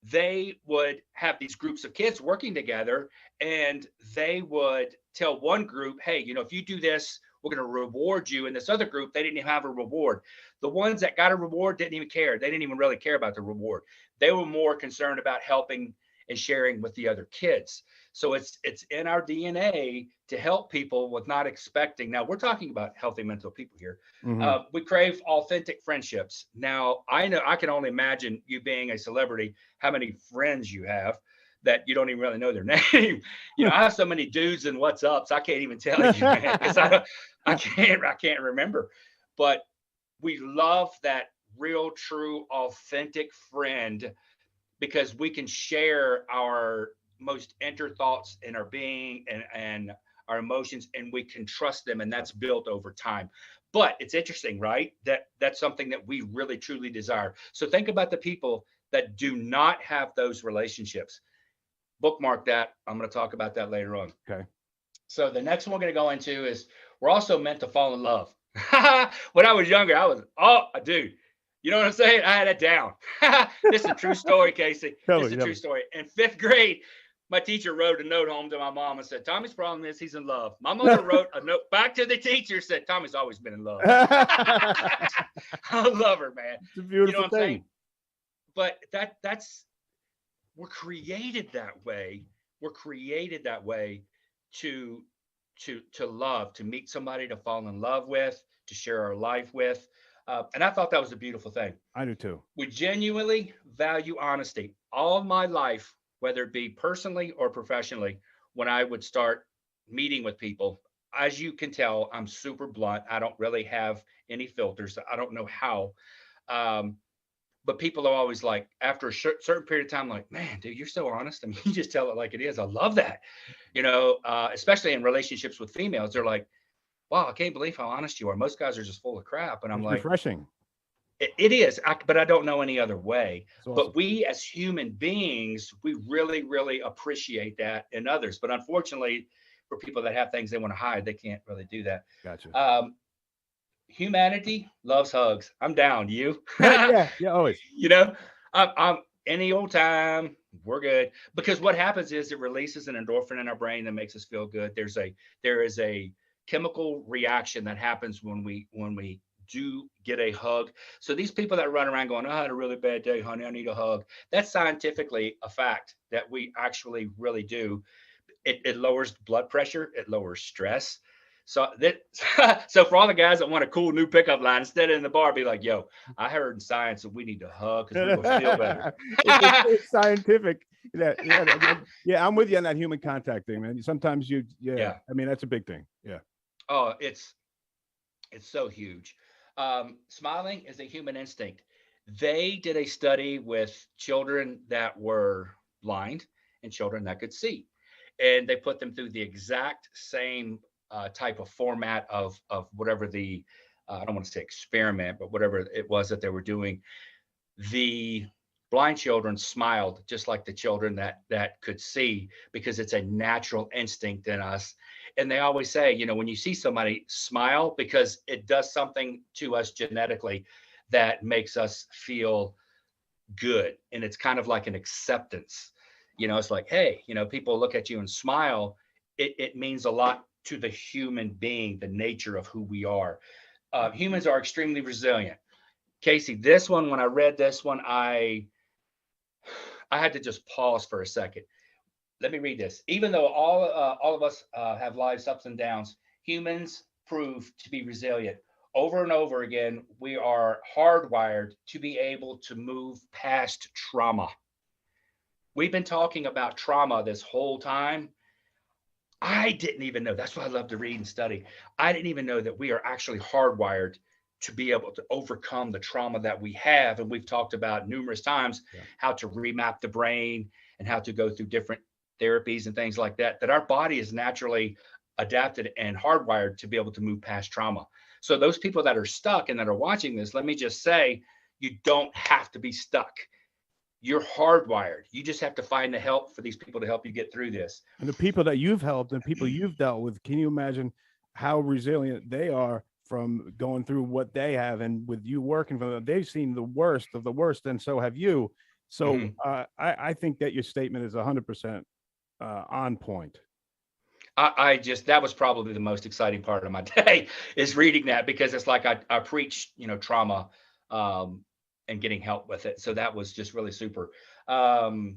they would have these groups of kids working together, and they would tell one group, "Hey, if you do this, we're going to reward you." And this other group, they didn't even have a reward. The ones that got a reward didn't even care. They didn't even really care about the reward. They were more concerned about helping and sharing with the other kids. So it's in our DNA to help people with not expecting. Now we're talking about healthy mental people here. Mm-hmm. We crave authentic friendships. Now I know I can only imagine you being a celebrity, how many friends you have that you don't even really know their name. I have so many dudes and what's ups, I can't even tell you, man, because I can't remember. But we love that real, true, authentic friend because we can share our most inner thoughts and our being and our emotions, and we can trust them, and that's built over time. But it's interesting, right? That's something that we really truly desire. So think about the people that do not have those relationships. Bookmark that. I'm going to talk about that later on. Okay. So the next one we're going to go into is we're also meant to fall in love. When I was younger, I was, dude, you know what I'm saying? I had it down. This is a true story, Casey. This is a true story. In 5th grade, my teacher wrote a note home to my mom and said, "Tommy's problem is he's in love." My mother wrote a note back to the teacher, said, "Tommy's always been in love." I love her, man. It's a beautiful thing. Saying? But that's we're created that way. We're created that way to love, to meet somebody, to fall in love with, to share our life with. And I thought that was a beautiful thing. I do too. We genuinely value honesty. All my life, whether it be personally or professionally, when I would start meeting with people, as you can tell, I'm super blunt. I don't really have any filters. I don't know how. But people are always like, after a certain period of time, like, "Man, dude, you're so honest. I mean, you just tell it like it is." I love that. Especially in relationships with females, they're like, "Wow, I can't believe how honest you are. Most guys are just full of crap." And I'm like, refreshing. It is, but I don't know any other way. Awesome. But we as human beings, we really, really appreciate that in others. But unfortunately, for people that have things they want to hide, they can't really do that. Gotcha. Humanity loves hugs. I'm down. You? yeah, always. I'm any old time. We're good, because what happens is it releases an endorphin in our brain that makes us feel good. There is a chemical reaction that happens when we do get a hug. So these people that run around going, "I had a really bad day, honey, I need a hug," that's scientifically a fact that we actually really do. It lowers blood pressure. It lowers stress. So for all the guys that want a cool new pickup line, instead of in the bar, be like, "Yo, I heard in science that we need to hug because we're gonna feel better." it's scientific. Yeah, I'm with you on that human contact thing, man. Sometimes I mean, that's a big thing. Yeah. Oh, it's so huge. Smiling is a human instinct. They did a study with children that were blind and children that could see, and they put them through the exact same type of format of whatever the I don't want to say experiment, but whatever it was that they were doing. The blind children smiled just like the children that could see, because it's a natural instinct in us. And they always say, when you see somebody, smile, because it does something to us genetically that makes us feel good. And it's kind of like an acceptance. It's like, hey, people look at you and smile. It means a lot to the human being, the nature of who we are. Humans are extremely resilient. Casey, this one, when I read this one, I I had to just pause for a second. Let me read this. Even though all of us have life's ups and downs, humans prove to be resilient. Over and over again, we are hardwired to be able to move past trauma. We've been talking about trauma this whole time. I didn't even know. That's why I love to read and study. I didn't even know that we are actually hardwired to be able to overcome the trauma that we have. And we've talked about numerous times how to remap the brain and how to go through different therapies and things like that, that our body is naturally adapted and hardwired to be able to move past trauma. So those people that are stuck and that are watching this, let me just say, you don't have to be stuck. You're hardwired. You just have to find the help for these people to help you get through this. And the people that you've helped and people you've dealt with, can you imagine how resilient they are from going through what they have? And with you working for them, they've seen the worst of the worst, and so have you. So I think that your statement is 100% on point. That was probably the most exciting part of my day is reading that, because it's like I preach, trauma and getting help with it. So that was just really super. We're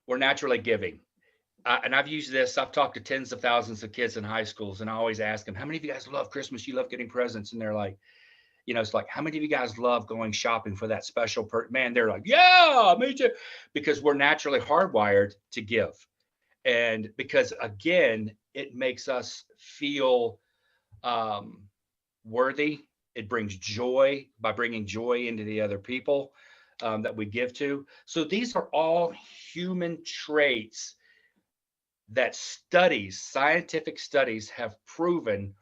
naturally giving. And I've used this. I've talked to tens of thousands of kids in high schools, and I always ask them, how many of you guys love Christmas? You love getting presents? And they're like, it's like, how many of you guys love going shopping for that special man? They're like, yeah, me too. Because we're naturally hardwired to give. And because, again, it makes us feel worthy. It brings joy by bringing joy into the other people that we give to. So these are all human traits that scientific studies have proven.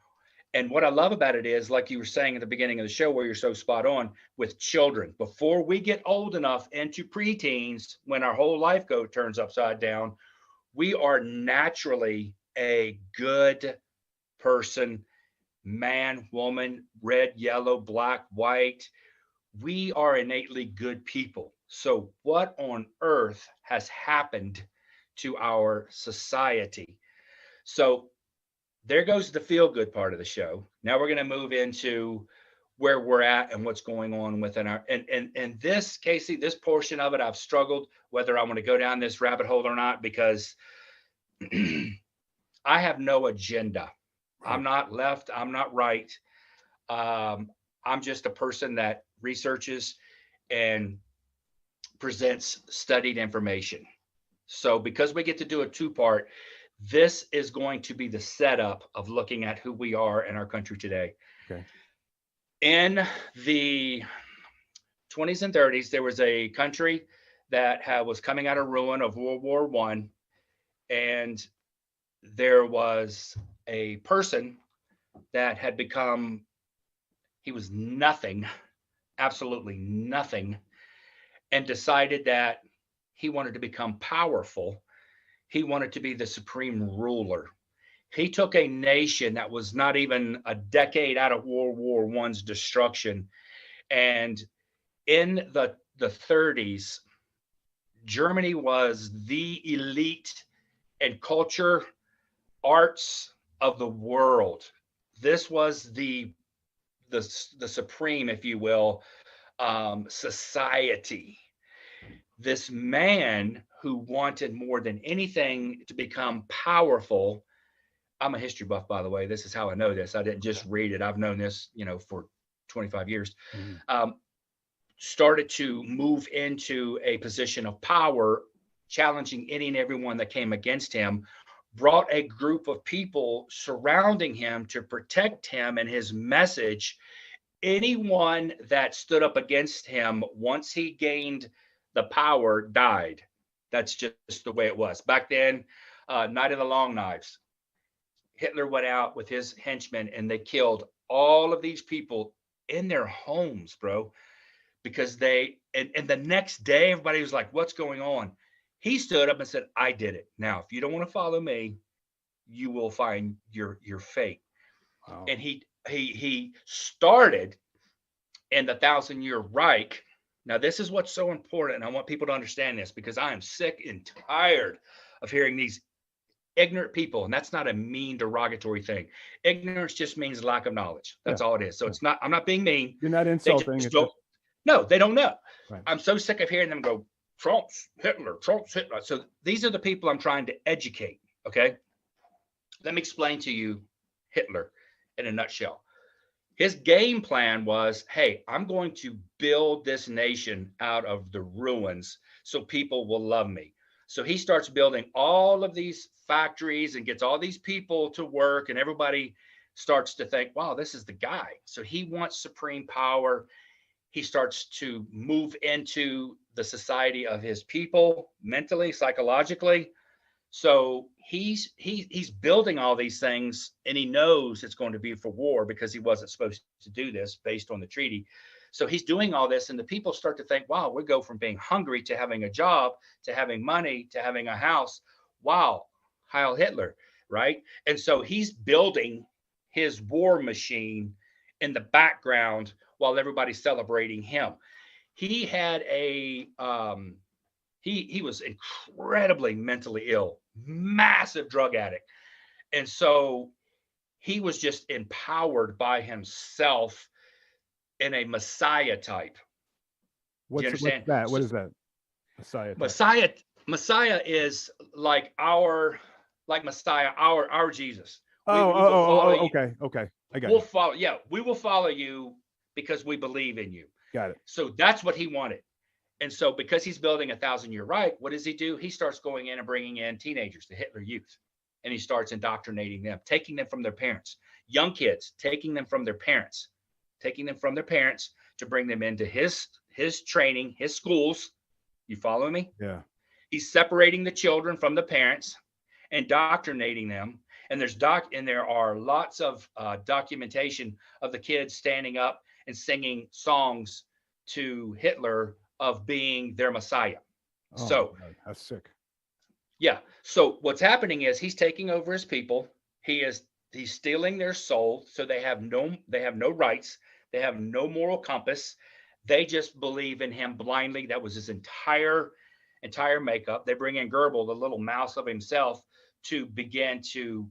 And what I love about it is, like you were saying at the beginning of the show, where you're so spot on with children, before we get old enough into preteens, when our whole life turns upside down, we are naturally a good person, man, woman, red, yellow, black, white. We are innately good people. So what on earth has happened to our society? So there goes the feel good part of the show. Now we're going to move into where we're at and what's going on within our, and this, Casey, this portion of it, I've struggled whether I want to go down this rabbit hole or not, because I have no agenda. Right. I'm not left. I'm not right. I'm just a person that researches and presents studied information. So because we get to do a two-part, this is going to be the setup of looking at who we are in our country today. Okay. In the 20s and 30s, there was a country that was coming out of ruin of World War I, and there was a person that had become, he was nothing, absolutely nothing, and decided that he wanted to become powerful. He wanted to be the supreme ruler. He took a nation that was not even a decade out of World War I's destruction. And in the 30s, Germany was the elite and culture, arts of the world. This was the supreme, if you will, society. This man who wanted more than anything to become powerful. I'm a history buff, by the way. This is how I know this. I didn't just read it. I've known this, for 25 years. Started to move into a position of power, challenging any and everyone that came against him, brought a group of people surrounding him to protect him and his message. Anyone that stood up against him, once he gained the power, died. That's just the way it was. Back then, Night of the Long Knives. Hitler went out with his henchmen and they killed all of these people in their homes, bro, because and the next day, everybody was like, what's going on? He stood up and said, I did it. Now, if you don't want to follow me, you will find your fate. Wow. And he started in the 1,000-year Reich. Now, this is what's so important. And I want people to understand this, because I am sick and tired of hearing these ignorant people. And that's not a mean, derogatory thing. Ignorance just means lack of knowledge. That's all it is. So it's not, I'm not being mean. You're not insulting. No, they don't know. Right. I'm so sick of hearing them go, Trump's Hitler. So these are the people I'm trying to educate. Okay. Let me explain to you Hitler in a nutshell. His game plan was, hey, I'm going to build this nation out of the ruins so people will love me. So he starts building all of these factories and gets all these people to work, and everybody starts to think, wow, this is the guy. So he wants supreme power. He starts to move into the society of his people mentally, psychologically. So he's building all these things, and he knows it's going to be for war because he wasn't supposed to do this based on the treaty. So he's doing all this, and the people start to think, wow, we go from being hungry to having a job, to having money, to having a house. Wow, Heil Hitler, right? And so he's building his war machine in the background while everybody's celebrating him. He had a he was incredibly mentally ill, massive drug addict. And so he was just empowered by himself in a Messiah type. Do you understand? What's that? What is that? Messiah type. Messiah is like Messiah, our Jesus. Okay. I got We'll it. follow. Yeah, we will follow you because we believe in you. Got it. So that's what he wanted. And so because he's building 1,000-year Reich, what does he do? He starts going in and bringing in teenagers, the Hitler Youth, and he starts indoctrinating them, taking them from their parents, young kids, taking them from their parents to bring them into his training, his schools. You follow me? Yeah. He's separating the children from the parents, indoctrinating them. And there are lots of documentation of the kids standing up and singing songs to Hitler of being their Messiah. Oh, So God, that's sick. Yeah. So what's happening is he's taking over his people. He's stealing their soul. So they have no rights. They have no moral compass. They just believe in him blindly. That was his entire makeup. They bring in Goebbels, the little mouse of himself, to begin to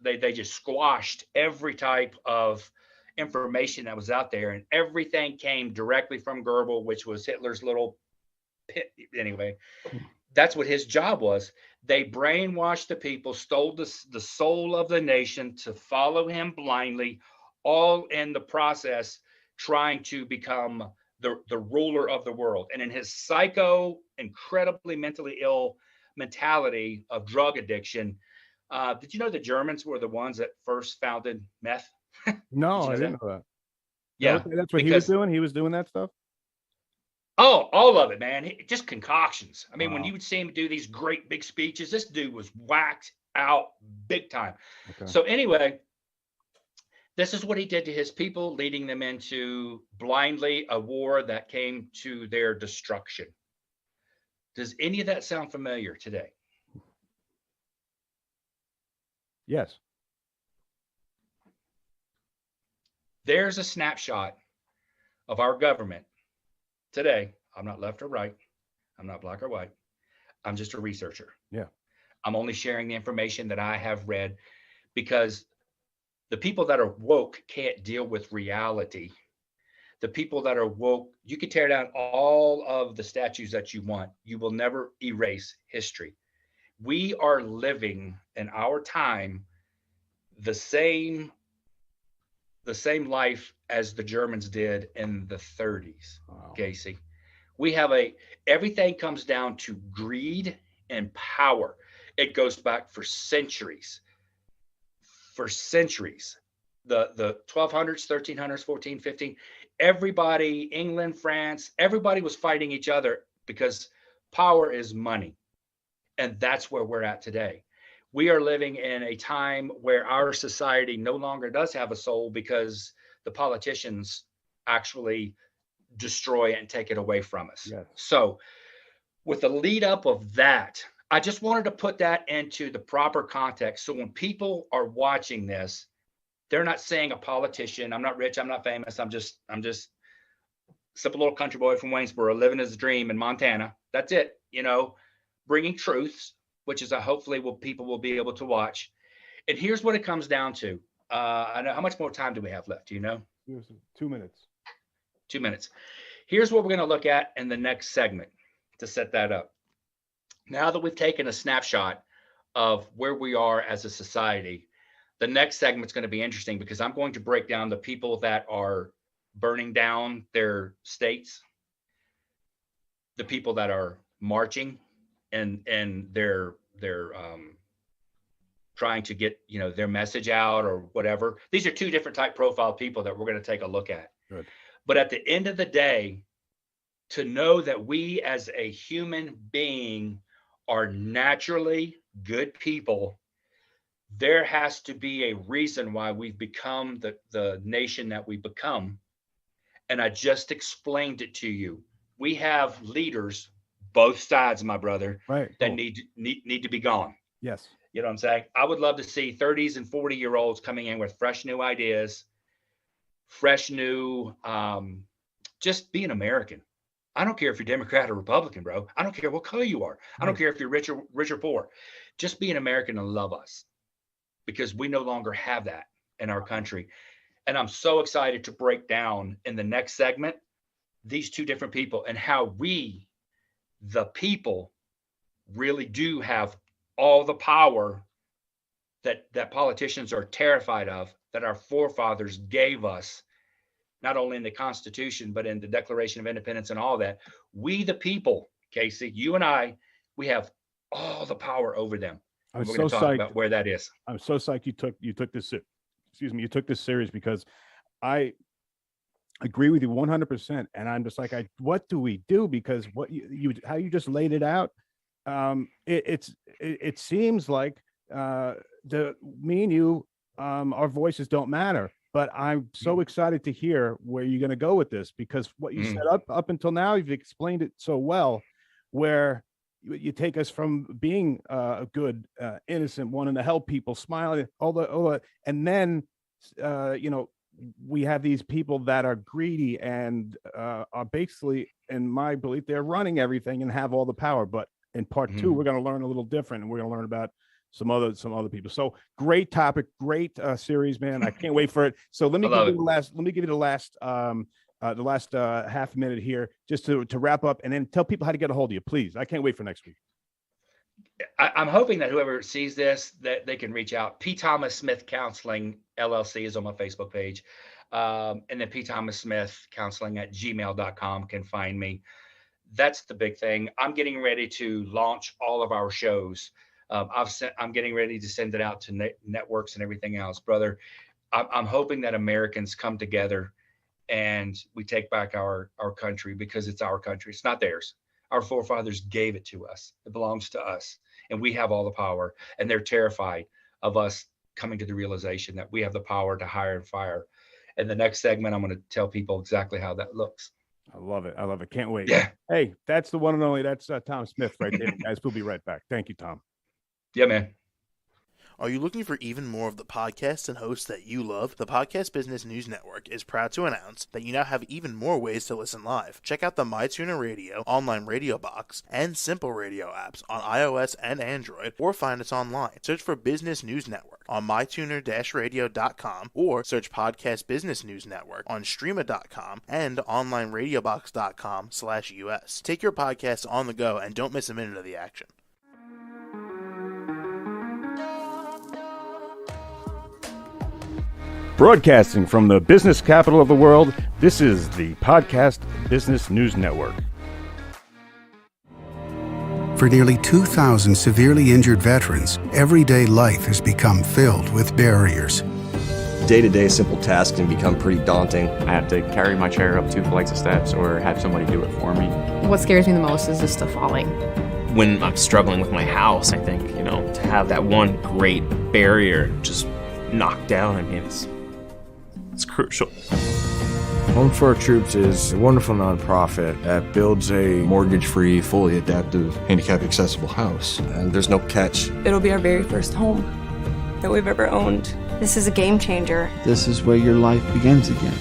they just squashed every type of information that was out there, and everything came directly from Goebbels, which was Hitler's little pit. Anyway, that's what his job was. They brainwashed the people, stole the soul of the nation to follow him blindly, all in the process trying to become the ruler of the world. And in his incredibly mentally ill mentality of drug addiction, did you know the Germans were the ones that first founded meth? No, I didn't know that. Yeah, that's what he was doing. He was doing that stuff. Oh, all of it, man. Just concoctions. I mean, when you would see him do these great big speeches, this dude was whacked out big time. Okay. So anyway, this is what he did to his people, leading them into blindly a war that came to their destruction. Does any of that sound familiar today? Yes. There's a snapshot of our government today. I'm not left or right. I'm not black or white. I'm just a researcher. Yeah. I'm only sharing the information that I have read, because the people that are woke can't deal with reality. The people that are woke, you can tear down all of the statues that you want. You will never erase history. We are living in our time the same life as the Germans did in the 30s. Wow. Casey, we have everything comes down to greed and power. It goes back for centuries. The 1200s, 1300s, 14, 15, everybody, England, France, everybody was fighting each other because power is money. And that's where we're at today. We are living in a time where our society no longer does have a soul, because the politicians actually destroy it and take it away from us. Yes. So with the lead up of that, I just wanted to put that into the proper context. So when people are watching this, they're not saying a politician, I'm not rich, I'm not famous, I'm just simple little country boy from Waynesboro living his dream in Montana. That's it, bringing truths, which is hopefully people will be able to watch. And here's what it comes down to. I know, how much more time do we have left? Do you know? 2 minutes. 2 minutes. Here's what we're going to look at in the next segment. to set that up. Now that we've taken a snapshot of where we are as a society, the next segment's going to be interesting because I'm going to break down the people that are burning down their states, the people that are marching and they're trying to get, you know, their message out or whatever. These are two different type profile people that we're going to take a look at. Good. But at the end of the day, to know that we as a human being are naturally good people, there has to be a reason why we've become the nation that we become. And I just explained it to you. We have leaders, both sides, my brother, right, that need to be gone. Yes. You know what I'm saying? I would love to see 30s and 40-year-olds coming in with fresh new ideas, fresh new, just be an American. I don't care if you're Democrat or Republican, bro. I don't care what color you are. I don't care if you're rich or poor. Just be an American and love us, because we no longer have that in our country. And I'm so excited to break down in the next segment these two different people and how we, the people, really do have all the power that politicians are terrified of, that our forefathers gave us, not only in the Constitution, but in the Declaration of Independence and all that. We, the people, Casey, you and I, we have all the power over them. I'm We're going to talk about where that is. I'm so psyched you took this, excuse me, you took this serious, because I agree with you 100%. And I'm just like, what do we do? Because what how you just laid it out, it seems like me and you, our voices don't matter. But I'm so excited to hear where you're going to go with this, because what you said up until now, you've explained it so well, where you take us from being a good, innocent, wanting to help people, smiling, all the, and then, you know, we have these people that are greedy and are basically, in my belief, they're running everything and have all the power. But in part two, we're going to learn a little different, and we're going to learn about some other people. So great topic, great series, man. I can't wait for it. So let me give you the last half minute here, just to wrap up, and then tell people how to get a hold of you, please. I can't wait for next week. I'm hoping that whoever sees this, that they can reach out. P. Thomas Smith Counseling LLC is on my Facebook page. And then P. Thomas Smith Counseling at gmail.com can find me. That's the big thing. I'm getting ready to launch all of our shows. I'm getting ready to send it out to networks and everything else, brother. I'm hoping that Americans come together and we take back our country, because it's our country. It's not theirs. Our forefathers gave it to us. It belongs to us, and we have all the power. And they're terrified of us coming to the realization that we have the power to hire and fire. In the next segment, I'm going to tell people exactly how that looks. I love it. I love it. Can't wait. Yeah. Hey, that's the one and only. That's Tom Smith right there, guys. We'll be right back. Thank you, Tom. Yeah, man. Are you looking for even more of the podcasts and hosts that you love? The Podcast Business News Network is proud to announce that you now have even more ways to listen live. Check out the MyTuner Radio, online radio box, and Simple Radio apps on iOS and Android, or find us online. Search for Business News Network on mytuner-radio.com, or search Podcast Business News Network on streama.com and onlineradiobox.com/US. Take your podcast on the go and don't miss a minute of the action. Broadcasting from the business capital of the world, this is the Podcast Business News Network. For nearly 2,000 severely injured veterans, everyday life has become filled with barriers. Day-to-day simple tasks can become pretty daunting. I have to carry my chair up 2 flights of steps or have somebody do it for me. What scares me the most is just the falling. When I'm struggling with my house, I think, you know, to have that one great barrier just knocked down, I mean, it's crucial. Home for Our Troops is a wonderful nonprofit that builds a mortgage-free, fully adaptive, handicap-accessible house. And there's no catch. It'll be our very first home that we've ever owned. This is a game changer. This is where your life begins again.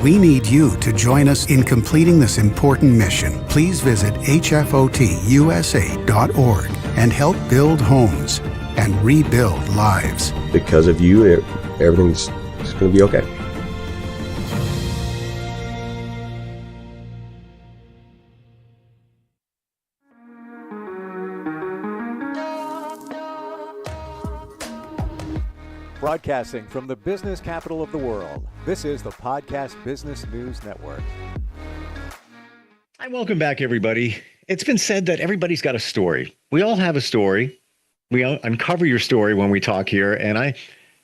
We need you to join us in completing this important mission. Please visit hfotusa.org and help build homes and rebuild lives. Because of you, everything's going to be okay. Broadcasting from the business capital of the world, this is the Podcast Business News Network. Hi, welcome back, everybody. It's been said that everybody's got a story. We all have a story. We uncover your story when we talk here, and I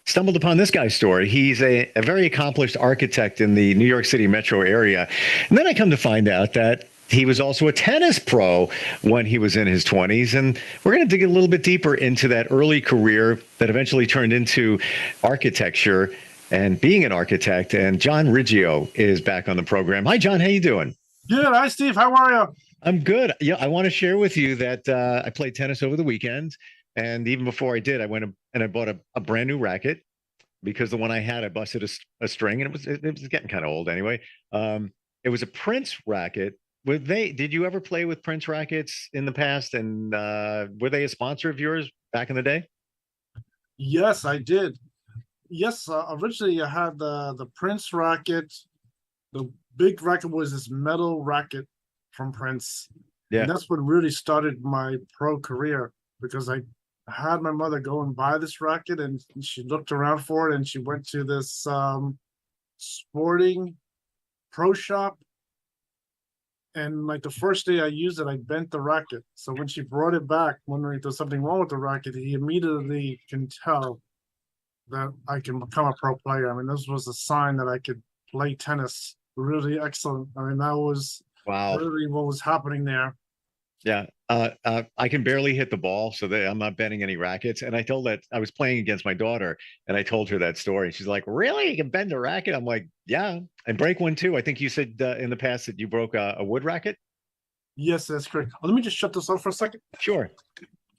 stumbled upon this guy's story. He's a very accomplished architect in the New York City metro area. And then I come to find out that he was also a tennis pro when he was in his 20s. And we're going to dig a little bit deeper into that early career that eventually turned into architecture and being an architect. And John Riggio is back on the program. Hi, John. How you doing? Good. Hi, Steve. How are you? I'm good. Yeah, I want to share with you that I played tennis over the weekend. And even before I did, I went and I bought a brand new racket because the one I had, I busted a string, and it was getting kind of old anyway. It was a Prince racket. Did you ever play with Prince rackets in the past? And were they a sponsor of yours back in the day? Yes, I did. Yes, originally I had the Prince racket. The big racket was this metal racket from Prince. Yeah. And that's what really started my pro career, because I had my mother go and buy this racket, and she looked around for it, and she went to this sporting pro shop. And like the first day I used it, I bent the racket. So when she brought it back, wondering if there's something wrong with the racket, he immediately can tell that I can become a pro player. I mean, this was a sign that I could play tennis really excellent. I mean, that was really what was happening there. Yeah. I can barely hit the ball, so I'm not bending any rackets. And I was playing against my daughter, and I told her that story. She's like, "Really? You can bend a racket?" I'm like, "Yeah, and break one too." I think you said in the past that you broke a wood racket. Yes, that's correct. Let me just shut this off for a second. Sure.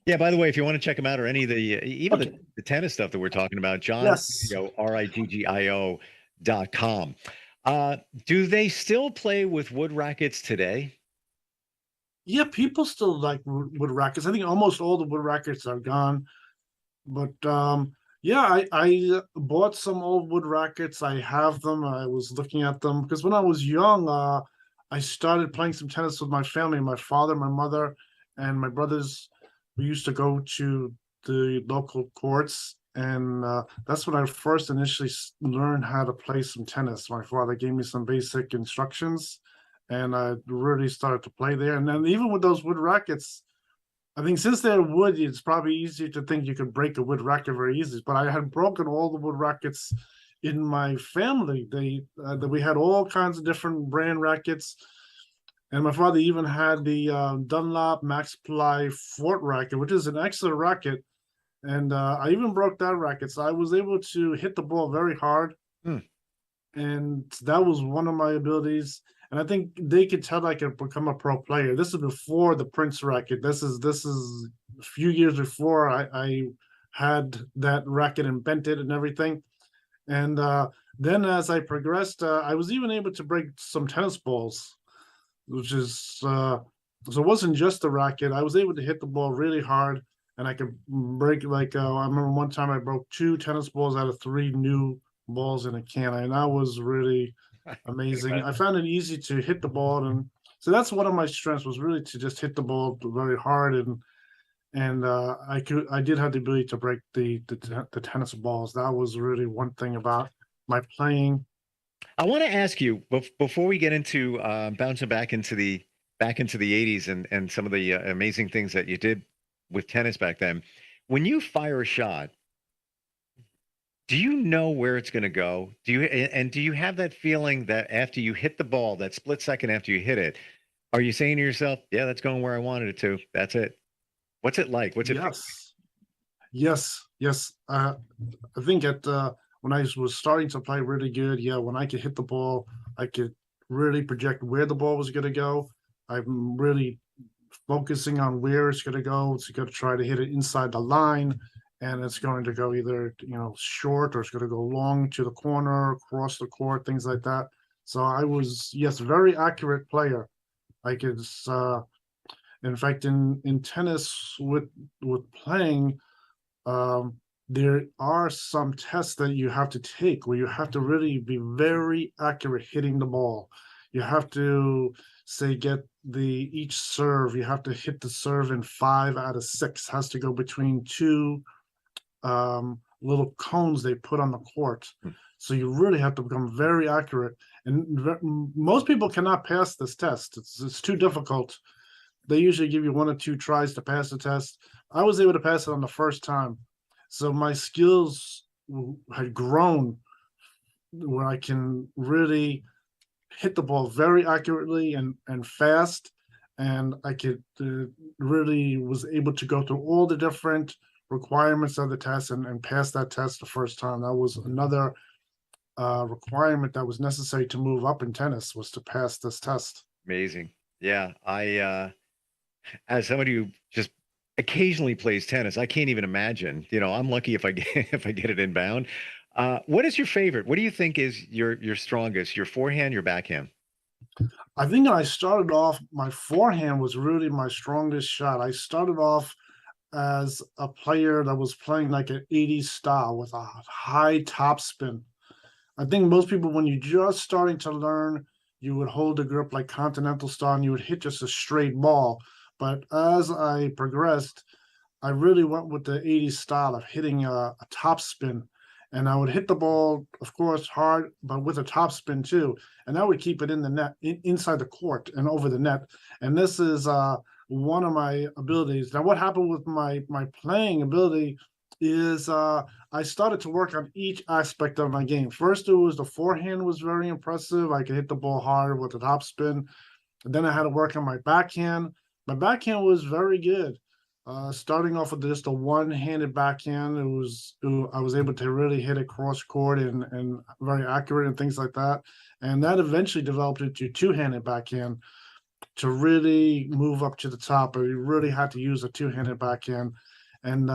Yeah. By the way, if you want to check him out, or any of the tennis stuff that we're talking about, John, yes. RIGGIO.com. Do they still play with wood rackets today? Yeah, people still like wood rackets. I think almost all the wood rackets are gone. But yeah, I bought some old wood rackets. I have them. I was looking at them because when I was young, I started playing some tennis with my family. My father, my mother, and my brothers. We used to go to the local courts, and that's when I first initially learned how to play some tennis. My father gave me some basic instructions, and I really started to play there. And then even with those wood rackets, I think since they're wood, it's probably easier to think you could break a wood racket very easily. But I had broken all the wood rackets in my family. That we had all kinds of different brand rackets. And my father even had the Dunlop Max Ply Fort racket, which is an excellent racket. And I even broke that racket. So I was able to hit the ball very hard. And that was one of my abilities. And I think they could tell I could become a pro player. This is before the Prince racket. This is a few years before I had that racket invented and everything. And then as I progressed, I was even able to break some tennis balls, which is so it wasn't just the racket. I was able to hit the ball really hard, and I could break I remember one time I broke 2 tennis balls out of 3 new balls in a can, and that was really amazing. I found it easy to hit the ball, and so that's one of my strengths, was really to just hit the ball very hard, and I did have the ability to break the tennis balls. That was really one thing about my playing. I want to ask you before we get into bouncing back into the 80s and some of the amazing things that you did with tennis back then. When you fire a shot, do you know where it's going to go? Do you have that feeling that after you hit the ball, that split second after you hit it, are you saying to yourself, "Yeah, that's going where I wanted it to. That's it"? What's it like? What's it? Yes. I think when I was starting to play really good, when I could hit the ball, I could really project where the ball was going to go. I'm really focusing on where it's going to go. It's going to try to hit it inside the line, and it's going to go either short, or it's going to go long to the corner, across the court, things like that. So I was very accurate player. I could in fact in tennis with playing, there are some tests that you have to take where you have to really be very accurate hitting the ball. You have to get each serve. You have to hit the serve in 5 out of 6. Has to go between 2 little cones they put on the court. So you really have to become very accurate. And most people cannot pass this test. It's too difficult. They usually give you 1 or 2 tries to pass the test. I was able to pass it on the first time. So my skills had grown where I can really hit the ball very accurately and fast. And I could really was able to go through all the different requirements of the test and pass that test the first time. That was another requirement that was necessary to move up in tennis, was to pass this test. Amazing. Yeah. As somebody who just occasionally plays tennis, I can't even imagine. I'm lucky if I get if I get it inbound. What is your favorite? What do you think is your strongest? Your forehand, your backhand? I think I started off, my forehand was really my strongest shot. I started off as a player that was playing like an 80s style with a high topspin. I think most people, when you're just starting to learn, you would hold the grip like continental style and you would hit just a straight ball. But as I progressed, I really went with the 80s style of hitting a topspin. And I would hit the ball, of course, hard, but with a topspin too. And that would keep it in the net, inside the court and over the net. And this is one of my abilities. Now, what happened with my playing ability is I started to work on each aspect of my game. First, it was the forehand was very impressive. I could hit the ball hard with the topspin. And then I had to work on my backhand. My backhand was very good. Starting off with just a one-handed backhand, I was able to really hit it cross court and very accurate and things like that. And that eventually developed into two-handed backhand. To really move up to the top, I really had to use a two-handed backhand. And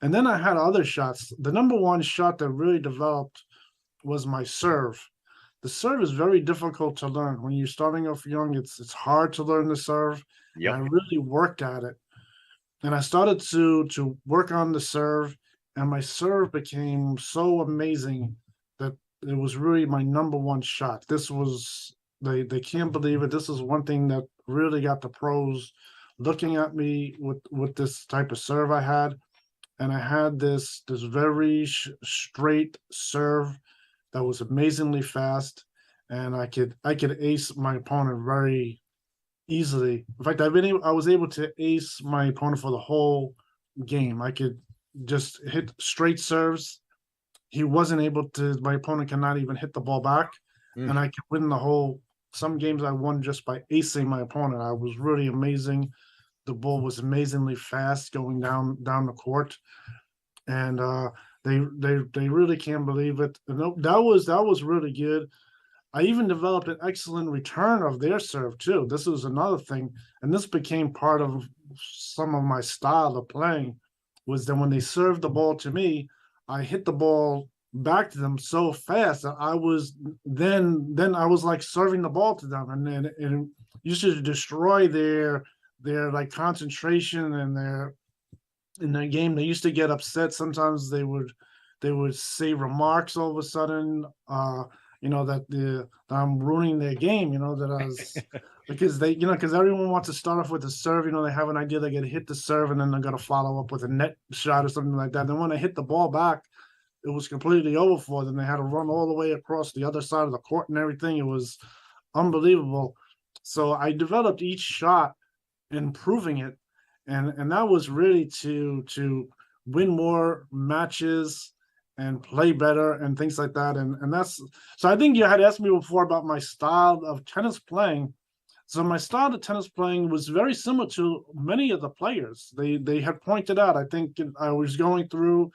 then I had other shots. The number one shot that really developed was my serve. The serve is very difficult to learn. When you're starting off young, it's hard to learn the serve. Yep. And I really worked at it. And I started to work on the serve, and my serve became so amazing that it was really my number one shot. This was, they can't believe it. This is one thing that really got the pros looking at me with this type of serve I had. And I had this very straight serve that was amazingly fast, and I could ace my opponent very easily. In fact, I was able to ace my opponent for the whole game. I could just hit straight serves. My opponent cannot even hit the ball back. And I could win the whole, some games I won just by acing my opponent. I was really amazing. The ball was amazingly fast going down the court. And they really can't believe it. And that was really good. I even developed an excellent return of their serve too. This was another thing, and this became part of some of my style of playing, was that when they served the ball to me, I hit the ball back to them so fast that I was then I was like serving the ball to them, and then it used to destroy their like concentration and in their game. They used to get upset. Sometimes they would say remarks all of a sudden. That I'm ruining their game, that I was, because because everyone wants to start off with a serve, they have an idea they're going to hit the serve and then they're going to follow up with a net shot or something like that. Then when they hit the ball back, it was completely over for them. They had to run all the way across the other side of the court and everything. It was unbelievable. So I developed each shot, improving it. And that was really to win more matches and play better and things like that. And that's, so I think you had asked me before about my style of tennis playing. So my style of tennis playing was very similar to many of the players. They had pointed out, I think I was going through,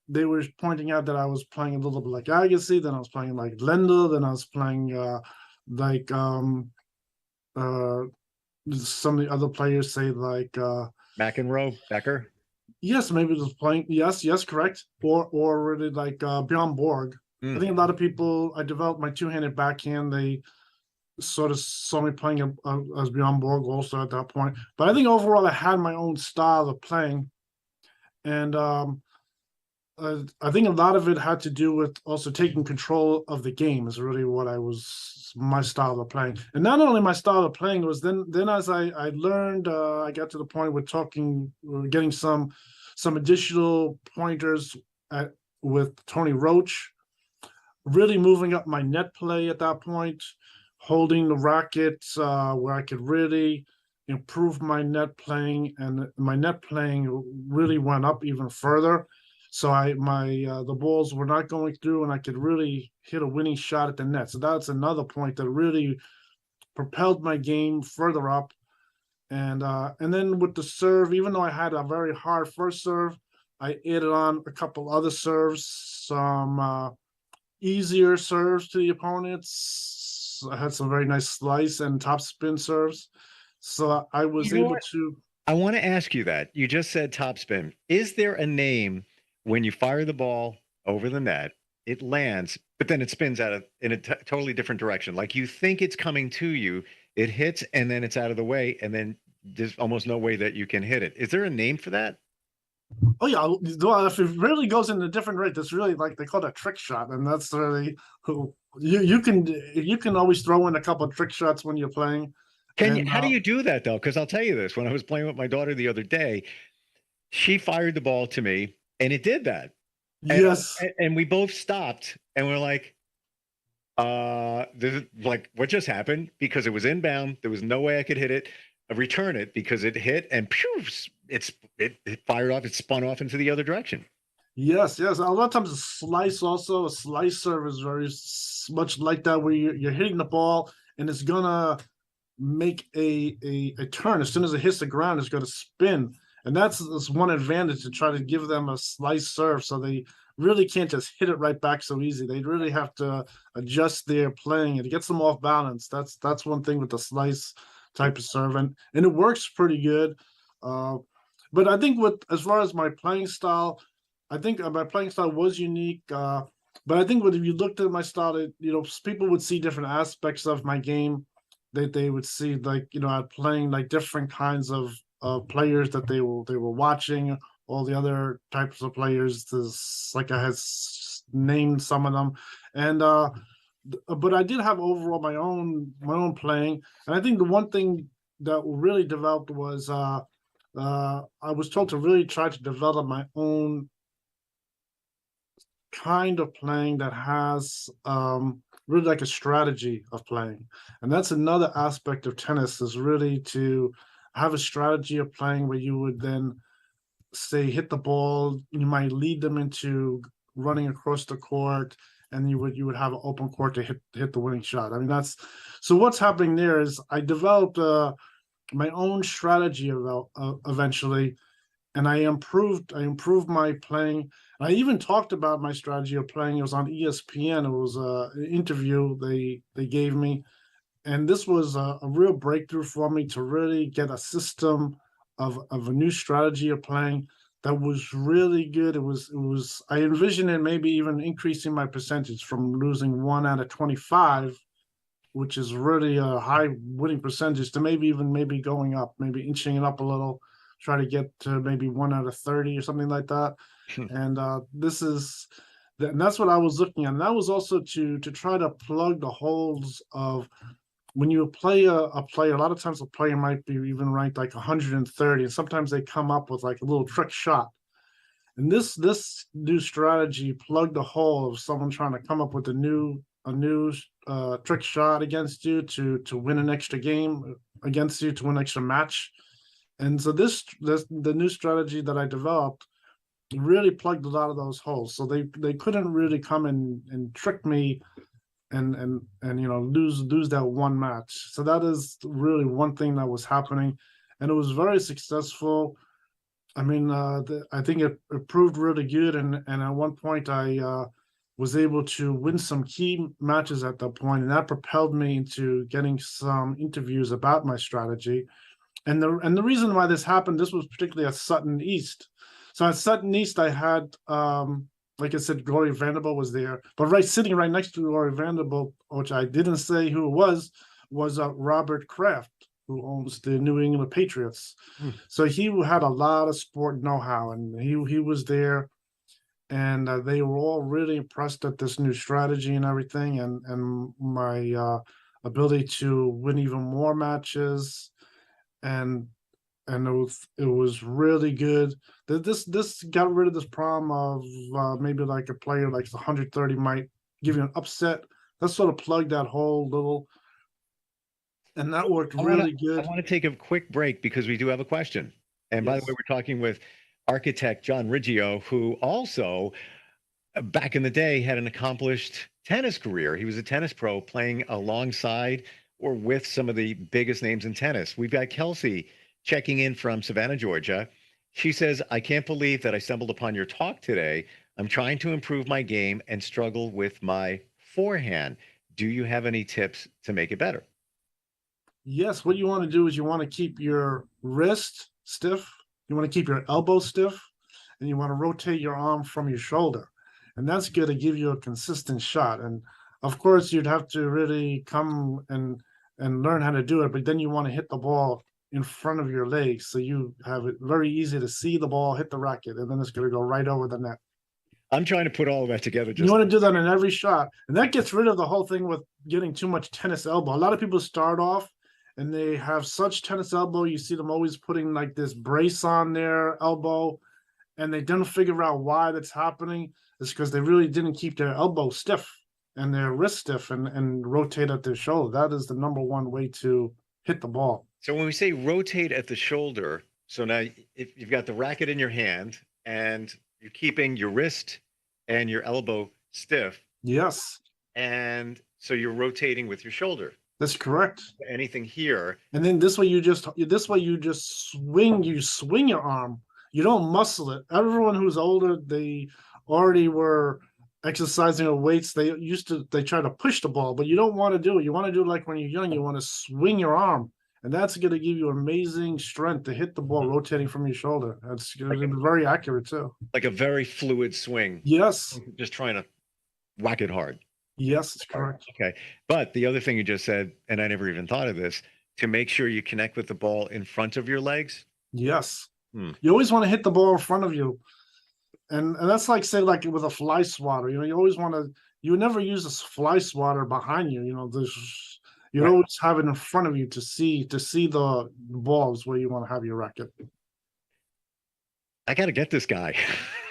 they were pointing out that I was playing a little bit like Agassi, then I was playing like Lendl, then I was playing some of the other players say like McEnroe, Becker. Yes, maybe it was playing. Yes, correct. Or really like Bjorn Borg. I think a lot of people. I developed my two-handed backhand. They sort of saw me playing as Bjorn Borg also at that point. But I think overall I had my own style of playing, and I think a lot of it had to do with also taking control of the game. Is really what my style of playing. And not only my style of playing, was then as I learned, I got to the point with getting some additional pointers with Tony Roach, really moving up my net play at that point, holding the racket where I could really improve my net playing, and my net playing really went up even further. So the balls were not going through, and I could really hit a winning shot at the net. So that's another point that really propelled my game further up. And then with the serve, even though I had a very hard first serve, I added on a couple other serves, some easier serves to the opponents. I had some very nice slice and top spin serves. So I was able to. I want to ask you that. You just said top spin. Is there a name when you fire the ball over the net, it lands, but then it spins in a totally different direction? Like you think it's coming to you, it hits, and then it's out of the way, and then there's almost no way that you can hit it. Is there a name for that? Oh yeah, well, if it really goes in a different rate, that's really like they call it a trick shot, and that's really who you can always throw in a couple of trick shots when you're playing. How do you do that though? Because I'll tell you this: when I was playing with my daughter the other day, she fired the ball to me, and it did that. Yes, and we both stopped, and we're like, this is like what just happened, because it was inbound. There was no way I could hit it, return it, because it hit and pew, it fired off. It spun off into the other direction. Yes. A lot of times a slice serve is very much like that, where you're hitting the ball and it's gonna make a turn. As soon as it hits the ground, it's gonna spin. And that's one advantage, to try to give them a slice serve, so they really can't just hit it right back so easy. They really have to adjust their playing, and it gets them off balance. That's one thing with the slice type of serve, and it works pretty good. But I think as far as my playing style, I think my playing style was unique. But I think if you looked at my style, people would see different aspects of my game. They would see, like, I'm playing like different kinds of players that they were watching, all the other types of players. There's, like, I had named some of them, and but I did have overall my own playing. And I think the one thing that really developed was I was told to really try to develop my own kind of playing that has really like a strategy of playing. And that's another aspect of tennis, is really to have a strategy of playing where you would then say hit the ball, you might lead them into running across the court, and you would have an open court to hit the winning shot. I mean, that's so what's happening there is I developed my own strategy eventually, and I improved my playing. I even talked about my strategy of playing. It was on ESPN. It was an interview they gave me, and this was a real breakthrough for me to really get a system of a new strategy of playing that was really good. It was I envisioned it maybe even increasing my percentage from losing 1 out of 25, which is really a high winning percentage, to maybe going up, maybe inching it up a little, try to get to maybe 1 out of 30 or something like that. And that's what I was looking at. And that was also to try to plug the holes of, when you play a player, a lot of times a player might be even ranked like 130, and sometimes they come up with like a little trick shot. And this new strategy plugged the hole of someone trying to come up with a new trick shot against you to win an extra game against you, to win an extra match. And so the new strategy that I developed really plugged a lot of those holes. So they couldn't really come and trick me and lose that one match. So that is really one thing that was happening, and it was very successful. I mean, I think it proved really good, and at one point I was able to win some key matches at that point, and that propelled me into getting some interviews about my strategy. And the reason why this happened, this was particularly at Sutton East. So at Sutton East, I had, like I said, Gloria Vanderbilt was there, but sitting right next to Gloria Vanderbilt, which I didn't say who it was Robert Kraft, who owns the New England Patriots. So he had a lot of sport know-how, and he was there, and they were all really impressed at this new strategy and everything, and my ability to win even more matches. And and it was really good. This got rid of this problem of maybe like a player like 130 might give you an upset. That sort of plugged that whole little, and that worked really good. I want to take a quick break because we do have a question. And by the way, we're talking with architect John Riggio, who also back in the day had an accomplished tennis career. He was a tennis pro playing alongside or with some of the biggest names in tennis. We've got Kelsey checking in from Savannah, Georgia. She says, I can't believe that I stumbled upon your talk today. I'm trying to improve my game and struggle with my forehand. Do you have any tips to make it better? Yes, what you want to do is you want to keep your wrist stiff, you want to keep your elbow stiff, and you want to rotate your arm from your shoulder. And that's going to give you a consistent shot. And of course, you'd have to really come and learn how to do it, but then you want to hit the ball in front of your legs so you have it very easy to see the ball hit the racket, and then it's going to go right over the net. I'm trying to put all of that together. You want to do that in every shot, and that gets rid of the whole thing with getting too much tennis elbow. A lot of people start off and they have such tennis elbow. You see them always putting like this brace on their elbow, and they don't figure out why that's happening. It's because they really didn't keep their elbow stiff and their wrist stiff and rotate at their shoulder. That is the number one way to hit the ball. So when we say rotate at the shoulder, so now if you've got the racket in your hand and you're keeping your wrist and your elbow stiff. Yes. And so you're rotating with your shoulder. That's correct. Anything here. And then this way you just swing your arm. You don't muscle it. Everyone who's older, they already were exercising with weights. They try to push the ball, but you don't want to do it. You want to do it like when you're young. You want to swing your arm. And that's going to give you amazing strength to hit the ball rotating from your shoulder. That's going to be very accurate too. Like a very fluid swing. Yes. Just trying to whack it hard. Yes, it's correct. Okay. But the other thing you just said, and I never even thought of this, to make sure you connect with the ball in front of your legs. Yes. You always want to hit the ball in front of you. And that's like, say, like with a fly swatter, you always want to, you would never use a fly swatter behind you, you'd always have it in front of you to see the balls where you want to have your racket. I got to get this guy.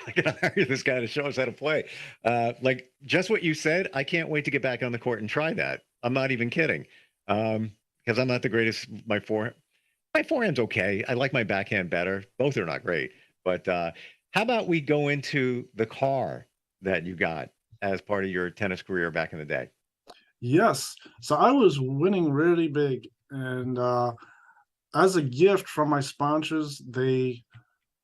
I got to hire this guy to show us how to play. Like just what you said, I can't wait to get back on the court and try that. I'm not even kidding. Because I'm not the greatest. My forehand's okay. I like my backhand better. Both are not great. But how about we go into the car that you got as part of your tennis career back in the day? Yes. So I was winning really big. And as a gift from my sponsors, they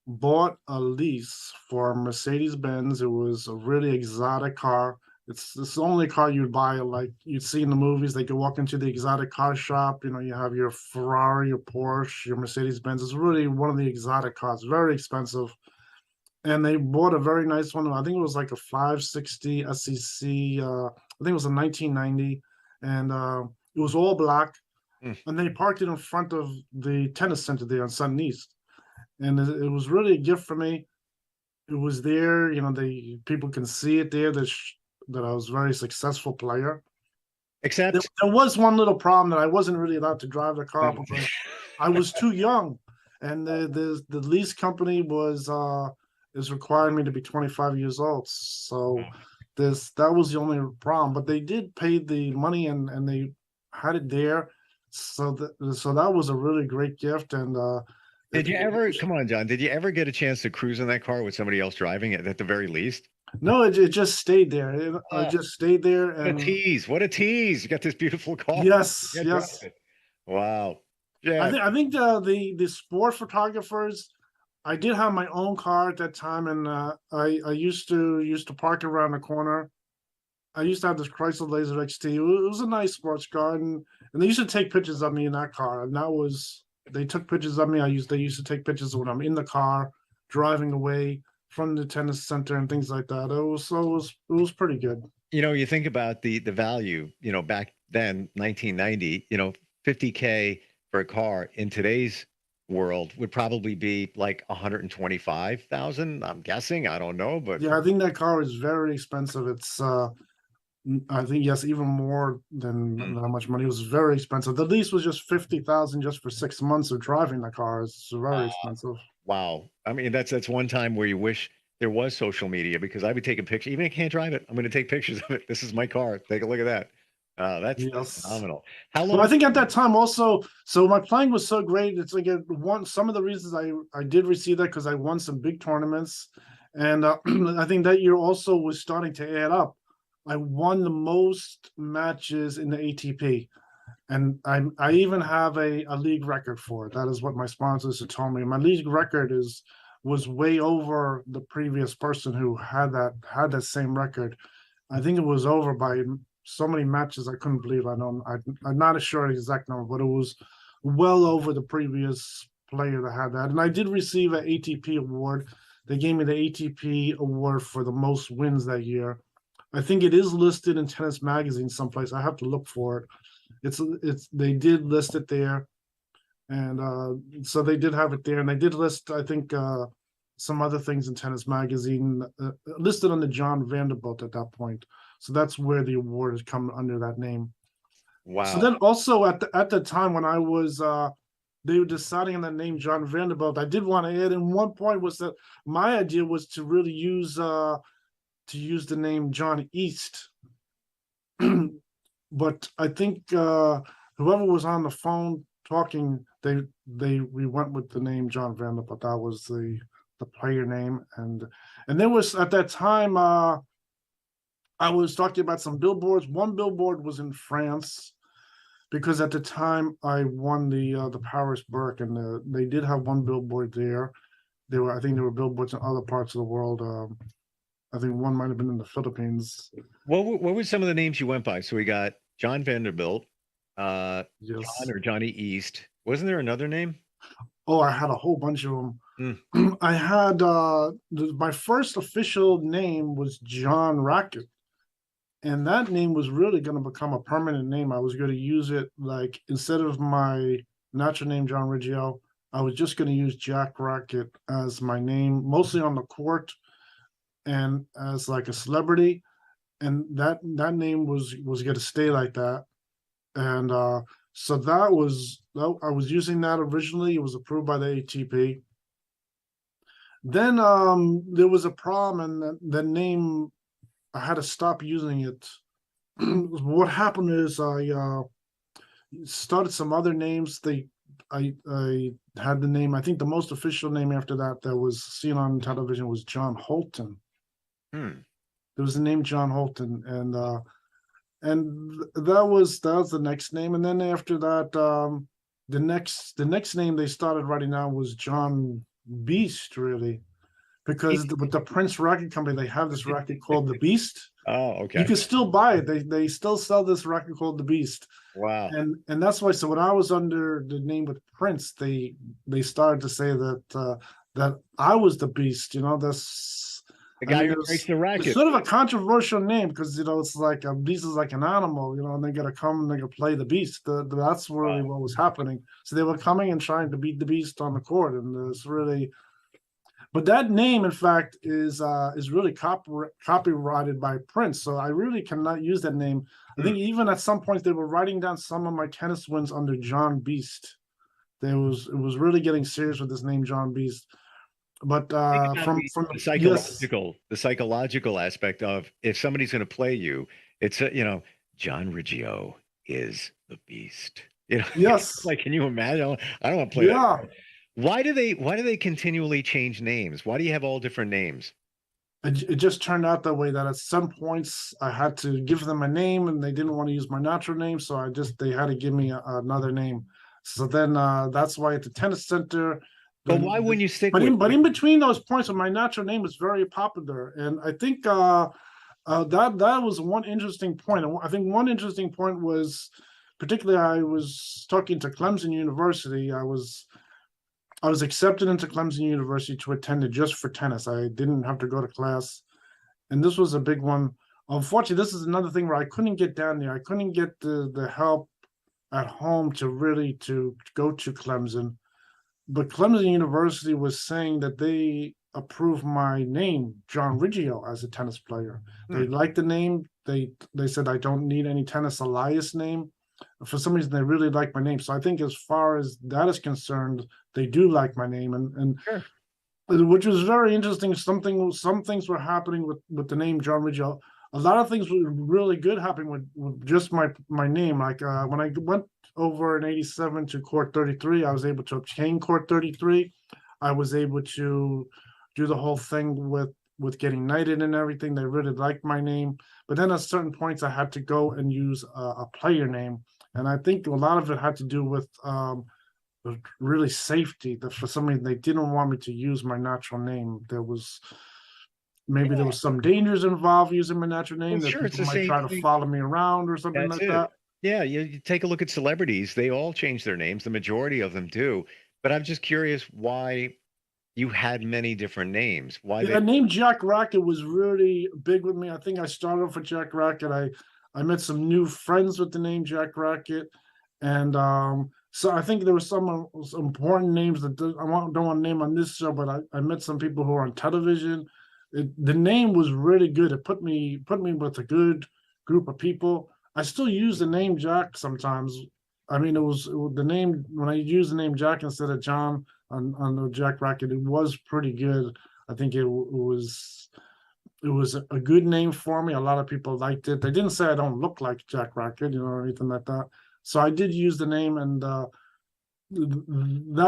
bought a lease for Mercedes-Benz. It was a really exotic car. It's the only car you'd buy, like you'd see in the movies. They could walk into the exotic car shop. You have your Ferrari, your Porsche, your Mercedes-Benz. It's really one of the exotic cars, very expensive. And they bought a very nice one. I think it was like a 560 SEC. I think it was a 1990. And it was all black. And they parked it in front of the tennis center there on Sun East. And it was really a gift for me. It was there, people can see it there that I was a very successful player. Except there was one little problem that I wasn't really allowed to drive the car because I was too young, and the lease company is requiring me to be 25 years old. So that was the only problem. But they did pay the money and they had it there. So that was a really great gift. And did you ever, come on, John, did you ever get a chance to cruise in that car with somebody else driving it at the very least? No, it just stayed there. It just stayed there. And what a tease. What a tease. You got this beautiful car. Yes, yes. Wow. Yeah. I think the sport photographers, I did have my own car at that time, and I used to park around the corner. I used to have this Chrysler Laser XT. It was a nice sports car, and they used to take pictures of me in that car. And they took pictures of me. They used to take pictures when I'm in the car, driving away from the tennis center and things like that. It was pretty good. You think about the value, back then, 1990, $50K for a car in today's world would probably be like $125,000. I'm guessing. I don't know, but yeah, I think that car is very expensive. I think yes, even more than how much money. It was very expensive. The lease was just 50,000 just for 6 months of driving the car. It's very expensive. Wow. I mean, that's one time where you wish there was social media, because I would take a picture, even if I can't drive it. I'm going to take pictures of it. This is my car. Take a look at that. That's phenomenal. How long? Well, I think at that time also, so my playing was so great. It's like some of the reasons I did receive that because I won some big tournaments, and I think that year also was starting to add up. I won the most matches in the ATP, and I even have a league record for it. That is what my sponsors had told me. My league record was way over the previous person who had that same record. I think it was over by so many matches I couldn't believe. I'm not sure the exact number, but it was well over the previous player that had that. And I did receive an ATP award. They gave me the ATP award for the most wins that year. I think it is listed in Tennis Magazine someplace. I have to look for it. They did list it there, and so they did have it there, and they did list, I think, some other things in Tennis Magazine listed under John Vanderbilt at that point. So that's where the award has come under that name. Wow. So then also at the time when I was they were deciding on the name John Vanderbilt, I did want to add in one point was that my idea was to really use the name John East. But I think whoever was on the phone talking, we went with the name John Vanderbilt. That was the player name, and there was at that time I was talking about some billboards. One billboard was in France, because at the time I won the Paris Burke, and they did have one billboard there. I think there were billboards in other parts of the world. I think one might have been in the Philippines. What were some of the names you went by? So we got John Vanderbilt, Yes. John or Johnny East. Wasn't there another name? Oh, I had a whole bunch of them. I had my first official name was John Racket, and that name was really going to become a permanent name. I was going to use it, like, instead of my natural name John Riggio, I was just going to use Jack Racket as my name, mostly on the court and as like a celebrity, and that name was going to stay like that. And so I was using that originally. It was approved by the ATP. Then there was a problem, and the name, I had to stop using it. What happened is I started some other names. I had the name, I think the most official name after that was seen on television was John Holton. There was the name John Holton, and that was the next name. And then after that, the next name they started writing down was John Beast, really, because with the Prince Racket Company, they have this racket called the Beast. Oh, okay. You can still buy it. They still sell this racket called the Beast. Wow. And that's why. So when I was under the name with Prince, they started to say that I was the Beast. That's the guy who breaks the racket. It's sort of a controversial name because it's like a beast is like an animal, and they gotta come and they gotta play the beast. That's really what was happening. So they were coming and trying to beat the beast on the court, and it's really. But that name, in fact, is really copyrighted by Prince. So I really cannot use that name. I think even at some point they were writing down some of my tennis wins under John Beast. It was really getting serious with this name John Beast. But from the psychological aspect of, if somebody's going to play you, it's John Riggio is the Beast. Yes. Like, can you imagine? I don't want to play that. Why do they continually change names? Why do you have all different names? It just turned out that way, that at some points I had to give them a name, and they didn't want to use my natural name, so they had to give me another name. So then that's why at the tennis center. But why wouldn't you stick but with? But in between those points, my natural name was very popular, and I think that was one interesting point. I think one interesting point was, particularly, I was talking to Clemson University. I was accepted into Clemson University to attend it just for tennis. I didn't have to go to class, and this was a big one. Unfortunately, this is another thing where I couldn't get down there. I couldn't get the help at home to go to Clemson. But Clemson University was saying that they approved my name, John Riggio, as a tennis player. They liked the name they said I don't need any Tennis Elias name. For some reason, they really like my name. So I think as far as that is concerned, they do like my name, and Sure. which was very interesting. Some things were happening with the name John Ridgel. A lot of things were really good happening with just my name. Like when I went over in '87 to Court 33, I was able to obtain Court 33. I was able to do the whole thing with getting knighted and everything. They really liked my name. But then at certain points, I had to go and use a player name, and I think a lot of it had to do with really safety. That for some reason they didn't want me to use my natural name. There was some dangers involved using my natural name. Well, That sure, it's people the might same try to thing. follow me around or something That's like it. that. Yeah, you take a look at celebrities; they all change their names. The majority of them do. But I'm just curious why you had many different names. Why The name Jack Racket was really big with me. I think I started off with Jack Racket. I met some new friends with the name Jack Racket, and so I think there were some important names that I don't want to name on this show, but I met some people who are on television. The name was really good. It put me with a good group of people. I still use the name Jack sometimes. I mean, it was the name when I use the name Jack instead of John on the Jack Racket. It was pretty good. I think it was a good name for me. A lot of people liked it. They didn't say I don't look like Jack Racket, or anything like that. So I did use the name, and that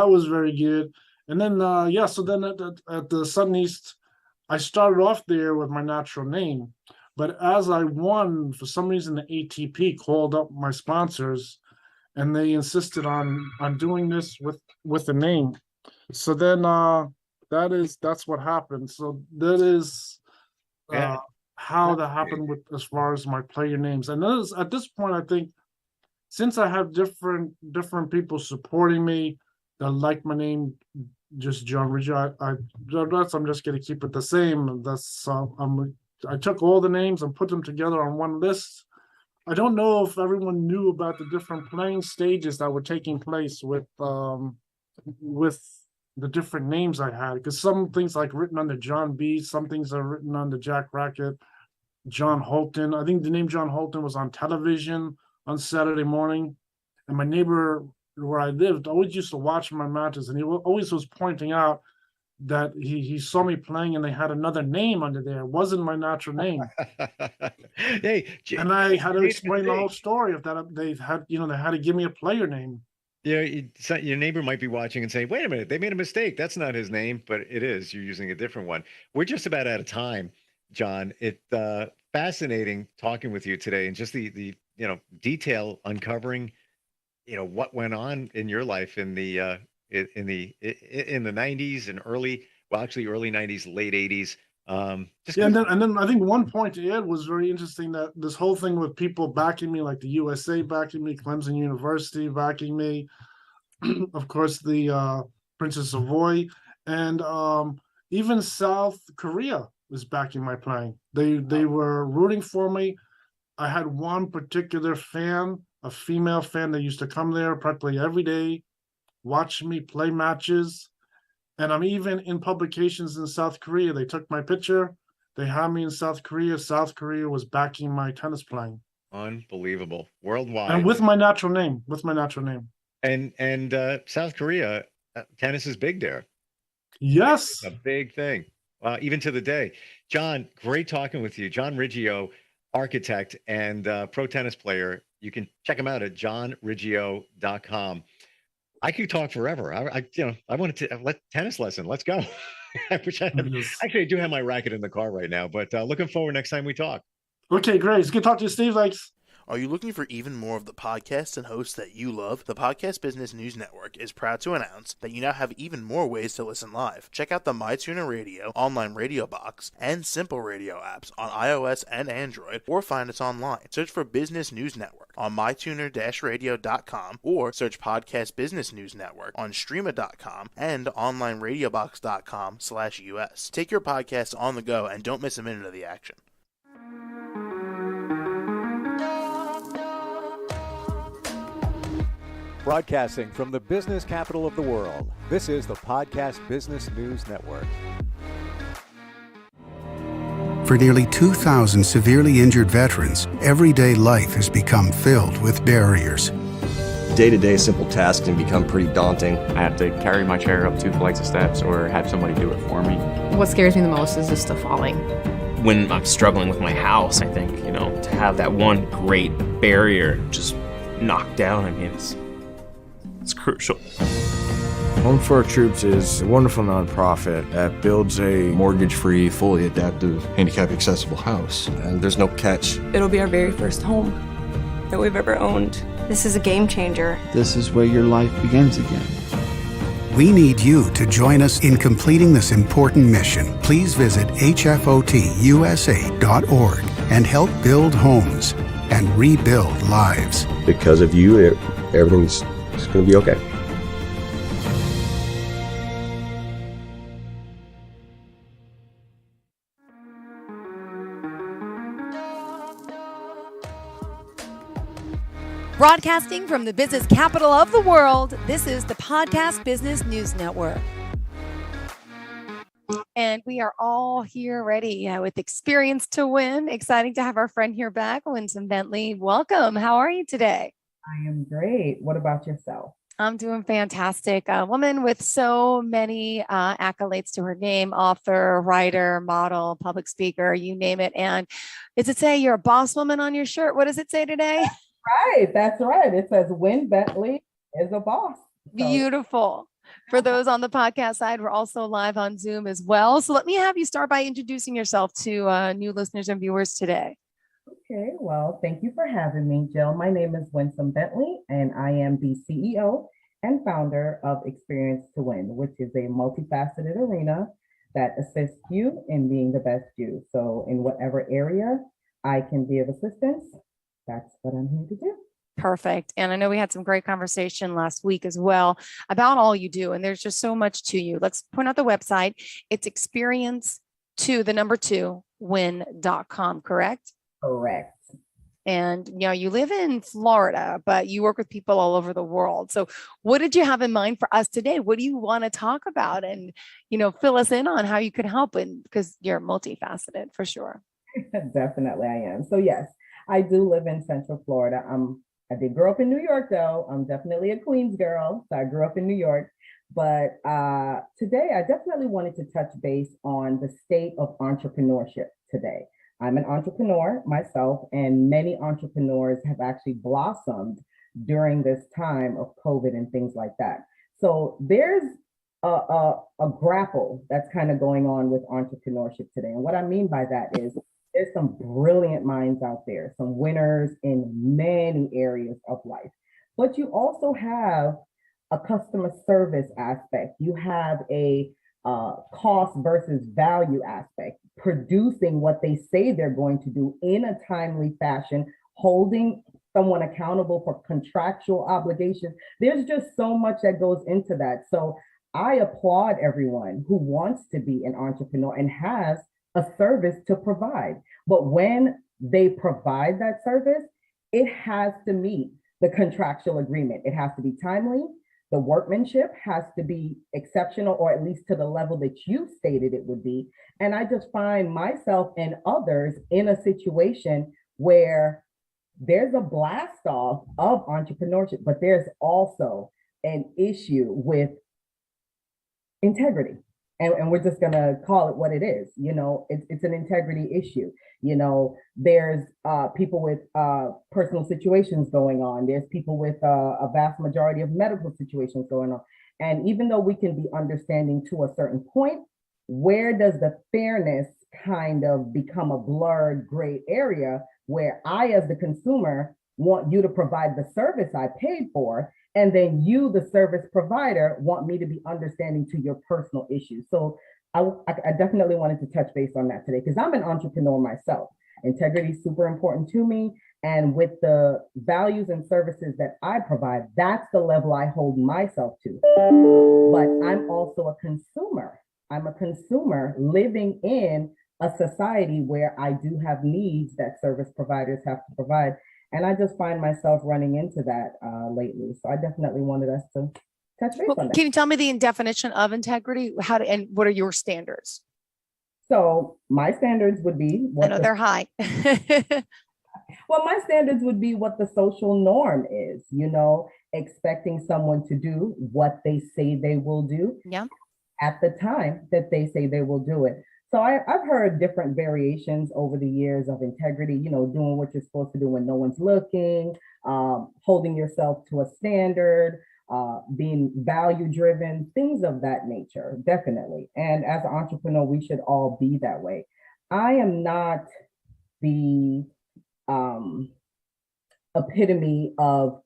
was very good. And then so then at the Sudden East, I started off there with my natural name, but as I won, for some reason the ATP called up my sponsors, and they insisted on doing this with the name. So then that's what happened. So that is how that happened with as far as my player names. And at this point, I think since I have different people supporting me that like my name, just John Ridgel, I'm just gonna keep it the same. I took all the names and put them together on one list. I don't know if everyone knew about the different playing stages that were taking place with the different names I had, because some things like written under John B, some things are written under Jack Racket, John Holton. I think the name John Holton was on television on Saturday morning, and my neighbor where I lived always used to watch my matches, and he always was pointing out that he saw me playing and they had another name under there. It wasn't my natural name. Hey, and I had to explain the whole story of that. They had to give me a player name. Yeah, your neighbor might be watching and saying, wait a minute, they made a mistake. That's not his name, but it is. You're using a different one. We're just about out of time, John. It's fascinating talking with you today, and just the detail uncovering, what went on in your life in the 90s and early 90s, late 80s. And then I think one point to add was very interesting, that this whole thing with people backing me, like the USA backing me, Clemson University backing me, of course the Princess Savoy, and even South Korea was backing my playing. They were rooting for me. I had one particular fan, a female fan, that used to come there practically every day, watch me play matches. And I'm even in publications in South Korea. They took my picture. They had me in South Korea. South Korea was backing my tennis playing. Unbelievable. Worldwide. And with my natural name. And South Korea, tennis is big there. Yes. It's a big thing. Even to the day. John, great talking with you. John Riggio, architect and pro tennis player. You can check him out at johnriggio.com. I could talk forever. I wanted to let tennis lesson. Let's go. Actually, I do have my racket in the car right now, but looking forward next time we talk. Okay, great. It's good to talk to you, Steve. Thanks. Are you looking for even more of the podcasts and hosts that you love? The Podcast Business News Network is proud to announce that you now have even more ways to listen live. Check out the MyTuner Radio, online radio box, and Simple Radio apps on iOS and Android, or find us online. Search for Business News Network on mytuner-radio.com, or search Podcast Business News Network on streama.com and onlineradiobox.com/US. Take your podcast on the go and don't miss a minute of the action. Broadcasting from the business capital of the world, this is the Podcast Business News Network. For nearly 2,000 severely injured veterans, everyday life has become filled with barriers. Day-to-day simple tasks can become pretty daunting. I have to carry my chair up 2 flights of steps or have somebody do it for me. What scares me the most is just the falling. When I'm struggling with my house, I think, to have that one great barrier just knocked down, it's crucial. Home for Our Troops is a wonderful nonprofit that builds a Mortgage-free, fully adaptive, handicap-accessible house. And there's no catch. It'll be our very first home that we've ever owned. This is a game changer. This is where your life begins again. We need you to join us in completing this important mission. Please visit hfotusa.org and help build homes and rebuild lives. Because of you, everything's just going to be okay. Broadcasting from the business capital of the world, this is the Podcast Business News Network. And we are all here ready with experience to win. Exciting to have our friend here back, Winsome Bentley. Welcome. How are you today? I am great. What about yourself? I'm doing fantastic. A woman with so many accolades to her name: author, writer, model, public speaker, you name it. And does it say you're a boss woman on your shirt? What does it say today? Right. That's right. It says Win Bentley is a boss. So. Beautiful. For those on the podcast side, we're also live on Zoom as well. So let me have you start by introducing yourself to new listeners and viewers today. Okay. Well, thank you for having me, Jill. My name is Winsome Bentley, and I am the CEO and founder of Experience to Win, which is a multifaceted arena that assists you in being the best you. So in whatever area I can be of assistance, that's what I'm here to do. Perfect. And I know we had some great conversation last week as well about all you do. And there's just so much to you. Let's point out the website. It's experience2win.com, correct? Correct. And you live in Florida, but you work with people all over the world. So what did you have in mind for us today? What do you want to talk about? And, fill us in on how you could help, because you're multifaceted for sure. Definitely I am. So yes, I do live in Central Florida. I did grow up in New York, though. I'm definitely a Queens girl, so I grew up in New York. But today, I definitely wanted to touch base on the state of entrepreneurship today. I'm an entrepreneur myself, and many entrepreneurs have actually blossomed during this time of COVID and things like that. So there's a grapple that's kind of going on with entrepreneurship today. And what I mean by that is there's some brilliant minds out there, some winners in many areas of life. But you also have a customer service aspect. You have a cost versus value aspect, producing what they say they're going to do in a timely fashion, holding someone accountable for contractual obligations. There's just so much that goes into that. So I applaud everyone who wants to be an entrepreneur and has a service to provide. But when they provide that service, it has to meet the contractual agreement. It has to be timely. The workmanship has to be exceptional, or at least to the level that you stated it would be. And I just find myself and others in a situation where there's a blast off of entrepreneurship, but there's also an issue with integrity. And we're just gonna call it what it is. It's an integrity issue. There's people with personal situations going on. There's people with a vast majority of medical situations going on. And even though we can be understanding to a certain point, where does the fairness kind of become a blurred gray area where I, as the consumer, want you to provide the service I paid for, and then you, the service provider, want me to be understanding to your personal issues. So I definitely wanted to touch base on that today, because I'm an entrepreneur myself. Integrity is super important to me. And with the values and services that I provide, that's the level I hold myself to. But I'm also a consumer. I'm a consumer living in a society where I do have needs that service providers have to provide. And I just find myself running into that lately. So I definitely wanted us to touch base on that. Can you tell me the definition of integrity? And what are your standards? So my standards would be I know they're high. well, my standards would be what the social norm is, expecting someone to do what they say they will do at the time that they say they will do it. So I've heard different variations over the years of integrity, doing what you're supposed to do when no one's looking, holding yourself to a standard, being value driven, things of that nature, definitely. And as an entrepreneur, we should all be that way. I am not the epitome of,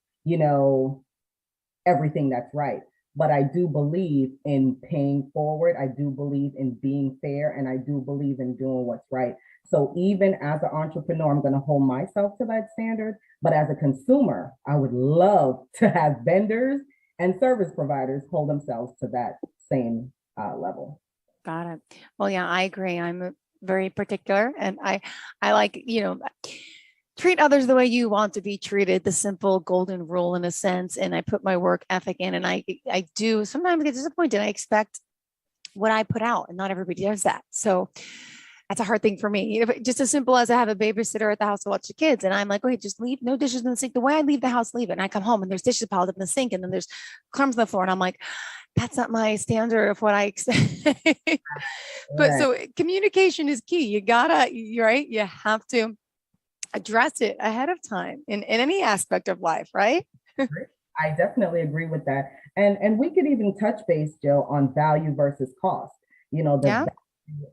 everything that's right. But I do believe in paying forward. I do believe in being fair, and I do believe in doing what's right. So even as an entrepreneur, I'm going to hold myself to that standard. But as a consumer, I would love to have vendors and service providers hold themselves to that same level. Got it. Well, yeah, I agree. I'm very particular, and I like, treat others the way you want to be treated, the simple golden rule in a sense. And I put my work ethic in, and I do sometimes get disappointed. I expect what I put out, and not everybody does that. So that's a hard thing for me. Just as simple as I have a babysitter at the house to watch the kids, and I'm like, okay, just leave, no dishes in the sink. The way I leave the house, leave it. And I come home and there's dishes piled up in the sink, and then there's crumbs on the floor. And I'm like, that's not my standard of what I expect. But so communication is key. You have to address it ahead of time in any aspect of life, right? I definitely agree with that. And we could even touch base, Jill, on value versus cost. The value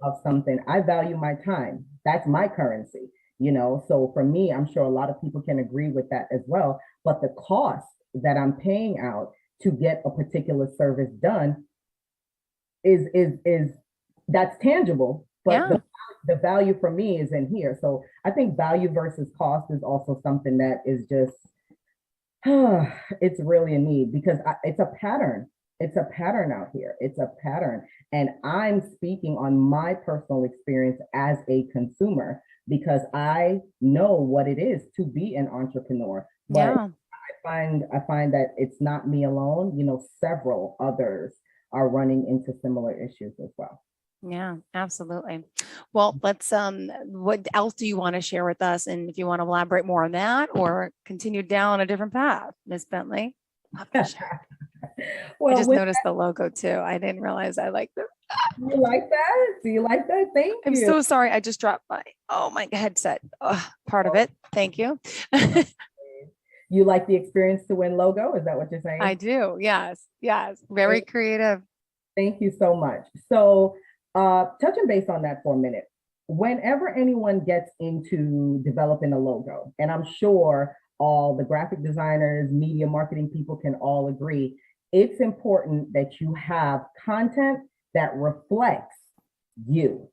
of something. I value my time. That's my currency, So for me, I'm sure a lot of people can agree with that as well. But the cost that I'm paying out to get a particular service done is that's tangible, but the value for me is in here. So I think value versus cost is also something that is just, it's really a need, because it's a pattern. It's a pattern out here. It's a pattern. And I'm speaking on my personal experience as a consumer, because I know what it is to be an entrepreneur. But I find that it's not me alone. Several others are running into similar issues as well. Yeah, absolutely. Well, let's, what else do you want to share with us? And if you want to elaborate more on that or continue down a different path, Ms. Bentley. Well, I just noticed the logo too. I didn't realize I liked it. You like that? Do you like that? Thank you. I'm so sorry. I just dropped my headset. Part of it. Thank you. You like the Experience to Win logo? Is that what you're saying? I do. Yes. Yes. Very creative. Thank you so much. So touching base on that for a minute, whenever anyone gets into developing a logo, and I'm sure all the graphic designers, media marketing people can all agree, it's important that you have content that reflects you.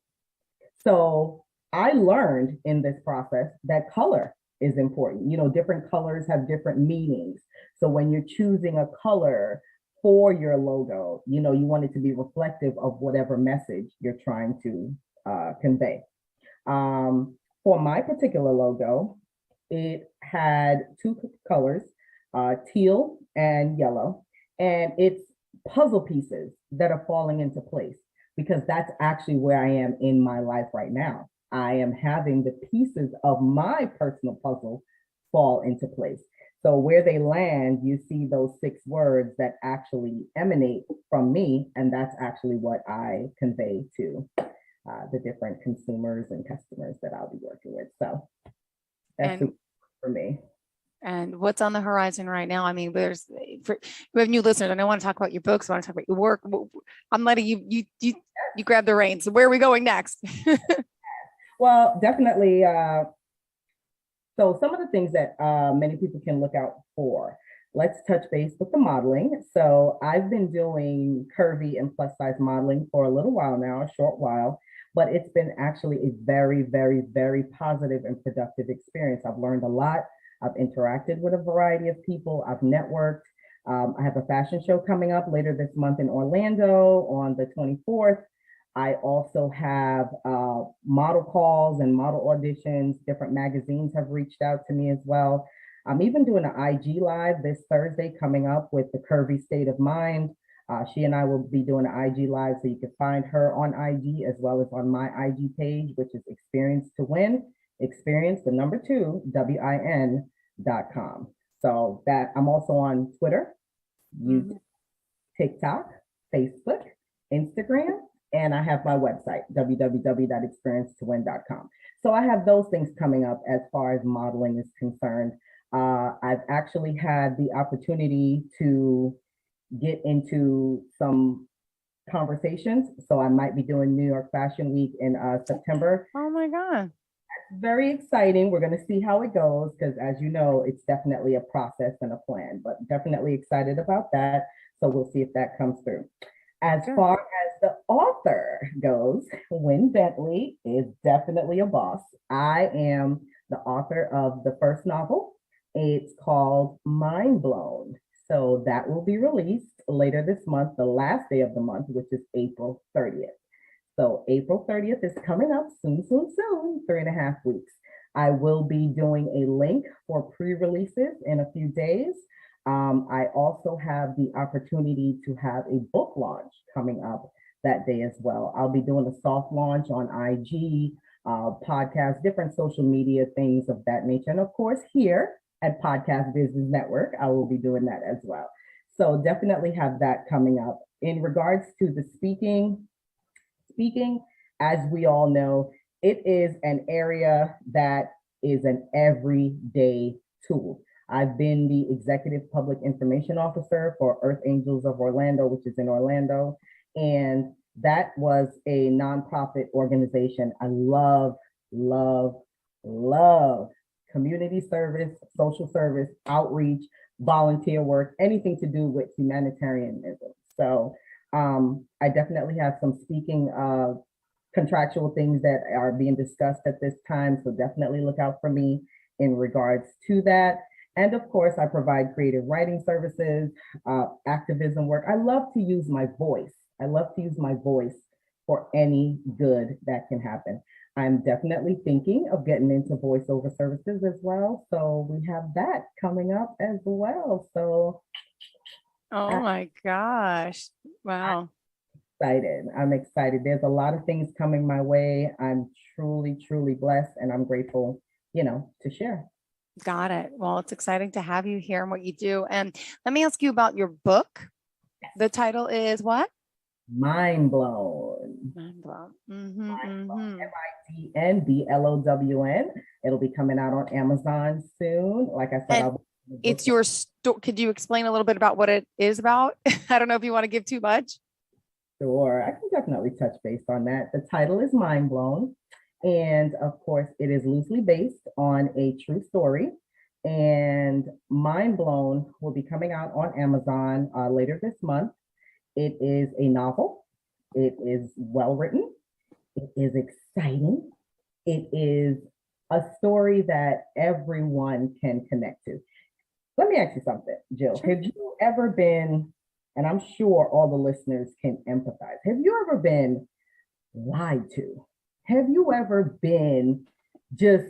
So I learned in this process that color is important. Different colors have different meanings. So when you're choosing a color for your logo, you want it to be reflective of whatever message you're trying to convey. For my particular logo, it had two colors, teal and yellow, and it's puzzle pieces that are falling into place, because that's actually where I am in my life right now. I am having the pieces of my personal puzzle fall into place. So where they land, you see those 6 words that actually emanate from me, and that's actually what I convey to the different consumers and customers that I'll be working with. So that's for me. And what's on the horizon right now? I mean, we have new listeners, and I want to talk about your books. I want to talk about your work. I'm letting you grab the reins. So where are we going next? Well, definitely. So some of the things that many people can look out for. Let's touch base with the modeling. So I've been doing curvy and plus size modeling for a little while now, a short while, but it's been actually a very, very, very positive and productive experience. I've learned a lot. I've interacted with a variety of people. I've networked. I have a fashion show coming up later this month in Orlando on the 24th. I also have model calls and model auditions. Different magazines have reached out to me as well. I'm even doing an IG live this Thursday coming up with the Curvy State of Mind. She and I will be doing an IG live, so you can find her on IG as well as on my IG page, which is Experience to Win, experience the number 2, WIN.com. So that I'm also on Twitter, YouTube, TikTok, Facebook, Instagram, and I have my website, www.experiencetowin.com. So I have those things coming up as far as modeling is concerned. I've actually had the opportunity to get into some conversations. So I might be doing New York Fashion Week in September. Oh my God. That's very exciting. We're going to see how it goes because, as you know, it's definitely a process and a plan, but definitely excited about that. So we'll see if that comes through. As far as the author goes, Win Bentley is definitely a boss. I am the author of the first novel. It's called Mind Blown. So that will be released later this month, the last day of the month, which is April 30th. So April 30th is coming up soon, 3.5 weeks. I will be doing a link for pre-releases in a few days. I also have the opportunity to have a book launch coming up that day as well. I'll be doing a soft launch on IG, podcasts, different social media things of that nature. And of course, here at Podcast Business Network, I will be doing that as well. So definitely have that coming up. In regards to the speaking, as we all know, it is an area that is an everyday tool. I've been the Executive Public Information Officer for Earth Angels of Orlando, which is in Orlando. And that was a nonprofit organization. I love community service, social service, outreach, volunteer work, anything to do with humanitarianism. So I definitely have some speaking contractual things that are being discussed at this time. So definitely look out for me in regards to that. And of course, I provide creative writing services, activism work. I love to use my voice. I love to use my voice for any good that can happen. I'm definitely thinking of getting into voiceover services as well. So we have that coming up as well. So oh my gosh. Wow. I'm excited. There's a lot of things coming my way. I'm truly blessed and I'm grateful, to share. Got it. Well, it's exciting to have you here and what you do. And let me ask you about your book. The title is what? Mind Blown. Mind Blown. MINDBLOWN. It'll be coming out on Amazon soon. Like I said, it's your story. Could you explain a little bit about what it is about? I don't know if you want to give too much. Sure, I can definitely touch base on that. The title is Mind Blown. And of course, it is loosely based on a true story. And Mind Blown will be coming out on Amazon later this month. It is a novel. It is well written. It is exciting. It is a story that everyone can connect to. Let me ask you something, Jill. Sure. Have you ever been, and I'm sure all the listeners can empathize, have you ever been lied to? Have you ever been just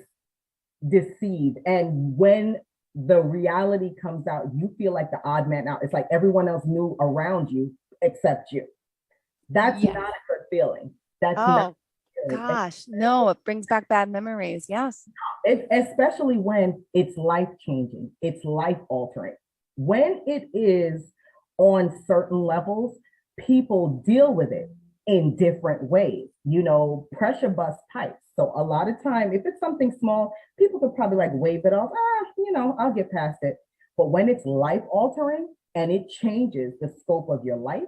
deceived? And when the reality comes out, you feel like the odd man out. It's like everyone else knew around you except you. That's not a good feeling. That's not. Gosh, no, it brings back bad memories. Yes. Especially when it's life-changing, it's life-altering. When it is on certain levels, people deal with it in different ways, pressure bust pipes. So a lot of time, if it's something small, people could probably wave it off. I'll get past it. But when it's life-altering and it changes the scope of your life,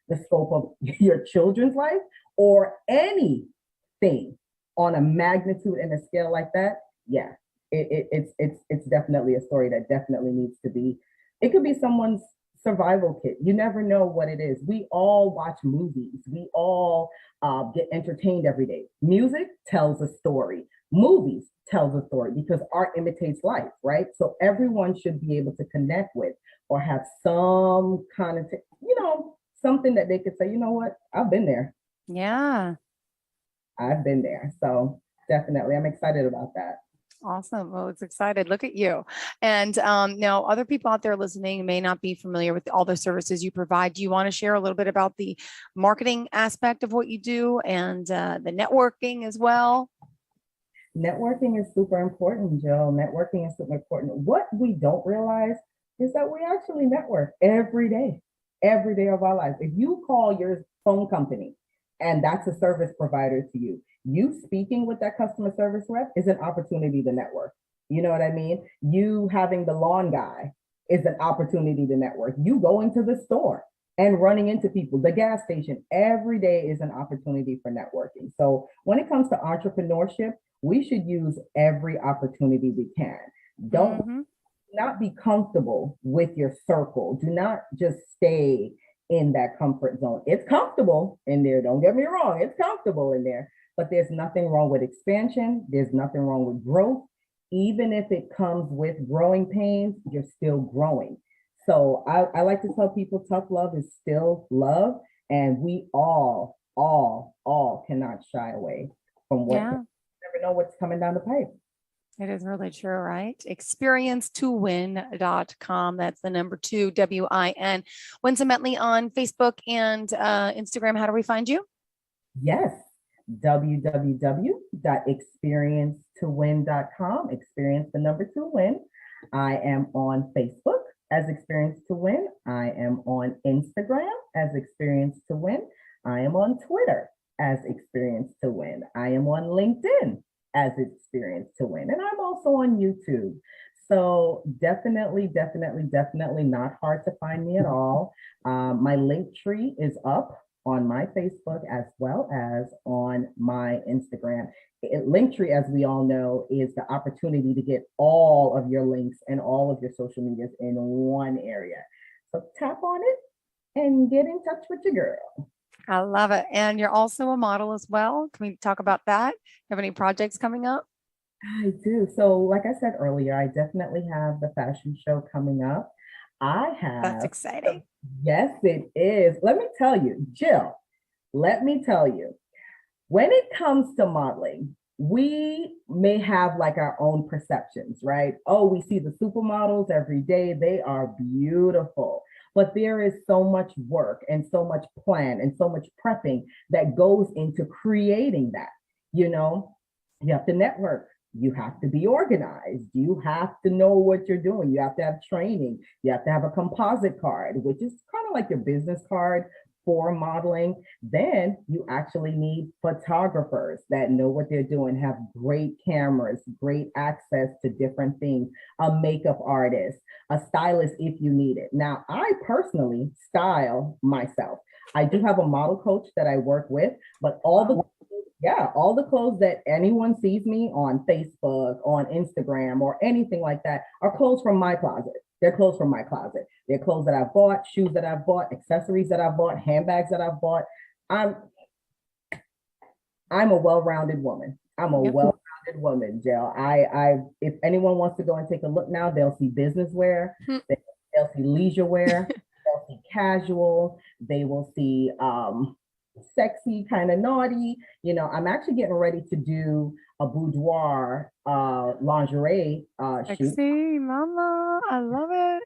the scope of your children's life, or anything on a magnitude and a scale like that, yeah, it's definitely a story that definitely needs to be. It could be someone's survival kit. You never know what it is. We all watch movies. We all get entertained every day. Music tells a story. Movies tells a story because art imitates life, right? So everyone should be able to connect with or have some kind of, something that they could say, you know what, I've been there. Yeah. I've been there. So definitely, I'm excited about that. Awesome. Well, it's excited. Look at you. And now other people out there listening may not be familiar with all the services you provide. Do you want to share a little bit about the marketing aspect of what you do and the networking as well? Networking is super important, Jill. Networking is super important. What we don't realize is that we actually network every day of our lives. If you call your phone company and that's a service provider to you, you speaking with that customer service rep is an opportunity to network. You know what I mean? You having the lawn guy is an opportunity to network. You going to the store and running into people, the gas station, every day is an opportunity for networking. So when it comes to entrepreneurship, we should use every opportunity we can. Don't not be comfortable with your circle. Do not just stay in that comfort zone. It's comfortable in there. Don't get me wrong. It's comfortable in there, but there's nothing wrong with expansion. There's nothing wrong with growth. Even if it comes with growing pains, you're still growing. So I like to tell people tough love is still love. And we all cannot shy away from what you never know what's coming down the pipe. It is really true, right? Experience2win.com. That's the number 2, WIN. Winsome Bentley on Facebook and Instagram. How do we find you? Yes, www.experience2win.com. Experience the number 2 win. I am on Facebook as Experience to Win. I am on Instagram as Experience to Win. I am on Twitter as Experience to Win. I am on LinkedIn as Experience to Win. And I'm also on YouTube. So definitely not hard to find me at all. My link tree is up on my Facebook as well as on my Instagram. Linktree, as we all know, is the opportunity to get all of your links and all of your social medias in one area. So tap on it and get in touch with your girl. I love it. And you're also a model as well. Can we talk about that? Have any projects coming up? I do. So like I said earlier, I definitely have the fashion show coming up. That's exciting. Yes, it is. Let me tell you, Jill, when it comes to modeling, we may have like our own perceptions, right? Oh, we see the supermodels every day. They are beautiful, but there is so much work and so much plan and so much prepping that goes into creating that. You know, you have to network. You have to be organized. You have to know what you're doing. You have to have training. You have to have a composite card, which is kind of like your business card for modeling. Then you actually need photographers that know what they're doing, have great cameras, great access to different things, a makeup artist, a stylist if you need it. Now, I personally style myself. I do have a model coach that I work with, but all the clothes that anyone sees me on Facebook, on Instagram, or anything like that are clothes from my closet. They're clothes from my closet. They're clothes that I've bought, shoes that I've bought, accessories that I've bought, handbags that I've bought. I'm a well-rounded woman. Well-rounded woman, Jill. If anyone wants to go and take a look now, they'll see business wear, they'll see leisure wear, they'll see casual, they will see sexy, kind of naughty. You know, I'm actually getting ready to do a boudoir lingerie shoot. Sexy mama, I love it.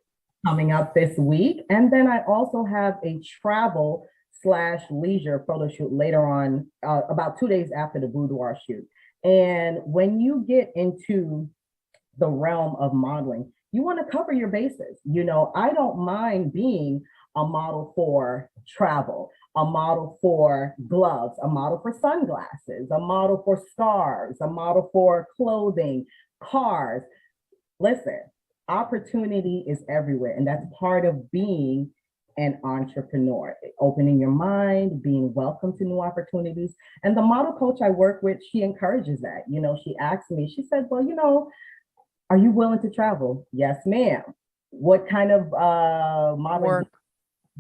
Coming up this week. And then I also have a travel / leisure photo shoot later on, about 2 days after the boudoir shoot. And when you get into the realm of modeling, you want to cover your bases. You know, I don't mind being a model for travel, a model for gloves, a model for sunglasses, a model for scarves, a model for clothing, cars. Listen, opportunity is everywhere. And that's part of being an entrepreneur, opening your mind, being welcome to new opportunities. And the model coach I work with, she encourages that. You know, she asked me, she said, well, you know, are you willing to travel? Yes, ma'am. What kind of modeling?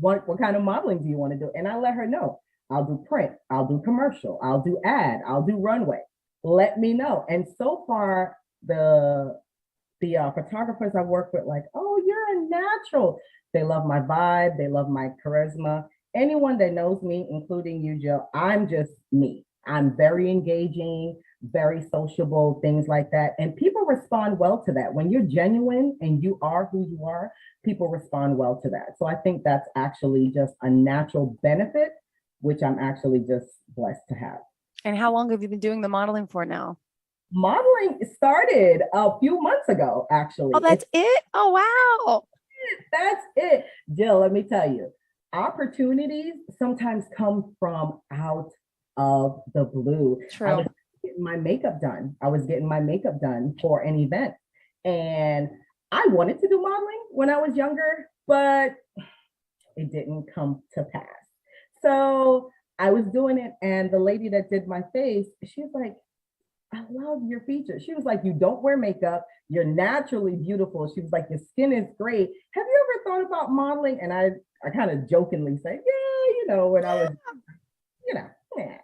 What kind of modeling do you want to do? And I let her know. I'll do print, I'll do commercial, I'll do ad, I'll do runway. Let me know. And so far, the photographers I work with, like, oh, you're a natural. They love my vibe. They love my charisma. Anyone that knows me, including you, Jill, I'm just me. I'm very engaging, very sociable, things like that. And people respond well to that. When you're genuine and you are who you are, people respond well to that. So I think that's actually just a natural benefit, which I'm actually just blessed to have. And how long have you been doing the modeling for now? Modeling started a few months ago, actually. Oh, that's it? Oh, wow. That's it. Jill, let me tell you, opportunities sometimes come from out of the blue. True. I was getting my makeup done. I was getting my makeup done for an event. And I wanted to do modeling when I was younger, but it didn't come to pass. So I was doing it, and the lady that did my face, she was like, I love your features. She was like, you don't wear makeup. You're naturally beautiful. She was like, your skin is great. Have you ever thought about modeling? And I kind of jokingly said, yeah, when I was, yeah.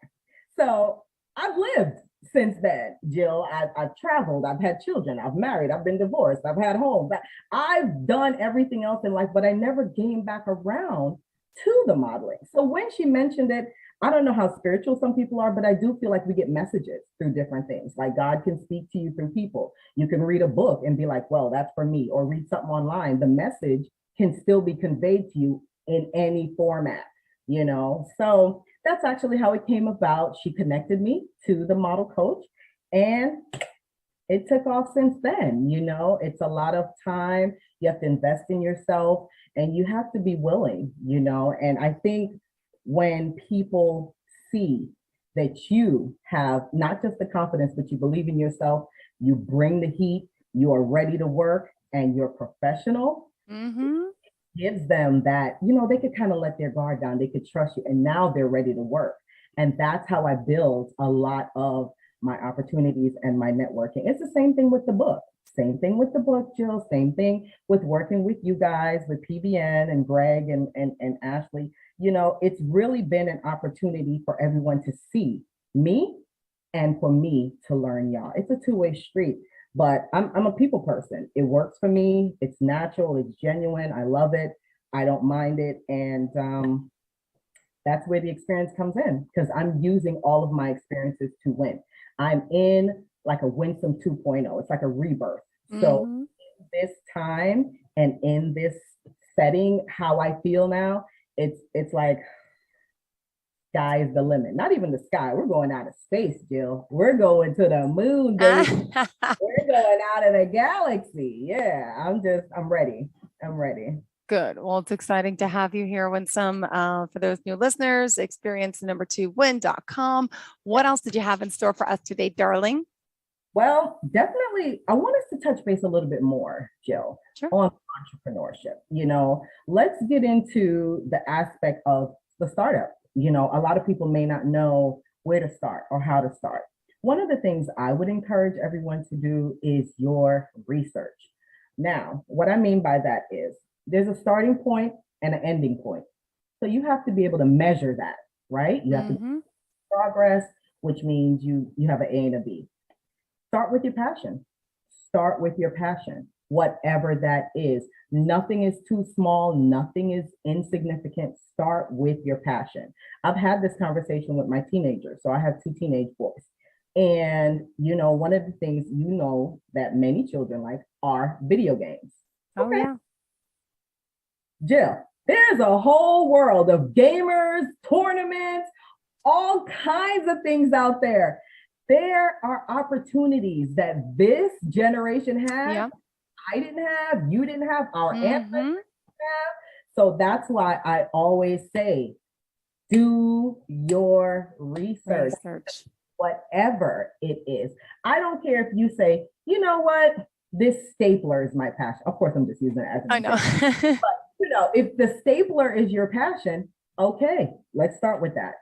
So I've lived since then, Jill. I've traveled. I've had children. I've married. I've been divorced. I've had homes. I've done everything else in life, but I never came back around to the modeling. So when she mentioned it, I don't know how spiritual some people are, but I do feel like we get messages through different things. Like God can speak to you through people. You can read a book and be like, well, that's for me, or read something online. The message can still be conveyed to you in any format, So that's actually how it came about. She connected me to the model coach, and it took off since then. It's a lot of time. You have to invest in yourself, and you have to be willing, and I think when people see that you have not just the confidence, but you believe in yourself, you bring the heat, you are ready to work, and you're professional, gives them that, they could kind of let their guard down, they could trust you, and now they're ready to work. And that's how I build a lot of my opportunities and my networking. It's the same thing with the book. Same thing with the book, Jill. Same thing with working with you guys, with PBN and Greg and Ashley. It's really been an opportunity for everyone to see me and for me to learn y'all. It's a two-way street, but I'm a people person. It works for me. It's natural. It's genuine. I love it. I don't mind it. And that's where the experience comes in, because I'm using all of my experiences to win. I'm in like a Winsome 2.0. It's like a rebirth. So in this time and in this setting, how I feel now, it's like sky is the limit. Not even the sky. We're going out of space, Jill. We're going to the moon, baby. We're going out of the galaxy. Yeah, I'm ready. I'm ready. Good. Well, it's exciting to have you here, Winsome. For those new listeners, experience number2win.com. What else did you have in store for us today, darling? Well, definitely, I want us to touch base a little bit more, Jill, on entrepreneurship. Let's get into the aspect of the startup. A lot of people may not know where to start or how to start. One of the things I would encourage everyone to do is your research. Now, what I mean by that is there's a starting point and an ending point. So you have to be able to measure that, right? You have to progress, which means you have an A and a B. Start with your passion. Start with your passion, whatever that is. Nothing is too small. Nothing is insignificant. Start with your passion. I've had this conversation with my teenagers. So I have 2 teenage boys. And, one of the things that many children like are video games. Oh, yeah. Jill, there's a whole world of gamers, tournaments, all kinds of things out there. There are opportunities that this generation has. Yeah. I didn't have, you didn't have, our ancestors didn't have. So that's why I always say, do your research. Whatever it is. I don't care if you say, you know what, this stapler is my passion. Of course, I'm just using it as an example. But, if the stapler is your passion, okay, let's start with that.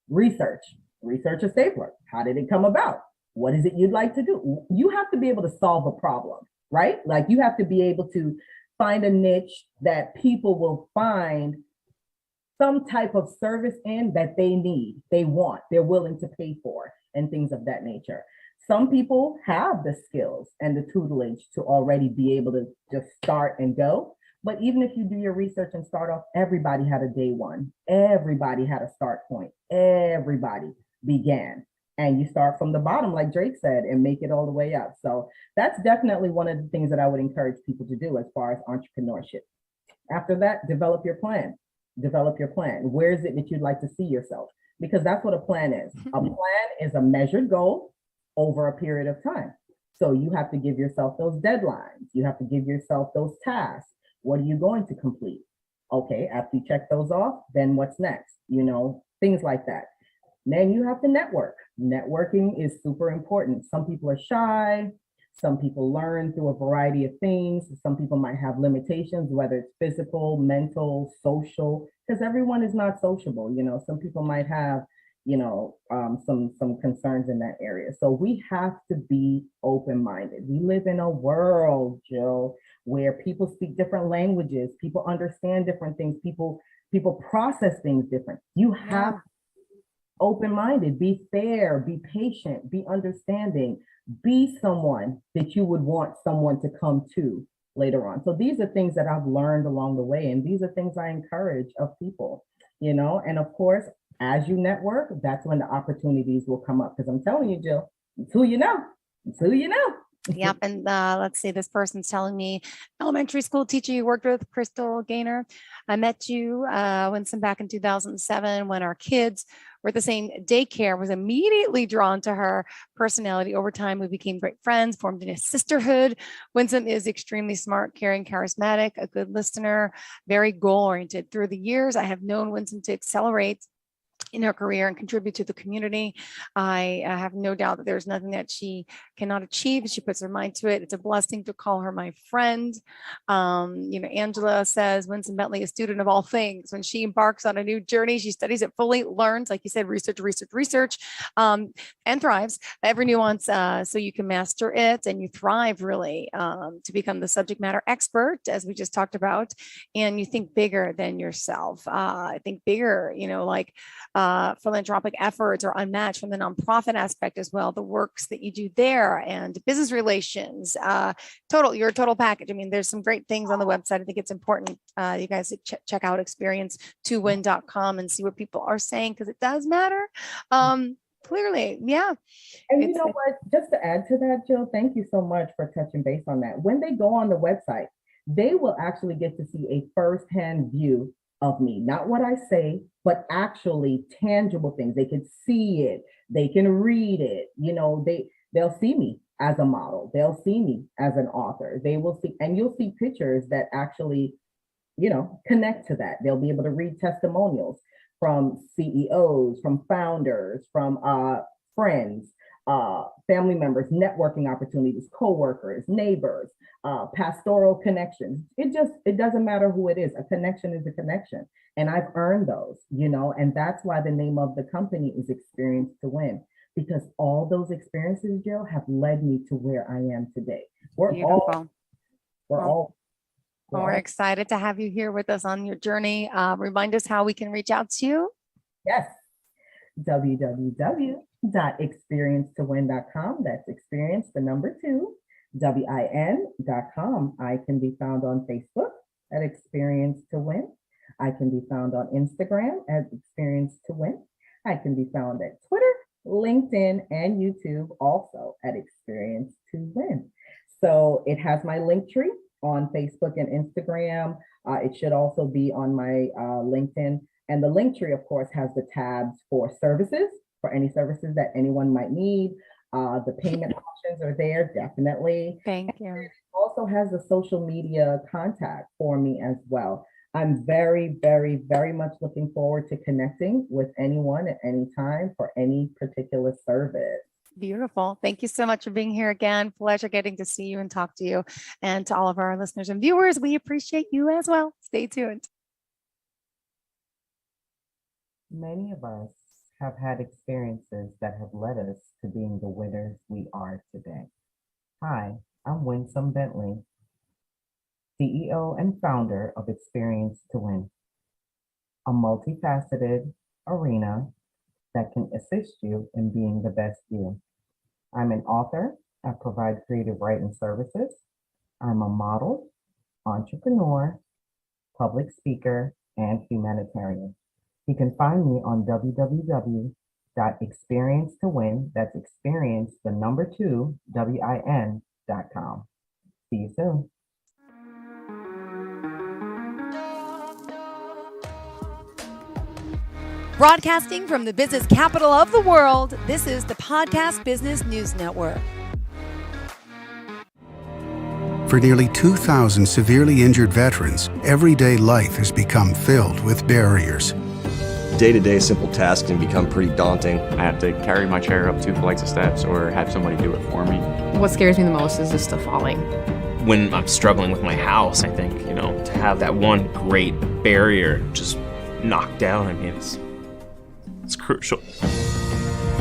Research a stapler. How did it come about? What is it you'd like to do? You have to be able to solve a problem, right? Like you have to be able to find a niche that people will find some type of service in that they need, they want, they're willing to pay for, and things of that nature. Some people have the skills and the tutelage to already be able to just start and go. But even if you do your research and start off, everybody had a day one. Everybody had a start point. Everybody began. and you start from the bottom, like Drake said, and make it all the way up. So that's definitely one of the things that I would encourage people to do as far as entrepreneurship. After that, develop your plan. Develop your plan. Where is it that you'd like to see yourself? Because that's what a plan is. A plan is a measured goal over a period of time. So you have to give yourself those deadlines. You have to give yourself those tasks. What are you going to complete? Okay, after you check those off, then what's next? You know, things like that. Then you have to network. Networking is super important. Some people are shy. Some people learn through a variety of things. Some people might have limitations, whether it's physical, mental, social, because everyone is not sociable. You know, some people might have, you know, some concerns in that area. So we have to be open-minded. We live in a world, Jill, where people speak different languages, people understand different things, people process things different. You have to be open-minded, be fair, be patient, be understanding, be someone that you would want someone to come to later on. So these are things that I've learned along the way, and these are things I encourage of people, you know. And of course, as you network, that's when the opportunities will come up. Because I'm telling you, Jill, it's who you know. It's who you know. Yep. And let's see, this person's telling me, elementary school teacher you worked with, Crystal Gaynor. I met you, Winston, back in 2007 when our kids were at the same daycare, was immediately drawn to her personality. Over time, we became great friends, formed a sisterhood. Winston is extremely smart, caring, charismatic, a good listener, very goal-oriented. Through the years, I have known Winston to accelerate in her career and contribute to the community. I have no doubt that there's nothing that she cannot achieve. She puts her mind to it. It's a blessing to call her my friend. You know, Angela says, Winston Bentley, a student of all things. When she embarks on a new journey, she studies it fully, learns, like you said, research, and thrives every nuance so you can master it and you thrive really to become the subject matter expert, as we just talked about, and you think bigger than yourself. I think bigger, you know, like philanthropic efforts are unmatched from the nonprofit aspect as well. The works that you do there and business relations, you're a total package. I mean, there's some great things on the website. I think it's important you guys check out experience2win.com and see what people are saying, because it does matter. Clearly, yeah. And you know what? Just to add to that, Jill, thank you so much for touching base on that. When they go on the website, they will actually get to see a firsthand view of me, not what I say, but actually tangible things. They can see it, they can read it, you know, they'll see me as a model, they'll see me as an author, they will see, and you'll see pictures that actually, you know, connect to that. They'll be able to read testimonials from CEOs, from founders, from friends, family members, networking opportunities, co-workers, neighbors, pastoral connections. It doesn't matter who it is. A connection is a connection. And I've earned those, you know, and that's why the name of the company is Experience to Win, because all those experiences, Jill, have led me to where I am today. We're excited to have you here with us on your journey. Remind us how we can reach out to you. Yes. www.experiencetowin.com. That's experience, the number 2, WIN.com. I can be found on Facebook at Experience to Win. I can be found on Instagram at Experience to Win. I can be found at Twitter, LinkedIn, and YouTube also at Experience to Win. So it has my link tree on Facebook and Instagram. It should also be on my LinkedIn. And the link tree, of course, has the tabs for services, for any services that anyone might need. The payment options are there, definitely. Thank you. It also has the social media contact for me as well. I'm very, very, very much looking forward to connecting with anyone at any time for any particular service. Beautiful. Thank you so much for being here again. Pleasure getting to see you and talk to you. And to all of our listeners and viewers, we appreciate you as well. Stay tuned. Many of us have had experiences that have led us to being the winners we are today. Hi, I'm Winsome Bentley, CEO and founder of Experience to Win, a multifaceted arena that can assist you in being the best you. I'm an author. I provide creative writing services. I'm a model, entrepreneur, public speaker, and humanitarian. You can find me on www.experience2win.com. www.experiencetowin, that's experience, the number 2, WIN.com. See you soon. Broadcasting from the business capital of the world, this is the Podcast Business News Network. For nearly 2,000 severely injured veterans, everyday life has become filled with barriers. Day-to-day simple tasks can become pretty daunting. I have to carry my chair up 2 flights of steps or have somebody do it for me. What scares me the most is just the falling. When I'm struggling with my house, I think, to have that one great barrier just knocked down, it's crucial.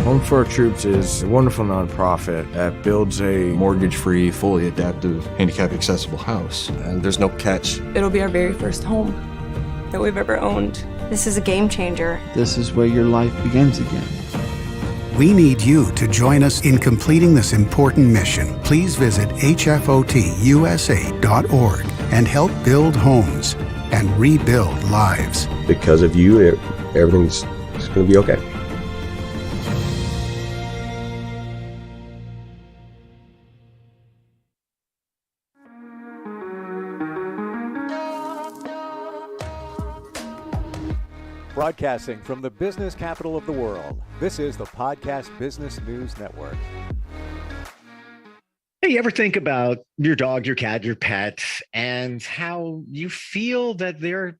Home for Our Troops is a wonderful nonprofit that builds a Mortgage-free, fully adaptive, handicap-accessible house. And there's no catch. It'll be our very first home that we've ever owned. This is a game changer. This is where your life begins again. We need you to join us in completing this important mission. Please visit hfotusa.org and help build homes and rebuild lives. Because of you, everything's going to be okay. Broadcasting from the business capital of the world, this is the Podcast Business News Network. Hey, you ever think about your dog, your cat, your pet, and how you feel that they're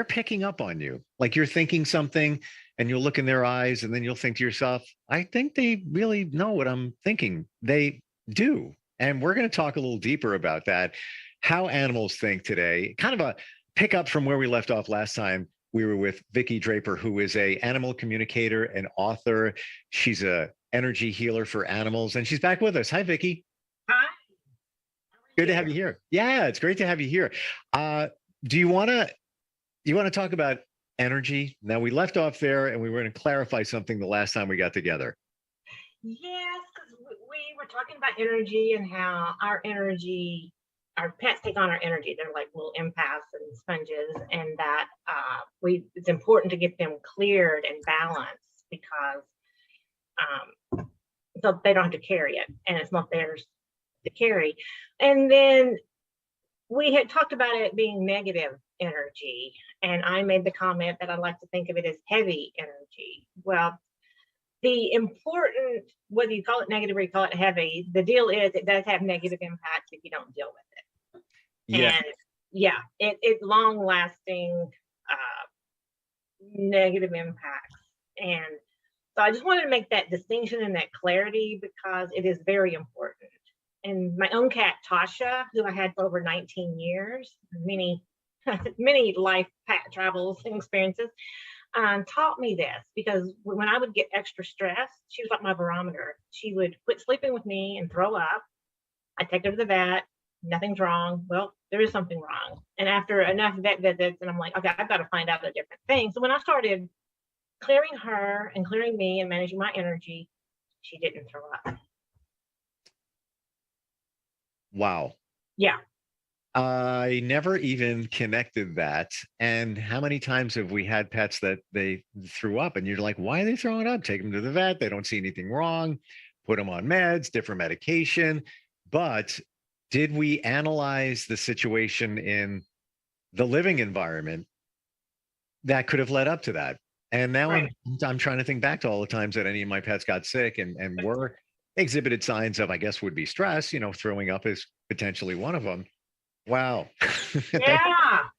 picking up on you? Like you're thinking something and you'll look in their eyes and then you'll think to yourself, I think they really know what I'm thinking. They do. And we're going to talk a little deeper about that, how animals think today, kind of a pickup from where we left off last time. We were with Vicki Draper, who is an animal communicator and author. She's a energy healer for animals, and she's back with us. Hi, Vicki. Hi. Good to have you here. Yeah, it's great to have you here. Do you want to talk about energy? Now, we left off there, and we were going to clarify something the last time we got together. Yes, because we were talking about energy and how our pets take on our energy. They're like little empaths and sponges, and that it's important to get them cleared and balanced because so they don't have to carry it, and it's not theirs to carry. And then we had talked about it being negative energy, and I made the comment that I like to think of it as heavy energy. Well, the important, whether you call it negative or you call it heavy, the deal is it does have negative impacts if you don't deal with it. Yeah. And yeah, it long lasting negative impacts. And so I just wanted to make that distinction and that clarity because it is very important. And my own cat, Tasha, who I had for over 19 years, many life travels and experiences, taught me this because when I would get extra stressed, she was like my barometer. She would quit sleeping with me and throw up. I'd take her to the vet. Nothing's wrong. Well, there is something wrong. And after enough vet visits, and I'm like, okay, I've got to find out a different thing. So when I started clearing her and clearing me and managing my energy, she didn't throw up. Wow. Yeah. I never even connected that. And how many times have we had pets that they threw up and you're like, why are they throwing up? Take them to the vet. They don't see anything wrong. Put them on meds, different medication. But did we analyze the situation in the living environment that could have led up to that? And now I'm trying to think back to all the times that any of my pets got sick and were exhibited signs of, I guess, would be stress. Throwing up is potentially one of them. Wow.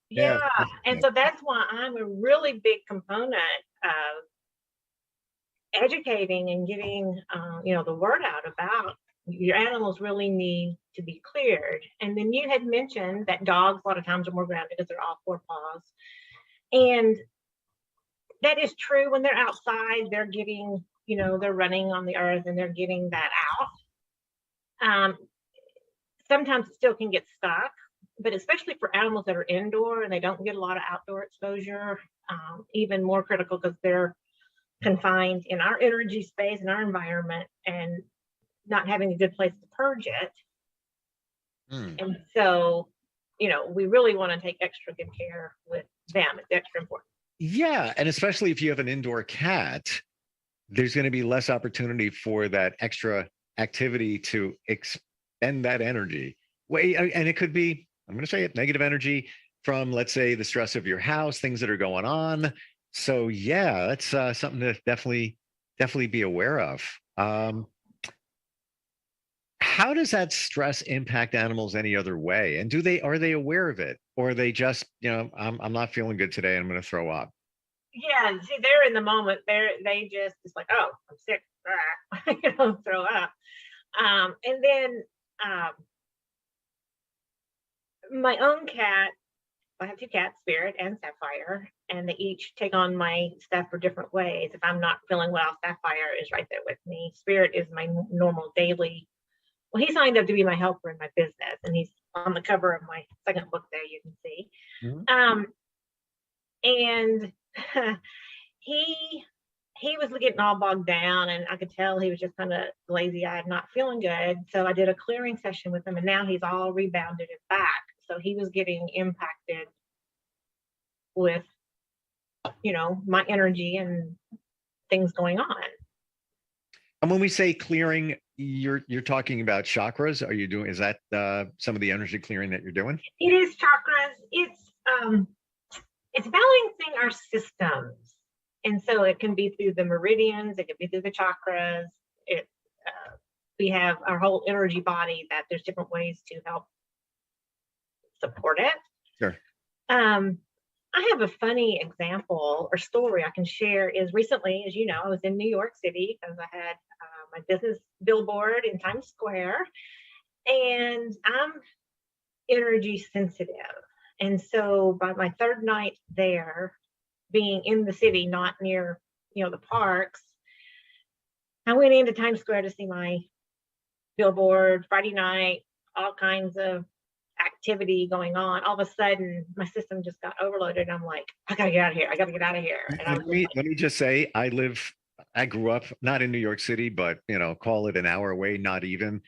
Yeah. And so that's why I'm a really big component of educating and getting, the word out about your animals really need to be cleared. And then you had mentioned that dogs a lot of times are more grounded because they're off 4 paws. And that is true. When they're outside, they're getting, they're running on the earth and they're getting that out. Sometimes it still can get stuck, but especially for animals that are indoor and they don't get a lot of outdoor exposure, even more critical because they're confined in our energy space and our environment and not having a good place to purge it. And so, we really want to take extra good care with them. It's extra important. Yeah. And especially if you have an indoor cat, there's going to be less opportunity for that extra activity to expend that energy. And it could be, I'm going to say it, negative energy from, let's say, the stress of your house, things that are going on. So yeah, that's something to definitely be aware of. How does that stress impact animals any other way? And are they aware of it, or are they just, I'm not feeling good today, I'm going to throw up? Yeah, see, they're in the moment. They just, it's like, oh, I'm sick, throw up. And then my own cat, I have two cats, Spirit and Sapphire, and they each take on my stuff for different ways. If I'm not feeling well, Sapphire is right there with me. Spirit is my normal daily. Well, he signed up to be my helper in my business, and he's on the cover of my second book there, you can see. Mm-hmm. And he was getting all bogged down, and I could tell he was just kind of lazy-eyed, not feeling good. So I did a clearing session with him, and now he's all rebounded and back. So he was getting impacted with, my energy and things going on. And when we say clearing, you're talking about chakras. Is that some of the energy clearing that you're doing? It is chakras. It's balancing our systems. And so it can be through the meridians, it can be through the chakras. We have our whole energy body that there's different ways to help support it. Sure. I have a funny example or story I can share. Is recently, as you know, I was in New York City because I had my business billboard in Times Square, and I'm energy sensitive. And so by my third night there, being in the city, not near, the parks, I went into Times Square to see my billboard Friday night, all kinds of activity going on. All of a sudden, my system just got overloaded. And I'm like, I gotta get out of here. I gotta get out of here. And let me just say, I grew up not in New York City, but call it an hour away, not even.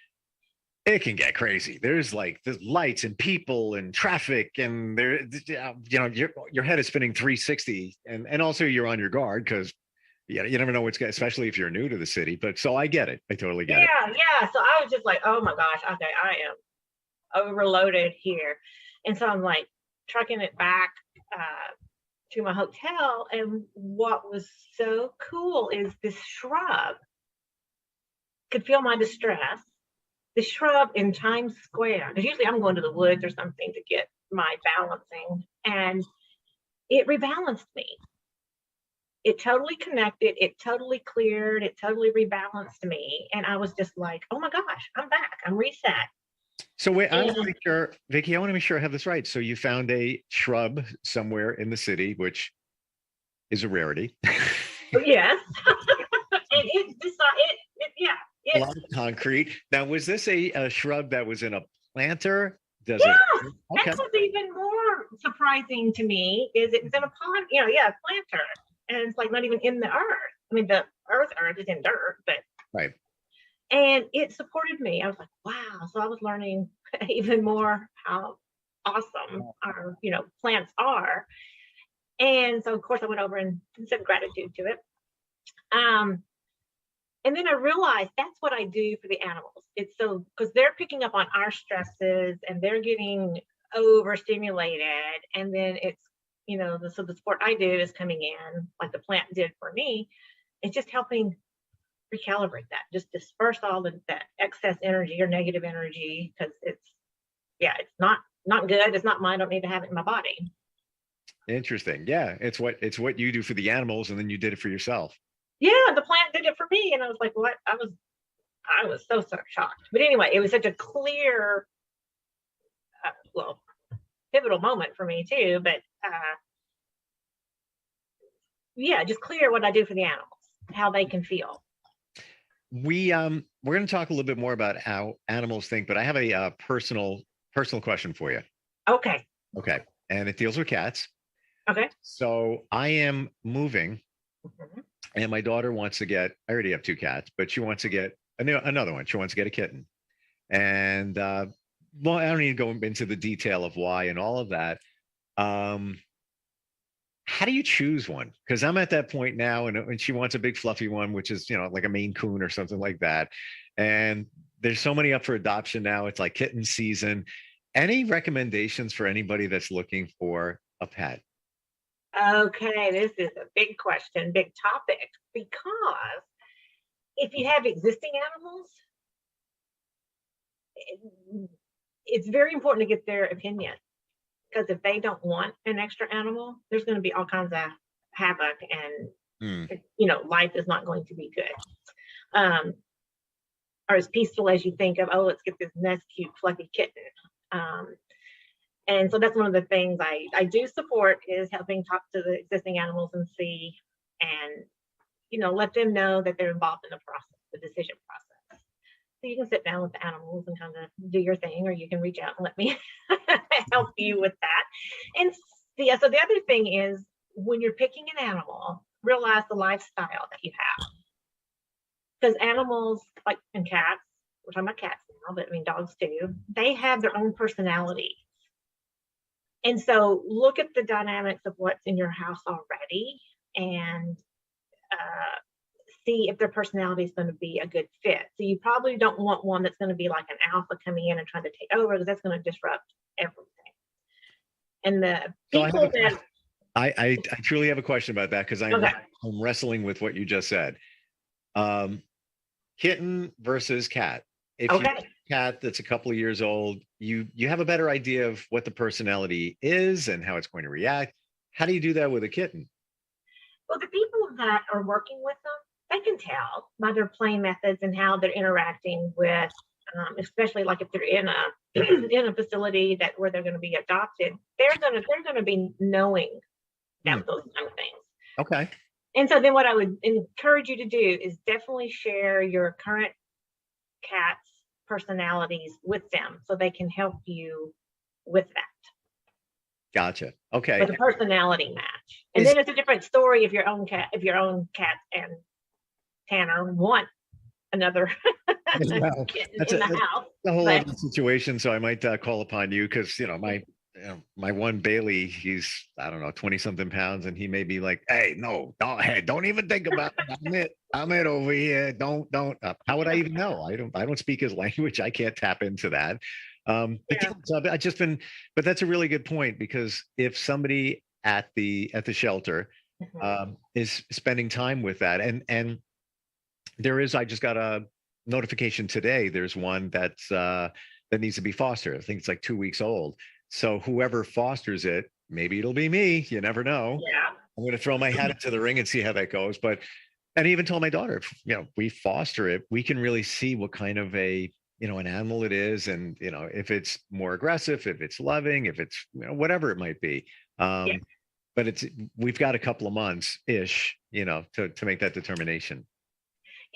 It can get crazy. There's lights and people and traffic, and there, your head is spinning 360, and also you're on your guard because you never know what's going, especially if you're new to the city. But so I get it. I totally get it. Yeah. So I was just like, oh my gosh, okay, I am overloaded here, and so I'm like trucking it back to my hotel. And what was so cool is this shrub could feel my distress. The shrub in Times Square, because usually I'm going to the woods or something to get my balancing, and it rebalanced me. It totally connected, it totally cleared, it totally rebalanced me. And I was just like, oh my gosh, I'm back, I'm reset. So wait, I want to make sure, Vicki, I want to make sure I have this right. So you found a shrub somewhere in the city, which is a rarity. Yes. And yeah. A lot of concrete. Now, was this a shrub that was in a planter? That's what's even more surprising to me is it's in a pond, a planter. And it's like not even in the earth. I mean, the earth is in dirt, but right. And it supported me. I was like, wow. So I was learning even more how awesome our, plants are. And so of course I went over and said gratitude to it. And then I realized that's what I do for the animals. It's so, because they're picking up on our stresses and they're getting overstimulated. And then it's, so the support I do is coming in, like the plant did for me. It's just helping recalibrate that, just disperse all that excess energy or negative energy, because it's not good. It's not mine. I don't need to have it in my body. Interesting. Yeah. It's what you do for the animals, and then you did it for yourself. Yeah, the plant did it for me, and I was like, "What?" I was so shocked. But anyway, it was such a clear, pivotal moment for me too. But just clear what I do for the animals, how they can feel. We're going to talk a little bit more about how animals think, but I have a personal question for you. Okay. Okay, and it deals with cats. Okay. So I am moving. Mm-hmm. And my daughter wants to get, I already have two cats, but she wants to get another one. She wants to get a kitten. And, I don't need to go into the detail of why and all of that. How how do you choose one? Because I'm at that point now, and she wants a big fluffy one, which is, like a Maine Coon or something like that. And there's so many up for adoption now. It's like kitten season. Any recommendations for anybody that's looking for a pet? Okay, this is a big question, big topic, because if you have existing animals, it's very important to get their opinion, because if they don't want an extra animal, there's going to be all kinds of havoc, and life is not going to be good, or as peaceful as you think of. Oh, let's get this nice, cute, fluffy kitten. And so that's one of the things I do support, is helping talk to the existing animals and see, and let them know that they're involved in the process, the decision process. So you can sit down with the animals and kind of do your thing, or you can reach out and let me help you with that. And so the other thing is, when you're picking an animal, realize the lifestyle that you have. Because animals, like and cats, we're talking about cats now, but I mean dogs too, they have their own personality. And so look at the dynamics of what's in your house already, and see if their personality is going to be a good fit. So you probably don't want one that's going to be like an alpha coming in and trying to take over, because that's going to disrupt everything. And the people I truly have a question about that, because I'm wrestling with what you just said. Kitten versus cat. If you have a cat that's a couple of years old, you have a better idea of what the personality is and how it's going to react. How do you do that with a kitten? Well, the people that are working with them, they can tell by their play methods and how they're interacting with, especially like if they're in a facility where they're going to be adopted, they're going to be knowing those kind of things. Okay. And so then what I would encourage you to do is definitely share your current cat's personalities with them, so they can help you with that. Gotcha. Okay. With a personality match. And then it's a different story if your own cat and Tanner want another kitten in the house. A whole other situation. So I might call upon you, because my one Bailey, he's, I don't know, 20 something pounds, and he may be like, hey, no, don't even think about it. I'm it over here. Don't. How would I even know? I don't speak his language. I can't tap into that. So I just been, but that's a really good point, because if somebody at the shelter is spending time with that, and I just got a notification today. There's one that needs to be fostered. I think it's like 2 weeks old. So whoever fosters it, maybe it'll be me. You never know. Yeah. I'm going to throw my hat into the ring and see how that goes. And I even told my daughter, if we foster it, we can really see what kind of an animal it is, and if it's more aggressive, if it's loving, if it's whatever it might be. But we've got a couple of months ish, to make that determination.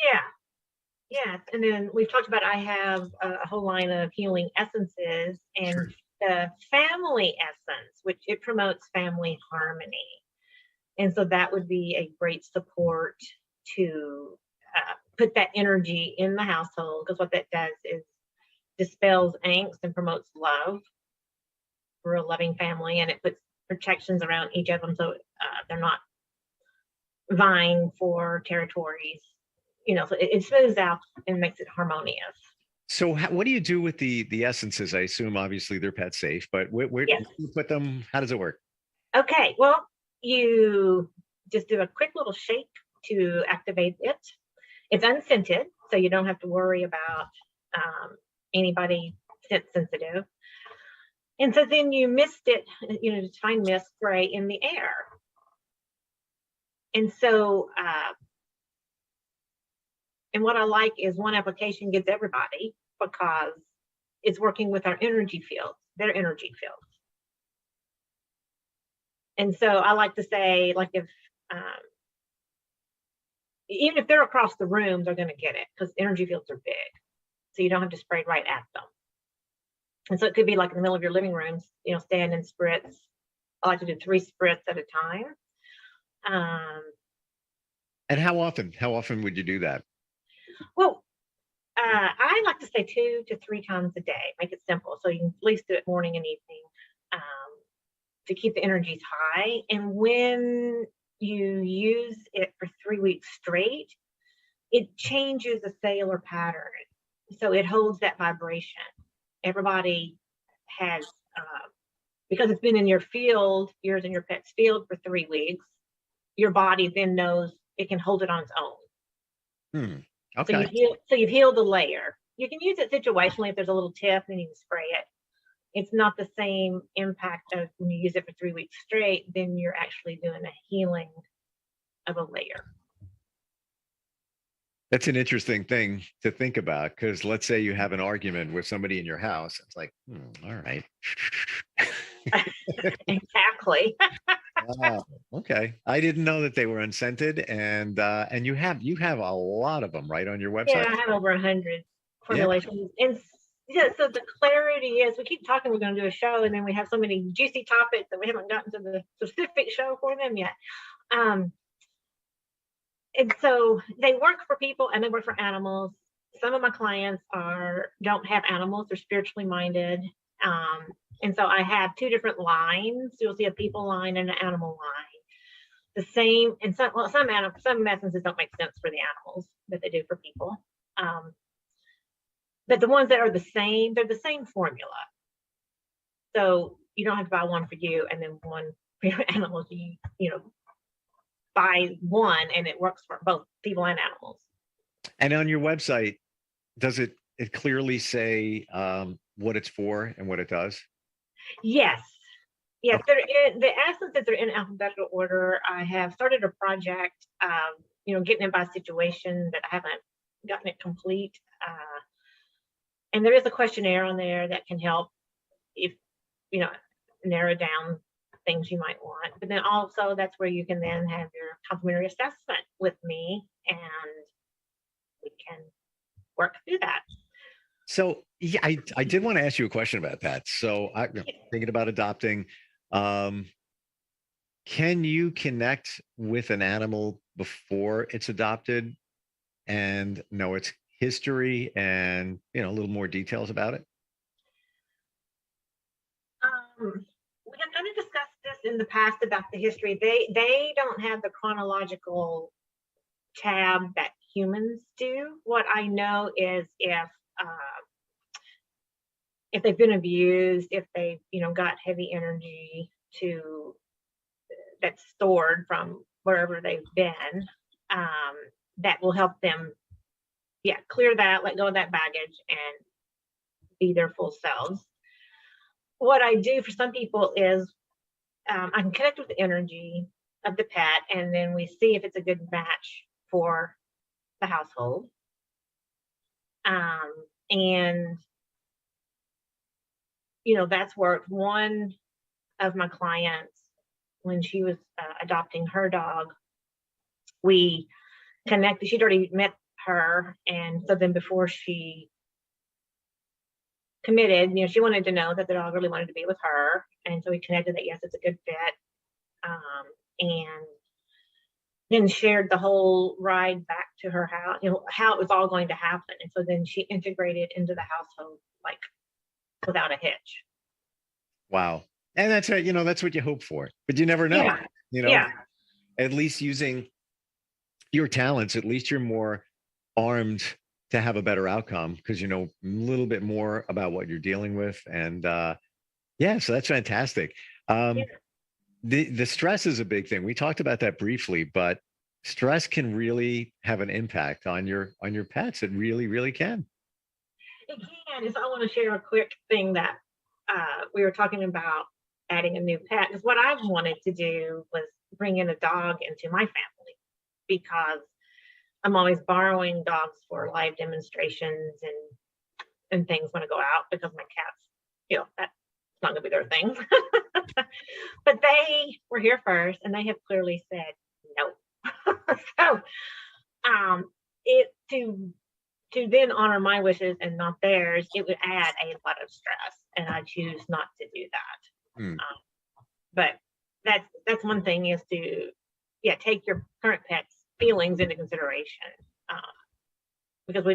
Yeah. And then we've talked about, I have a whole line of healing essences, and the family essence, which it promotes family harmony. And so that would be a great support to put that energy in the household, because what that does is dispels angst and promotes love for a loving family, and it puts protections around each of them, so they're not vying for territories. So it smooths out and makes it harmonious. So what do you do with the essences? I assume obviously they're pet safe, but where do you put them? How does it work? Okay, well, you just do a quick little shake to activate it. It's unscented, so you don't have to worry about anybody scent sensitive. And so then you mist it, just fine mist spray in the air. And so, and what I like is one application gets everybody, because it's working with our energy fields, their energy fields. And so I like to say, like, if even if they're across the room, they're going to get it, because energy fields are big. So you don't have to spray right at them. And so it could be like in the middle of your living room, stand and spritz. I like to do 3 spritz at a time. And how often would you do that? Well, I like to say 2 to 3 times a day. Make it simple, so you can at least do it morning and evening. to keep the energies high. And when you use it for 3 weeks straight, it changes the cellular pattern. So it holds that vibration. Everybody has, because it's been in your field, yours and your pet's field for 3 weeks, your body then knows it can hold it on its own. Okay. So you've healed the layer. You can use it situationally if there's a little tip, then you can spray it. It's not the same impact of when you use it for 3 weeks straight, then you're actually doing a healing of a layer. That's an interesting thing to think about, because let's say you have an argument with somebody in your house. It's like, all right. Exactly. Okay. I didn't know that they were unscented, and you have a lot of them right on your website. Yeah, I have over 100 formulations. And yeah, so the clarity is, we keep talking, we're going to do a show, and then we have so many juicy topics that we haven't gotten to the specific show for them yet. And so they work for people and they work for animals. Some of my clients don't have animals, they're spiritually minded. And so I have 2 different lines. You'll see a people line and an animal line. The same, and some essences don't make sense for the animals that they do for people. But the ones that are the same, they're the same formula. So you don't have to buy one for you and then one for your animals. You know, buy one and it works for both people and animals. And on your website, does it clearly say what it's for and what it does? Yes. Yes, the essences are in alphabetical order. I have started a project, getting it by situation that I haven't gotten it complete. And there is a questionnaire on there that can help if, narrow down things you might want. But then also that's where you can then have your complimentary assessment with me and we can work through that. So yeah, I did want to ask you a question about that. So I'm thinking about adopting. Can you connect with an animal before it's adopted and know its history and a little more details about it? We have kind of discussed this in the past about the history. They don't have the chronological tab that humans do. What I know is if they've been abused, if they've got heavy energy that's stored from wherever they've been, that will help them clear that, let go of that baggage and be their full selves. What I do for some people is I can connect with the energy of the pet and then we see if it's a good match for the household. And that's worked. One of my clients, when she was adopting her dog, we connected. She'd already met her, and so then before she committed, she wanted to know that the dog really wanted to be with her, and so we connected that yes, it's a good fit, and then shared the whole ride back to her house, how it was all going to happen, and so then she integrated into the household like without a hitch. Wow. And that's that's what you hope for, but you never know. At least using your talents, at least you're more armed to have a better outcome because you know a little bit more about what you're dealing with. And so that's fantastic. The stress is a big thing. We talked about that briefly, but stress can really have an impact on your pets. It really, really can. It can. So I want to share a quick thing that we were talking about adding a new pet. Because what I wanted to do was bring in a dog into my family because I'm always borrowing dogs for live demonstrations and things when I go out because my cats, that's not going to be their thing. But they were here first and they have clearly said no. So to then honor my wishes and not theirs, it would add a lot of stress, and I choose not to do that. But that's one thing is to take your current pet's feelings into consideration, because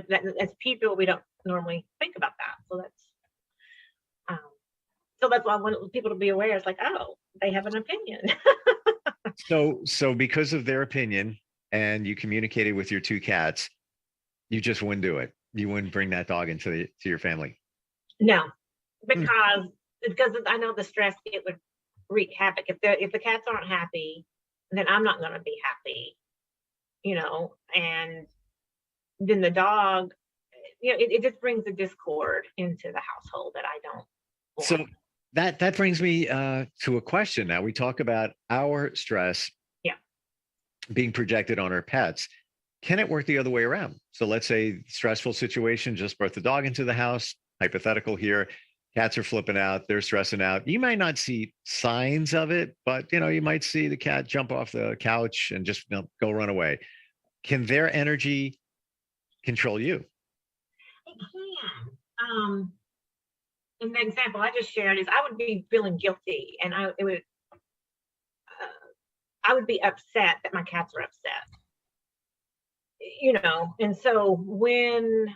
as people we don't normally think about that. So that's So that's why I want people to be aware. It's like, oh, they have an opinion. So because of their opinion and you communicated with your two cats, you just wouldn't do it. You wouldn't bring that dog to your family. No, because I know the stress it would wreak havoc. If the cats aren't happy, then I'm not going to be happy, and then the dog, it just brings a discord into the household that I don't want. So that brings me to a question. Now we talk about our stress being projected on our pets. Can it work the other way around? So let's say stressful situation, just brought the dog into the house, hypothetical here, cats are flipping out, they're stressing out. You might not see signs of it, but you might see the cat jump off the couch and just go run away. Can their energy control you? It can. And the example I just shared is I would be feeling guilty, and I would be upset that my cats are upset. And so when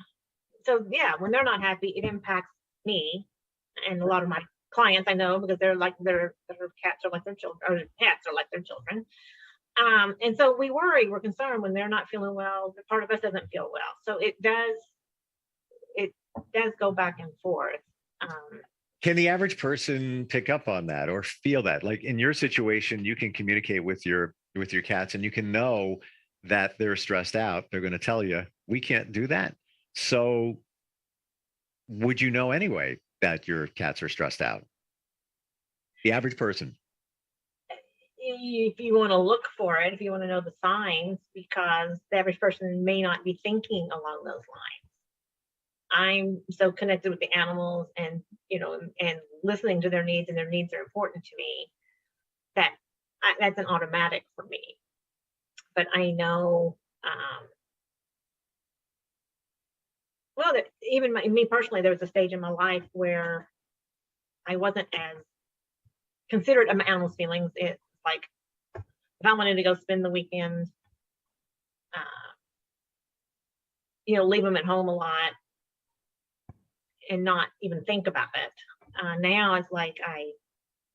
they're not happy, it impacts me and a lot of my clients, I know, because their cats are like their children, or pets are like their children. And so we're concerned when they're not feeling well. The part of us doesn't feel well. So it does go back and forth. Can the average person pick up on that or feel that? Like in your situation, you can communicate with your cats and you can know that they're stressed out. They're going to tell you, we can't do that. So would you know anyway that your cats are stressed out? The average person. If you want to look for it, if you want to know the signs, because the average person may not be thinking along those lines. I'm so connected with the animals and listening to their needs, and their needs are important to me, that's an automatic for me. But I know, that even me personally, there was a stage in my life where I wasn't as considerate of my animals' feelings. It's like if I wanted to go spend the weekend, leave them at home a lot and not even think about it. Now it's like I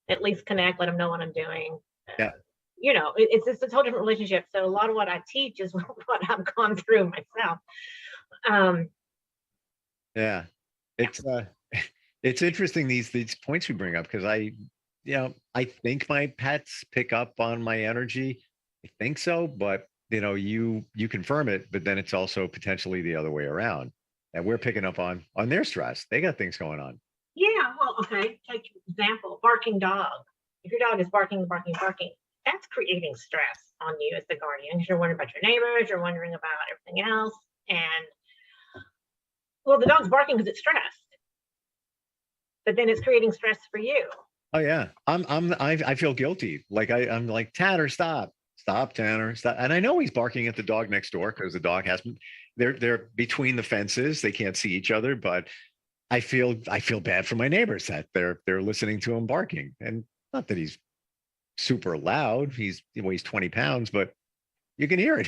at least connect, let them know what I'm doing. Yeah. It's just a totally different relationship. So a lot of what I teach is what I've gone through myself. Yeah, it's interesting these points we bring up, because I think my pets pick up on my energy. I think so, but you confirm it, but then it's also potentially the other way around, and we're picking up on their stress. They got things going on. Yeah, well, okay. Take example, barking dog. If your dog is barking, that's creating stress on you as the guardian, because you're wondering about your neighbors, you're wondering about everything else, and the dog's barking because it's stressed, but then it's creating stress for you. Oh yeah, I feel guilty. Like I'm like, Tanner, stop, Tanner, stop. And I know he's barking at the dog next door because the dog they're between the fences. They can't see each other, but I feel bad for my neighbors that they're listening to him barking. And not that he's super loud. He weighs 20 pounds, but you can hear it.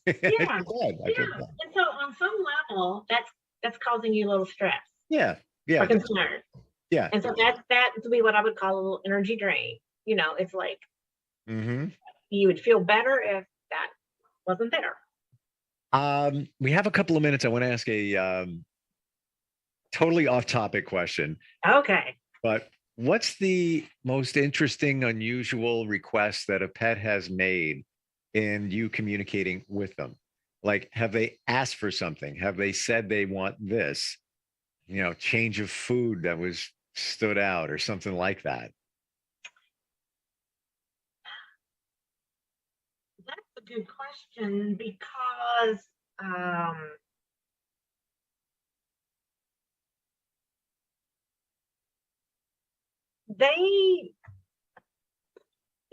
Yeah. And so on some level, that's causing you a little stress. Yeah. Or concern. Yeah. And so that would be what I would call a little energy drain. It's like you would feel better if that wasn't there. We have a couple of minutes. I want to ask a totally off-topic question. Okay. But what's the most interesting, unusual request that a pet has made in you communicating with them? Like, have they asked for something? Have they said they want this? Change of food that stood out or something like that? That's a good question, because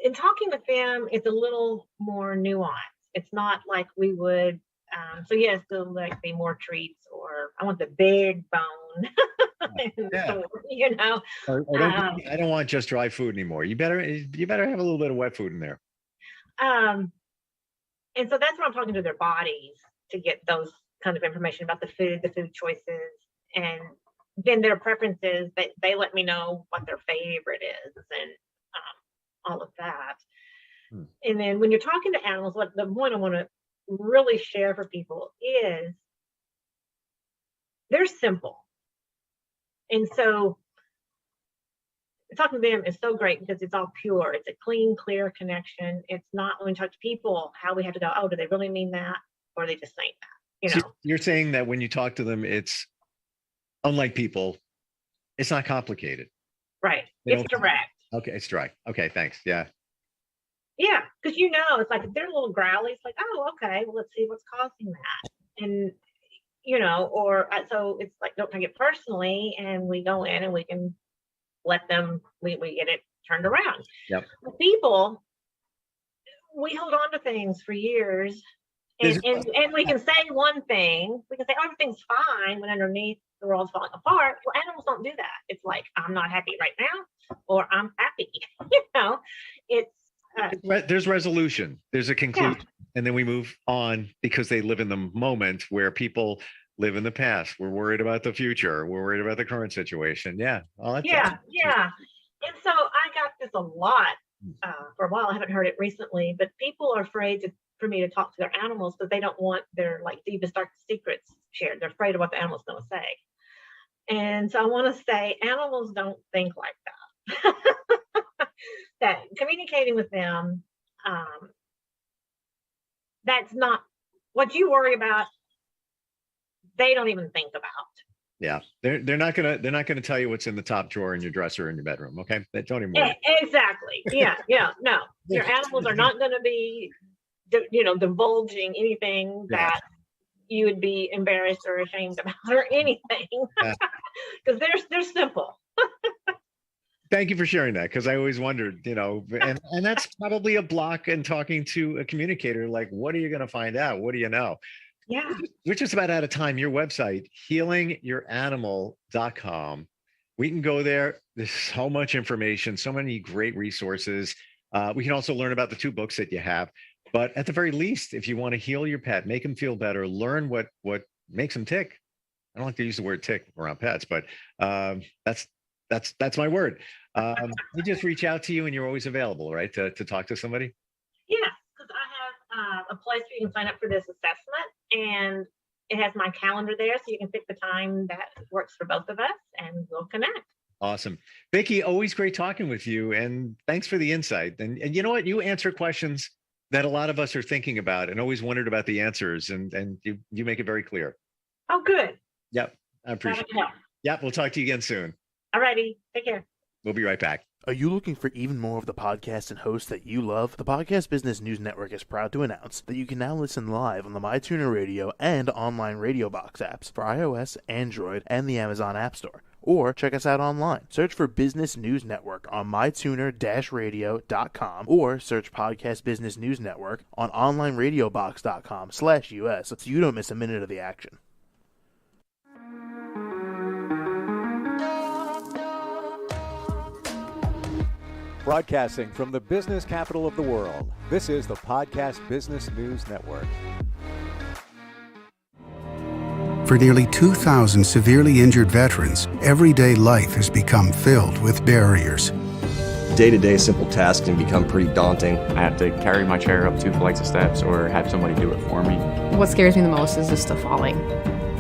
in talking with them, it's a little more nuanced. It's not like we would, so yes, they'll like be more treats, or I want the big bone. Yeah. I don't want just dry food anymore. You better have a little bit of wet food in there. And so that's when I'm talking to their bodies to get those kind of information about the food choices, and then their preferences, they let me know what their favorite is and all of that. And then when you're talking to animals, what the one I want to really share for people is they're simple. And so talking to them is so great because it's all pure. It's a clean, clear connection. It's not when we talk to people how we have to go, oh, do they really mean that? Or are they just saying that? You know, So you're saying that when you talk to them, it's unlike people, it's not complicated. right. They It's don't- direct. Okay, it's direct. Okay, thanks. Yeah. Yeah, because it's like if they're a little growly, it's like, oh, okay, well, let's see what's causing that. And so it's like, don't take it personally, and we go in and we can let them, we get it turned around. Yep. With people, we hold on to things for years, and we can say one thing, we can say, oh, everything's fine, when underneath the world's falling apart. Well, animals don't do that. It's like, I'm not happy right now, or I'm happy. It's There's resolution. There's a conclusion. And then we move on because they live in the moment, where people live in the past. We're worried about the future. We're worried about the current situation. Yeah. Well, yeah. And so I got this a lot for a while. I haven't heard it recently, but people are afraid for me to talk to their animals because they don't want their deepest, darkest secrets shared. They're afraid of what the animal's going to say. And so I want to say animals don't think like that. That communicating with them, that's not what you worry about. They don't even think about. Yeah. They're not gonna tell you what's in the top drawer in your dresser in your bedroom. Okay. Don't even worry. Exactly. Yeah. No. Your animals are not going to be, divulging anything that you would be embarrassed or ashamed about or anything, because they're simple. Thank you for sharing that, because I always wondered, and that's probably a block in talking to a communicator. Like, what are you going to find out? What do you know? Yeah. We're just about out of time. Your website, healingyouranimal.com. We can go there. There's so much information, so many great resources. We can also learn about the 2 books that you have. But at the very least, if you want to heal your pet, make them feel better, learn what makes them tick. I don't like to use the word tick around pets, but that's my word. We just reach out to you, and you're always available, right? To talk to somebody. Yeah, because I have a place where you can sign up for this assessment, and it has my calendar there, so you can pick the time that works for both of us, and we'll connect. Awesome. Vicki, always great talking with you, and thanks for the insight. And you know what? You answer questions that a lot of us are thinking about and always wondered about the answers, and you make it very clear. Oh, good. Yep, I appreciate it. Yep, we'll talk to you again soon. All righty. Take care. We'll be right back. Are you looking for even more of the podcasts and hosts that you love? The Podcast Business News Network is proud to announce that you can now listen live on the MyTuner Radio and online radio box apps for iOS, Android, and the Amazon App Store. Or check us out online. Search for Business News Network on mytuner-radio.com or search Podcast Business News Network on onlineradiobox.com/US so you don't miss a minute of the action. Broadcasting from the business capital of the world, this is the Podcast Business News Network. For nearly 2,000 severely injured veterans, everyday life has become filled with barriers. Day-to-day simple tasks can become pretty daunting. I have to carry my chair up 2 flights of steps or have somebody do it for me. What scares me the most is just the falling.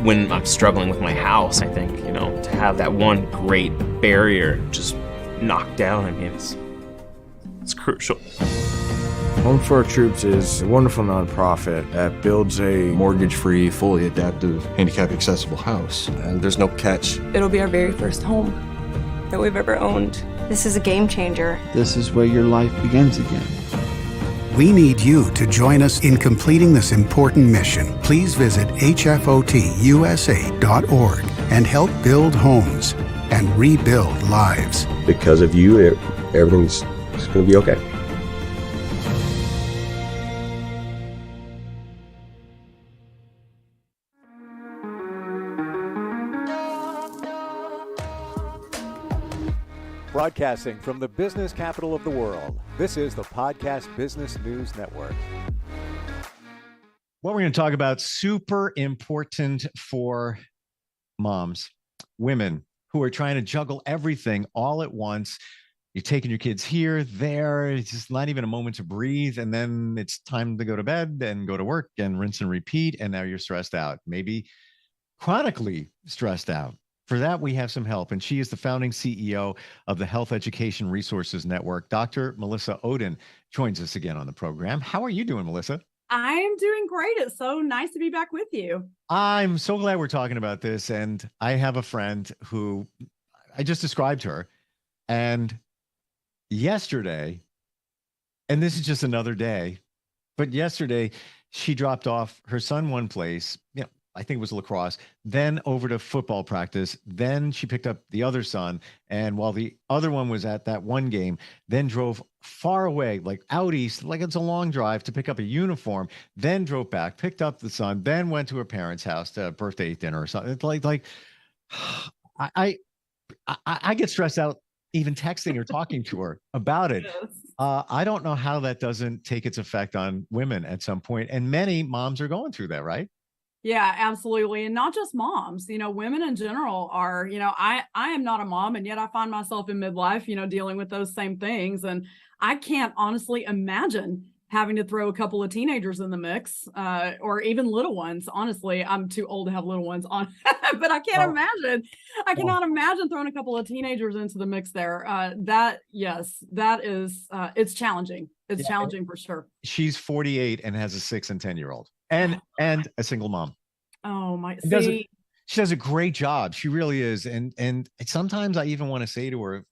When I'm struggling with my house, I think, to have that one great barrier just knocked down, it's crucial. Home for Our Troops is a wonderful nonprofit that builds a Mortgage-free, fully adaptive, handicap-accessible house. And there's no catch. It'll be our very first home that we've ever owned. This is a game changer. This is where your life begins again. We need you to join us in completing this important mission. Please visit hfotusa.org and help build homes and rebuild lives. Because of you, everything's going to be okay. Broadcasting from the business capital of the world, this is the Podcast Business News Network. What we're going to talk about, super important for moms. women who are trying to juggle everything all at once. You're taking your kids here, there. It's just not even a moment to breathe. And then it's time to go to bed and go to work and rinse and repeat. And now you're stressed out, maybe chronically stressed out. For that, we have some help. And she is the founding CEO of the Health Education Resources Network. Dr. Melissa Oden joins us again on the program. How are you doing, Melissa? I am doing great. It's so nice to be back with you. I'm so glad we're talking about this. And I have a friend who I just described her. And yesterday, and this is just another day, but yesterday she dropped off her son one place, I think it was lacrosse, then over to football practice. Then she picked up the other son. And while the other one was at that one game, then drove far away, like out east, like it's a long drive to pick up a uniform, then drove back, picked up the son, then went to her parents' house to a birthday dinner or something. It's like I get stressed out even texting or talking to her about it. Yes. I don't know how that doesn't take its effect on women at some point. And many moms are going through that, right? Yeah, absolutely. And not just moms, women in general are, I am not a mom, and yet I find myself in midlife, dealing with those same things. And I can't honestly imagine having to throw a couple of teenagers in the mix, or even little ones. Honestly, I'm too old to have little ones on, but I can't imagine. I cannot imagine throwing a couple of teenagers into the mix there. That is, it's challenging. It's challenging for sure. She's 48 and has a 6 and 10-year-old and a single mom. Oh my, she does a great job. She really is. And sometimes I even want to say to her,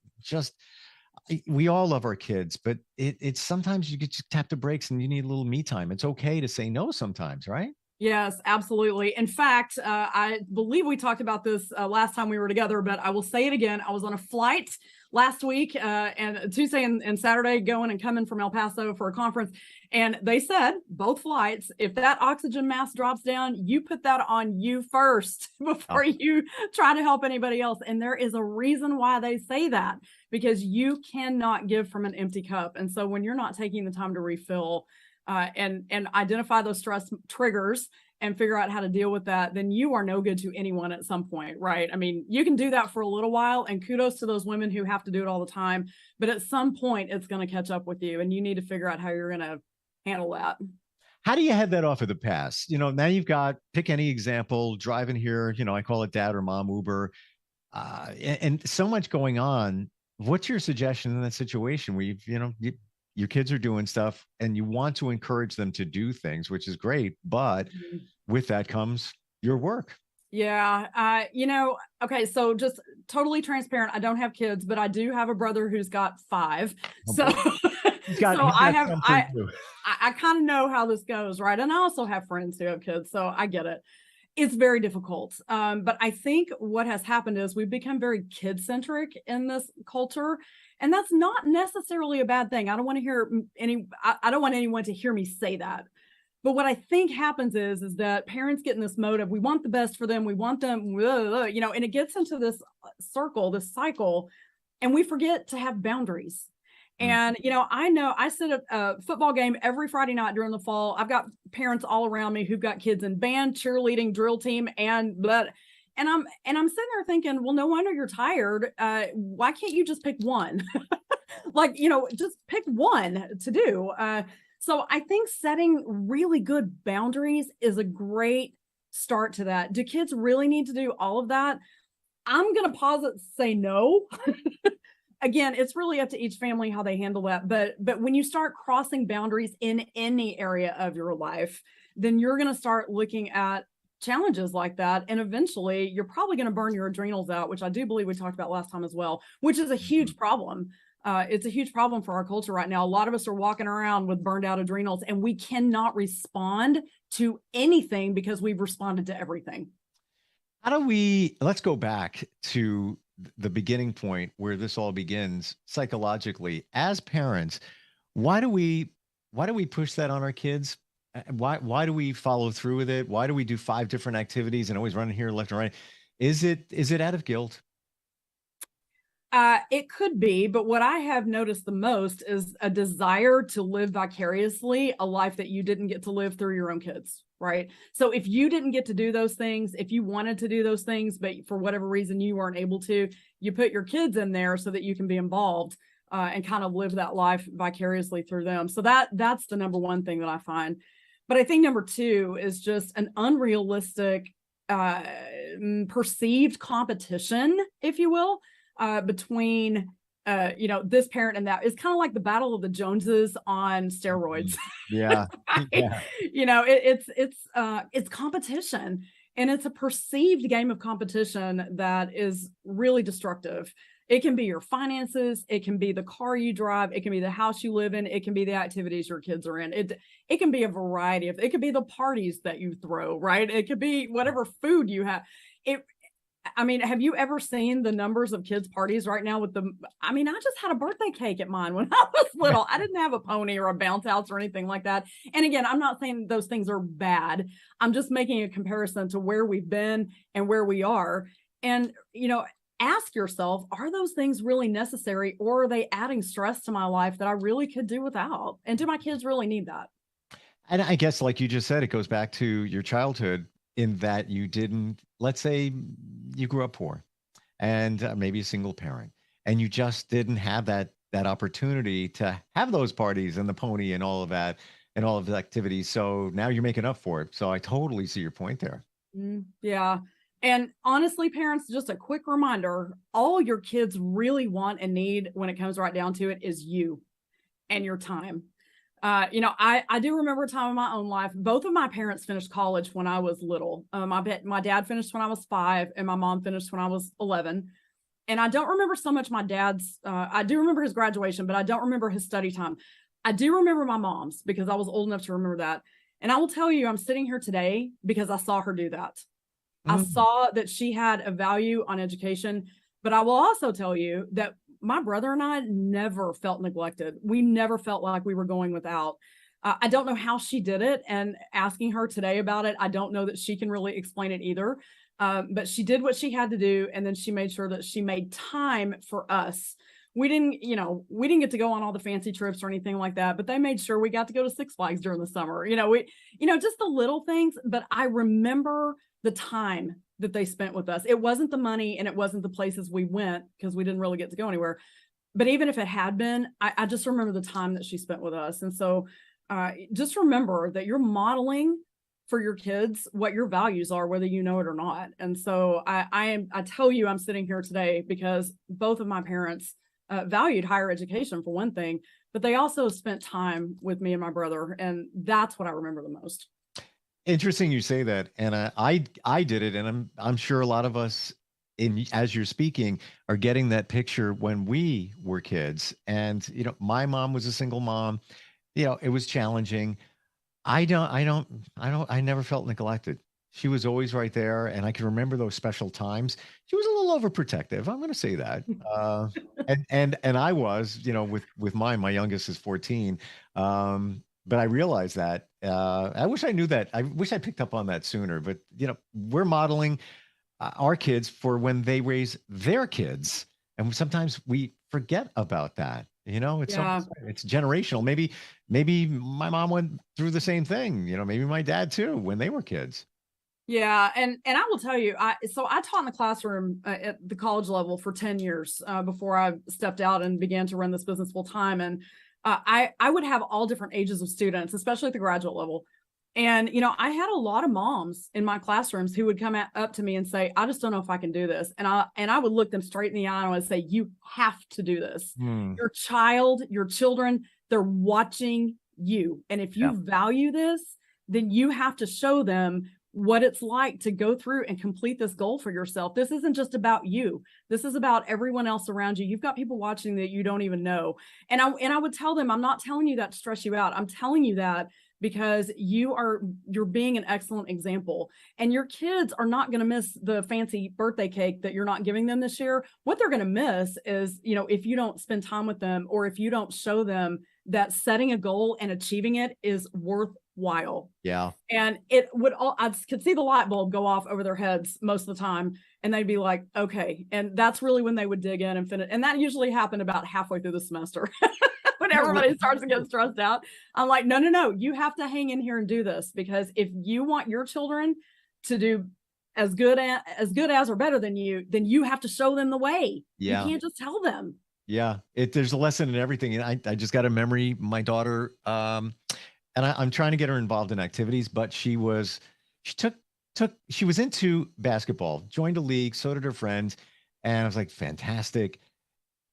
we all love our kids, but it's sometimes you just tap the brakes and you need a little me time. It's okay to say no sometimes, right? Yes, absolutely. In fact, I believe we talked about this last time we were together, but I will say it again. I was on a flight last week and Tuesday and Saturday going and coming from El Paso for a conference. And they said, both flights, if that oxygen mask drops down, you put that on you first before you try to help anybody else. And there is a reason why they say that, because you cannot give from an empty cup. And so when you're not taking the time to refill, and identify those stress triggers and figure out how to deal with that, then you are no good to anyone at some point, right? I mean, you can do that for a little while, and kudos to those women who have to do it all the time. But at some point, it's going to catch up with you, and you need to figure out how you're going to handle that. How do you head that off of the past? Now you've got, pick any example, driving here, I call it dad or mom Uber, and so much going on. What's your suggestion in that situation where your kids are doing stuff and you want to encourage them to do things, which is great, but with that comes your work? Yeah. Okay. So just totally transparent. I don't have kids, but I do have a brother who's got 5. I kind of know how this goes. Right. And I also have friends who have kids, so I get it. It's very difficult. But I think what has happened is we've become very kid-centric in this culture. And that's not necessarily a bad thing. I don't want anyone to hear me say that. But what I think happens is that parents get in this mode of, we want the best for them. We want them, and it gets into this circle, this cycle, and we forget to have boundaries. And, I know I sit at a football game every Friday night during the fall. I've got parents all around me who've got kids in band, cheerleading, drill team, and I'm sitting there thinking, well, no wonder you're tired. Why can't you just pick one? Just pick one to do. So I think setting really good boundaries is a great start to that. Do kids really need to do all of that? I'm going to pause it, say no. Again, it's really up to each family how they handle that. But when you start crossing boundaries in any area of your life, then you're going to start looking at challenges like that. And eventually you're probably going to burn your adrenals out, which I do believe we talked about last time as well, which is a huge problem. It's a huge problem for our culture right now. A lot of us are walking around with burned out adrenals, and we cannot respond to anything because we've responded to everything. Let's go back to the beginning point where this all begins psychologically as parents. Why do we push that on our kids? Why do we follow through with it? Why do we do 5 different activities and always running here left and right? Is it out of guilt? It could be, but what I have noticed the most is a desire to live vicariously a life that you didn't get to live through your own kids, right? So if you didn't get to do those things, if you wanted to do those things, but for whatever reason you weren't able to, you put your kids in there so that you can be involved and kind of live that life vicariously through them. So that's the number one thing that I find. But I think number two is just an unrealistic perceived competition, if you will, between this parent and that. It's kind of like the battle of the Joneses on steroids. Yeah. Yeah. It's competition, and it's a perceived game of competition that is really destructive. It can be your finances, it can be the car you drive, it can be the house you live in, it can be the activities your kids are in. It can be a variety of, it could be the parties that you throw, right? It could be whatever food you have. Have you ever seen the numbers of kids' parties right now I just had a birthday cake at mine when I was little. I didn't have a pony or a bounce house or anything like that. And again, I'm not saying those things are bad. I'm just making a comparison to where we've been and where we are. And, ask yourself, are those things really necessary, or are they adding stress to my life that I really could do without? And do my kids really need that? And I guess, like you just said, it goes back to your childhood in that you didn't, let's say you grew up poor and maybe a single parent, and you just didn't have that opportunity to have those parties and the pony and all of that and all of the activities. So now you're making up for it. So I totally see your point there. Yeah. And honestly, parents, just a quick reminder, all your kids really want and need when it comes right down to it is you and your time. I do remember a time in my own life. Both of my parents finished college when I was little. My dad finished when I was 5 and my mom finished when I was 11. And I don't remember so much my dad's, I do remember his graduation, but I don't remember his study time. I do remember my mom's because I was old enough to remember that. And I will tell you, I'm sitting here today because I saw her do that. I saw that she had a value on education, but I will also tell you that my brother and I never felt neglected. We never felt like we were going without. I don't know how she did it, and asking her today about it, I don't know that she can really explain it either. But she did what she had to do, and then she made sure that she made time for us. We didn't get to go on all the fancy trips or anything like that, but they made sure we got to go to Six Flags during the summer. Just the little things. But I remember the time that they spent with us. It wasn't the money and it wasn't the places we went because we didn't really get to go anywhere. But even if it had been, I just remember the time that she spent with us. And so just remember that you're modeling for your kids what your values are, whether you know it or not. And so I tell you, I'm sitting here today because both of my parents valued higher education for one thing, but they also spent time with me and my brother. And that's what I remember the most. Interesting you say that, and I did it, and I'm sure a lot of us, as you're speaking, are getting that picture when we were kids. And my mom was a single mom. It was challenging. I never felt neglected. She was always right there, and I can remember those special times. She was a little overprotective. I'm going to say that, and I was, with my youngest is 14. But I realized that I wish I knew that. I wish I picked up on that sooner. But we're modeling our kids for when they raise their kids, and sometimes we forget about that. It's generational. Maybe my mom went through the same thing. Maybe my dad too when they were kids. Yeah, and I will tell you, I taught in the classroom at the college level for 10 years before I stepped out and began to run this business full time. And I would have all different ages of students, especially at the graduate level. And, I had a lot of moms in my classrooms who would come up to me and say, I just don't know if I can do this. And I would look them straight in the eye and I would say, you have to do this. Your children, they're watching you. And if you value this, then you have to show them what it's like to go through and complete this goal for yourself. This isn't just about you. This is about everyone else around you. You've got people watching that you don't even know. And I would tell them, I'm not telling you that to stress you out. I'm telling you that because you're being an excellent example, and your kids are not going to miss the fancy birthday cake that you're not giving them this year. What they're going to miss is, if you don't spend time with them, or if you don't show them that setting a goal and achieving it is worth while. Yeah. And it would all, I could see the light bulb go off over their heads most of the time. And they'd be like, okay. And that's really when they would dig in and finish. And that usually happened about halfway through the semester. When everybody starts to get stressed out, I'm like, no, you have to hang in here and do this, because if you want your children to do as good as or better than you, then you have to show them the way. Yeah. You can't just tell them. Yeah. There's a lesson in everything. And I just got a memory, my daughter, and I'm trying to get her involved in activities, but she was into basketball, joined a league, so did her friends. And I was like, fantastic.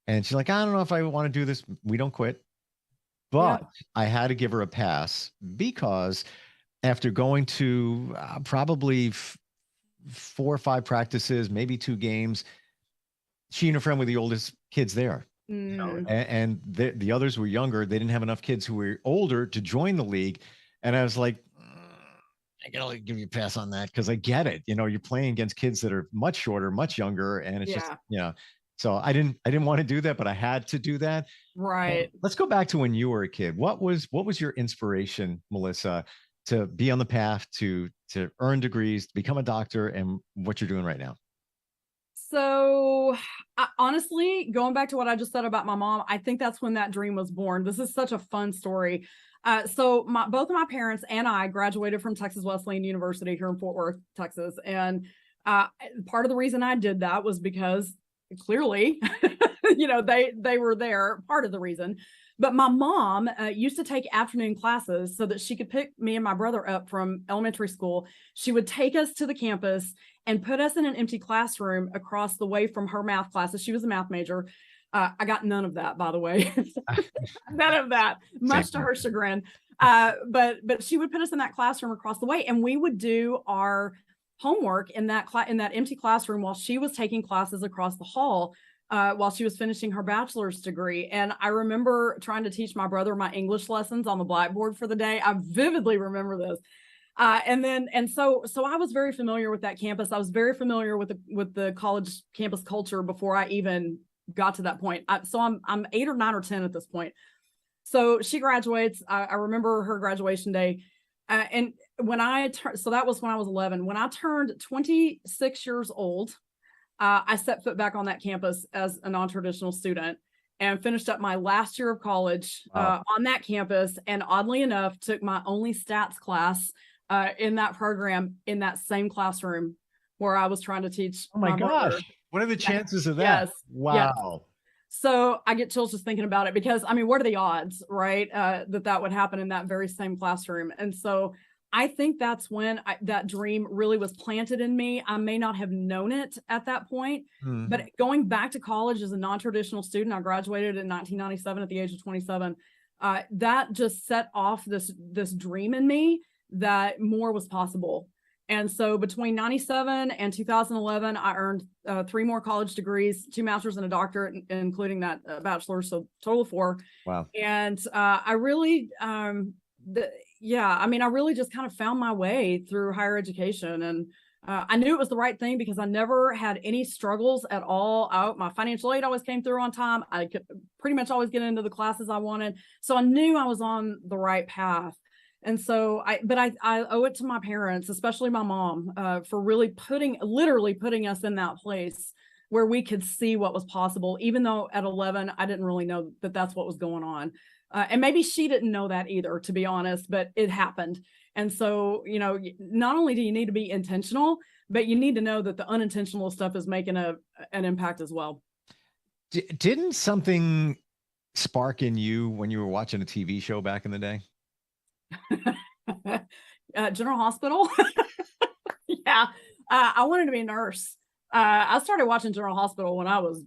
And she's like, I don't know if I want to do this. We don't quit. But I had to give her a pass, because after going to probably 4 or 5 practices, maybe 2 games, she and her friend were the oldest kids there. You know, and the others were younger. They didn't have enough kids who were older to join the league. And I was like, I gotta give you a pass on that, because I get it. You know, you're playing against kids that are much shorter, much younger, and it's just, you know. So I didn't want to do that, but I had to do that. Right. Let's go back to when you were a kid. What was your inspiration, Melissa, to be on the path to earn degrees, to become a doctor, and what you're doing right now? So honestly, going back to what I just said about my mom, I think that's when that dream was born. This is such a fun story. So both of my parents and I graduated from Texas Wesleyan University here in Fort Worth, Texas. And part of the reason I did that was because clearly, you know, they were there, part of the reason. But my mom used to take afternoon classes so that she could pick me and my brother up from elementary school. She would take us to the campus and put us in an empty classroom across the way from her math classes. She was a math major. I got none of that, by the way. None of that, much to her chagrin. But she would put us in that classroom across the way, and we would do our homework in that empty classroom while she was taking classes across the hall, while she was finishing her bachelor's degree. And I remember trying to teach my brother my English lessons on the blackboard for the day. I vividly remember this. So I was very familiar with that campus. I was very familiar with the college campus culture before I even got to that point. So I'm 8 or 9 or 10 at this point. So she graduates. I remember her graduation day. And when I turned, so that was when I was 11. When I turned 26 years old, I set foot back on that campus as a non-traditional student and finished up my last year of college on that campus. And oddly enough, took my only stats class in that program in that same classroom where I was trying to teach. Oh my gosh. Mother. What are the chances of that? Yes. Wow. Yes. So I get chills just thinking about it, because I mean, what are the odds, right? That would happen in that very same classroom. And so I think that's when that dream really was planted in me. I may not have known it at that point, but going back to college as a non-traditional student, I graduated in 1997 at the age of 27. That just set off this dream in me that more was possible. And so between 97 and 2011, I earned 3 more college degrees, 2 master's and a doctorate, including that bachelor's, so total of 4. Wow. And I really, I really just kind of found my way through higher education. And I knew it was the right thing because I never had any struggles at all. My financial aid always came through on time. I could pretty much always get into the classes I wanted. So I knew I was on the right path. And so I owe it to my parents, especially my mom, for really literally putting us in that place where we could see what was possible, even though at 11, I didn't really know that that's what was going on. And maybe she didn't know that either, to be honest, but it happened. And so, you know, not only do you need to be intentional, but you need to know that the unintentional stuff is making an impact as well. Didn't something spark in you when you were watching a TV show back in the day? General Hospital. Yeah. I wanted to be a nurse. I started watching General Hospital when I was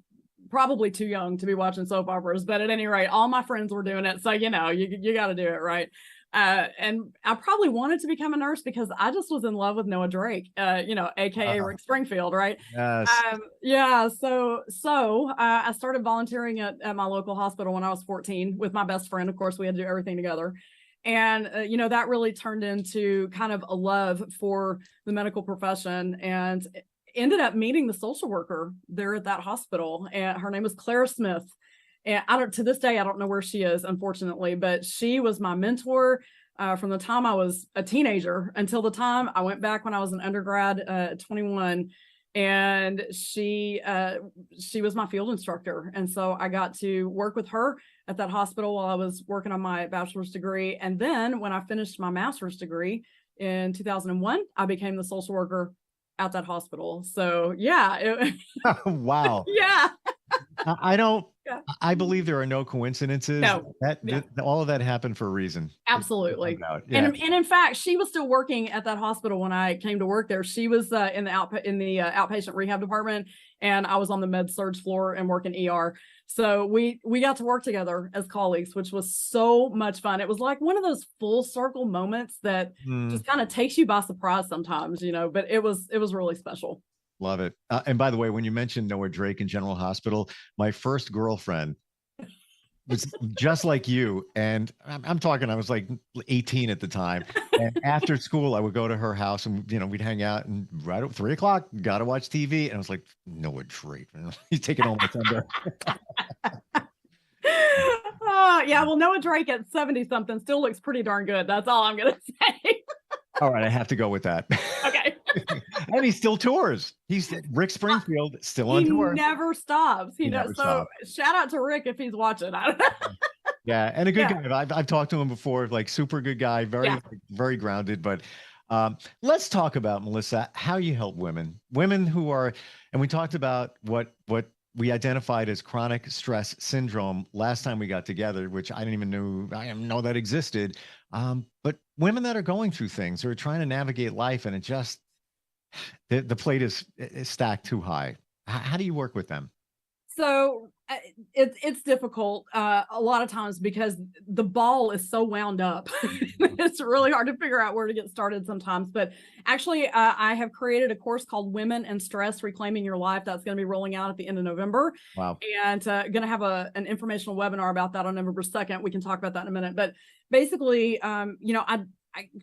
probably too young to be watching soap operas, but at any rate, all my friends were doing it. So, you know, you got to do it, right? And I probably wanted to become a nurse because I just was in love with Noah Drake, AKA Rick Springfield, right? Yes. So I started volunteering at my local hospital when I was 14 with my best friend. Of course, we had to do everything together. And, that really turned into kind of a love for the medical profession, and ended up meeting the social worker there at that hospital. And her name was Clara Smith. And to this day, I don't know where she is, unfortunately, but she was my mentor. from the time I was a teenager until the time I went back when I was an undergrad at 21. And she was my field instructor. And so I got to work with her at that hospital while I was working on my bachelor's degree. And then when I finished my master's degree in 2001, I became the social worker at that hospital. So yeah. Wow. Yeah. I don't, Yeah. I believe there are no coincidences. No. All of that happened for a reason. Absolutely. No doubt. Yeah. And in fact, she was still working at that hospital when I came to work there. She was in the outpatient rehab department, and I was on the med surge floor and working ER. So we got to work together as colleagues, which was so much fun. It was like one of those full circle moments that just kind of takes you by surprise sometimes, but it was really special. Love it. And by the way, when you mentioned Noah Drake and General Hospital, my first girlfriend was just like you. And I'm talking, I was like 18 at the time. And after school, I would go to her house and, we'd hang out, and right at 3:00, got to watch TV. And I was like, Noah Drake, he's taking all my thunder. Yeah. Well, Noah Drake at 70 something still looks pretty darn good. That's all I'm going to say. All right. I have to go with that. Okay. And he still tours. He's Rick Springfield, still on tour. He never stops. He does. So shout out to Rick if he's watching. Yeah, and a good guy. I've talked to him before. Like, super good guy, very grounded. But let's talk about, Melissa, how you help women who are, and we talked about what we identified as chronic stress syndrome last time we got together, which I didn't even know that existed. But women that are going through things, or trying to navigate life, and it just, the plate is stacked too high. How do you work with them? So it's difficult a lot of times because the ball is so wound up. It's really hard to figure out where to get started sometimes. But actually, I have created a course called Women and Stress: Reclaiming Your Life. That's going to be rolling out at the end of November. Wow. And going to have an informational webinar about that on November 2nd. We can talk about that in a minute. But basically, I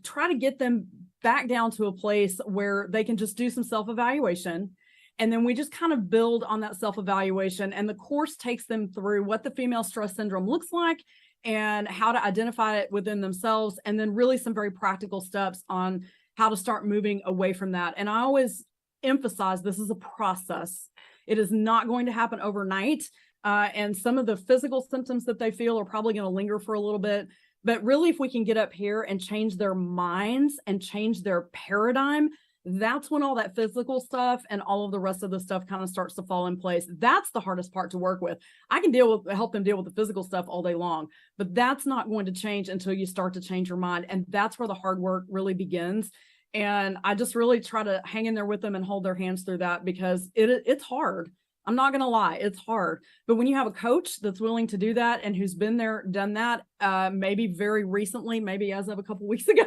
try to get them back down to a place where they can just do some self-evaluation. And then we just kind of build on that self-evaluation. And the course takes them through what the female stress syndrome looks like and how to identify it within themselves. And then really some very practical steps on how to start moving away from that. And I always emphasize this is a process. It is not going to happen overnight. And some of the physical symptoms that they feel are probably going to linger for a little bit. But really, if we can get up here and change their minds and change their paradigm, that's when all that physical stuff and all of the rest of the stuff kind of starts to fall in place. That's the hardest part to work with. I can help them deal with the physical stuff all day long, but that's not going to change until you start to change your mind. And that's where the hard work really begins. And I just really try to hang in there with them and hold their hands through that, because it's hard. I'm not going to lie, it's hard. But when you have a coach that's willing to do that and who's been there, done that, maybe very recently, maybe as of a couple weeks ago,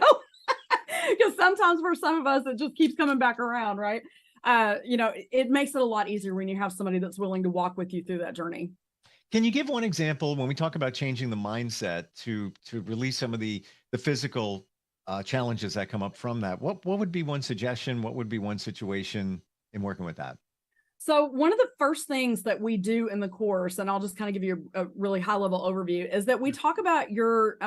because sometimes for some of us, it just keeps coming back around, right? It makes it a lot easier when you have somebody that's willing to walk with you through that journey. Can you give one example when we talk about changing the mindset to release some of the physical challenges that come up from that? What would be one suggestion? What would be one situation in working with that? So one of the first things that we do in the course, and I'll just kind of give you a really high level overview, is that we talk about your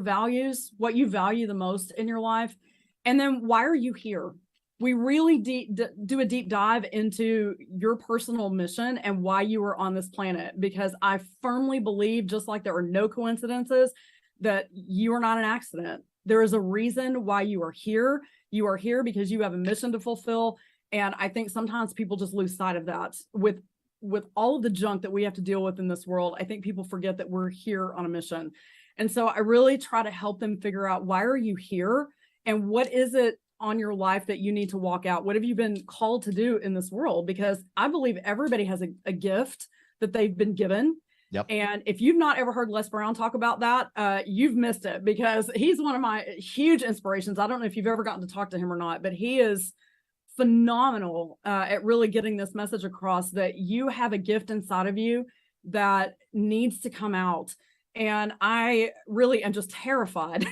values, what you value the most in your life, and then why are you here? We really do a deep dive into your personal mission and why you are on this planet, because I firmly believe, just like there are no coincidences, that you are not an accident. There is a reason why you are here. You are here because you have a mission to fulfill. And I think sometimes people just lose sight of that with all of the junk that we have to deal with in this world. I think people forget that we're here on a mission. And so I really try to help them figure out, why are you here? And what is it on your life that you need to walk out? What have you been called to do in this world? Because I believe everybody has a gift that they've been given. Yep. And if you've not ever heard Les Brown talk about that, you've missed it, because he's one of my huge inspirations. I don't know if you've ever gotten to talk to him or not, but he is phenomenal at really getting this message across, that you have a gift inside of you that needs to come out. And I really am just terrified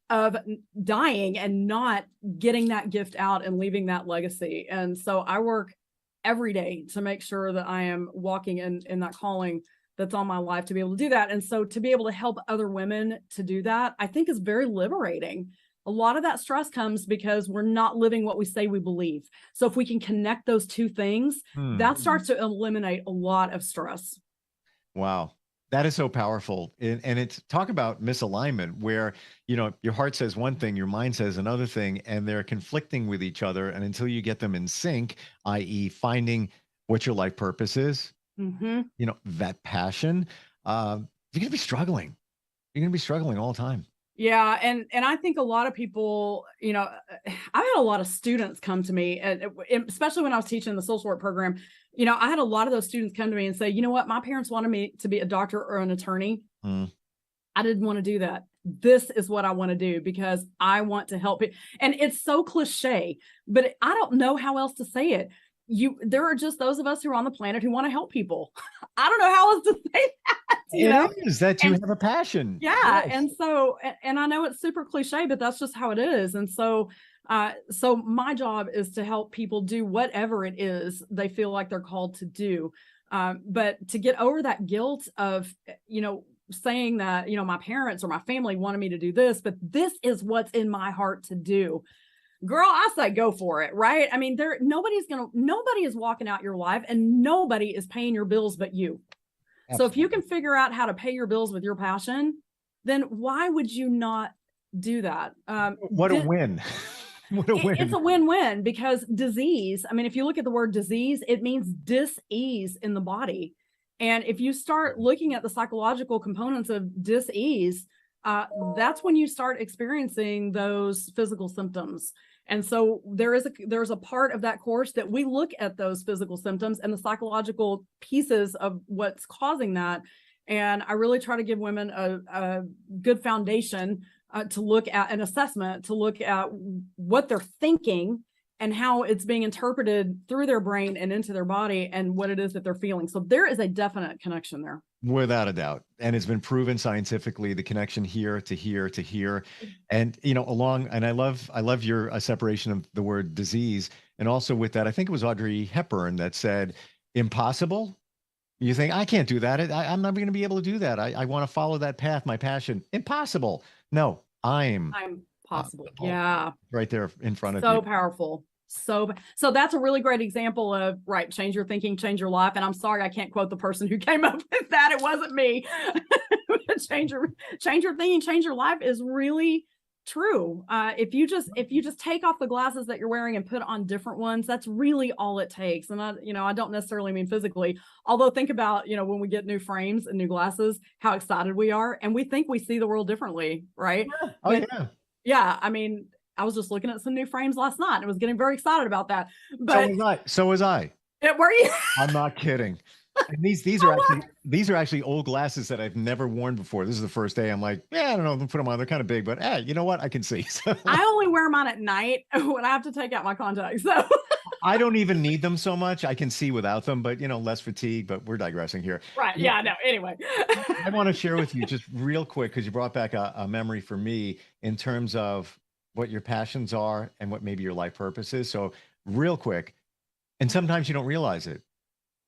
of dying and not getting that gift out and leaving that legacy. And so I work every day to make sure that I am walking in that calling that's on my life to be able to do that. And so to be able to help other women to do that, I think is very liberating. A lot of that stress comes because we're not living what we say we believe. So if we can connect those two things, that starts to eliminate a lot of stress. Wow. That is so powerful. And it's talk about misalignment where, your heart says one thing, your mind says another thing, and they're conflicting with each other. And until you get them in sync, i.e. finding what your life purpose is, that passion, you're going to be struggling. You're going to be struggling all the time. Yeah. And I think a lot of people, I've had a lot of students come to me, and especially when I was teaching the social work program, I had a lot of those students come to me and say, you know what, my parents wanted me to be a doctor or an attorney. I didn't want to do that. This is what I want to do because I want to help it. And it's so cliche, but I don't know how else to say it. There are just those of us who are on the planet who want to help people. I don't know how else to say that. It is that you have a passion. Yeah. Yes. And so, and I know it's super cliche, but that's just how it is. And so, so my job is to help people do whatever it is they feel like they're called to do. But to get over that guilt of, saying that, my parents or my family wanted me to do this, but this is what's in my heart to do. Girl, I say go for it, right? I mean, nobody is walking out your life and nobody is paying your bills but you. Absolutely. So if you can figure out how to pay your bills with your passion, then why would you not do that? What a win. What a win. It's a win-win because disease, I mean, if you look at the word disease, it means dis-ease in the body. And if you start looking at the psychological components of dis-ease, that's when you start experiencing those physical symptoms. And so there's a part of that course that we look at those physical symptoms and the psychological pieces of what's causing that. And I really try to give women a good foundation to look at an assessment, to look at what they're thinking and how it's being interpreted through their brain and into their body and what it is that they're feeling. So there is a definite connection there. Without a doubt. And it's been proven scientifically, the connection here to here to here. And, and I love your separation of the word disease. And also with that, I think it was Audrey Hepburn that said, impossible. You think, I can't do that. I'm never going to be able to do that. I want to follow that path, my passion. Impossible. No, I'm possible. Yeah. Right there in front of you. So powerful. So that's a really great example of, right, change your thinking, change your life. And I'm sorry, I can't quote the person who came up with that. It wasn't me. change your thinking, change your life is really true. If you just take off the glasses that you're wearing and put on different ones, that's really all it takes. And I don't necessarily mean physically, although think about, when we get new frames and new glasses, how excited we are. And we think we see the world differently, right? Yeah. Oh, yeah. Yeah. I mean, I was just looking at some new frames last night and I was getting very excited about that. But so was I. Were you? I'm not kidding. And these are actually old glasses that I've never worn before. This is the first day. I'm like, yeah, I don't know. I'm gonna put them on. They're kind of big, but hey, you know what? I can see. So. I only wear mine at night when I have to take out my contacts. So I don't even need them so much. I can see without them, but less fatigue. But we're digressing here. Right? Yeah. No. Anyway, I want to share with you just real quick because you brought back a memory for me in terms of what your passions are and what maybe your life purpose is. So real quick, and sometimes you don't realize it.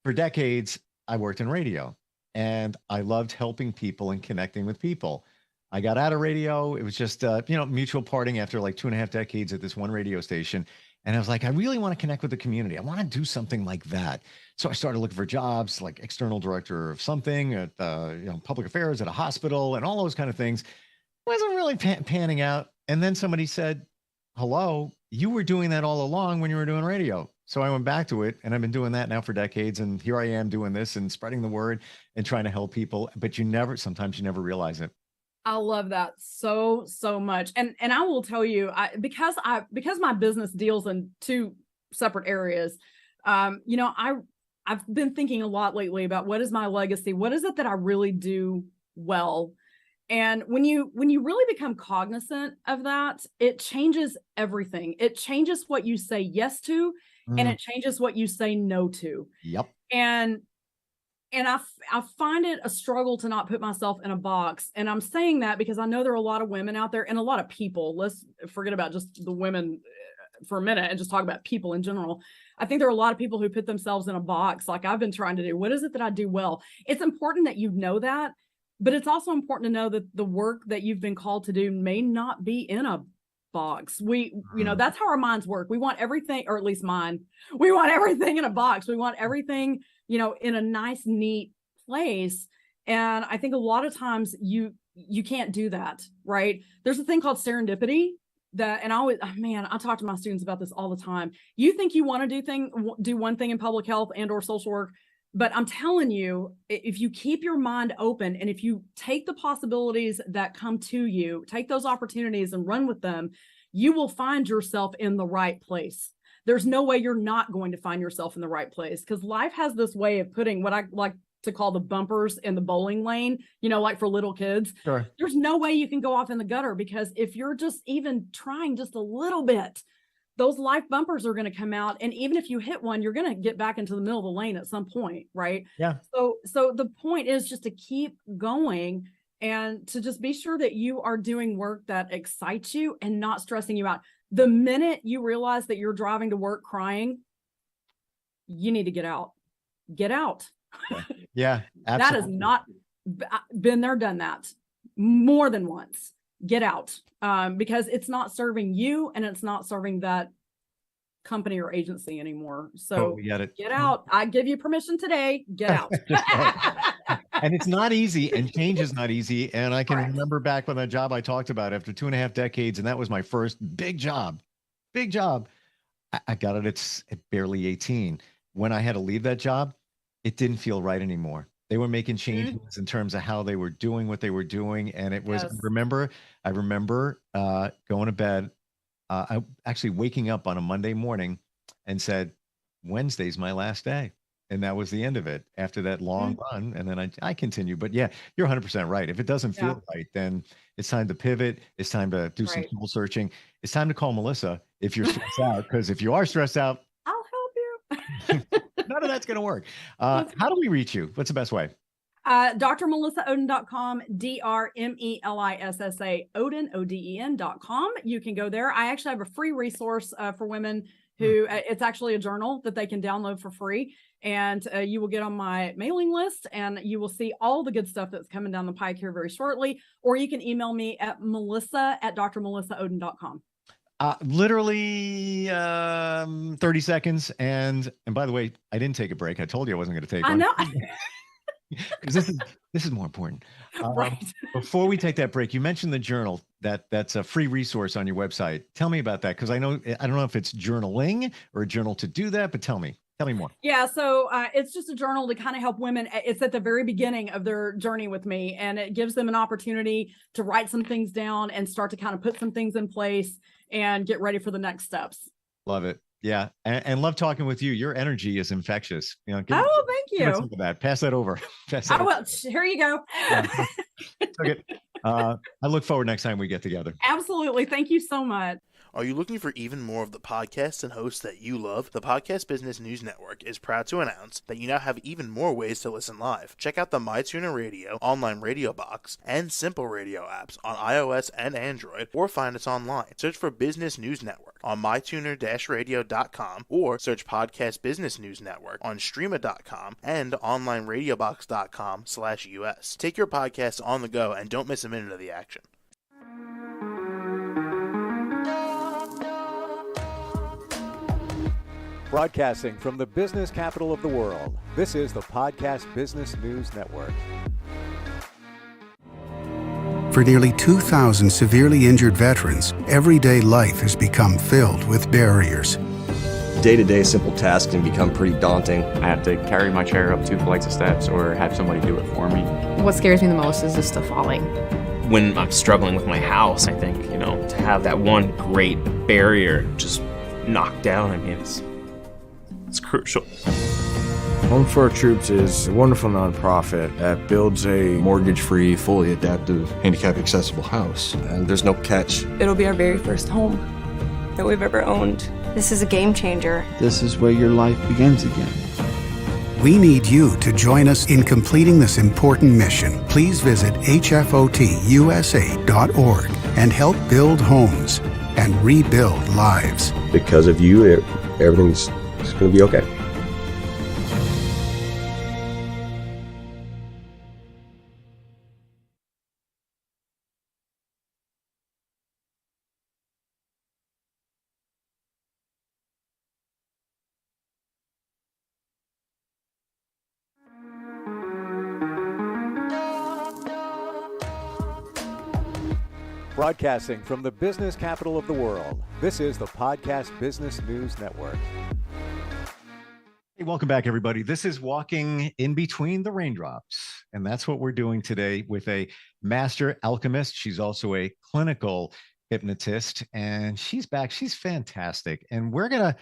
For decades, I worked in radio and I loved helping people and connecting with people. I got out of radio. It was just, mutual parting after like 2.5 decades at this one radio station. And I was like, I really want to connect with the community. I want to do something like that. So I started looking for jobs like external director of something at, public affairs at a hospital and all those kind of things. Wasn't really panning out. And then somebody said, hello, you were doing that all along when you were doing radio. So I went back to it and I've been doing that now for decades. And here I am doing this and spreading the word and trying to help people. But sometimes you never realize it. I love that so much. And I will tell you, because my business deals in two separate areas, I've been thinking a lot lately about what is my legacy? What is it that I really do well? And when you really become cognizant of that, it changes everything. It changes what you say yes to, and it changes what you say no to. Yep. And I find it a struggle to not put myself in a box. And I'm saying that because I know there are a lot of women out there and a lot of people. Let's forget about just the women for a minute and just talk about people in general. I think there are a lot of people who put themselves in a box like I've been trying to do. What is it that I do well? It's important that you know that, but it's also important to know that the work that you've been called to do may not be in a box. That's how our minds work. We want everything, or at least mine. We want everything in a box. We want everything, in a nice, neat place. And I think a lot of times you can't do that, right? There's a thing called serendipity and I talk to my students about this all the time. You think you want to do one thing in public health and or social work, but I'm telling you, if you keep your mind open and if you take the possibilities that come to you, take those opportunities and run with them, you will find yourself in the right place. There's no way you're not going to find yourself in the right place, because life has this way of putting what I like to call the bumpers in the bowling lane, like for little kids. Sure. There's no way you can go off in the gutter, because if you're just even trying just a little bit, those life bumpers are going to come out. And even if you hit one, you're going to get back into the middle of the lane at some point, right? Yeah. So the point is just to keep going and to just be sure that you are doing work that excites you and not stressing you out. The minute you realize that you're driving to work crying, you need to get out. Get out. Yeah, absolutely. That has not been there, done that more than once. Get out, because it's not serving you and it's not serving that company or agency anymore. So get out. I give you permission today. Get out. And it's not easy, and change is not easy. And I can remember back when that job I talked about after 2.5 decades, and that was my first big job. I got it at barely 18. When I had to leave that job, it didn't feel right anymore. They were making changes in terms of how they were doing what they were doing. And it was, I remember going to bed, I actually waking up on a Monday morning and said, Wednesday's my last day. And that was the end of it after that long run. And then I continue. But yeah, you're 100% right. If it doesn't feel right, then it's time to pivot. It's time to do some soul searching. It's time to call Melissa if you're stressed out, because if you are stressed out, I'll help you. None of that's going to work. How do we reach you? What's the best way? drmelissaoden.com, DRMELISSA Oden, ODEN.com. You can go there. I actually have a free resource for women who it's actually a journal that they can download for free. And you will get on my mailing list and you will see all the good stuff that's coming down the pike here very shortly. Or you can email me at melissa@drmelissaoden.com. Literally 30 seconds. And by the way, I didn't take a break. I told you I wasn't going to take one. I know. Because this is more important. Right. Before we take that break, you mentioned the journal that's a free resource on your website. Tell me about that, because I don't know if it's journaling or a journal to do that, but tell me more. Yeah, so it's just a journal to kind of help women. It's at the very beginning of their journey with me, and it gives them an opportunity to write some things down and start to kind of put some things in place and get ready for the next steps. Love it. Yeah. And love talking with you. Your energy is infectious. Thank you. Some of that. Pass that over. I will. Here you go. Okay. I look forward next time we get together. Absolutely. Thank you so much. Are you looking for even more of the podcasts and hosts that you love? The Podcast Business News Network is proud to announce that you now have even more ways to listen live. Check out the MyTuner Radio, online radio box, and Simple Radio apps on iOS and Android, or find us online. Search for Business News Network on mytuner-radio.com, or search Podcast Business News Network on streama.com and onlineradiobox.com/US. Take your podcast on the go and don't miss a minute of the action. Broadcasting from the business capital of the world, this is the Podcast Business News Network. For nearly 2,000 severely injured veterans, everyday life has become filled with barriers. Day-to-day simple tasks can become pretty daunting. I have to carry my chair up 2 flights of steps or have somebody do it for me. What scares me the most is just the falling. When I'm struggling with my house, I think, to have that one great barrier just knocked down, it's crucial. Home for Our Troops is a wonderful nonprofit that builds a mortgage-free, fully adaptive, handicap-accessible house. And there's no catch. It'll be our very first home that we've ever owned. This is a game changer. This is where your life begins again. We need you to join us in completing this important mission. Please visit hfotusa.org and help build homes and rebuild lives. because of you, everything's just going to be okay. Broadcasting from the business capital of the world, this is the Podcast Business News Network. Hey, welcome back, everybody. This is Walking in Between the Raindrops, and that's what we're doing today with a master alchemist. She's also a clinical hypnotist, and she's back. She's fantastic, and we're gonna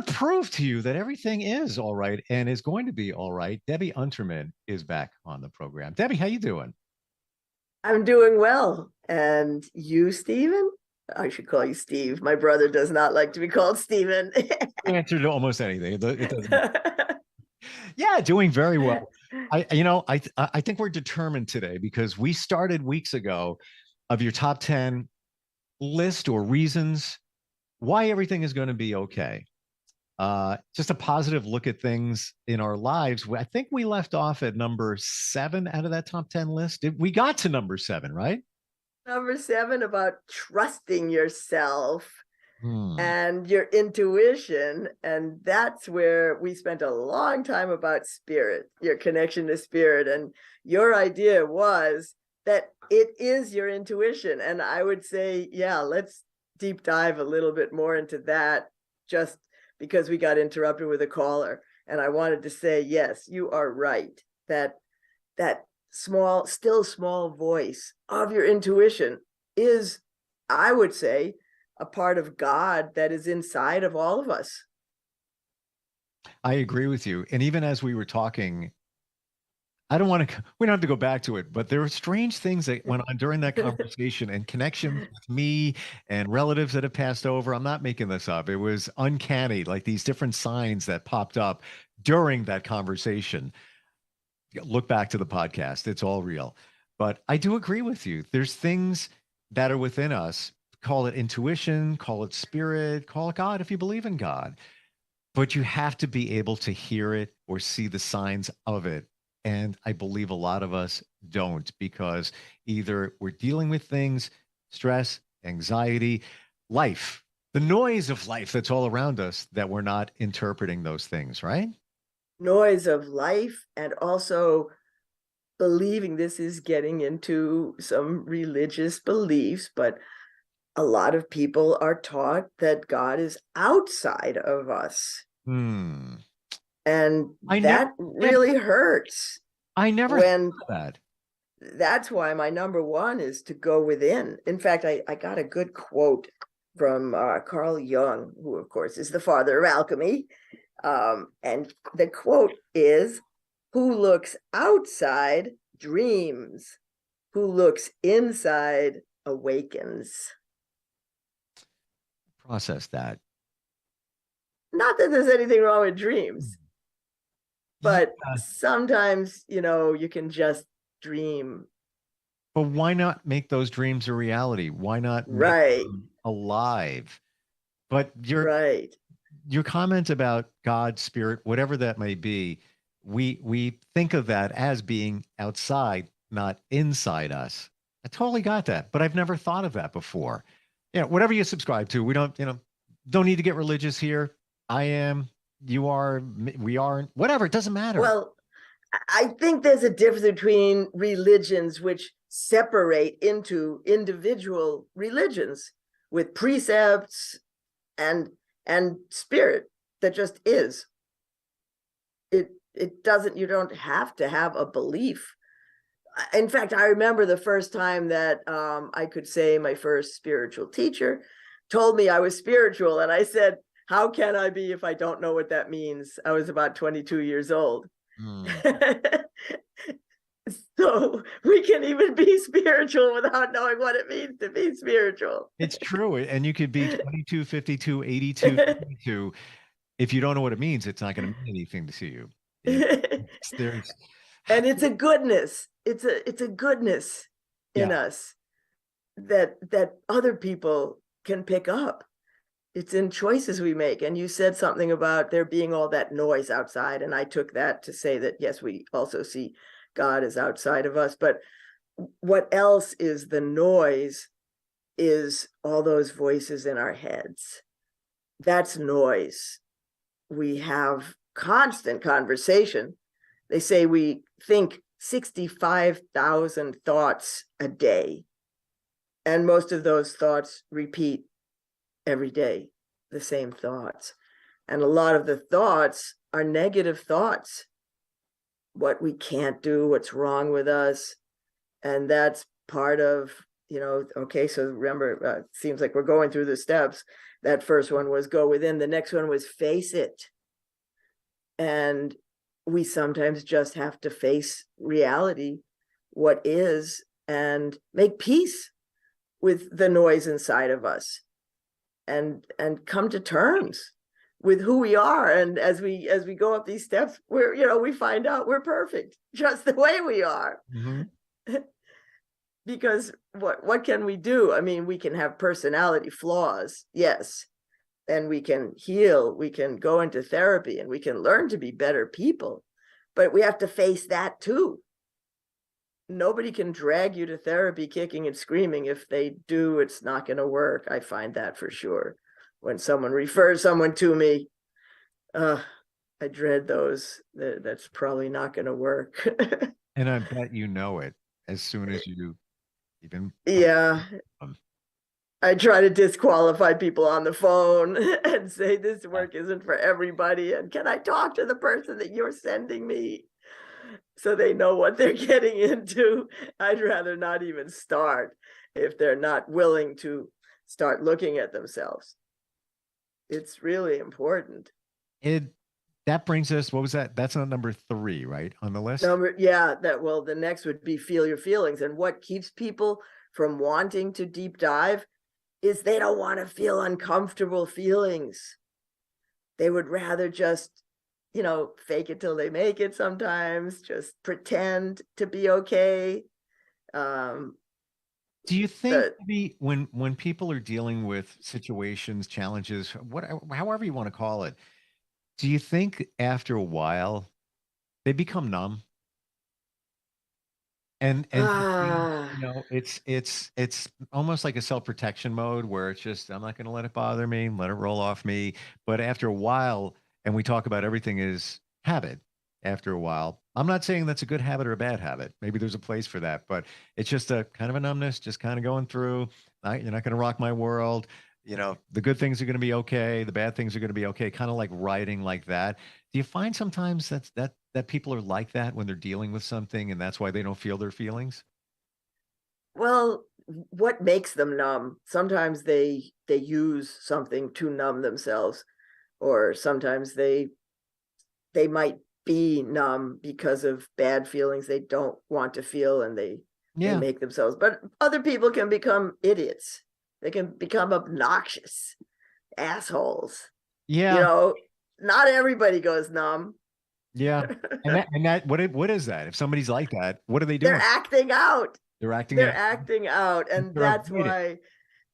prove to you that everything is all right and is going to be all right. Debbie Unterman is back on the program. Debbie, how you doing? I'm doing well. And you, Stephen? I should call you Steve. My brother does not like to be called Stephen. Answer to almost anything. It doesn't. Yeah, doing very well. I think we're determined today because we started weeks ago of your top 10 list or reasons why everything is going to be okay. Just a positive look at things in our lives. I think we left off at number 7 out of that top 10 list. We got to number 7, right? Number 7 about trusting yourself and your intuition. And that's where we spent a long time about spirit, your connection to spirit. And your idea was that it is your intuition. And I would say, yeah, let's deep dive a little bit more into that, just because we got interrupted with a caller. And I wanted to say, yes, you are right. That small, still small voice of your intuition is, I would say, a part of God that is inside of all of us. I agree with you. And even as we were talking, we don't have to go back to it, but there were strange things that went on during that conversation and connections with me and relatives that have passed over. I'm not making this up. It was uncanny, like these different signs that popped up during that conversation. Look back to the podcast. It's all real. But I do agree with you. There's things that are within us. Call it intuition, call it spirit, call it God if you believe in God. But you have to be able to hear it or see the signs of it. And I believe a lot of us don't, because either we're dealing with things, stress, anxiety, life, the noise of life that's all around us, that we're not interpreting those things, right? Noise of life, and also believing, this is getting into some religious beliefs, but a lot of people are taught that God is outside of us. And that really hurts. I never thought that. That's why my number 1 is to go within. In fact, I got a good quote from Carl Jung, who of course is the father of alchemy. And the quote is, "Who looks outside dreams, who looks inside awakens." Process that. Not that there's anything wrong with dreams, but sometimes, you can just dream. But why not make those dreams a reality? Why not make them alive? But your comment about God, spirit, whatever that may be, we think of that as being outside, not inside us. I totally got that, but I've never thought of that before. Whatever you subscribe to, we don't need to get religious here. I am, you are, we aren't, whatever, it doesn't matter. Well, I think there's a difference between religions which separate into individual religions with precepts and spirit that just is. It doesn't, you don't have to have a belief. In fact, I remember the first time that I could say my first spiritual teacher told me I was spiritual, and I said, how can I be if I don't know what that means? I was about 22 years old. So we can even be spiritual without knowing what it means to be spiritual. It's true. And you could be 22, 52, 82, 52. If you don't know what it means, it's not going to mean anything to you. And it's a goodness. It's a goodness in us that other people can pick up. it's in choices we make. And you said something about there being all that noise outside, and I took that to say that yes, we also see God as outside of us, but what else is the noise is all those voices in our heads. That's noise. We have constant conversation. They say we think 65,000 thoughts a day, and most of those thoughts repeat every day, the same thoughts. And a lot of the thoughts are negative thoughts. What we can't do, what's wrong with us. And that's part of, okay, so remember, seems like we're going through the steps. That first one was go within. The next one was face it. And we sometimes just have to face reality, what is, and make peace with the noise inside of us, and come to terms with who we are. And as we go up these steps, we find out we're perfect just the way we are. Mm-hmm. Because what can we do? I mean, we can have personality flaws, yes, and we can heal, we can go into therapy, and we can learn to be better people, but we have to face that too. Nobody can drag you to therapy kicking and screaming. If they do, it's not going to work. I find that for sure. When someone refers someone to me, I dread those. That's probably not going to work. And I bet you know it as soon as you even. Yeah. I try to disqualify people on the phone and say this work isn't for everybody. And can I talk to the person that you're sending me so they know what they're getting into? I'd rather not even start if they're not willing to start looking at themselves. It's really important. That brings us, what was that? That's on number 3, right? On the list? The next would be feel your feelings. And what keeps people from wanting to deep dive is they don't want to feel uncomfortable feelings. They would rather just, fake it till they make it sometimes, just pretend to be okay. Do you think maybe when people are dealing with situations, challenges, however you want to call it, do you think after a while they become numb? And it's almost like a self-protection mode where it's just, I'm not going to let it bother me, let it roll off me. But after a while, and we talk about everything is habit. After a while, I'm not saying that's a good habit or a bad habit. Maybe there's a place for that, but it's just a kind of a numbness, just kind of going through. You're not going to rock my world. The good things are going to be okay. The bad things are going to be okay. Kind of like riding like that. Do you find sometimes that people are like that when they're dealing with something, and that's why they don't feel their feelings? Well, what makes them numb? Sometimes they use something to numb themselves, or sometimes they might be numb because of bad feelings they don't want to feel, and they make themselves. But other people can become idiots. They can become obnoxious assholes. Yeah. Not everybody goes numb. Yeah. And that what is that? If somebody's like that, what are they doing? They're acting out. They're acting out. And that's why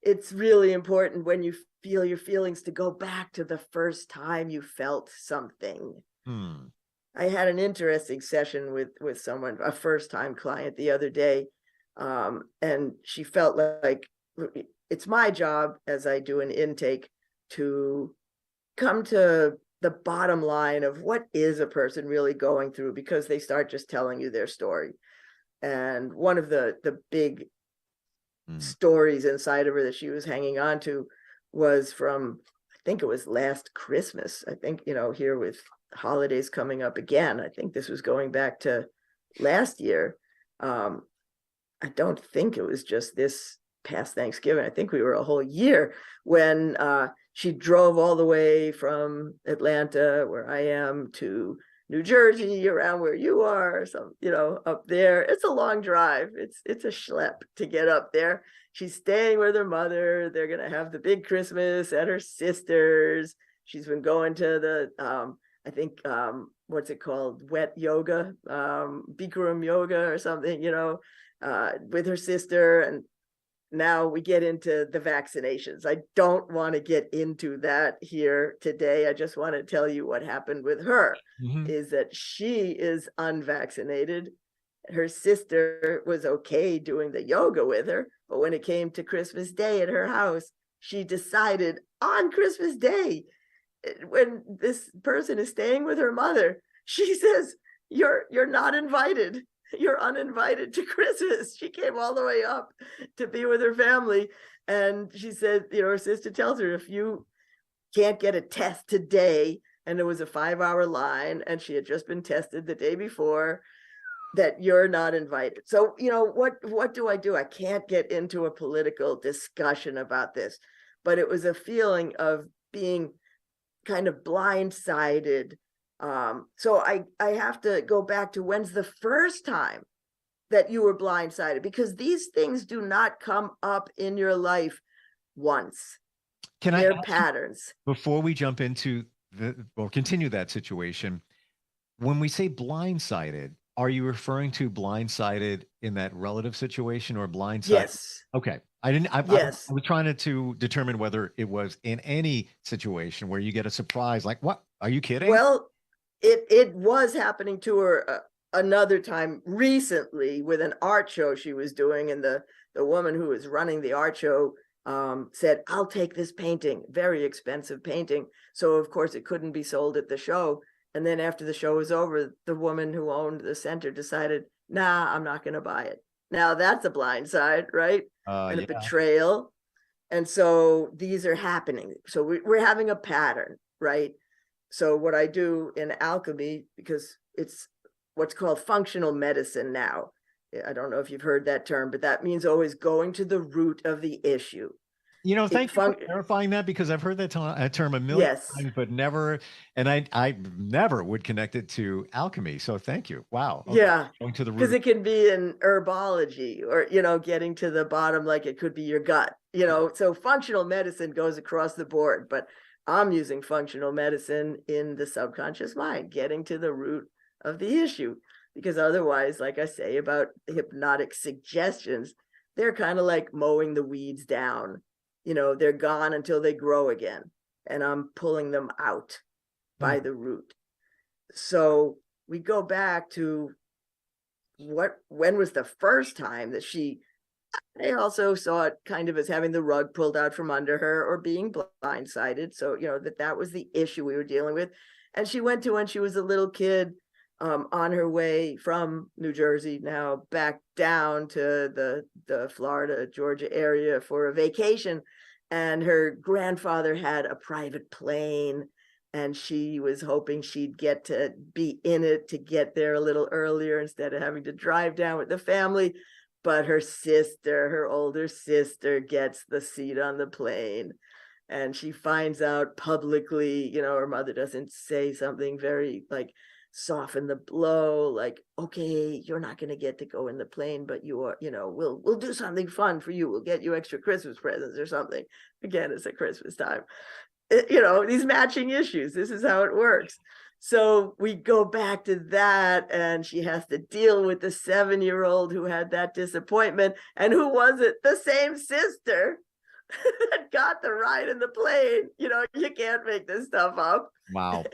it's really important when you feel your feelings to go back to the first time you felt something. I had an interesting session with someone, a first-time client the other day, and she felt like it's my job as I do an intake to come to the bottom line of what is a person really going through, because they start just telling you their story. And one of the big stories inside of her that she was hanging on to was from, I think it was last Christmas. I think, here with holidays coming up again, I think this was going back to last year. I don't think it was just this past Thanksgiving. I think we were a whole year when she drove all the way from Atlanta, where I am, to New Jersey, around where you are, up there. It's a long drive. It's a schlep to get up there. She's staying with her mother. They're going to have the big Christmas at her sister's. She's been going to the, I think, what's it called? Wet yoga, Bikram yoga or something, with her sister. And now we get into the vaccinations. I don't want to get into that here today. I just want to tell you what happened with her is that she is unvaccinated. Her sister was okay doing the yoga with her, but when it came to Christmas Day at her house, she decided on Christmas Day, when this person is staying with her mother, she says, you're not invited. You're uninvited to Christmas. She came all the way up to be with her family. And she said, her sister tells her, if you can't get a test today, and there was a 5-hour line, and she had just been tested the day before, that you're not invited. So, what do? I can't get into a political discussion about this, but it was a feeling of being kind of blindsided. So I have to go back to, when's the first time that you were blindsided? Because these things do not come up in your life once. They're patterns. Before we jump into continue that situation, when we say blindsided, are you referring to blindsided in that relative situation or blindsided? Yes. Okay. Yes. I was trying to determine whether it was in any situation where you get a surprise, like, what? Are you kidding? Well, it was happening to her another time recently with an art show she was doing. And the woman who was running the art show said, I'll take this painting, very expensive painting. So of course it couldn't be sold at the show. And then after the show was over, the woman who owned the center decided, nah, I'm not going to buy it. Now that's a blindside, right? And a betrayal. And so these are happening. So we're having a pattern, right? So what I do in alchemy, because it's what's called functional medicine now. I don't know if you've heard that term, but that means always going to the root of the issue. Thank you for clarifying that, because I've heard that term a million times, but never, and I never would connect it to alchemy. So thank you. Wow. Okay. Yeah. Going to the root. Because it can be in herbology or, getting to the bottom, like it could be your gut, so functional medicine goes across the board, but I'm using functional medicine in the subconscious mind, getting to the root of the issue, because otherwise, like I say about hypnotic suggestions, they're kind of like mowing the weeds down. They're gone until they grow again, and I'm pulling them out by the root. So we go back to when was the first time that I also saw it kind of as having the rug pulled out from under her or being blindsided. So, that was the issue we were dealing with. And she went to, when she was a little kid, on her way from New Jersey now back down to the Florida, Georgia area for a vacation. And her grandfather had a private plane, and she was hoping she'd get to be in it to get there a little earlier instead of having to drive down with the family. But her older sister, gets the seat on the plane. And she finds out publicly, her mother doesn't say something very soften the blow, like, okay, you're not going to get to go in the plane, but you are, we'll do something fun for you. We'll get you extra Christmas presents or something. Again, it's at Christmas time. These matching issues. This is how it works. So we go back to that, and she has to deal with the 7-year-old who had that disappointment. And who was it? The same sister that got the ride in the plane. You can't make this stuff up. Wow.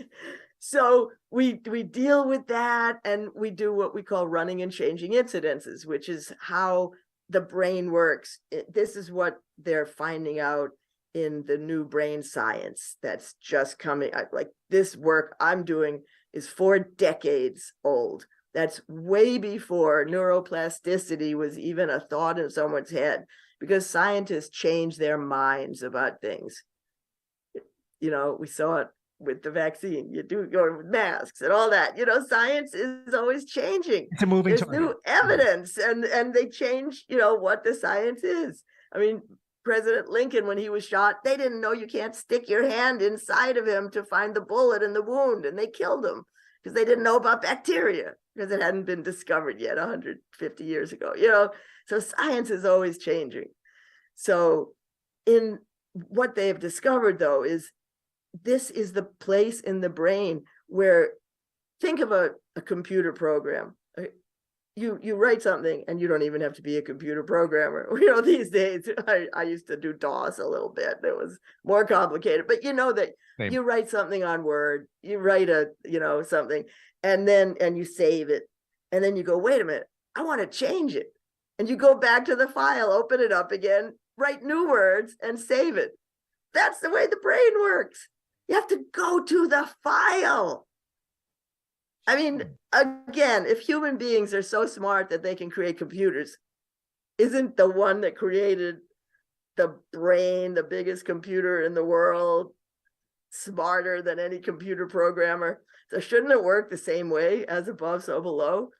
So we deal with that, and we do what we call running and changing incidences, which is how the brain works. This is what they're finding out in the new brain science that's just coming. Like, this work I'm doing is 4 decades old. That's way before neuroplasticity was even a thought in someone's head, because scientists change their minds about things. We saw it with the vaccine, you do your masks and all that. Science is always changing. It's a moving There's new evidence, and they change, what the science is. I mean, President Lincoln, when he was shot, they didn't know you can't stick your hand inside of him to find the bullet in the wound, and they killed him because they didn't know about bacteria, because it hadn't been discovered yet 150 years ago. So science is always changing. So in what they have discovered, though, is this is the place in the brain where, think of a computer program. you write something and you don't even have to be a computer programmer. These days I used to do DOS a little bit. It was more complicated, but that Same. you write something on Word, you write something, and you save it. And then you go, wait a minute, I want to change it. And you go back to the file, open it up again, write new words and save it. That's the way the brain works. You have to go to the file. I mean, again, if human beings are so smart that they can create computers, isn't the one that created the brain, the biggest computer in the world, smarter than any computer programmer? So shouldn't it work the same way, as above, so below?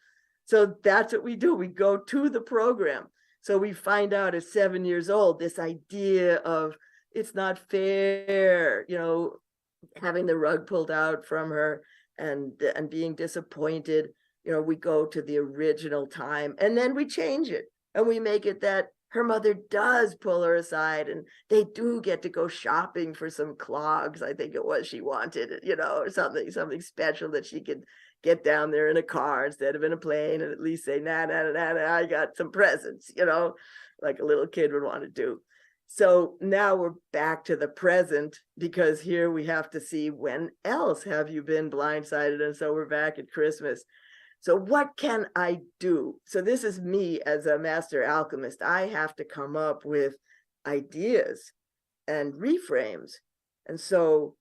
So that's what we do. We go to the program. So we find out at 7 years old, this idea of it's not fair, having the rug pulled out from her, and being disappointed. We go to the original time, and then we change it, and we make it that her mother does pull her aside, and they do get to go shopping for some clogs. I think it was she wanted, or something special that she could get down there in a car instead of in a plane, and at least say, nah, I got some presents, like a little kid would want to do. So now we're back to the present, because here we have to see, when else have you been blindsided? And so we're back at Christmas. So what can I do? So this is me as a master alchemist. I have to come up with ideas and reframes. And so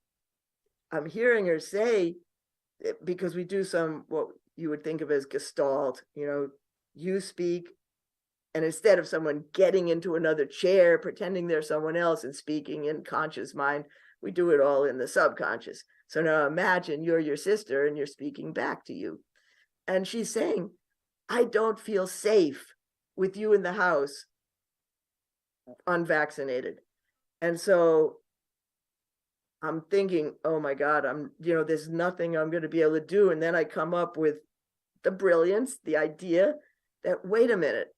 I'm hearing her say, because we do some, what you would think of as gestalt, you speak, and instead of someone getting into another chair, pretending they're someone else and speaking in conscious mind, we do it all in the subconscious. So now imagine you're your sister and you're speaking back to you. And she's saying, I don't feel safe with you in the house, unvaccinated. And so I'm thinking, oh my God, there's nothing I'm going to be able to do. And then I come up with the brilliance, the idea that, wait a minute,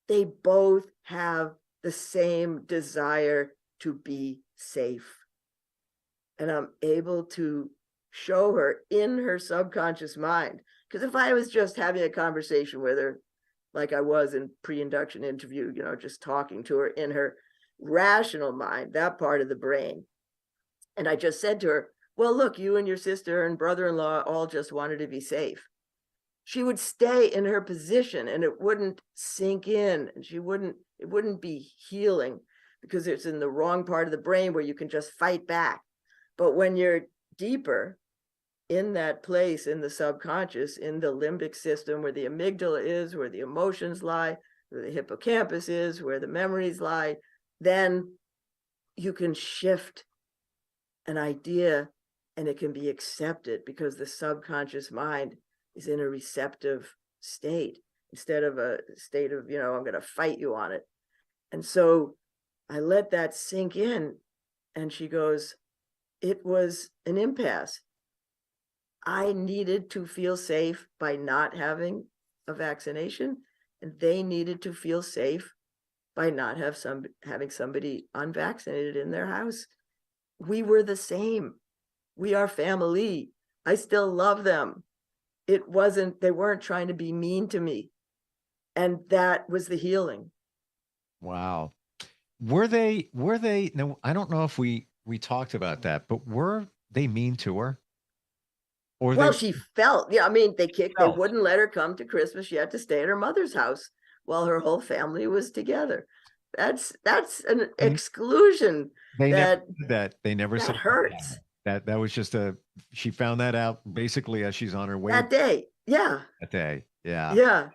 they both have the same desire to be safe. And I'm able to show her in her subconscious mind. Because if I was just having a conversation with her, like I was in pre-induction interview, just talking to her in her rational mind, that part of the brain, and I just said to her, well, look, you and your sister and brother-in-law all just wanted to be safe, she would stay in her position and it wouldn't sink in, and it wouldn't be healing, because it's in the wrong part of the brain where you can just fight back. But when you're deeper in that place, in the subconscious, in the limbic system, where the amygdala is, where the emotions lie, where the hippocampus is, where the memories lie, then you can shift an idea and it can be accepted, because the subconscious mind is in a receptive state instead of a state of, I'm going to fight you on it. And so I let that sink in, and she goes, it was an impasse. I needed to feel safe by not having a vaccination, and they needed to feel safe by not having somebody unvaccinated in their house. We were the same. We are family. I still love them. They weren't trying to be mean to me. And that was the healing. Wow. Were they, no, I don't know if we talked about that, but were they mean to her? Or she felt, they wouldn't let her come to Christmas. She had to stay at her mother's house while her whole family was together. That's an exclusion. They never did that. They never said hurts. That was just she found that out basically as she's on her way that day. Yeah. That day. Yeah. Yeah.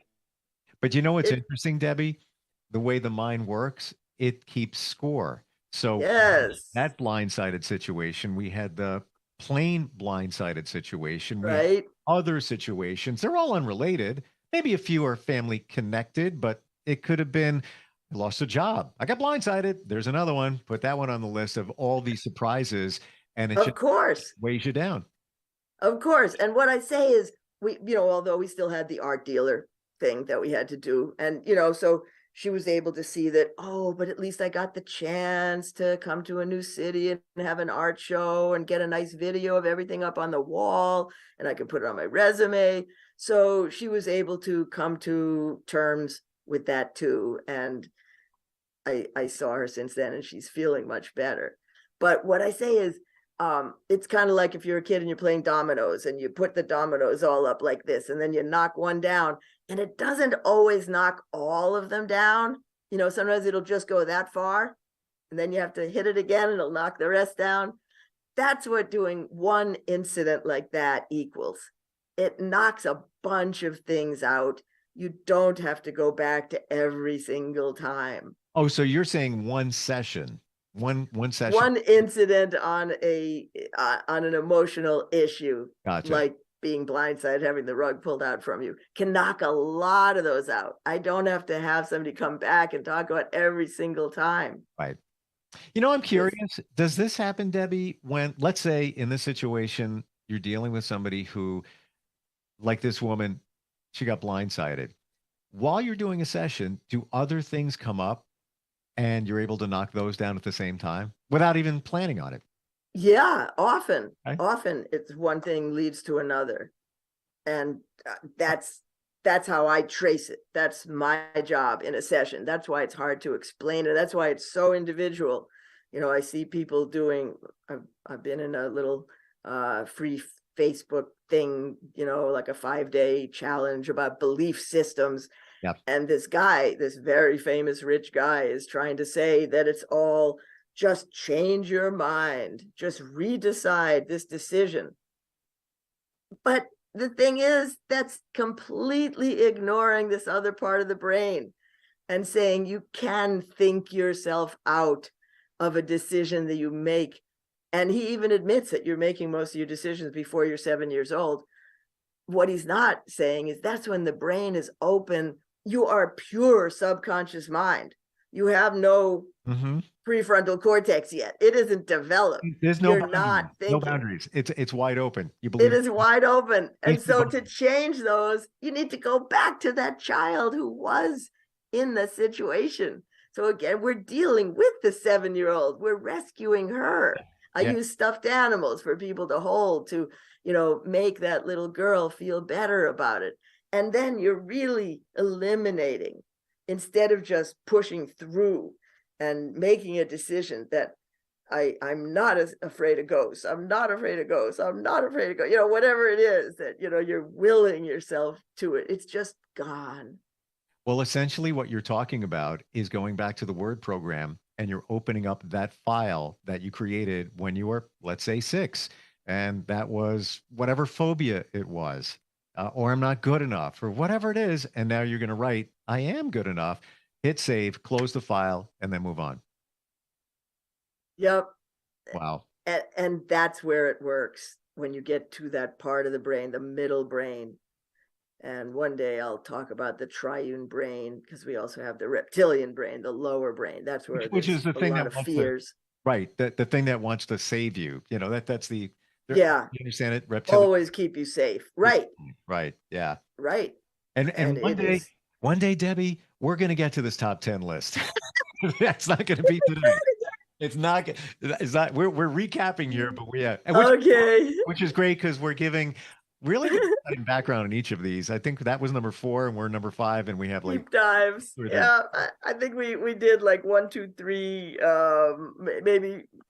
But you know what's interesting, Debbie? The way the mind works, it keeps score. So yes, that blindsided situation, we had the plain blindsided situation, we right? had other situations. They're all unrelated. Maybe a few are family connected, but it could have been, I lost a job, I got blindsided. There's another one. Put that one on the list of all these surprises, and it of course weighs you down. Of course. And what I say is, we, although we still had the art dealer thing that we had to do, and so she was able to see that, oh, but at least I got the chance to come to a new city and have an art show and get a nice video of everything up on the wall, and I can put it on my resume. So she was able to come to terms with that too. And I saw her since then, and she's feeling much better. But what I say is, it's kind of like if you're a kid and you're playing dominoes and you put the dominoes all up like this, and then you knock one down, and it doesn't always knock all of them down. You know, sometimes it'll just go that far, and then you have to hit it again and it'll knock the rest down. That's what doing one incident like that equals. It knocks a bunch of things out. You don't have to go back to every single time. Oh, so you're saying one session, one session, one incident on an emotional issue, Gotcha. like being blindsided, having the rug pulled out from you, can knock a lot of those out. I don't have to have somebody come back and talk about every single time. Right. You know, I'm curious, does this happen, Debbie, when, let's say in this situation, you're dealing with somebody who, like this woman, she got blindsided. While you're doing a session, do other things come up and you're able to knock those down at the same time without even planning on it? Yeah, often. Okay. Often it's one thing leads to another. And that's how I trace it. That's my job in a session. That's why it's hard to explain it. That's why it's so individual. You know, I see people doing, I've been in a little free Facebook thing, you know, like a 5-day challenge about belief systems. Yep. And this guy, this very famous rich guy, is trying to say that it's all just change your mind, just redecide this decision. But the thing is, that's completely ignoring this other part of the brain and saying you can think yourself out of a decision that you make. And he even admits that you're making most of your decisions before you're 7 years old. What he's not saying is that's when the brain is open. You are pure subconscious mind. You have no prefrontal cortex yet. It isn't developed. There's no You're boundaries. not thinking. No boundaries. It's wide open. You believe It is wide open. And It's so wide to change those, you need to go back to that child who was in the situation. So again, we're dealing with the 7-year-old. We're rescuing her. I Yeah. use stuffed animals for people to hold to, you know, make that little girl feel better about it. And then you're really eliminating, instead of just pushing through and making a decision that I'm not as afraid of ghosts. I'm not afraid of ghosts. I'm not afraid of ghosts. You know, whatever it is that, you know, you're willing yourself to it. It's just gone. Well, essentially what you're talking about is going back to the word program, and you're opening up that file that you created when you were, let's say, 6. And that was whatever phobia it was, or I'm not good enough, or whatever it is. And now you're going to write, I am good enough, hit save, close the file, and then move on. Yep. Wow. And that's where it works, when you get to that part of the brain, the middle brain. And one day I'll talk about the triune brain, because we also have the reptilian brain, the lower brain. That's where Which is the there's thing a lot that of wants fears. Right. The thing that wants to save you. You know, that's the, Yeah. You understand it? Reptilian. Always keep you safe. Right. Right. Yeah. Right. And it is. one day, Debbie, we're going to get to this top 10 list. That's not going to be today. It's not. We're recapping here, but which is great because we're giving really good background in each of these. I think that was number 4, and we're number 5, and we have like deep dives. Yeah, I think we did like 1, 2, 3,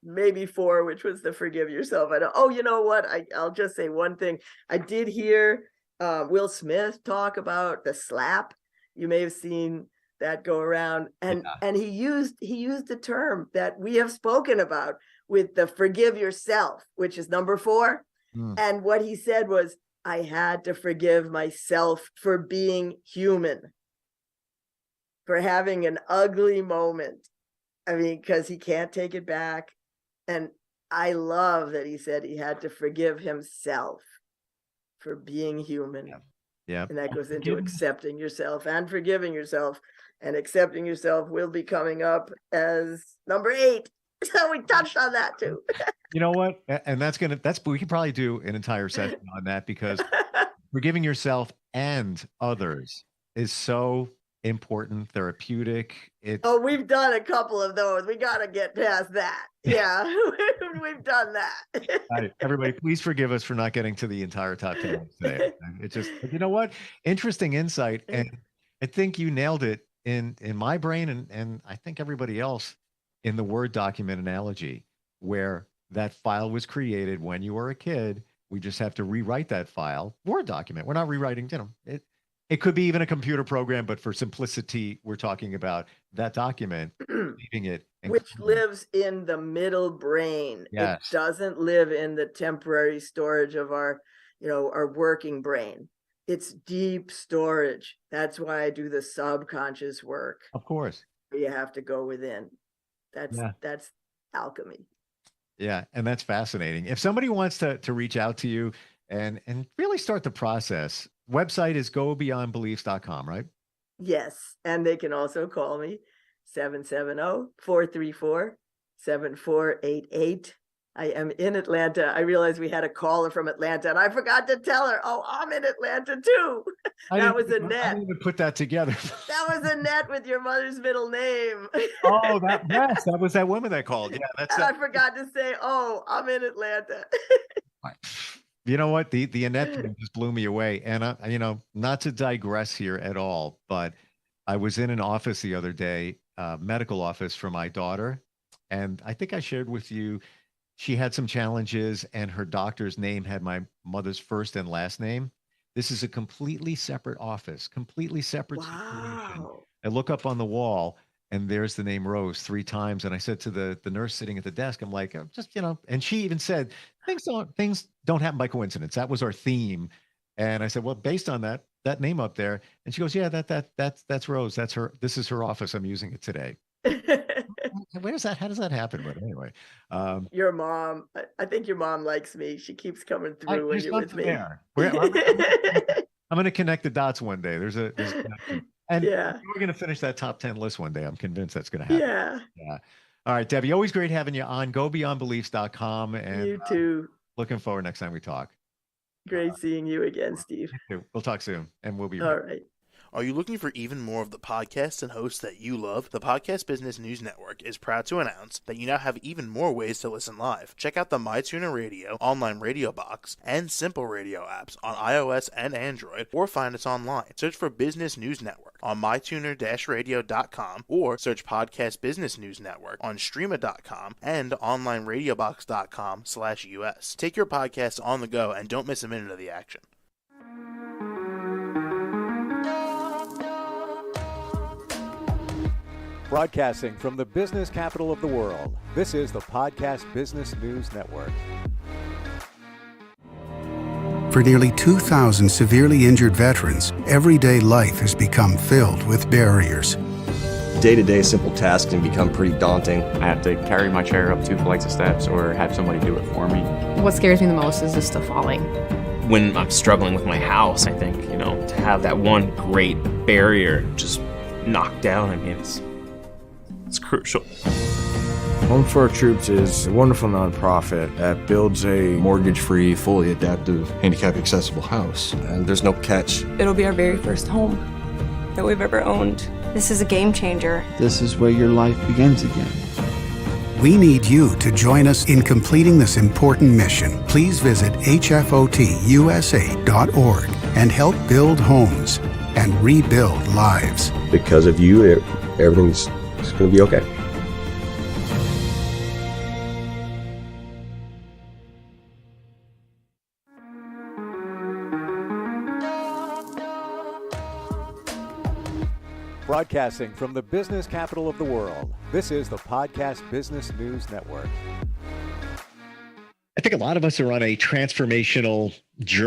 maybe 4, which was the forgive yourself. I don't. Oh, you know what? I'll just say one thing. I did hear Will Smith talk about the slap. You may have seen that go around, and he used the term that we have spoken about with the forgive yourself, which is number 4. And what he said was, I had to forgive myself for being human, for having an ugly moment. I mean, because he can't take it back. And I love that he said he had to forgive himself for being human. Yeah. And that goes into accepting yourself and forgiving yourself. And accepting yourself will be coming up as number 8. So we touched on that too. You know what? And we could probably do an entire session on that, because forgiving yourself and others is so important, therapeutic. Oh, we've done a couple of those. We got to get past that. Yeah, we've done that. All right, everybody, please forgive us for not getting to the entire top 10 today. It's just, you know what? Interesting insight. And I think you nailed it in my brain and I think everybody else in the Word document analogy, where that file was created when you were a kid. We just have to rewrite that file, Word document. We're not rewriting, it could be even a computer program, but for simplicity, we're talking about that document, leaving it. Which lives in the middle brain. Yes. It doesn't live in the temporary storage of our working brain. It's deep storage. That's why I do the subconscious work. Of course. You have to go within. That's alchemy. Yeah, and that's fascinating. If somebody wants to reach out to you and really start the process, website is gobeyondbeliefs.com, right? Yes, and they can also call me 770-434-7488. I am in Atlanta. I realized we had a caller from Atlanta, and I forgot to tell her, oh, I'm in Atlanta too. That was Annette. I didn't even put that together. That was Annette with your mother's middle name. Oh, that was that woman that called. Yeah, that's and I forgot to say, oh, I'm in Atlanta. You know what? The Annette thing just blew me away. And not to digress here at all, but I was in an office the other day, medical office for my daughter. And I think I shared with you, she had some challenges and her doctor's name had my mother's first and last name. This is a completely separate office, completely separate situation. I look up on the wall and there's the name Rose 3 times. And I said to the nurse sitting at the desk, I'm like, just, and she even said, things don't happen by coincidence. That was our theme. And I said, well, based on that name up there. And she goes, yeah, that's Rose. That's her. This is her office. I'm using it today. How does that happen? But anyway, your mom, I think your mom likes me. She keeps coming through when you're with me. I'm going to connect the dots one day. There's a connection. And we're going to finish that top 10 list one day. I'm convinced that's going to happen. Yeah. All right, Debbie, always great having you on gobeyondbeliefs.com. And you too. Looking forward next time we talk. Great seeing you again, Steve. We'll talk soon, and we'll be all right. Are you looking for even more of the podcasts and hosts that you love? The Podcast Business News Network is proud to announce that you now have even more ways to listen live. Check out the MyTuner Radio, online radio box, and Simple Radio apps on iOS and Android, or find us online. Search for Business News Network on mytuner-radio.com, or search Podcast Business News Network on streama.com and onlineradiobox.com/US. Take your podcast on the go and don't miss a minute of the action. Broadcasting from the business capital of the world, this is the Podcast Business News Network. For nearly 2,000 severely injured veterans, everyday life has become filled with barriers. Day-to-day simple tasks can become pretty daunting. I have to carry my chair up 2 flights of steps or have somebody do it for me. What scares me the most is just the falling. When I'm struggling with my house, I think, to have that one great barrier just knocked down, it's crucial. Home for Our Troops is a wonderful nonprofit that builds a mortgage-free, fully adaptive, handicap-accessible house. And there's no catch. It'll be our very first home that we've ever owned. This is a game changer. This is where your life begins again. We need you to join us in completing this important mission. Please visit hfotusa.org and help build homes and rebuild lives. Because of you, everything's going to be okay. Broadcasting from the business capital of the world, this is the Podcast Business News Network. I think a lot of us are on a transformational journey.